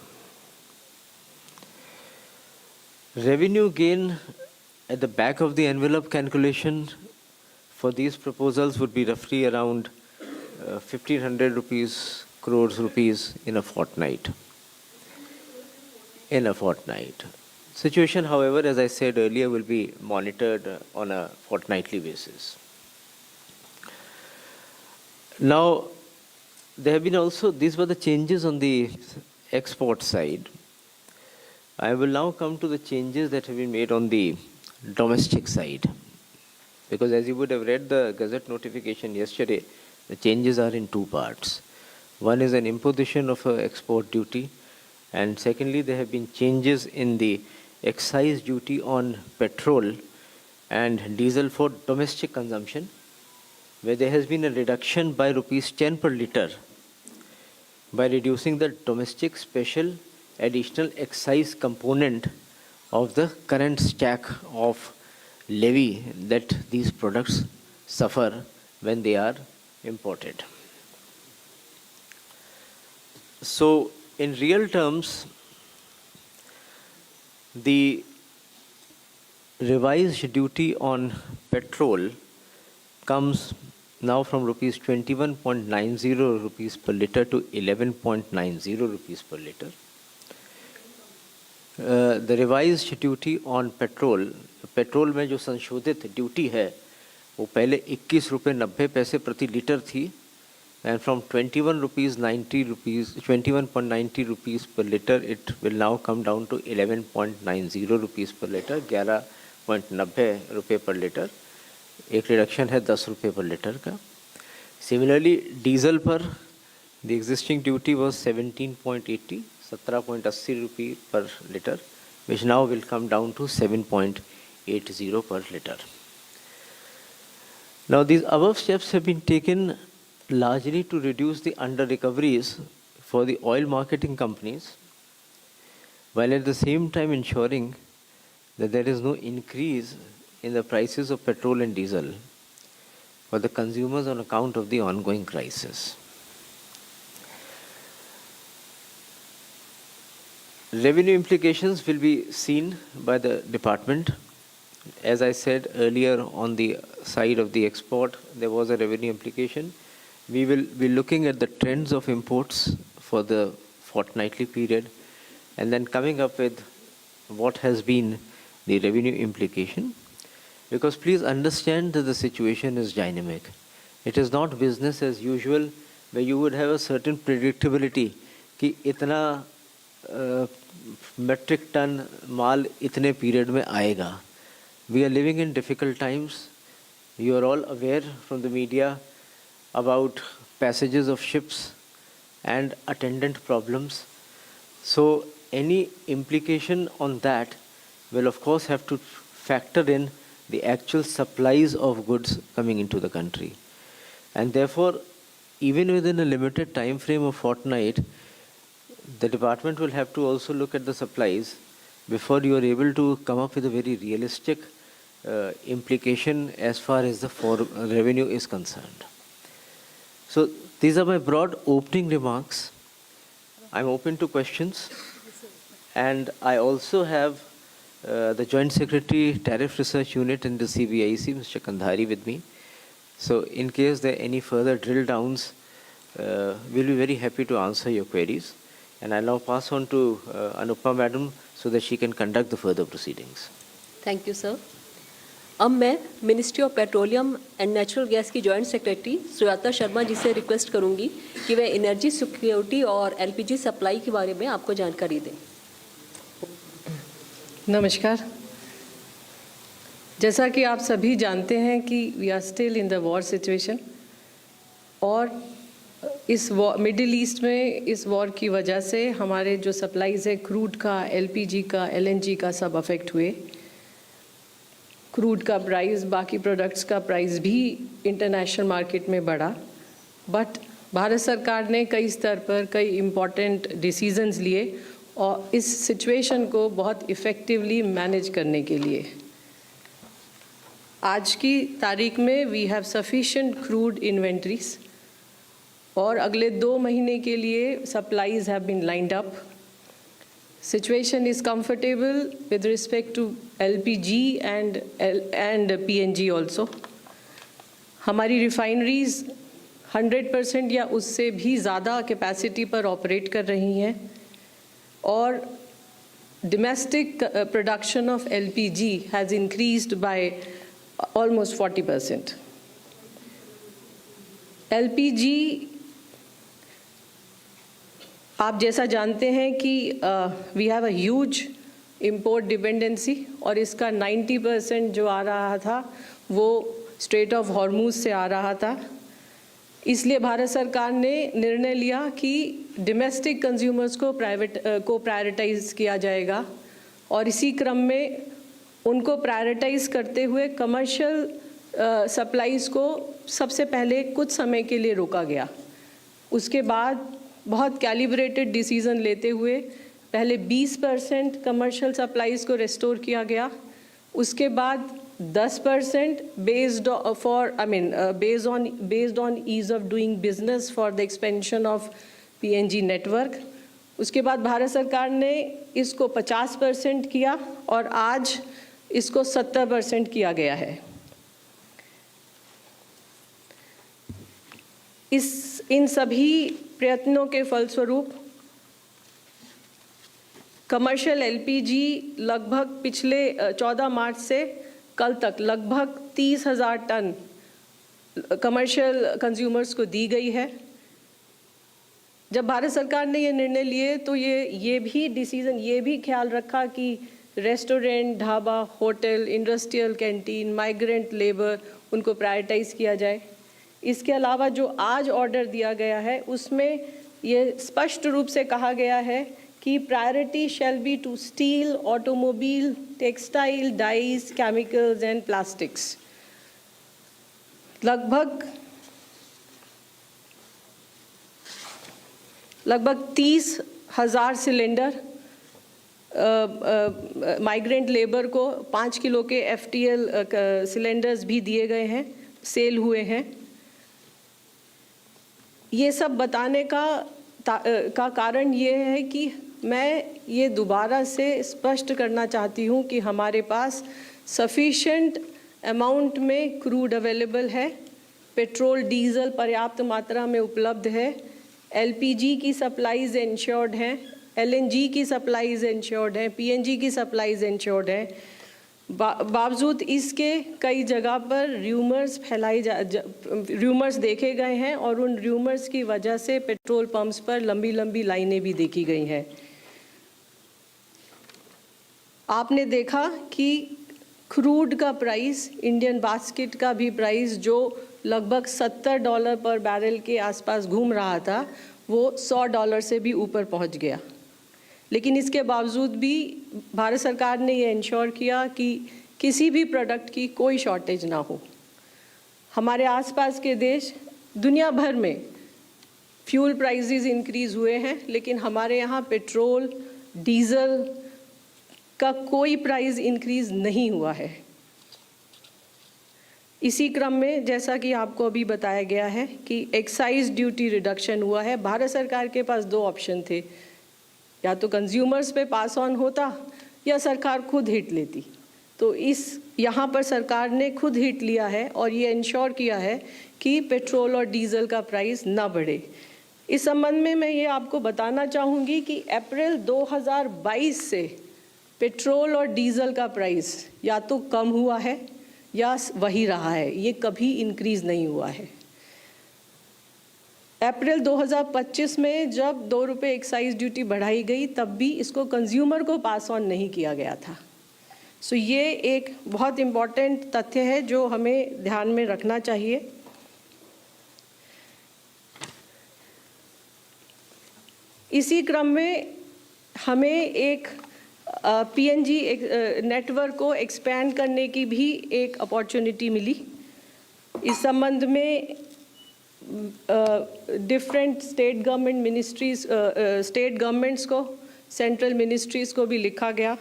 Revenue gain at the back of the envelope calculation for these proposals would be roughly around 1,500 crores rupees in a fortnight. Situation, however, as I said earlier, will be monitored on a fortnightly basis. Now, there have been also, these were the changes on the export side. I will now come to the changes that have been made on the domestic side. Because as you would have read the Gazette notification yesterday, the changes are in two parts. One is an imposition of an export duty, and secondly, there have been changes in the excise duty on petrol and diesel for domestic consumption, where there has been a reduction by rupees 10 per litre by reducing the domestic special additional excise component of the current stack of levy that these products suffer when they are imported. So, in real terms, the revised duty on petrol comes now from rupees 21.90 rupees per liter to 11.90 rupees per liter. The revised duty on petrol, petrol में जो संशोधित duty है वो पहले 21 रुपये 90 पैसे प्रति litre थी, and from 21.90 rupees per liter it will now come down to 11.90 rupees per liter, 11.90 रुपये पर लीटर, एक रिडक्शन है 10 रुपये पर लीटर का. Similarly, डीजल पर the existing duty was 17.80 रुपये पर litre, which now will come down to 7.80 per liter. Now these above steps have been taken largely to reduce the under recoveries for the oil marketing companies, while at the same time ensuring that there is no increase in the prices of petrol and diesel for the consumers on account of the ongoing crisis. Revenue implications will be seen by the department. As I said earlier, on the side of the export, there was a revenue implication. We will be looking at the trends of imports for the fortnightly period and then coming up with what has been the revenue implication. Because please understand that the situation is dynamic. It is not business as usual where you would have a certain predictability कि इतना metric ton माल इतने period में आएगा. We are living in difficult times. You are all aware from the media about passages of ships and attendant problems. So any implication on that will of course have to factor in the actual supplies of goods coming into the country. And therefore, even within a limited time frame of fortnight, the department will have to also look at the supplies before you are able to come up with a very realistic implication as far as the revenue is concerned. So these are my broad opening remarks. I'm open to questions. And I also have the Joint Secretary Tariff Research Unit in the CBIC, Mr. Kandhari, with me. So in case there are any further drill downs, we'll be very happy to answer your queries. And I'll now pass on to Anupma Madam so that she can conduct the further proceedings. Thank you, sir. अब मैं ministry of petroleum and natural gas की joint secretary Sujata Sharma ji से request करूंगी कि वे energy security और LPG supply के बारे में आपको जानकारी दें. नमस्कार. जैसा कि आप सभी जानते हैं कि we are still in the war situation और इस मिडिल ईस्ट में इस वॉर की वजह से हमारे जो सप्लाईज है क्रूड का, एलपीजी का, एलएनजी का सब अफेक्ट हुए. क्रूड का प्राइस, बाकी प्रोडक्ट्स का प्राइस भी इंटरनेशनल मार्केट में बढ़ा. बट भारत सरकार ने कई स्तर पर कई इम्पॉर्टेंट डिसीजंस लिए और इस सिचुएशन को बहुत इफ़ेक्टिवली मैनेज करने के लिए आज की तारीख में we have sufficient crude inventories और अगले 2 महीने के लिए supplies have been lined up. Situation is comfortable with respect to LPG and PNG also. हमारी रिफाइनरीज 100% या उससे भी ज़्यादा कैपेसिटी पर ऑपरेट कर रही हैं और domestic production of LPG has increased by almost 40%. LPG आप जैसा जानते हैं कि we have a huge import dependency और इसका 90% जो आ रहा था वो स्ट्रेट ऑफ हॉर्मूज से आ रहा था. इसलिए भारत सरकार ने निर्णय लिया कि डोमेस्टिक कंज्यूमर्स को प्रायोरिटाइज किया जाएगा और इसी क्रम में उनको प्रायोरिटाइज करते हुए कमर्शियल सप्लाईज को सबसे पहले कुछ समय के लिए रोका गया. उसके बाद बहुत कैलिब्रेटेड डिसीजन लेते हुए पहले 20% कमर्शियल सप्लाईज को रेस्टोर किया गया. उसके बाद 10% based on ease of doing business for the expansion of PNG network. उसके बाद भारत सरकार ने इसको 50% किया और आज इसको 70% किया गया है. इन सभी प्रयत्नों के फलस्वरूप कमर्शियल एलपीजी लगभग पिछले 14 मार्च से कल तक लगभग 30,000 टन कमर्शियल कंज्यूमर्स को दी गई है। जब भारत सरकार ने ये निर्णय लिए तो ये भी डिसीजन ये भी ख्याल रखा कि restaurant, dhaba, hotel, industrial canteen, migrant labour उनको प्रायोरिटाइज किया जाए। इसके अलावा जो आज ऑर्डर दिया गया है उसमें ये स्पष्ट रूप से कहा गया है कि priority shall be to steel, automobile, textile, dyes, chemicals and plastics. लगभग 30,000 सिलेंडर माइग्रेंट लेबर को 5 किलो के FTL सिलेंडर्स भी दिए गए हैं, सेल हुए हैं। ये सब बताने का कारण ये है कि मैं ये दोबारा से स्पष्ट करना चाहती हूँ कि हमारे पास सफिशेंट अमाउंट में क्रूड अवेलेबल है, पेट्रोल, डीजल पर्याप्त मात्रा में उपलब्ध है, LPG की सप्लाईज इंश्योर्ड हैं, LNG की सप्लाईज इंश्योर्ड हैं, PNG की सप्लाईज इंश्योर्ड हैं। बावजूद इसके कई जगह पर र्यूमर्स देखे गए हैं और उन र्यूमर्स की वजह से पेट्रोल पंप्स पर लंबी लंबी लाइनें भी देखी गई हैं। आपने देखा कि क्रूड का प्राइस, इंडियन बास्केट का भी प्राइस जो लगभग $70 पर बैरल के आसपास घूम रहा था वो $100 से भी ऊपर पहुंच गया। लेकिन इसके बावजूद भी भारत सरकार ने ये इंश्योर किया कि किसी भी प्रोडक्ट की कोई शॉर्टेज ना हो। हमारे आसपास के देश, दुनिया भर में फ्यूल प्राइसेस इंक्रीज़ हुए हैं, लेकिन हमारे यहाँ पेट्रोल, डीजल का कोई प्राइस इंक्रीज़ नहीं हुआ है। इसी क्रम में जैसा कि आपको अभी बताया गया है कि एक्साइज ड्यूटी रिडक्शन हुआ है। भारत सरकार के पास 2 ऑप्शन थे, या तो कंज्यूमर्स पे पास ऑन होता या सरकार खुद हिट लेती। तो यहाँ पर सरकार ने खुद हिट लिया है और ये इंश्योर किया है कि पेट्रोल और डीजल का प्राइस ना बढ़े। इस संबंध में मैं ये आपको बताना चाहूँगी कि अप्रैल 2022 से पेट्रोल और डीजल का प्राइस या तो कम हुआ है या वही रहा है, ये कभी इंक्रीज़ नहीं हुआ है। अप्रैल 2025 में जब ₹2 एक्साइज ड्यूटी बढ़ाई गई तब भी इसको कंज्यूमर को पास ऑन नहीं किया गया था। सो ये एक बहुत इम्पॉर्टेंट तथ्य है जो हमें ध्यान में रखना चाहिए। इसी क्रम में हमें एक PNG नेटवर्क को एक्सपैंड करने की भी एक अपॉर्चुनिटी मिली। इस संबंध में different state government ministries, state governments को, सेंट्रल मिनिस्ट्रीज को भी लिखा गया,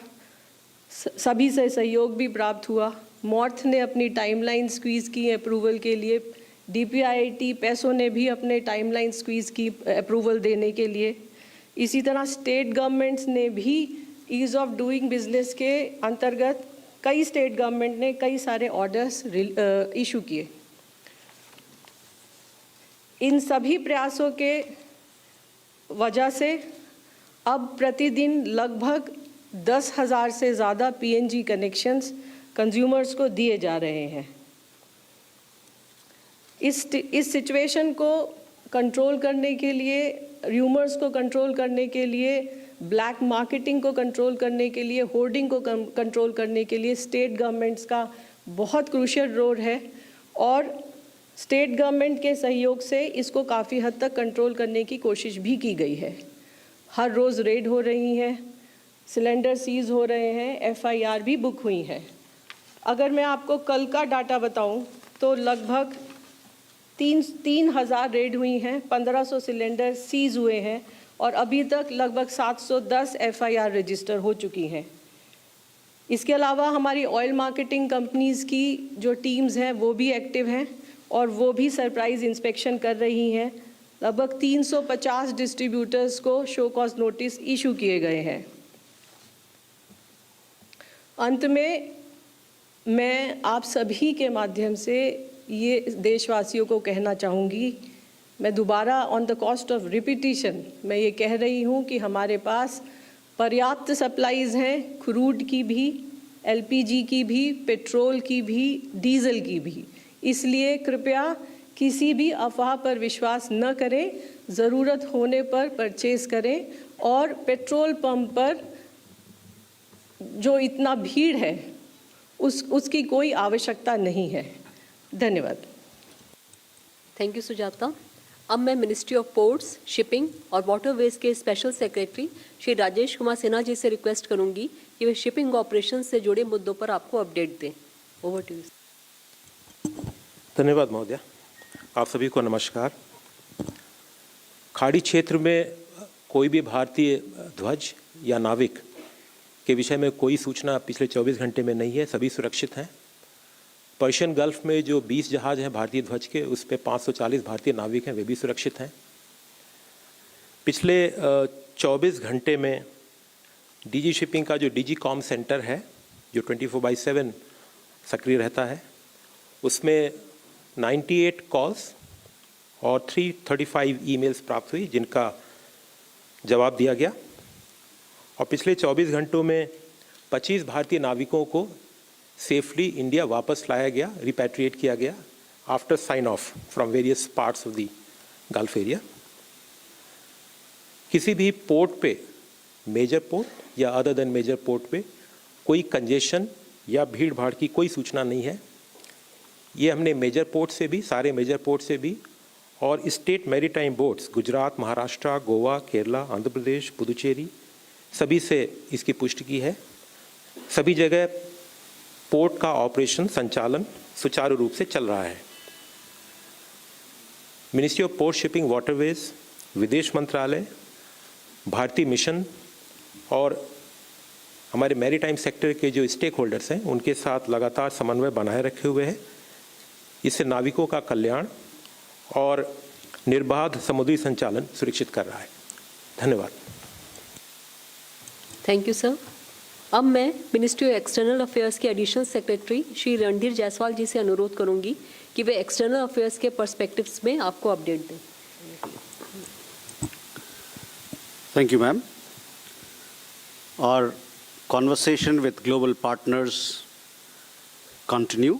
सभी से सहयोग भी प्राप्त हुआ। मॉर्थ ने अपनी टाइमलाइन स्क्वीज़ की अप्रूवल के लिए, DPIIT, पैसो ने भी अपने टाइमलाइन स्क्वीज़ की अप्रूवल देने के लिए। इसी तरह स्टेट गवर्नमेंट्स ने भी ईज़ ऑफ डूइंग बिजनेस के अंतर्गत कई स्टेट गवर्नमेंट ने कई सारे ऑर्डर्स इशू किए। इन सभी प्रयासों के वजह से अब प्रतिदिन लगभग 10,000 से ज़्यादा PNG कनेक्शंस कंज्यूमर्स को दिए जा रहे हैं। इस सिचुएशन को कंट्रोल करने के लिए, र्यूमर्स को कंट्रोल करने के लिए, ब्लैक मार्केटिंग को कंट्रोल करने के लिए, होर्डिंग को कंट्रोल करने के लिए स्टेट गवर्नमेंट्स का बहुत क्रूशियल रोल है और स्टेट गवर्नमेंट के सहयोग से इसको काफ़ी हद तक कंट्रोल करने की कोशिश भी की गई है। हर रोज़ रेड हो रही हैं, सिलेंडर सीज हो रहे हैं, FIR भी बुक हुई हैं। अगर मैं आपको कल का डाटा बताऊं तो लगभग 3,000 रेड हुई हैं, 1,500 सिलेंडर सीज हुए हैं और अभी तक लगभग 710 FIR रजिस्टर हो चुकी हैं। इसके अलावा हमारी ऑयल मार्केटिंग कंपनीज़ की जो टीम्स हैं वो भी एक्टिव हैं और वो भी सरप्राइज इंस्पेक्शन कर रही हैं। लगभग 350 डिस्ट्रीब्यूटर्स को शो कॉज नोटिस इशू किए गए हैं। अंत में मैं आप सभी के माध्यम से ये देशवासियों को कहना चाहूँगी मैं दोबारा on the cost of repetition मैं ये कह रही हूँ कि हमारे पास पर्याप्त सप्लाईज हैं, क्रूड की भी, एलपीजी की भी, पेट्रोल की भी, डीजल की भी। इसलिए कृपया किसी भी अफवाह पर विश्वास न करें, ज़रूरत होने पर परचेज करें और पेट्रोल पंप पर जो इतना भीड़ है उसकी कोई आवश्यकता नहीं है। धन्यवाद। Thank you Sujata. अब मैं मिनिस्ट्री ऑफ पोर्ट्स, शिपिंग और वाटरवेज के स्पेशल सेक्रेटरी श्री राजेश कुमार सिन्हा जी से रिक्वेस्ट करूंगी कि वे शिपिंग ऑपरेशन से जुड़े मुद्दों पर आपको अपडेट दें। Over to you. धन्यवाद महोदय। आप सभी को नमस्कार। खाड़ी क्षेत्र में कोई भी भारतीय ध्वज या नाविक के विषय में कोई सूचना पिछले 24 घंटे में नहीं है, सभी सुरक्षित हैं। पर्शियन गल्फ में जो 20 जहाज हैं भारतीय ध्वज के, उस पे 540 भारतीय नाविक हैं, वे भी सुरक्षित हैं। पिछले 24 घंटे में डीजी शिपिंग का जो डीजी कॉम सेंटर है, जो 24/7 सक्रिय रहता है, उसमें 98 कॉल्स और 335 ईमेल्स प्राप्त हुई, जिनका जवाब दिया गया। और पिछले 24 घंटों में 25 भारतीय नाविकों को सेफली इंडिया वापस लाया गया, रिपैट्रिएट किया गया after sign off from various parts of the gulf area. किसी भी पोर्ट पे, मेजर पोर्ट या अदर देन मेजर पोर्ट पे कोई कंजेशन या भीड़ भाड़ की कोई सूचना नहीं है। ये हमने मेजर पोर्ट से भी, सारे मेजर पोर्ट से भी और state maritime boards Gujarat, Maharashtra, Goa, Kerala, Andhra Pradesh, Puducherry, सभी से इसकी पुष्टि की है। सभी जगह पोर्ट का ऑपरेशन, संचालन सुचारू रूप से चल रहा है। Ministry of port, shipping, waterways, विदेश मंत्रालय, भारतीय मिशन और हमारे मैरीटाइम सेक्टर के जो स्टेक होल्डर्स हैं, उनके साथ लगातार समन्वय बनाए रखे हुए हैं। इससे नाविकों का कल्याण और निर्बाध समुद्री संचालन सुनिश्चित कर रहा है। धन्यवाद। Thank you sir. अब मैं मिनिस्ट्री ऑफ एक्सटर्नल अफेयर्स के एडिशनल सेक्रेटरी श्री रणधीर जायसवाल जी से अनुरोध करूंगी कि वे एक्सटर्नल अफेयर्स के पर्सपेक्टिव्स में आपको अपडेट दें। Thank you, ma'am. Our conversation with global partners continue.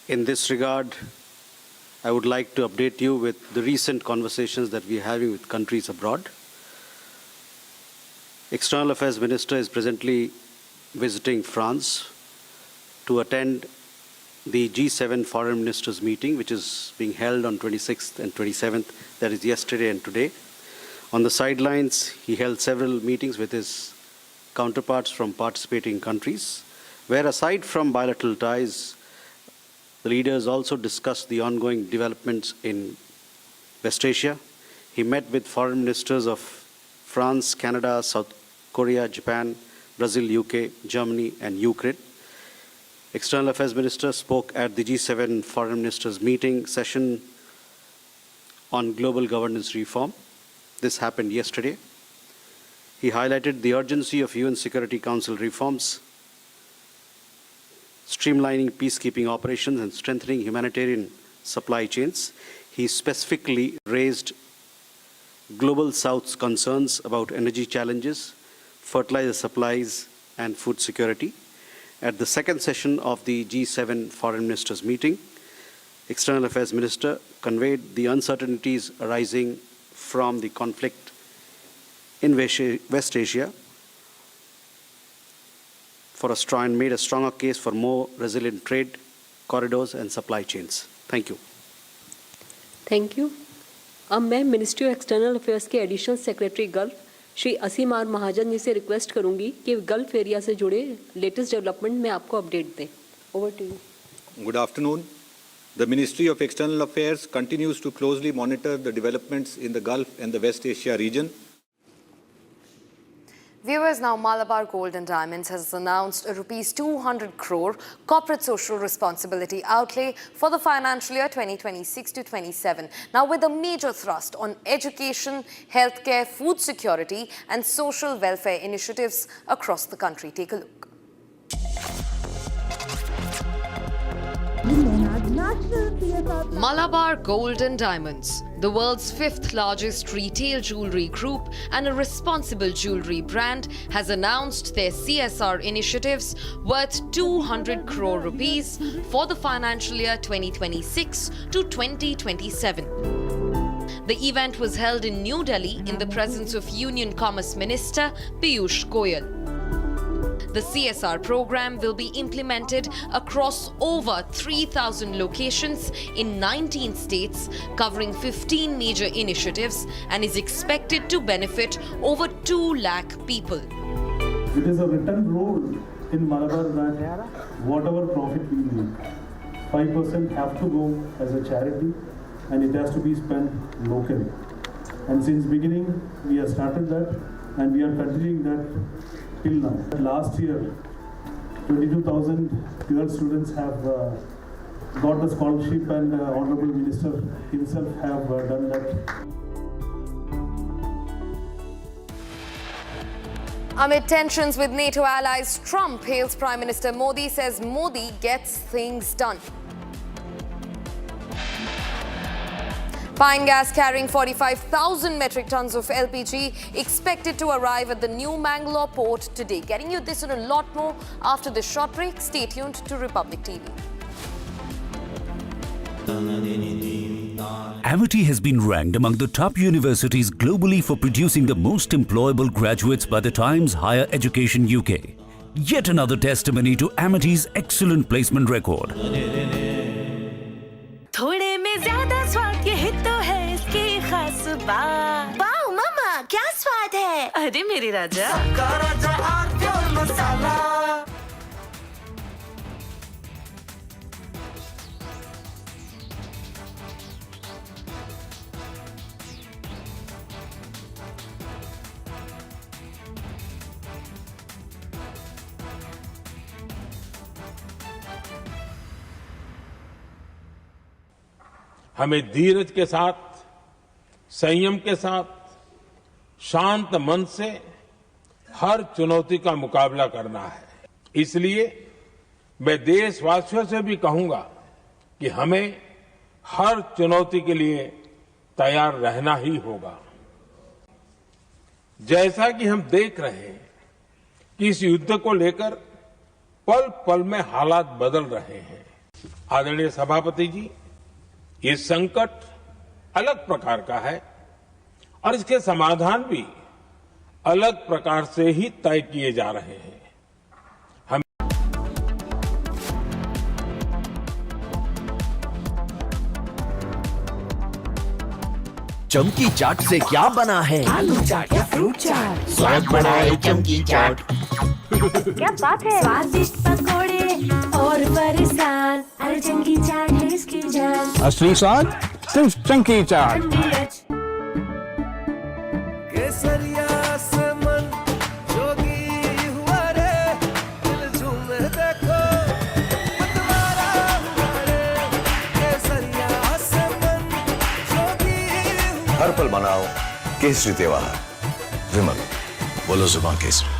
In this regard, I would like to update you with the recent conversations that we are having with countries abroad. External Affairs Minister is presently visiting France to attend the G7 Foreign Ministers meeting, which is being held on 26th and 27th, that is yesterday and today. On the sidelines, he held several meetings with his counterparts from participating countries, where aside from bilateral ties, the leaders also discussed the ongoing developments in West Asia. He met with foreign ministers of France, Canada, South Korea, Japan, Brazil, UK, Germany, and Ukraine. External Affairs Minister spoke at the G7 Foreign Ministers meeting session on global governance reform. This happened yesterday. He highlighted the urgency of UN Security Council reforms, streamlining peacekeeping operations and strengthening humanitarian supply chains. He specifically raised Global South's concerns about energy challenges, fertilizer supplies, and food security. At the second session of the G7 Foreign Ministers meeting, External Affairs Minister conveyed the uncertainties arising from the conflict in West Asia and made a stronger case for more resilient trade corridors and supply chains. Thank you. Thank you. अब मैं ministry of external affairs के additional secretary Gulf Shri Aseem R Mahajan ji से request करूंगी कि gulf area से जुड़े latest development में आपको अपडेट दें। Over to you. Good afternoon. The Ministry of External Affairs continues to closely monitor the developments in the Gulf and the West Asia region. Viewers, now Malabar Gold and Diamonds has announced a rupees 200 crore corporate social responsibility outlay for the financial year 2026 to 27. Now with a major thrust on education, healthcare, food security and social welfare initiatives across the country. Take a look. Malabar Gold and Diamonds, the world's 5th largest retail jewelry group and a responsible jewelry brand, has announced their CSR initiatives worth 200 crore rupees for the financial year 2026 to 2027. The event was held in New Delhi in the presence of Union Commerce Minister Piyush Goyal. The CSR program will be implemented across over 3,000 locations in 19 states, covering 15 major initiatives, and is expected to benefit over 2 lakh people. It is a written rule in Malabar that whatever profit we make, 5% have to go as a charity and it has to be spent locally. And since beginning, we have started that and we are continuing that till now. Last year, 22,000 girl students have got the scholarship and Honorable Minister himself have done that. Amid tensions with NATO allies, Trump hails Prime Minister Modi, says Modi gets things done. Pine gas carrying 45,000 metric tons of LPG expected to arrive at the new Mangalore port today. Getting you this and a lot more after this short break. Stay tuned to Republic TV. Amity has been ranked among the top universities globally for producing the most employable graduates by the Times Higher Education UK. Yet another testimony to Amity's excellent placement record. थोड़े में ज्यादा स्वाद ये तो है इसकी खास बात। वाओ मम्मा क्या स्वाद है? अरे मेरे राजा। सबका राजा और प्योर मसाला। हमें धीरज के साथ, संयम के साथ, शांत मन से हर चुनौती का मुकाबला करना है। इसलिए मैं देशवासियों से भी कहूंगा कि हमें हर चुनौती के लिए तैयार रहना ही होगा। जैसा कि हम देख रहे हैं कि इस युद्ध को लेकर पल पल में हालात बदल रहे हैं। आदरणीय सभापति जी, ये संकट अलग प्रकार का है और इसके समाधान भी अलग प्रकार से ही तय किए जा रहे हैं। चमकी चाट से क्या बना है? आलू चाट या फ्रूट चाट, स्वाद बढ़ाए चमकी चाट। क्या बात है? स्वादिष्ट पकोड़े और फरसान, अरे चमकी चाट है इसकी जान। असली स्वाद सिर्फ चमकी चाट। केसरिया से मन जोगी हुआ रे, दिल झूमे देखो मतवारा हुआ रे। केसरिया से मन जोगी हुआ। हर पल मनाओ केसरी त्योहार। विमल, बोलो जुबान केसरी।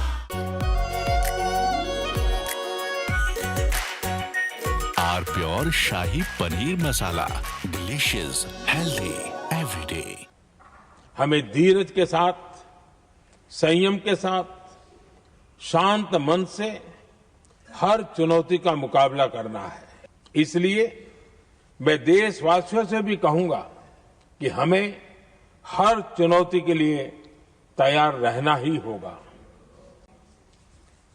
R pure shahi paneer masala, delicious, healthy, everyday. हमें धीरज के साथ, संयम के साथ, शांत मन से हर चुनौती का मुकाबला करना है। इसलिए मैं देशवासियों से भी कहूंगा कि हमें हर चुनौती के लिए तैयार रहना ही होगा।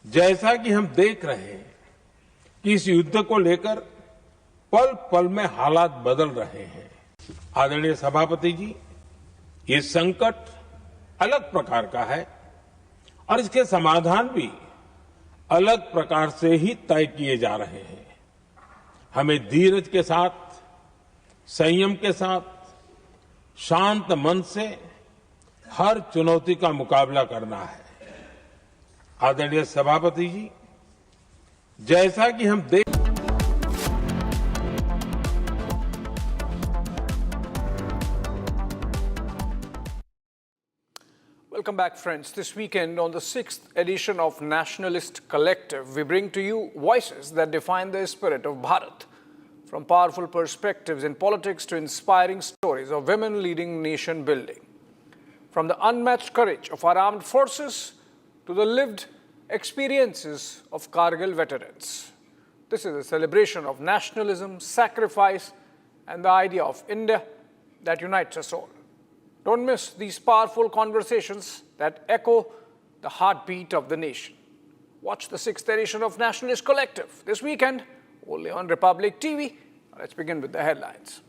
जैसा कि हम देख रहे हैं कि इस युद्ध को लेकर पल पल में हालात बदल रहे हैं। आदरणीय सभापति जी, ये संकट अलग प्रकार का है और इसके समाधान भी अलग प्रकार से ही तय किए जा रहे हैं। हमें धीरज के साथ, संयम के साथ, शांत मन से हर चुनौती का मुकाबला करना है। आदरणीय सभापति जी, जैसा कि हम देख Welcome back, friends. This weekend, on the 6th edition of Nationalist Collective, we bring to you voices that define the spirit of Bharat. From powerful perspectives in politics to inspiring stories of women leading nation building. From the unmatched courage of our armed forces to the lived experiences of Kargil veterans. This is a celebration of nationalism, sacrifice, and the idea of India that unites us all. Don't miss these powerful conversations that echo the heartbeat of the nation. Watch the 6th edition of Nationalist Collective this weekend, only on Republic TV. Let's begin with the headlines.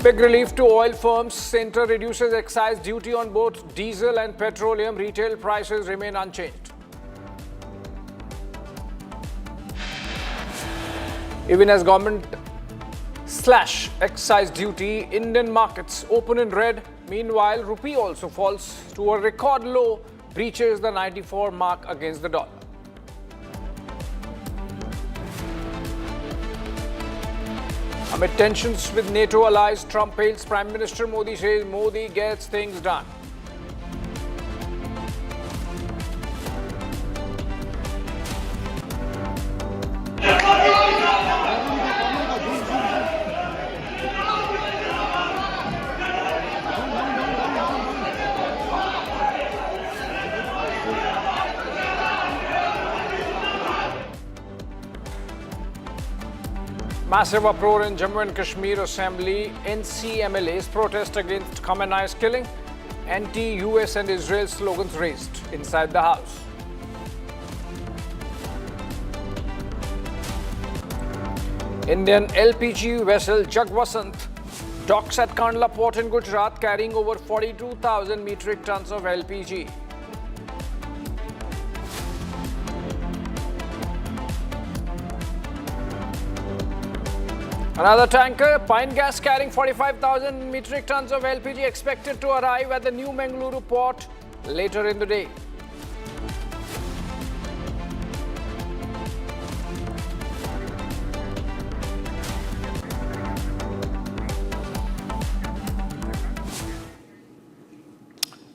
Big relief to oil firms. Centre reduces excise duty on both diesel and petroleum. Retail prices remain unchanged. Even as government slash excise duty, Indian markets open in red. Meanwhile, rupee also falls to a record low, breaches the 94 mark against the dollar. Amid tensions with NATO allies, Trump hails Prime Minister Modi, says Modi gets things done. Massive uproar in Jammu and Kashmir Assembly. NC-MLAs protest against Companies killing. Anti-US and Israel slogans raised inside the House. Indian LPG vessel Jagvasant docks at Kandla port in Gujarat, carrying over 42,000 metric tons of LPG. Another tanker, pine gas carrying 45,000 metric tons of LPG, expected to arrive at the new Mangaluru port later in the day.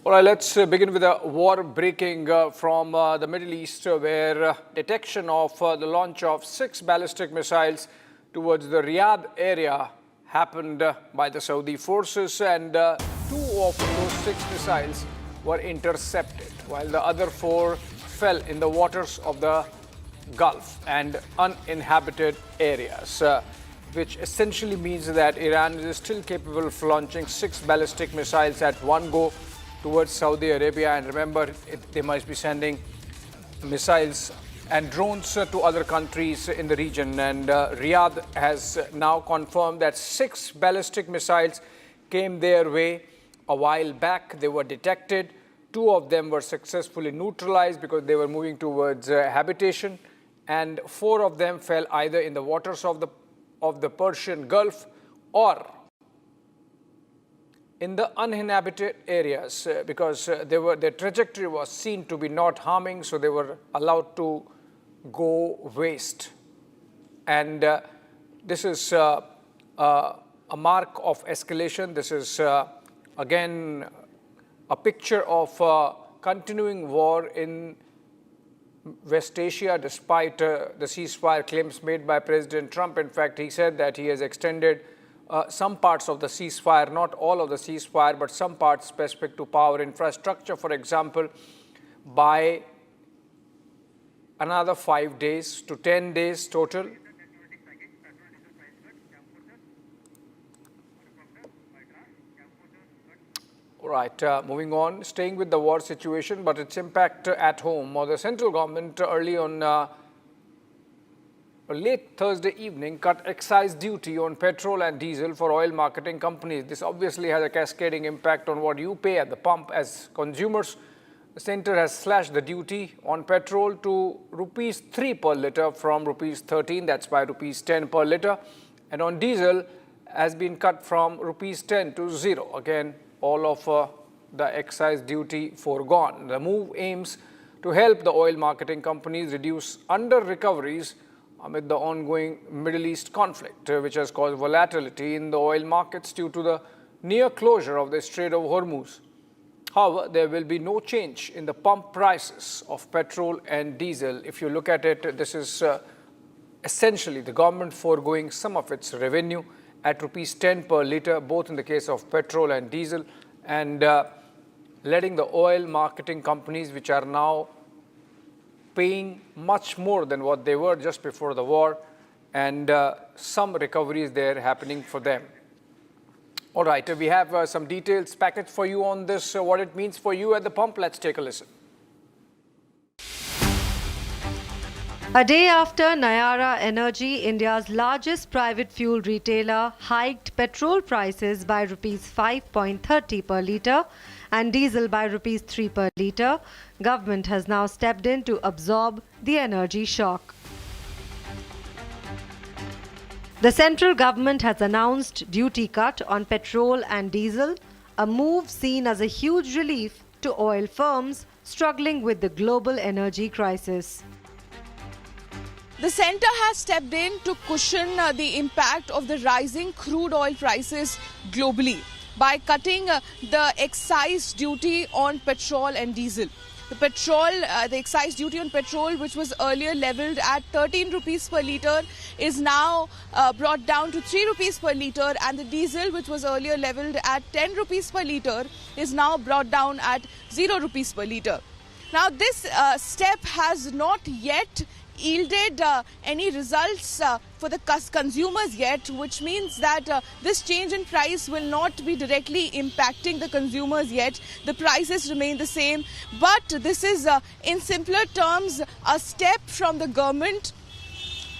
All right, let's begin with a war breaking from the Middle East, where detection of the launch of 6 ballistic missiles towards the Riyadh area happened by the Saudi forces, and 2 of those 6 missiles were intercepted, while the other 4 fell in the waters of the Gulf and uninhabited areas, which essentially means that Iran is still capable of launching 6 ballistic missiles at one go towards Saudi Arabia. And remember, they might be sending missiles and drones to other countries in the region. And Riyadh has now confirmed that 6 ballistic missiles came their way a while back. They were detected. 2 of them were successfully neutralized because they were moving towards habitation, and 4 of them fell either in the waters of the Persian Gulf or in the uninhabited areas, because their trajectory was seen to be not harming, so they were allowed to go waste. And this is a mark of escalation. This is again a picture of continuing war in West Asia, despite the ceasefire claims made by President Trump. In fact, he said that he has extended some parts of the ceasefire, not all of the ceasefire, but some parts specific to power infrastructure, for example, by another 5 days to 10 days total. All right, moving on, staying with the war situation, but its impact at home. Or the central government early on late Thursday evening cut excise duty on petrol and diesel for oil marketing companies. This obviously has a cascading impact on what you pay at the pump as consumers. The centre has slashed the duty on petrol to rupees 3 per litre from rupees 13, that's by rupees 10 per litre. And on diesel has been cut from rupees 10 to 0. Again, all of the excise duty foregone. The move aims to help the oil marketing companies reduce under-recoveries amid the ongoing Middle East conflict, which has caused volatility in the oil markets due to the near closure of the Strait of Hormuz. However, there will be no change in the pump prices of petrol and diesel. If you look at it, this is essentially the government foregoing some of its revenue at rupees 10 per litre, both in the case of petrol and diesel, and letting the oil marketing companies, which are now paying much more than what they were just before the war, and some recoveries there happening for them. All right, we have some details packaged for you on this, what it means for you at the pump. Let's take a listen. A day after Nayara Energy, India's largest private fuel retailer, hiked petrol prices by rupees 5.30 per litre and diesel by rupees 3 per litre, government has now stepped in to absorb the energy shock. The central government has announced duty cut on petrol and diesel, a move seen as a huge relief to oil firms struggling with the global energy crisis. The centre has stepped in to cushion the impact of the rising crude oil prices globally by cutting the excise duty on petrol and diesel. The excise duty on petrol, which was earlier levelled at 13 rupees per litre, is now brought down to 3 rupees per litre, and the diesel, which was earlier levelled at 10 rupees per litre, is now brought down at 0 rupees per litre. Now, this step has not yet yielded any results for the consumers yet, which means that this change in price will not be directly impacting the consumers yet. The prices remain the same, but this is in simpler terms a step from the government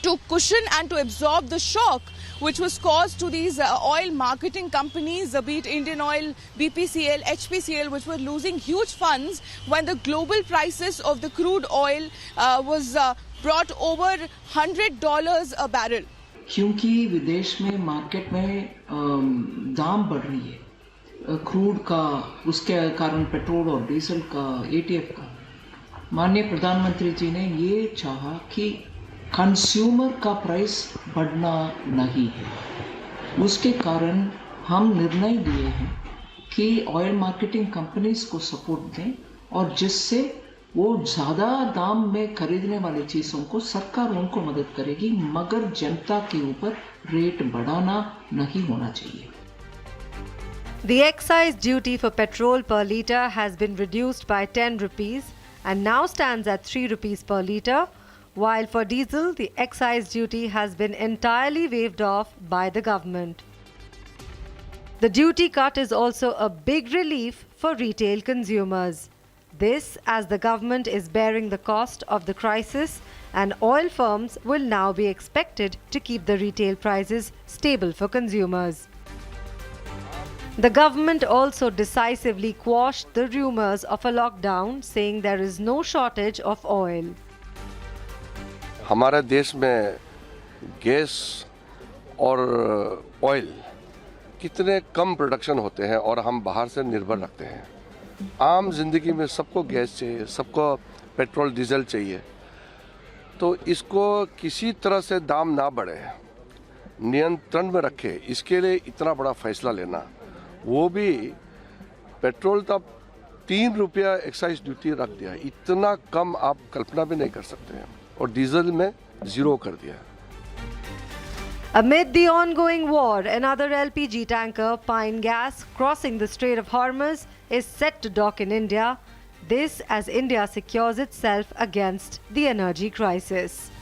to cushion and to absorb the shock which was caused to these oil marketing companies, be it Indian Oil, BPCL, HPCL, which were losing huge funds when the global prices of the crude oil was brought over $100 a barrel. क्योंकि विदेश में market में दाम बढ़ रही है crude का, उसके कारण पेट्रोल और डीजल का, एटीएफ का, माननीय प्रधानमंत्री जी ने ये चाहा कि कंज्यूमर का प्राइस बढ़ना नहीं है। उसके कारण हम निर्णय लिए हैं कि ऑयल मार्केटिंग कंपनीज को सपोर्ट दें और जिससे वो ज़्यादा दाम में खरीदने वाली चीज़ों को सरकार उनको मदद करेगी, मगर जनता के ऊपर रेट बढ़ाना नहीं होना चाहिए। The excise duty for petrol per litre has been reduced by 10 rupees and now stands at 3 rupees per litre, while for diesel the excise duty has been entirely waived off by the government. The duty cut is also a big relief for retail consumers. This as the government is bearing the cost of the crisis, and oil firms will now be expected to keep the retail prices stable for consumers. The government also decisively quashed the rumours of a lockdown, saying there is no shortage of oil. हमारे देश में gas और oil कितने कम production होते हैं और हम बाहर से निर्भर रखते हैं। आम जिंदगी में सबको गैस चाहिए, सबको पेट्रोल डीजल चाहिए, तो इसको किसी तरह से दाम ना बढ़े, नियंत्रण में रखे, इसके लिए इतना बड़ा फैसला लेना, वो भी पेट्रोल तब 3 रुपया एक्साइज ड्यूटी रख दिया, इतना कम आप कल्पना भी नहीं कर सकते हैं, और डीजल में 0 कर दिया। Amid the ongoing war, another LPG tanker, Pine Gas, crossing the Strait of Hormuz, is set to dock in India. This as India secures itself against the energy crisis.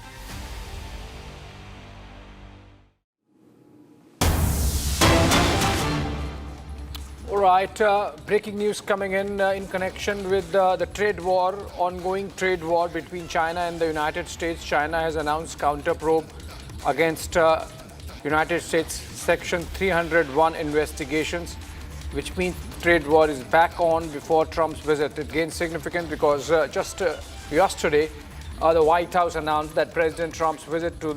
All right, breaking news coming in connection with the trade war, ongoing trade war between China and the United States. China has announced counter probe against United States Section 301 investigations, which means trade war is back on before Trump's visit. It gains significance because just yesterday, the White House announced that President Trump's visit to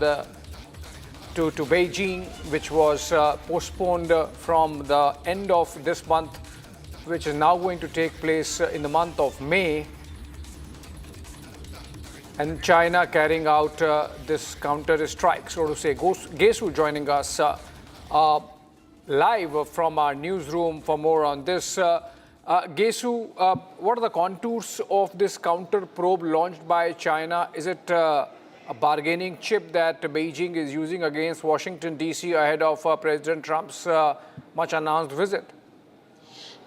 Beijing, which was postponed from the end of this month, which is now going to take place in the month of May, and China carrying out this counter-strike, so to say. Gesu joining us live from our newsroom for more on this. Gesu, what are the contours of this counter probe launched by China? Is it a bargaining chip that Beijing is using against Washington, D.C. ahead of President Trump's much announced visit?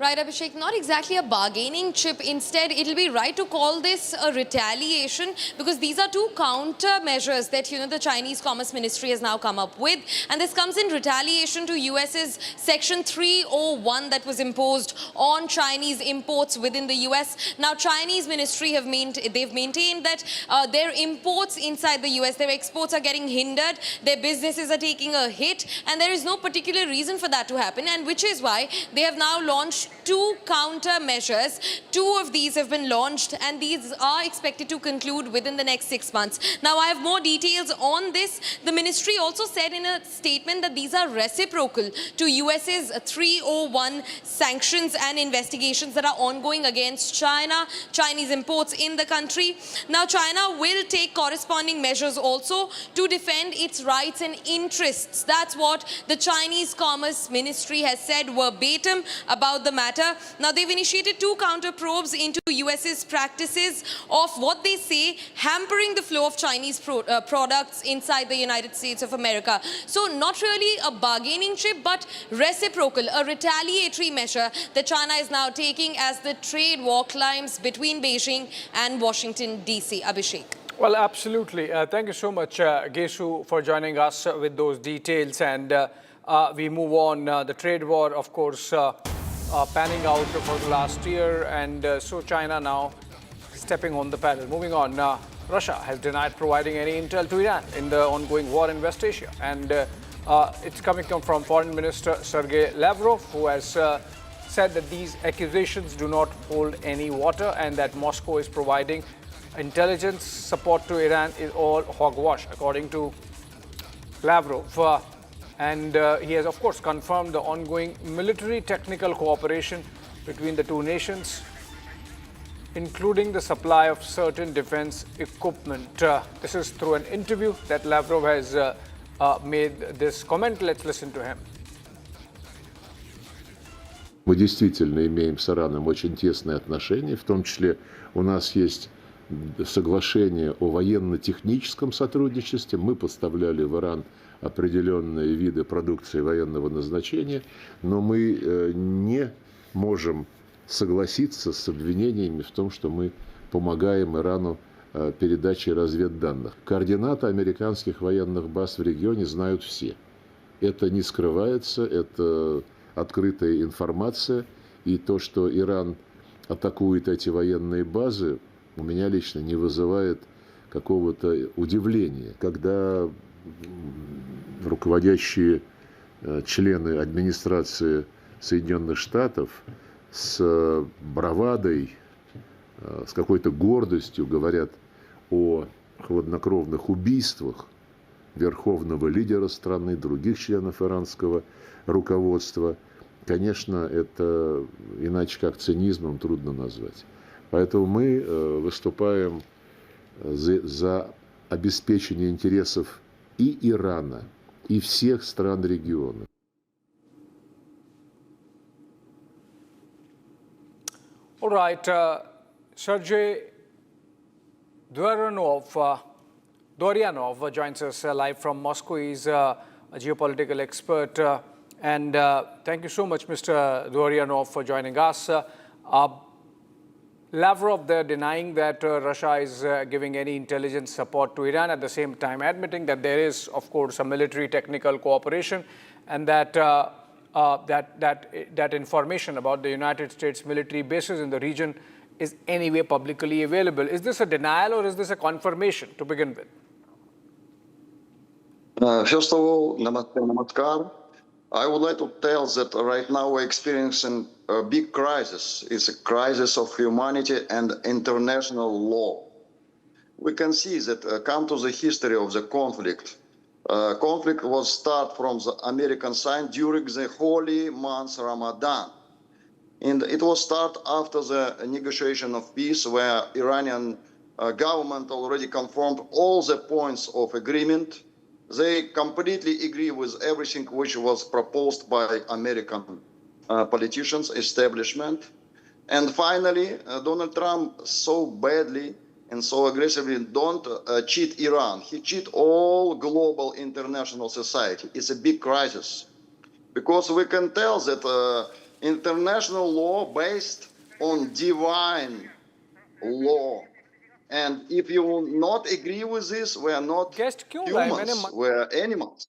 Right, Abhishek, not exactly a bargaining chip. Instead, it'll be right to call this a retaliation, because these are two countermeasures that, the Chinese Commerce Ministry has now come up with. And this comes in retaliation to US's Section 301 that was imposed on Chinese imports within the US. Now, Chinese ministry they've maintained that their imports inside the US, their exports are getting hindered, their businesses are taking a hit, and there is no particular reason for that to happen, and which is why they have now launched two countermeasures. Two of these have been launched, and these are expected to conclude within the next 6 months. Now, I have more details on this. The ministry also said in a statement that these are reciprocal to US's 301 sanctions and investigations that are ongoing against Chinese imports in the country. Now, China will take corresponding measures also to defend its rights and interests. That's what the Chinese Commerce Ministry has said verbatim about the matter. Now, they've initiated two counter probes into US's practices of what they say hampering the flow of Chinese products inside the United States of America. So not really a bargaining chip, but reciprocal, a retaliatory measure that China is now taking as the trade war climbs between Beijing and Washington, D.C. Abhishek. Well, absolutely. Thank you so much, Gesu, for joining us with those details. And we move on. The trade war, of course, panning out for the last year, and so China now stepping on the pedal. Moving on, Russia has denied providing any intel to Iran in the ongoing war in West Asia, and it's coming from Foreign Minister Sergei Lavrov, who has said that these accusations do not hold any water, and that Moscow is providing intelligence support to Iran is all hogwash, according to Lavrov. And he has, of course, confirmed the ongoing military technical cooperation between the two nations, including the supply of certain defense equipment. This is through an interview that Lavrov has made this comment. Let's listen to him. Мы действительно имеем с Ираном очень тесные отношения, в том числе у нас есть соглашение о военно-техническом сотрудничестве. Мы поставляли в Иран определенные виды продукции военного назначения, но мы не можем согласиться с обвинениями в том, что мы помогаем Ирану передачей разведданных. Координаты американских военных баз в регионе знают все. Это не скрывается, это открытая информация, и то, что Иран атакует эти военные базы, у меня лично не вызывает какого-то удивления. Когда руководящие члены администрации Соединенных Штатов с бравадой, с какой-то гордостью говорят о хладнокровных убийствах верховного лидера страны, других членов иранского руководства, конечно, это иначе как цинизмом трудно назвать. Поэтому мы выступаем за обеспечение интересов и Ирана, и всех стран региона. All right, Sergei Dvoryanov joins us live from Moscow. He's a geopolitical expert. And thank you so much, Mr. Dvoryanov, for joining us. Lavrov, they're denying that Russia is giving any intelligence support to Iran, at the same time admitting that there is, of course, a military technical cooperation, and that that information about the United States military bases in the region is anyway publicly available. Is this a denial or is this a confirmation to begin with? First of all, namaskar. I would like to tell that right now we're experiencing a big crisis. It's a crisis of humanity and international law. We can see that come to the history of the conflict. Conflict was start from the American side during the holy month Ramadan. And it was start after the negotiation of peace, where Iranian government already confirmed all the points of agreement. They completely agree with everything which was proposed by American politicians, establishment. And finally, Donald Trump so badly and so aggressively don't cheat Iran. He cheat all global international society. It's a big crisis because we can tell that international law based on divine law. And if you will not agree with this, we are not humans, we are animals.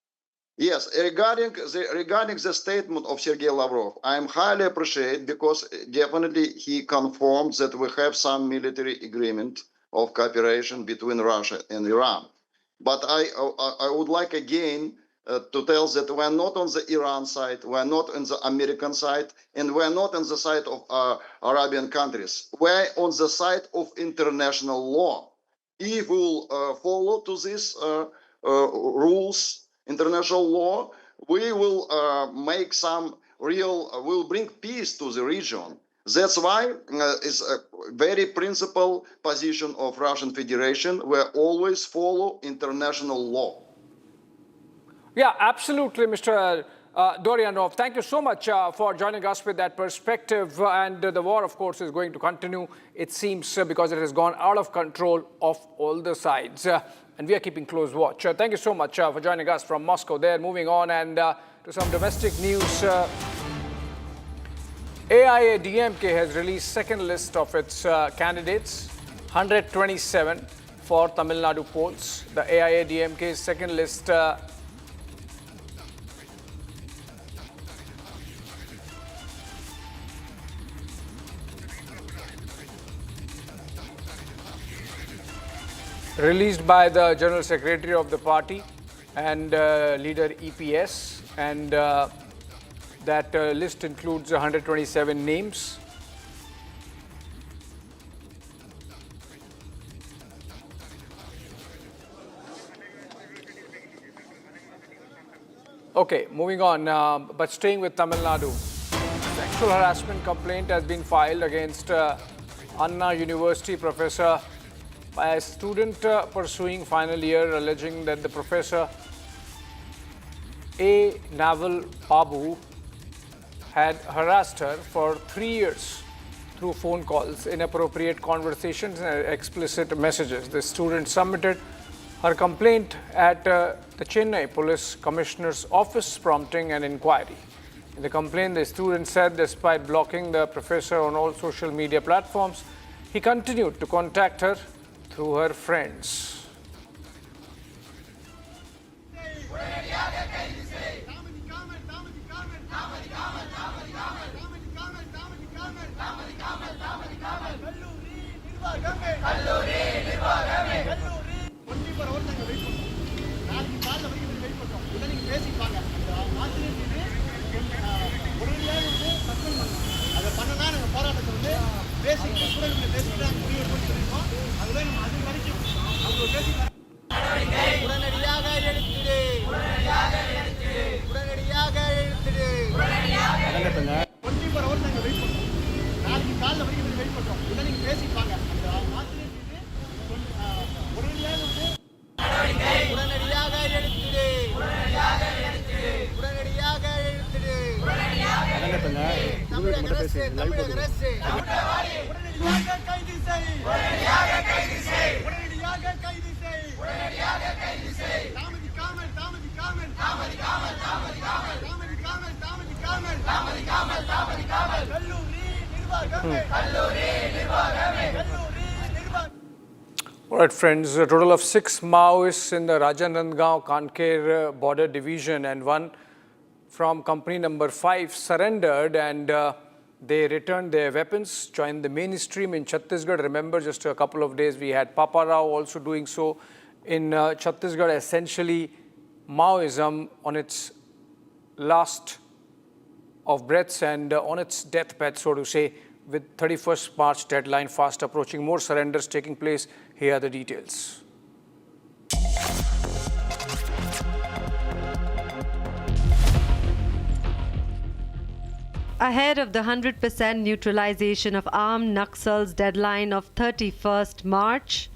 Yes, regarding the statement of Sergei Lavrov, I am highly appreciate because definitely he confirmed that we have some military agreement of cooperation between Russia and Iran. But I would like again to tell that we are not on the Iran side, we are not on the American side, and we are not on the side of Arabian countries. We are on the side of international law. If we will follow to these rules, international law, we will make some real, will bring peace to the region. That's why it's a very principal position of Russian Federation. We always follow international law. Yeah, absolutely, Mr. Doryanov. Thank you so much for joining us with that perspective. And the war, of course, is going to continue, it seems, because it has gone out of control of all the sides. And we are keeping close watch. Thank you so much for joining us from Moscow there. Moving on and to some domestic news. AIADMK has released second list of its candidates, 127 for Tamil Nadu polls. The AIADMK's second list released by the General Secretary of the party and leader EPS, and that list includes 127 names. Okay, moving on, but staying with Tamil Nadu. Sexual harassment complaint has been filed against Anna University professor by a student pursuing final year, alleging that the professor A. Naval Babu had harassed her for 3 years through phone calls, inappropriate conversations and explicit messages. The student submitted her complaint at the Chennai Police Commissioner's office, prompting an inquiry. In the complaint, the student said despite blocking the professor on all social media platforms, he continued to contact her through her friends. All right, friends, a total of 6 Maoists in the Rajanandgaon Kanker border division and one from company number 5 surrendered, and they returned their weapons, joined the mainstream in Chhattisgarh. Remember, just a couple of days we had Papa Rao also doing so in Chhattisgarh. Essentially, Maoism on its last of breaths and on its deathbed, so to say, with 31st March deadline fast approaching. More surrenders taking place. Here are the details. Ahead of the 100% neutralization of armed Naxals deadline of 31st March,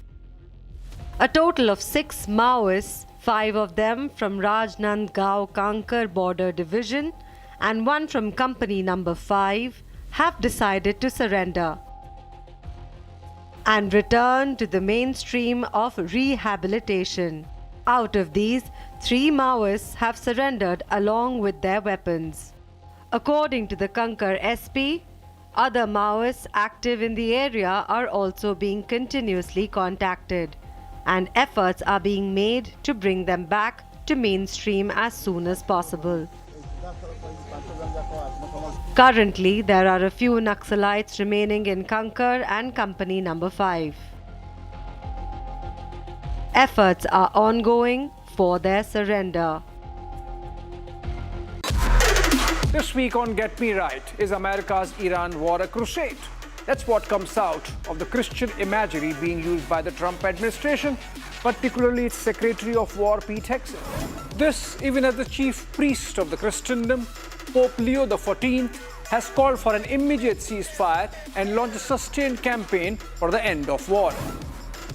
a total of 6 Maoists, 5 of them from Rajnandgaon Kanker border division and one from company number 5, have decided to surrender and return to the mainstream of rehabilitation. Out of these, 3 Maoists have surrendered along with their weapons. According to the Kankar SP, other Maoists active in the area are also being continuously contacted, and efforts are being made to bring them back to mainstream as soon as possible. Currently, there are a few Naxalites remaining in Kankar and Company number 5. Efforts are ongoing for their surrender. This week on Get Me Right, is America's Iran war a crusade? That's what comes out of the Christian imagery being used by the Trump administration, particularly its Secretary of War, Pete Hegseth. This, even as the chief priest of the Christendom, Pope Leo XIV, has called for an immediate ceasefire and launched a sustained campaign for the end of war.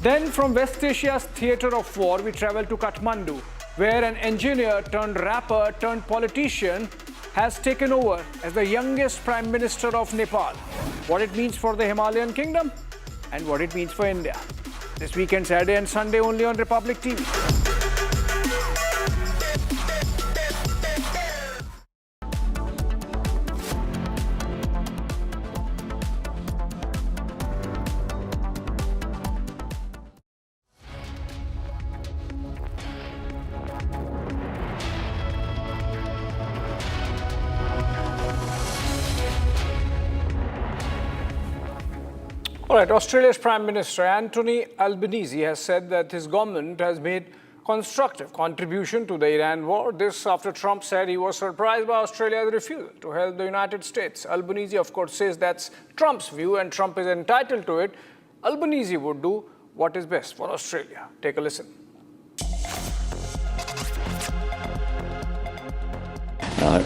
Then, from West Asia's theatre of war, we travel to Kathmandu, where an engineer turned rapper turned politician has taken over as the youngest Prime Minister of Nepal. What it means for the Himalayan kingdom and what it means for India. This weekend, Saturday and Sunday, only on Republic TV. All right, Australia's Prime Minister Anthony Albanese has said that his government has made constructive contribution to the Iran war. This after Trump said he was surprised by Australia's refusal to help the United States. Albanese, of course, says that's Trump's view and Trump is entitled to it. Albanese would do what is best for Australia. Take a listen.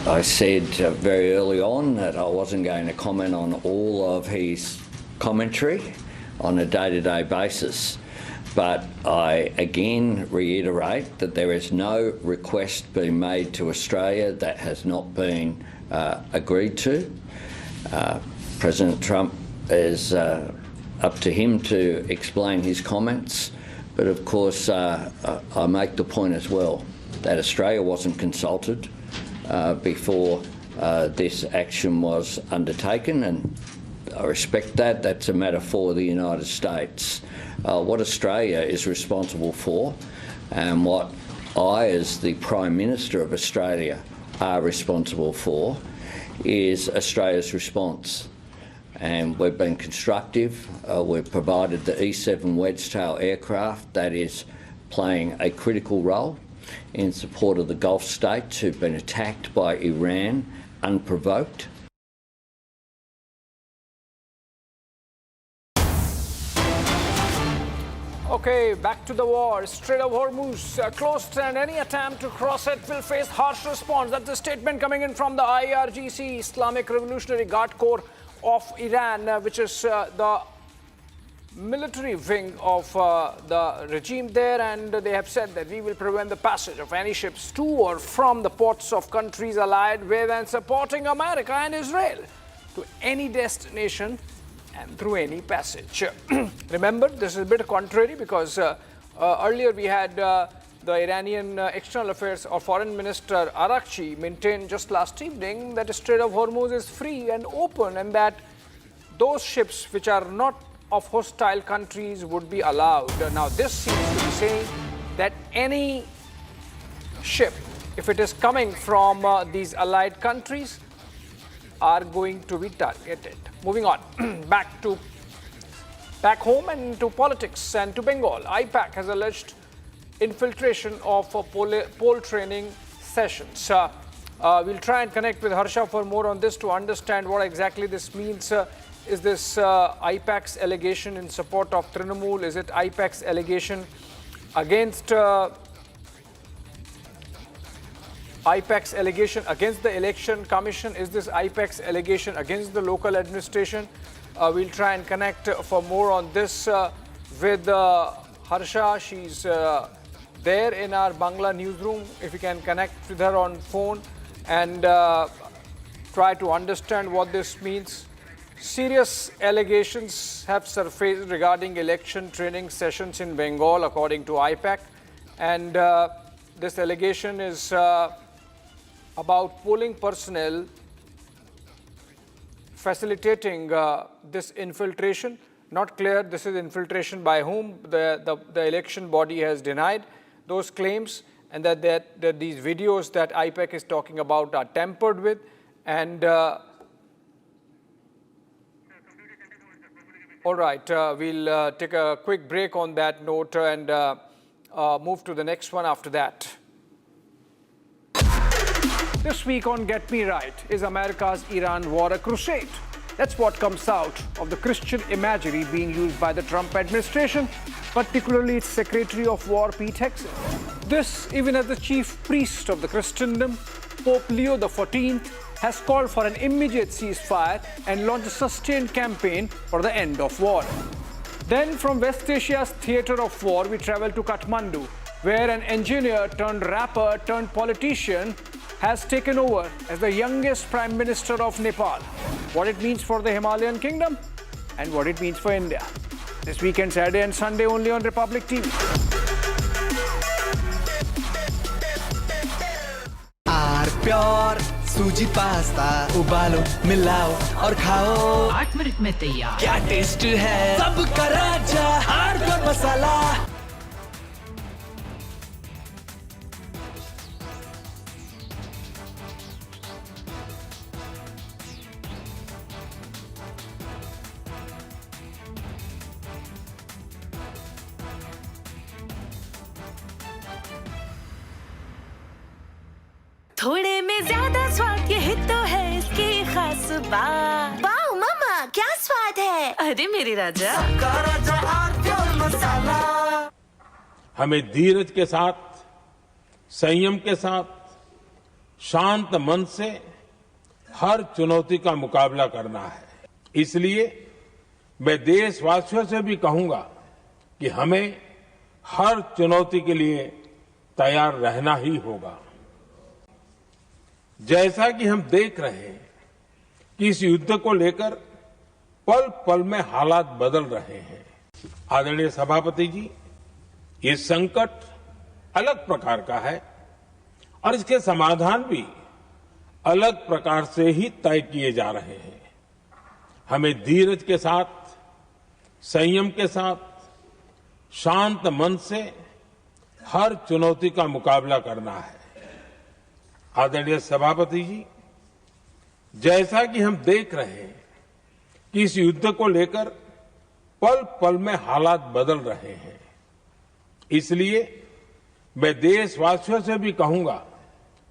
I said very early on that I wasn't going to comment on all of his commentary on a day-to-day basis, but I again reiterate that there is no request being made to Australia that has not been agreed to. President Trump is up to him to explain his comments, but of course I make the point as well that Australia wasn't consulted before this action was undertaken, and I respect that. That's a matter for the United States. What Australia is responsible for and what I, as the Prime Minister of Australia, are responsible for is Australia's response. And we've been constructive. We've provided the E-7 Wedgetail aircraft that is playing a critical role in support of the Gulf states who've been attacked by Iran unprovoked. Okay, back to the war. Strait of Hormuz closed, and any attempt to cross it will face harsh response. That's a statement coming in from the IRGC, Islamic Revolutionary Guard Corps of Iran, which is the military wing of the regime there, and they have said that we will prevent the passage of any ships to or from the ports of countries allied with and supporting America and Israel to any destination and through any passage. Remember, this is a bit contrary because earlier we had the Iranian External Affairs or Foreign Minister Arakchi maintained just last evening that the Strait of Hormuz is free and open, and that those ships which are not of hostile countries would be allowed. Now, this seems to be saying that any ship, if it is coming from these allied countries, are going to be targeted. Moving on, back home and to politics and to Bengal. IPAC has alleged infiltration of poll training sessions. We'll try and connect with Harsha for more on this to understand what exactly this means. Is this IPAC's allegation in support of Trinamool? Is it IPAC's allegation against IPAC's allegation against the Election Commission? Is this IPAC's allegation against the local administration? We'll try and connect for more on this with Harsha. She's there in our Bangla newsroom. If you can connect with her on phone and try to understand what this means. Serious allegations have surfaced regarding election training sessions in Bengal, according to IPAC. And this allegation is about polling personnel facilitating this infiltration. Not clear this is infiltration by whom. The election body has denied those claims, and that these videos that IPAC is talking about are tampered with. And all right, we'll take a quick break on that note and move to the next one after that. This week on Get Me Right, is America's Iran war a crusade? That's what comes out of the Christian imagery being used by the Trump administration, particularly its Secretary of War, Pete Hegseth. This, even as the chief priest of the Christendom, Pope Leo XIV, has called for an immediate ceasefire and launched a sustained campaign for the end of war. Then, from West Asia's theatre of war, we travel to Kathmandu, where an engineer turned rapper turned politician has taken over as the youngest Prime Minister of Nepal. What it means for the Himalayan kingdom and what it means for India. This weekend, Saturday and Sunday, only on Republic TV. Pure सूजी pasta उबालो मिलाओ और खाओ 8 minute में तैयार। क्या test है सबका राजा आर प्योर मसाला। थोड़े में ज्यादा स्वाद यही तो है इसकी खास बात। वाओ मामा क्या स्वाद है। अरे मेरे राजा मसाला। हमें धीरज के साथ, संयम के साथ, शांत मन से हर चुनौती का मुकाबला करना है। इसलिए मैं देशवासियों से भी कहूंगा कि हमें हर चुनौती के लिए तैयार रहना ही होगा। जैसा कि हम देख रहे हैं कि इस युद्ध को लेकर पल पल में हालात बदल रहे हैं। आदरणीय सभापति जी, ये संकट अलग प्रकार का है और इसके समाधान भी अलग प्रकार से ही तय किए जा रहे हैं। हमें धीरज के साथ, संयम के साथ, शांत मन से हर चुनौती का मुकाबला करना है। आदरणीय सभापति जी, जैसा कि हम देख रहे हैं कि इस युद्ध को लेकर पल पल में हालात बदल रहे हैं। इसलिए मैं देशवासियों से भी कहूंगा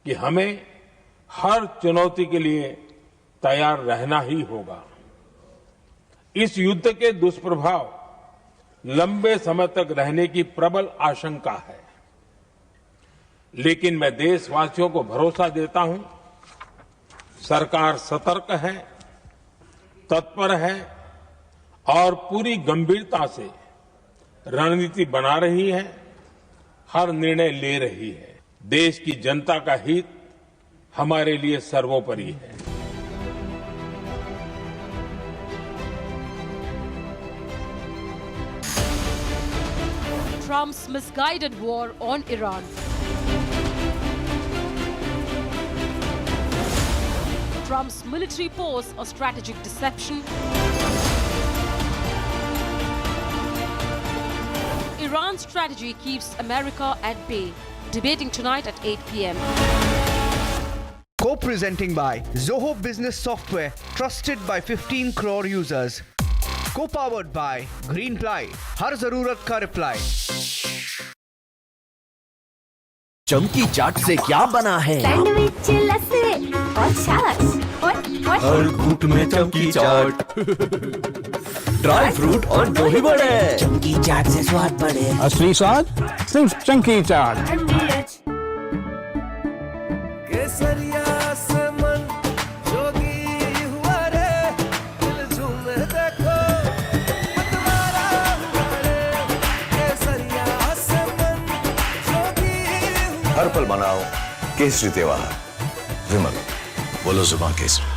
कि हमें हर चुनौती के लिए तैयार रहना ही होगा। इस युद्ध के दुष्प्रभाव लंबे समय तक रहने की प्रबल आशंका है, लेकिन मैं देशवासियों को भरोसा देता हूं, सरकार सतर्क है, तत्पर है और पूरी गंभीरता से रणनीति बना रही है, हर निर्णय ले रही है। देश की जनता का हित हमारे लिए सर्वोपरि है। Trump's misguided war on Iran. Trump's military pose a strategic deception. Iran's strategy keeps America at bay. Debating tonight at 8 p.m. Co-presenting by Zoho Business Software, trusted by 15 crore users. Co-powered by Greenply, हर जरूरत का reply. चमकी चाट से क्या बना है? Sandwich, लस्सी और छाछ और हर घूंट में चमकी चाट। ड्राई फ्रूट और दही बड़े। चमकी चाट से स्वाद बढ़े। असली स्वाद सिर्फ चमकी चाट। केसरिया से मन जोगी हुआ रे, दिल झूमे देखो मतवारा हुआ रे। केसरिया से मन जोगी हुआ। हर पल मनाओ केसरी त्योहार। विमल, बोलो जुबान Kesari.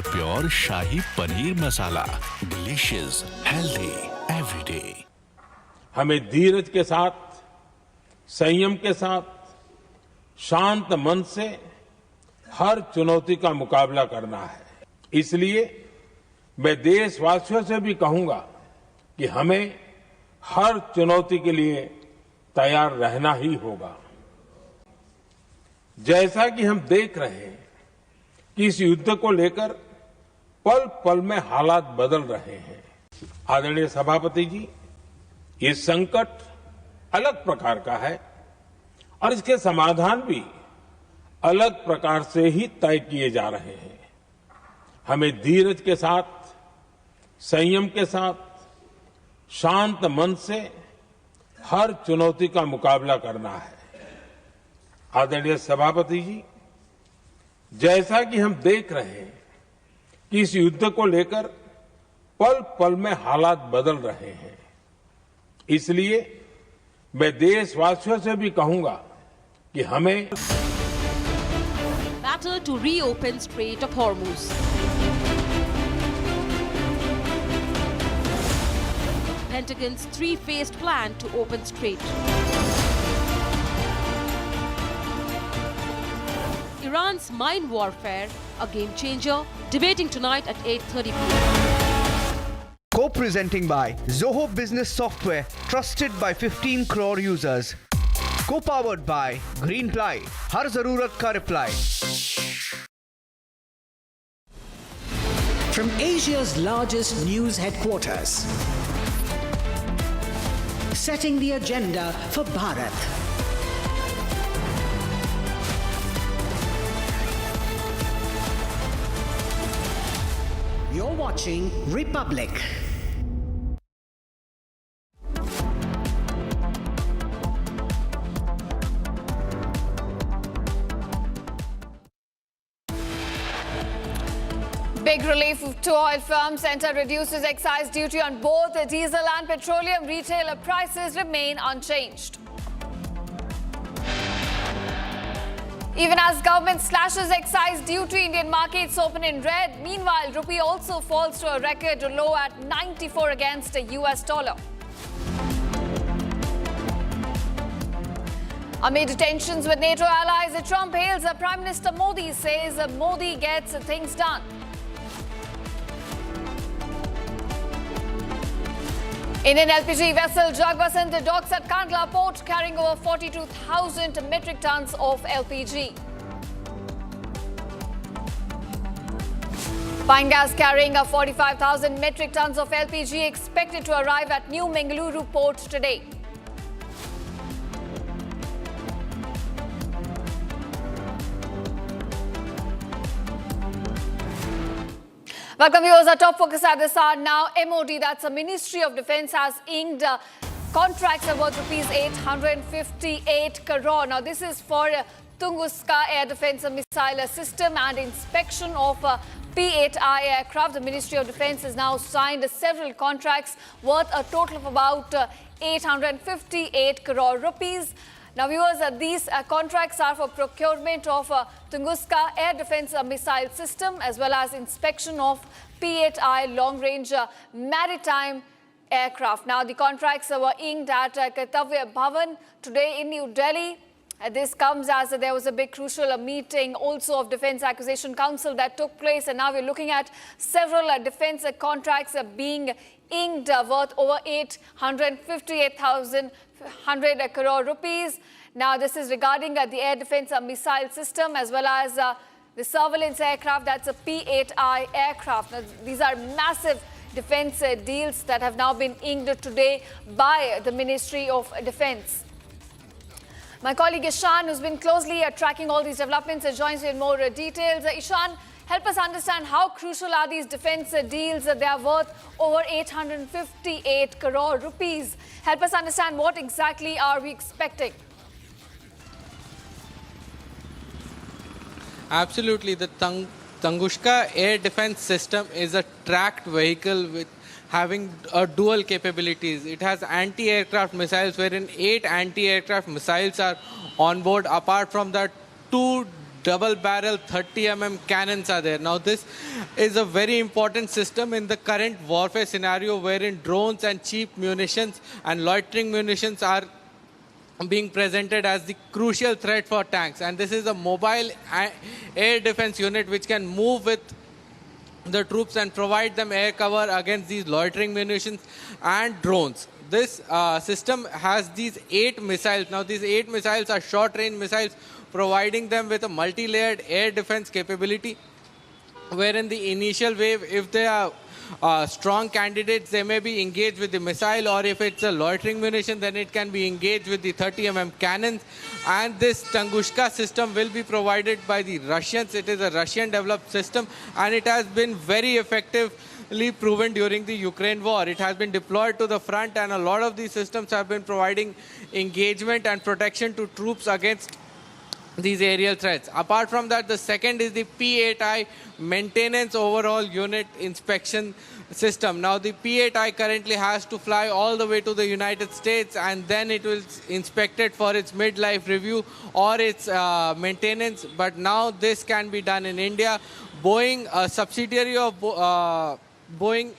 Pure shahi paneer masala, delicious, healthy everyday. हमें धीरज के साथ, संयम के साथ, शांत मन से हर चुनौती का मुकाबला करना है। इसलिए मैं देशवासियों से भी कहूंगा कि हमें हर चुनौती के लिए तैयार रहना ही होगा। जैसा कि हम देख रहे हैं कि इस युद्ध को लेकर पल पल में हालात बदल रहे हैं। आदरणीय सभापति जी, ये संकट अलग प्रकार का है और इसके समाधान भी अलग प्रकार से ही तय किए जा रहे हैं। हमें धीरज के साथ, संयम के साथ, शांत मन से हर चुनौती का मुकाबला करना है। आदरणीय सभापति जी, जैसा कि हम देख रहे हैं कि इस युद्ध को लेकर पल पल में हालात बदल रहे हैं। इसलिए मैं देशवासियों से भी कहूंगा कि हमें Battle to reopen Strait of Hormuz. Pentagon's three-phased plan to open Strait. Iran's mine warfare, a game changer, debating tonight at 8:30 p.m. Co-presenting by Zoho Business Software, trusted by 15 crore users. Co-powered by Greenply, हर जरूरत का reply. From Asia's largest news headquarters, setting the agenda for Bharat. You're watching Republic. Big relief to oil firms. Centre reduces excise duty on both diesel and petroleum. Retailer prices remain unchanged. Even as government slashes excise duty, Indian markets open in red. Meanwhile, rupee also falls to a record low at 94 against the US dollar. Amid tensions with NATO allies, Trump hails Prime Minister Modi, says Modi gets things done. Indian LPG vessel Jagbasant docks at Kandla port carrying over 42,000 metric tons of LPG. Pine gas carrying 45,000 metric tons of LPG expected to arrive at New Mangaluru port today. Welcome viewers, our top focus at this hour now. MOD, that's the Ministry of Defence, has inked contracts worth rupees 858 crore. Now this is for Tunguska air defence missile system and inspection of P-8I aircraft. The Ministry of Defence has now signed several contracts worth a total of about 858 crore rupees. Now viewers, these contracts are for procurement of Tunguska air defence missile system as well as inspection of P-8I long-range maritime aircraft. Now the contracts were inked at Kartavya Bhavan today in New Delhi. This comes as there was a big crucial meeting also of Defence Acquisition Council that took place, and now we're looking at several defence contracts being inked worth over 858,100 crore rupees. Now this is regarding the air defence missile system as well as the surveillance aircraft, that's a P-8I aircraft. Now, these are massive defence deals that have now been inked today by the Ministry of Defence. My colleague Ishan, who's been closely tracking all these developments, joins me with more details. Ishan, help us understand how crucial are these defence deals. They are worth over 858 crore rupees. Help us understand what exactly are we expecting. Absolutely. The Tunguska air defence system is a tracked vehicle with having dual capabilities. It has anti-aircraft missiles, wherein 8 anti-aircraft missiles are on board. Apart from that, 2 double-barrel 30mm cannons are there. Now, this is a very important system in the current warfare scenario wherein drones and cheap munitions and loitering munitions are being presented as the crucial threat for tanks. And this is a mobile air defense unit which can move with the troops and provide them air cover against these loitering munitions and drones. This system has these 8 missiles. Now, these 8 missiles are short-range missiles, providing them with a multi-layered air defense capability, where in the initial wave, if they are strong candidates, they may be engaged with the missile, or if it's a loitering munition, then it can be engaged with the 30mm cannons. And this Tunguska system will be provided by the Russians. It is a Russian-developed system, and it has been very effectively proven during the Ukraine war. It has been deployed to the front, and a lot of these systems have been providing engagement and protection to troops against these aerial threats. Apart from that, the second is the P8I maintenance overall unit inspection system. Now, the P8I currently has to fly all the way to the United States, and then it will inspect it for its midlife review or its maintenance. But now this can be done in India. Boeing, a subsidiary of Boeing,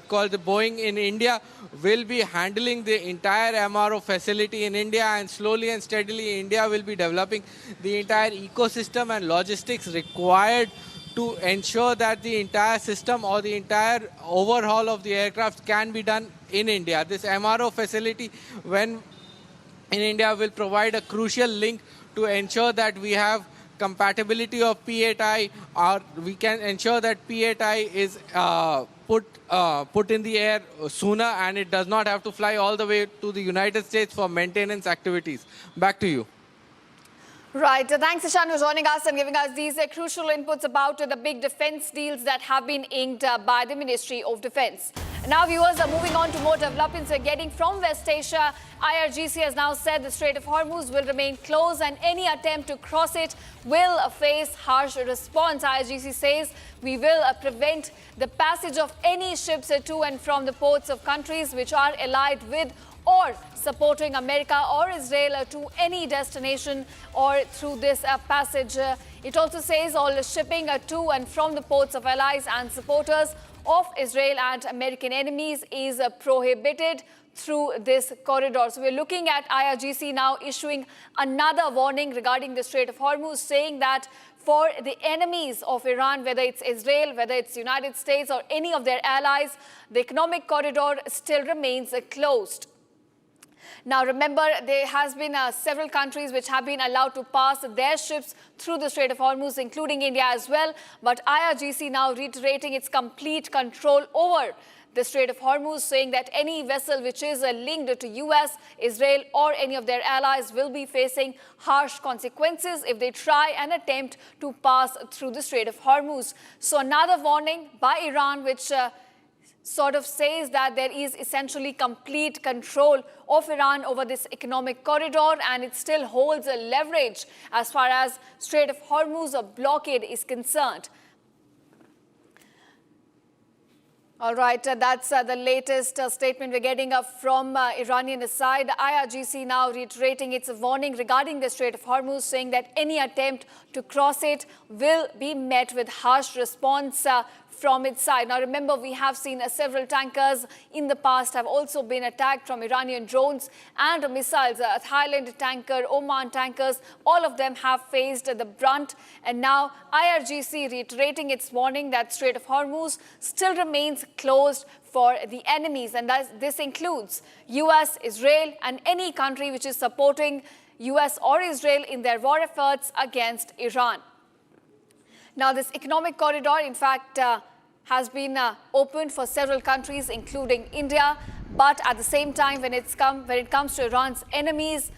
called the Boeing in India, will be handling the entire MRO facility in India, and slowly and steadily India will be developing the entire ecosystem and logistics required to ensure that the entire system or the entire overhaul of the aircraft can be done in India. This MRO facility, when in India, will provide a crucial link to ensure that we have compatibility of P8I, or we can ensure that P8I is put in the air sooner, and it does not have to fly all the way to the United States for maintenance activities. Back to you. Right. Thanks, Ishan, for joining us and giving us these crucial inputs about the big defense deals that have been inked by the Ministry of Defense. Now, viewers, are moving on to more developments we're getting from West Asia. IRGC has now said the Strait of Hormuz will remain closed, and any attempt to cross it will face harsh response. IRGC says we will prevent the passage of any ships to and from the ports of countries which are allied with or supporting America or Israel to any destination or through this passage. It also says all shipping to and from the ports of allies and supporters of Israel and American enemies is prohibited through this corridor. So we're looking at IRGC now issuing another warning regarding the Strait of Hormuz, saying that for the enemies of Iran, whether it's Israel, whether it's the United States or any of their allies, the economic corridor still remains closed. Now, remember, there has been several countries which have been allowed to pass their ships through the Strait of Hormuz, including India as well. But IRGC now reiterating its complete control over the Strait of Hormuz, saying that any vessel which is linked to US, Israel or any of their allies will be facing harsh consequences if they try and attempt to pass through the Strait of Hormuz. So another warning by Iran, which sort of says that there is essentially complete control of Iran over this economic corridor, and it still holds a leverage as far as Strait of Hormuz blockade is concerned. All right, that's the latest statement we're getting from Iranian side. IRGC now reiterating its warning regarding the Strait of Hormuz, saying that any attempt to cross it will be met with harsh response from its side. Now, remember, we have seen several tankers in the past have also been attacked from Iranian drones and missiles. A Thailand tanker, Oman tankers, all of them have faced the brunt. And now IRGC reiterating its warning that Strait of Hormuz still remains closed for the enemies. And this includes US, Israel, and any country which is supporting US or Israel in their war efforts against Iran. Now, this economic corridor, in fact, has been opened for several countries, including India. But at the same time, when it comes to Iran's enemies,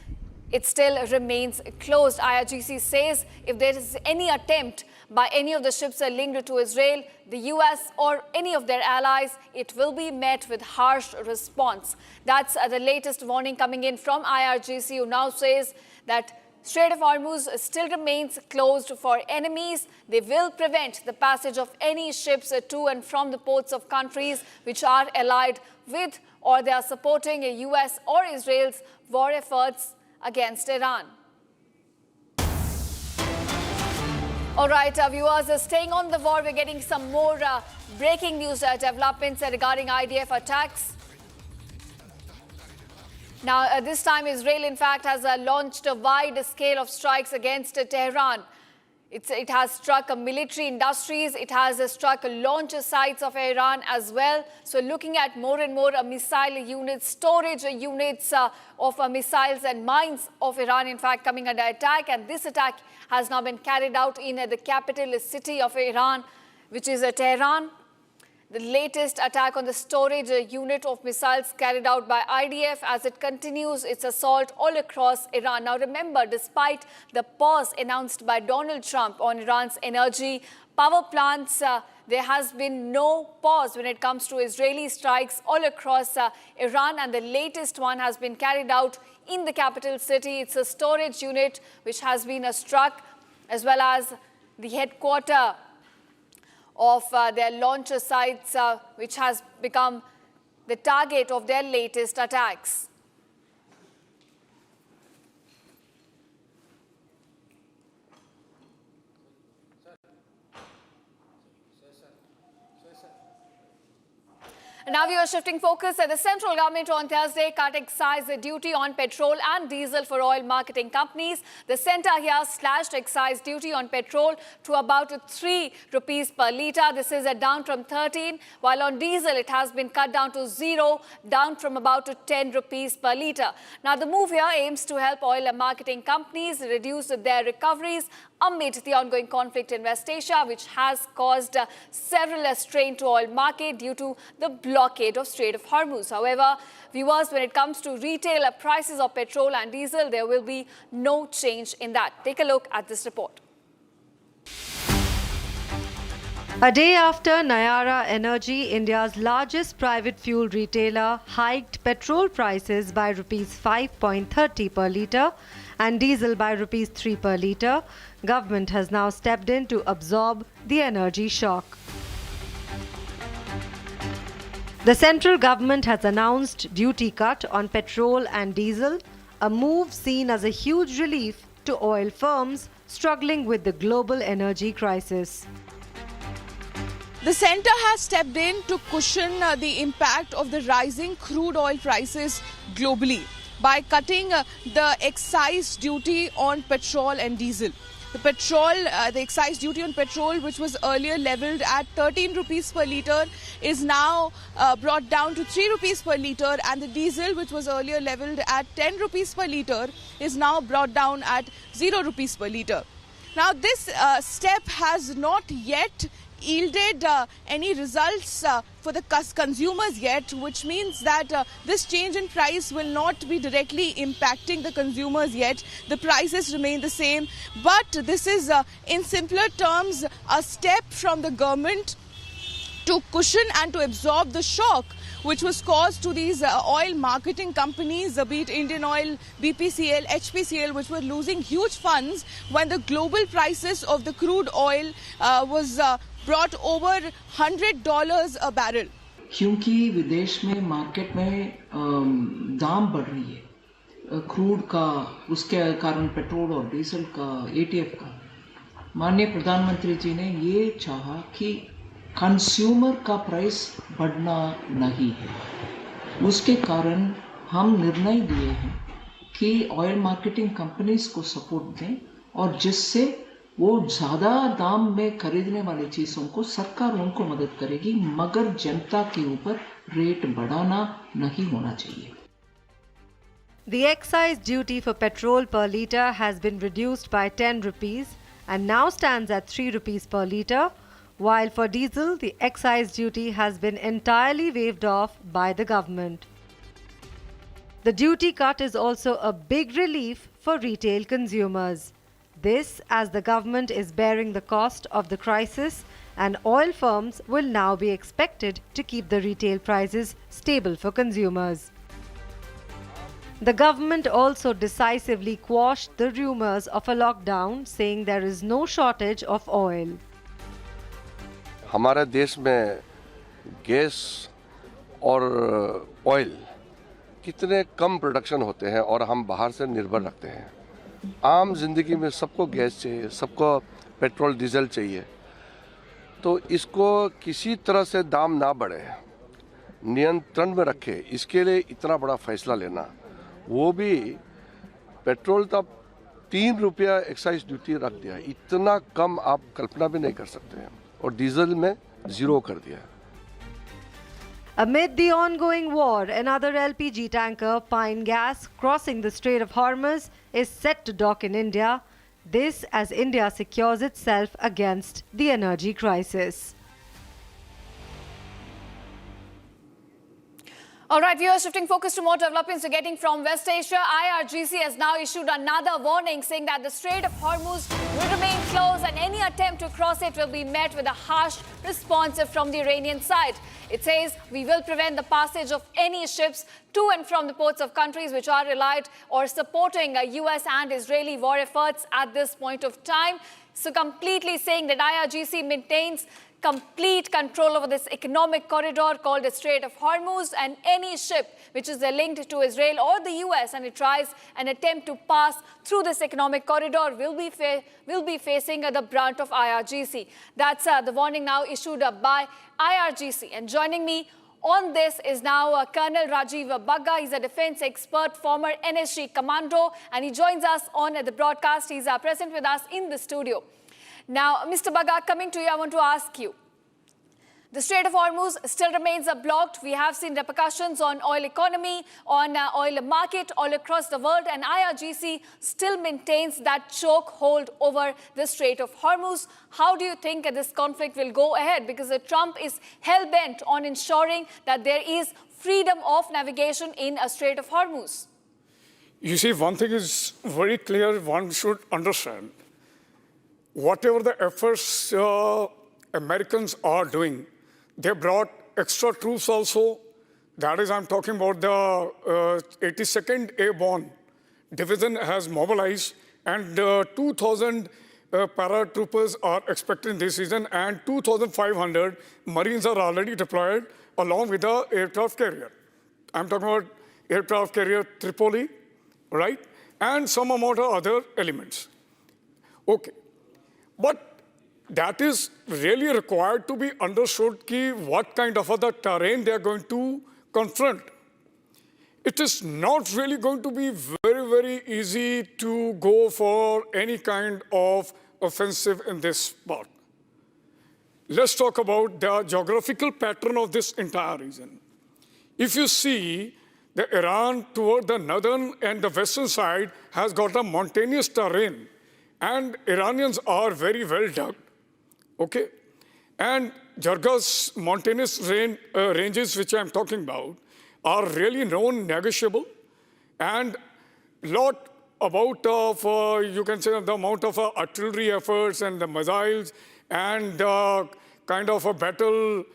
it still remains closed. IRGC says if there is any attempt by any of the ships linked to Israel, the US or any of their allies, it will be met with harsh response. That's the latest warning coming in from IRGC, who now says that Strait of Hormuz still remains closed for enemies. They will prevent the passage of any ships to and from the ports of countries which are allied with or they are supporting US or Israel's war efforts against Iran. All right, viewers, staying on the war, we're getting some more breaking news developments regarding IDF attacks. Now, this time Israel, in fact, has launched a wide scale of strikes against Tehran. It has struck military industries, it has struck launch sites of Iran as well. So looking at more and more missile units, storage units of missiles and mines of Iran, in fact, coming under attack. And this attack has now been carried out in the capital city of Iran, which is Tehran. The latest attack on the storage unit of missiles carried out by IDF as it continues its assault all across Iran. Now remember, despite the pause announced by Donald Trump on Iran's energy power plants, there has been no pause when it comes to Israeli strikes all across Iran, and the latest one has been carried out in the capital city. It's a storage unit which has been struck, as well as the headquarters of their launch sites, which has become the target of their latest attacks. Now we are shifting focus. The central government on Thursday cut excise duty on petrol and diesel for oil marketing companies. The centre here slashed excise duty on petrol to about 3 rupees per litre. This is down from 13, while on diesel it has been cut down to 0, down from about 10 rupees per litre. Now the move here aims to help oil marketing companies reduce their recoveries amid the ongoing conflict in West Asia, which has caused several strain to oil market due to the blockade of Strait of Hormuz. However, viewers, when it comes to retail prices of petrol and diesel, there will be no change in that. Take a look at this report. A day after Nayara Energy, India's largest private fuel retailer, hiked petrol prices by Rs 5.30 per litre and diesel by Rs 3 per litre, government has now stepped in to absorb the energy shock. The central government has announced duty cut on petrol and diesel, a move seen as a huge relief to oil firms struggling with the global energy crisis. The centre has stepped in to cushion the impact of the rising crude oil prices globally by cutting the excise duty on petrol and diesel. The excise duty on petrol, which was earlier levelled at 13 rupees per litre, is now brought down to 3 rupees per litre, and the diesel, which was earlier levelled at 10 rupees per litre, is now brought down at 0 rupees per litre. Now, this step has not yet yielded any results for the consumers yet, which means that this change in price will not be directly impacting the consumers yet. The prices remain the same, but this is in simpler terms a step from the government to cushion and to absorb the shock which was caused to these oil marketing companies, be it Indian Oil, BPCL, HPCL, which were losing huge funds when the global prices of the crude oil was brought over $100 a barrel. क्योंकि विदेश में market में दाम बढ़ रही है crude का, उसके कारण पेट्रोल और डीजल का, एटीएफ का, माननीय प्रधानमंत्री जी ने ये चाहा कि कंज्यूमर का प्राइस बढ़ना नहीं है। उसके कारण हम निर्णय लिए हैं कि ऑयल मार्केटिंग कंपनीज को सपोर्ट दें और जिससे वो ज़्यादा दाम में खरीदने वाली चीज़ों को सरकार उनको मदद करेगी, मगर जनता के ऊपर रेट बढ़ाना नहीं होना चाहिए। The excise duty for petrol per litre has been reduced by 10 rupees and now stands at 3 rupees per litre, while for diesel, the excise duty has been entirely waived off by the government. The duty cut is also a big relief for retail consumers. This, as the government is bearing the cost of the crisis, and oil firms will now be expected to keep the retail prices stable for consumers. The government also decisively quashed the rumors of a lockdown, saying there is no shortage of oil. हमारे देश में gas और oil कितने कम production होते हैं और हम बाहर से निर्भर रखते हैं। आम जिंदगी में सबको गैस चाहिए, सबको पेट्रोल डीजल चाहिए, तो इसको किसी तरह से दाम ना बढ़े, नियंत्रण में रखे, इसके लिए इतना बड़ा फैसला लेना, वो भी पेट्रोल तब 3 रुपया एक्साइज ड्यूटी रख दिया, इतना कम आप कल्पना भी नहीं कर सकते हैं, और डीजल में 0 कर दिया। Amid the ongoing war, another LPG tanker, Pine Gas, crossing the Strait of Hormuz, is set to dock in India. This as India secures itself against the energy crisis. All right, viewers, shifting focus to more developments we're getting from West Asia. IRGC has now issued another warning saying that the Strait of Hormuz will remain closed and any attempt to cross it will be met with a harsh response from the Iranian side. It says we will prevent the passage of any ships to and from the ports of countries which are allied or supporting US and Israeli war efforts at this point of time. So completely saying that IRGC maintains complete control over this economic corridor called the Strait of Hormuz, and any ship which is linked to Israel or the US and it tries an attempt to pass through this economic corridor will be facing the brunt of IRGC. That's the warning now issued by IRGC. And joining me on this is now Colonel Rajiv Bagga. He's a defense expert, former NSG commando, and he joins us on the broadcast. He's present with us in the studio. Now, Mr. Bagga, coming to you, I want to ask you. The Strait of Hormuz still remains blocked. We have seen repercussions on oil economy, on oil market all across the world, and IRGC still maintains that chokehold over the Strait of Hormuz. How do you think this conflict will go ahead? Because Trump is hell-bent on ensuring that there is freedom of navigation in a Strait of Hormuz. You see, one thing is very clear, one should understand. Whatever the efforts Americans are doing, they brought extra troops also. That is, I'm talking about the 82nd Airborne Division has mobilized, and 2,000 paratroopers are expected this season, and 2,500 Marines are already deployed along with the aircraft carrier. I'm talking about aircraft carrier Tripoli, right? And some amount of other elements. Okay. But that is really required to be understood what kind of other terrain they are going to confront. It is not really going to be very, very easy to go for any kind of offensive in this part. Let's talk about the geographical pattern of this entire region. If you see, the Iran toward the northern and the western side has got a mountainous terrain. And Iranians are very well dug, okay? And Jargah's mountainous ranges, which I'm talking about, are really non-negotiable. And lot about of, you can say, the amount of artillery efforts and the missiles and kind of a battle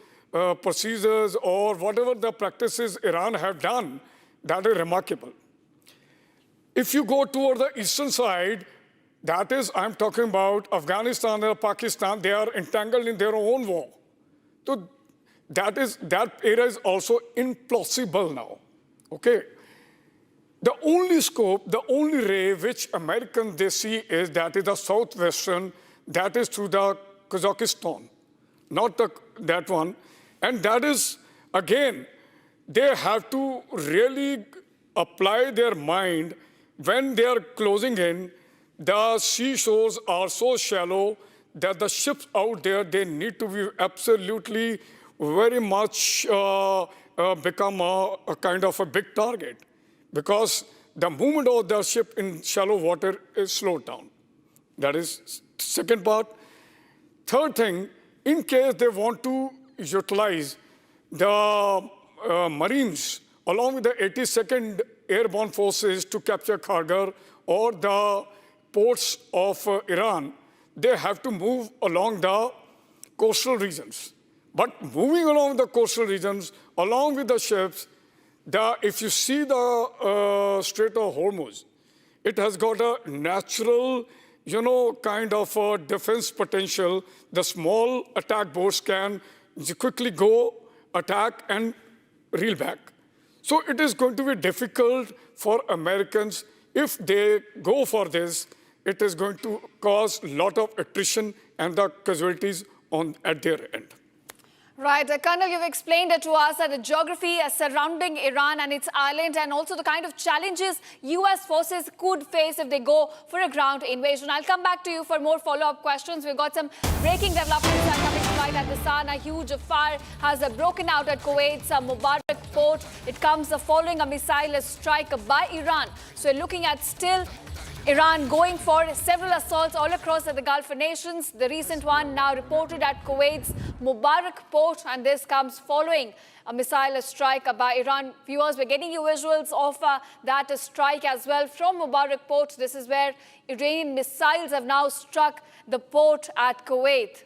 procedures or whatever the practices Iran have done, that is remarkable. If you go toward the eastern side, that is, I'm talking about Afghanistan and Pakistan, they are entangled in their own war. So that area is also impossible now, okay? The only scope, the only ray which Americans they see is that is the southwestern, that is through the Kazakhstan, not that one. And that is, again, they have to really apply their mind when they are closing in. The seashores are so shallow that the ships out there, they need to be absolutely very much become a kind of a big target because the movement of the ship in shallow water is slowed down. That is second part. Third thing, in case they want to utilize the Marines along with the 82nd Airborne Forces to capture Khargar or the ports of Iran, they have to move along the coastal regions. But moving along the coastal regions, along with the ships, if you see the Strait of Hormuz, it has got a natural, kind of a defense potential. The small attack boats can quickly go, attack, and reel back. So it is going to be difficult for Americans if they go for this. it is going to cause a lot of attrition and the casualties at their end. Right, Colonel, you've explained to us that the geography surrounding Iran and its island and also the kind of challenges U.S. forces could face if they go for a ground invasion. I'll come back to you for more follow-up questions. We've got some breaking developments coming to light at the sun. A huge fire has broken out at Kuwait's Mubarak port. It comes following a missile strike by Iran. So we're looking at still Iran going for several assaults all across the Gulf nations. The recent one now reported at Kuwait's Mubarak port, and this comes following a missile strike by Iran. Viewers, we're getting you visuals of that strike as well from Mubarak port. This is where Iranian missiles have now struck the port at Kuwait.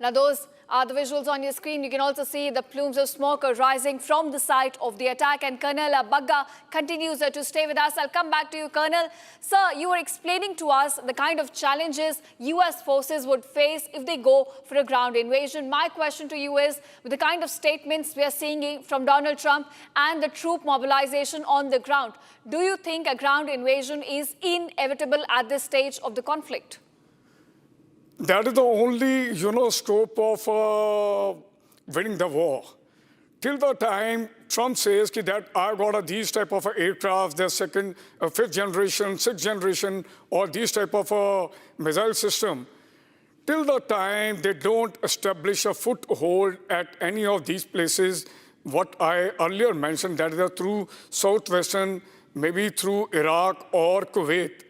Now, those are the visuals on your screen. You can also see the plumes of smoke rising from the site of the attack. And Colonel Bagga continues to stay with us. I'll come back to you, Colonel. Sir, you were explaining to us the kind of challenges U.S. forces would face if they go for a ground invasion. My question to you is, with the kind of statements we are seeing from Donald Trump and the troop mobilization on the ground, do you think a ground invasion is inevitable at this stage of the conflict? That is the only, scope of winning the war. Till the time Trump says that I got these type of aircraft, the second, fifth generation, sixth generation, or these type of missile system, till the time they don't establish a foothold at any of these places, what I earlier mentioned, that is through southwestern, maybe through Iraq or Kuwait.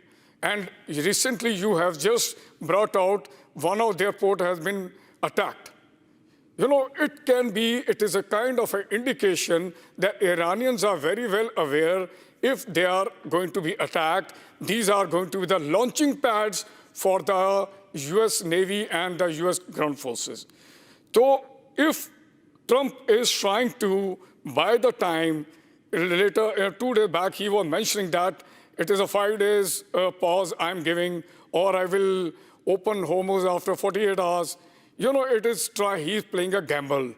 And recently you have just brought out one of their port has been attacked. It is a kind of an indication that Iranians are very well aware if they are going to be attacked, these are going to be the launching pads for the US Navy and the US ground forces. So if Trump is trying to buy the time, later, 2 days back, he was mentioning that it is a 5 days pause I'm giving, or I will open Hormuz after 48 hours. He's playing a gamble.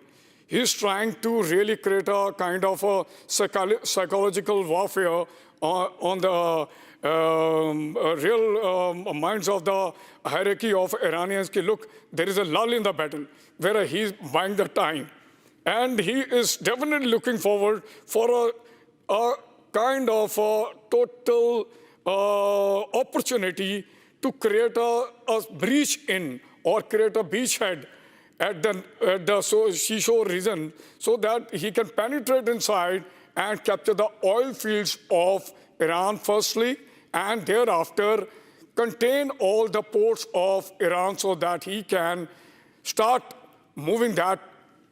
He's trying to really create a kind of a psychological warfare on the real minds of the hierarchy of Iranians. Look, there is a lull in the battle where he's buying the time. And he is definitely looking forward for a kind of a total opportunity to create a breach in or create a beachhead at the seashore region so that he can penetrate inside and capture the oil fields of Iran firstly, and thereafter contain all the ports of Iran so that he can start moving that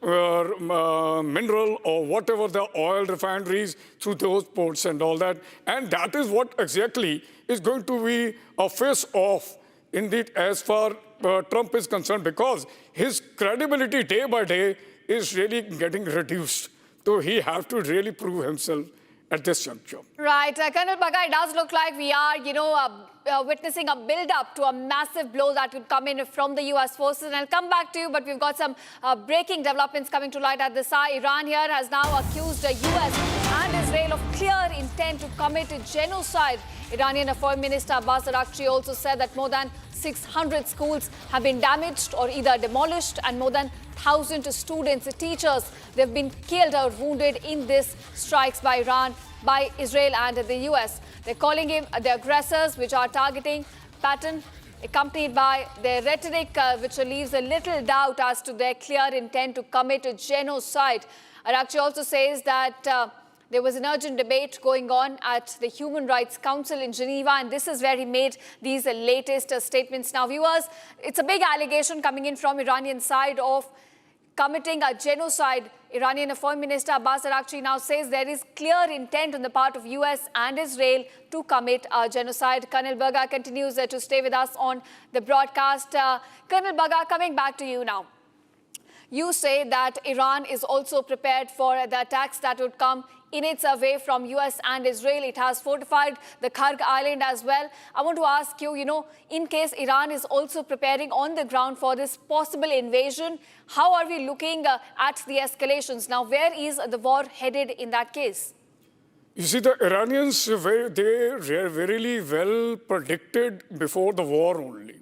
mineral or whatever the oil refineries through those ports and all that. And that is what exactly is going to be a face-off indeed as far Trump is concerned, because his credibility day by day is really getting reduced. So he has to really prove himself at this juncture. Right. Colonel Bagga, it does look like we are, witnessing a build-up to a massive blow that would come in from the U.S. forces. And I'll come back to you, but we've got some breaking developments coming to light at the side. Iran here has now accused the U.S. and Israel of clear intent to commit genocide. Iranian Foreign Minister Abbas Araghchi also said that more than 600 schools have been damaged or either demolished, and more than 1,000 students, teachers, they've been killed or wounded in these strikes by Iran, by Israel and the US. They're calling him the aggressors, which are targeting pattern, accompanied by their rhetoric, which leaves a little doubt as to their clear intent to commit genocide. Araghchi also says that there was an urgent debate going on at the Human Rights Council in Geneva, and this is where he made these latest statements. Now, viewers, it's a big allegation coming in from Iranian side of committing a genocide. Iranian Foreign Minister Abbas Araghchi now says there is clear intent on the part of US and Israel to commit a genocide. Colonel Bagga continues to stay with us on the broadcast. Colonel Bagga, coming back to you now. You say that Iran is also prepared for the attacks that would come in its way from US and Israel. It has fortified the Karg Island as well. I want to ask you, in case Iran is also preparing on the ground for this possible invasion, how are we looking at the escalations? Now, where is the war headed in that case? You see, the Iranians, they really well predicted before the war only.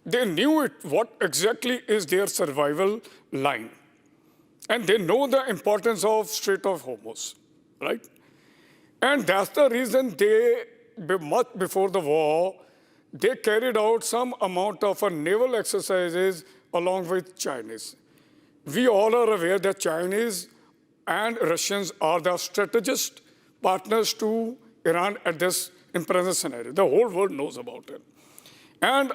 They knew what exactly is their survival line. And they know the importance of Strait of Hormuz, right? And that's the reason they, much before the war, they carried out some amount of naval exercises along with Chinese. We all are aware that Chinese and Russians are the strategist partners to Iran at this in present scenario. The whole world knows about it. And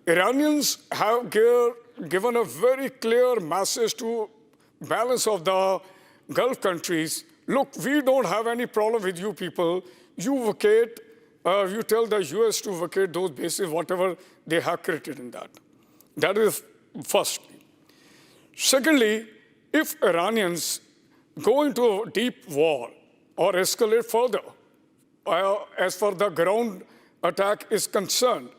Iranians have given a very clear message to balance of the Gulf countries. Look, we don't have any problem with you people. You vacate, you tell the US to vacate those bases, whatever they have created in that. That is firstly. Secondly, if Iranians go into a deep war or escalate further, as far the ground attack is concerned,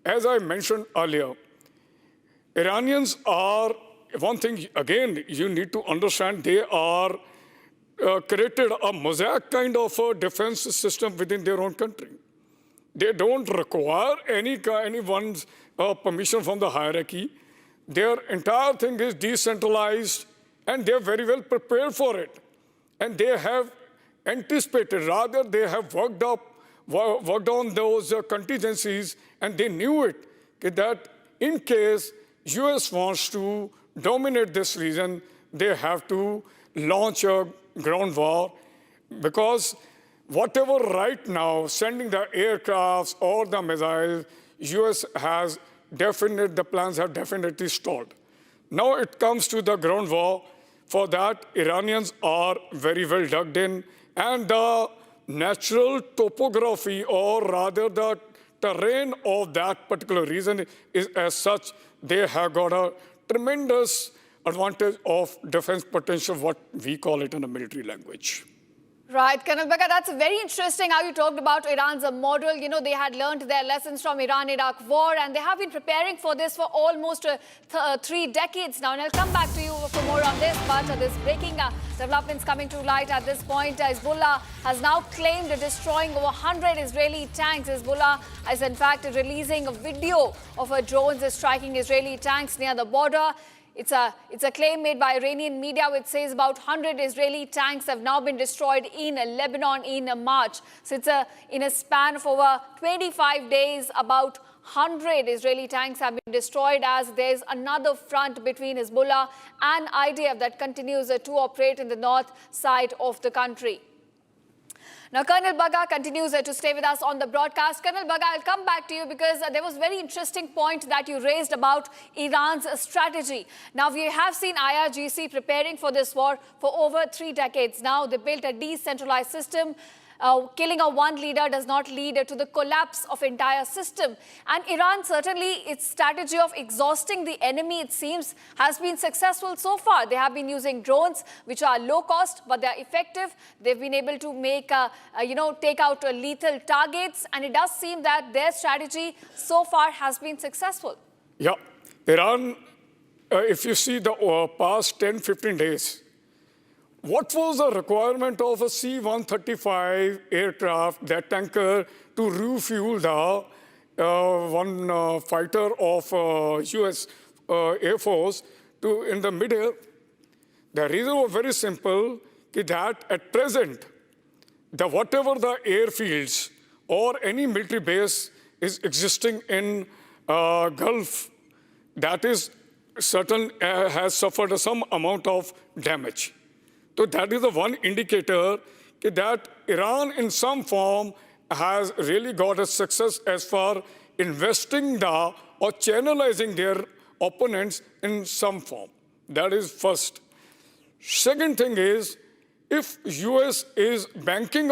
as I mentioned earlier, Iranians are, one thing, again, you need to understand, they are created a mosaic kind of a defense system within their own country. They don't require anyone's permission from the hierarchy. Their entire thing is decentralized, and they're very well prepared for it. And they have anticipated, rather they have worked on those contingencies, and they knew it, that in case US wants to dominate this region, they have to launch a ground war, because whatever right now, sending the aircrafts or the missiles, US has the plans have definitely stalled. Now it comes to the ground war. For that, Iranians are very well dug in, and the natural topography, or rather the terrain of that particular region is as such, they have got a tremendous advantage of defense potential, what we call it in a military language. Right, Colonel Baga, that's very interesting how you talked about Iran's model. You know, they had learned their lessons from Iran-Iraq war, and they have been preparing for this for almost 3 decades now. And I'll come back to you for more on this, but this breaking developments coming to light at this point. Hezbollah has now claimed destroying over 100 Israeli tanks. Hezbollah is in fact releasing a video of drones striking Israeli tanks near the border. It's a claim made by Iranian media, which says about 100 Israeli tanks have now been destroyed in Lebanon in March. So it's in a span of over 25 days, about 100 Israeli tanks have been destroyed, as there's another front between Hezbollah and IDF that continues to operate in the north side of the country. Now, Colonel Baga continues to stay with us on the broadcast. Colonel Baga, I'll come back to you because there was a very interesting point that you raised about Iran's strategy. Now, we have seen IRGC preparing for this war for over 3 decades now. They built a decentralized system. Killing one leader does not lead to the collapse of entire system. And Iran, certainly, its strategy of exhausting the enemy, it seems, has been successful so far. They have been using drones, which are low cost, but they're effective. They've been able to make, take out lethal targets. And it does seem that their strategy so far has been successful. Yeah, Iran, if you see the past 10, 15 days, what was the requirement of a C-135 aircraft, that tanker, to refuel the one fighter of US Air Force in the midair? The reason was very simple, that at present, whatever the airfields or any military base is existing in Gulf, that is certain has suffered some amount of damage. So that is the one indicator that Iran in some form has really got a success as far investing or channelizing their opponents in some form. That is first. Second thing is, if US is banking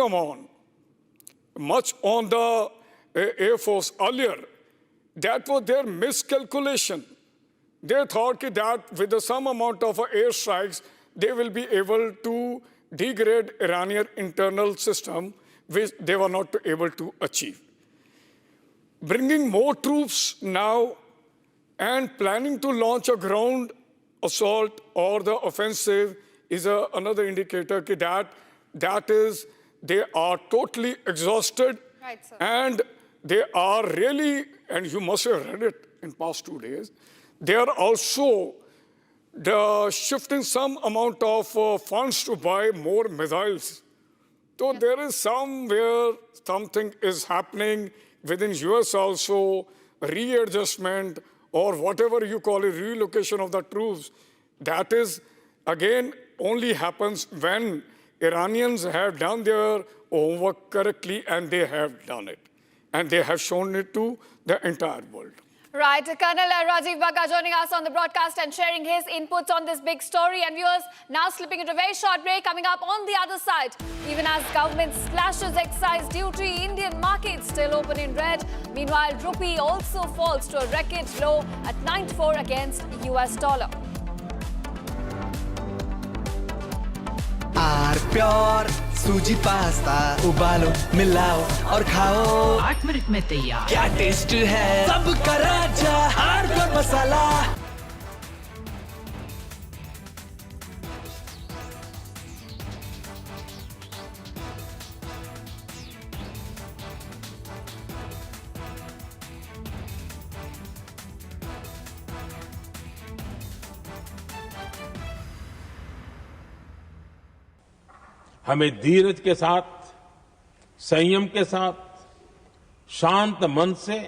much on the Air Force earlier, that was their miscalculation. They thought that with some amount of airstrikes, they will be able to degrade Iranian internal system, which they were not able to achieve. Bringing more troops now and planning to launch a ground assault or the offensive is another indicator that is they are totally exhausted. Right, sir. And they are really, and you must have read it in past 2 days, they are also shifting some amount of funds to buy more missiles. So there is somewhere something is happening within US also, readjustment or whatever you call it, relocation of the troops. That is, again, only happens when Iranians have done their homework correctly, and they have done it. And they have shown it to the entire world. Right, Colonel Rajiv Bagga joining us on the broadcast and sharing his inputs on this big story. And viewers, now slipping into a very short break. Coming up on the other side, even as government slashes excise duty, Indian markets still open in red. Meanwhile, rupee also falls to a record low at 94 against US dollar. Pure सूजी pasta उबालो मिलाओ और खाओ 8 minute में तैयार। क्या test है सबका राजा hardcore मसाला। हमें धीरज के साथ, संयम के साथ, शांत मन से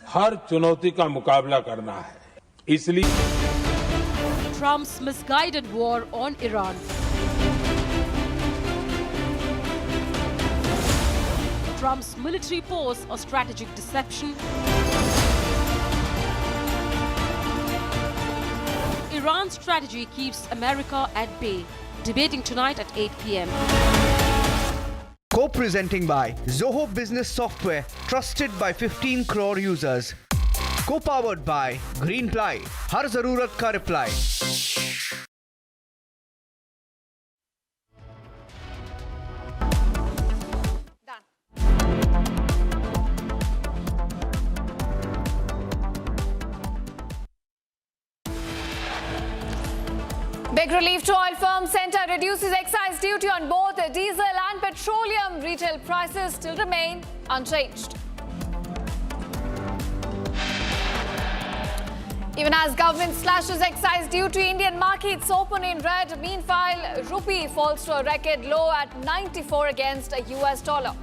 हर चुनौती का मुकाबला करना है। इसलिए Trump's misguided war on Iran. Trump's military pose a strategic deception. Iran's strategy keeps America at bay. Debating tonight at 8 p.m. Co-presenting by Zoho Business Software, trusted by 15 crore users. Co-powered by Greenply, हर जरूरत का reply. Big relief to oil firms. Centre reduces excise duty on both diesel and petroleum. Retail prices still remain unchanged. Even as government slashes excise duty, Indian markets open in red. Meanwhile, rupee falls to a record low at 94 against a US dollar.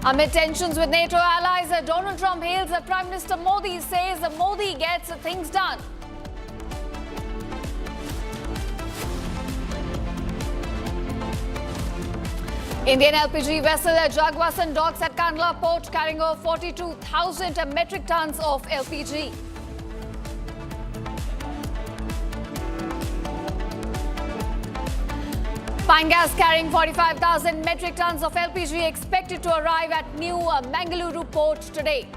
Amid tensions with NATO allies, Donald Trump hails Prime Minister Modi, says Modi gets things done. Indian LPG vessel Jagwasan docks at Kandla port carrying over 42,000 metric tons of LPG. Pine gas carrying 45,000 metric tons of LPG expected to arrive at new Mangaluru port today.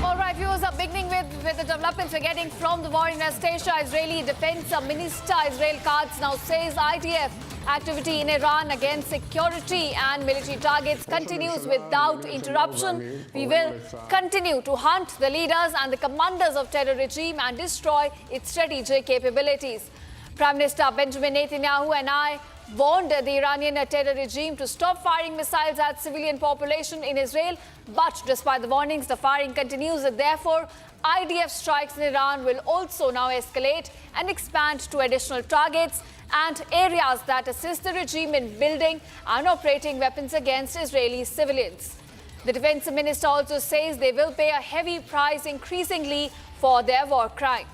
All right, viewers, are beginning with the developments we're getting from the war in West Asia. Israeli Defense Minister Israel Katz now says IDF activity in Iran against security and military targets continues without interruption. We will continue to hunt the leaders and the commanders of terror regime and destroy its strategic capabilities. Prime Minister Benjamin Netanyahu and I warned the Iranian terror regime to stop firing missiles at civilian population in Israel. But despite the warnings, the firing continues. Therefore, IDF strikes in Iran will also now escalate and expand to additional targets and areas that assist the regime in building and operating weapons against Israeli civilians. The defense minister also says they will pay a heavy price increasingly for their war crime.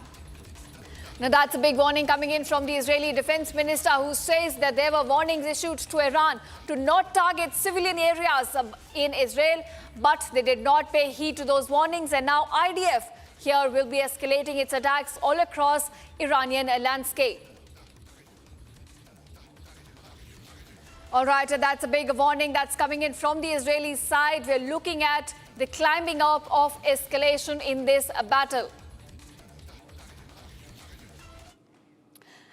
Now that's a big warning coming in from the Israeli defense minister, who says that there were warnings issued to Iran to not target civilian areas in Israel, but they did not pay heed to those warnings, and now IDF here will be escalating its attacks all across Iranian landscape. All right, that's a big warning that's coming in from the Israeli side. We're looking at the climbing up of escalation in this battle.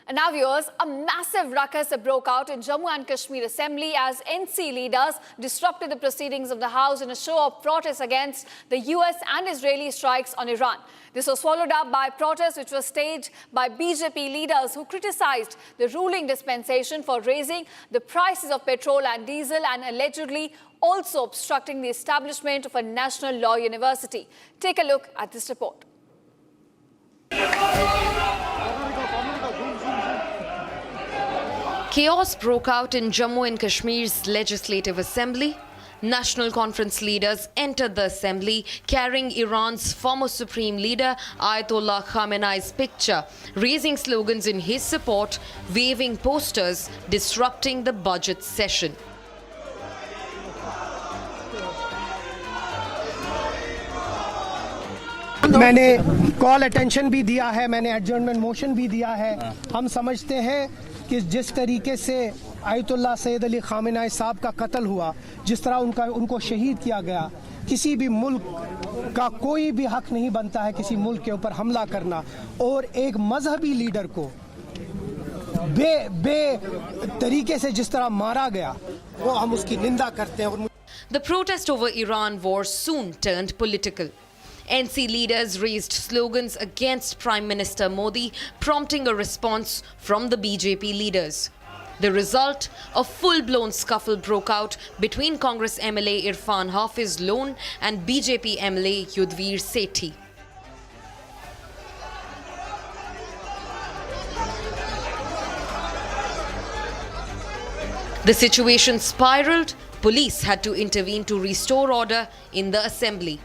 And now viewers, a massive ruckus broke out in Jammu and Kashmir Assembly as NC leaders disrupted the proceedings of the House in a show of protest against the US and Israeli strikes on Iran. This was followed up by protests which were staged by BJP leaders who criticized the ruling dispensation for raising the prices of petrol and diesel and allegedly also obstructing the establishment of a national law university. Take a look at this report. Chaos broke out in Jammu and Kashmir's Legislative Assembly. National Conference leaders entered the assembly carrying Iran's former supreme leader Ayatollah Khamenei's picture, raising slogans in his support, waving posters, disrupting the budget session. मैंने call attention भी दिया है, मैंने adjournment motion भी दिया है। हम समझते हैं कि जिस तरीके से आयतुल्लाह सैयद अली खामेनेई साहब का कत्ल हुआ, जिस तरह उनको शहीद किया गया, किसी भी मुल्क का कोई भी हक नहीं बनता है किसी मुल्क के ऊपर हमला करना, और एक मजहबी लीडर को बे तरीके से जिस तरह मारा गया, वो हम उसकी निंदा करते हैं। The protest over Iran war soon turned political. NC leaders raised slogans against Prime Minister Modi, prompting a response from the BJP leaders. The result, a full-blown scuffle broke out between Congress MLA Irfan Hafiz Lone and BJP MLA Yudhvir Sethi. The situation spiraled. Police had to intervene to restore order in the assembly.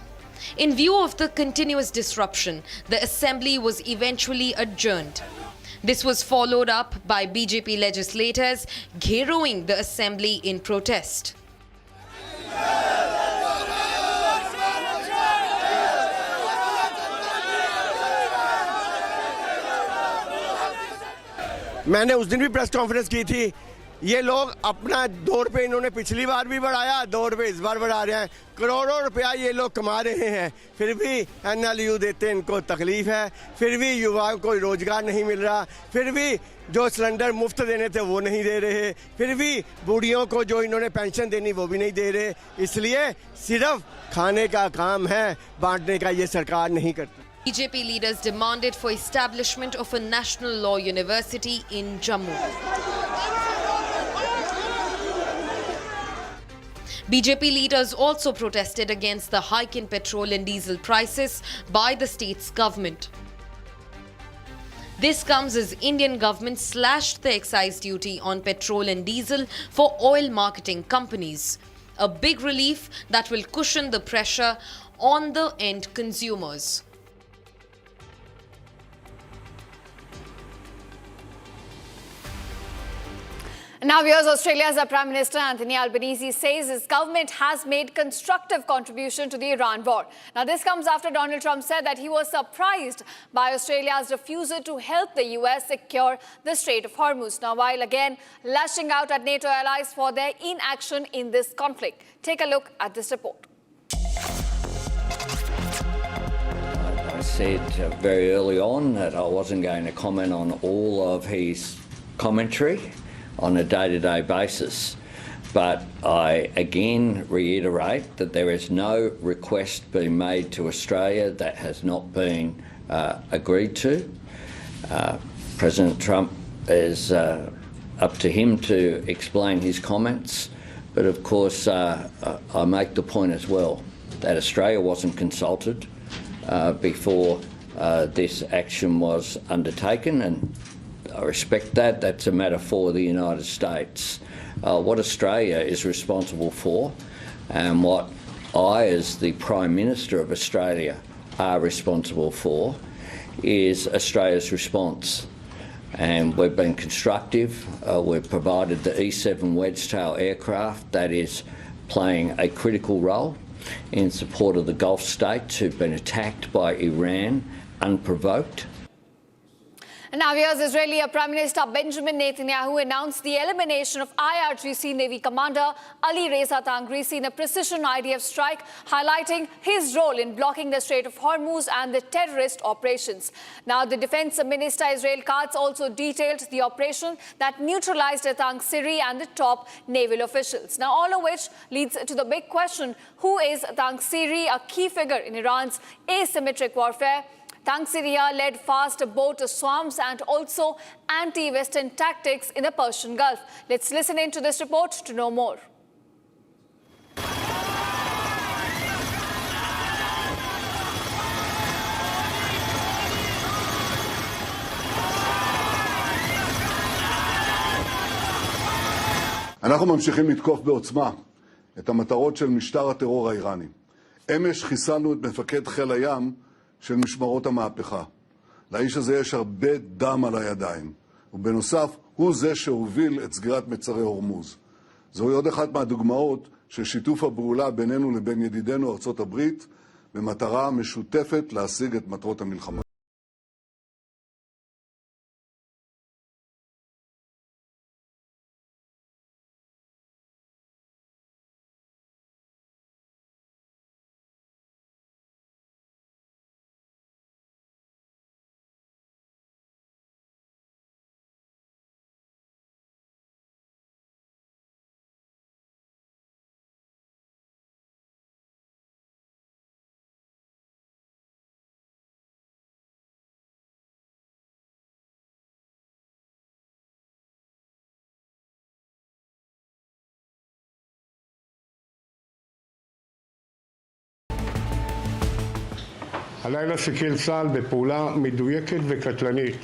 In view of the continuous disruption, the assembly was eventually adjourned. This was followed up by BJP legislators gheroing the assembly in protest. मैंने उस दिन भी press conference की थी। ये लोग अपना 2 रुपये इन्होंने पिछली बार भी बढ़ाया, 2 रुपये इस बार बढ़ा रहे हैं। करोड़ों रुपया ये लोग कमा रहे हैं, फिर भी NLU देते इनको तकलीफ है, फिर भी युवाओं को रोजगार नहीं मिल रहा, फिर भी जो सिलेंडर मुफ्त देने थे वो नहीं दे रहे, फिर भी बूढ़ियों को जो इन्होंने पेंशन देनी वो भी नहीं दे रहे। इसलिए सिर्फ खाने का काम है, बांटने का ये सरकार नहीं करती। BJP leaders demanded for establishment of a national law university in Jammu. BJP leaders also protested against the hike in petrol and diesel prices by the state's government. This comes as Indian government slashed the excise duty on petrol and diesel for oil marketing companies. A big relief that will cushion the pressure on the end consumers. Now, viewers, Australia's Prime Minister Anthony Albanese says his government has made constructive contribution to the Iran war. Now, this comes after Donald Trump said that he was surprised by Australia's refusal to help the US secure the Strait of Hormuz. Now, while again lashing out at NATO allies for their inaction in this conflict. Take a look at this report. I said very early on that I wasn't going to comment on all of his commentary on a day-to-day basis. But I again reiterate that there is no request being made to Australia that has not been agreed to. President Trump is up to him to explain his comments. But of course, I make the point as well that Australia wasn't consulted before this action was undertaken, and I respect that. That's a matter for the United States. What Australia is responsible for, and what I, as the Prime Minister of Australia, are responsible for, is Australia's response. And we've been constructive. We've provided the E-7 Wedgetail aircraft that is playing a critical role in support of the Gulf states who've been attacked by Iran unprovoked. And now here's Israeli Prime Minister Benjamin Netanyahu announced the elimination of IRGC Navy Commander Ali Reza Tangrisi in a precision IDF strike, highlighting his role in blocking the Strait of Hormuz and the terrorist operations. Now, the Defense Minister Israel Katz also detailed the operation that neutralized Tangrisi and the top naval officials. Now, all of which leads to the big question, who is Tangrisi, a key figure in Iran's asymmetric warfare? Tangrisi led fast boat swarms and also anti-Western tactics in the Persian Gulf. Let's listen into this report to know more. אנחנו ממשיכים לתקוף בעוצמה את המטרות של משטר הטרור האיראני. אמש חיסלנו את מפקד חיל הים של משמרות המהפכה. לאיש הזה יש הרבה דם על הידיים, ובנוסף הוא זה שהוביל את סגירת מצרי הורמוז. זוהי עוד אחת מהדוגמאות של שיתוף הפעולה בינינו לבין ידידינו ארצות הברית, במטרה משותפת להשיג את מטרות המלחמה. הלילה סיכל צה"ל בפעולה מדויקת וקטלנית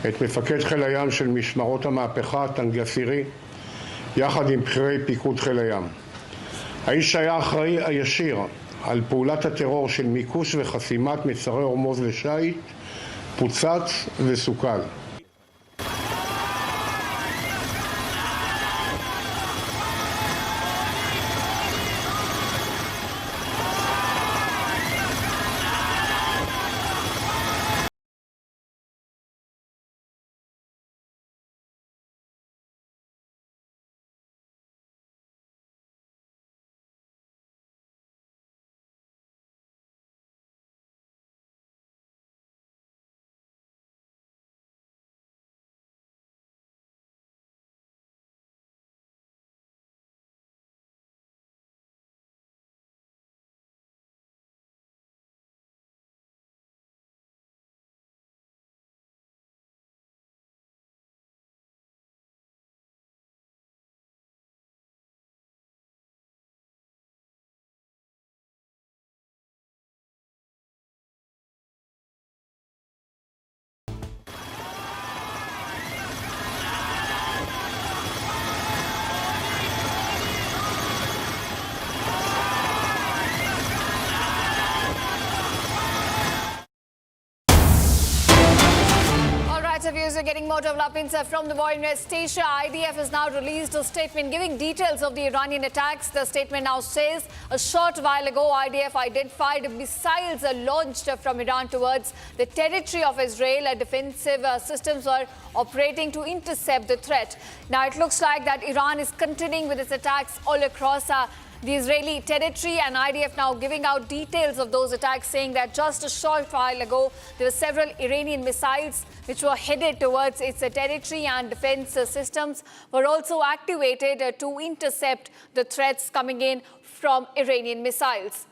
את מפקד חיל הים של משמרות המהפכה טנגסירי יחד עם בכירי פיקוד חיל הים. האיש היה אחראי הישיר על פעולת הטרור של מיקוש וחסימת מצרי הורמוז לשיט, פוצץ וסוכל. Viewers are getting more developments from the war in West Asia. IDF has now released a statement giving details of the Iranian attacks. The statement now says a short while ago IDF identified missiles launched from Iran towards the territory of Israel. Defensive systems were operating to intercept the threat. Now it looks like that Iran is continuing with its attacks all across the Israeli territory, and IDF now giving out details of those attacks, saying that just a short while ago there were several Iranian missiles which were headed towards its territory, and defense systems were also activated to intercept the threats coming in from Iranian missiles.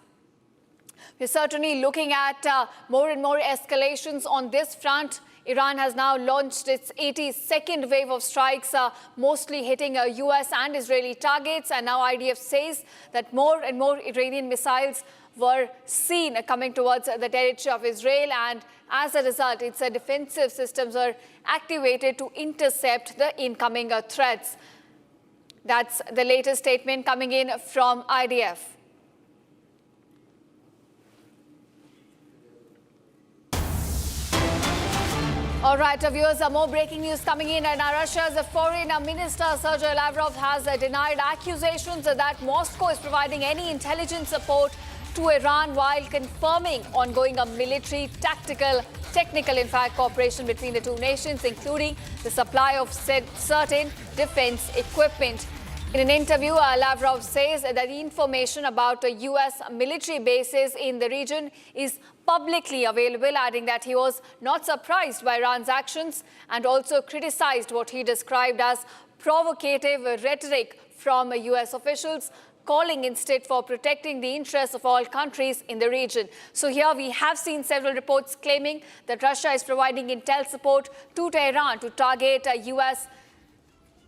We're certainly looking at more and more escalations on this front. Iran has now launched its 82nd wave of strikes, mostly hitting US and Israeli targets. And now IDF says that more and more Iranian missiles were seen coming towards the territory of Israel. And as a result, its defensive systems were activated to intercept the incoming threats. That's the latest statement coming in from IDF. All right, viewers, more breaking news coming in. And Russia's Foreign Minister Sergei Lavrov has denied accusations that Moscow is providing any intelligence support to Iran, while confirming ongoing military tactical technical, in fact, cooperation between the two nations, including the supply of certain defense equipment. In an interview, Lavrov says that the information about U.S. military bases in the region is publicly available, adding that he was not surprised by Iran's actions and also criticized what he described as provocative rhetoric from U.S. officials, calling instead for protecting the interests of all countries in the region. So here we have seen several reports claiming that Russia is providing intel support to Tehran to target U.S.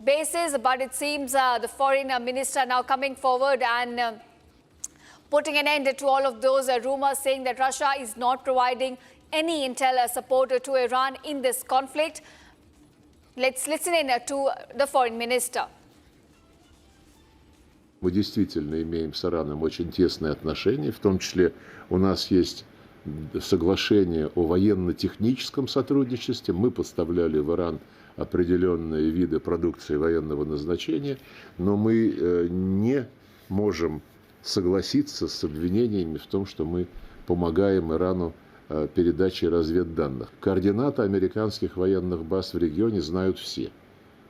bases, but it seems the foreign minister now coming forward and putting an end to all of those rumors, saying that Russia is not providing any intel support to Iran in this conflict. Let's listen in to the foreign minister. Мы действительно имеем с Ираном очень тесные отношения, в том числе у нас есть соглашение о военно-техническом сотрудничестве. Мы поставляли в Иран определенные виды продукции военного назначения, но мы не можем согласиться с обвинениями в том, что мы помогаем Ирану передачей разведданных. Координаты американских военных баз в регионе знают все.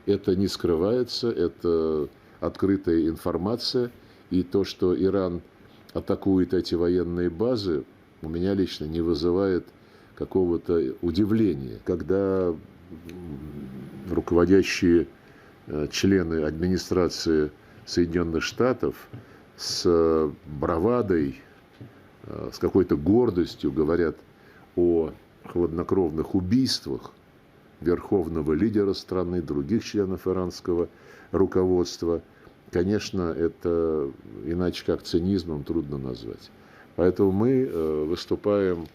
Это не скрывается, это открытая информация, и то, что Иран атакует эти военные базы, у меня лично не вызывает какого-то удивления. Когда руководящие члены администрации Соединенных Штатов с бравадой, с какой-то гордостью говорят о хладнокровных убийствах верховного лидера страны, других членов иранского руководства, конечно, это иначе как цинизмом трудно назвать. Поэтому мы выступаем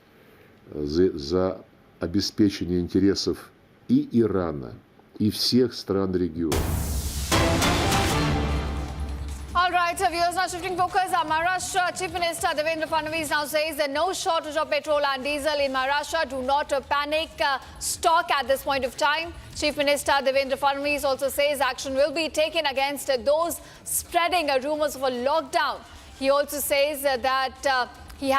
за обеспечение интересов и Ирана, и всех стран региона. All right, viewers, now shifting focus. Maharashtra Chief Minister Devendra Fadnavis now says that no shortage of petrol and diesel in Maharashtra. Do not panic. Stock at this point of time. Chief Minister Devendra Fadnavis also says action will be taken against those spreading rumors of a lockdown. He also says that he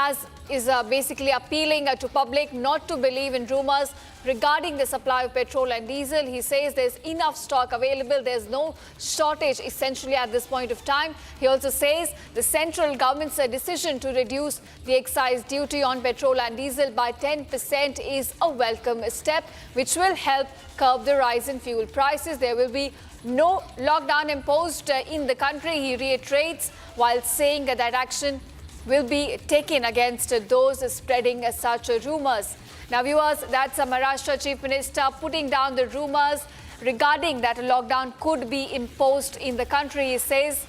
is basically appealing to public not to believe in rumors regarding the supply of petrol and diesel. He says there's enough stock available. There's no shortage essentially at this point of time. He also says the central government's decision to reduce the excise duty on petrol and diesel by 10% is a welcome step, which will help curb the rise in fuel prices. There will be no lockdown imposed in the country, he reiterates, while saying that action will be taken against those spreading such rumors. Now, viewers, that's Maharashtra Chief Minister putting down the rumors regarding that a lockdown could be imposed in the country. He says,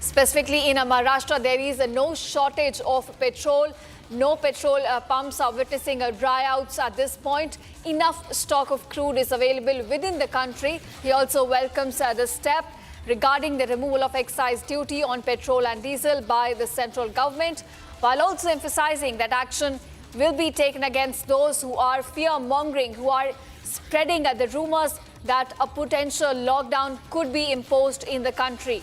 specifically in Maharashtra, there is no shortage of petrol. No petrol pumps are witnessing dryouts at this point. Enough stock of crude is available within the country. He also welcomes the step regarding the removal of excise duty on petrol and diesel by the central government, while also emphasizing that action will be taken against those who are fear-mongering, who are spreading the rumors that a potential lockdown could be imposed in the country.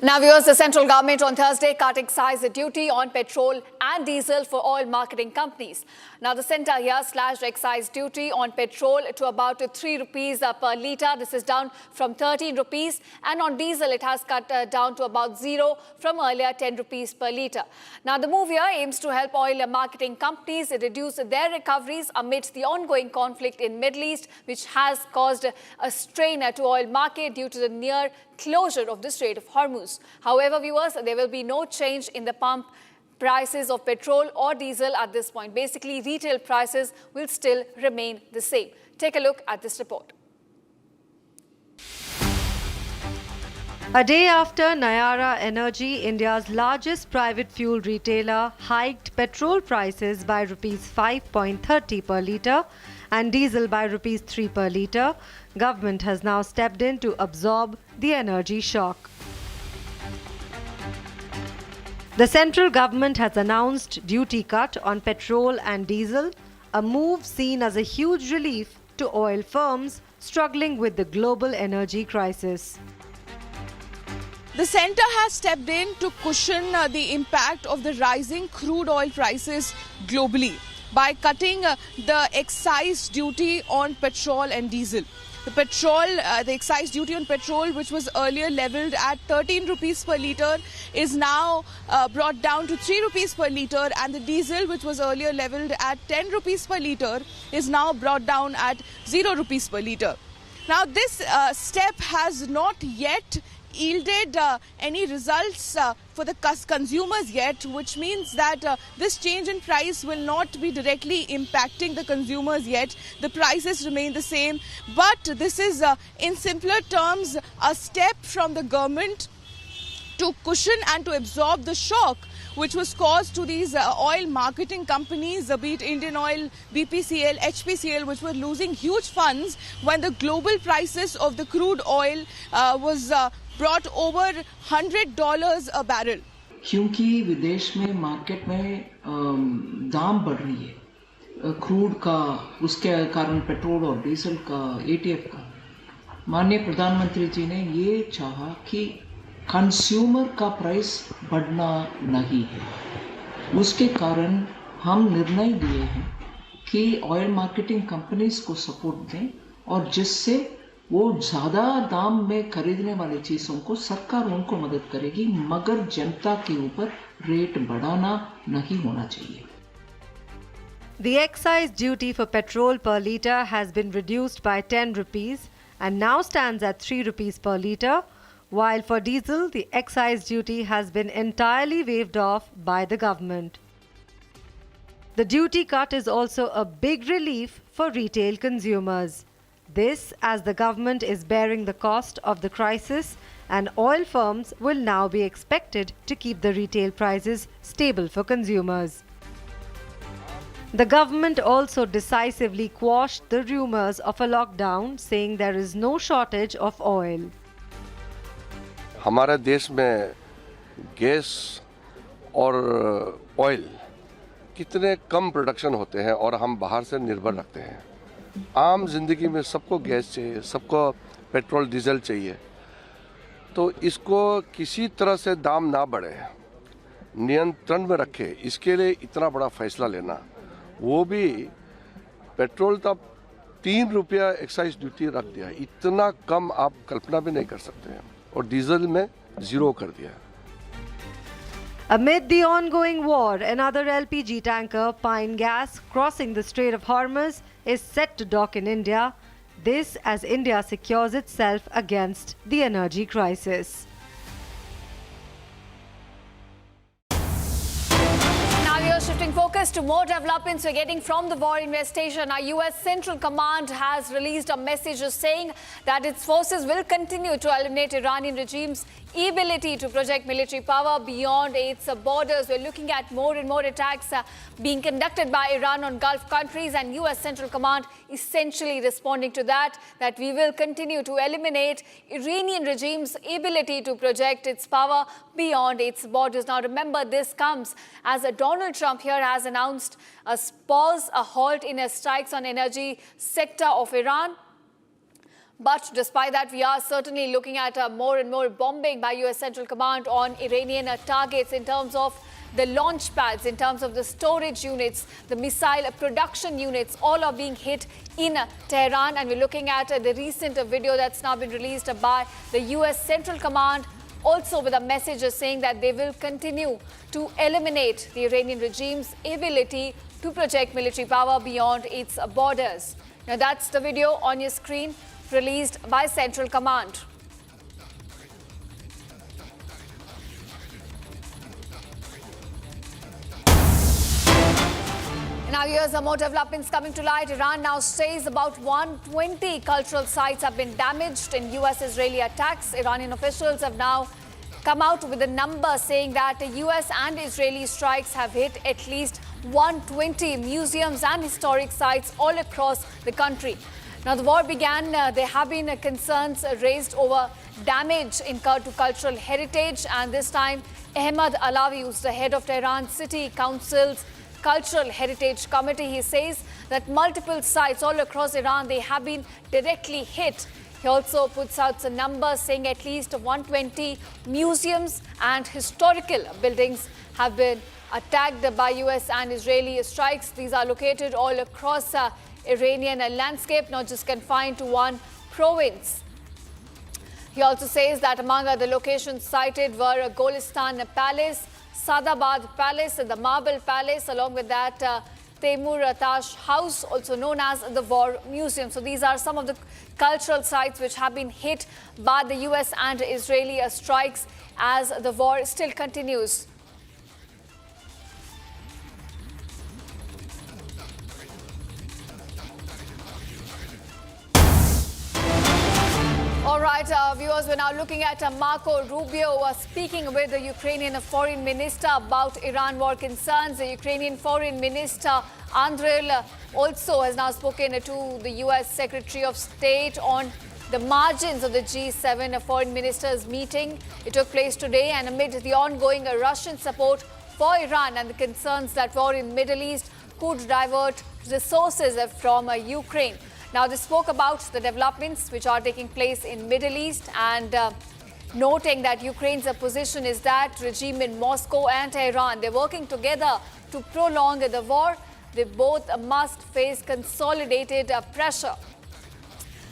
Now, viewers, the central government on Thursday cut excise duty on petrol and diesel for oil marketing companies. Now, the centre here slashed excise duty on petrol to about 3 rupees per litre. This is down from 13 rupees. And on diesel, it has cut down to about 0 from earlier 10 rupees per litre. Now, the move here aims to help oil marketing companies reduce their recoveries amidst the ongoing conflict in Middle East, which has caused a strain to oil market due to the near closure of the Strait of Hormuz. However, viewers, there will be no change in the pump prices of petrol or diesel at this point. Basically, retail prices will still remain the same. Take a look at this report. A day after Nayara Energy, India's largest private fuel retailer, hiked petrol prices by Rs 5.30 per litre and diesel by Rs 3 per litre, government has now stepped in to absorb the energy shock. The central government has announced duty cut on petrol and diesel, a move seen as a huge relief to oil firms struggling with the global energy crisis. The centre has stepped in to cushion the impact of the rising crude oil prices globally by cutting the excise duty on petrol and diesel. The excise duty on petrol, which was earlier levelled at 13 rupees per litre, is now brought down to 3 rupees per litre, and the diesel, which was earlier levelled at 10 rupees per litre, is now brought down at 0 rupees per litre. Now, this step has not yet yielded any results for the consumers yet, which means that this change in price will not be directly impacting the consumers yet. The prices remain the same, but this is in simpler terms a step from the government to cushion and to absorb the shock which was caused to these oil marketing companies, be it Indian Oil, BPCL, HPCL, which were losing huge funds when the global prices of the crude oil was brought over $100 a barrel. क्योंकि विदेश में market में दाम बढ़ रही है crude का, उसके कारण पेट्रोल और डीजल का, एटीएफ का, माननीय प्रधानमंत्री जी ने ये चाहा कि कंज्यूमर का प्राइस बढ़ना नहीं है। उसके कारण हम निर्णय लिए हैं कि ऑयल मार्केटिंग कंपनीज को सपोर्ट दें और जिससे वो ज़्यादा दाम में खरीदने वाली चीज़ों को सरकार उनको मदद करेगी, मगर जनता के ऊपर रेट बढ़ाना नहीं होना चाहिए। The excise duty for petrol per litre has been reduced by 10 rupees and now stands at 3 rupees per litre, while for diesel the excise duty has been entirely waived off by the government. The duty cut is also a big relief for retail consumers. This as the government is bearing the cost of the crisis and oil firms will now be expected to keep the retail prices stable for consumers. The government also decisively quashed the rumours of a lockdown, saying there is no shortage of oil. हमारे देश में gas और oil कितने कम production होते हैं और हम बाहर से निर्भर रखते हैं। आम जिंदगी में सबको गैस चाहिए, सबको पेट्रोल डीजल चाहिए, तो इसको किसी तरह से दाम ना बढ़े, नियंत्रण में रखे, इसके लिए इतना बड़ा फैसला लेना, वो भी पेट्रोल तब 3 रुपया एक्साइज ड्यूटी रख दिया, इतना कम आप कल्पना भी नहीं कर सकते हैं, और डीजल में 0 कर दिया। Amid the ongoing war, another LPG tanker, Pine Gas, crossing the Strait of Hormuz, is set to dock in India. This as India secures itself against the energy crisis. Now we are shifting focus to more developments we're getting from the war investigation. Our US Central Command has released a message saying that its forces will continue to eliminate Iranian regime's ability to project military power beyond its borders. We're looking at more and more attacks being conducted by Iran on Gulf countries, and US Central Command essentially responding to that we will continue to eliminate Iranian regime's ability to project its power beyond its borders. Now remember, this comes as Donald Trump here has announced a pause, a halt in strikes on energy sector of Iran. But despite that, we are certainly looking at more and more bombing by US Central Command on Iranian targets in terms of the launch pads, in terms of the storage units, the missile production units, all are being hit in Tehran. And we're looking at the recent video that's now been released by the US Central Command, also with a message saying that they will continue to eliminate the Iranian regime's ability to project military power beyond its borders. Now that's the video on your screen, released by Central Command. Now here's some more developments coming to light. Iran now says about 120 cultural sites have been damaged in US-Israeli attacks. Iranian officials have now come out with a number saying that the US and Israeli strikes have hit at least 120 museums and historic sites all across the country. Now, the war began, there have been concerns raised over damage incurred to cultural heritage, and this time Ahmad Alawi, who's the head of Tehran City Council's Cultural Heritage Committee, he says that multiple sites all across Iran, they have been directly hit. He also puts out some numbers saying at least 120 museums and historical buildings have been attacked by US and Israeli strikes. These are located all across Iranian landscape, not just confined to one province. He also says that among other locations cited were Golistan Palace, Sadabad Palace, the Marble Palace, along with that Temur Tash House, also known as the War Museum. So these are some of the cultural sites which have been hit by the US and Israeli strikes as the war still continues. All right, viewers, we're now looking at Marco Rubio speaking with the Ukrainian foreign minister about Iran war concerns. The Ukrainian foreign minister Andriy also has now spoken to the US Secretary of State on the margins of the G7 foreign ministers meeting. It took place today, and amid the ongoing Russian support for Iran and the concerns that war in the Middle East could divert resources from Ukraine. Now, they spoke about the developments which are taking place in Middle East and noting that Ukraine's position is that regime in Moscow and Tehran, they're working together to prolong the war. They both must face consolidated pressure.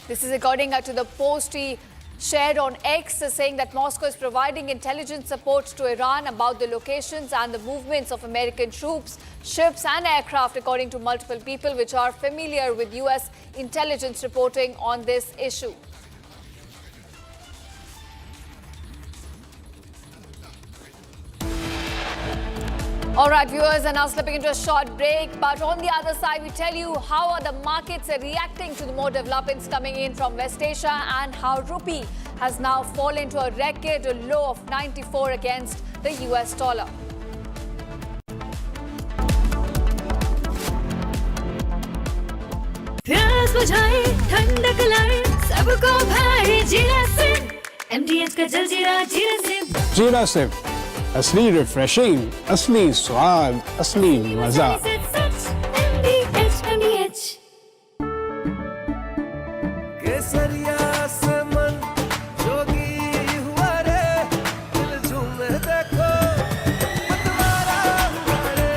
This is according to the post he shared on X, saying that Moscow is providing intelligence support to Iran about the locations and the movements of American troops, ships and aircraft, according to multiple people which are familiar with US intelligence reporting on this issue. All right, viewers, and now slipping into a short break. But on the other side, we tell you how are the markets reacting to the more developments coming in from West Asia and how rupee has now fallen to a record low of 94 against the US dollar. प्यास बुझाए ठंडक लाए सबको भाई जीरा से MDH का जल जीरा जीरा से जीरा से असली रिफ्रेशिंग, असली स्वाद, असली मजा। केसरिया से मन जोगी हुआ रे, दिल झूमे देखो मतवारा हुआ रे।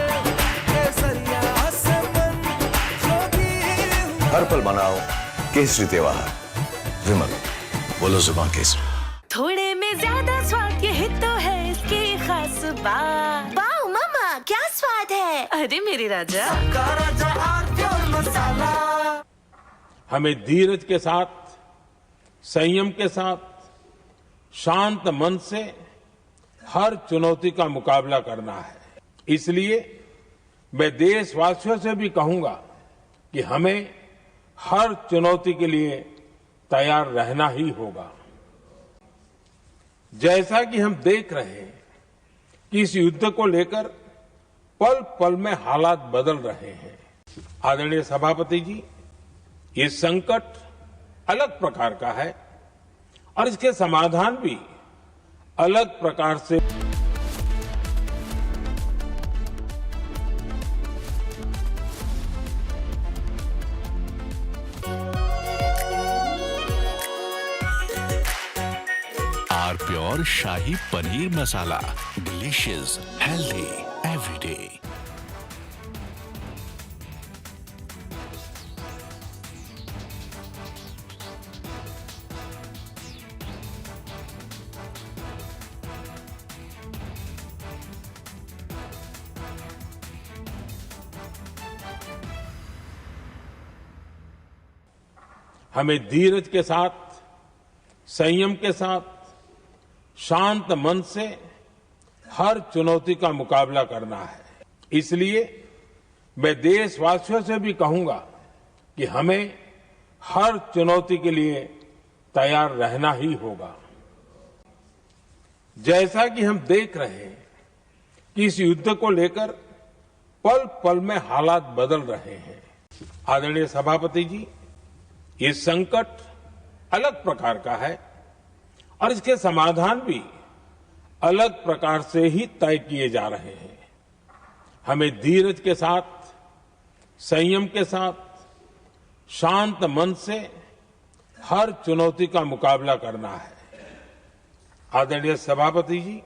केसरिया से मन जोगी हुआ। हर पल मनाओ केसरी त्योहार। विमल, बोलो जुबान केसरी। थोड़े में ज्यादा स्वाद यही तो है इसकी खास बात। वाओ मामा, क्या स्वाद है। अरे मेरी राजा, राजा और मसाला। हमें धीरज के साथ, संयम के साथ, शांत मन से हर चुनौती का मुकाबला करना है। इसलिए मैं देशवासियों से भी कहूंगा कि हमें हर चुनौती के लिए तैयार रहना ही होगा। जैसा कि हम देख रहे हैं कि इस युद्ध को लेकर पल पल में हालात बदल रहे हैं। आदरणीय सभापति जी, ये संकट अलग प्रकार का है और इसके समाधान भी अलग प्रकार से। Pure shahi paneer masala, delicious, healthy everyday. हमें धीरज के साथ, संयम के साथ, शांत मन से हर चुनौती का मुकाबला करना है। इसलिए मैं देशवासियों से भी कहूंगा कि हमें हर चुनौती के लिए तैयार रहना ही होगा। जैसा कि हम देख रहे हैं कि इस युद्ध को लेकर पल पल में हालात बदल रहे हैं। आदरणीय सभापति जी, ये संकट अलग प्रकार का है और इसके समाधान भी अलग प्रकार से ही तय किए जा रहे हैं। हमें धीरज के साथ, संयम के साथ, शांत मन से हर चुनौती का मुकाबला करना है। आदरणीय सभापति जी,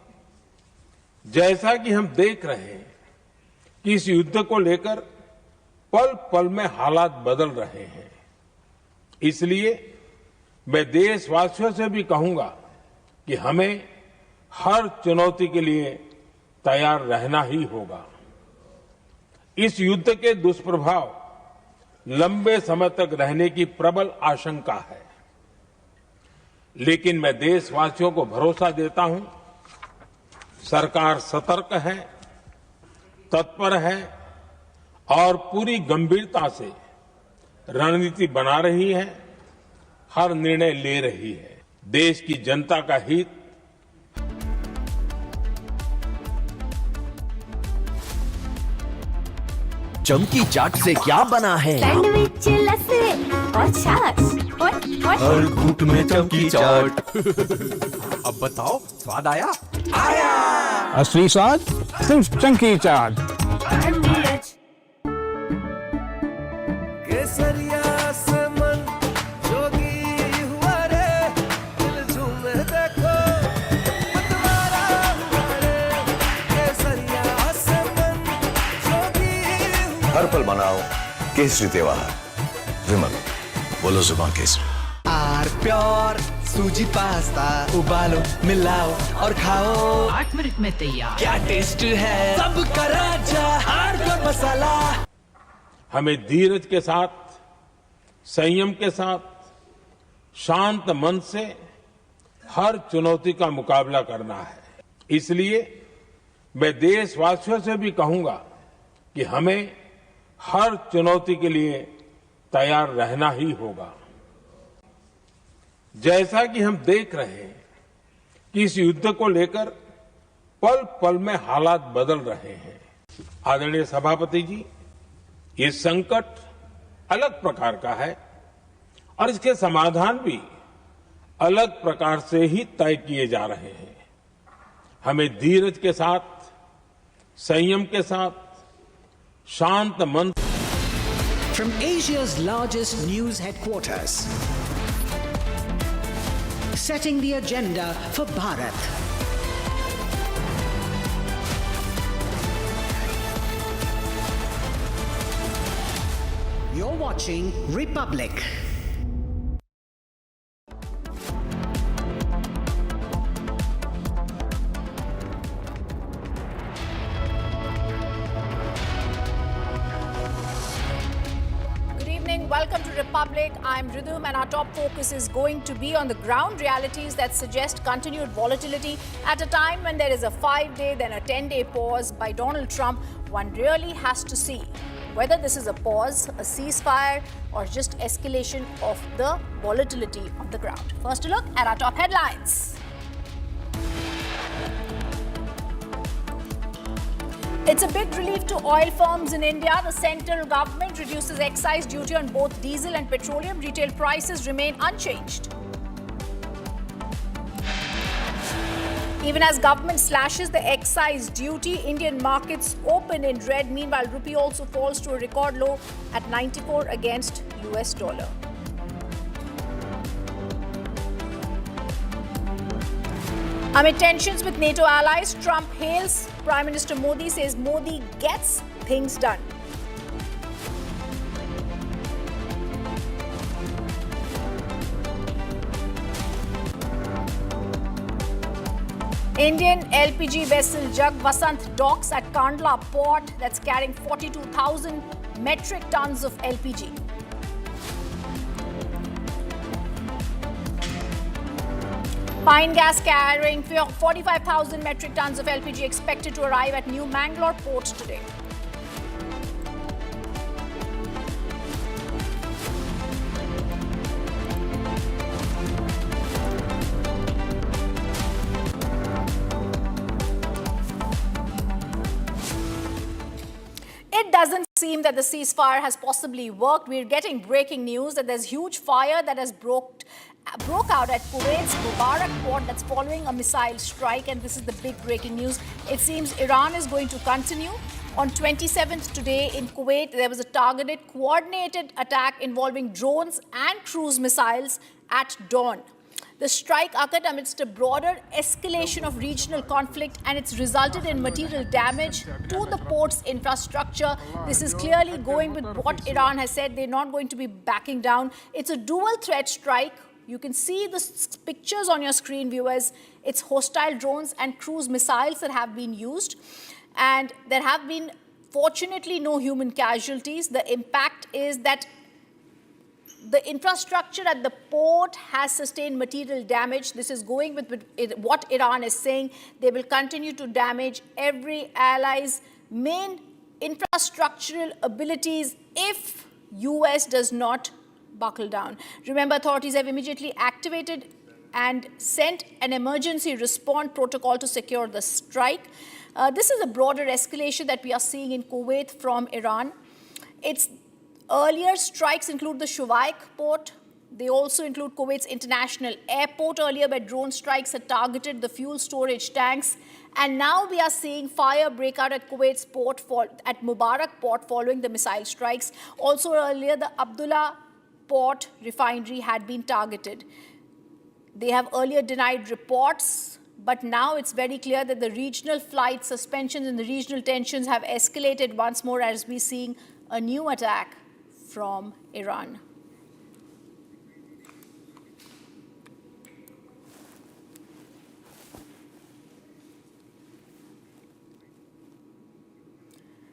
जैसा कि हम देख रहे हैं कि इस युद्ध को लेकर पल पल में हालात बदल रहे हैं, इसलिए मैं देशवासियों से भी कहूंगा कि हमें हर चुनौती के लिए तैयार रहना ही होगा। इस युद्ध के दुष्प्रभाव लंबे समय तक रहने की प्रबल आशंका है, लेकिन मैं देशवासियों को भरोसा देता हूं, सरकार सतर्क है, तत्पर है और पूरी गंभीरता से रणनीति बना रही है, हर निर्णय ले रही है। देश की जनता का हित चमकी चाट से क्या बना है? सैंडविच, लस्सी और छाछ और हर घूंट में चमकी चाट। अब बताओ, स्वाद आया? आया। असली स्वाद सिर्फ चंकी चाट। केसरिया से मन जोगी हुआ रे, दिल झूमे देखो मतवारा हुआ रे। केसरिया से मन जोगी हर पल मनाओ केसरी त्योहार। विमल, बोलो जुबान केसरी। आर प्योर सूजी पास्ता उबालो, मिलाओ और खाओ, 8 मिनट में तैयार। क्या टेस्ट है सबका राजा आर प्योर मसाला। हमें धीरज के साथ, संयम के साथ, शांत मन से हर चुनौती का मुकाबला करना है। इसलिए मैं देशवासियों से भी कहूंगा कि हमें हर चुनौती के लिए तैयार रहना ही होगा। जैसा कि हम देख रहे हैं कि इस युद्ध को लेकर पल पल में हालात बदल रहे हैं। आदरणीय सभापति जी, ये संकट अलग प्रकार का है और इसके समाधान भी अलग प्रकार से ही तय किए जा रहे हैं। हमें धीरज के साथ, संयम के साथ, शांत मन। From Asia's largest news headquarters, setting the agenda for Bharat. You're watching Republic. Welcome to Republic. I'm Ridhum and our top focus is going to be on the ground realities that suggest continued volatility at a time when there is a 5-day then a 10-day pause by Donald Trump. One really has to see whether this is a pause, a ceasefire or just escalation of the volatility on the ground. First a look at our top headlines. It's a big relief to oil firms in India. The central government reduces excise duty on both diesel and petroleum. Retail prices remain unchanged. Even as government slashes the excise duty, Indian markets open in red. Meanwhile, rupee also falls to a record low at 94 against US dollar. Amid tensions with NATO allies, Trump hails Prime Minister Modi, says Modi gets things done. Indian LPG vessel Jag Vasant docks at Kandla port that's carrying 42,000 metric tons of LPG. Pine gas carrying 45,000 metric tons of LPG expected to arrive at New Mangalore port today. It doesn't seem that the ceasefire has possibly worked. We're getting breaking news that there's huge fire that has broke out at Kuwait's Mubarak port that's following a missile strike, and this is the big breaking news. It seems Iran is going to continue On 27th today in Kuwait, there was a targeted, coordinated attack involving drones and cruise missiles at dawn. The strike occurred amidst a broader escalation of regional conflict, and it's resulted in material damage to the port's infrastructure. This is clearly going with what Iran has said. They're not going to be backing down. It's a dual threat strike. You can see the pictures on your screen, viewers. It's hostile drones and cruise missiles that have been used. And there have been, fortunately, no human casualties. The impact is that the infrastructure at the port has sustained material damage. This is going with what Iran is saying. They will continue to damage every ally's main infrastructural abilities if US does not buckle down. Remember, authorities have immediately activated and sent an emergency response protocol to secure the strike. This is a broader escalation that we are seeing in Kuwait from Iran. Its earlier strikes include the Shuwaik port. They also include Kuwait's international airport earlier, where drone strikes had targeted the fuel storage tanks. And now we are seeing fire break out at Kuwait's port, at Mubarak port, following the missile strikes. Also earlier, the Abdullah port refinery had been targeted. They have earlier denied reports, but now it's very clear that the regional flight suspensions and the regional tensions have escalated once more as we're seeing a new attack from Iran.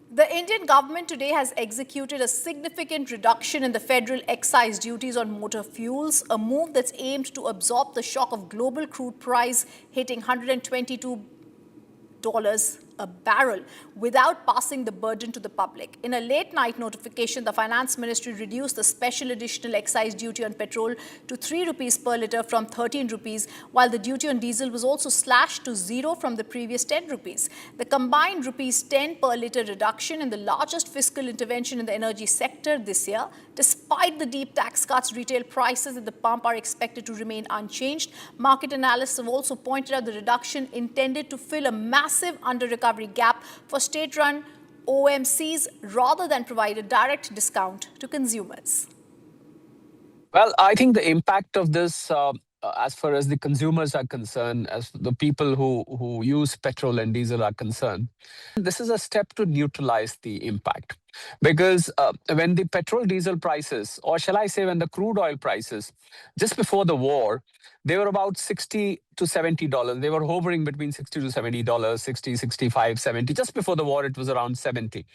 The Indian government today has executed a significant reduction in the federal excise duties on motor fuels, a move that's aimed to absorb the shock of global crude price hitting $122 a barrel without passing the burden to the public. In a late-night notification, the Finance Ministry reduced the special additional excise duty on petrol to 3 rupees per litre from 13 rupees, while the duty on diesel was also slashed to 0 from the previous 10 rupees. The combined rupees 10 per litre reduction in the largest fiscal intervention in the energy sector this year. Despite the deep tax cuts, retail prices at the pump are expected to remain unchanged. Market analysts have also pointed out the reduction intended to fill a massive under-recovery gap for state-run OMCs rather than provide a direct discount to consumers. Well, I think the impact of this, as far as the consumers are concerned, as the people who use petrol and diesel are concerned, this is a step to neutralize the impact. Because when the petrol diesel prices, or shall I say when the crude oil prices, just before the war, they were about $60 to $70. They were hovering between $60 to $70, 60, 65, 70. Just before the war, it was around 70.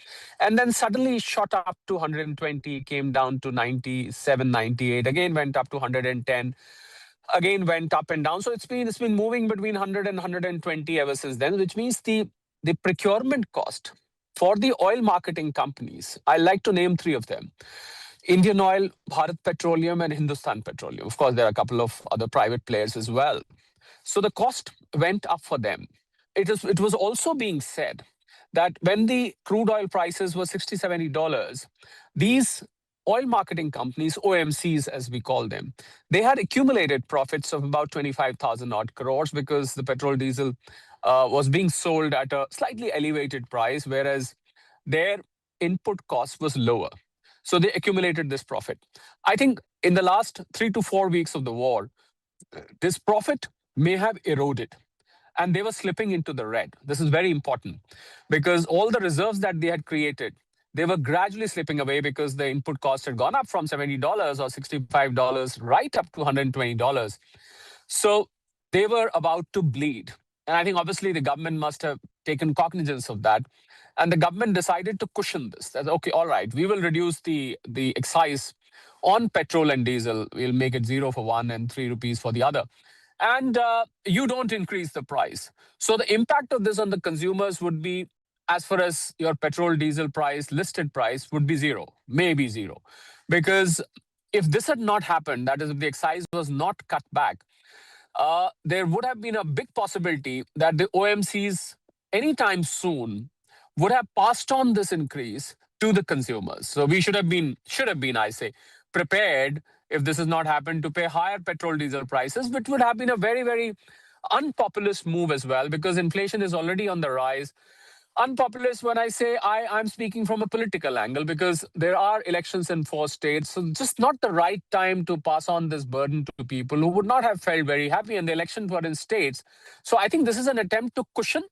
And then suddenly shot up to 120, came down to 97, 98, again went up to 110. Again went up and down. So it's been moving between 100 and 120 ever since then, which means the procurement cost for the oil marketing companies, I like to name 3 of them: Indian Oil, Bharat Petroleum, and Hindustan Petroleum. Of course, there are a couple of other private players as well. So the cost went up for them. It was also being said that when the crude oil prices were $60, $70, these oil marketing companies, OMCs as we call them, they had accumulated profits of about 25,000 odd crores because the petrol diesel was being sold at a slightly elevated price, whereas their input cost was lower. So they accumulated this profit. I think in the last 3 to 4 weeks of the war, this profit may have eroded and they were slipping into the red. This is very important because all the reserves that they had created, they were gradually slipping away because the input cost had gone up from $70 or $65 right up to $120. So they were about to bleed. And I think obviously the government must have taken cognizance of that. And the government decided to cushion this. That, okay, all right, we will reduce the excise on petrol and diesel. We'll make it 0 for one and 3 rupees for the other. And you don't increase the price. So the impact of this on the consumers would be, as far as your petrol diesel price, listed price, would be 0, maybe 0. Because if this had not happened, that is if the excise was not cut back, there would have been a big possibility that the OMCs anytime soon would have passed on this increase to the consumers. So we should have been, I say, prepared if this has not happened to pay higher petrol diesel prices, which would have been a very, very unpopulist move as well, because inflation is already on the rise. unpopulist when I say I'm speaking from a political angle, because there are elections in 4 states. So just not the right time to pass on this burden to people who would not have felt very happy, and the elections were in states. So I think this is an attempt to cushion,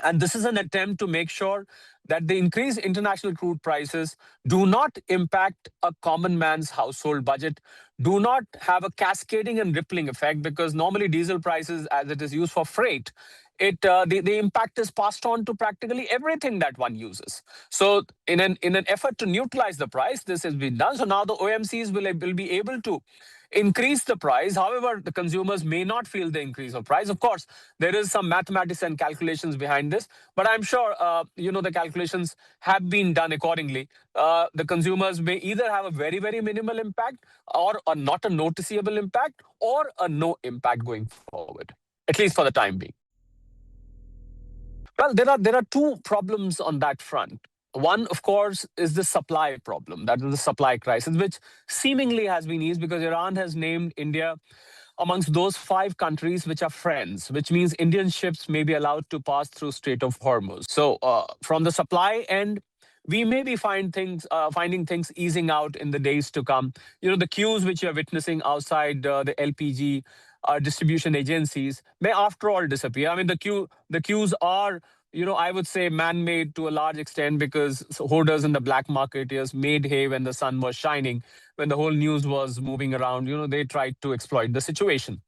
and this is an attempt to make sure that the increased international crude prices do not impact a common man's household budget, do not have a cascading and rippling effect, because normally diesel prices, as it is used for freight, the impact is passed on to practically everything that one uses. So in an effort to neutralize the price, this has been done. So now the OMCs will be able to increase the price. However, the consumers may not feel the increase of price. Of course, there is some mathematics and calculations behind this, but I'm sure the calculations have been done accordingly. The consumers may either have a very, very minimal impact, or not a noticeable impact, or a no impact going forward, at least for the time being. Well, there are 2 problems on that front. One, of course, is the supply problem. That is the supply crisis, which seemingly has been eased because Iran has named India amongst those 5 countries which are friends, which means Indian ships may be allowed to pass through Strait of Hormuz. So from the supply end, we may be finding things easing out in the days to come. The queues which you're witnessing outside the LPG distribution agencies may, after all, disappear. I mean, the queues are, I would say, man-made to a large extent, because hoarders in the black marketeers made hay when the sun was shining. When the whole news was moving around, they tried to exploit the situation.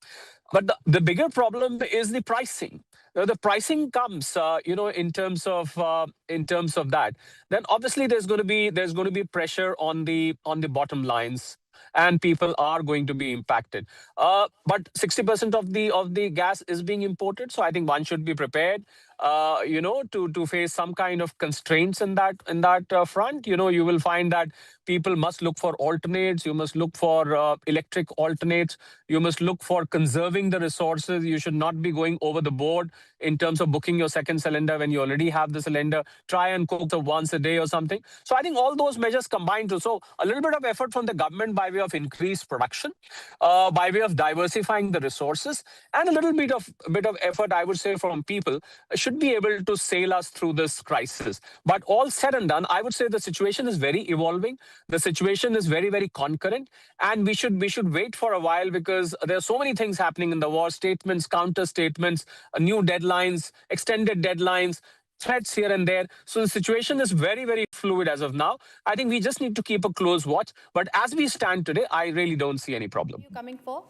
But the bigger problem is the pricing. The pricing comes, in terms of that. Then obviously there's going to be pressure on the bottom lines, and people are going to be impacted. But 60% of the gas is being imported, so I think one should be prepared, to face some kind of constraints in that front. You will find that people must look for alternates. You must look for electric alternates. You must look for conserving the resources. You should not be going over the board in terms of booking your second cylinder when you already have the cylinder. Try and cook once a day or something. So I think all those measures combined to, so a little bit of effort from the government by way of increased production, by way of diversifying the resources, and a little bit of effort, I would say, from people should be able to sail us through this crisis. But all said and done, I would say the situation is very evolving. The situation is very, very concurrent, and we should wait for a while, because there are so many things happening in the war: statements, counter statements, new deadlines, extended deadlines, threats here and there. So the situation is very, very fluid as of now. I think we just need to keep a close watch. But as we stand today, I really don't see any problem. You coming for?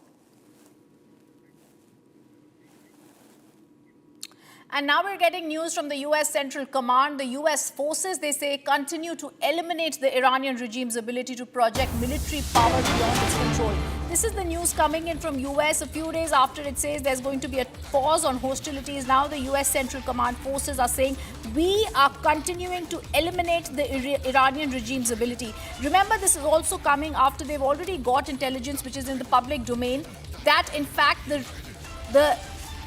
And now we're getting news from the US Central Command. The US forces, they say, continue to eliminate the Iranian regime's ability to project military power beyond its control. This is the news coming in from US a few days after it says there's going to be a pause on hostilities. Now the US Central Command forces are saying we are continuing to eliminate the Iranian regime's ability. Remember, this is also coming after they've already got intelligence, which is in the public domain, that in fact the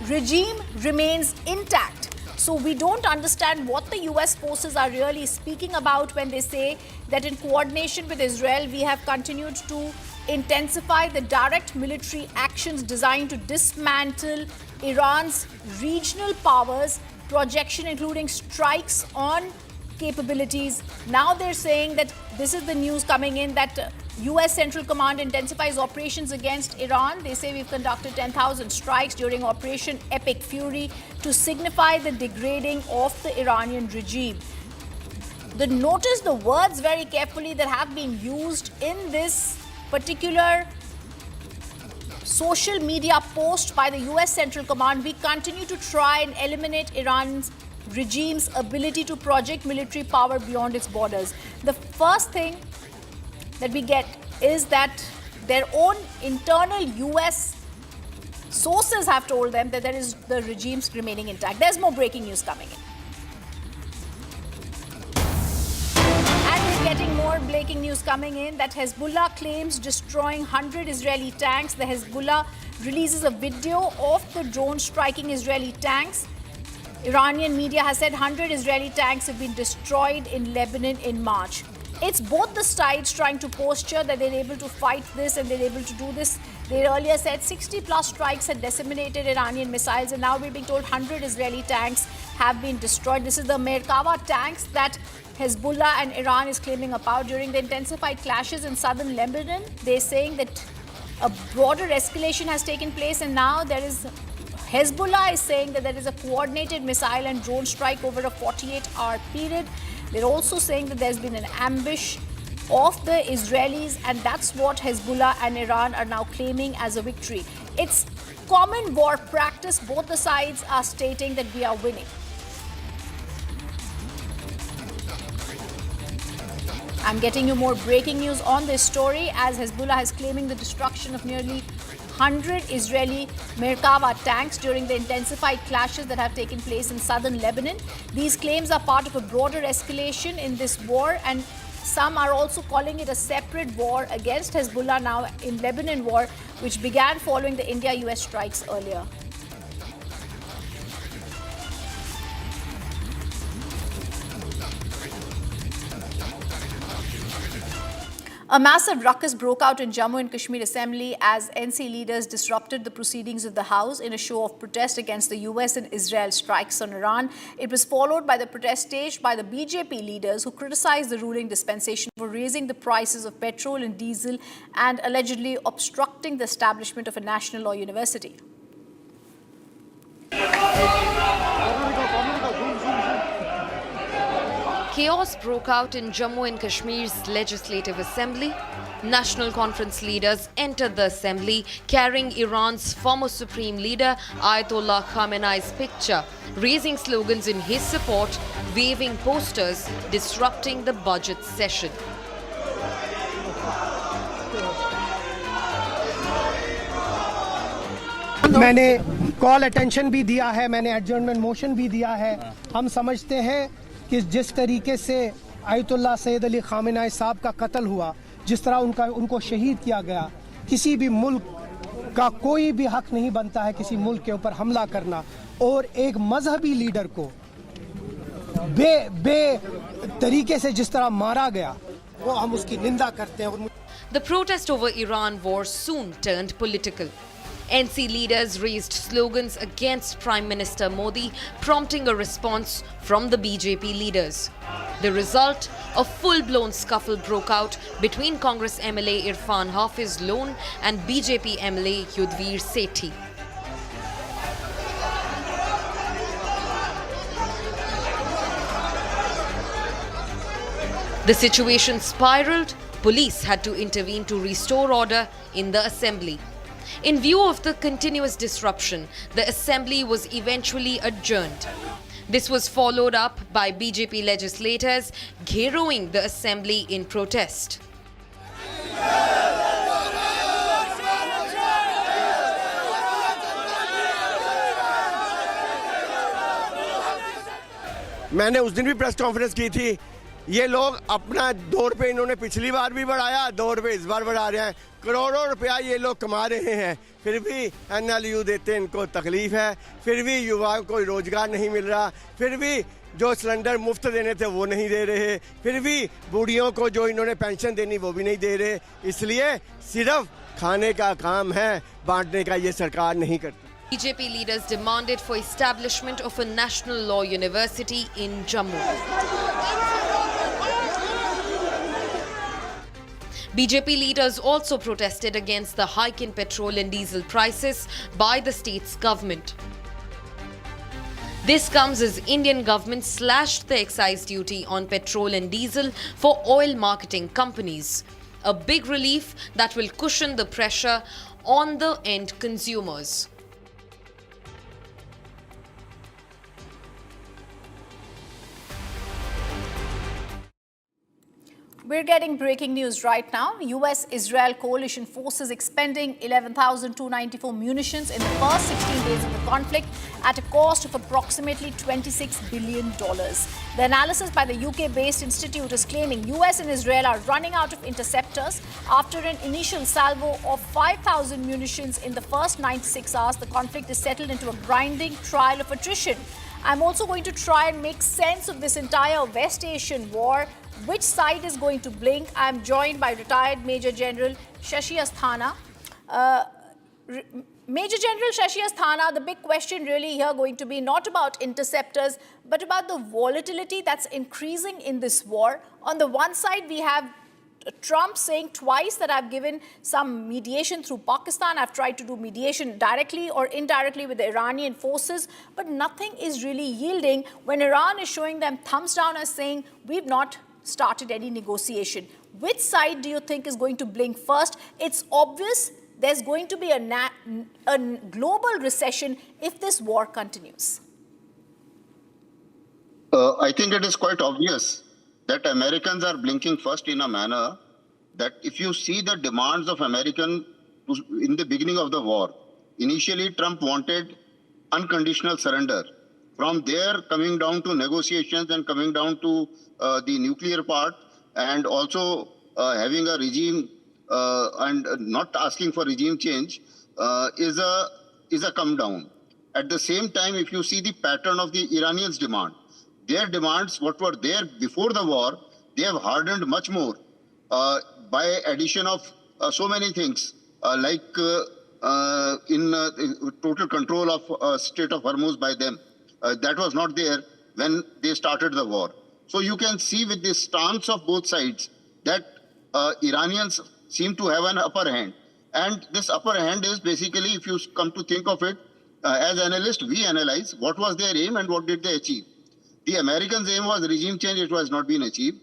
regime remains intact. So we don't understand what the US forces are really speaking about when they say that in coordination with Israel, we have continued to intensify the direct military actions designed to dismantle Iran's regional powers projection, including strikes on capabilities. Now they're saying that this is the news coming in that US Central Command intensifies operations against Iran. They say we've conducted 10,000 strikes during Operation Epic Fury to signify the degrading of the Iranian regime. Notice the words very carefully that have been used in this particular social media post by the US Central Command. We continue to try and eliminate Iran's regime's ability to project military power beyond its borders. The first thing that we get is that their own internal US sources have told them that there is the regime's remaining intact. There's more breaking news coming in. And we're getting more breaking news coming in that Hezbollah claims destroying 100 Israeli tanks. The Hezbollah releases a video of the drone striking Israeli tanks. Iranian media has said 100 Israeli tanks have been destroyed in Lebanon in March. it's both the sides trying to posture that they're able to fight this and they're able to do this. They earlier said 60 plus strikes had disseminated Iranian missiles, and now we're being told 100 Israeli tanks have been destroyed. This is the Merkava tanks that Hezbollah and Iran is claiming about during the intensified clashes in southern Lebanon. They're saying that a broader escalation has taken place, and now there is Hezbollah is saying that there is a coordinated missile and drone strike over a 48-hour period. They're also saying that there's been an ambush of the Israelis, and that's what Hezbollah and Iran are now claiming as a victory. It's common war practice. Both the sides are stating that we are winning. I'm getting you more breaking news on this story as Hezbollah is claiming the destruction of nearly 100 Israeli Merkava tanks during the intensified clashes that have taken place in southern Lebanon. These claims are part of a broader escalation in this war, and some are also calling it a separate war against Hezbollah now in Lebanon war, which began following the India-US strikes earlier. A massive ruckus broke out in Jammu and Kashmir Assembly as NC leaders disrupted the proceedings of the House in a show of protest against the US and Israel strikes on Iran. It was followed by the protest staged by the BJP leaders who criticized the ruling dispensation for raising the prices of petrol and diesel and allegedly obstructing the establishment of a national law university. Chaos broke out in Jammu and Kashmir's Legislative Assembly. National Conference leaders entered the assembly carrying Iran's former supreme leader Ayatollah Khamenei's picture, raising slogans in his support, waving posters, disrupting the budget session. मैंने call attention भी दिया है, मैंने adjournment motion भी दिया है। हम समझते हैं कि जिस तरीके से आयतुल्लाह सैयद अली खामेनेई साहब का कत्ल हुआ, जिस तरह उनको शहीद किया गया, किसी भी मुल्क का कोई भी हक नहीं बनता है किसी मुल्क के ऊपर हमला करना, और एक मजहबी लीडर को बे तरीके से जिस तरह मारा गया, वो हम उसकी निंदा करते हैं। The protest over Iran war soon turned political. NC leaders raised slogans against Prime Minister Modi, prompting a response from the BJP leaders. The result, a full-blown scuffle broke out between Congress MLA Irfan Hafiz Lone and BJP MLA Yudhvir Sethi. The situation spiraled. Police had to intervene to restore order in the assembly. In view of the continuous disruption, the assembly was eventually adjourned. This was followed up by BJP legislators gheroing the assembly in protest. मैंने उस दिन भी press conference की थी। ये लोग अपना 2 रुपये इन्होंने पिछली बार भी बढ़ाया, 2 रुपये इस बार बढ़ा रहे हैं। करोड़ों रुपया ये लोग कमा रहे हैं, फिर भी NLU देते इनको तकलीफ है, फिर भी युवाओं को रोजगार नहीं मिल रहा, फिर भी जो सिलेंडर मुफ्त देने थे वो नहीं दे रहे, फिर भी बूढ़ियों को जो इन्होंने पेंशन देनी वो भी नहीं दे रहे। इसलिए सिर्फ खाने का काम है, बांटने का ये सरकार नहीं करती। BJP leaders demanded for establishment of a national law university in Jammu. BJP leaders also protested against the hike in petrol and diesel prices by the state's government. This comes as Indian government slashed the excise duty on petrol and diesel for oil marketing companies. A big relief that will cushion the pressure on the end consumers. We're getting breaking news right now. US-Israel coalition forces expending 11,294 munitions in the first 16 days of the conflict at a cost of approximately $26 billion. The analysis by the UK-based institute is claiming US and Israel are running out of interceptors. After an initial salvo of 5,000 munitions in the first 96 hours, the conflict is settled into a grinding trial of attrition. I'm also going to try and make sense of this entire West Asian war. Which side is going to blink? I'm joined by retired Major General Shashi Asthana. Major General Shashi Asthana, the big question really here going to be not about interceptors, but about the volatility that's increasing in this war. On the one side, we have Trump saying twice that I've given some mediation through Pakistan. I've tried to do mediation directly or indirectly with the Iranian forces, but nothing is really yielding when Iran is showing them thumbs down as saying we've not started any negotiation. Which side do you think is going to blink first? It's obvious there's going to be a global recession if this war continues. I think it is quite obvious that Americans are blinking first in a manner that if you see the demands of American in the beginning of the war, initially Trump wanted unconditional surrender. From there, coming down to negotiations and coming down to the nuclear part, and also having a regime and not asking for regime change is a come down. At the same time, if you see the pattern of the Iranians' demand, their demands, what were there before the war, they have hardened much more by addition of so many things, like in total control of Strait of Hormuz by them. That was not there when they started the war. So you can see with the stance of both sides that Iranians seem to have an upper hand. And this upper hand is basically, if you come to think of it, as analysts, we analyze what was their aim and what did they achieve. The Americans' aim was regime change. It has not been achieved.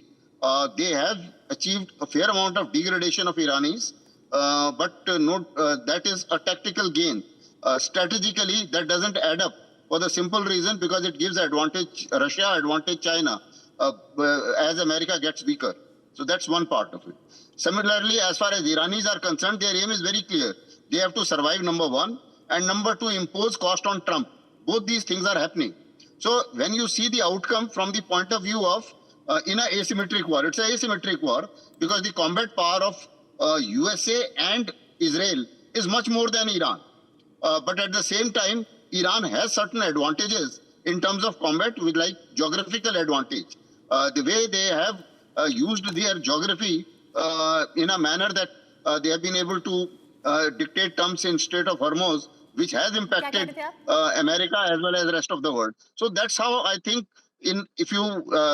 They have achieved a fair amount of degradation of Iranis, but that is a tactical gain. Strategically, that doesn't add up for the simple reason because it gives advantage Russia, advantage China, as America gets weaker. So that's one part of it. Similarly, as far as Iranis are concerned, their aim is very clear. They have to survive, number one, and number two, impose cost on Trump. Both these things are happening. So when you see the outcome from the point of view of in an asymmetric war, it's an asymmetric war because the combat power of USA and Israel is much more than Iran. But at the same time, Iran has certain advantages in terms of combat with like geographical advantage. The way they have used their geography in a manner that they have been able to dictate terms in Strait of Hormuz, which has impacted America as well as the rest of the world. So that's how I think, if you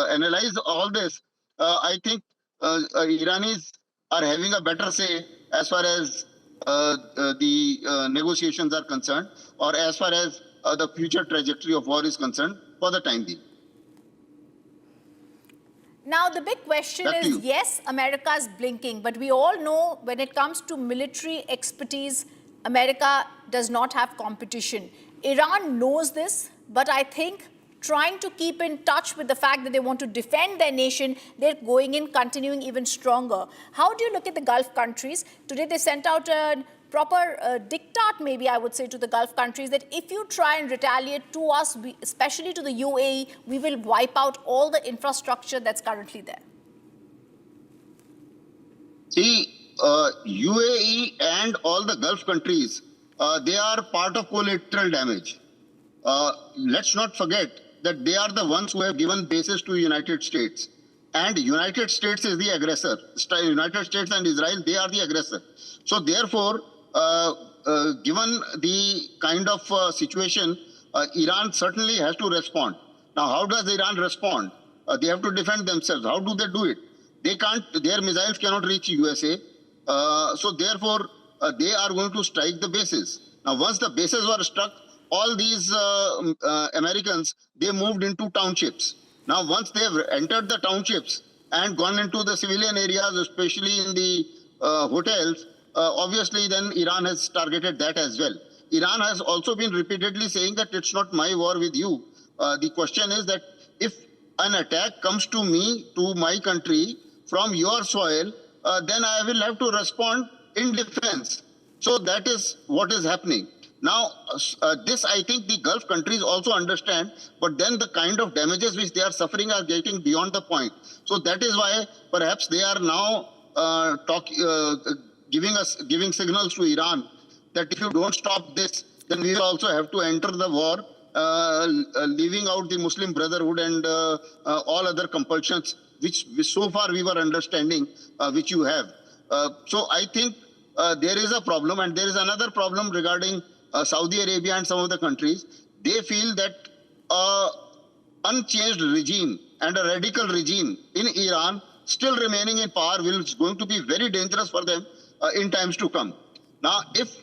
analyze all this, I think Iranis are having a better say as far as the negotiations are concerned, or as far as the future trajectory of war is concerned for the time being. Now, the big question is, yes, America is blinking, but we all know when it comes to military expertise, America does not have competition. Iran knows this, but I think trying to keep in touch with the fact that they want to defend their nation, they're going in, continuing even stronger. How do you look at the Gulf countries? Today they sent out a proper diktat, maybe I would say, to the Gulf countries that if you try and retaliate to us, especially to the UAE, we will wipe out all the infrastructure that's currently there. See, UAE and all the Gulf countries, they are part of collateral damage. Let's not forget that they are the ones who have given bases to United States. And United States is the aggressor. United States and Israel, they are the aggressor. So therefore, given the kind of situation, Iran certainly has to respond. Now, how does Iran respond? They have to defend themselves. How do they do it? They can't, their missiles cannot reach USA. So therefore, they are going to strike the bases. Now, once the bases were struck, all these Americans, they moved into townships. Now, once they have entered the townships and gone into the civilian areas, especially in the hotels, obviously then Iran has targeted that as well. Iran has also been repeatedly saying that it's not my war with you. The question is that if an attack comes to me, to my country, from your soil, then I will have to respond in defense. So that is what is happening. Now, this I think the Gulf countries also understand, but then the kind of damages which they are suffering are getting beyond the point. So that is why perhaps they are now giving signals to Iran that if you don't stop this, then we will also have to enter the war leaving out the Muslim Brotherhood and all other compulsions, which so far we were understanding, which you have. So I think there is a problem, and there is another problem regarding Saudi Arabia and some of the countries. They feel that unchanged regime and a radical regime in Iran still remaining in power is going to be very dangerous for them in times to come. Now, if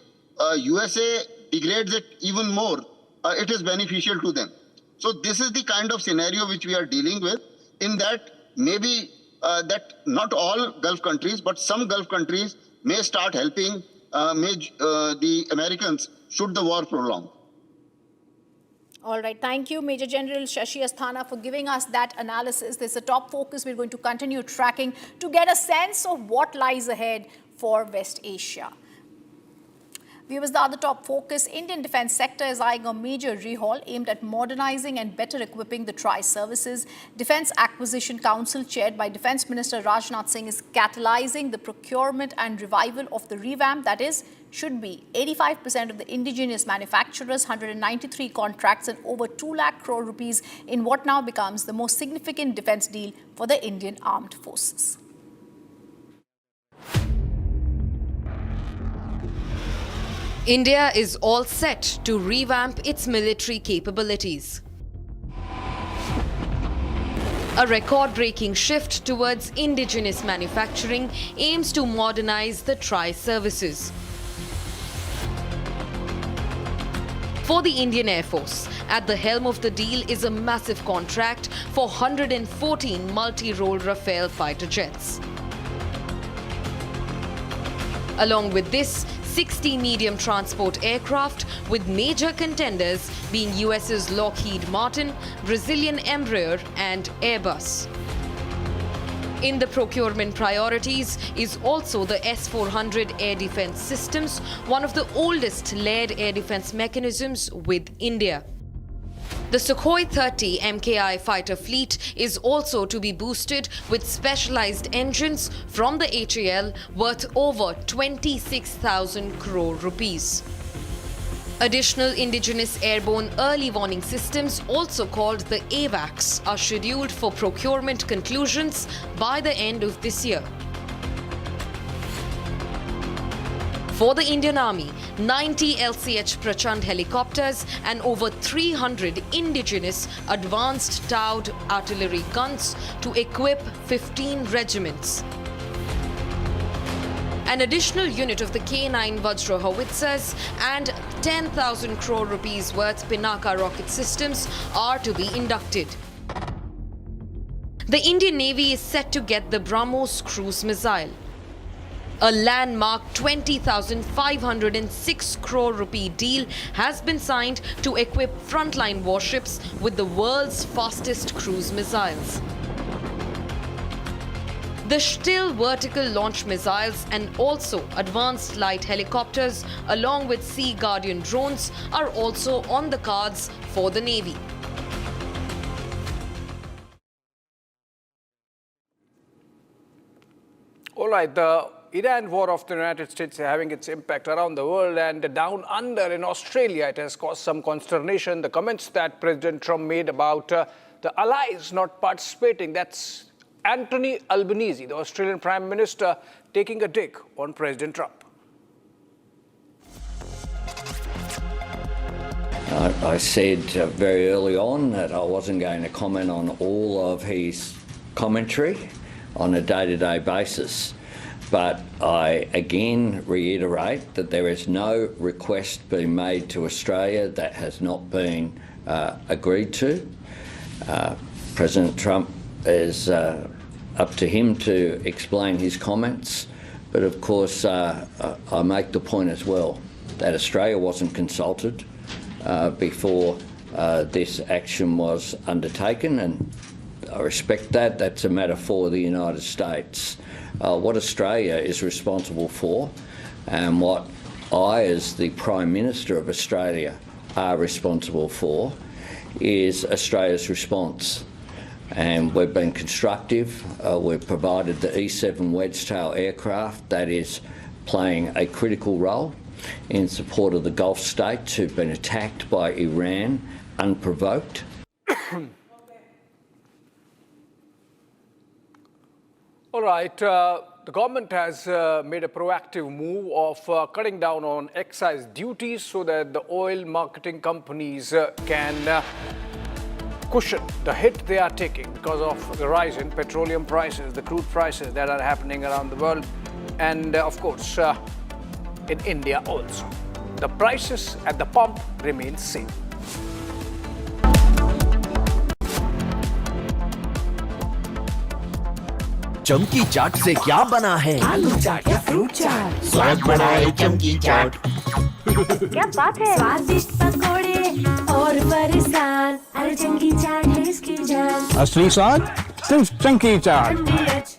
USA degrades it even more, it is beneficial to them. So this is the kind of scenario which we are dealing with, in that maybe that not all Gulf countries, but some Gulf countries may start helping the Americans should the war prolong. All right. Thank you, Major General Shashi Asthana, for giving us that analysis. This is a top focus we're going to continue tracking to get a sense of what lies ahead for West Asia. Viewers, the other top focus, Indian defence sector is eyeing a major rehaul aimed at modernising and better equipping the tri-services. Defence Acquisition Council, chaired by Defence Minister Rajnath Singh, is catalysing the procurement and revival of the revamp. That is, should be 85% of the indigenous manufacturers, 193 contracts and over 2 lakh crore rupees in what now becomes the most significant defence deal for the Indian Armed Forces. India is all set to revamp its military capabilities. A record-breaking shift towards indigenous manufacturing aims to modernize the tri-services. For the Indian Air Force, at the helm of the deal is a massive contract for 114 multi-role Rafale fighter jets. Along with this, 60 medium transport aircraft, with major contenders being US's Lockheed Martin, Brazilian Embraer and Airbus. In the procurement priorities is also the S-400 air defense systems, one of the oldest layered air defense mechanisms with India. The Sukhoi 30 MKI fighter fleet is also to be boosted with specialized engines from the HAL worth over 26,000 crore rupees. Additional indigenous airborne early warning systems, also called the AWACS, are scheduled for procurement conclusions by the end of this year. For the Indian Army, 90 LCH Prachand helicopters and over 300 indigenous advanced towed artillery guns to equip 15 regiments. An additional unit of the K9 Vajra howitzers and 10,000 crore rupees worth Pinaka rocket systems are to be inducted. The Indian Navy is set to get the BrahMos cruise missile. A landmark 20,506 crore rupee deal has been signed to equip frontline warships with the world's fastest cruise missiles. The still vertical launch missiles and also advanced light helicopters along with Sea Guardian drones are also on the cards for the Navy. All right, the Iran war of the United States is having its impact around the world, and down under in Australia, it has caused some consternation. The comments that President Trump made about the allies not participating, that's Anthony Albanese, the Australian Prime Minister, taking a dig on President Trump. I said very early on that I wasn't going to comment on all of his commentary on a day-to-day basis. But I again reiterate that there is no request being made to Australia that has not been agreed to. President Trump is up to him to explain his comments. But of course, I make the point as well that Australia wasn't consulted before this action was undertaken, and I respect that. That's a matter for the United States. What Australia is responsible for, and what I, as the Prime Minister of Australia, are responsible for, is Australia's response. And we've been constructive. We've provided the E-7 Wedgetail aircraft that is playing a critical role in support of the Gulf states who've been attacked by Iran unprovoked. All right. The government has made a proactive move of cutting down on excise duties so that the oil marketing companies can cushion the hit they are taking because of the rise in petroleum prices, the crude prices that are happening around the world, and of course in India also. The prices at the pump remain same. चमकी चाट से क्या बना है? आलू चाट या fruit चाट, स्वाद बढ़ाए चमकी चाट। क्या बात है? स्वादिष्ट पकोड़े और फरसान, अरे चमकी चाट है इसकी जान। असली स्वाद सिर्फ चमकी चाट।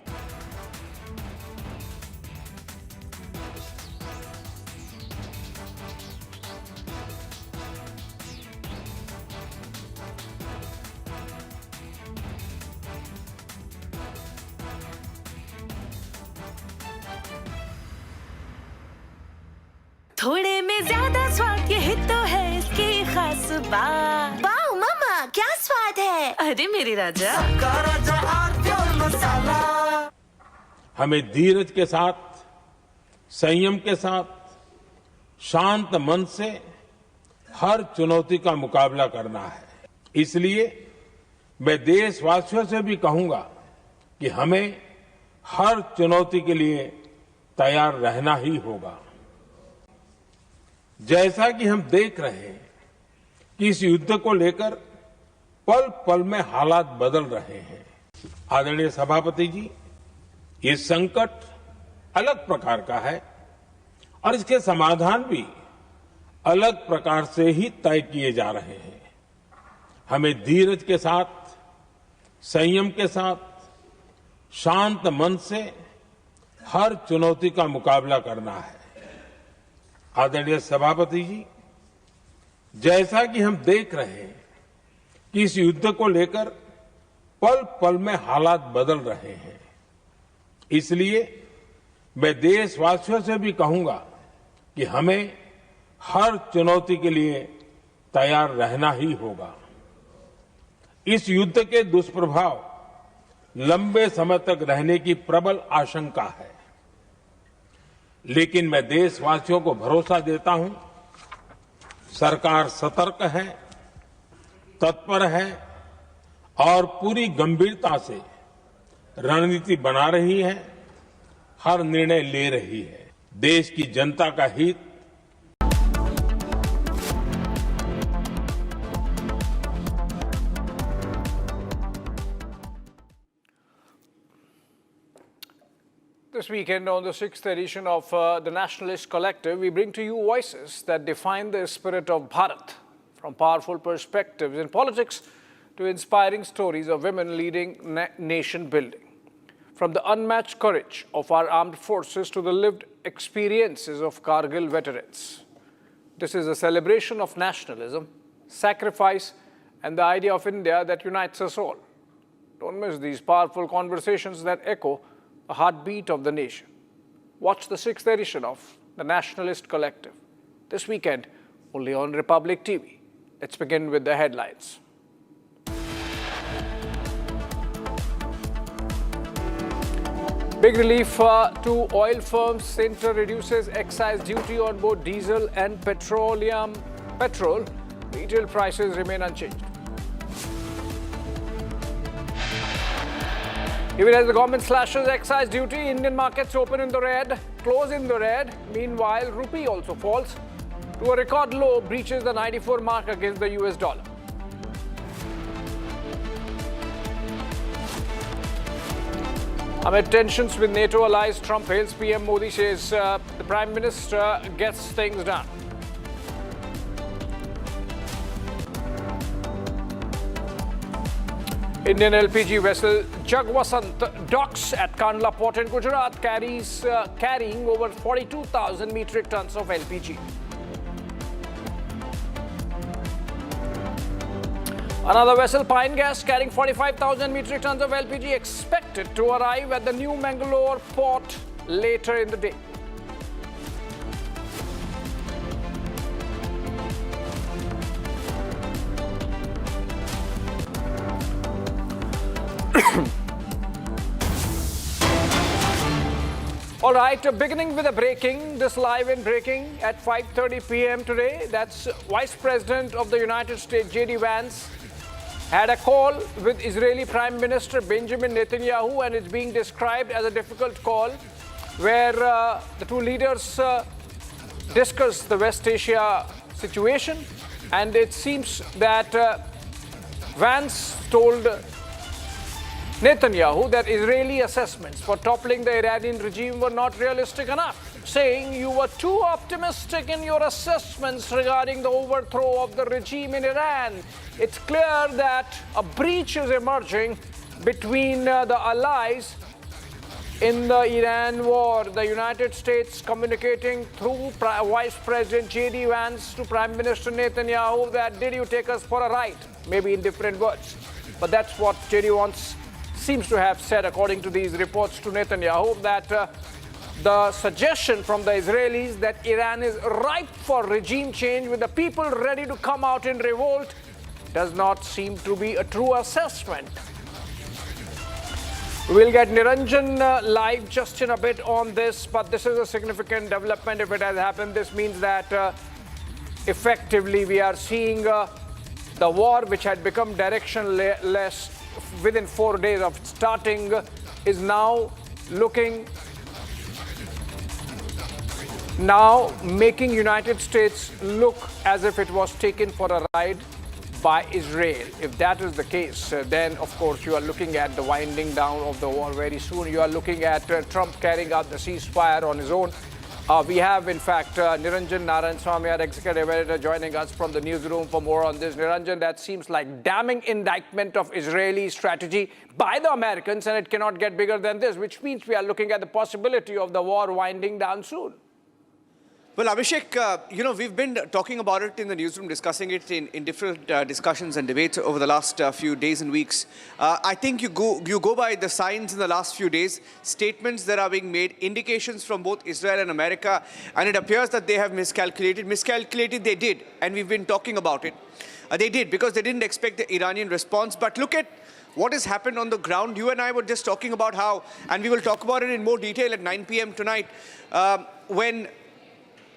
थोड़े में ज्यादा स्वाद, यही तो है इसकी खास बात। वाओ मम्मा, क्या स्वाद है? अरे मेरे राजा, मसाला। हमें धीरज के साथ, संयम के साथ, शांत मन से हर चुनौती का मुकाबला करना है। इसलिए मैं देशवासियों से भी कहूंगा कि हमें हर चुनौती के लिए तैयार रहना ही होगा। जैसा कि हम देख रहे हैं कि इस युद्ध को लेकर पल पल में हालात बदल रहे हैं। आदरणीय सभापति जी, ये संकट अलग प्रकार का है और इसके समाधान भी अलग प्रकार से ही तय किए जा रहे हैं। हमें धीरज के साथ, संयम के साथ, शांत मन से हर चुनौती का मुकाबला करना है। आदरणीय सभापति जी, जैसा कि हम देख रहे हैं कि इस युद्ध को लेकर पल पल में हालात बदल रहे हैं। इसलिए मैं देशवासियों से भी कहूंगा कि हमें हर चुनौती के लिए तैयार रहना ही होगा। इस युद्ध के दुष्प्रभाव लंबे समय तक रहने की प्रबल आशंका है, लेकिन मैं देशवासियों को भरोसा देता हूं, सरकार सतर्क है, तत्पर है और पूरी गंभीरता से रणनीति बना रही है, हर निर्णय ले रही है। देश की जनता का हित This weekend, on the 6th edition of the Nationalist Collective, we bring to you voices that define the spirit of Bharat, from powerful perspectives in politics to inspiring stories of women leading nation building. From the unmatched courage of our armed forces to the lived experiences of Kargil veterans. This is a celebration of nationalism, sacrifice, and the idea of India that unites us all. Don't miss these powerful conversations that echo the heartbeat of the nation. Watch the 6th edition of the Nationalist Collective this weekend only on Republic TV. Let's begin with the headlines. Big relief to oil firms. Centre reduces excise duty on both diesel and petrol. Retail prices remain unchanged. Even as the government slashes excise duty, Indian markets open in the red, close in the red. Meanwhile, rupee also falls to a record low, breaches the 94 mark against the US dollar. Amid tensions with NATO allies, Trump hails PM Modi, says the Prime Minister gets things done. Indian LPG vessel Jagwasant docks at Kandla port in Gujarat, carrying over 42,000 metric tons of LPG. Another vessel, Pine Gas, carrying 45,000 metric tons of LPG, expected to arrive at the new Mangalore port later in the day. All right, beginning with a breaking, this live in breaking at 5:30 p.m. today. That's Vice President of the United States, J.D. Vance, had a call with Israeli Prime Minister Benjamin Netanyahu, and it's being described as a difficult call where the two leaders discussed the West Asia situation, and it seems that Vance told Netanyahu that Israeli assessments for toppling the Iranian regime were not realistic enough, saying you were too optimistic in your assessments regarding the overthrow of the regime in Iran. It's clear that a breach is emerging between the allies in the Iran war. The United States communicating through Vice President J.D. Vance to Prime Minister Netanyahu that did you take us for a ride? Maybe in different words. But that's what J.D. Vance seems to have said, according to these reports to Netanyahu, that the suggestion from the Israelis that Iran is ripe for regime change with the people ready to come out in revolt does not seem to be a true assessment. We'll get Niranjan live just in a bit on this, but this is a significant development. If it has happened, this means that effectively we are seeing the war, which had become directionless within 4 days of starting, is now making United States look as if it was taken for a ride by Israel. If that is the case, then of course you are looking at the winding down of the war very soon. You are looking at Trump carrying out the ceasefire on his own. We have, in fact, Niranjan Narayanaswamy, our executive editor, joining us from the newsroom for more on this. Niranjan, that seems like damning indictment of Israeli strategy by the Americans, and it cannot get bigger than this, which means we are looking at the possibility of the war winding down soon. Well, Abhishek, we've been talking about it in the newsroom, discussing it in different discussions and debates over the last few days and weeks. I think you go by the signs in the last few days, statements that are being made, indications from both Israel and America, and it appears that they have miscalculated. Miscalculated they did, and we've been talking about it. They did, because they didn't expect the Iranian response. But look at what has happened on the ground. You and I were just talking about how, and we will talk about it in more detail at 9 p.m. tonight, when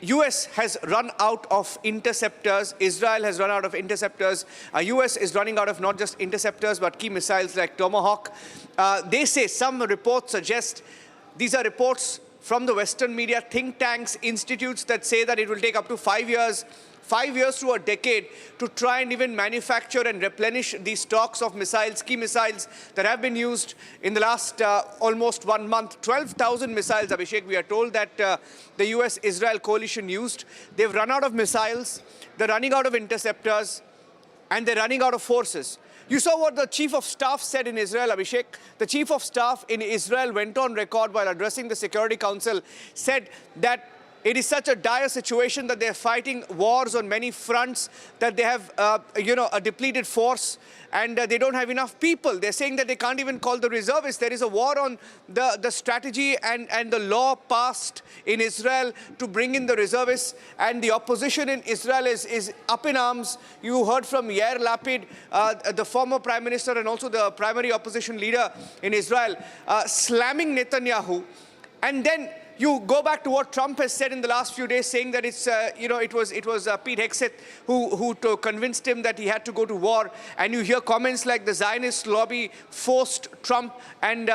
US has run out of interceptors, Israel has run out of interceptors, US is running out of not just interceptors but key missiles like Tomahawk. They say, some reports suggest, these are reports from the Western media, think tanks, institutes that say that it will take up to 5 years to a decade to try and even manufacture and replenish these stocks of missiles, key missiles that have been used in the last almost 1 month. 12,000 missiles, Abhishek, we are told that the US-Israel coalition used. They've run out of missiles, they're running out of interceptors, and they're running out of forces. You saw what the Chief of Staff said in Israel, Abhishek. The Chief of Staff in Israel went on record while addressing the Security Council, said that it is such a dire situation that they're fighting wars on many fronts, that they have, a depleted force, and they don't have enough people. They're saying that they can't even call the reservists. There is a war on the strategy and the law passed in Israel to bring in the reservists, and the opposition in Israel is up in arms. You heard from Yair Lapid, the former prime minister and also the primary opposition leader in Israel, slamming Netanyahu, and then you go back to what Trump has said in the last few days, saying that it's, it was Pete Hegseth who convinced him that he had to go to war. And you hear comments like the Zionist lobby forced Trump and,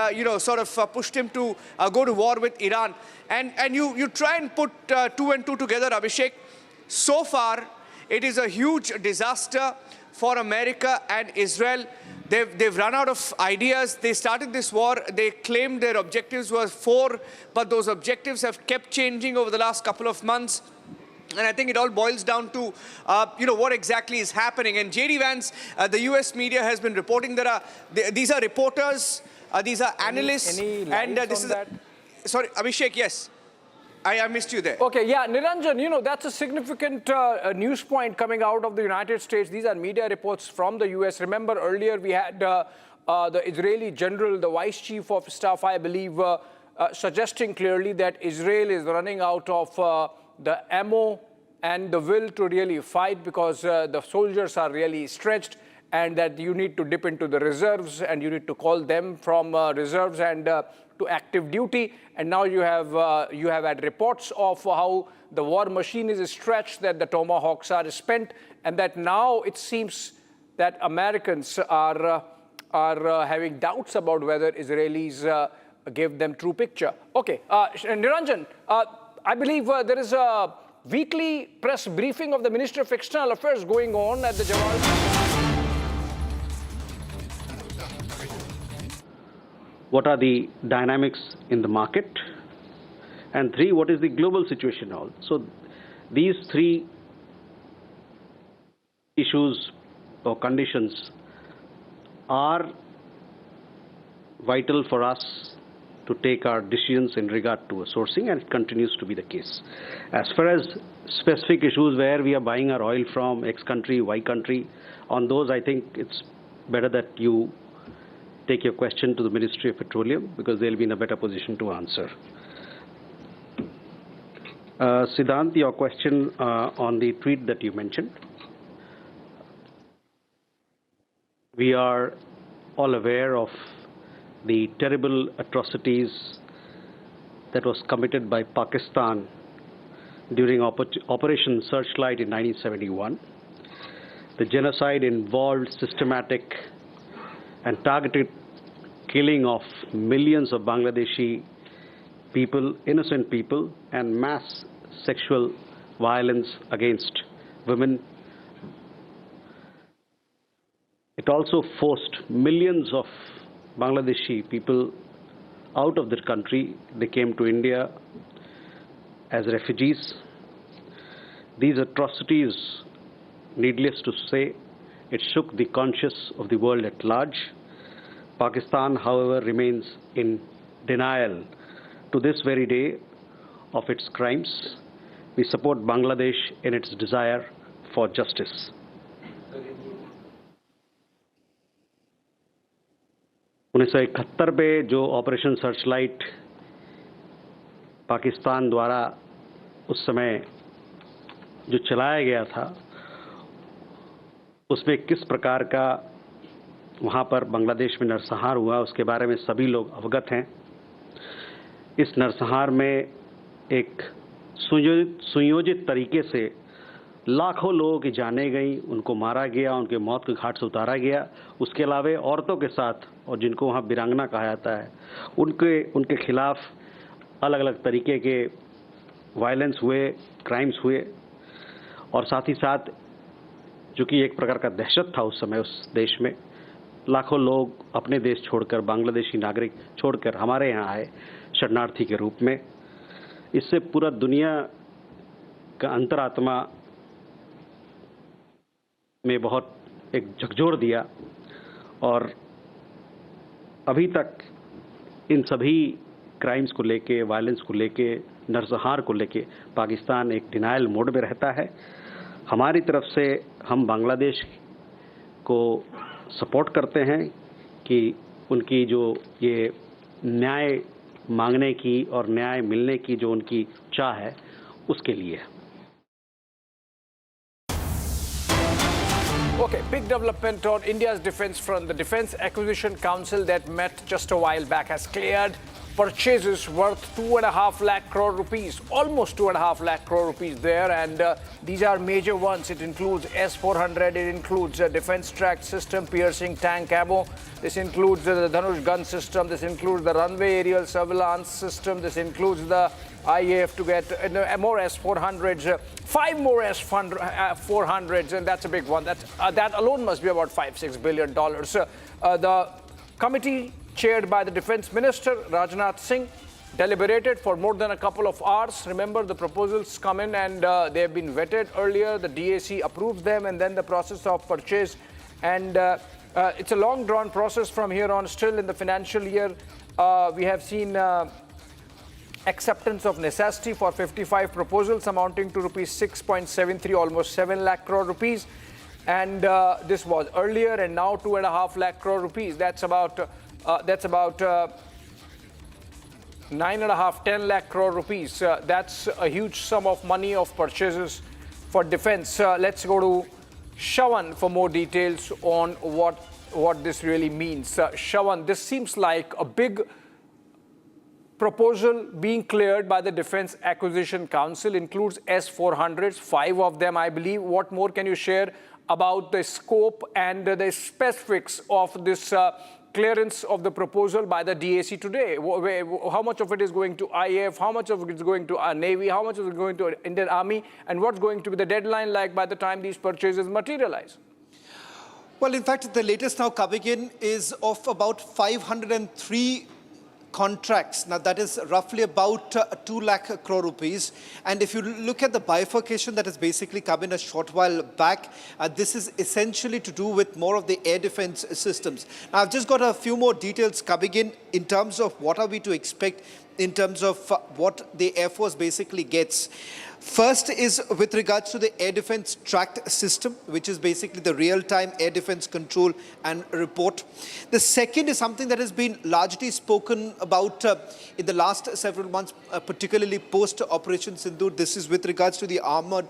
pushed him to go to war with Iran. And you try and put 2 and 2 together, Abhishek. So far, it is a huge disaster for America and Israel. They've run out of ideas. They started this war. They claimed their objectives were 4, but those objectives have kept changing over the last couple of months. And I think it all boils down to, what exactly is happening. And J.D. Vance, the U.S. media has been reporting these are reporters, these are analysts. And this is... Sorry, Abhishek, yes. I missed you there. Okay, yeah, Niranjan, that's a significant news point coming out of the United States. These are media reports from the US. Remember, earlier we had the Israeli general, the vice chief of staff, I believe, suggesting clearly that Israel is running out of the ammo and the will to really fight because the soldiers are really stretched. and that you need to dip into the reserves and you need to call them from reserves and to active duty. And now you have had reports of how the war machine is stretched, that the Tomahawks are spent, and that now it seems that Americans are having doubts about whether Israelis gave them true picture. Okay, Niranjan, I believe there is a weekly press briefing of the Minister of External Affairs going on at the Jawal. What are the dynamics in the market? And 3, what is the global situation now? So these 3 issues or conditions are vital for us to take our decisions in regard to sourcing, and it continues to be the case. As far as specific issues where we are buying our oil from X country, Y country, on those I think it's better that you take your question to the Ministry of Petroleum, because they'll be in a better position to answer. Siddhant, your question on the tweet that you mentioned. We are all aware of the terrible atrocities that was committed by Pakistan during Operation Searchlight in 1971. The genocide involved systematic and targeted killing of millions of Bangladeshi people, innocent people, and mass sexual violence against women. It also forced millions of Bangladeshi people out of their country. They came to India as refugees. These atrocities, needless to say, it shook the conscience of the world at large. Pakistan, however, remains in denial to this very day of its crimes. We support Bangladesh in its desire for justice. 1971 पे जो operation Searchlight Pakistan द्वारा उस समय जो चलाया गया था, उसमें किस प्रकार का वहाँ पर बांग्लादेश में नरसंहार हुआ, उसके बारे में सभी लोग अवगत हैं। इस नरसंहार में एक सुयोजित तरीके से लाखों लोगों की जानें गई, उनको मारा गया, उनके मौत के घाट से उतारा गया। उसके अलावा औरतों के साथ, और जिनको वहाँ वीरांगना कहा जाता है, उनके खिलाफ अलग अलग तरीके के वायलेंस हुए, क्राइम्स हुए, और साथ ही साथ जो कि एक प्रकार का दहशत था उस समय उस देश में, लाखों लोग अपने देश छोड़कर, बांग्लादेशी नागरिक छोड़कर हमारे यहाँ आए शरणार्थी के रूप में। इससे पूरा दुनिया का अंतरात्मा में बहुत एक झकझोर दिया, और अभी तक इन सभी क्राइम्स को लेके, वायलेंस को लेके, नरसंहार को लेके पाकिस्तान एक डिनायल मोड में रहता है। हमारी तरफ से हम बांग्लादेश को सपोर्ट करते हैं कि उनकी जो ये न्याय मांगने की और न्याय मिलने की जो उनकी चाह है, उसके लिए। Okay, big development on India's defense front. The Defense Acquisition Council that met just a while back has cleared purchases worth 2.5 lakh crore rupees, almost 2.5 lakh crore rupees there, and these are major ones. It includes S-400, it includes a defense tracked system, piercing tank ammo, this includes the Dhanush gun system, this includes the runway aerial surveillance system, this includes the IAF to get more S-400s, 5 more S-400s, and that's a big one. That alone must be about $5-6 billion. The committee chaired by the Defense Minister, Rajnath Singh, deliberated for more than a couple of hours. Remember, the proposals come in and they have been vetted earlier. The DAC approves them, and then the process of purchase. And it's a long-drawn process from here on. Still in the financial year, we have seen acceptance of necessity for 55 proposals amounting to rupees 6.73, almost 7 lakh crore rupees. And this was earlier, and now 2.5 lakh crore rupees. That's about 9.5-10 lakh crore rupees. That's a huge sum of money of purchases for defense. Let's go to Shawan for more details on what this really means. Shawan, this seems like a big proposal being cleared by the Defense Acquisition Council, includes S-400s, 5 of them, I believe. What more can you share about the scope and the specifics of this clearance of the proposal by the DAC today? How much of it is going to IAF? How much of it is going to our Navy? How much of it is going to Indian Army? And what's going to be the deadline like by the time these purchases materialize? Well, in fact, the latest now coming in is of about 503 contracts. Now, that is roughly about 2 lakh crore rupees. And if you look at the bifurcation that has basically come in a short while back, this is essentially to do with more of the air defense systems. Now, I've just got a few more details coming in terms of what are we to expect in terms of what the Air Force basically gets. First is with regards to the air defense tracked system, which is basically the real-time air defense control and report. The second is something that has been largely spoken about in the last several months, particularly post-Operation Sindoor. This is with regards to the armored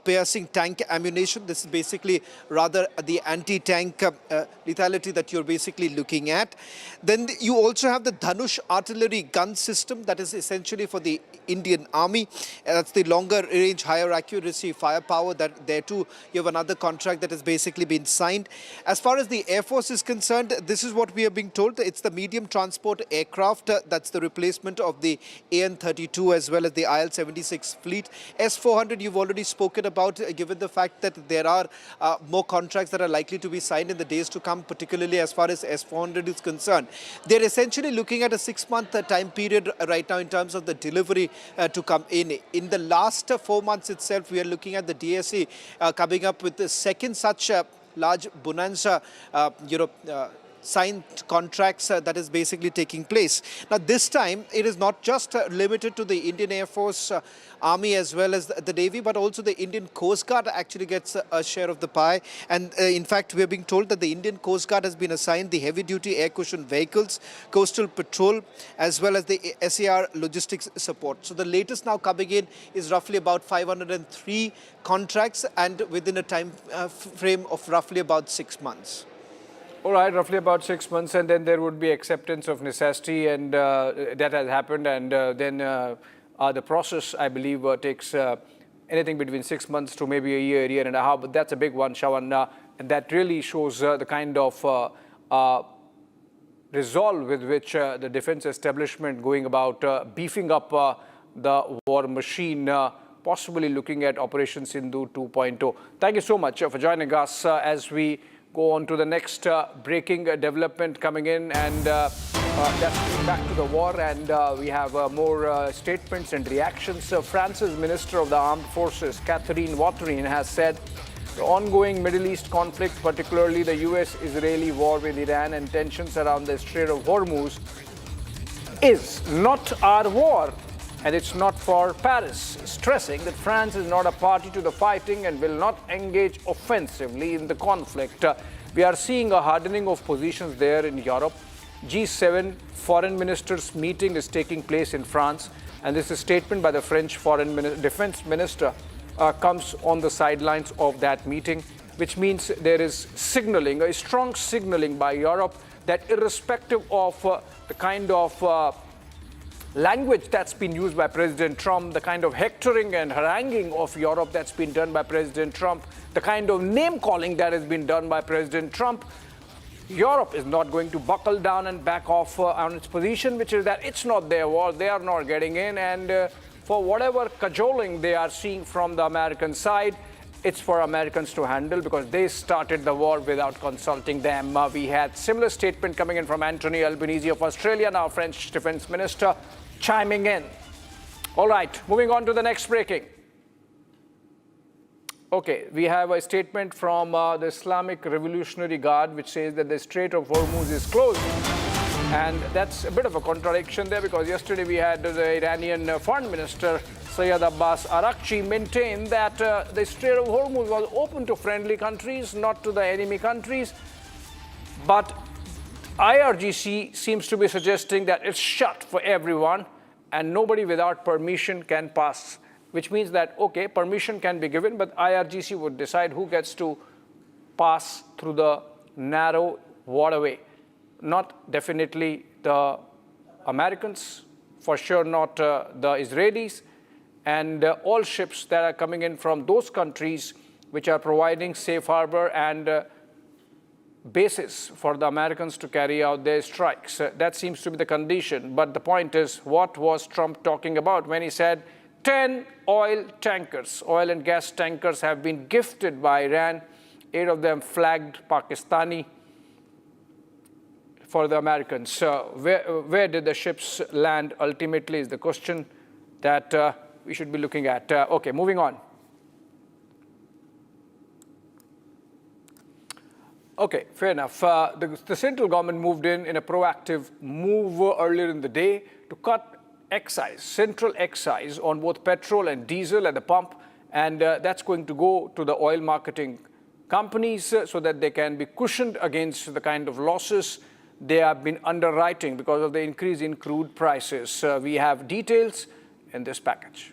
piercing tank ammunition. This is basically rather the anti-tank lethality that you're basically looking at. Then you also have the Dhanush artillery gun system that is essentially for the Indian Army. That's the longer range, higher accuracy firepower. That there too you have another contract that has basically been signed. As far as the Air Force is concerned, this is what we are being told. It's the medium transport aircraft. That's the replacement of the AN-32 as well as the IL-76 fleet. S-400 you've already spoken about, given the fact that there are more contracts that are likely to be signed in the days to come, particularly as far as S-400 is concerned. They're essentially looking at a 6-month time period right now in terms of the delivery to come in. In the last 4 months itself, we are looking at the DSA coming up with the second such large bonanza, signed contracts that is basically taking place. Now, this time, it is not just limited to the Indian Air Force, Army as well as the Navy, but also the Indian Coast Guard actually gets a share of the pie. And in fact, we are being told that the Indian Coast Guard has been assigned the heavy-duty air cushion vehicles, coastal patrol, as well as the SAR logistics support. So the latest now coming in is roughly about 503 contracts and within a time frame of roughly about 6 months. All right, roughly about 6 months, and then there would be acceptance of necessity, and that has happened, and then the process, I believe, takes anything between 6 months to maybe a year and a half, but that's a big one, Shawan, and that really shows the kind of resolve with which the defense establishment going about beefing up the war machine, possibly looking at Operation Sindoor 2.0. Thank you so much for joining us as we go on to the next breaking development coming in, and that's back to the war, and we have more statements and reactions. France's Minister of the Armed Forces, Catherine Vautrin, has said the ongoing Middle East conflict, particularly the US-Israeli war with Iran and tensions around the Strait of Hormuz, is not our war, and it's not for Paris, stressing that France is not a party to the fighting and will not engage offensively in the conflict. We are seeing a hardening of positions there in Europe. G7 foreign ministers meeting is taking place in France, and this is a statement by the French defense minister comes on the sidelines of that meeting, which means there is signaling, a strong signaling by Europe that irrespective of the kind of language that's been used by President Trump, the kind of hectoring and haranguing of Europe that's been done by President Trump, the kind of name-calling that has been done by President Trump, Europe is not going to buckle down and back off on its position, which is that it's not their war, they are not getting in, and for whatever cajoling they are seeing from the American side, it's for Americans to handle because they started the war without consulting them. We had similar statement coming in from Anthony Albanese of Australia, now French Defense Minister, chiming in. All right, moving on to the next breaking. Okay, we have a statement from the Islamic Revolutionary Guard which says that the Strait of Hormuz is closed. And that's a bit of a contradiction there because yesterday we had the Iranian Foreign Minister Sayyid Abbas Araghchi maintained that the Strait of Hormuz was open to friendly countries, not to the enemy countries. But IRGC seems to be suggesting that it's shut for everyone and nobody without permission can pass, which means that, okay, permission can be given, but IRGC would decide who gets to pass through the narrow waterway. Not definitely the Americans, for sure not the Israelis, and all ships that are coming in from those countries which are providing safe harbor and basis for the Americans to carry out their strikes. That seems to be the condition. But the point is, what was Trump talking about when he said 10 oil tankers, oil and gas tankers have been gifted by Iran, 8 of them flagged Pakistani for the Americans. So where did the ships land ultimately is the question that we should be looking at. Okay, moving on. Okay, fair enough. The central government moved in a proactive move earlier in the day to cut excise, central excise on both petrol and diesel at the pump, and that's going to go to the oil marketing companies so that they can be cushioned against the kind of losses they have been underwriting because of the increase in crude prices. We have details in this package.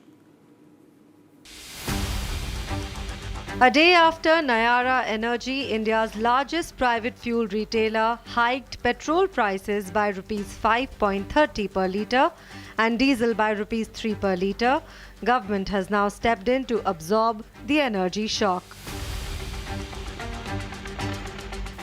A day after Nayara Energy, India's largest private fuel retailer, hiked petrol prices by Rs 5.30 per litre and diesel by Rs 3 per litre, government has now stepped in to absorb the energy shock.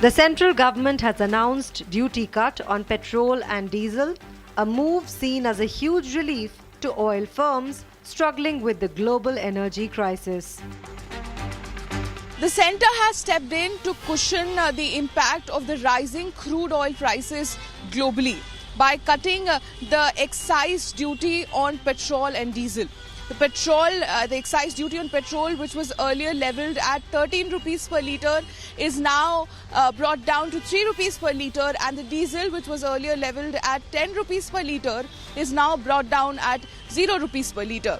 The central government has announced duty cut on petrol and diesel, a move seen as a huge relief to oil firms struggling with the global energy crisis. The centre has stepped in to cushion the impact of the rising crude oil prices globally by cutting the excise duty on petrol and diesel. The excise duty on petrol, which was earlier levelled at 13 rupees per litre, is now brought down to 3 rupees per litre, and the diesel, which was earlier levelled at 10 rupees per litre, is now brought down at 0 rupees per litre.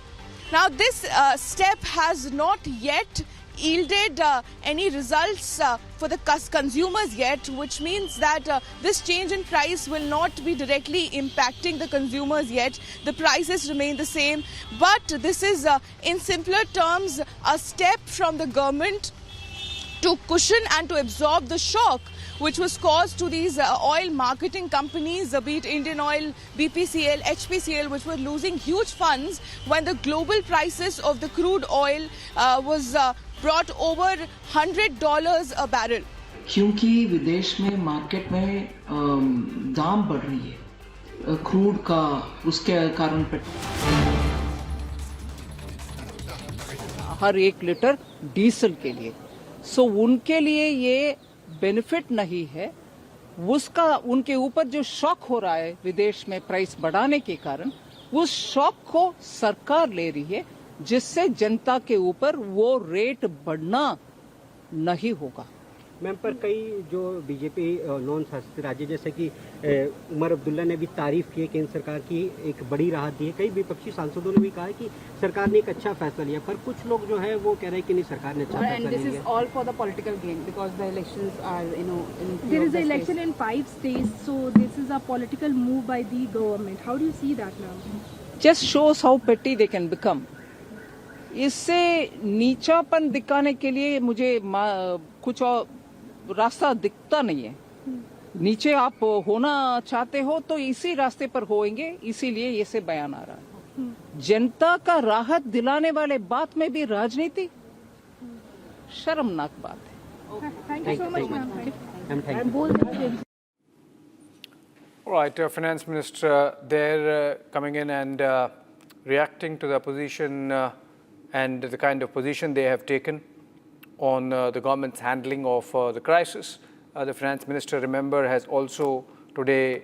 Now, this step has not yet yielded any results for the consumers yet, which means that this change in price will not be directly impacting the consumers yet. The prices remain the same, but this is in simpler terms a step from the government to cushion and to absorb the shock which was caused to these oil marketing companies, be it Indian Oil, BPCL, HPCL, which were losing huge funds when the global prices of the crude oil was brought over $100 a barrel. क्योंकि विदेश में market में दाम बढ़ रही है crude का, उसके कारण हर 1 लीटर डीजल के लिए, सो उनके लिए ये बेनिफिट नहीं है। उसका उनके ऊपर जो शॉक हो रहा है विदेश में प्राइस बढ़ाने के कारण, उस शॉक को सरकार ले रही है, जिससे जनता के ऊपर वो रेट बढ़ना नहीं होगा। मैम, पर कई जो बीजेपी नॉन शासित राज्य जैसे कि उमर अब्दुल्ला ने भी तारीफ की है केंद्र सरकार की, एक बड़ी राहत दी है। कई विपक्षी सांसदों ने भी कहा है कि सरकार ने एक अच्छा फैसला लिया, पर कुछ लोग जो है वो कह रहे हैं कि नहीं, सरकार ने अच्छा फैसला लिया। This is all for the political gain because the elections are there is a election in 5 states, so this is a political move by the government. How do you see that now? Just shows how petty they can become. इससे नीचापन दिखाने के लिए मुझे कुछ और रास्ता दिखता नहीं है। नीचे आप होना चाहते हो तो इसी रास्ते पर होएंगे, इसीलिए ये से बयान आ रहा है। जनता का राहत दिलाने वाले बात में भी राजनीति, शर्मनाक बात है। Thank you so much, ma'am. Thank you. All right, Finance Minister there coming in and reacting to the position and the kind of position they have taken on the government's handling of the crisis. The Finance Minister, remember, has also today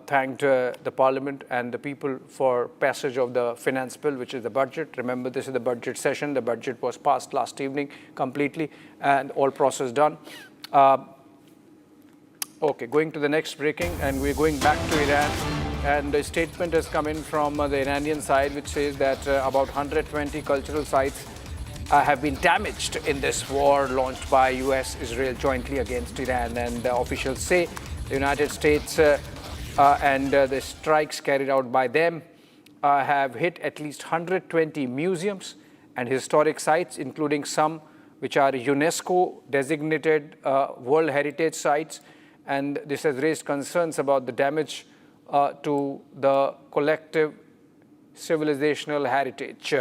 thanked the Parliament and the people for passage of the finance bill, which is the budget. Remember, this is the budget session. The budget was passed last evening completely and all process done. Okay, going to the next breaking, and we're going back to Iran. And a statement has come in from the Iranian side, which says that about 120 cultural sites have been damaged in this war launched by US, Israel jointly against Iran. And officials say the United States and the strikes carried out by them have hit at least 120 museums and historic sites, including some which are UNESCO designated World Heritage Sites, and this has raised concerns about the damage to the collective civilizational heritage.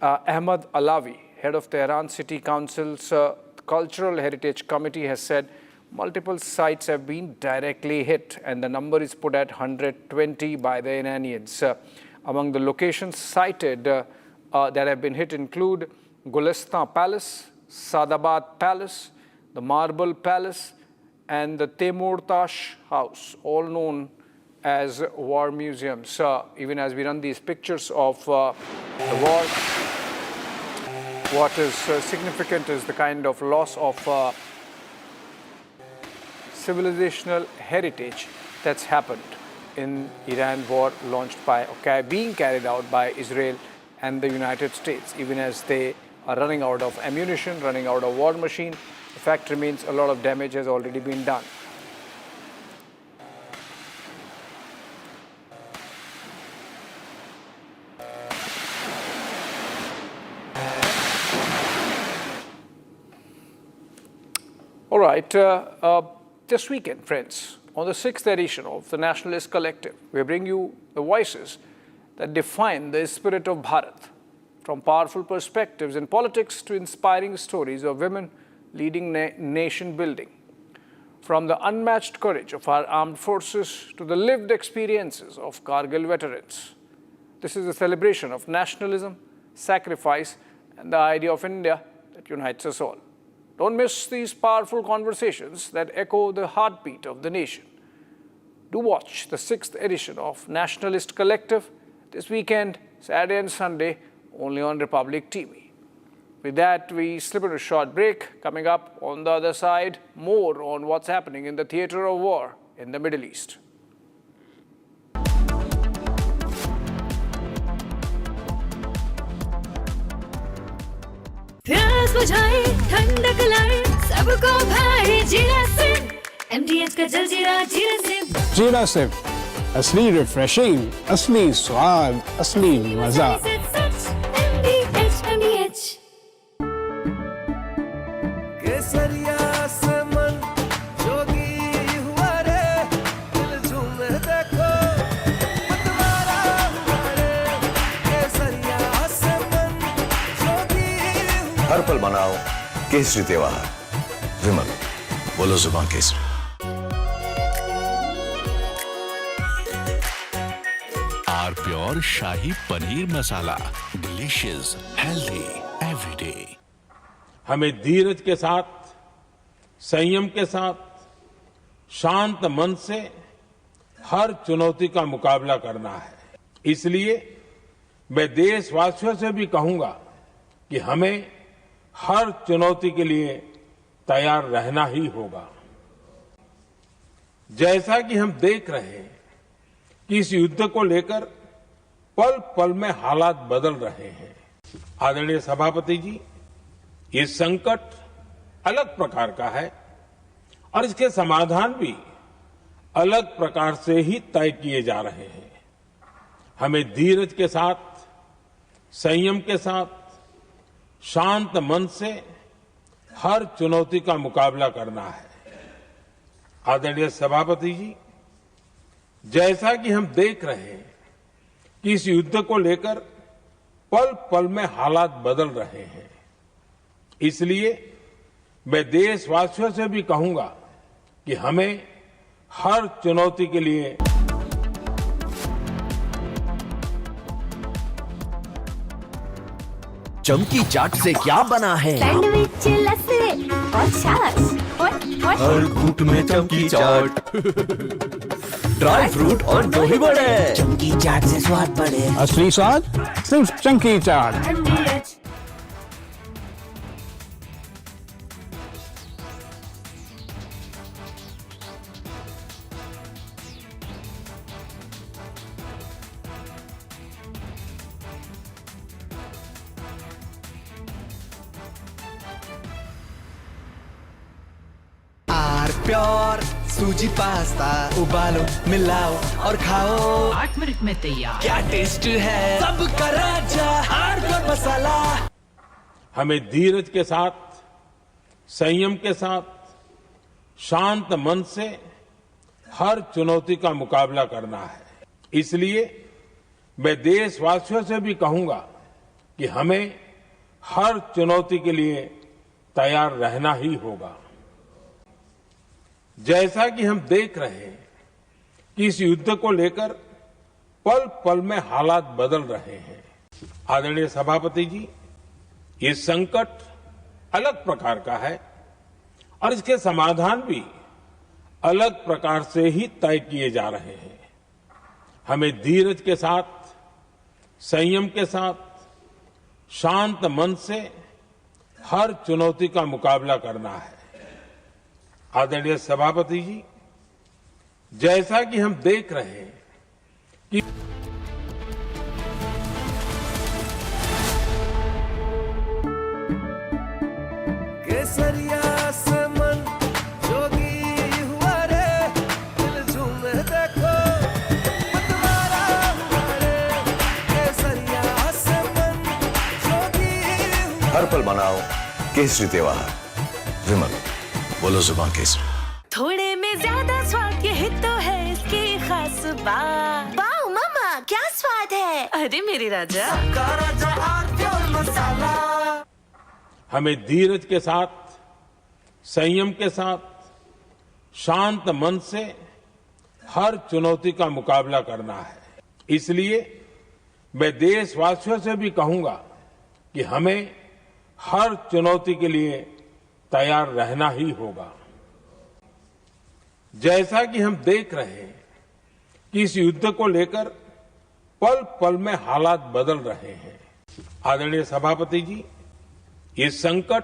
Ahmad Alawi, head of Tehran City Council's Cultural Heritage Committee, has said multiple sites have been directly hit, and the number is put at 120 by the Iranians. Among the locations cited that have been hit include Gulistan Palace, Sadabad Palace, the Marble Palace, and the Temurtash House, all known as war museums. Even as we run these pictures of the war, what is significant is the kind of loss of civilizational heritage that's happened in Iran war launched by, being carried out by Israel and the United States. Even as they are running out of ammunition, running out of war machine, the fact remains a lot of damage has already been done. All right, this weekend, friends, on the 6th edition of the Nationalist Collective, we bring you the voices that define the spirit of Bharat, from powerful perspectives in politics to inspiring stories of women leading nation building, from the unmatched courage of our armed forces to the lived experiences of Kargil veterans. This is a celebration of nationalism, sacrifice, and the idea of India that unites us all. Don't miss these powerful conversations that echo the heartbeat of the nation. Do watch the 6th edition of Nationalist Collective this weekend, Saturday and Sunday, only on Republic TV. With that, we slip into a short break. Coming up on the other side, more on what's happening in the theater of war in the Middle East. प्यास बुझाए ठंडक लाए सबको भाई जीरा SIM MDH का जलजीरा जीरा SIM जीरा सिम असली रिफ्रेशिंग, असली स्वाद, असली मजा। MDH केसरिया से मन जोगी हुआ रे, दिल झूमे देखो मतवारा हुआ रे, केसरिया से मन जोगी हुआ। हर पल मनाओ केसरी त्योहार, विमल बोलो जुबान Kesari. Pure shahi paneer masala, delicious, healthy everyday. हमें धीरज के साथ, संयम के साथ, शांत मन से हर चुनौती का मुकाबला करना है। इसलिए मैं देशवासियों से भी कहूंगा कि हमें हर चुनौती के लिए तैयार रहना ही होगा। जैसा कि हम देख रहे हैं कि इस युद्ध को लेकर पल पल में हालात बदल रहे हैं। आदरणीय सभापति जी, ये संकट अलग प्रकार का है और इसके समाधान भी अलग प्रकार से ही तय किए जा रहे हैं। हमें धीरज के साथ, संयम के साथ, शांत मन से हर चुनौती का मुकाबला करना है। आदरणीय सभापति जी, जैसा कि हम देख रहे हैं कि इस युद्ध को लेकर पल पल में हालात बदल रहे हैं। इसलिए मैं देशवासियों से भी कहूंगा कि हमें हर चुनौती के लिए चमकी चाट से क्या बना है? सैंडविच, लस्सी और छाछ और हर घूंट में चमकी चाट। ड्राई फ्रूट और दही बड़े, चमकी चाट से स्वाद बढ़े। असली स्वाद सिर्फ चमकी चाट। प्योर सूजी पास्ता, उबालो, मिलाओ और खाओ। 8 मिनट में तैयार। क्या टेस्ट है, सबका राजा हार्डकोर मसाला। हमें धीरज के साथ, संयम के साथ, शांत मन से हर चुनौती का मुकाबला करना है। इसलिए मैं देशवासियों से भी कहूंगा कि हमें हर चुनौती के लिए तैयार रहना ही होगा। जैसा कि हम देख रहे हैं कि इस युद्ध को लेकर पल पल में हालात बदल रहे हैं। आदरणीय सभापति जी, ये संकट अलग प्रकार का है और इसके समाधान भी अलग प्रकार से ही तय किए जा रहे हैं। हमें धीरज के साथ, संयम के साथ, शांत मन से हर चुनौती का मुकाबला करना है। आदरणीय सभापति जी, जैसा कि हम देख रहे हैं कि केसरिया से मन जोगी हुआ रे, दिल झूमे देखो मतवारा हुआ रे। केसरिया से मन जोगी हुआ। हर पल मनाओ केसरी त्योहार। विमल, बोलो जुबान केसरी। थोड़े में ज्यादा स्वाद, यही तो है इसकी खास बात। वाओ मामा, क्या स्वाद है। अरे मेरे राजा, सबका राजा और प्योर मसाला। हमें धीरज के साथ, संयम के साथ, शांत मन से हर चुनौती का मुकाबला करना है। इसलिए मैं देशवासियों से भी कहूंगा कि हमें हर चुनौती के लिए तैयार रहना ही होगा। जैसा कि हम देख रहे हैं कि इस युद्ध को लेकर पल पल में हालात बदल रहे हैं। आदरणीय सभापति जी, ये संकट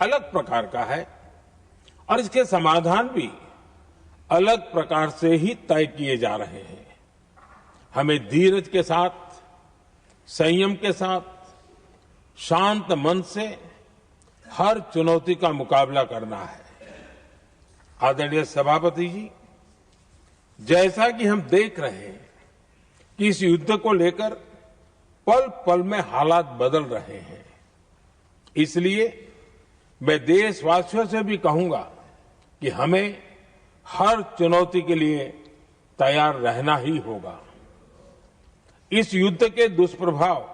अलग प्रकार का है और इसके समाधान भी अलग प्रकार से ही तय किए जा रहे हैं। हमें धीरज के साथ, संयम के साथ, शांत मन से हर चुनौती का मुकाबला करना है। आदरणीय सभापति जी, जैसा कि हम देख रहे हैं कि इस युद्ध को लेकर पल पल में हालात बदल रहे हैं। इसलिए मैं देशवासियों से भी कहूंगा कि हमें हर चुनौती के लिए तैयार रहना ही होगा। इस युद्ध के दुष्प्रभाव